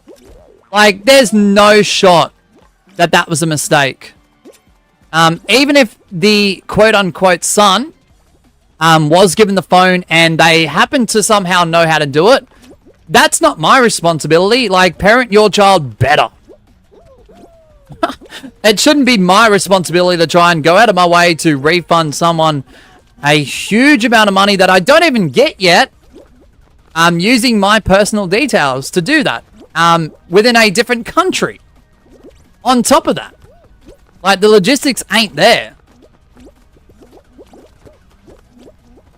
Like, there's no shot that that was a mistake. Even if the quote-unquote son was given the phone and they happen to somehow know how to do it, that's not my responsibility. Like, parent your child better. It shouldn't be my responsibility to try and go out of my way to refund someone a huge amount of money that I don't even get yet, using my personal details to do that, within a different country. On top of that, like, the logistics ain't there.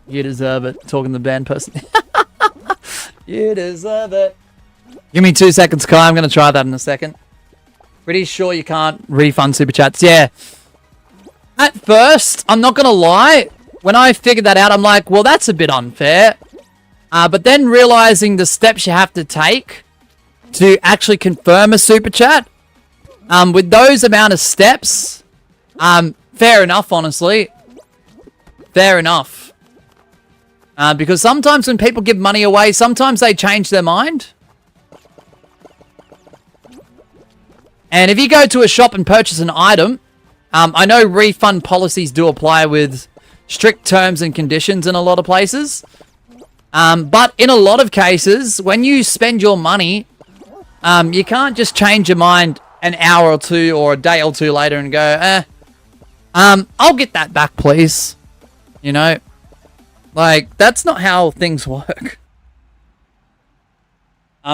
You deserve it. Talking to the band person. You deserve it. Give me 2 seconds, Kai. I'm going to try that in a second. Pretty sure you can't refund super chats. Yeah. At first, I'm not going to lie. When I figured that out, I'm like, well, that's a bit unfair. But then realizing the steps you have to take to actually confirm a super chat, with those amount of steps, fair enough, honestly. Fair enough. Because sometimes when people give money away, sometimes they change their mind. And if you go to a shop and purchase an item, I know refund policies do apply with strict terms and conditions in a lot of places. But in a lot of cases, when you spend your money, you can't just change your mind an hour or two or a day or two later and go, I'll get that back, please. You know? Like, that's not how things work.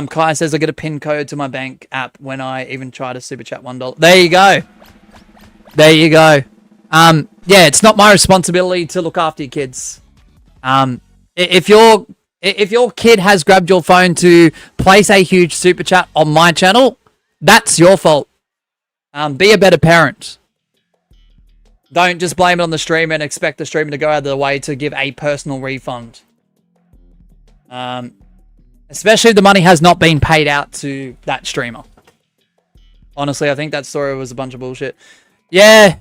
Kai says I get a PIN code to my bank app when I even try to super chat $1. There you go. There you go. Yeah, it's not my responsibility to look after your kids. If your kid has grabbed your phone to place a huge super chat on my channel, that's your fault. Be a better parent. Don't just blame it on the streamer and expect the streamer to go out of the way to give a personal refund. Especially if the money has not been paid out to that streamer. Honestly, I think that story was a bunch of bullshit. Yeah.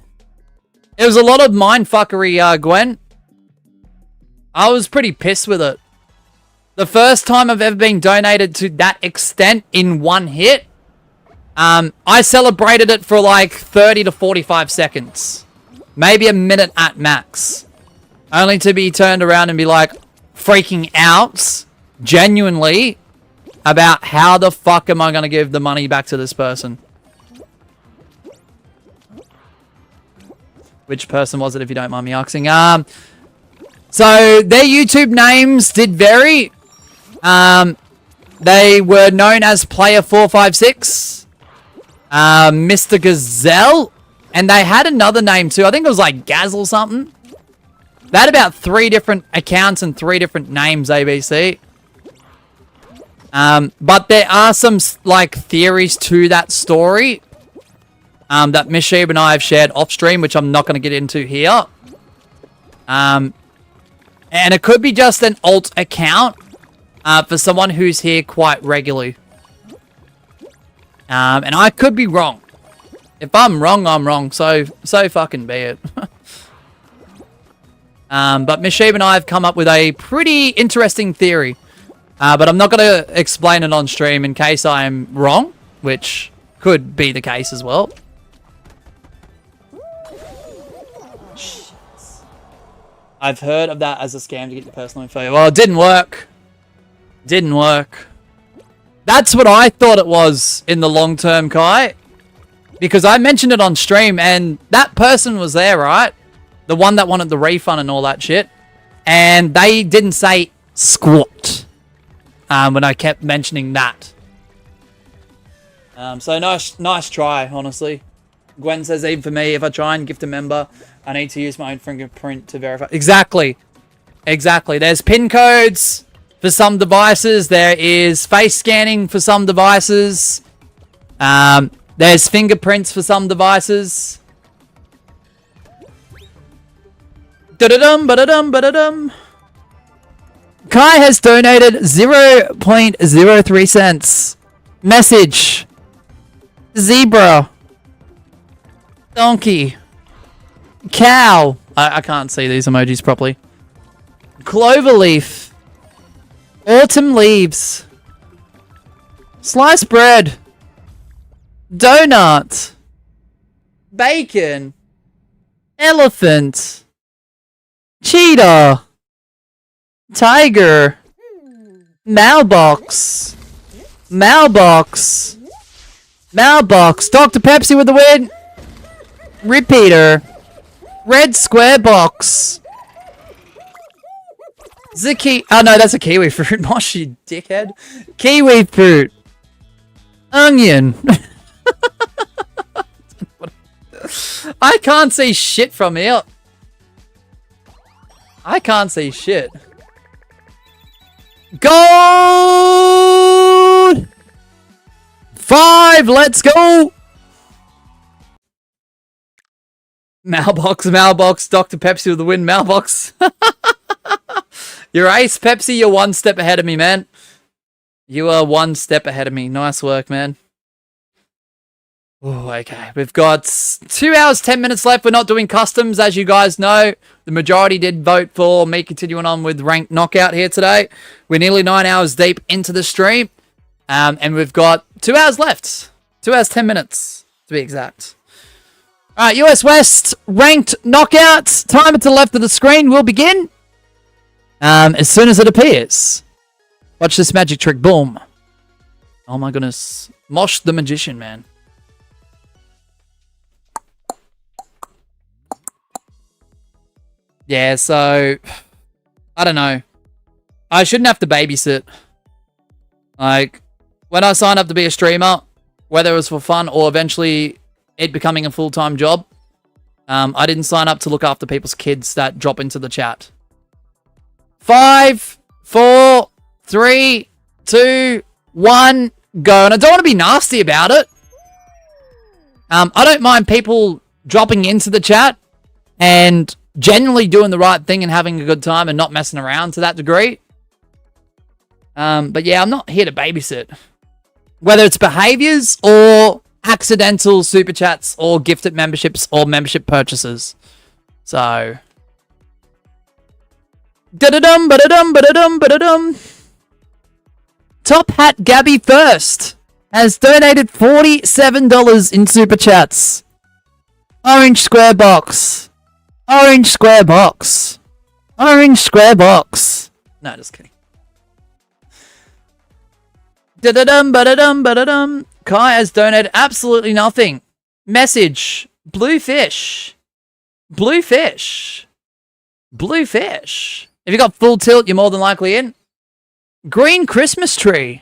It was a lot of mindfuckery, Gwen. I was pretty pissed with it. The first time I've ever been donated to that extent in one hit, I celebrated it for like 30 to 45 seconds. Maybe a minute at max. Only to be turned around and be like freaking out genuinely about how the fuck am I going to give the money back to this person. Which person was it, if you don't mind me asking? So their YouTube names did vary. They were known as Player456, Mr. Gazelle, and they had another name too. I think it was like Gaz or something. They had about 3 different accounts and 3 different names, ABC. But there are some like theories to that story that Miss Sheeb and I have shared off stream, which I'm not going to get into here. And it could be just an alt account for someone who's here quite regularly. And I could be wrong. If I'm wrong, I'm wrong. So fucking be it. But Miss Sheeb and I have come up with a pretty interesting theory. But I'm not going to explain it on stream in case I'm wrong, which could be the case as well. I've heard of that as a scam to get your personal info. Well, it didn't work. Didn't work. That's what I thought it was in the long term, Kai. Because I mentioned it on stream and that person was there, right? The one that wanted the refund and all that shit. And they didn't say squat when I kept mentioning that. So nice try, honestly. Gwen says, even for me, if I try and gift a member, I need to use my own fingerprint to verify. Exactly. Exactly. There's PIN codes for some devices. There is face scanning for some devices. There's fingerprints for some devices. Da-da-dum, ba-da-dum, ba-da-dum. Kai has donated 0.03 cents. Message. Zebra. Donkey. Cow. I can't see these emojis properly. Cloverleaf. Autumn leaves. Sliced bread. Donut. Bacon. Elephant. Cheetah. Tiger. Mailbox. Mailbox. Mailbox. Dr. Pepsi with the win. Repeater. Red square box. Zucchini. Oh no, that's a kiwi fruit. Mosh, you dickhead. Kiwi fruit. Onion. I can't see shit from here. I can't see shit. Gold! 5, let's go! Mailbox, Mailbox, Dr. Pepsi with the win, Mailbox. You're ace, Pepsi, you're one step ahead of me, man. You are one step ahead of me. Nice work, man. Oh, okay. We've got 2 hours, 10 minutes left. We're not doing customs, as you guys know. The majority did vote for me continuing on with ranked knockout here today. We're nearly 9 hours deep into the stream. And we've got 2 hours left. 2 hours, 10 minutes, to be exact. All right, US West ranked knockouts. Timer to the left of the screen will begin as soon as it appears. Watch this magic trick. Boom. Oh, my goodness. Mosh the magician, man. Yeah, so, I don't know. I shouldn't have to babysit. Like, when I signed up to be a streamer, whether it was for fun or eventually it becoming a full-time job, I didn't sign up to look after people's kids that drop into the chat. 5, 4, 3, 2, 1, go. And I don't want to be nasty about it. I don't mind people dropping into the chat and genuinely doing the right thing and having a good time and not messing around to that degree. But yeah, I'm not here to babysit. Whether it's behaviors or accidental super chats or gifted memberships or membership purchases. So. Da-da-dum, ba-da-dum, ba-da-dum, ba-da-dum. Top Hat Gabby First has donated $47 in super chats. Orange square box. Orange square box. Orange square box. No, just kidding. Da-da-dum, ba-da-dum, ba-da-dum. Kai has donated absolutely nothing. Message. Blue fish. Blue fish. Blue fish. If you got full tilt, you're more than likely in. Green Christmas tree.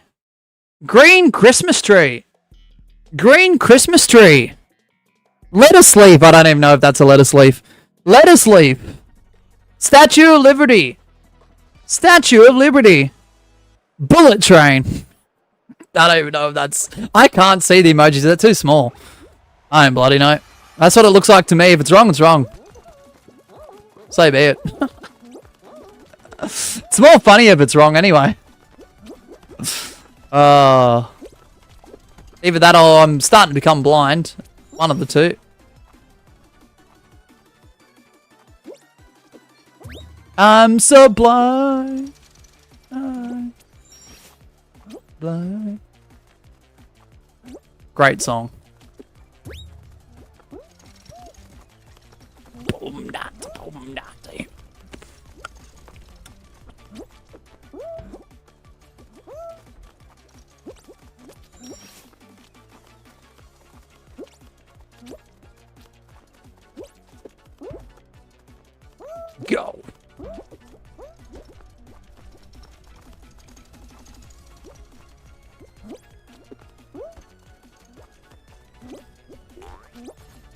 Green Christmas tree. Green Christmas tree. Lettuce leaf. I don't even know if that's a lettuce leaf. Lettuce leaf. Statue of Liberty. Statue of Liberty. Bullet train. I don't even know if that's... I can't see the emojis. They're too small. I don't bloody know. That's what it looks like to me. If it's wrong, it's wrong. So be it. It's more funny if it's wrong anyway. Either that or I'm starting to become blind. One of the two. I'm so blind. Blind. Great song. Boom, dat, boom, dat. Go.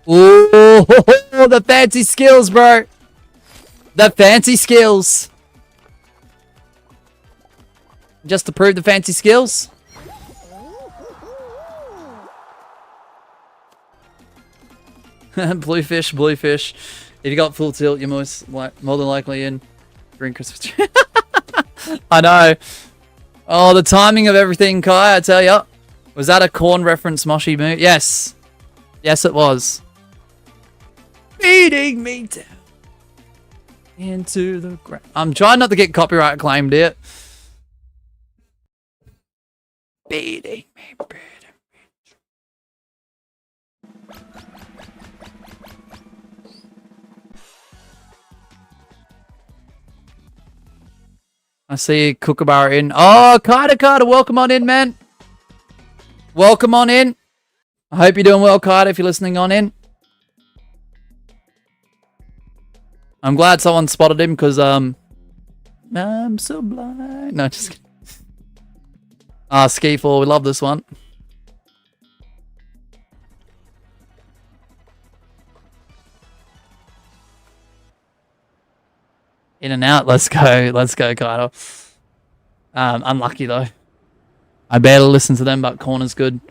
Ooh, the fancy skills, bro. The fancy skills. Just to prove the fancy skills. Bluefish, bluefish. If you got full tilt, you're more than likely in green Christmas tree. I know. Oh, the timing of everything, Kai, I tell ya. Was that a corn reference, Moshi move? Yes. Yes, it was. Beating me down into the ground. I'm trying not to get copyright claimed here. Beating me, beating me. I see Kookaburra in. Oh, Carter, welcome on in, man. Welcome on in. I hope you're doing well, Carter, if you're listening on in. I'm glad someone spotted him because, I'm so blind. No, just kidding. Ah, Ski4, we love this one. In and out, let's go, Carter. Unlucky though. I barely listen to them, but Korn is good.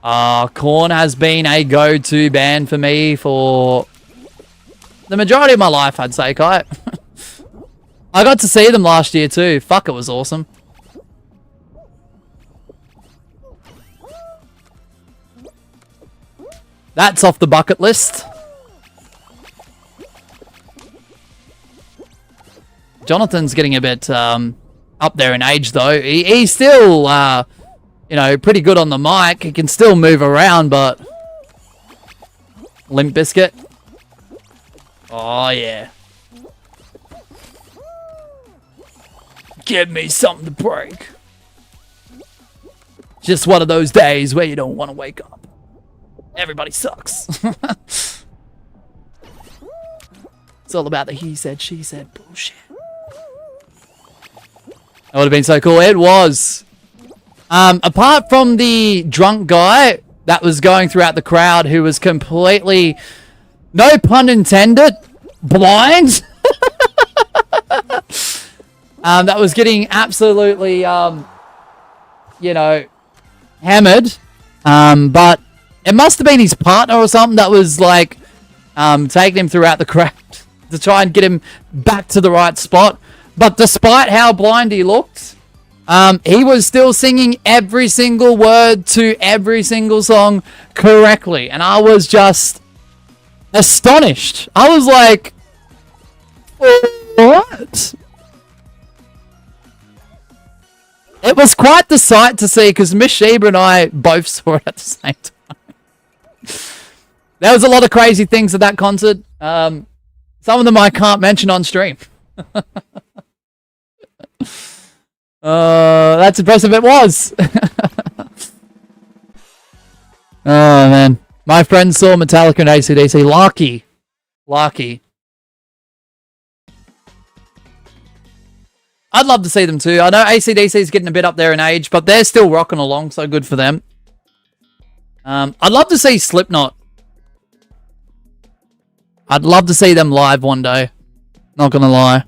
Korn has been a go-to band for me for the majority of my life, I'd say, Kai. I got to see them last year too. Fuck, it was awesome. That's off the bucket list. Jonathan's getting a bit up there in age, though. He's still, you know, pretty good on the mic. He can still move around, but... Limp Bizkit. Oh, yeah. Give me something to break. Just one of those days where you don't want to wake up. Everybody sucks. It's all about the he said, she said bullshit. That would have been so cool. It was. Apart from the drunk guy that was going throughout the crowd who was completely, no pun intended, blind. That was getting absolutely, you know, hammered. But it must have been his partner or something that was like taking him throughout the crowd to try and get him back to the right spot. But despite how blind he looked, he was still singing every single word to every single song correctly. And I was just astonished. I was like, what? It was quite the sight to see because Miss Sheba and I both saw it at the same time. There was a lot of crazy things at that concert. Some of them I can't mention on stream. That's impressive. It was. Oh, man. My friend saw Metallica and AC/DC. Lucky. Lucky. I'd love to see them too. I know AC/DC is getting a bit up there in age, but they're still rocking along, so good for them. I'd love to see Slipknot. I'd love to see them live one day. Not gonna lie.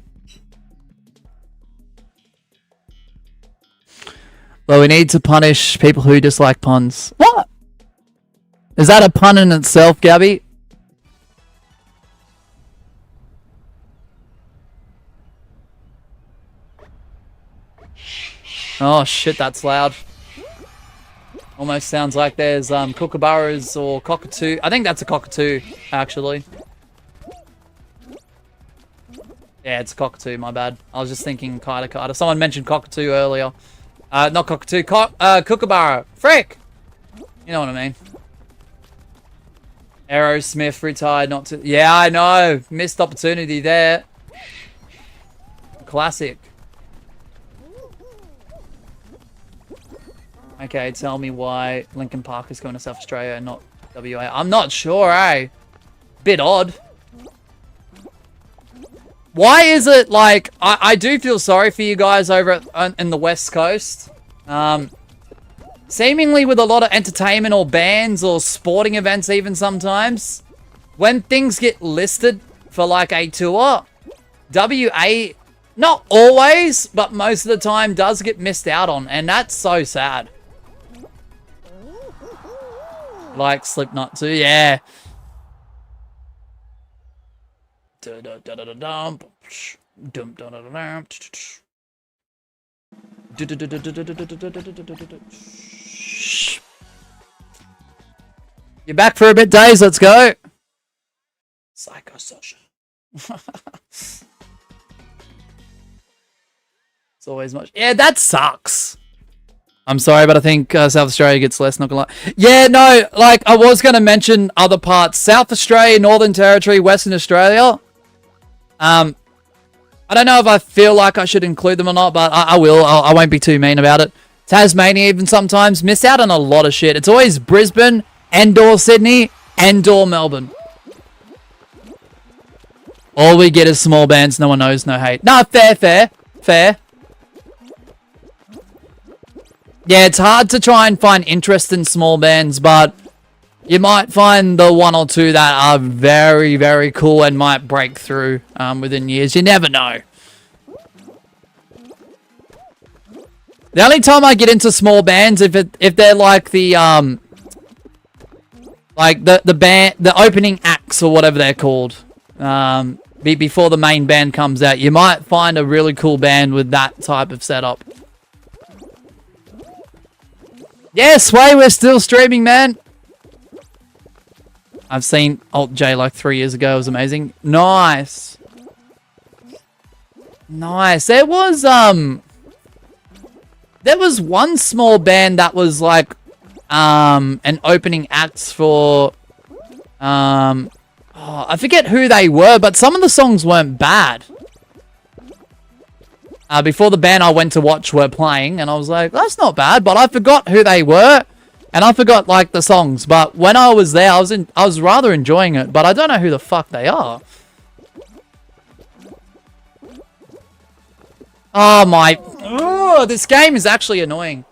But we need to punish people who dislike puns. What? Is that a pun in itself, Gabby? Oh shit, that's loud. Almost sounds like there's kookaburras or cockatoo. I think that's a cockatoo, actually. Yeah, it's a cockatoo, my bad. I was just thinking kida. Someone mentioned cockatoo earlier. Not cockatoo, kookaburra. Frick! You know what I mean. Aerosmith retired not to... Yeah, I know. Missed opportunity there. Classic. Okay, tell me why Linkin Park is going to South Australia and not WA. I'm not sure, eh? Bit odd. Why is it like... I do feel sorry for you guys over in the West Coast. Seemingly with a lot of entertainment or bands or sporting events even sometimes. when things get listed for like a tour, WA, not always, but most of the time does get missed out on. And that's so sad. Like Slipknot too, yeah. You're back for a bit, Days. Let's go. Psychosocial. It's always much. Yeah, that sucks. I'm sorry, but I think South Australia gets less, not gonna lie. Yeah, no, like, I was gonna mention other parts. South Australia, Northern Territory, Western Australia. I don't know if I feel like I should include them or not, but I will. I won't be too mean about it. Tasmania even sometimes. Miss out on a lot of shit. It's always Brisbane, and/or Sydney, and/or Melbourne. All we get is small bands. No one knows, no hate. No, fair. Yeah, it's hard to try and find interest in small bands, but you might find the one or two that are very, very cool and might break through within years. You never know. The only time I get into small bands if they're like the band, the opening acts or whatever they're called. Before the main band comes out, you might find a really cool band with that type of setup. Yeah, Sway, we're still streaming, man. I've seen Alt J like 3 years ago. It was amazing. Nice. Nice. There was one small band that was like an opening act for I forget who they were, but some of the songs weren't bad. Before the band I went to watch were playing, and I was like, that's not bad, but I forgot who they were, and I forgot, like, the songs. But when I was there, I was rather enjoying it, but I don't know who the fuck they are. Oh, my... Oh, this game is actually annoying.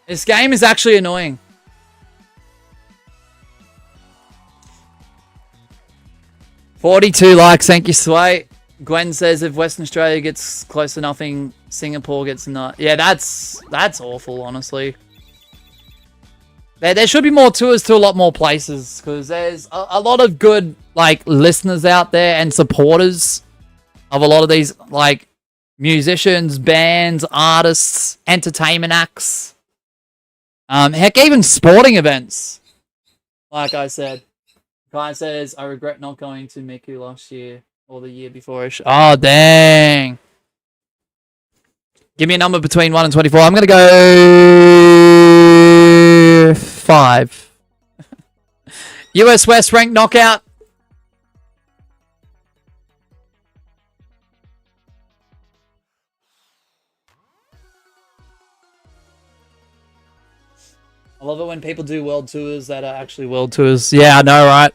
This game is actually annoying. $42 likes, thank you, Sway. Gwen says if Western Australia gets close to nothing, Singapore gets not. Yeah, that's awful, honestly. There should be more tours to a lot more places, because there's a lot of good, like, listeners out there and supporters of a lot of these, like, musicians, bands, artists, entertainment acts. Heck, even sporting events. Like I said. Guy says, I regret not going to Miku last year. Or the year before. Oh, dang. Give me a number between 1 and 24. I'm going to go 5. US West ranked knockout. I love it when people do world tours that are actually world tours. Yeah, I know, right?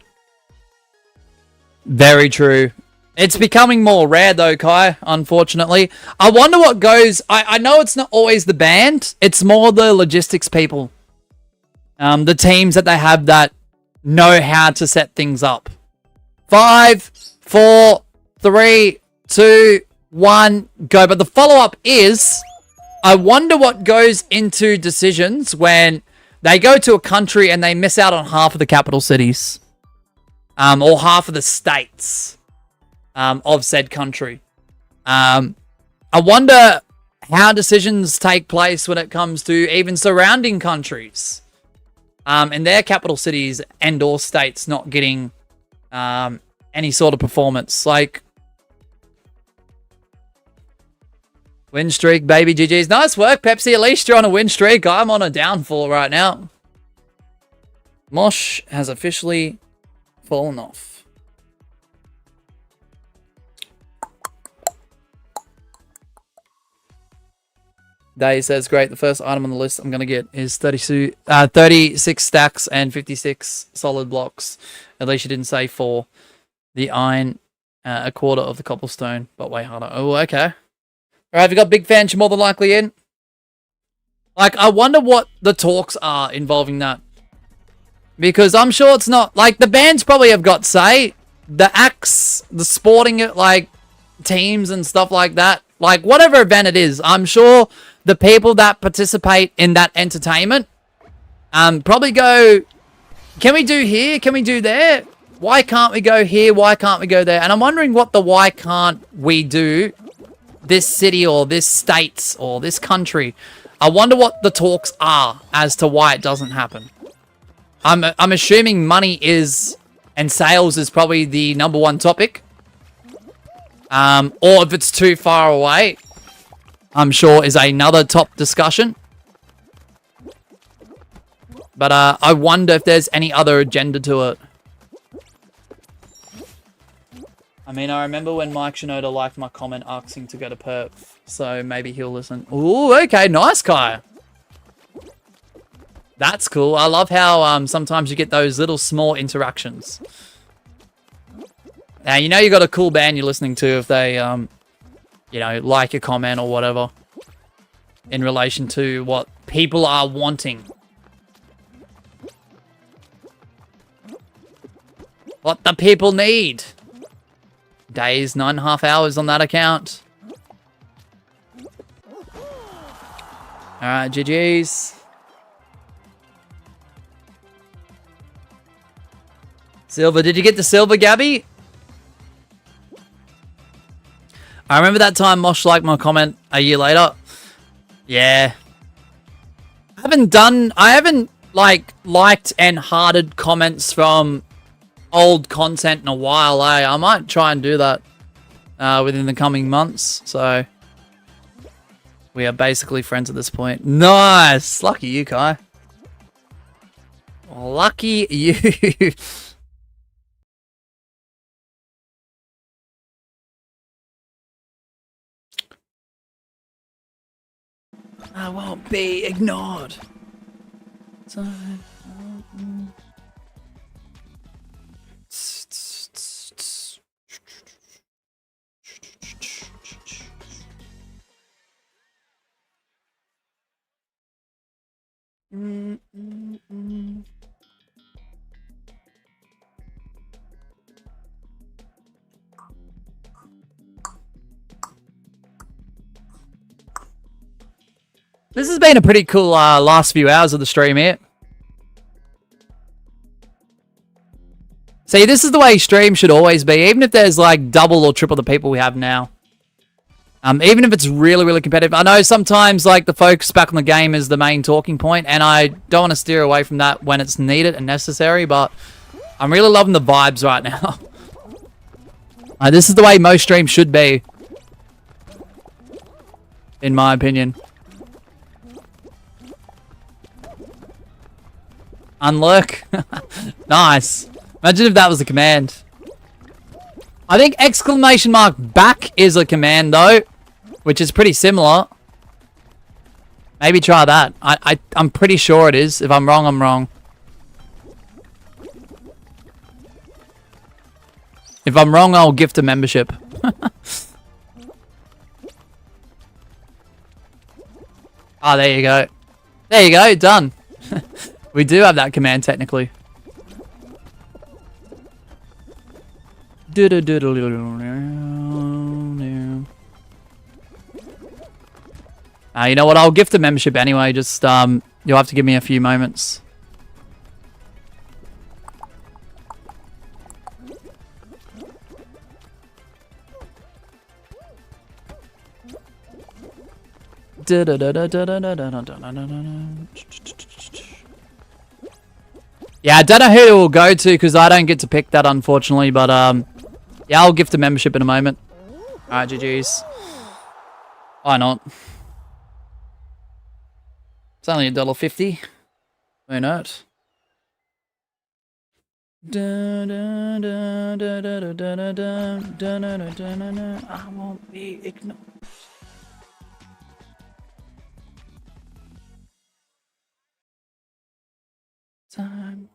Very true. It's becoming more rare though, Kai, unfortunately. I wonder what goes... I know it's not always the band. It's more the logistics people. The teams that they have that know how to set things up. 5, 4, 3, 2, 1, go. But the follow-up is... I wonder what goes into decisions when they go to a country and they miss out on half of the capital cities. Or half of the states. Of said country. I wonder how decisions take place when it comes to even surrounding countries. And their capital cities and or states not getting any sort of performance. Like, win streak, baby, GG's. Nice work, Pepsi. At least you're on a win streak. I'm on a downfall right now. Mosh has officially fallen off. Day says, great, the first item on the list I'm going to get is 36 stacks and 56 solid blocks. At least you didn't say 4. The iron, a quarter of the cobblestone, but way harder. Oh, okay. Alright, if you got big fans, you're more than likely in. Like, I wonder what the talks are involving that. Because I'm sure it's not... Like, the bands probably have got say. The acts, the sporting, like, teams and stuff like that. Like, whatever event it is, I'm sure the people that participate in that entertainment probably go, can we do here? Can we do there? Why can't we go here? Why can't we go there? And I'm wondering what the why can't we do this city or this state or this country. I wonder what the talks are as to why it doesn't happen. I'm assuming money is, and sales is probably the #1 topic. Or if it's too far away, I'm sure is another top discussion. But I wonder if there's any other agenda to it. I mean, I remember when Mike Shinoda liked my comment asking to go to Perth, so maybe he'll listen. Ooh, okay, nice, Kai. That's cool. I love how sometimes you get those little small interactions. Now, you know you got a cool band you're listening to if they, you know, like a comment or whatever in relation to what people are wanting. What the people need. Days, 9.5 hours on that account. Alright, GG's. Silver, did you get the silver, Gabby? I remember that time Mosh liked my comment a year later. Yeah. I haven't like liked and hearted comments from old content in a while, eh? I might try and do that within the coming months. So we are basically friends at this point. Nice! Lucky you, Kai. Lucky you. I won't be ignored. This has been a pretty cool last few hours of the stream here. See, this is the way stream should always be, even if there's like double or triple the people we have now. Even if it's really, really competitive. I know sometimes like the focus back on the game is the main talking point, and I don't want to steer away from that when it's needed and necessary, but I'm really loving the vibes right now. This is the way most streams should be, in my opinion. Unlurk. Nice. Imagine if that was a command. I think exclamation mark back is a command though, which is pretty similar. Maybe try that. I'm pretty sure it is. If I'm wrong, I'm wrong. If I'm wrong, I'll gift a membership. Ah, there you go. There you go, done. We do have that command technically. You know what? I'll gift a membership anyway. Just you'll have to give me a few moments. Yeah, I don't know who it will go to because I don't get to pick that, unfortunately. But yeah, I'll gift a membership in a moment. Alright, GG's. Why not? It's only $1.50. Why not? I won't be ignored. Time.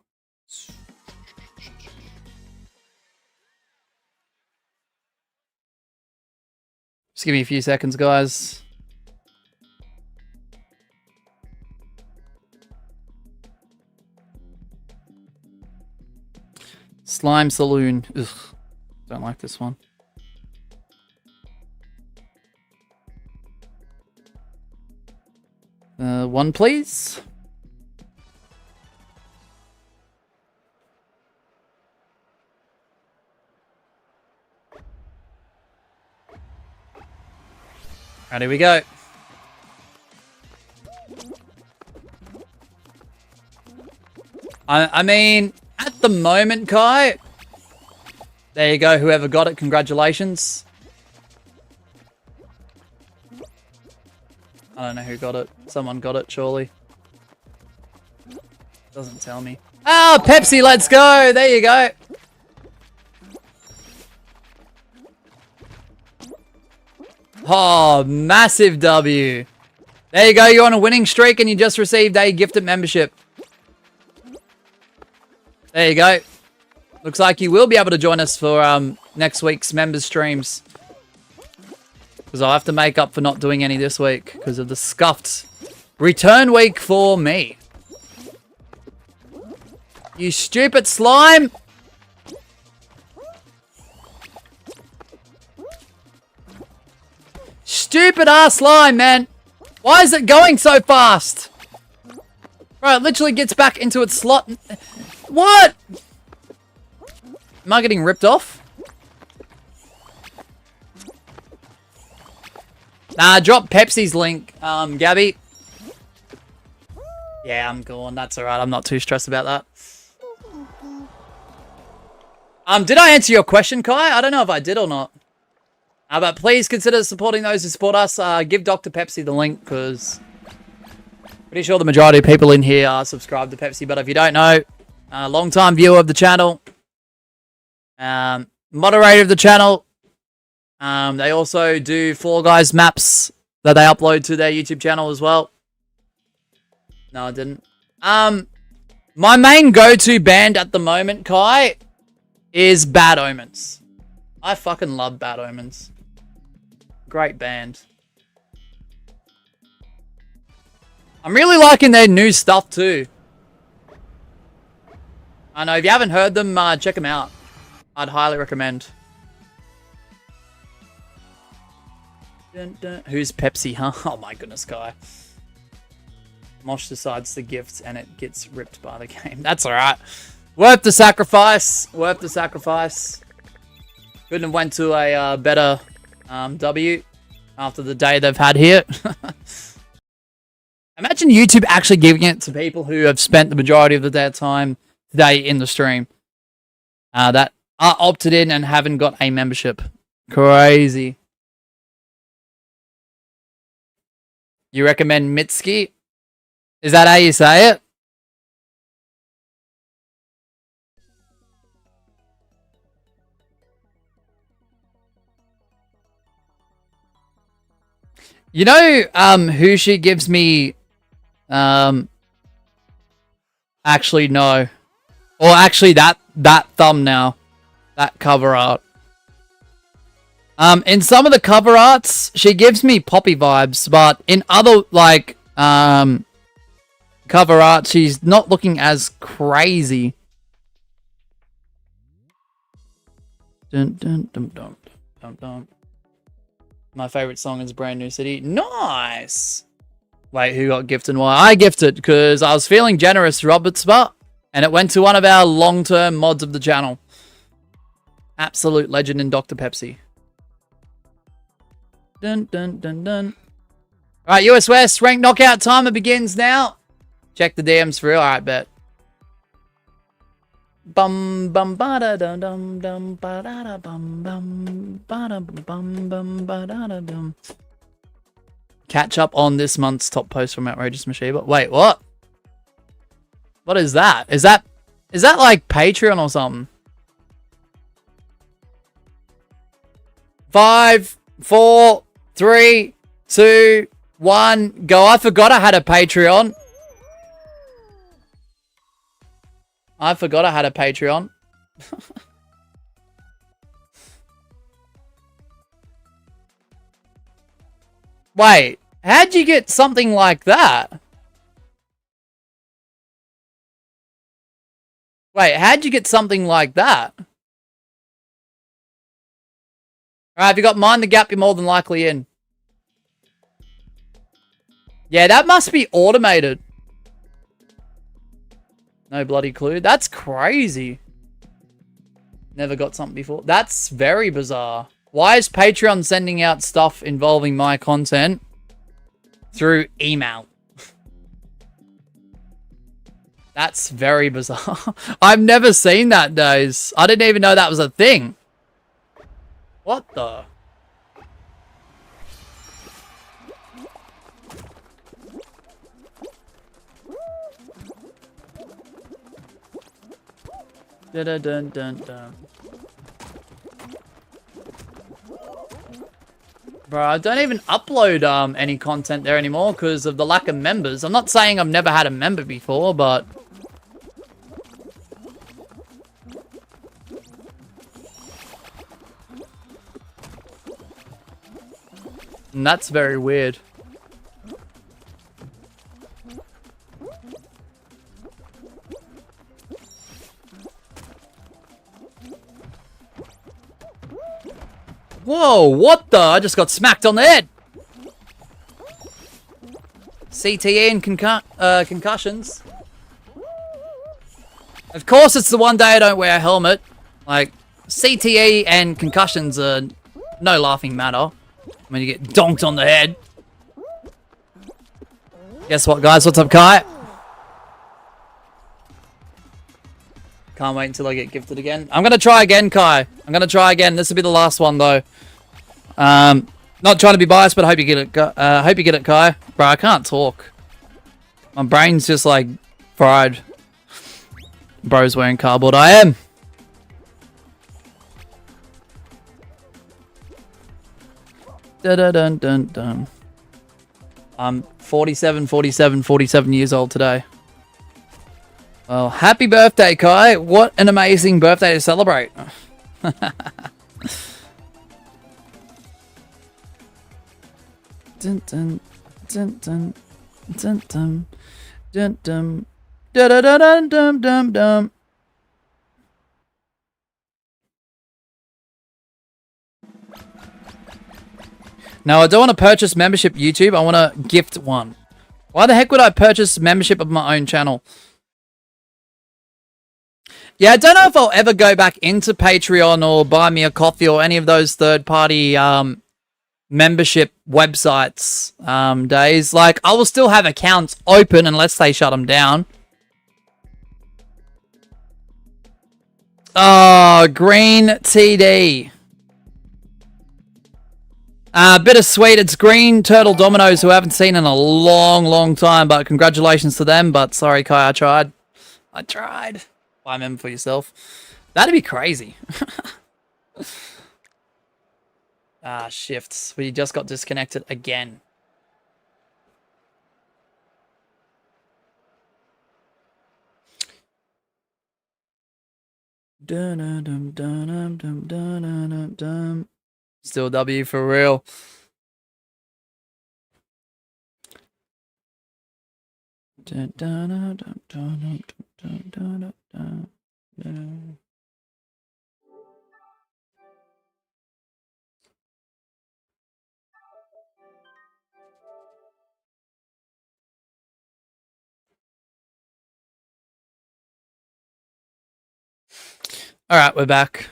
Just give me a few seconds, guys. Slime Saloon. Ugh. Don't like this one. One, please. Right, here we go. I mean, at the moment, Kai, there you go. Whoever got it, congratulations. I don't know who got it. Someone got it, surely. Doesn't tell me. Ah, Pepsi, let's go. There you go. Oh, massive W. There you go. You're on a winning streak and you just received a gifted membership. There you go. Looks like you will be able to join us for next week's members streams. Because I'll have to make up for not doing any this week because of the scuffed return week for me. You stupid slime. Stupid ass slime, man. Why is it going so fast? Bro, it literally gets back into its slot. What? Am I getting ripped off? Nah, drop Pepsi's link, Gabby. Yeah, I'm gone. That's alright. I'm not too stressed about that. Did I answer your question, Kai? I don't know if I did or not. But please consider supporting those who support us. Give Dr. Pepsi the link, because pretty sure the majority of people in here are subscribed to Pepsi. But if you don't know, long-time viewer of the channel, moderator of the channel. They also do Fall Guys maps that they upload to their YouTube channel as well. No, I didn't. My main go-to band at the moment, Kai, is Bad Omens. I fucking love Bad Omens. Great band. I'm really liking their new stuff too. I know, if you haven't heard them, check them out. I'd highly recommend. Dun, dun. Who's Pepsi, huh? Oh my goodness, Kai. Mosh decides the gift and it gets ripped by the game. That's alright. Worth the sacrifice. Worth the sacrifice. Couldn't have went to a better W after the day they've had here. Imagine YouTube actually giving it to people who have spent the majority of their time today in the stream. That are opted in and haven't got a membership. Crazy. You recommend Mitski? Is that how you say it? You know who she gives me actually no. Or actually that thumbnail. That cover art. In some of the cover arts, she gives me Poppy vibes, but in other like cover art, she's not looking as crazy. Dun, dun, dun, dun, dun, dun. My favorite song is Brand New City. Nice. Wait, who got gifted and why? I gifted because I was feeling generous, Robert's spot, and it went to one of our long-term mods of the channel. Absolute legend in Dr. Pepsi. Dun, dun, dun, dun. Alright, US West, ranked knockout timer begins now. Check the DMs for real. Alright, bet. Bum bum ba da dum dum dum ba da da bum bum ba da bum bum ba da da dum. Catch up on this month's top post from Outrageous Mashiba. Wait, what? What is that? Is that like Patreon or something? 5, 4, 3, 2, 1, go. I forgot I had a Patreon. I forgot I had a Patreon. Wait, how'd you get something like that? Wait, how'd you get something like that? Alright, if you got Mind the Gap, you're more than likely in. Yeah, that must be automated. No bloody clue. That's crazy. Never got something before. That's very bizarre. Why is Patreon sending out stuff involving my content through email? That's very bizarre. I've never seen that, days. I didn't even know that was a thing. What the? Dun dun dun dun dun. Bro, I don't even upload any content there anymore because of the lack of members. I'm not saying I've never had a member before, but and that's very weird. Whoa, what the? I just got smacked on the head. CTE and concussions. Of course it's the one day I don't wear a helmet. Like, CTE and concussions are no laughing matter when you get donked on the head. Guess what, guys? What's up, Kai? Can't wait until I get gifted again. I'm going to try again, Kai. I'm going to try again. This will be the last one, though. Not trying to be biased, but I hope you get it. Hope you get it, Kai. Bro, I can't talk. My brain's just, like, fried. Bro's wearing cardboard. I am. Dun-dun-dun-dun-dun. I'm 47 years old today. Well, happy birthday, Kai. What an amazing birthday to celebrate. Dun dun dun dun dun dun dun dun dun dun dun dun dun. No, I don't want to purchase membership YouTube. I want to gift one. Why the heck would I purchase membership of my own channel? Yeah, I don't know if I'll ever go back into Patreon or Buy Me a Coffee or any of those third-party membership websites days. Like, I will still have accounts open unless they shut them down. Oh, green TD. Bittersweet. It's Green Turtle Dominoes, who I haven't seen in a long time. But congratulations to them. But sorry, Kai, I tried. I tried. Buy a member for yourself. That'd be crazy. Shifts. We just got disconnected again. Still W for real. Alright, we're back.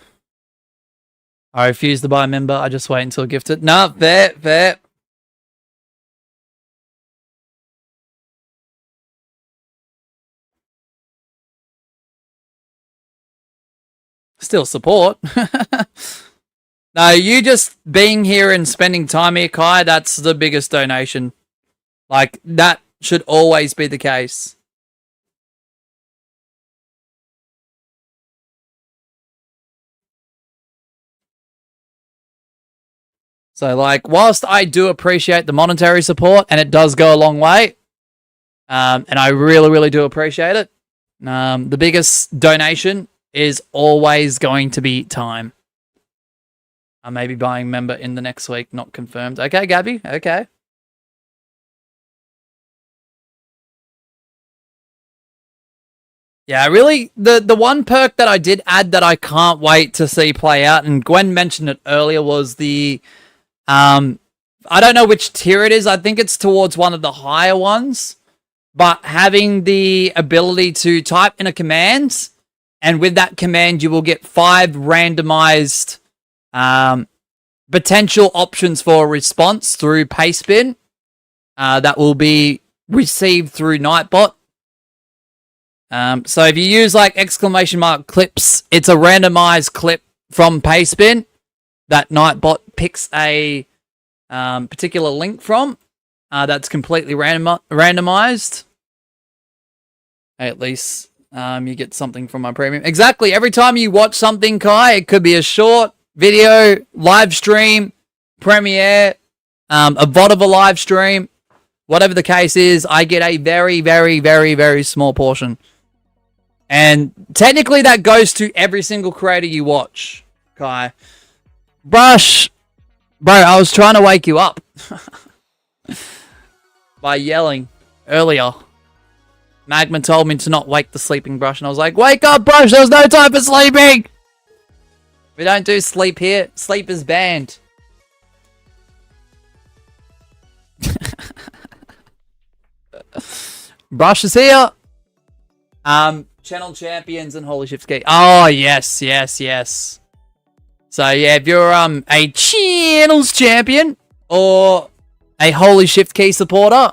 I refuse to buy a member. I just wait until gifted. Nah, fair. Still support. No, you just being here and spending time here, Kai, that's the biggest donation. Like, that should always be the case. So, like, whilst I do appreciate the monetary support, and it does go a long way, and I really do appreciate it, the biggest donation is always going to be time. I may be buying member in the next week, not confirmed. Okay, Gabby, okay. Yeah, really, the one perk that I did add that I can't wait to see play out, and Gwen mentioned it earlier, was the, I don't know which tier it is. I think it's towards one of the higher ones, but having the ability to type in a command, and with that command, you will get 5 randomized potential options for a response through Pastebin that will be received through Nightbot. So if you use like ! clips, it's a randomized clip from Pastebin that Nightbot picks a particular link from that's completely randomized. At least you get something from my premium. Exactly. Every time you watch something, Kai, it could be a short video, live stream, premiere, a VOD of a live stream, whatever the case is, I get a very, very, very, very small portion. And technically that goes to every single creator you watch, Kai. Brush. Bro, I was trying to wake you up. By yelling earlier. Magma told me to not wake the sleeping Brush, and I was like, wake up, Brush, there's no time for sleeping! We don't do sleep here. Sleep is banned. Brush is here. Channel champions and holy shift key. Oh, yes, yes, yes. So, yeah, if you're a channels champion or a holy shift key supporter,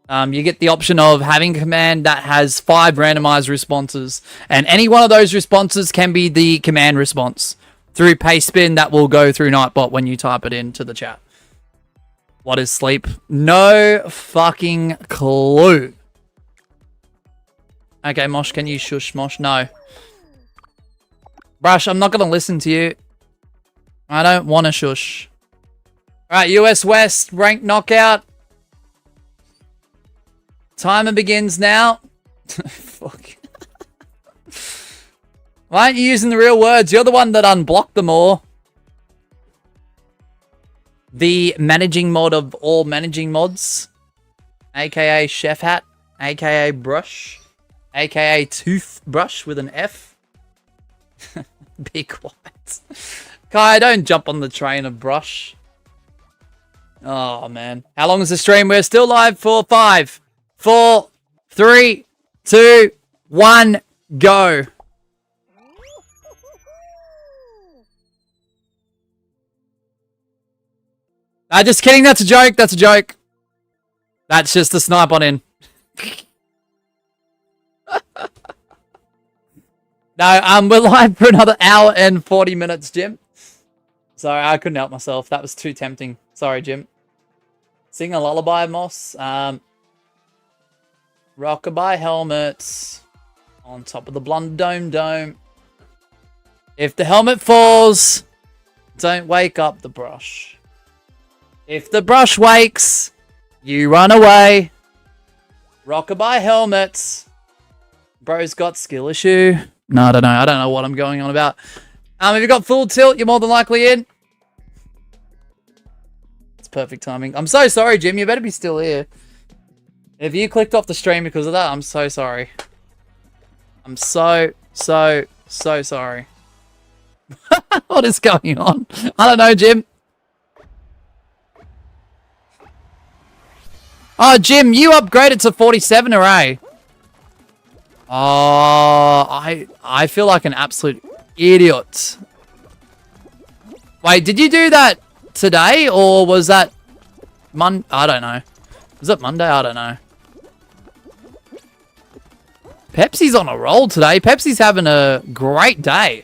you get the option of having a command that has 5 randomized responses. And any one of those responses can be the command response through Pastebin that will go through Nightbot when you type it into the chat. What is sleep? No fucking clue. Okay, Mosh, can you shush, Mosh? No. Brush, I'm not going to listen to you. I don't want to shush. Alright, US West, ranked knockout. Timer begins now. Fuck. Why aren't you using the real words? You're the one that unblocked them all. The managing mod of all managing mods. AKA Chef Hat. AKA Brush. AKA Toothbrush with an F. Be quiet. Kai, don't jump on the train of Brush. Oh, man. How long is the stream? We're still live for 5, 4, 3, 2, 1, go. Just kidding. That's a joke. That's a joke. That's just a snipe on in. No, we're live for another hour and 40 minutes, Jim. Sorry, I couldn't help myself. That was too tempting. Sorry, Jim. Sing a lullaby, Moss. Rockabye helmets. On top of the blonde dome. If the helmet falls, don't wake up the Brush. If the Brush wakes, you run away. Rockabye helmets. Bro's got skill issue. No, I don't know. I don't know what I'm going on about. If you've got full tilt, you're more than likely in. It's perfect timing. I'm so sorry, Jim. You better be still here. If you clicked off the stream because of that, I'm so sorry. I'm so sorry. What is going on? I don't know, Jim. Oh, Jim, you upgraded to 47 array. Oh, I feel like an absolute idiot. Wait, did you do that today or was that I don't know. Was it Monday? I don't know. Pepsi's on a roll today. Pepsi's having a great day.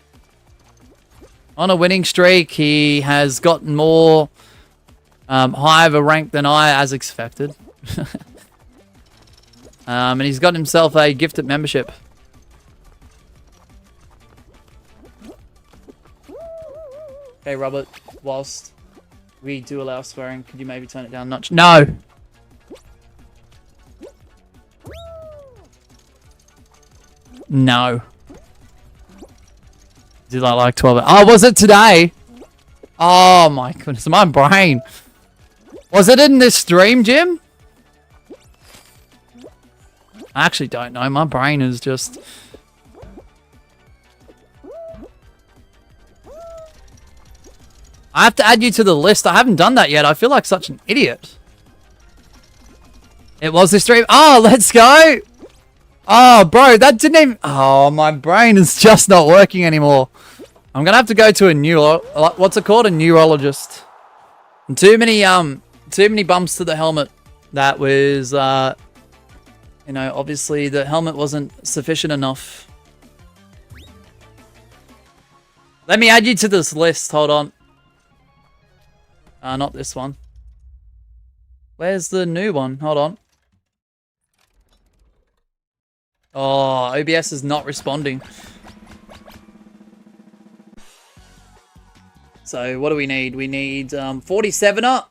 On a winning streak. He has gotten more high of a rank than I as expected. And he's got himself a gifted membership. Okay, Robert, whilst we do allow swearing, could you maybe turn it down a notch? No! No. Did I like 12? Oh, was it today? Oh my goodness, my brain. Was it in this stream, Jim? I actually don't know. My brain is just I have to add you to the list. I haven't done that yet. I feel like such an idiot. It was this stream. Oh, let's go. Oh, bro, that didn't even... Oh, my brain is just not working anymore. I'm going to have to go to a what's it called? A neurologist. And too many bumps to the helmet. That was, you know, obviously the helmet wasn't sufficient enough. Let me add you to this list. Hold on. Not this one. Where's the new one? Hold on. Oh, OBS is not responding. So what do we need? We need 47er.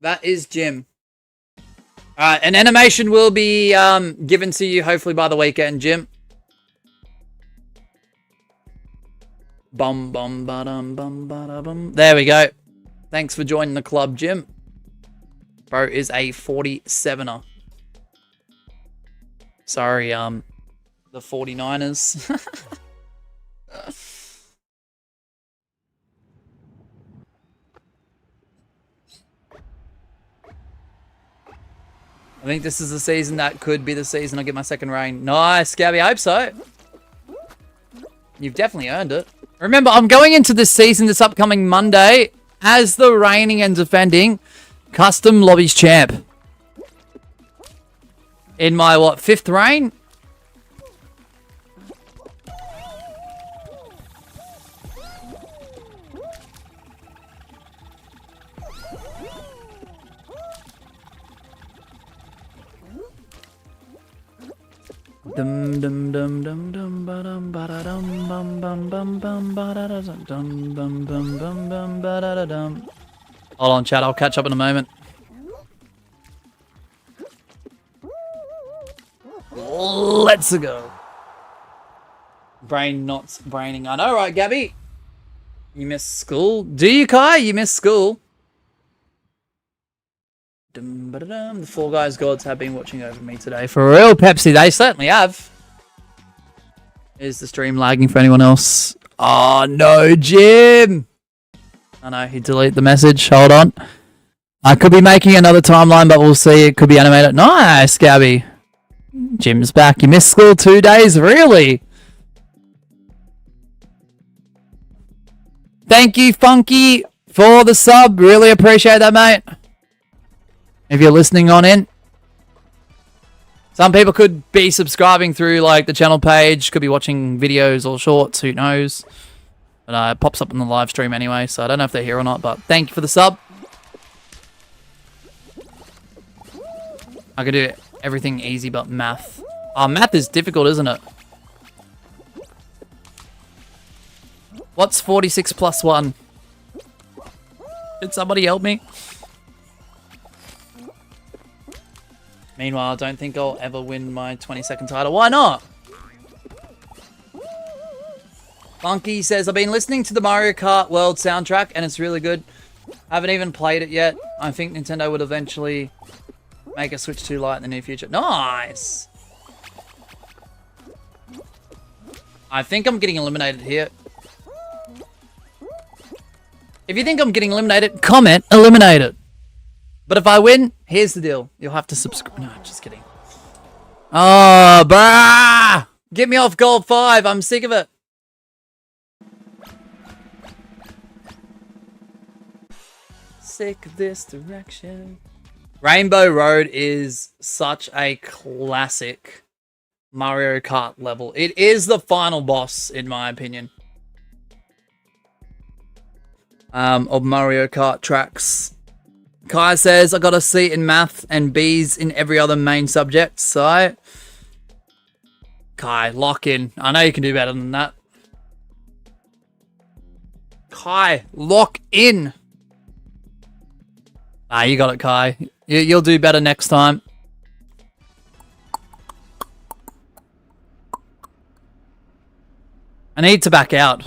That is Jim. Alright, an animation will be given to you hopefully by the weekend, Jim. Bum bum ba-dum bum ba-da-bum. There we go. Thanks for joining the club, Jim. Bro is a 47er. Sorry, the 49ers. I think this is the season that could be the season I get my second reign. Nice, Gabby. I hope so. You've definitely earned it. Remember, I'm going into this season this upcoming Monday as the reigning and defending Custom Lobbies champ. In my, what, 5th reign? Dum dum dum dum dum ba dum ba da dum bum bum bum bum ba da da dum bum bum bum bum ba da da dum. Hold on, chat. I'll catch up in a moment. Let's go. Brain not braining. I know, right, Gabby? You miss school? Do you, Kai? You miss school? Dum, ba, da, dum. The Fall Guys gods have been watching over me today. For real, Pepsi. They certainly have. Is the stream lagging for anyone else? Oh, no, Jim. I know, he deleted the message. Hold on. I could be making another timeline, but we'll see. It could be animated. Nice, Gabby. Jim's back. You missed school 2 days? Really? Thank you, Funky, for the sub. Really appreciate that, mate. If you're listening on in. Some people could be subscribing through like the channel page, could be watching videos or shorts, who knows. But it pops up in the live stream anyway, so I don't know if they're here or not, but thank you for the sub. I could do everything easy but math. Oh, math is difficult, isn't it? What's 46 plus 1? Did somebody help me? Meanwhile, I don't think I'll ever win my 22nd title. Why not? Funky says, I've been listening to the Mario Kart World soundtrack and it's really good. I haven't even played it yet. I think Nintendo would eventually make a Switch 2 Lite in the near future. Nice! I think I'm getting eliminated here. If you think I'm getting eliminated, comment, eliminate it. But if I win, here's the deal. You'll have to subscribe. No, just kidding. Oh, brah! Get me off gold 5. I'm sick of it. Sick of this direction. Rainbow Road is such a classic Mario Kart level. It is the final boss, in my opinion, of Mario Kart tracks. Kai says, I got a C in math and B's in every other main subject. So, Kai, lock in. I know you can do better than that. Kai, lock in. Ah, you got it, Kai. You'll do better next time. I need to back out.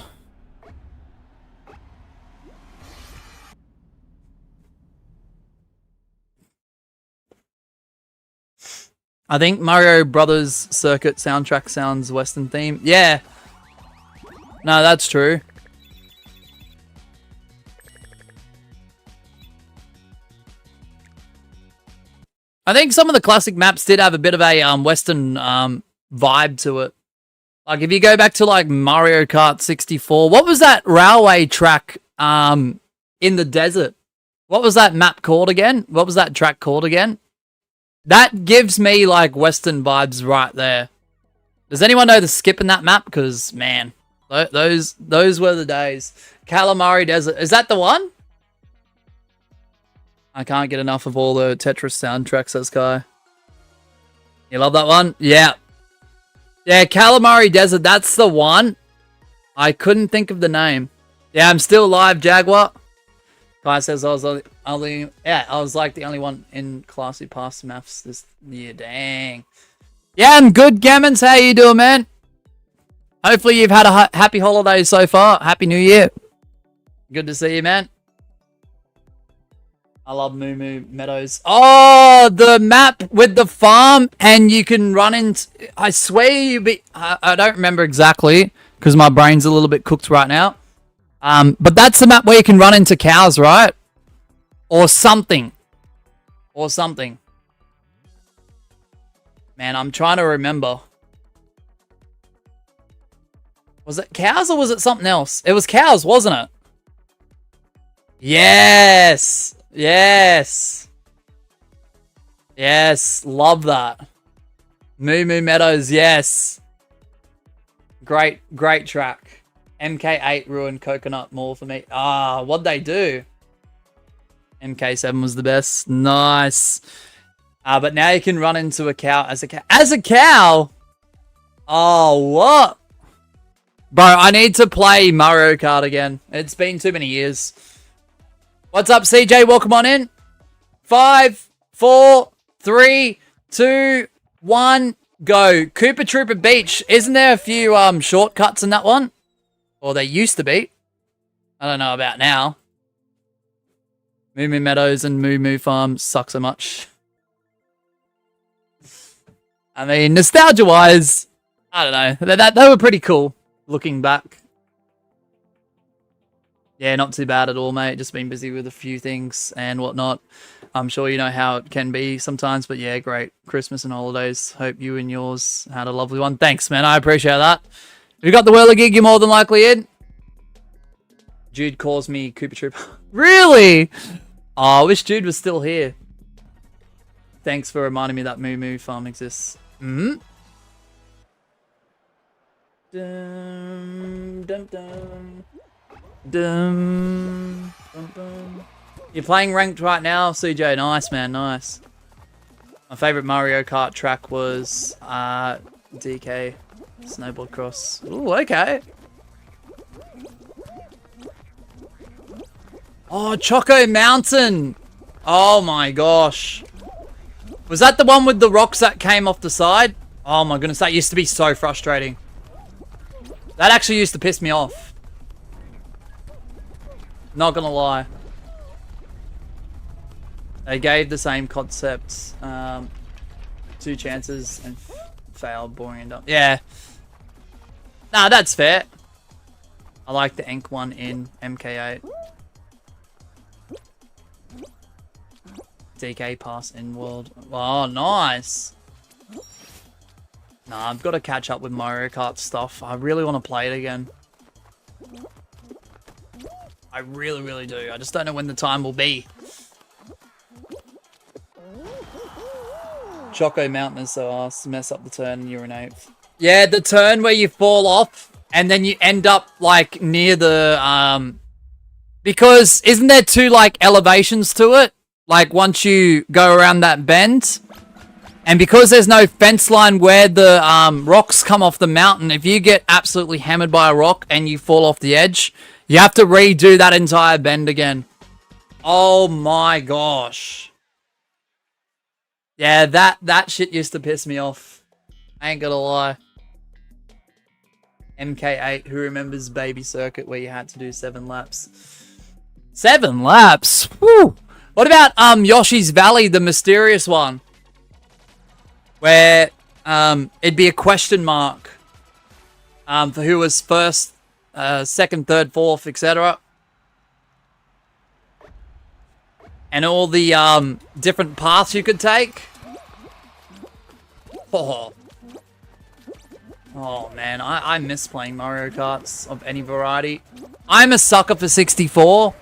I think Mario Brothers Circuit soundtrack sounds Western theme. Yeah. No, that's true. I think some of the classic maps did have a bit of a Western vibe to it. Like if you go back to like Mario Kart 64, what was that railway track in the desert? What was that map called again? What was that track called again? That gives me like Western vibes right there. Does anyone know the skip in that map? Because man, those were the days. Calamari Desert, is that the one? I can't get enough of all the Tetris soundtracks, says Kai. You love that one? Yeah. Yeah, Calamari Desert, that's the one. I couldn't think of the name. Yeah, I'm still alive, Jaguar. Kai says I was like the only one in class who passed maths this year. Dang. Yeah, I'm good, Gammons. How you doing, man? Hopefully you've had a happy holiday so far. Happy New Year. Good to see you, man. I love Moo Moo Meadows. Oh, the map with the farm and you can run into... I swear I don't remember exactly because my brain's a little bit cooked right now. But that's the map where you can run into cows, right? Or something. Or something. Man, I'm trying to remember. Was it cows or was it something else? It was cows, wasn't it? Yes. Yes. Yes. Love that. Moo Moo Meadows, yes. Great track. MK8 ruined Coconut Mall for me. Ah, what'd they do? MK7 was the best. Nice. But now you can run into a cow as a cow. As a cow? Oh, what? Bro, I need to play Mario Kart again. It's been too many years. What's up, CJ? Welcome on in. 5, 4, 3, 2, 1, go. Koopa Troopa Beach. Isn't there a few shortcuts in that one? Or they used to be. I don't know about now. Moo Moo Meadows and Moo Moo Farm suck so much. I mean, nostalgia-wise, I don't know. They were pretty cool, looking back. Yeah, not too bad at all, mate. Just been busy with a few things and whatnot. I'm sure you know how it can be sometimes, but yeah, great. Christmas and holidays. Hope you and yours had a lovely one. Thanks, man. I appreciate that. If you got the Whirler gig, you're more than likely in. Jude calls me Koopa Troopa. Really? Oh, I wish Jude was still here. Thanks for reminding me that Moo Moo Farm exists. Hmm? Dum, dum, dum. Dum, dum, dum. You're playing ranked right now, CJ. Nice, man. Nice. My favorite Mario Kart track was DK Snowboard Cross. Ooh, okay. Oh, Choco Mountain. Oh my gosh. Was that the one with the rocks that came off the side? Oh my goodness, that used to be so frustrating. That actually used to piss me off. Not gonna lie. They gave the same concept 2 chances and failed, boring and dumb. Yeah. Nah, that's fair. I like the ink one in MK8. DK pass in world. Oh, nice. Nah, I've got to catch up with Mario Kart stuff. I really want to play it again. I really, really do. I just don't know when the time will be. Choco Mountain is so ass. Mess up the turn and you're an 8th. Yeah, the turn where you fall off and then you end up like near the because isn't there 2 like elevations to it? Like once you go around that bend, and because there's no fence line where the rocks come off the mountain, if you get absolutely hammered by a rock and you fall off the edge, you have to redo that entire bend again. Oh my gosh. Yeah, that shit used to piss me off. I ain't gonna lie. MK8, who remembers Baby Circuit where you had to do 7 laps? 7 laps? Woo! What about Yoshi's Valley, the mysterious one? Where it'd be a question mark for who was first, second, third, fourth, etc. And all the different paths you could take. Oh. Oh man, I miss playing Mario Karts of any variety. I'm a sucker for 64.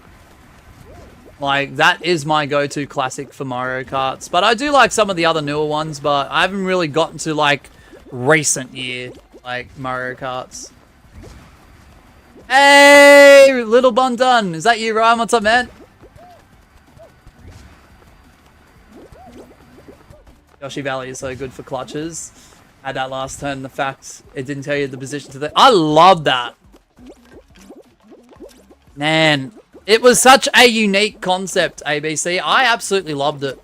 Like, that is my go-to classic for Mario Karts. But I do like some of the other newer ones, but I haven't really gotten to, like, recent year, like, Mario Karts. Hey, Little Bun Dun. Is that you, Ryan? What's up, man? Yoshi Valley is so good for clutches. Had that last turn, the fact it didn't tell you the position to the... I love that. Man, it was such a unique concept, ABC. I absolutely loved it.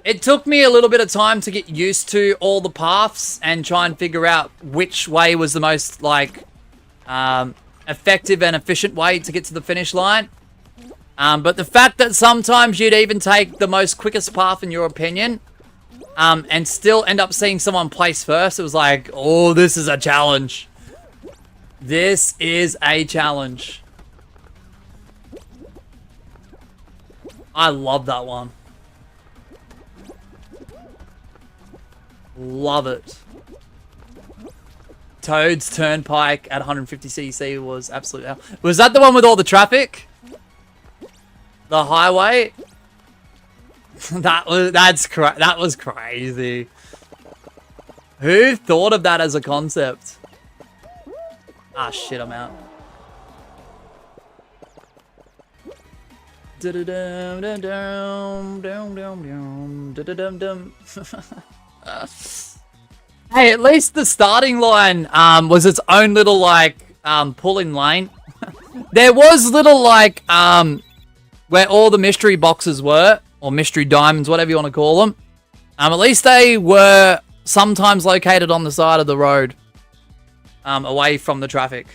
It took me a little bit of time to get used to all the paths and try and figure out which way was the most, like, effective and efficient way to get to the finish line. But the fact that sometimes you'd even take the most quickest path in your opinion, and still end up seeing someone place first, it was like, oh, this is a challenge. This is a challenge. I love that one. Love it. Toad's Turnpike at 150cc was absolute hell. Was that the one with all the traffic? The highway? that was crazy. Who thought of that as a concept? Ah shit, I'm out. Hey, at least the starting line was its own little like pulling lane. There was little like where all the mystery boxes were, or mystery diamonds, whatever you want to call them. At least they were sometimes located on the side of the road, away from the traffic.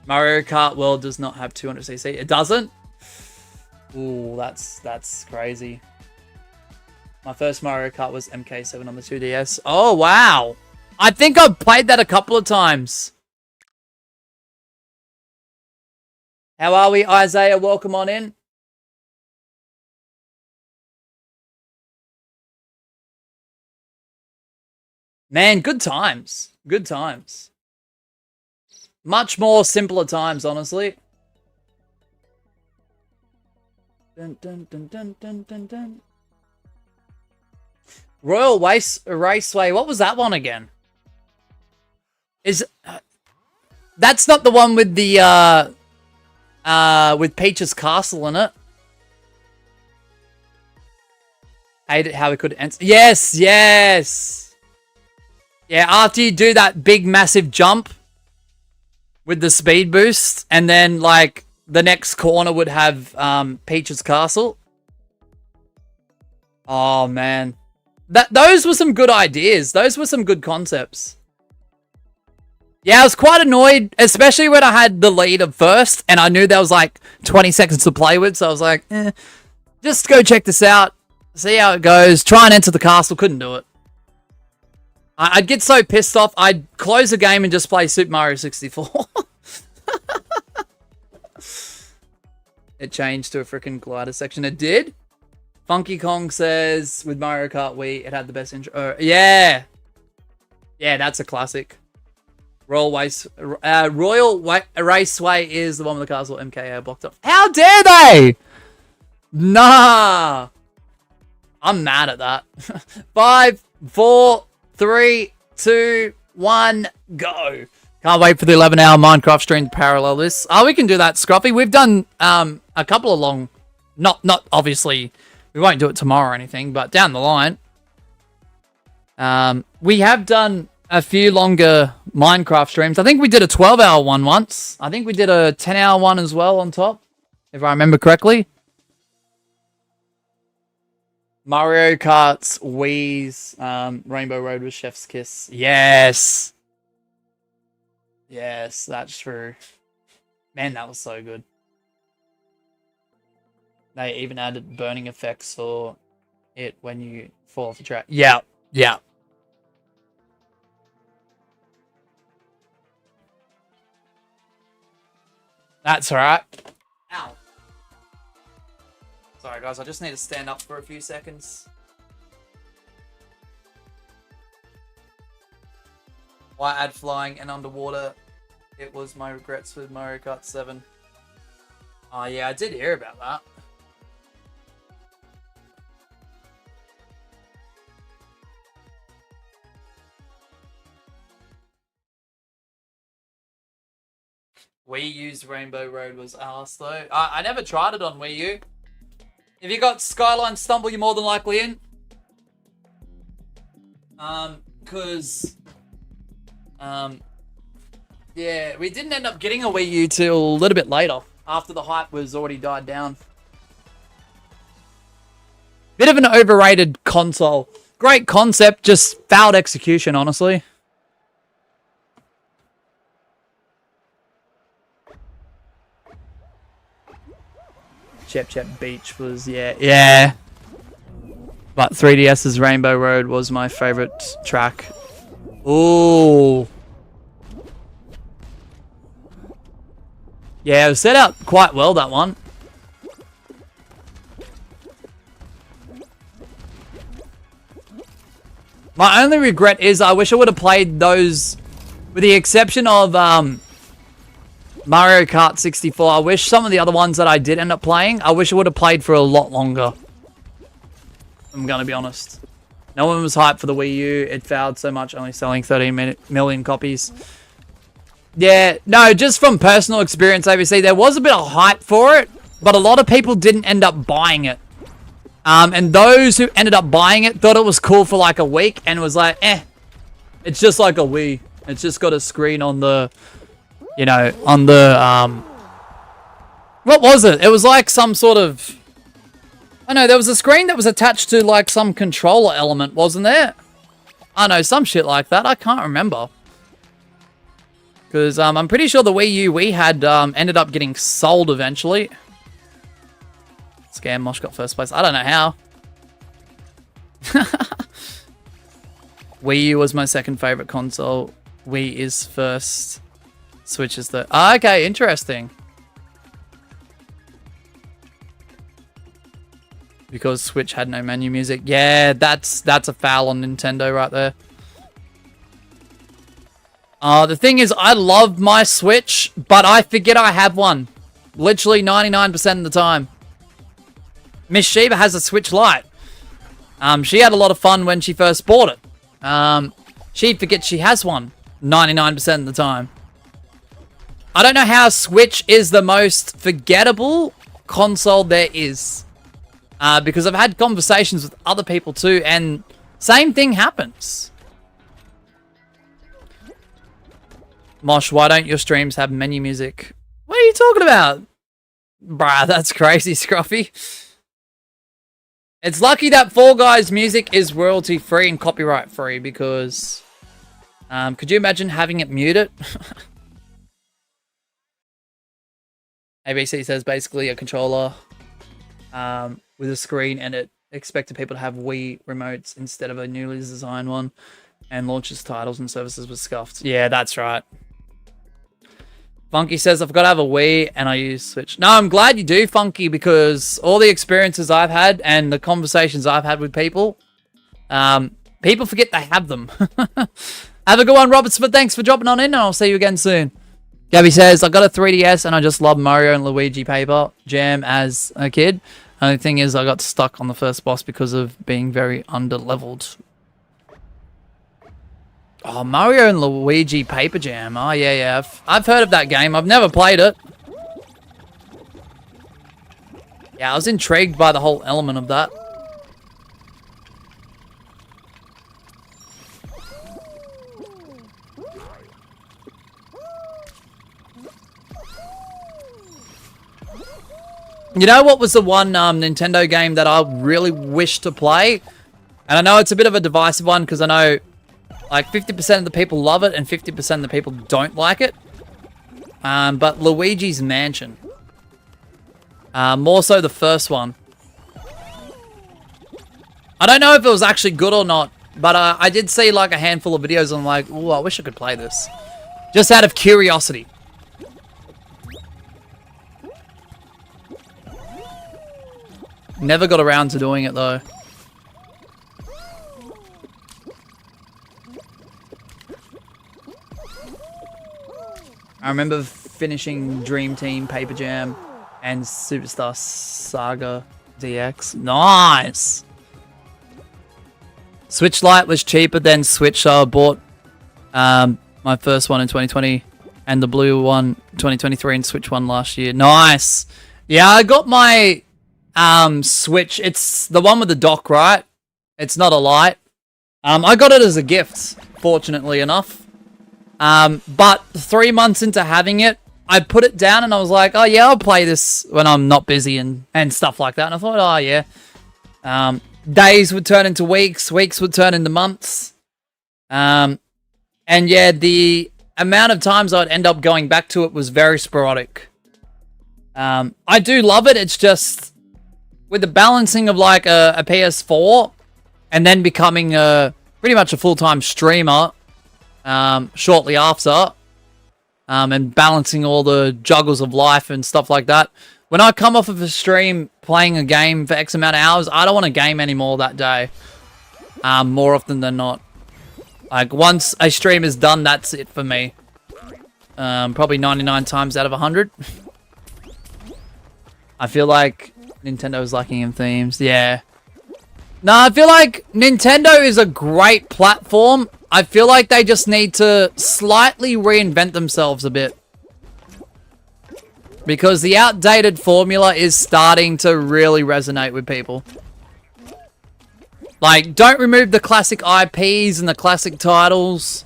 Mario Kart World does not have 200cc. It doesn't? Ooh, that's crazy. My first Mario Kart was MK7 on the 2DS. Oh, wow. I think I've played that a couple of times. How are we, Isaiah? Welcome on in. Man, good times. Good times. Much more simpler times, honestly. Dun, dun, dun, dun, dun, dun, dun. Royal Raceway. What was that one again? Is that's not the one with the with Peach's Castle in it? Hate it how we could answer. Yes, yes. Yeah, after you do that big massive jump with the speed boost, and then like the next corner would have Peach's Castle. Oh man. Those were some good ideas. Those were some good concepts. Yeah, I was quite annoyed, especially when I had the lead of first, and I knew there was like 20 seconds to play with, so I was like, just go check this out, see how it goes, try and enter the castle. Couldn't do it. I'd get so pissed off, I'd close the game and just play Super Mario 64. It changed to a freaking glider section. It did? Funky Kong says, with Mario Kart Wii, it had the best intro. Yeah! Yeah, that's a classic. Royal Raceway is the one with the castle MKA blocked off. How dare they? Nah! I'm mad at that. 5, 4, 3, 2, 1, go. Can't wait for the 11-hour Minecraft stream to parallel this. Oh, we can do that, Scruffy. We've done a couple of long... Not obviously... We won't do it tomorrow or anything, but down the line. We have done a few longer Minecraft streams. I think we did a 12-hour one once. I think we did a 10-hour one as well on top, if I remember correctly. Mario Kart's Wii's Rainbow Road with Chef's Kiss. Yes! Yes, that's true. Man, that was so good. They even added burning effects for it when you fall off the track. Yeah, yeah. That's alright. Ow. Sorry guys, I just need to stand up for a few seconds. Why add flying and underwater? It was my regrets with Mario Kart 7. Oh yeah, I did hear about that. Wii U's Rainbow Road was arse though. I never tried it on Wii U. If you got Skyline Stumble, you're more than likely in. Yeah, we didn't end up getting a Wii U till a little bit later, after the hype was already died down. Bit of an overrated console. Great concept, just fouled execution, honestly. Chep Chep Beach was, yeah. But 3DS's Rainbow Road was my favorite track. Ooh. Yeah, it was set out quite well, that one. My only regret is I wish I would have played those, with the exception of Mario Kart 64. I wish some of the other ones that I did end up playing, I wish I would have played for a lot longer. I'm going to be honest. No one was hyped for the Wii U. It failed so much, only selling 13 million copies. Yeah, no, just from personal experience, obviously, there was a bit of hype for it, but a lot of people didn't end up buying it. And those who ended up buying it thought it was cool for like a week and was like, it's just like a Wii. It's just got a screen on the, you know, on the, what was it? It was like some sort of, I know, there was a screen that was attached to like some controller element, wasn't there? I know, some shit like that. I can't remember. Because I'm pretty sure the Wii U we had ended up getting sold eventually. Scam Mosh got first place. I don't know how. Wii U was my second favorite console. Wii is first. Switch is the... Oh, okay, interesting. Because Switch had no menu music. Yeah, that's a foul on Nintendo right there. The thing is, I love my Switch, but I forget I have one. Literally 99% of the time. Miss Sheba has a Switch Lite. She had a lot of fun when she first bought it. She forgets she has one 99% of the time. I don't know how Switch is the most forgettable console there is. Because I've had conversations with other people too, and same thing happens. Mosh, why don't your streams have menu music? What are you talking about? Bruh, that's crazy, Scruffy. It's lucky that Fall Guys music is royalty free and copyright free because... could you imagine having it muted? ABC says basically a controller with a screen and it expected people to have Wii remotes instead of a newly designed one and launches titles and services with scuffed. Yeah, that's right. Funky says, I've got to have a Wii and I use Switch. No, I'm glad you do, Funky, because all the experiences I've had and the conversations I've had with people, people forget they have them. Have a good one, Robertsford. Thanks for dropping on in and I'll see you again soon. Gabby says, I got a 3DS and I just love Mario and Luigi Paper Jam as a kid. Only thing is I got stuck on the first boss because of being very under-leveled. Oh, Mario and Luigi Paper Jam. Oh, yeah. I've heard of that game. I've never played it. Yeah, I was intrigued by the whole element of that. You know what was the one Nintendo game that I really wish to play? And I know it's a bit of a divisive one because I know like 50% of the people love it and 50% of the people don't like it. But Luigi's Mansion. More so the first one. I don't know if it was actually good or not, but I did see like a handful of videos and I'm like, ooh, I wish I could play this. Just out of curiosity. Never got around to doing it though. I remember finishing Dream Team, Paper Jam, and Superstar Saga DX. Nice! Switch Lite was cheaper than Switch, so I bought my first one in 2020 and the blue one 2023 and Switch one last year. Nice! Yeah, I got my Switch. It's the one with the dock, right? It's not a Lite. I got it as a gift, fortunately enough. But 3 months into having it, I put it down and I was like, oh yeah, I'll play this when I'm not busy and stuff like that. And I thought, oh yeah. Days would turn into weeks, weeks would turn into months. And yeah, the amount of times I'd end up going back to it was very sporadic. I do love it. It's just with the balancing of like a PS4 and then becoming pretty much a full-time streamer shortly after, and balancing all the juggles of life and stuff like that. When I come off of a stream playing a game for X amount of hours, I don't want to game anymore that day. More often than not. Like, once a stream is done, that's it for me. Probably 99 times out of 100. I feel like Nintendo's lacking in themes. Yeah. No, I feel like Nintendo is a great platform. I feel like they just need to slightly reinvent themselves a bit. Because the outdated formula is starting to really resonate with people. Like, don't remove the classic IPs and the classic titles.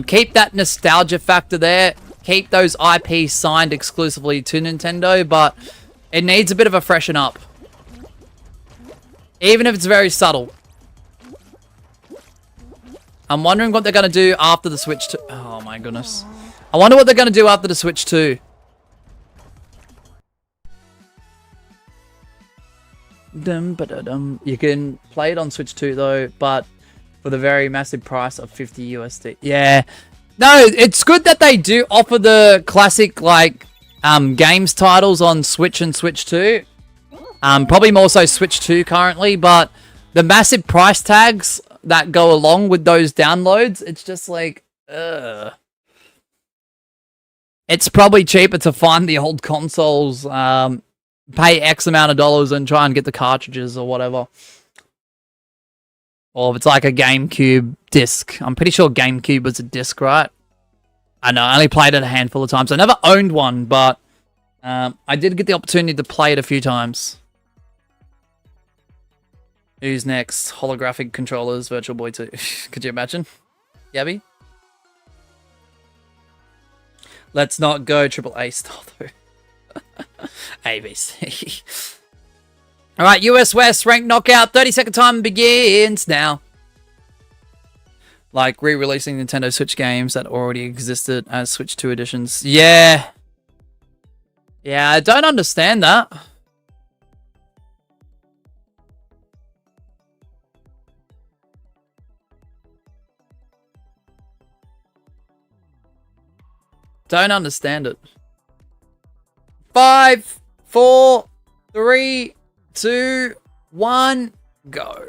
Keep that nostalgia factor there. Keep those IPs signed exclusively to Nintendo, but it needs a bit of a freshen up. Even if it's very subtle. I'm wondering what they're going to do after the Switch 2. Oh my goodness. I wonder what they're going to do after the Switch 2. You can play it on Switch 2 though, but for the very massive price of 50 USD. Yeah. No, it's good that they do offer the classic like games titles on Switch and Switch 2. Probably more so Switch 2 currently, but the massive price tags that go along with those downloads, it's just like, ugh. It's probably cheaper to find the old consoles, pay X amount of dollars and try and get the cartridges or whatever. Or if it's like a GameCube disc. I'm pretty sure GameCube was a disc, right? I know, I only played it a handful of times. I never owned one, but I did get the opportunity to play it a few times. Who's next? Holographic controllers, Virtual Boy 2. Could you imagine? Gabby? Let's not go triple A style though. ABC. Alright, US West ranked knockout. 30-second time begins now. Like re-releasing Nintendo Switch games that already existed as Switch 2 editions. Yeah. Yeah, I don't understand that. Don't understand it. 5, 4, 3, 2, 1, go.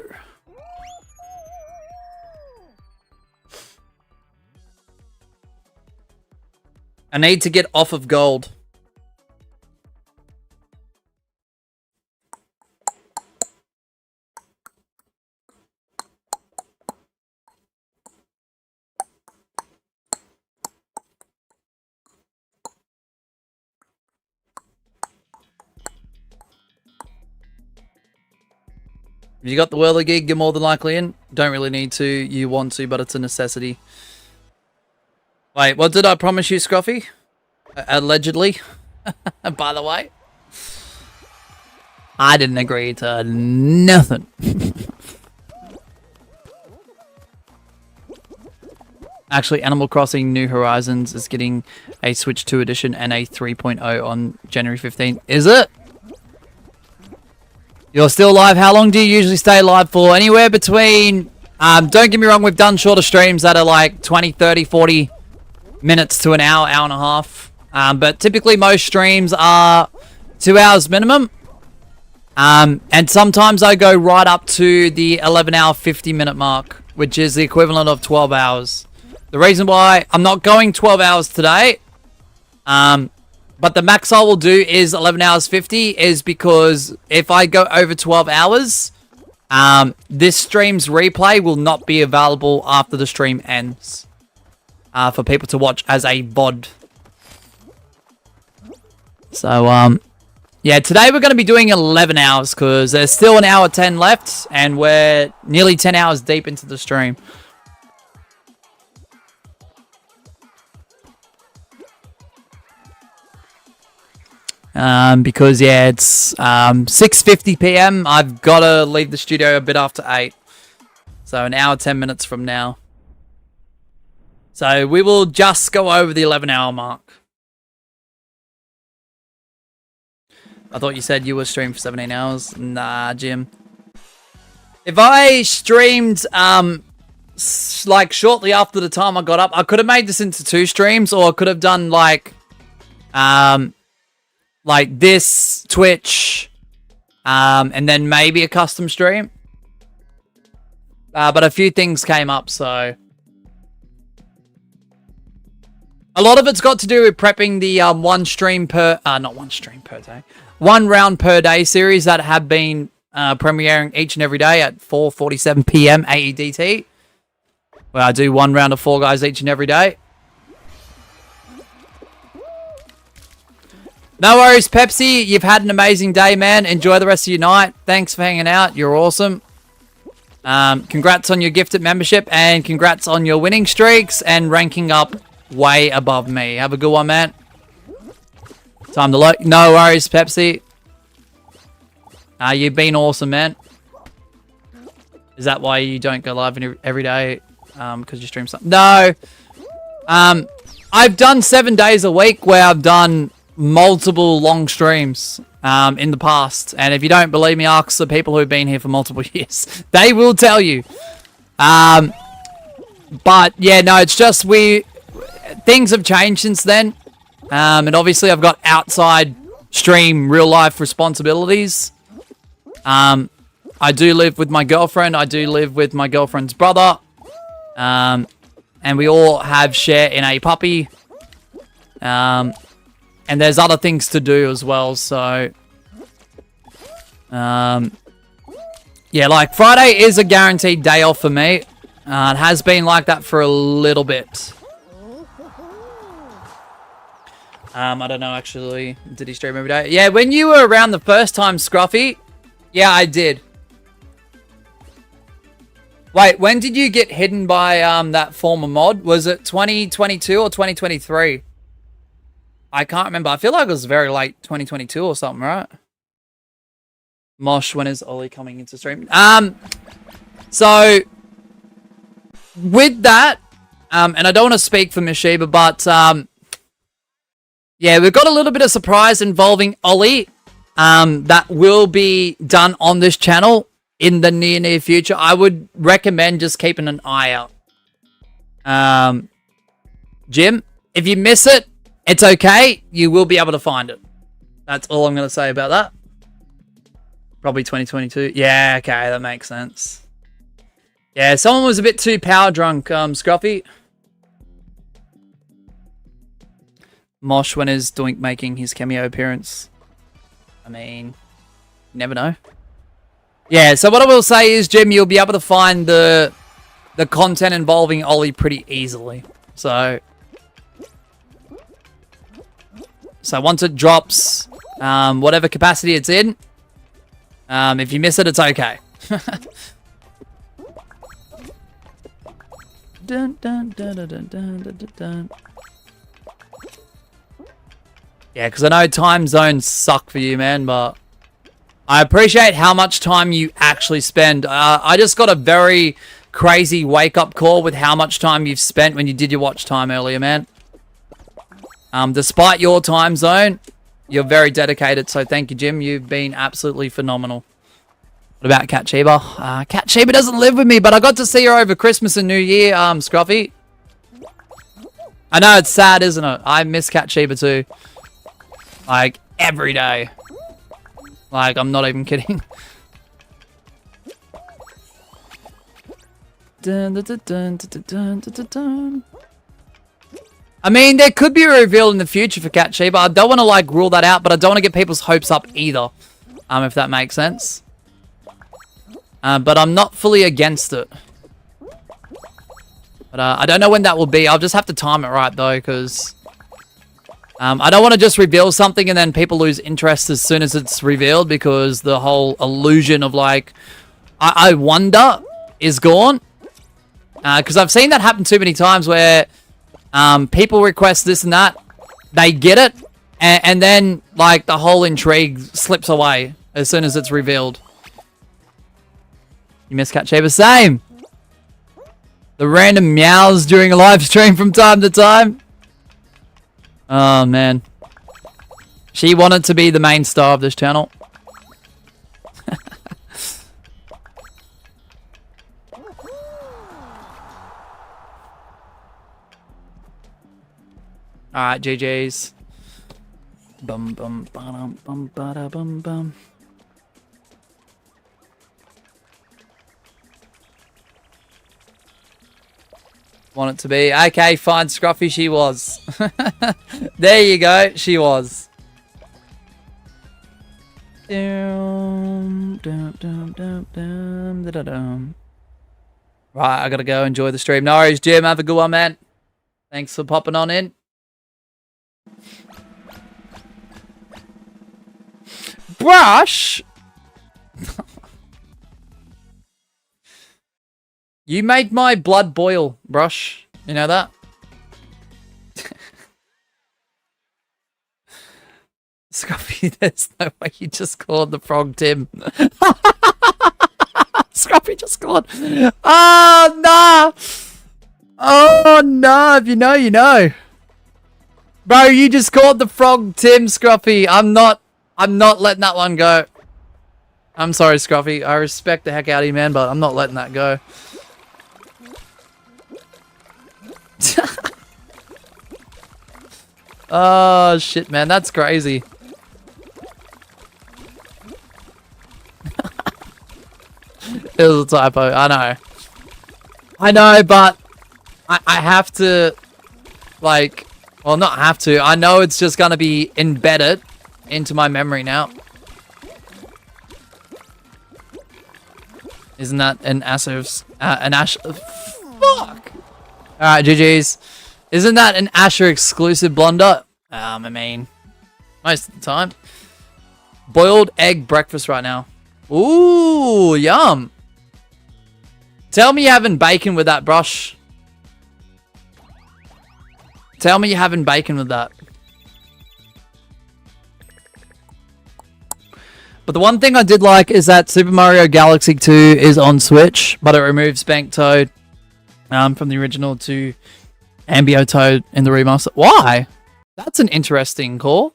I need to get off of gold. If you got the Whirler gig, you're more than likely in. Don't really need to. You want to, but it's a necessity. Wait, what did I promise you, Scruffy? Allegedly. By the way. I didn't agree to nothing. Actually, Animal Crossing New Horizons is getting a Switch 2 edition and a 3.0 on January 15th. Is it? You're still live. How long do you usually stay live for? Anywhere between... don't get me wrong, we've done shorter streams that are like 20, 30, 40 minutes to an hour, hour and a half. But typically most streams are 2 hours minimum. And sometimes I go right up to the 11-hour, 50-minute mark, which is the equivalent of 12 hours. The reason why I'm not going 12 hours today But the max I will do is 11 hours 50 is because if I go over 12 hours, this stream's replay will not be available after the stream ends for people to watch as a VOD. So, yeah, today we're going to be doing 11 hours because there's still an hour 10 left and we're nearly 10 hours deep into the stream. Because, yeah, it's 6:50 p.m. I've got to leave the studio a bit after 8. So, an hour, 10 minutes from now. So, we will just go over the 11-hour mark. I thought you said you were streaming for 17 hours. Nah, Jim. If I streamed, like, shortly after the time I got up, I could have made this into 2 streams, or I could have done, like this, Twitch, and then maybe a custom stream. But a few things came up, so... A lot of it's got to do with prepping the one round per day series that have been premiering each and every day at 4:47 p.m. AEDT. Where I do 1 round of 4 guys each and every day. No worries, Pepsi. You've had an amazing day, man. Enjoy the rest of your night. Thanks for hanging out. You're awesome. Congrats on your gifted membership and congrats on your winning streaks and ranking up way above me. Have a good one, man. Time to look. No worries, Pepsi. You've been awesome, man. Is that why you don't go live every day? Because you stream something? No. I've done 7 days a week where I've done multiple long streams in the past. And if you don't believe me, ask the people who've been here for multiple years. They will tell you. But yeah, no, it's just things have changed since then. And obviously I've got outside stream real life responsibilities. I do live with my girlfriend. I do live with my girlfriend's brother. And we all have share in a puppy. And there's other things to do as well, so... yeah, like, Friday is a guaranteed day off for me. It has been like that for a little bit. I don't know, actually. Did he stream every day? Yeah, when you were around the first time, Scruffy, yeah, I did. Wait, when did you get hidden by that former mod? Was it 2022 or 2023? I can't remember. I feel like it was very late 2022 or something, right? Mosh, when is Ollie coming into stream? So, with that, and I don't want to speak for Mishiba, but, yeah, we've got a little bit of surprise involving Ollie, that will be done on this channel in the near future. I would recommend just keeping an eye out. Jim, if you miss it, it's okay. You will be able to find it. That's all I'm going to say about that. Probably 2022. Yeah, okay, that makes sense. Yeah, someone was a bit too power drunk, Scruffy. Mosh, when is Doink making his cameo appearance? I mean, you never know. Yeah, so what I will say is, Jim, you'll be able to find the content involving Ollie pretty easily. So once it drops, whatever capacity it's in, if you miss it, it's okay. Dun, dun, dun, dun, dun, dun, dun, dun. Yeah, because I know time zones suck for you, man, but I appreciate how much time you actually spend. I just got a very crazy wake-up call with how much time you've spent when you did your watch time earlier, man. Despite your time zone, you're very dedicated, so thank you, Jim. You've been absolutely phenomenal. What about Cat Sheba? Cat Sheba doesn't live with me, but I got to see her over Christmas and New Year, Scruffy. I know, it's sad, isn't it? I miss Cat Sheba too. Like, every day. Like, I'm not even kidding. Dun, dun, dun, dun, dun, dun, dun, dun, dun. I mean, there could be a reveal in the future for Cat Sheba. I don't want to, like, rule that out, but I don't want to get people's hopes up either. If that makes sense. But I'm not fully against it. But I don't know when that will be. I'll just have to time it right, though, because... I don't want to just reveal something and then people lose interest as soon as it's revealed, because the whole illusion of, like, I wonder is gone. Because I've seen that happen too many times where people request this and that, they get it, and then, like, the whole intrigue slips away as soon as it's revealed. You miss Cat Shaper? Same! The random meows during a live stream from time to time. Oh, man. She wanted to be the main star of this channel. Alright, GG's. Bum bum ba-dum bum ba-da bum bum. Want it to be. Okay, fine, Scruffy, she was. There you go, she was. Right, I gotta go enjoy the stream. No worries, Jim. Have a good one, man. Thanks for popping on in. Brush! You made my blood boil, Brush. You know that? Scruffy, there's no way you just called the frog Tim. Scruffy just called. Oh, nah. Oh, no. If you know, you know. Bro, you just called the frog Tim, Scruffy. I'm not letting that one go. I'm sorry, Scruffy. I respect the heck out of you, man, but I'm not letting that go. Oh, shit, man. That's crazy. It was a typo. I know. I know, but I have to, like, well, not have to. I know it's just going to be embedded into my memory now. Isn't that an Asher's, fuck! Alright, GG's. Isn't that an Asher exclusive blunder? I mean, most of the time. Boiled egg breakfast right now. Ooh, yum. Tell me you're having bacon with that, Brush. Tell me you're having bacon with that. But the one thing I did like is that Super Mario Galaxy 2 is on Switch, but it removes Bank Toad from the original to Ambio Toad in the remaster. Why? That's an interesting call.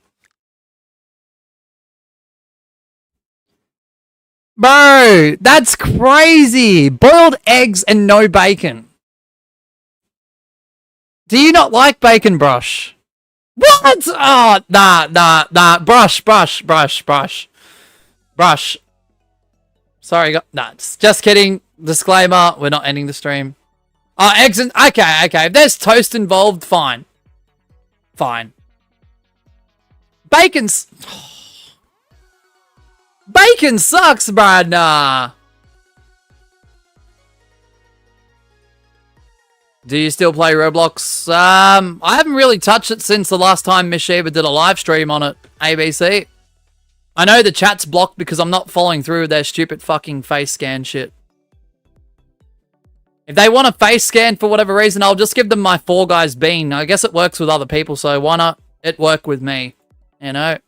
Bro, that's crazy. Boiled eggs and no bacon. Do you not like bacon, Brush? What? Oh, nah. Brush. Sorry, nah, just kidding. Disclaimer, we're not ending the stream. Oh, eggs and... Okay. If there's toast involved, fine. Fine. Bacon's... Bacon sucks, bro. Nah. Do you still play Roblox? I haven't really touched it since the last time Miss Sheba did a live stream on it. ABC. I know the chat's blocked because I'm not following through with their stupid fucking face scan shit. If they want a face scan for whatever reason, I'll just give them my Four Guys bean. I guess it works with other people, so why not it work with me? You know?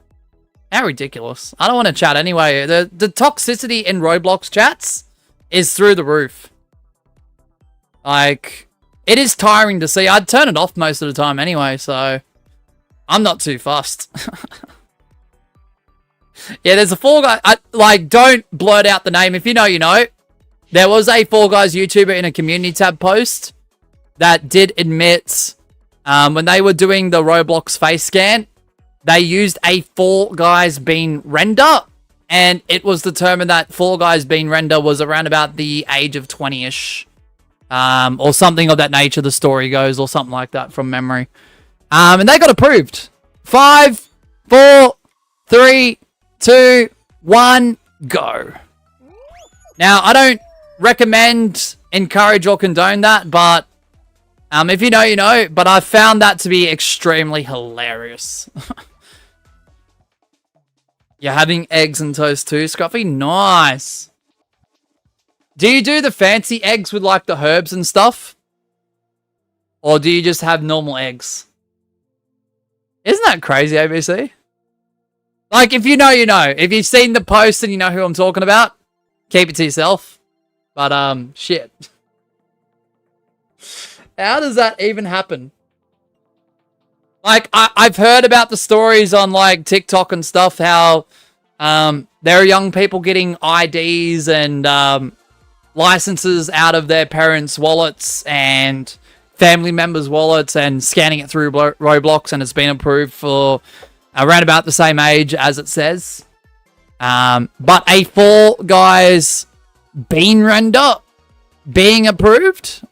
How ridiculous. I don't want to chat anyway. The toxicity in Roblox chats is through the roof. Like, it is tiring to see. I'd turn it off most of the time anyway, so I'm not too fussed. Yeah, there's a Four Guys... like, don't blurt out the name. If you know, you know. There was a Four Guys YouTuber in a community tab post that did admit when they were doing the Roblox face scan, they used a Four Guys bean render, and it was determined that Four Guys bean render was around about the age of 20-ish. Or something of that nature, the story goes, or something like that from memory. And they got approved. 5, 4, 3, 2, 1, go. Now, I don't recommend, encourage, or condone that, but if you know, you know. But I found that to be extremely hilarious. You're having eggs and toast too, Scruffy? Nice. Do you do the fancy eggs with like the herbs and stuff? Or do you just have normal eggs? Isn't that crazy, ABC? Like, if you know, you know. If you've seen the post and you know who I'm talking about, keep it to yourself. But, shit. How does that even happen? Like, I've heard about the stories on, like, TikTok and stuff, how there are young people getting IDs and licenses out of their parents' wallets and family members' wallets and scanning it through Roblox, and it's been approved for around about the same age as it says. But a Fall Guys bean render being approved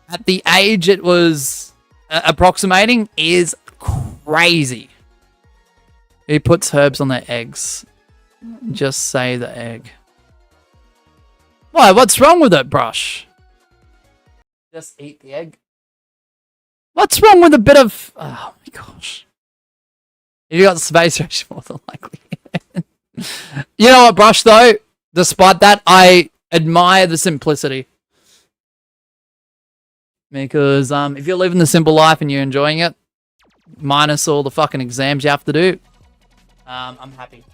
at the age it was approximating is crazy. Who puts herbs on their eggs? Just say the egg. Why? What's wrong with it, Brush? Just eat the egg. What's wrong with a bit of... Oh my gosh. If you got space ratio, more than likely. You know what, Brush, though? Despite that, I admire the simplicity. Because if you're living the simple life and you're enjoying it, minus all the fucking exams you have to do, I'm happy.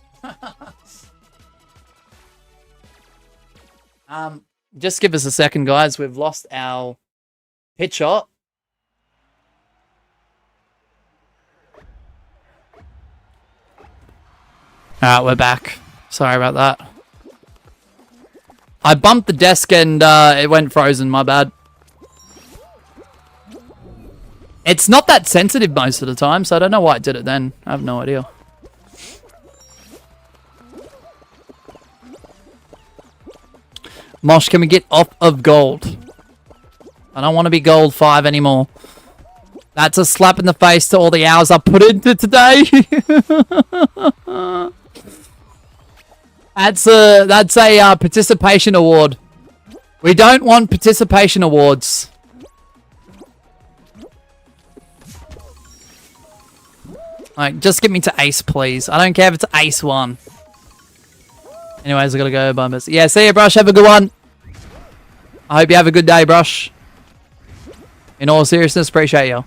Just give us a second, guys. We've lost our pitcher. Alright, we're back. Sorry about that. I bumped the desk and it went frozen, my bad. It's not that sensitive most of the time, so I don't know why it did it then. I have no idea. Mosh, can we get off of gold? I don't want to be gold 5 anymore. That's a slap in the face to all the hours I put into today. That's a participation award. We don't want participation awards. Like, just get me to ace, please. I don't care if it's ace 1. Anyways, I gotta go, Bumpers. Yeah, see you, Brush. Have a good one. I hope you have a good day, Brush. In all seriousness, appreciate you.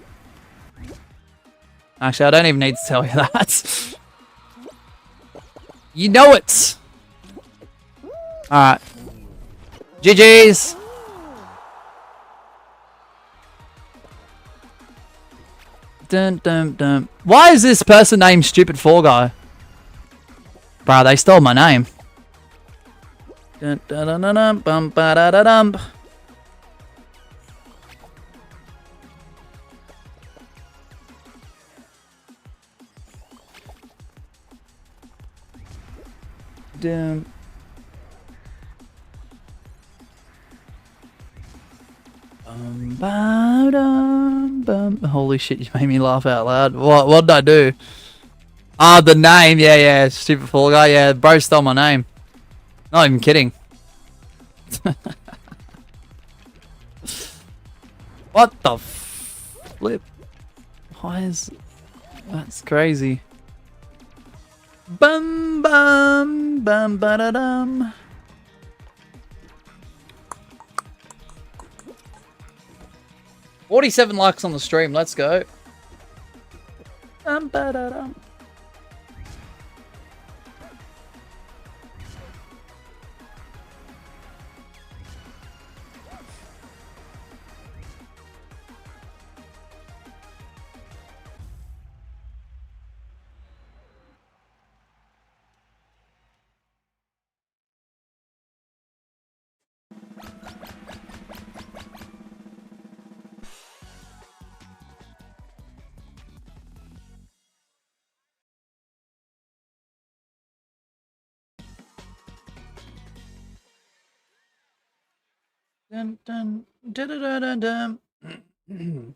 Actually, I don't even need to tell you that. You know it. Alright. GG's. Dun, dun, dun. Why is this person named Stupid Fall Guy? Bruh, they stole my name. Dun, dun, dun, dun, dun, bum, ba, da, da, dum. Dum. Ba, dum, bum. Holy shit, you made me laugh out loud. What did I do? Ah, the name. Yeah. Stupid Fall Guy. Yeah, bro stole my name. Not even kidding. What the flip? Why is... That's crazy. Bum bum bum ba da dum. $47 likes on the stream. Let's go. Dum ba da dum. Dun, dun, dun, dun, dun, dun.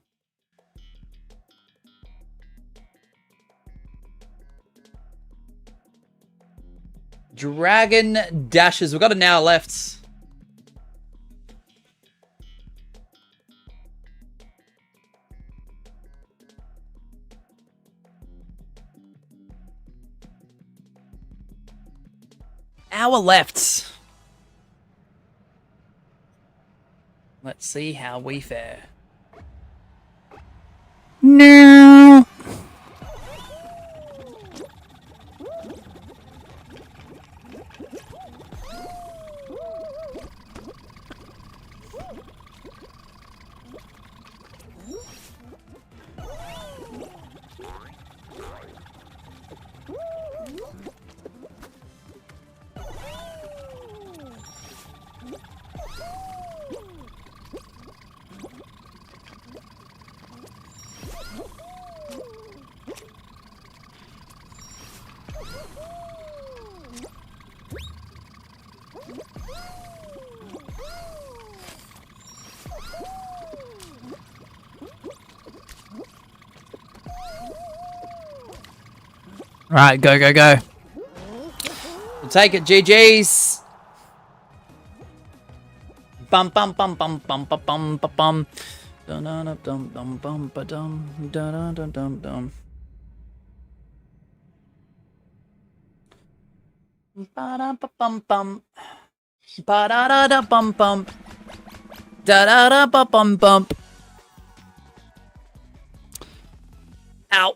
Dragon dashes. We've got an hour left. Hour left. Let's see how we fare. No. Right, go, go, go. We'll take it, GG's. Bum bum bum bum bum bum bum bum bum. Dun dun dun dun dun bum ba dum dun dun dun dun dun. Ba da ba bum bum. Ba da da da bum bum. Da da da ba bum bum. Ow.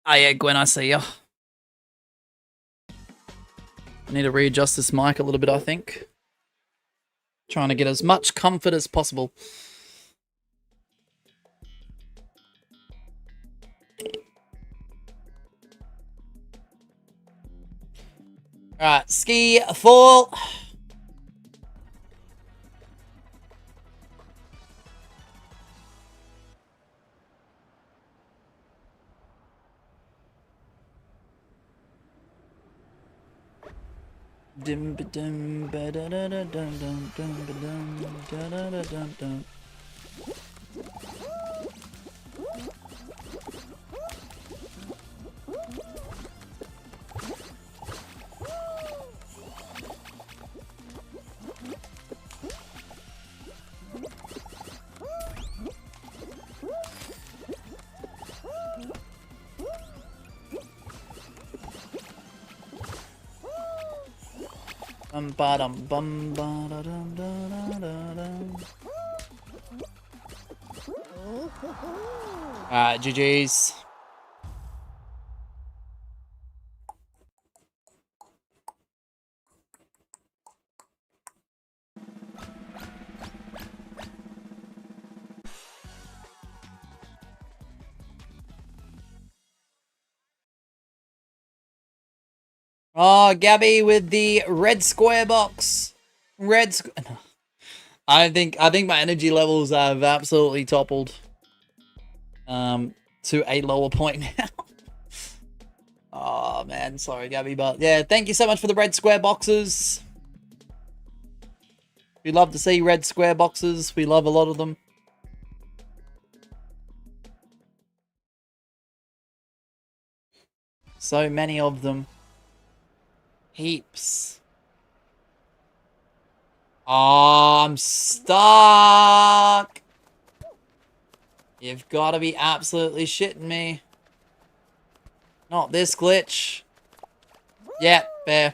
Oh yeah, Gwen, I see ya. I need to readjust this mic a little bit, I think. Trying to get as much comfort as possible. Alright, ski fall. Dim ba dum ba da da da dum dum dum ba dum da da da dum dum. Bum ba dum bum ba da dum da da da dum. Alright, GG's. Oh, Gabby with the red square box. I think my energy levels have absolutely toppled to a lower point now. Oh man, sorry Gabby, but yeah, thank you so much for the red square boxes. We love to see red square boxes. We love a lot of them. So many of them. Heaps. Oh, I'm stuck. You've got to be absolutely shitting me. Not this glitch. Yeah, fair.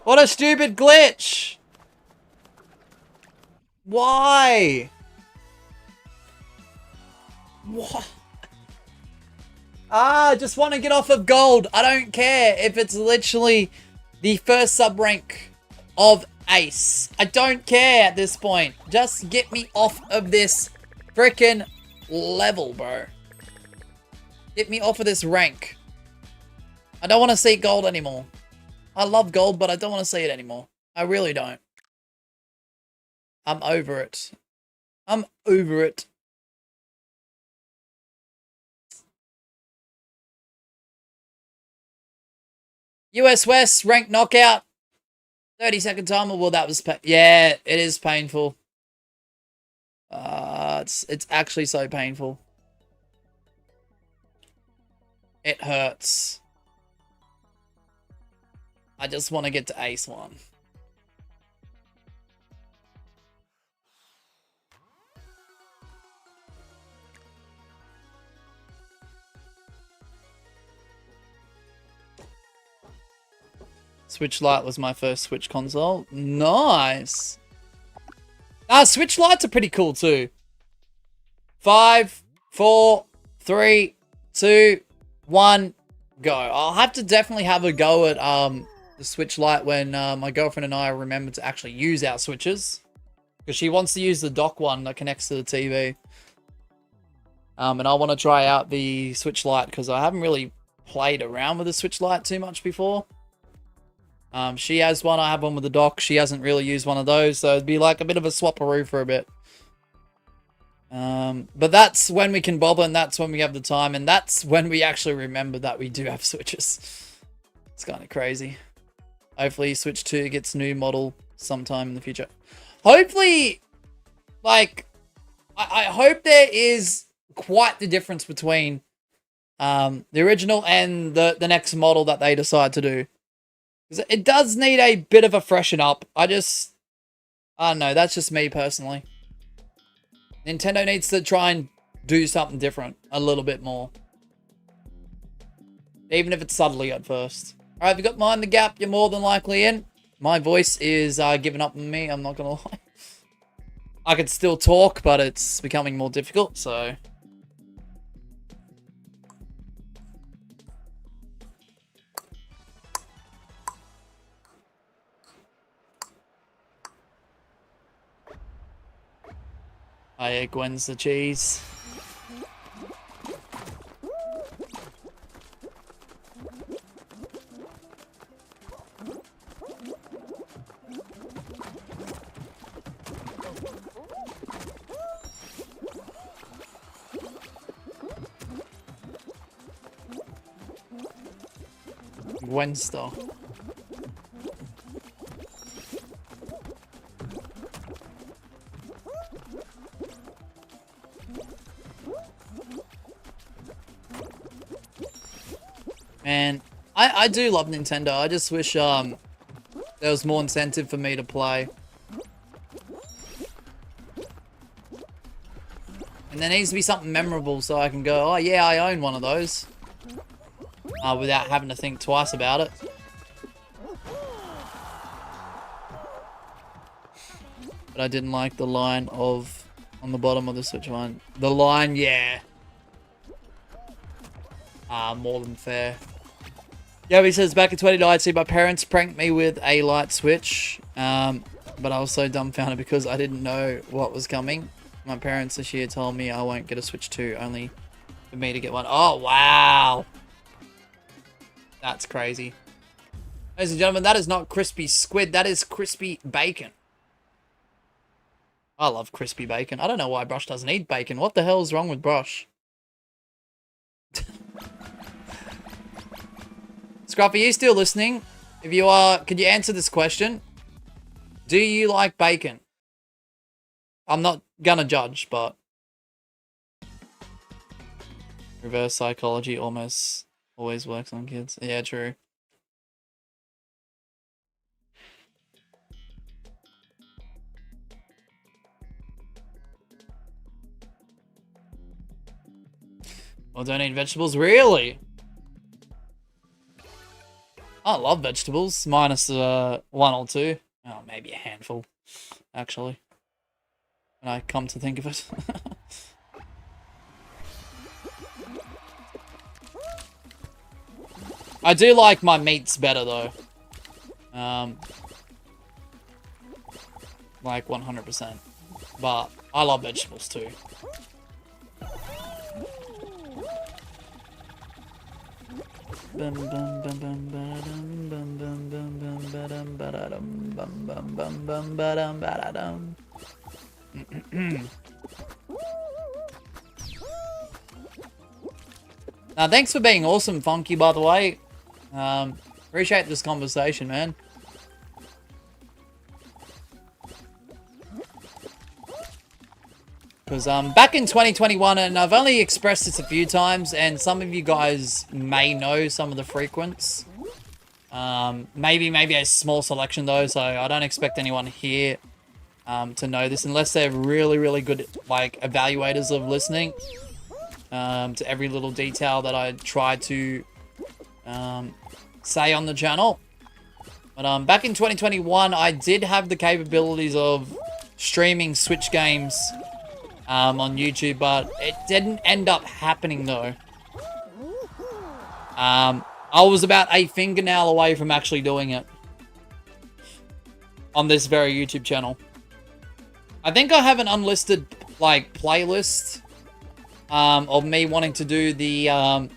What a stupid glitch. Why? What? I just want to get off of gold. I don't care if it's literally the first sub rank of ace. I don't care at this point. Just get me off of this freaking level, bro. Get me off of this rank. I don't want to see gold anymore. I love gold, but I don't want to see it anymore. I really don't. I'm over it. I'm over it. US West ranked knockout. 30-second timer. Well, that was yeah, it is painful. It's actually so painful. It hurts. I just want to get to Ace 1. Switch Lite was my first Switch console. Nice. Switch Lites are pretty cool too. 5, 4, 3, 2, 1, go. I'll have to definitely have a go at the Switch Lite when my girlfriend and I remember to actually use our Switches. Because she wants to use the dock one that connects to the TV. And I want to try out the Switch Lite because I haven't really played around with the Switch Lite too much before. She has one, I have one with the dock. She hasn't really used one of those, so it'd be like a bit of a swap-a-roo for a bit. But that's when we can bother, and that's when we have the time, and that's when we actually remember that we do have Switches. It's kind of crazy. Hopefully Switch 2 gets new model sometime in the future. Hopefully, like, I hope there is quite the difference between the original and the next model that they decide to do. It does need a bit of a freshen up. I don't know. That's just me personally. Nintendo needs to try and do something different a little bit more. Even if it's subtly at first. Alright, if you got Mind the Gap, you're more than likely in. My voice is giving up on me, I'm not gonna lie. I could still talk, but it's becoming more difficult, so... Oh yeah, Gwen's the cheese. Gwen star. Man, I do love Nintendo. I just wish there was more incentive for me to play. And there needs to be something memorable so I can go, oh yeah, I own one of those. Without having to think twice about it. But I didn't like the line of, on the bottom of the Switch one. The line, yeah. More than fair. Yeah, he says, back in 2019, my parents pranked me with a light Switch. But I was so dumbfounded because I didn't know what was coming. My parents this year told me I won't get a Switch 2, only for me to get one. Oh, wow. That's crazy. Ladies and gentlemen, that is not crispy squid. That is crispy bacon. I love crispy bacon. I don't know why Brush doesn't eat bacon. What the hell is wrong with Brush? Scruff, are you still listening? If you are, could you answer this question? Do you like bacon? I'm not gonna judge, but... Reverse psychology almost always works on kids. Yeah, true. Well, don't eat vegetables? Really? I love vegetables, minus one or two. Oh, maybe a handful, actually. When I come to think of it. I do like my meats better, though. Like 100%. But I love vegetables, too. Now, thanks for being awesome, Funky, by the way. Appreciate this conversation, man. Because back in 2021, and I've only expressed this a few times, and some of you guys may know some of the frequents. Maybe a small selection though, so I don't expect anyone here to know this unless they're really good like evaluators of listening to every little detail that I try to say on the channel. But back in 2021, I did have the capabilities of streaming Switch games on YouTube, but it didn't end up happening though. I was about a fingernail away from actually doing it on this very YouTube channel. I think I have an unlisted like playlist of me wanting to do the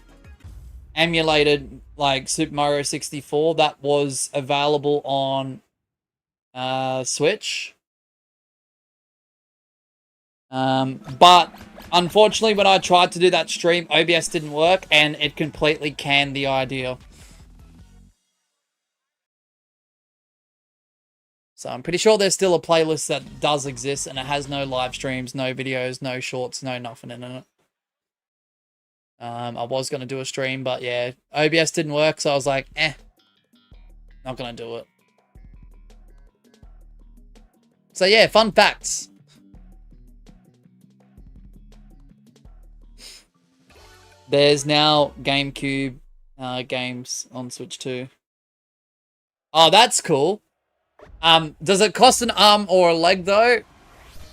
emulated like Super Mario 64 that was available on Switch. But unfortunately, when I tried to do that stream, OBS didn't work and it completely canned the idea. So I'm pretty sure there's still a playlist that does exist and it has no live streams, no videos, no shorts, no nothing in it. I was going to do a stream, but yeah, OBS didn't work, so I was like, not going to do it. So yeah, fun facts. There's now GameCube games on Switch 2. Oh, that's cool. Does it cost an arm or a leg, though,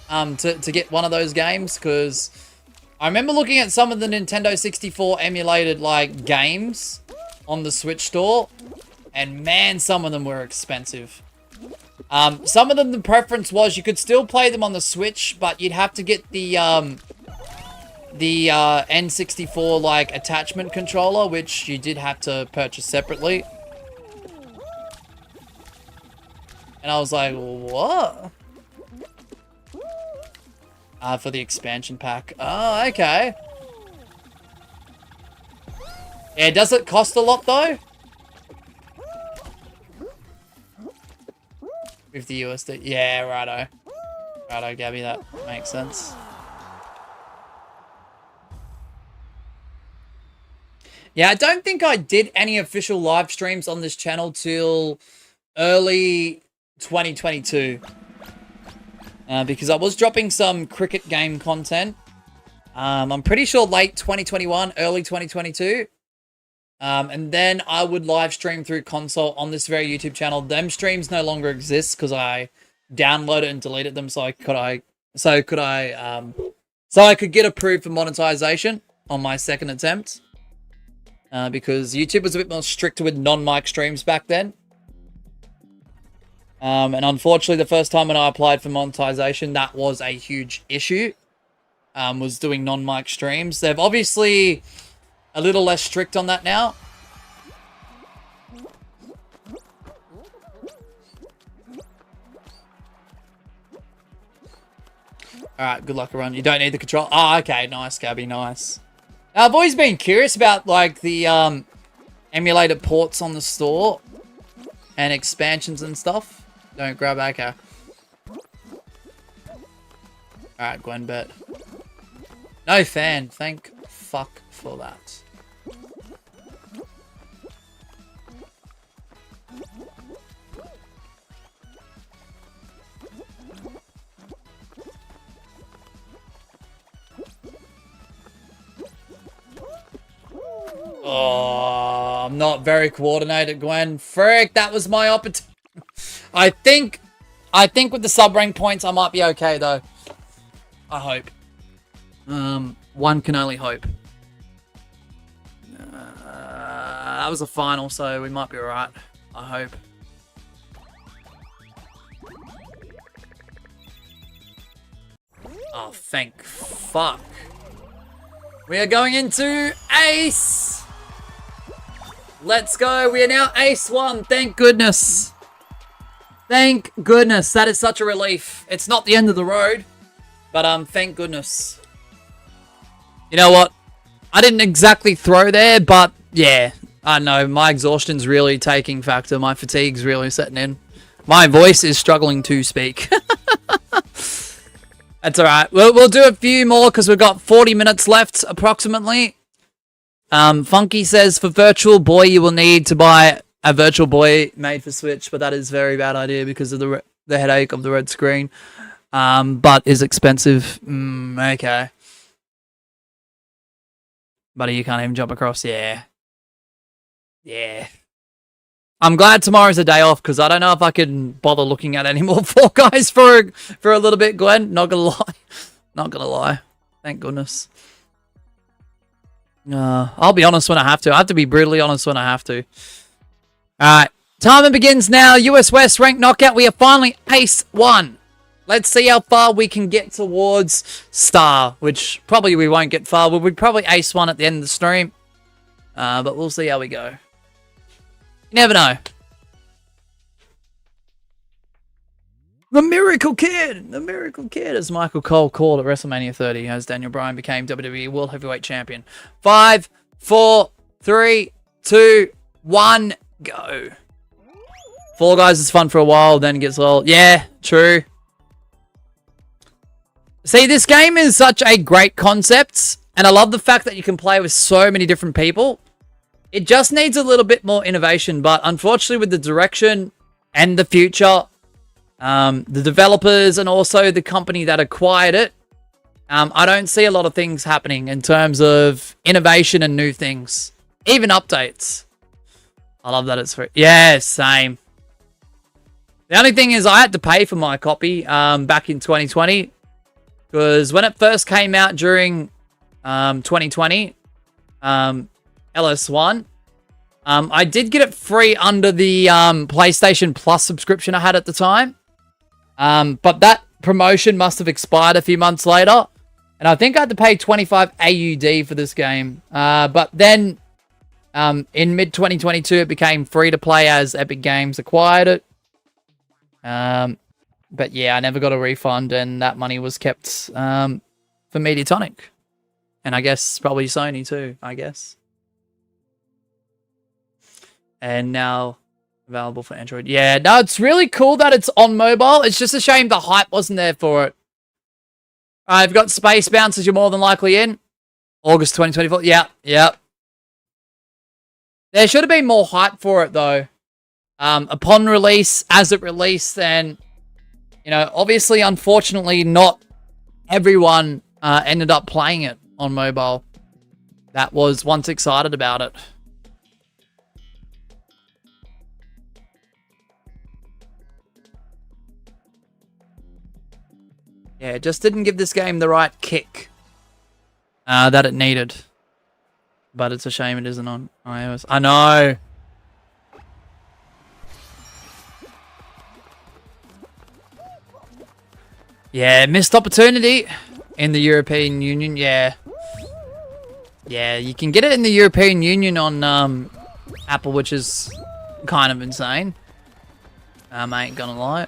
to get one of those games? Because I remember looking at some of the Nintendo 64 emulated, like, games on the Switch store, and man, some of them were expensive. Some of them, the preference was you could still play them on the Switch, but you'd have to get the N64, like, attachment controller, which you did have to purchase separately. And I was like, what? For the expansion pack. Oh, okay. Yeah, does it cost a lot, though? With the USD. Yeah, righto. Righto, Gabby, that makes sense. Yeah, I don't think I did any official live streams on this channel till early 2022. Because I was dropping some cricket game content. I'm pretty sure late 2021, early 2022. And then I would live stream through console on this very YouTube channel. Them streams no longer exist because I downloaded and deleted them so I could get approved for monetization on my second attempt. Because YouTube was a bit more stricter with non-mic streams back then. And unfortunately, the first time when I applied for monetization, that was a huge issue. Was doing non-mic streams. They've obviously a little less strict on that now. Alright, good luck around. You don't need the control. Oh, okay. Nice, Gabby. Nice. Now, I've always been curious about, like, the emulator ports on the store and expansions and stuff. Don't grab Echo. Alright, Gwen bet. No fan. Thank fuck for that. Oh, I'm not very coordinated, Gwen. Frick, that was my opportunity. I think with the sub-rank points, I might be okay, though. I hope. One can only hope. That was a final, so we might be alright. I hope. Oh, thank fuck. We are going into Ace! Let's go. We are now Ace 1. Thank goodness. Thank goodness. That is such a relief. It's not the end of the road. But, thank goodness. You know what? I didn't exactly throw there, but, yeah. I know. My exhaustion's really taking factor. My fatigue's really setting in. My voice is struggling to speak. That's alright. We'll do a few more because we've got 40 minutes left, approximately. Funky says, for Virtual Boy, you will need to buy a Virtual Boy made for Switch, but that is a very bad idea because of the headache of the red screen. But is expensive. Okay. Buddy, you can't even jump across. Yeah. Yeah. I'm glad tomorrow's a day off because I don't know if I can bother looking at any more Fall Guys for a little bit, Glenn. Not gonna lie. Not gonna lie. Thank goodness. I'll be honest when I have to. I have to be brutally honest when I have to. Alright. Timer begins now. US West ranked knockout. We are finally Ace 1. Let's see how far we can get towards Star, which probably we won't get far. We'll probably Ace 1 at the end of the stream. But we'll see how we go. You never know. The Miracle Kid! The Miracle Kid, as Michael Cole called at WrestleMania 30, as Daniel Bryan became WWE World Heavyweight Champion. 5, 4, 3, 2, 1, go. Fall Guys is fun for a while, then it gets old. Yeah, true. See, this game is such a great concept, and I love the fact that you can play with so many different people. It just needs a little bit more innovation, but unfortunately with the direction and the future, the developers and also the company that acquired it, I don't see a lot of things happening in terms of innovation and new things. Even updates. I love that it's free. Yeah, same. The only thing is I had to pay for my copy back in 2020. Because when it first came out during 2020, LS1, I did get it free under the PlayStation Plus subscription I had at the time. But that promotion must have expired a few months later. And I think I had to pay 25 AUD for this game. But then in mid-2022, it became free to play as Epic Games acquired it. But yeah, I never got a refund, and that money was kept for Mediatonic. And I guess probably Sony too, I guess. And now available for Android. Yeah, no, it's really cool that it's on mobile. It's just a shame the hype wasn't there for it. I've got Space Bouncers, you're more than likely in. August 2024. Yeah. There should have been more hype for it, though. Upon release, as it released, then... You know, obviously, unfortunately, not everyone ended up playing it on mobile that was once excited about it. Yeah, it just didn't give this game the right kick that it needed. But it's a shame it isn't on iOS. I know! Yeah, missed opportunity in the European Union. Yeah, you can get it in the European Union on Apple, which is kind of insane. I ain't gonna lie.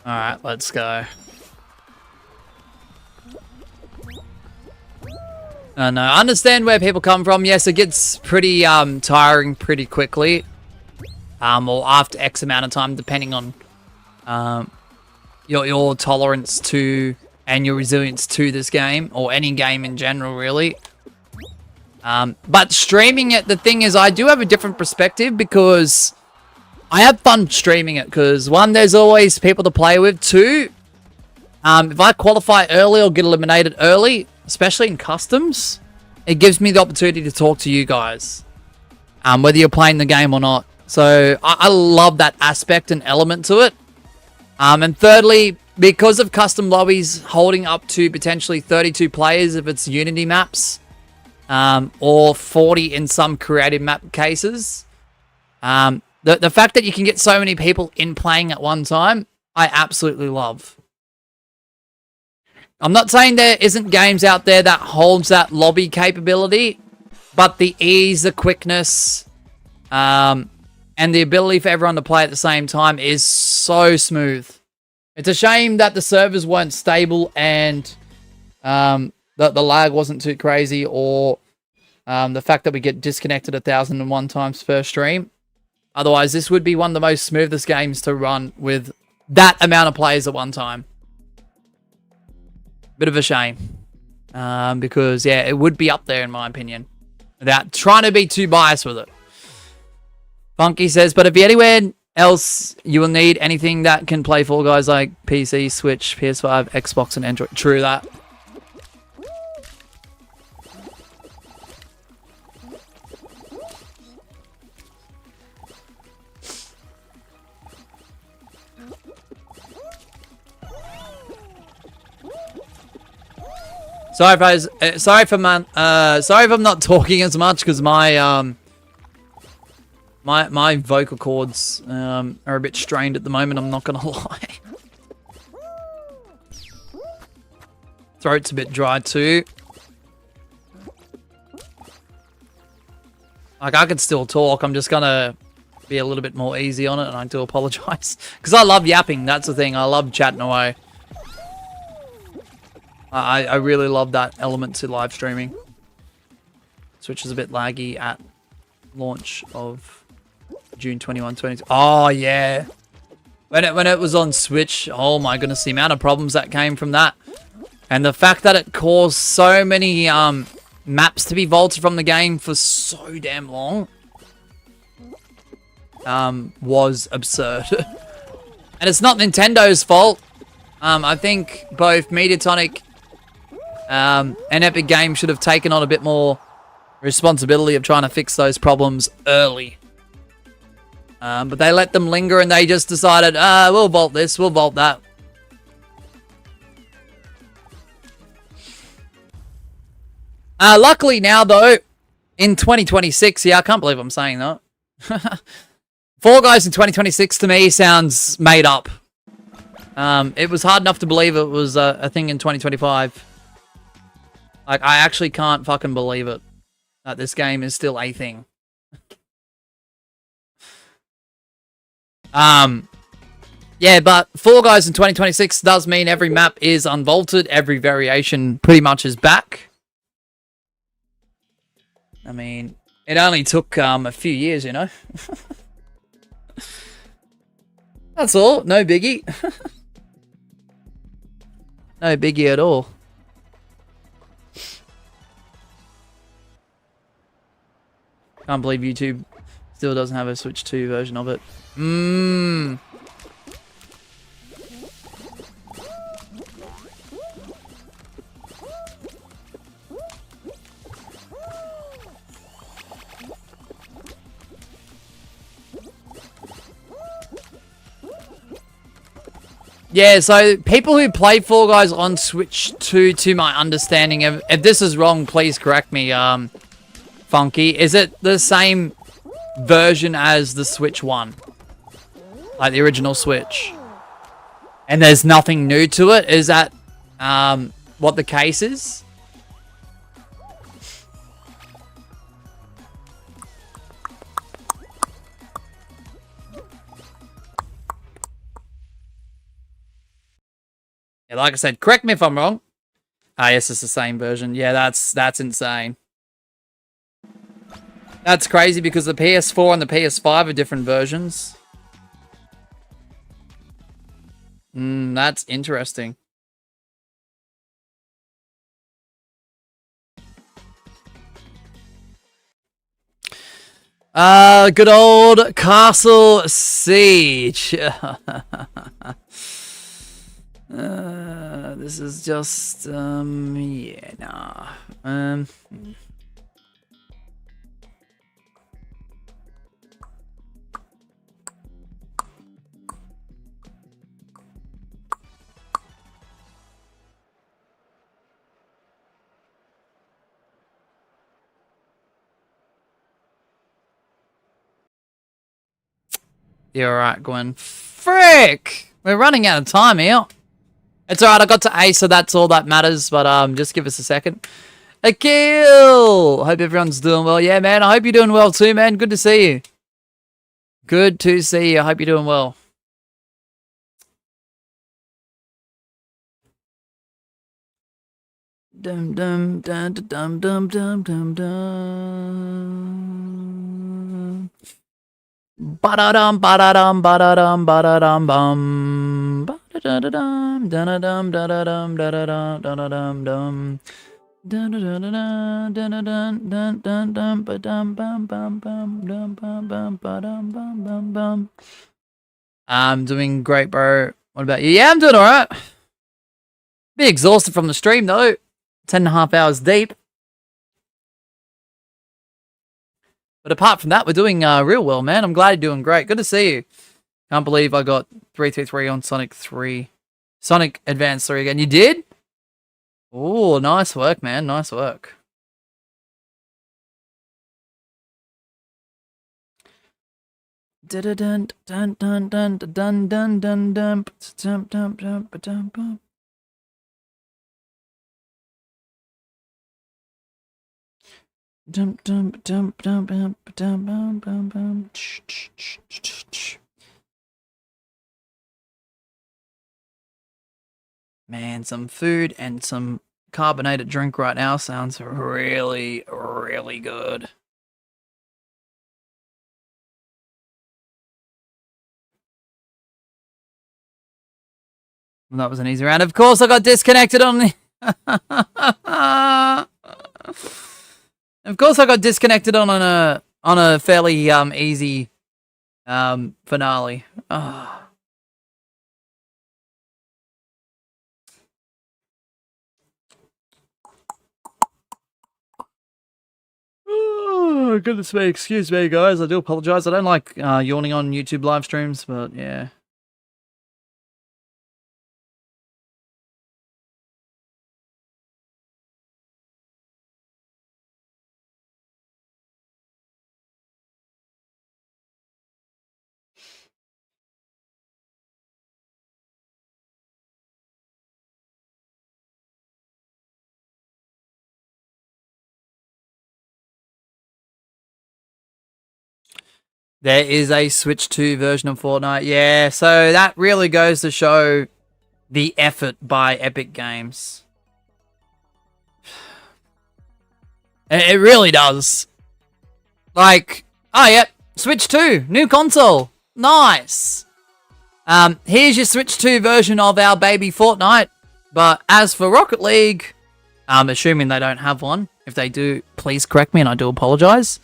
Alright, let's go. No, I understand where people come from. Yes, it gets pretty tiring pretty quickly. Or after X amount of time, depending on your tolerance to and your resilience to this game, or any game in general, really. But streaming it, the thing is, I do have a different perspective because I have fun streaming it because, one, there's always people to play with. Two, if I qualify early or get eliminated early, especially in customs, it gives me the opportunity to talk to you guys, whether you're playing the game or not. So I love that aspect and element to it. And thirdly, because of custom lobbies holding up to potentially 32 players if it's Unity maps, or 40 in some creative map cases, the fact that you can get so many people in playing at one time, I absolutely love. I'm not saying there isn't games out there that holds that lobby capability, but the ease, the quickness, and the ability for everyone to play at the same time is so smooth. It's a shame that the servers weren't stable and The lag wasn't too crazy, or the fact that we get disconnected 1,001 times per stream. Otherwise, this would be one of the most smoothest games to run with that amount of players at one time. Bit of a shame. Because, yeah, it would be up there in my opinion. Without trying to be too biased with it. Funky says, but if you're anywhere else, you will need anything that can play Fall Guys like PC, Switch, PS5, Xbox, and Android. True that. Sorry if I'm not talking as much because my my vocal cords are a bit strained at the moment. I'm not gonna lie. Throat's a bit dry too. Like I could still talk. I'm just gonna be a little bit more easy on it, and I do apologize because I love yapping. That's the thing. I love chatting away. I really love that element to live streaming. Switch is a bit laggy at launch of June 21, 20. Oh yeah, when it was on Switch. Oh my goodness, the amount of problems that came from that, and the fact that it caused so many maps to be vaulted from the game for so damn long was absurd. And it's not Nintendo's fault. I think both Mediatonic and Epic Games should have taken on a bit more responsibility of trying to fix those problems early. But they let them linger and they just decided, we'll vault this, we'll vault that. Luckily now, though, in 2026, yeah, I can't believe I'm saying that. Fall Guys in 2026 to me sounds made up. It was hard enough to believe it was a thing in 2025. Like, I actually can't fucking believe it. That this game is still a thing. Yeah, but Fall Guys in 2026 does mean every map is unvaulted. Every variation pretty much is back. I mean, it only took a few years, you know. That's all. No biggie. No biggie at all. Can't believe YouTube still doesn't have a Switch 2 version of it. Yeah, so people who play Fall Guys on Switch 2, to my understanding, if this is wrong, please correct me, Funky. Is it the same version as the Switch 1? Like the original Switch? And there's nothing new to it? Is that what the case is? Yeah, like I said, correct me if I'm wrong. Ah, yes, it's the same version. Yeah, that's insane. That's crazy because the PS4 and the PS5 are different versions. That's interesting. Good old Castle Siege. This is just, yeah, nah. You're right, Gwen. Frick! We're running out of time here. It's alright, I got to A, so that's all that matters, but just give us a second. Akil! Hope everyone's doing well. Yeah, man, I hope you're doing well too, man. Good to see you. Good to see you. I hope you're doing well. Dum dum dum dum dum dum dum dum. Ba-da-dum, ba-da-dum, ba-da-dum, ba-da-dum, bum. Ba-da-da-dum, da-da-dum, da-da-dum, da-da-dum, da-da-dum, dum. Da-da-da-da-dum, da-da-dum, dum, dum, dum, ba-dum, bum, bum, bum, dum, bum, bum, ba-dum, bum, bum, bum. I'm doing great, bro. What about you? Yeah, I'm doing alright. Bit exhausted from the stream, though. 10.5 hours deep. But apart from that, we're doing real well, man. I'm glad you're doing great. Good to see you. Can't believe I got 333 on Sonic 3. Sonic Advance 3 again. You did? Oh, nice work, man. Nice work. Dun dun dun dun dun dun dun dun dun dun dun dun dun. Dum dum dum dum dum dum dum dum dum. Man, some food and some carbonated drink right now sounds really, really good. Well, that was an easy round. Of course, I got disconnected on the. Of course, I got disconnected on a fairly easy finale. Oh. Oh, goodness me. Excuse me, guys. I do apologize. I don't like yawning on YouTube live streams, but yeah. There is a Switch 2 version of Fortnite. Yeah, so that really goes to show the effort by Epic Games. It really does. Like, oh, yep, Switch 2, new console. Nice. Here's your Switch 2 version of our baby Fortnite. But as for Rocket League, I'm assuming they don't have one. If they do, please correct me, and I do apologize.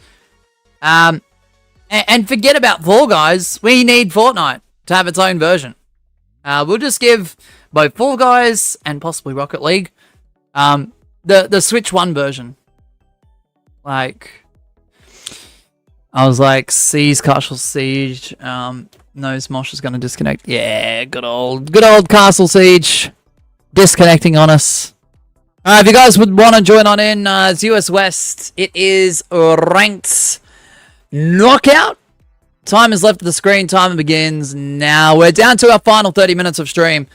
And forget about Fall Guys. We need Fortnite to have its own version. We'll just give both Fall Guys and possibly Rocket League the Switch 1 version. Like, I was like, Siege, Castle Siege. Knows Mosh is going to disconnect. Yeah, good old Castle Siege disconnecting on us. If you guys would want to join on in, it's US West. It is ranked knockout. Time is left of the screen. Time begins now. We're down to our final 30 minutes of stream.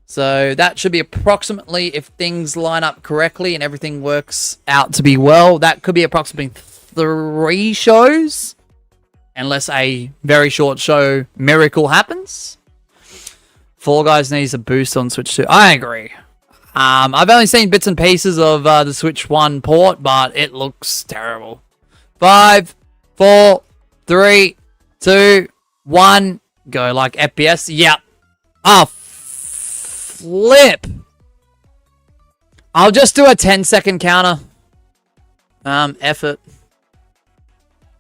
So that should be approximately, if things line up correctly and everything works out to be well, that could be approximately 3 shows. Unless a very short show miracle happens. Fall Guys needs a boost on Switch 2. I agree. I've only seen bits and pieces of the Switch 1 port, but it looks terrible. 5, 4, 3, 2, 1, go. Like FPS. Yep. Oh, flip. I'll just do a 10-second counter. Effort.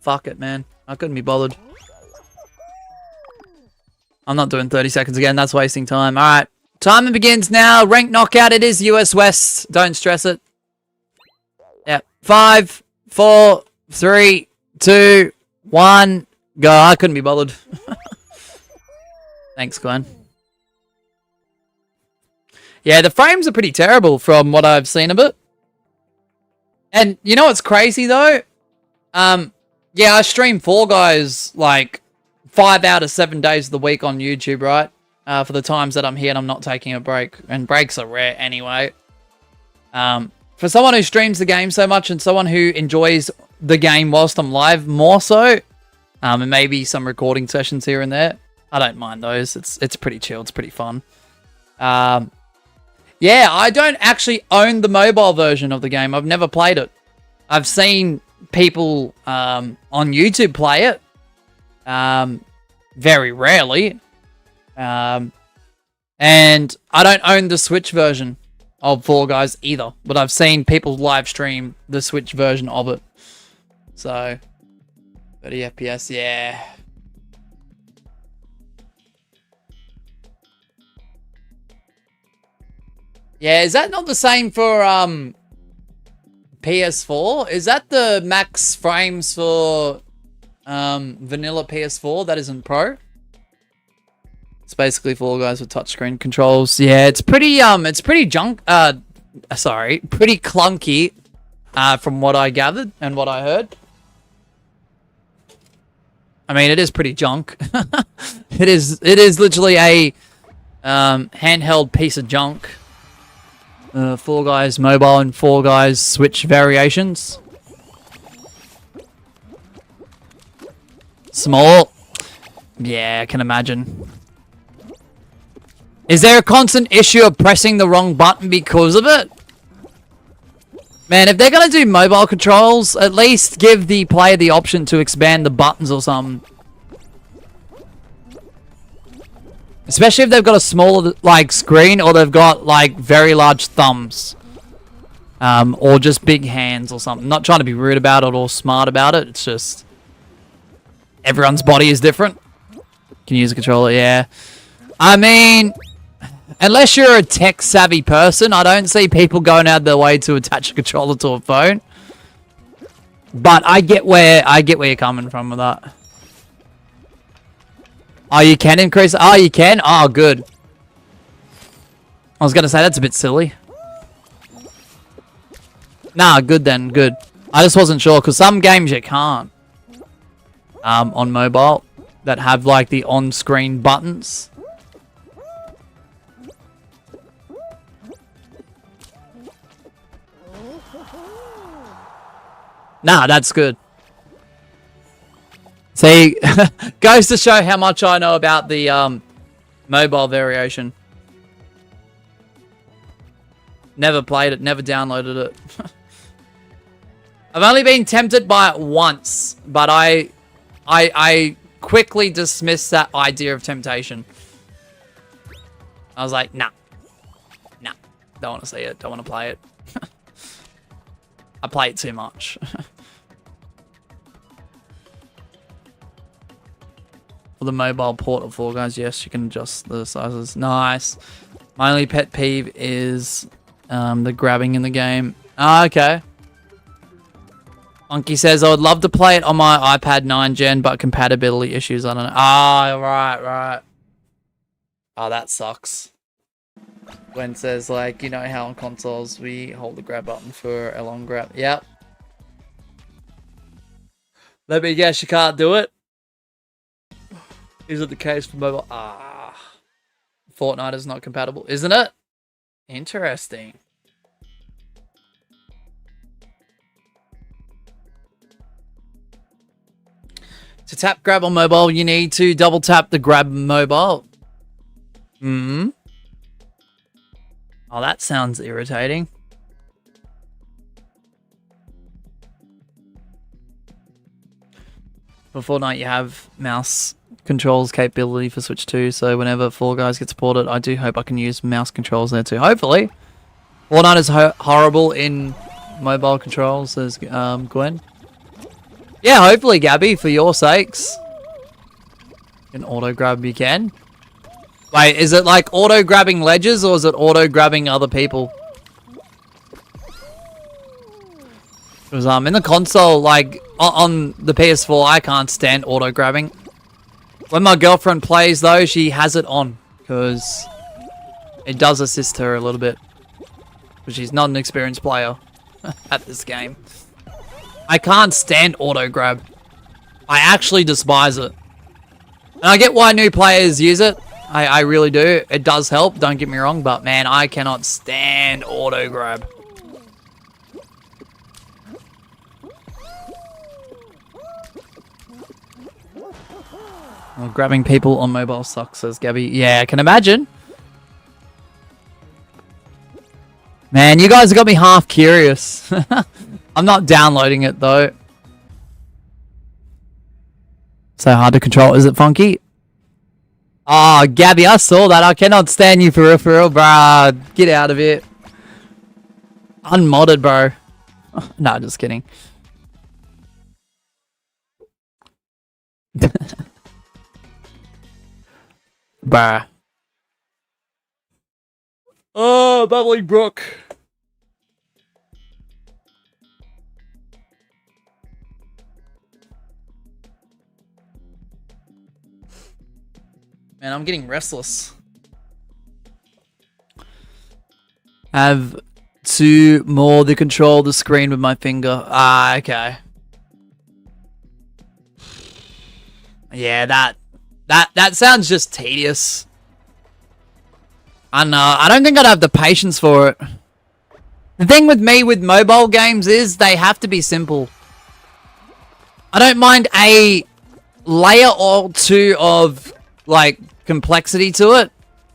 Fuck it, man. I couldn't be bothered. I'm not doing 30 seconds again. That's wasting time. All right. Timer begins now. Rank knockout. It is US West. Don't stress it. Yep. 5, 4, 3, 2, 1, go. I couldn't be bothered. Thanks, Glenn. Yeah, the frames are pretty terrible from what I've seen of it. And you know what's crazy, though? Yeah, I stream Fall Guys like 5 out of 7 days of the week on YouTube, right? For the times that I'm here and I'm not taking a break. And breaks are rare anyway. For someone who streams the game so much and someone who enjoys the game whilst I'm live more so, and maybe some recording sessions here and there, I don't mind those. It's pretty chill. It's pretty fun. Yeah, Yeah, I don't actually own the mobile version of the game. I've never played it. I've seen people on YouTube play it. Very rarely. And I don't own the Switch version of Fall Guys either. But I've seen people live stream the Switch version of it. So, 30 FPS, yeah. Yeah, is that not the same for PS4? Is that the max frames for vanilla PS4 that isn't Pro? It's basically Fall Guys with touchscreen controls. Yeah, it's pretty pretty clunky from what I gathered and what I heard. I mean, it is pretty junk. It is literally a handheld piece of junk. Fall Guys mobile and Fall Guys Switch variations. Small. Yeah, I can imagine. Is there a constant issue of pressing the wrong button because of it? Man, if they're going to do mobile controls, at least give the player the option to expand the buttons or something. Especially if they've got a smaller, like, screen, or they've got, like, very large thumbs. Or just big hands or something. Not trying to be rude about it or smart about it. It's just... everyone's body is different. Can you use a controller? Yeah. I mean... unless you're a tech-savvy person, I don't see people going out of their way to attach a controller to a phone. But I get where you're coming from with that. Oh, you can increase... oh, you can? Oh, good. I was going to say, that's a bit silly. Nah, good then. Good. I just wasn't sure, because some games you can't. On mobile. That have, like, the on-screen buttons. Nah, that's good. See, goes to show how much I know about the mobile variation. Never played it, never downloaded it. I've only been tempted by it once, but I quickly dismissed that idea of temptation. I was like, nah. Don't want to see it, don't want to play it. I play it too much. For the mobile port of Fall Guys, yes, you can adjust the sizes. Nice. My only pet peeve is the grabbing in the game. Ah, okay. Monkey says, I would love to play it on my iPad 9 gen, but compatibility issues, I don't know. Ah, right. Oh, that sucks. Gwen says, like, you know how on consoles we hold the grab button for a long grab. Yep. Let me guess, you can't do it? Is it the case for mobile? Ah. Fortnite is not compatible, isn't it? Interesting. To tap grab on mobile, you need to double tap the grab mobile. Oh, that sounds irritating. For Fortnite, you have mouse controls capability for Switch 2, so whenever Fall Guys gets ported, I do hope I can use mouse controls there too. Hopefully. Fortnite is horrible in mobile controls, says Gwen. Yeah, hopefully, Gabby, for your sakes. An auto grab you can. Wait, is it like auto grabbing ledges or is it auto grabbing other people? Because in the console, like on the PS4, I can't stand auto grabbing. When my girlfriend plays though, she has it on because it does assist her a little bit. But she's not an experienced player at this game. I can't stand auto grab. I actually despise it. And I get why new players use it. I really do. It does help, don't get me wrong, but man, I cannot stand auto grab. Well, grabbing people on mobile sucks, says Gabby. Yeah, I can imagine. Man, you guys got me half curious. I'm not downloading it though. So hard to control. Is it funky? Oh, Gabby, I saw that. I cannot stand you for real, bruh. Get out of it. Unmodded, bro. No, just kidding. Bruh. Oh, Bubbly Brook. Man, I'm getting restless. Have to more to control the screen with my finger. Ah, okay. Yeah, that sounds just tedious. I know. I don't think I'd have the patience for it. The thing with me with mobile games is they have to be simple. I don't mind a layer or two of like complexity to it,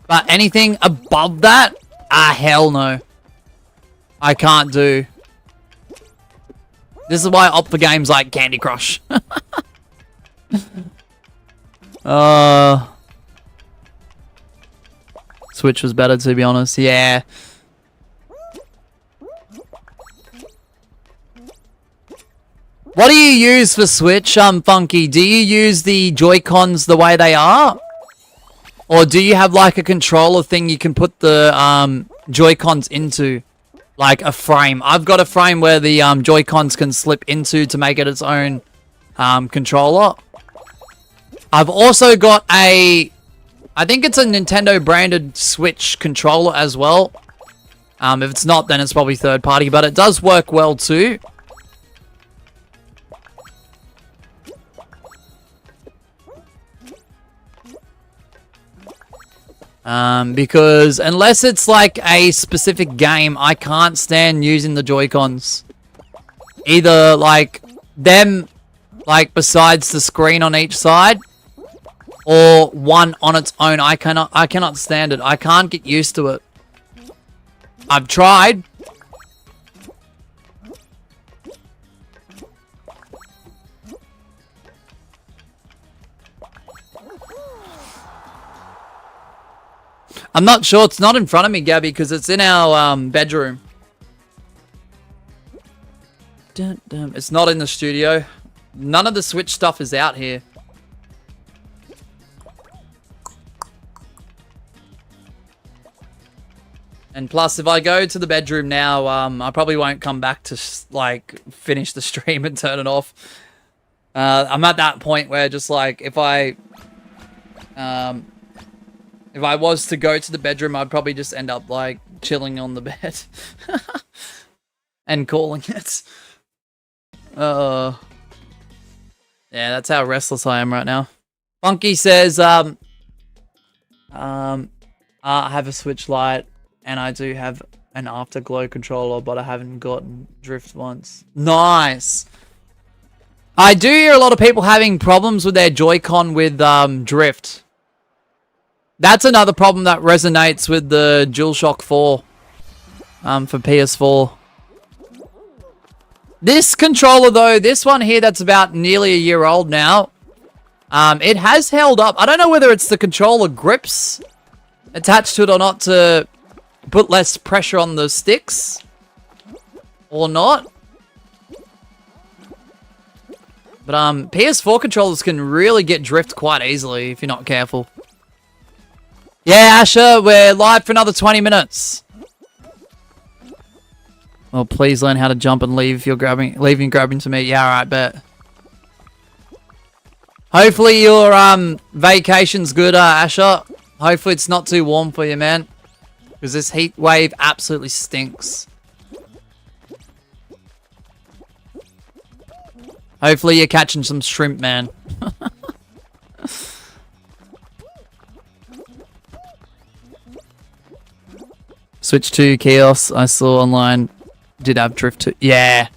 but anything above that, hell no. I can't do. This is why I opt for games like Candy Crush. Switch was better, to be honest. Yeah. What do you use for Switch, Funky? Do you use the Joy-Cons the way they are? Or do you have like a controller thing you can put the Joy-Cons into? Like a frame. I've got a frame where the Joy-Cons can slip into to make it its own controller. I've also got a... I think it's a Nintendo branded Switch controller as well. If it's not, then it's probably third party, but it does work well too. Because unless it's like a specific game, I can't stand using the Joy-Cons. Either like them, like besides the screen on each side, or one on its own. I cannot stand it. I can't get used to it. I've tried. I'm not sure. It's not in front of me, Gabby, because it's in our bedroom. Dun, dun. It's not in the studio. None of the Switch stuff is out here. And plus, if I go to the bedroom now, I probably won't come back to like finish the stream and turn it off. I'm at that point where just like if I was to go to the bedroom, I'd probably just end up like chilling on the bed and calling it. Yeah, that's how restless I am right now. Funky says, I have a Switch Lite. And I do have an Afterglow controller, but I haven't gotten drift once. Nice! I do hear a lot of people having problems with their Joy-Con with drift. That's another problem that resonates with the DualShock 4 for PS4. This controller, though, this one here that's about nearly a year old now, it has held up. I don't know whether it's the controller grips attached to it or not to put less pressure on the sticks or not. But PS4 controllers can really get drift quite easily if you're not careful. Yeah, Asher, we're live for another 20 minutes. Well, please learn how to jump and leave if you're grabbing to me. Yeah, alright, bet. Hopefully your vacation's good, Asher. Hopefully it's not too warm for you, man. Because this heat wave absolutely stinks. Hopefully you're catching some shrimp, man. Switch to Chaos, I saw online. Did have drift too. Yeah.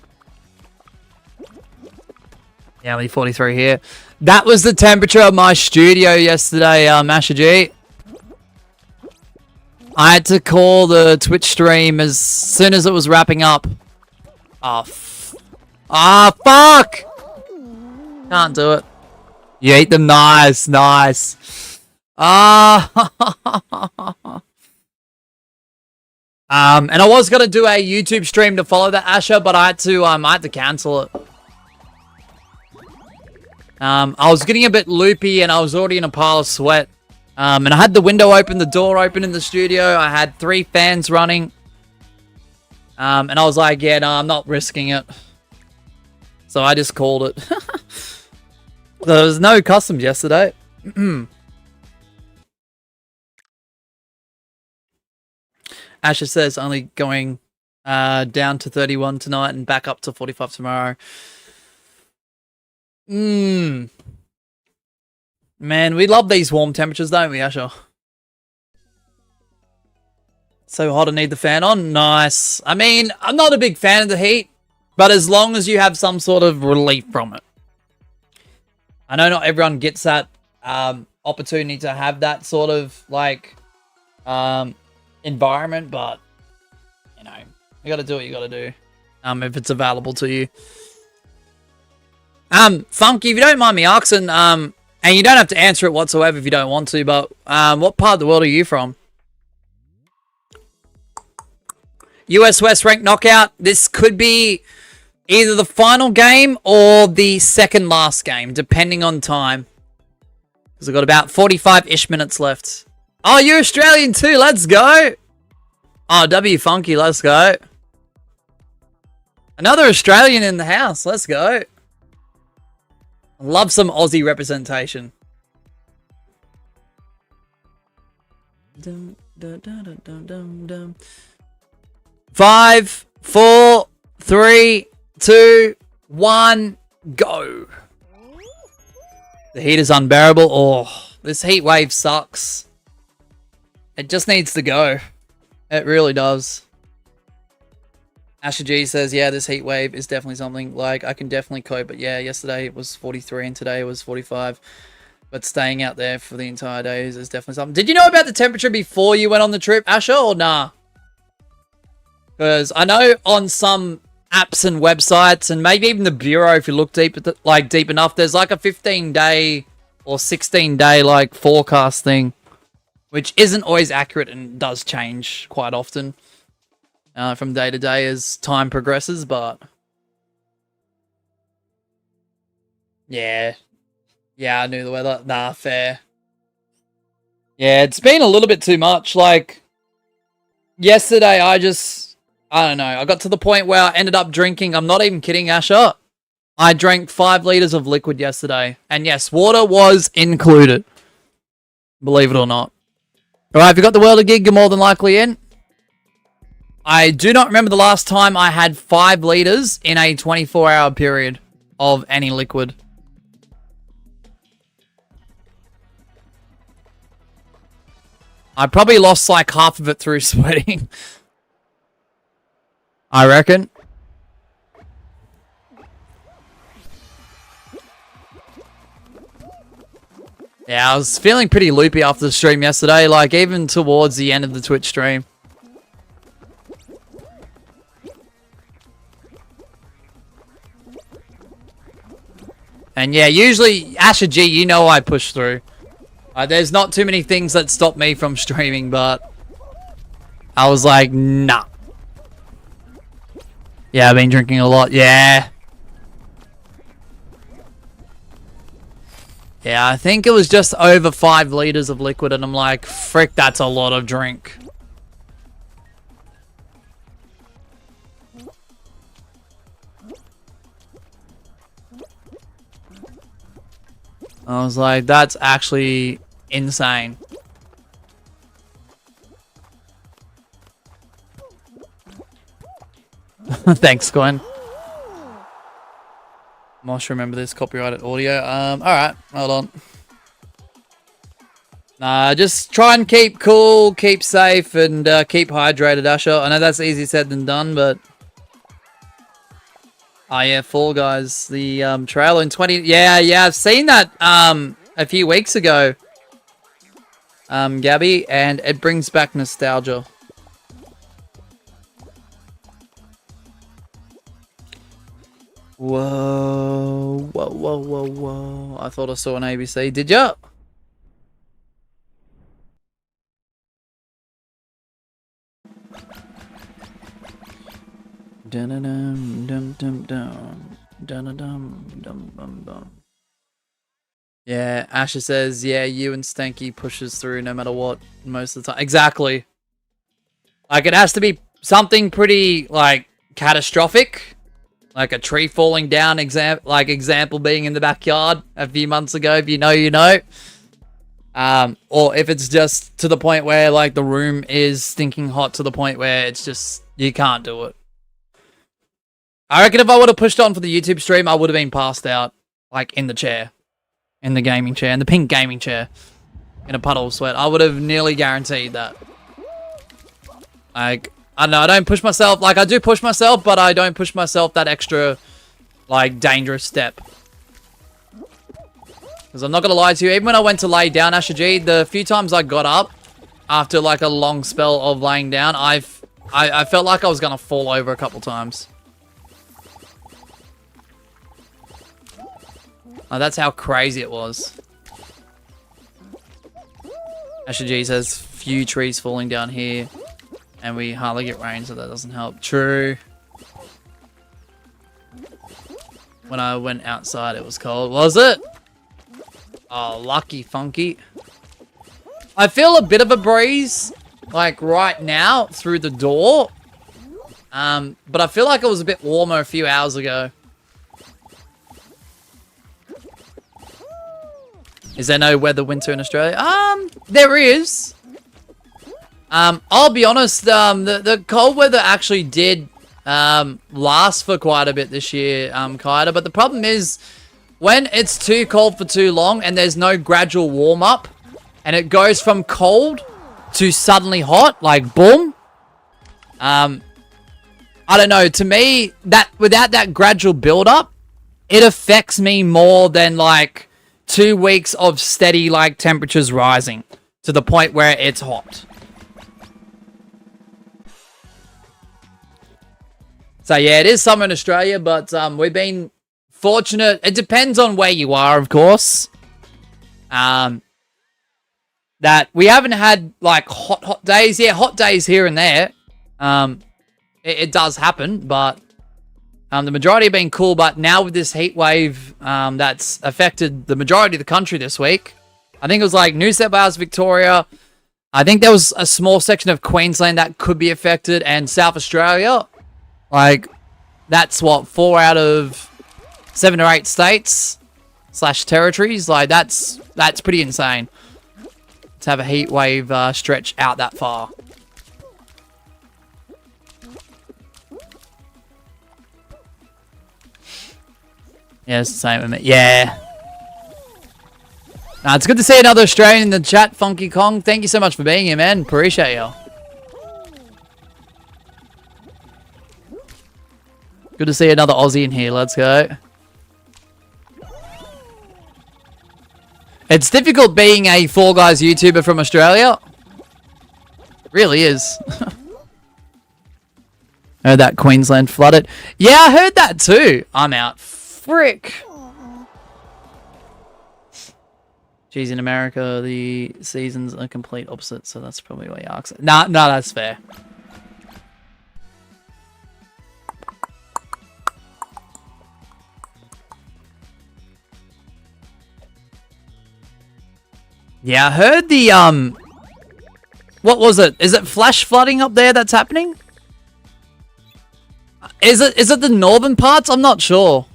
Yeah, only 43 here. That was the temperature of my studio yesterday, Masha G. I had to call the Twitch stream as soon as it was wrapping up. Oh, fuck! Can't do it. You ate them. Nice, nice. And I was gonna do a YouTube stream to follow that, Asher, but I had to cancel it. I was getting a bit loopy and I was already in a pile of sweat. And I had the window open, the door open in the studio. I had 3 fans running. And I was like, yeah, no, I'm not risking it. So I just called it. There was no customs yesterday. Asher says only going down to 31 tonight and back up to 45 tomorrow. Man, we love these warm temperatures, don't we, Asher? So hot I need the fan on. Nice. I mean, I'm not a big fan of the heat, but as long as you have some sort of relief from it. I know not everyone gets that opportunity to have that sort of, like, environment, but, you know, you gotta do what you gotta do. If it's available to you. Funky, if you don't mind me asking, and you don't have to answer it whatsoever if you don't want to, but, what part of the world are you from? US West Ranked Knockout. This could be either the final game or the second last game, depending on time. Because I've got about 45-ish minutes left. Oh, you're Australian too. Let's go. Oh, W Funky. Let's go. Another Australian in the house. Let's go. Love some Aussie representation. Dum, dum, dum, dum, dum, dum. 5, 4, 3, 2, 1, go. The heat is unbearable. Oh, this heat wave sucks. It just needs to go. It really does. Asher G says, yeah, this heat wave is definitely something. Like, I can definitely cope. But yeah, yesterday it was 43 and today it was 45. But staying out there for the entire day is definitely something. Did you know about the temperature before you went on the trip, Asher, or nah? Because I know on some apps and websites, and maybe even the Bureau, if you look deep enough, there's like a 15-day or 16-day like forecast thing, which isn't always accurate and does change quite often from day to day as time progresses. But yeah, I knew the weather. Nah, fair. Yeah, it's been a little bit too much. Like yesterday, I don't know. I got to the point where I ended up drinking. I'm not even kidding, Asher. I drank 5 liters of liquid yesterday. And yes, water was included. Believe it or not. Alright, if you got the World of Gig, you're more than likely in. I do not remember the last time I had 5 liters in a 24-hour period of any liquid. I probably lost like half of it through sweating. I reckon. Yeah, I was feeling pretty loopy after the stream yesterday, like even towards the end of the Twitch stream. And yeah, usually, Asher G, you know I push through. There's not too many things that stop me from streaming, but I was like, nah. Yeah, I've been drinking a lot. Yeah. Yeah, I think it was just over 5 liters of liquid, and I'm like, frick, that's a lot of drink. I was like, that's actually insane. Thanks, Glenn. Must remember this copyrighted audio. Alright, hold on. Nah, just try and keep cool, keep safe, and keep hydrated, Asher. I know that's easier said than done, but... Oh yeah, Fall Guys. The trailer in 20... Yeah, I've seen that a few weeks ago. Gabby, and it brings back nostalgia. Whoa, whoa, whoa, whoa, whoa. I thought I saw an ABC. Did ya? Dun-dun-dum, dum-dum-dum. Dun-dum-dum, dum-dum-dum. Yeah, Asher says, yeah, you and Stanky pushes through no matter what most of the time. Exactly. Like, it has to be something pretty, like, catastrophic. Like a tree falling down, example being in the backyard a few months ago, if you know, you know. Or if it's just to the point where, like, the room is stinking hot to the point where it's just, you can't do it. I reckon if I would have pushed on for the YouTube stream, I would have been passed out, like, in the chair. In the gaming chair, in the pink gaming chair. In a puddle of sweat. I would have nearly guaranteed that. Like, I don't know, I don't push myself. Like, I do push myself, but I don't push myself that extra, like, dangerous step. Because I'm not going to lie to you, even when I went to lay down, Asher G, the few times I got up after, like, a long spell of laying down, I felt like I was going to fall over a couple times. Oh, that's how crazy it was. Asher G says, few trees falling down here. And we hardly get rain, so that doesn't help. True. When I went outside, it was cold. Was it? Oh, lucky funky. I feel a bit of a breeze, like right now, through the door. But I feel like it was a bit warmer a few hours ago. Is there no weather winter in Australia? There is. I'll be honest, the cold weather actually did last for quite a bit this year, Kaida. But the problem is, when it's too cold for too long and there's no gradual warm-up, and it goes from cold to suddenly hot, like boom. I don't know, to me, that without that gradual build-up, it affects me more than, like, 2 weeks of steady, like, temperatures rising to the point where it's hot. So, yeah, it is summer in Australia, but we've been fortunate. It depends on where you are, of course. That we haven't had, like, hot days. Yeah, hot days here and there. It does happen, but the majority have been cool. But now with this heat wave that's affected the majority of the country this week, I think it was, like, New South Wales, Victoria. I think there was a small section of Queensland that could be affected, and South Australia. Like, that's what, 4 out of 7 or 8 states / territories. Like, that's pretty insane to have a heat wave stretch out that far. Yeah, it's the same with me. Yeah. It's good to see another Australian in the chat, Funky Kong. Thank you so much for being here, man. Appreciate you. Good to see another Aussie in here. Let's go. It's difficult being a Fall Guys YouTuber from Australia. It really is. Heard that Queensland flooded. Yeah, I heard that too. I'm out. Frick. Geez, in America, the seasons are complete opposite, so that's probably why you ask. No, that's fair. Yeah, I heard the, what was it? Is it flash flooding up there that's happening? Is it the northern parts? I'm not sure.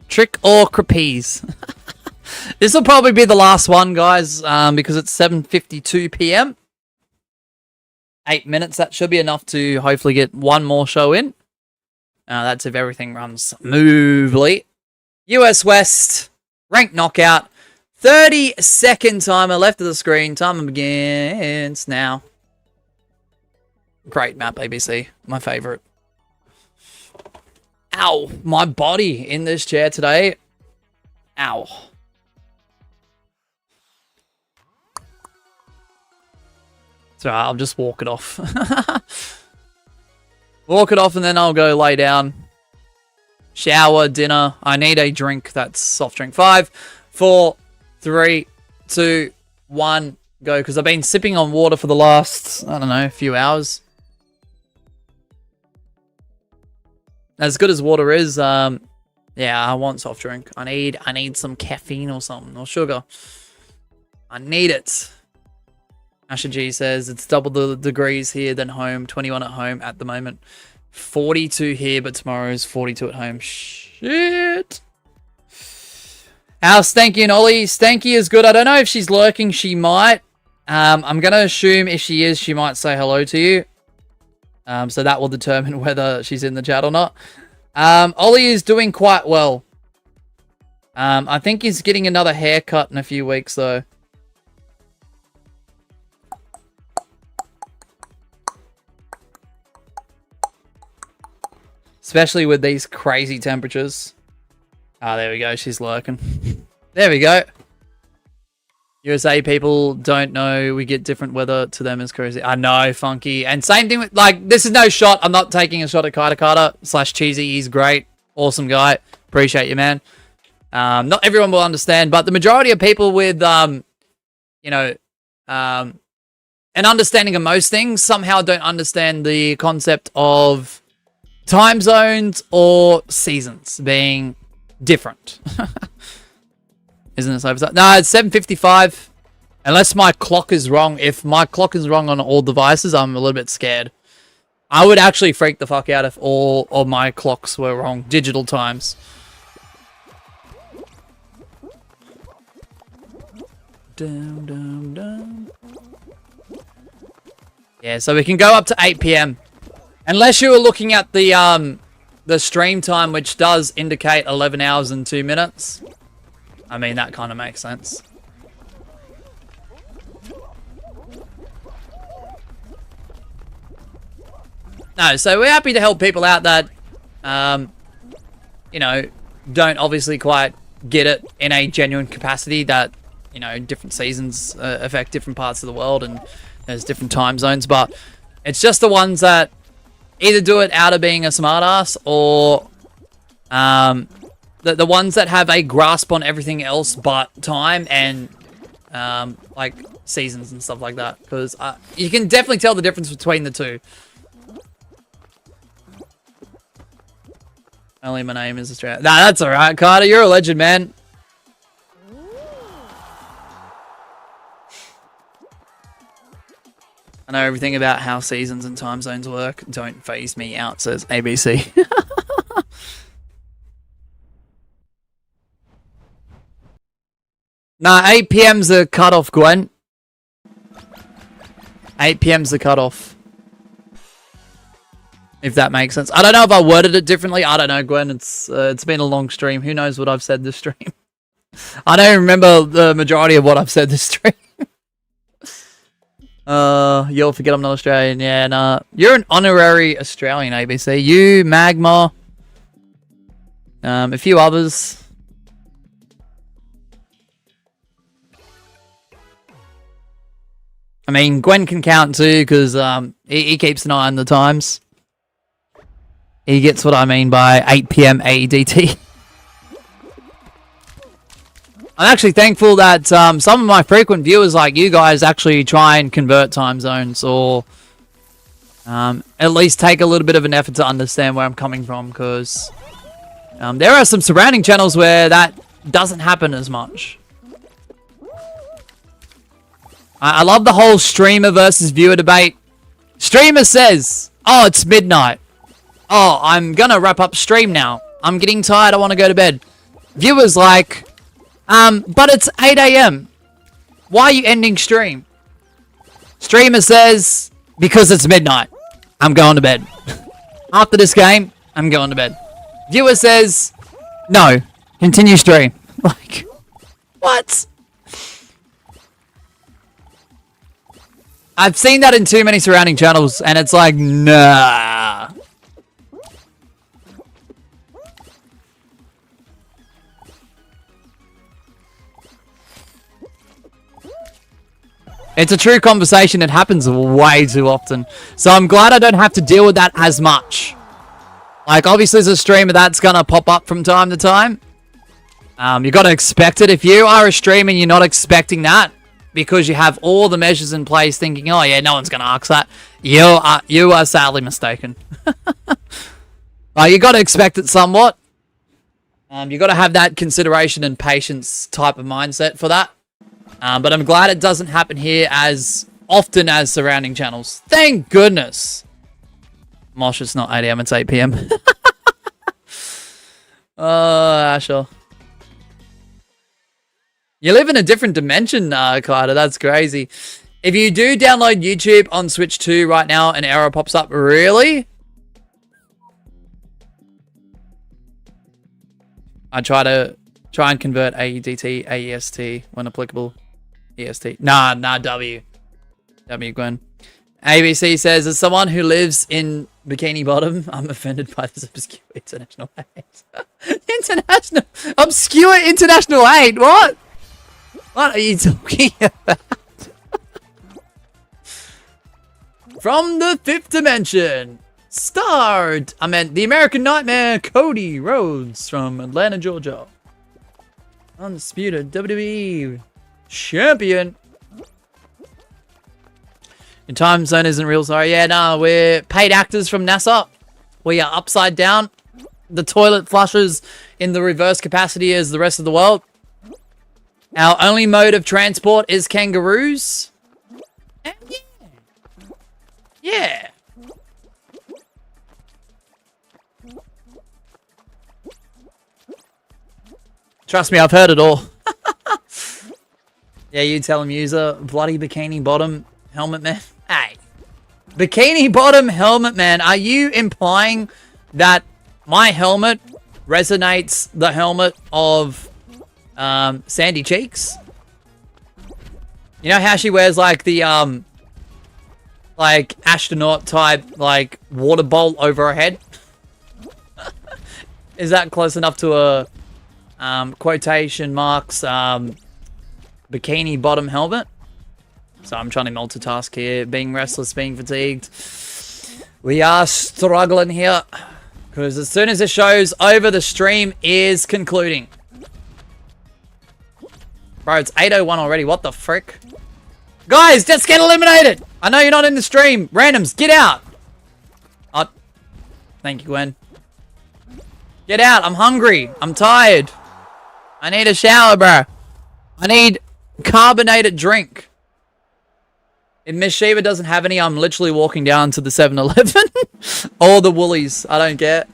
Trick or Crapese. This will probably be the last one, guys, because it's 7:52 p.m. 8 minutes, that should be enough to hopefully get one more show in. That's if everything runs smoothly. US West, ranked knockout. 30-second timer left of the screen. Timer begins now. Great map, ABC. My favorite. Ow. My body in this chair today. Ow. It's alright, I'll just walk it off. Walk it off and then I'll go lay down. Shower, dinner. I need a drink. That's soft drink. 5, 4, 3, 2, 1, go. Because I've been sipping on water for the last, I don't know, few hours. As good as water is, yeah, I want soft drink. I need some caffeine or something, or sugar. I need it. Asher G says it's double the degrees here than home. 21 at home at the moment. 42 here, but tomorrow's 42 at home. Shit. How's Stanky and Ollie? Stanky is good. I don't know if she's lurking. She might. I'm going to assume if she is, she might say hello to you. So that will determine whether she's in the chat or not. Ollie is doing quite well. I think he's getting another haircut in a few weeks, though. Especially with these crazy temperatures. Ah, there we go. She's lurking. There we go. USA people don't know we get different weather to them is crazy. I know, Funky. And same thing with, like, this is no shot. I'm not taking a shot at Kaita / Cheesy. He's great. Awesome guy. Appreciate you, man. Not everyone will understand, but the majority of people with, you know, an understanding of most things somehow don't understand the concept of time zones or seasons being different. Isn't it so? No, it's 7:55. Unless my clock is wrong. If my clock is wrong on all devices, I'm a little bit scared. I would actually freak the fuck out if all of my clocks were wrong. Digital times. Dum, dum, dum. Yeah, so we can go up to 8 PM. Unless you were looking at the stream time, which does indicate 11 hours and 2 minutes. I mean, that kind of makes sense. No, so we're happy to help people out that, you know, don't obviously quite get it in a genuine capacity that, you know, different seasons affect different parts of the world and there's different time zones. But it's just the ones that either do it out of being a smartass or the ones that have a grasp on everything else but time and like seasons and stuff like that. Because you can definitely tell the difference between the two. Only my name is Australia. Nah, that's alright, Carter. You're a legend, man. I know everything about how seasons and time zones work. Don't phase me out, says ABC. Nah, 8 PM's the cutoff, Gwen. 8 PM's the cutoff. If that makes sense. I don't know if I worded it differently. I don't know, Gwen. It's been a long stream. Who knows what I've said this stream? I don't remember the majority of what I've said this stream. You'll forget I'm not Australian. Yeah, nah. You're an honorary Australian, ABC. You, Magma. A few others. I mean, Gwen can count too, because he keeps an eye on the times. He gets what I mean by 8 PM AEDT. I'm actually thankful that some of my frequent viewers like you guys actually try and convert time zones or at least take a little bit of an effort to understand where I'm coming from, because there are some surrounding channels where that doesn't happen as much. I love the whole streamer versus viewer debate. Streamer says, oh, it's midnight. Oh, I'm gonna wrap up stream now. I'm getting tired. I want to go to bed. Viewers like, but it's 8 AM. Why are you ending stream? Streamer says, because it's midnight. I'm going to bed. After this game, I'm going to bed. Viewer says, no, continue stream. Like, what? I've seen that in too many surrounding channels, and it's like, nah. It's a true conversation. It happens way too often. So I'm glad I don't have to deal with that as much. Like, obviously, as a streamer, that's going to pop up from time to time. You got to expect it. If you are a streamer and you're not expecting that because you have all the measures in place thinking, oh, yeah, no one's going to ask that, you are sadly mistaken. You got to expect it somewhat. You got to have that consideration and patience type of mindset for that. But I'm glad it doesn't happen here as often as surrounding channels. Thank goodness. Mosh, it's not 8 a.m., it's 8 p.m. Asher. You live in a different dimension, Carter. That's crazy. If you do download YouTube on Switch 2 right now, an error pops up. Really? I try and convert AEDT, AEST when applicable. EST. Nah, W. W, Gwen. ABC says, as someone who lives in Bikini Bottom, I'm offended by this obscure international hate. Obscure international hate? What? What are you talking about? From the fifth dimension, the American Nightmare, Cody Rhodes from Atlanta, Georgia. Undisputed WWE champion. Your time zone isn't real, sorry. Yeah, no, we're paid actors from NASA. We are upside down. The toilet flushes in the reverse capacity as the rest of the world. Our only mode of transport is kangaroos. And yeah. Trust me, I've heard it all. Yeah, you tell him, user. Bloody Bikini Bottom Helmet Man. Hey. Bikini Bottom Helmet Man. Are you implying that my helmet resonates the helmet of Sandy Cheeks? You know how she wears like the like astronaut type like water bowl over her head? Is that close enough to a quotation marks bikini bottom helmet? So I'm trying to multitask here. Being restless, being fatigued. We are struggling here. Because as soon as the show's over, the stream is concluding. Bro, it's 8:01 already. What the frick? Guys, just get eliminated! I know you're not in the stream. Randoms, get out! Oh, thank you, Gwen. Get out. I'm hungry. I'm tired. I need a shower, bro. I need carbonated drink. If Miss Shiva doesn't have any, I'm literally walking down to the 7-Eleven. Or the Woolies. I don't care.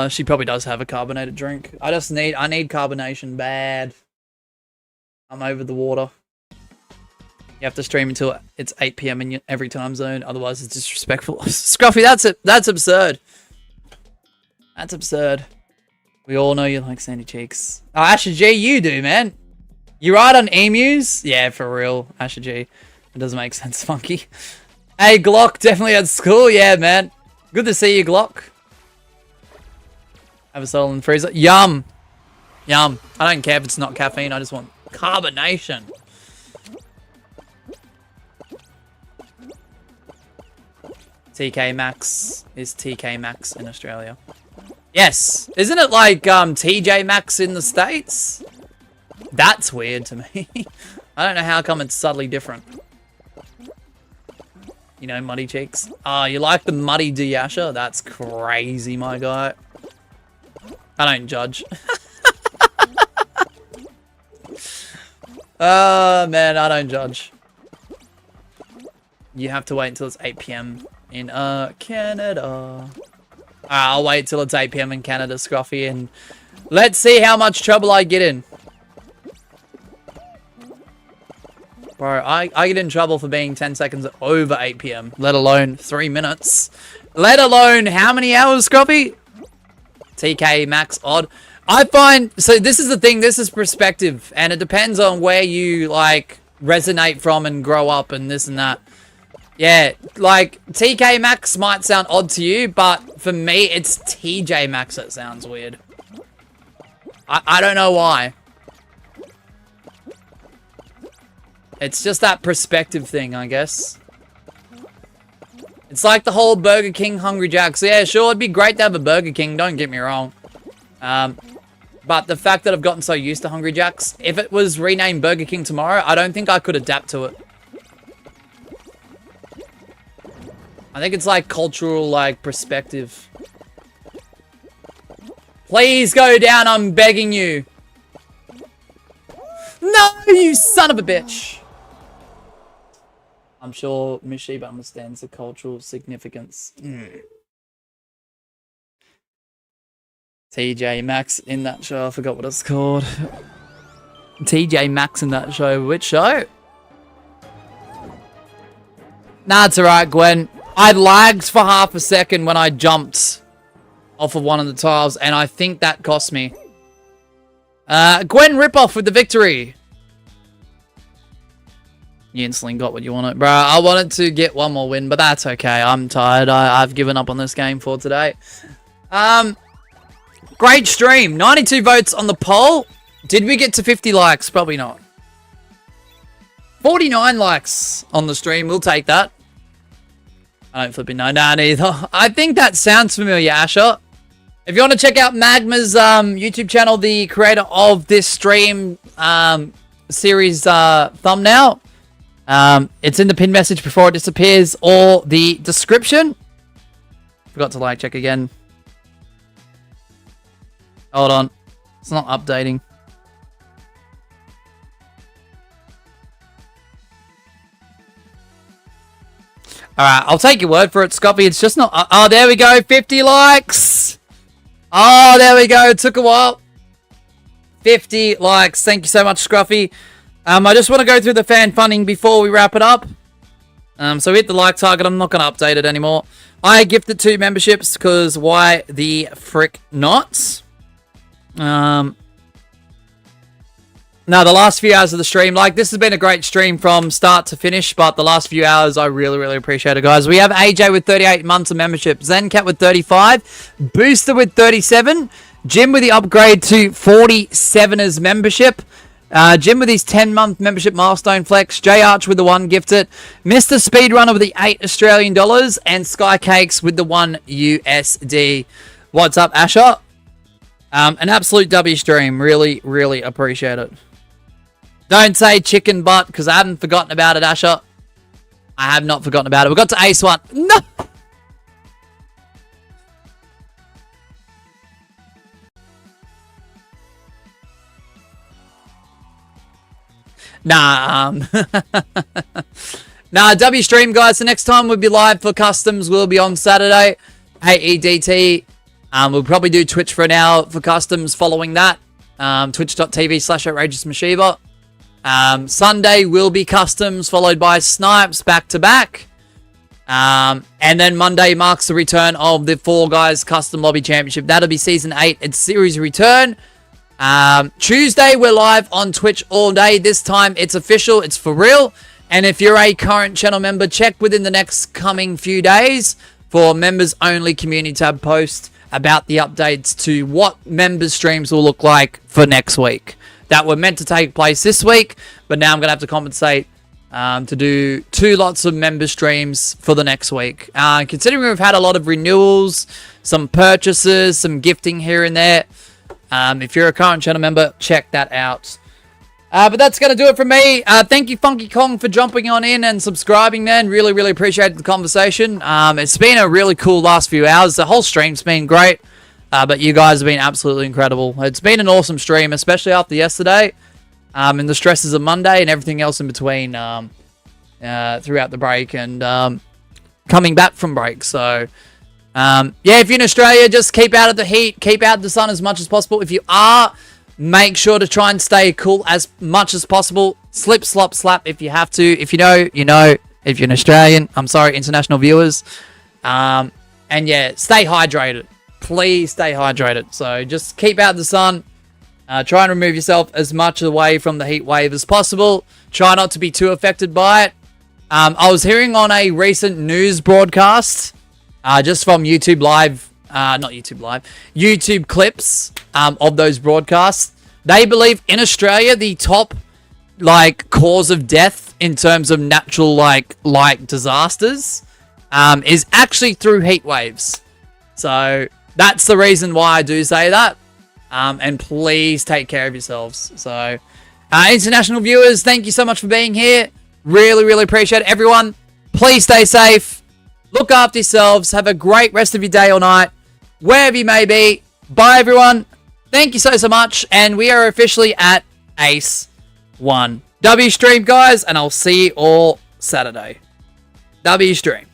She probably does have a carbonated drink. I need carbonation bad. I'm over the water. You have to stream until it's 8 p.m. in every time zone. Otherwise, it's disrespectful. Scruffy, that's it. That's absurd. That's absurd. We all know you like Sandy Cheeks. Oh, Asher G, you do, man. You ride on emus? Yeah, for real, Asher G. It doesn't make sense, Funky. Hey, Glock, definitely at school. Yeah, man. Good to see you, Glock. Have a soul in the freezer. Yum. Yum. I don't care if it's not caffeine. I just want carbonation. TK Maxx is TK Maxx in Australia. Yes. Isn't it like TJ Maxx in the States? That's weird to me. I don't know how come it's subtly different. You know, muddy cheeks. Oh, you like the muddy Diasha? That's crazy, my guy. I don't judge. Man, I don't judge. You have to wait until it's 8 p.m. in Canada. I'll wait till it's 8 p.m. in Canada, Scruffy, and let's see how much trouble I get in. Bro, I get in trouble for being 10 seconds over 8 p.m., let alone 3 minutes. Let alone how many hours, Scruffy? TK Max odd. I find, so this is the thing, this is perspective, and it depends on where you, like, resonate from and grow up and this and that. Yeah, like, TK Maxx might sound odd to you, but for me, it's TJ Maxx that sounds weird. I don't know why. It's just that perspective thing, I guess. It's like the whole Burger King Hungry Jacks. Yeah, sure, it'd be great to have a Burger King, don't get me wrong. But the fact that I've gotten so used to Hungry Jacks, if it was renamed Burger King tomorrow, I don't think I could adapt to it. I think it's like cultural, like, perspective. Please go down, I'm begging you. No, you son of a bitch. I'm sure Mishiba understands the cultural significance. TJ Maxx in that show. I forgot what it's called. TJ Maxx in that show. Which show? Nah, it's alright, Gwen. I lagged for half a second when I jumped off of one of the tiles, and I think that cost me. Gwen Ripoff with the victory. You instantly got what you wanted. Bro, I wanted to get one more win, but that's okay. I'm tired. I've given up on this game for today. Great stream. 92 votes on the poll. Did we get to 50 likes? Probably not. 49 likes on the stream. We'll take that. I don't flipping know that either. I think that sounds familiar, Asher. If you want to check out Magma's YouTube channel, the creator of this stream series thumbnail, it's in the pinned message before it disappears, or the description. Forgot to like check again. Hold on. It's not updating. Alright, I'll take your word for it, Scoppy. It's just not... Oh, there we go. 50 likes. Oh, there we go. It took a while. 50 likes. Thank you so much, Scruffy. I just want to go through the fan funding before we wrap it up. So hit the like target. I'm not going to update it anymore. I gifted 2 memberships because why the frick not? No, the last few hours of the stream, like, this has been a great stream from start to finish, but the last few hours, I really, really appreciate it, guys. We have AJ with 38 months of membership, Zencat with 35, Booster with 37, Jim with the upgrade to 47ers membership, Jim with his 10-month membership milestone flex, J Arch with the 1 gifted, Mr. Speedrunner with the 8 Australian dollars, and Skycakes with the 1 USD. What's up, Asher? An absolute W stream. Really, really appreciate it. Don't say chicken butt, because I haven't forgotten about it, Asher. I have not forgotten about it. We got to Ace 1. No! Nah, Nah, W stream, guys. The next time we'll be live for customs will be on Saturday. AEDT. We'll probably do Twitch for an hour for customs following that. Twitch.tv/OutrageousMashiba. Sunday will be customs followed by snipes back to back. And then Monday marks the return of the Fall Guys Custom Lobby Championship. That'll be Season 8. It's series return. Tuesday, we're live on Twitch all day. This time, it's official. It's for real. And if you're a current channel member, check within the next coming few days for members only community tab post about the updates to what members streams will look like for next week. That were meant to take place this week, but now I'm going to have to compensate to do 2 lots of member streams for the next week. Considering we've had a lot of renewals, some purchases, some gifting here and there. If you're a current channel member, check that out. But that's going to do it from me. Thank you, Funky Kong, for jumping on in and subscribing, man. Really, really appreciated the conversation. It's been a really cool last few hours. The whole stream's been great. But you guys have been absolutely incredible. It's been an awesome stream, especially after yesterday. And the stresses of Monday and everything else in between throughout the break and coming back from break. So, yeah, if you're in Australia, just keep out of the heat. Keep out of the sun as much as possible. If you are, make sure to try and stay cool as much as possible. Slip, slop, slap if you have to. If you know, you know. If you're an Australian, I'm sorry, international viewers. And yeah, stay hydrated. Please stay hydrated. So just keep out the sun. Try and remove yourself as much away from the heat wave as possible. Try not to be too affected by it. I was hearing on a recent news broadcast, just from YouTube Live, not YouTube Live, YouTube clips of those broadcasts. They believe in Australia, the top like cause of death in terms of natural like disasters is actually through heat waves. So that's the reason why I do say that. And please take care of yourselves. So international viewers, thank you so much for being here. Really, really appreciate it. Everyone, please stay safe. Look after yourselves. Have a great rest of your day or night, wherever you may be. Bye, everyone. Thank you so much. And we are officially at Ace 1. W stream, guys, and I'll see you all Saturday. W stream.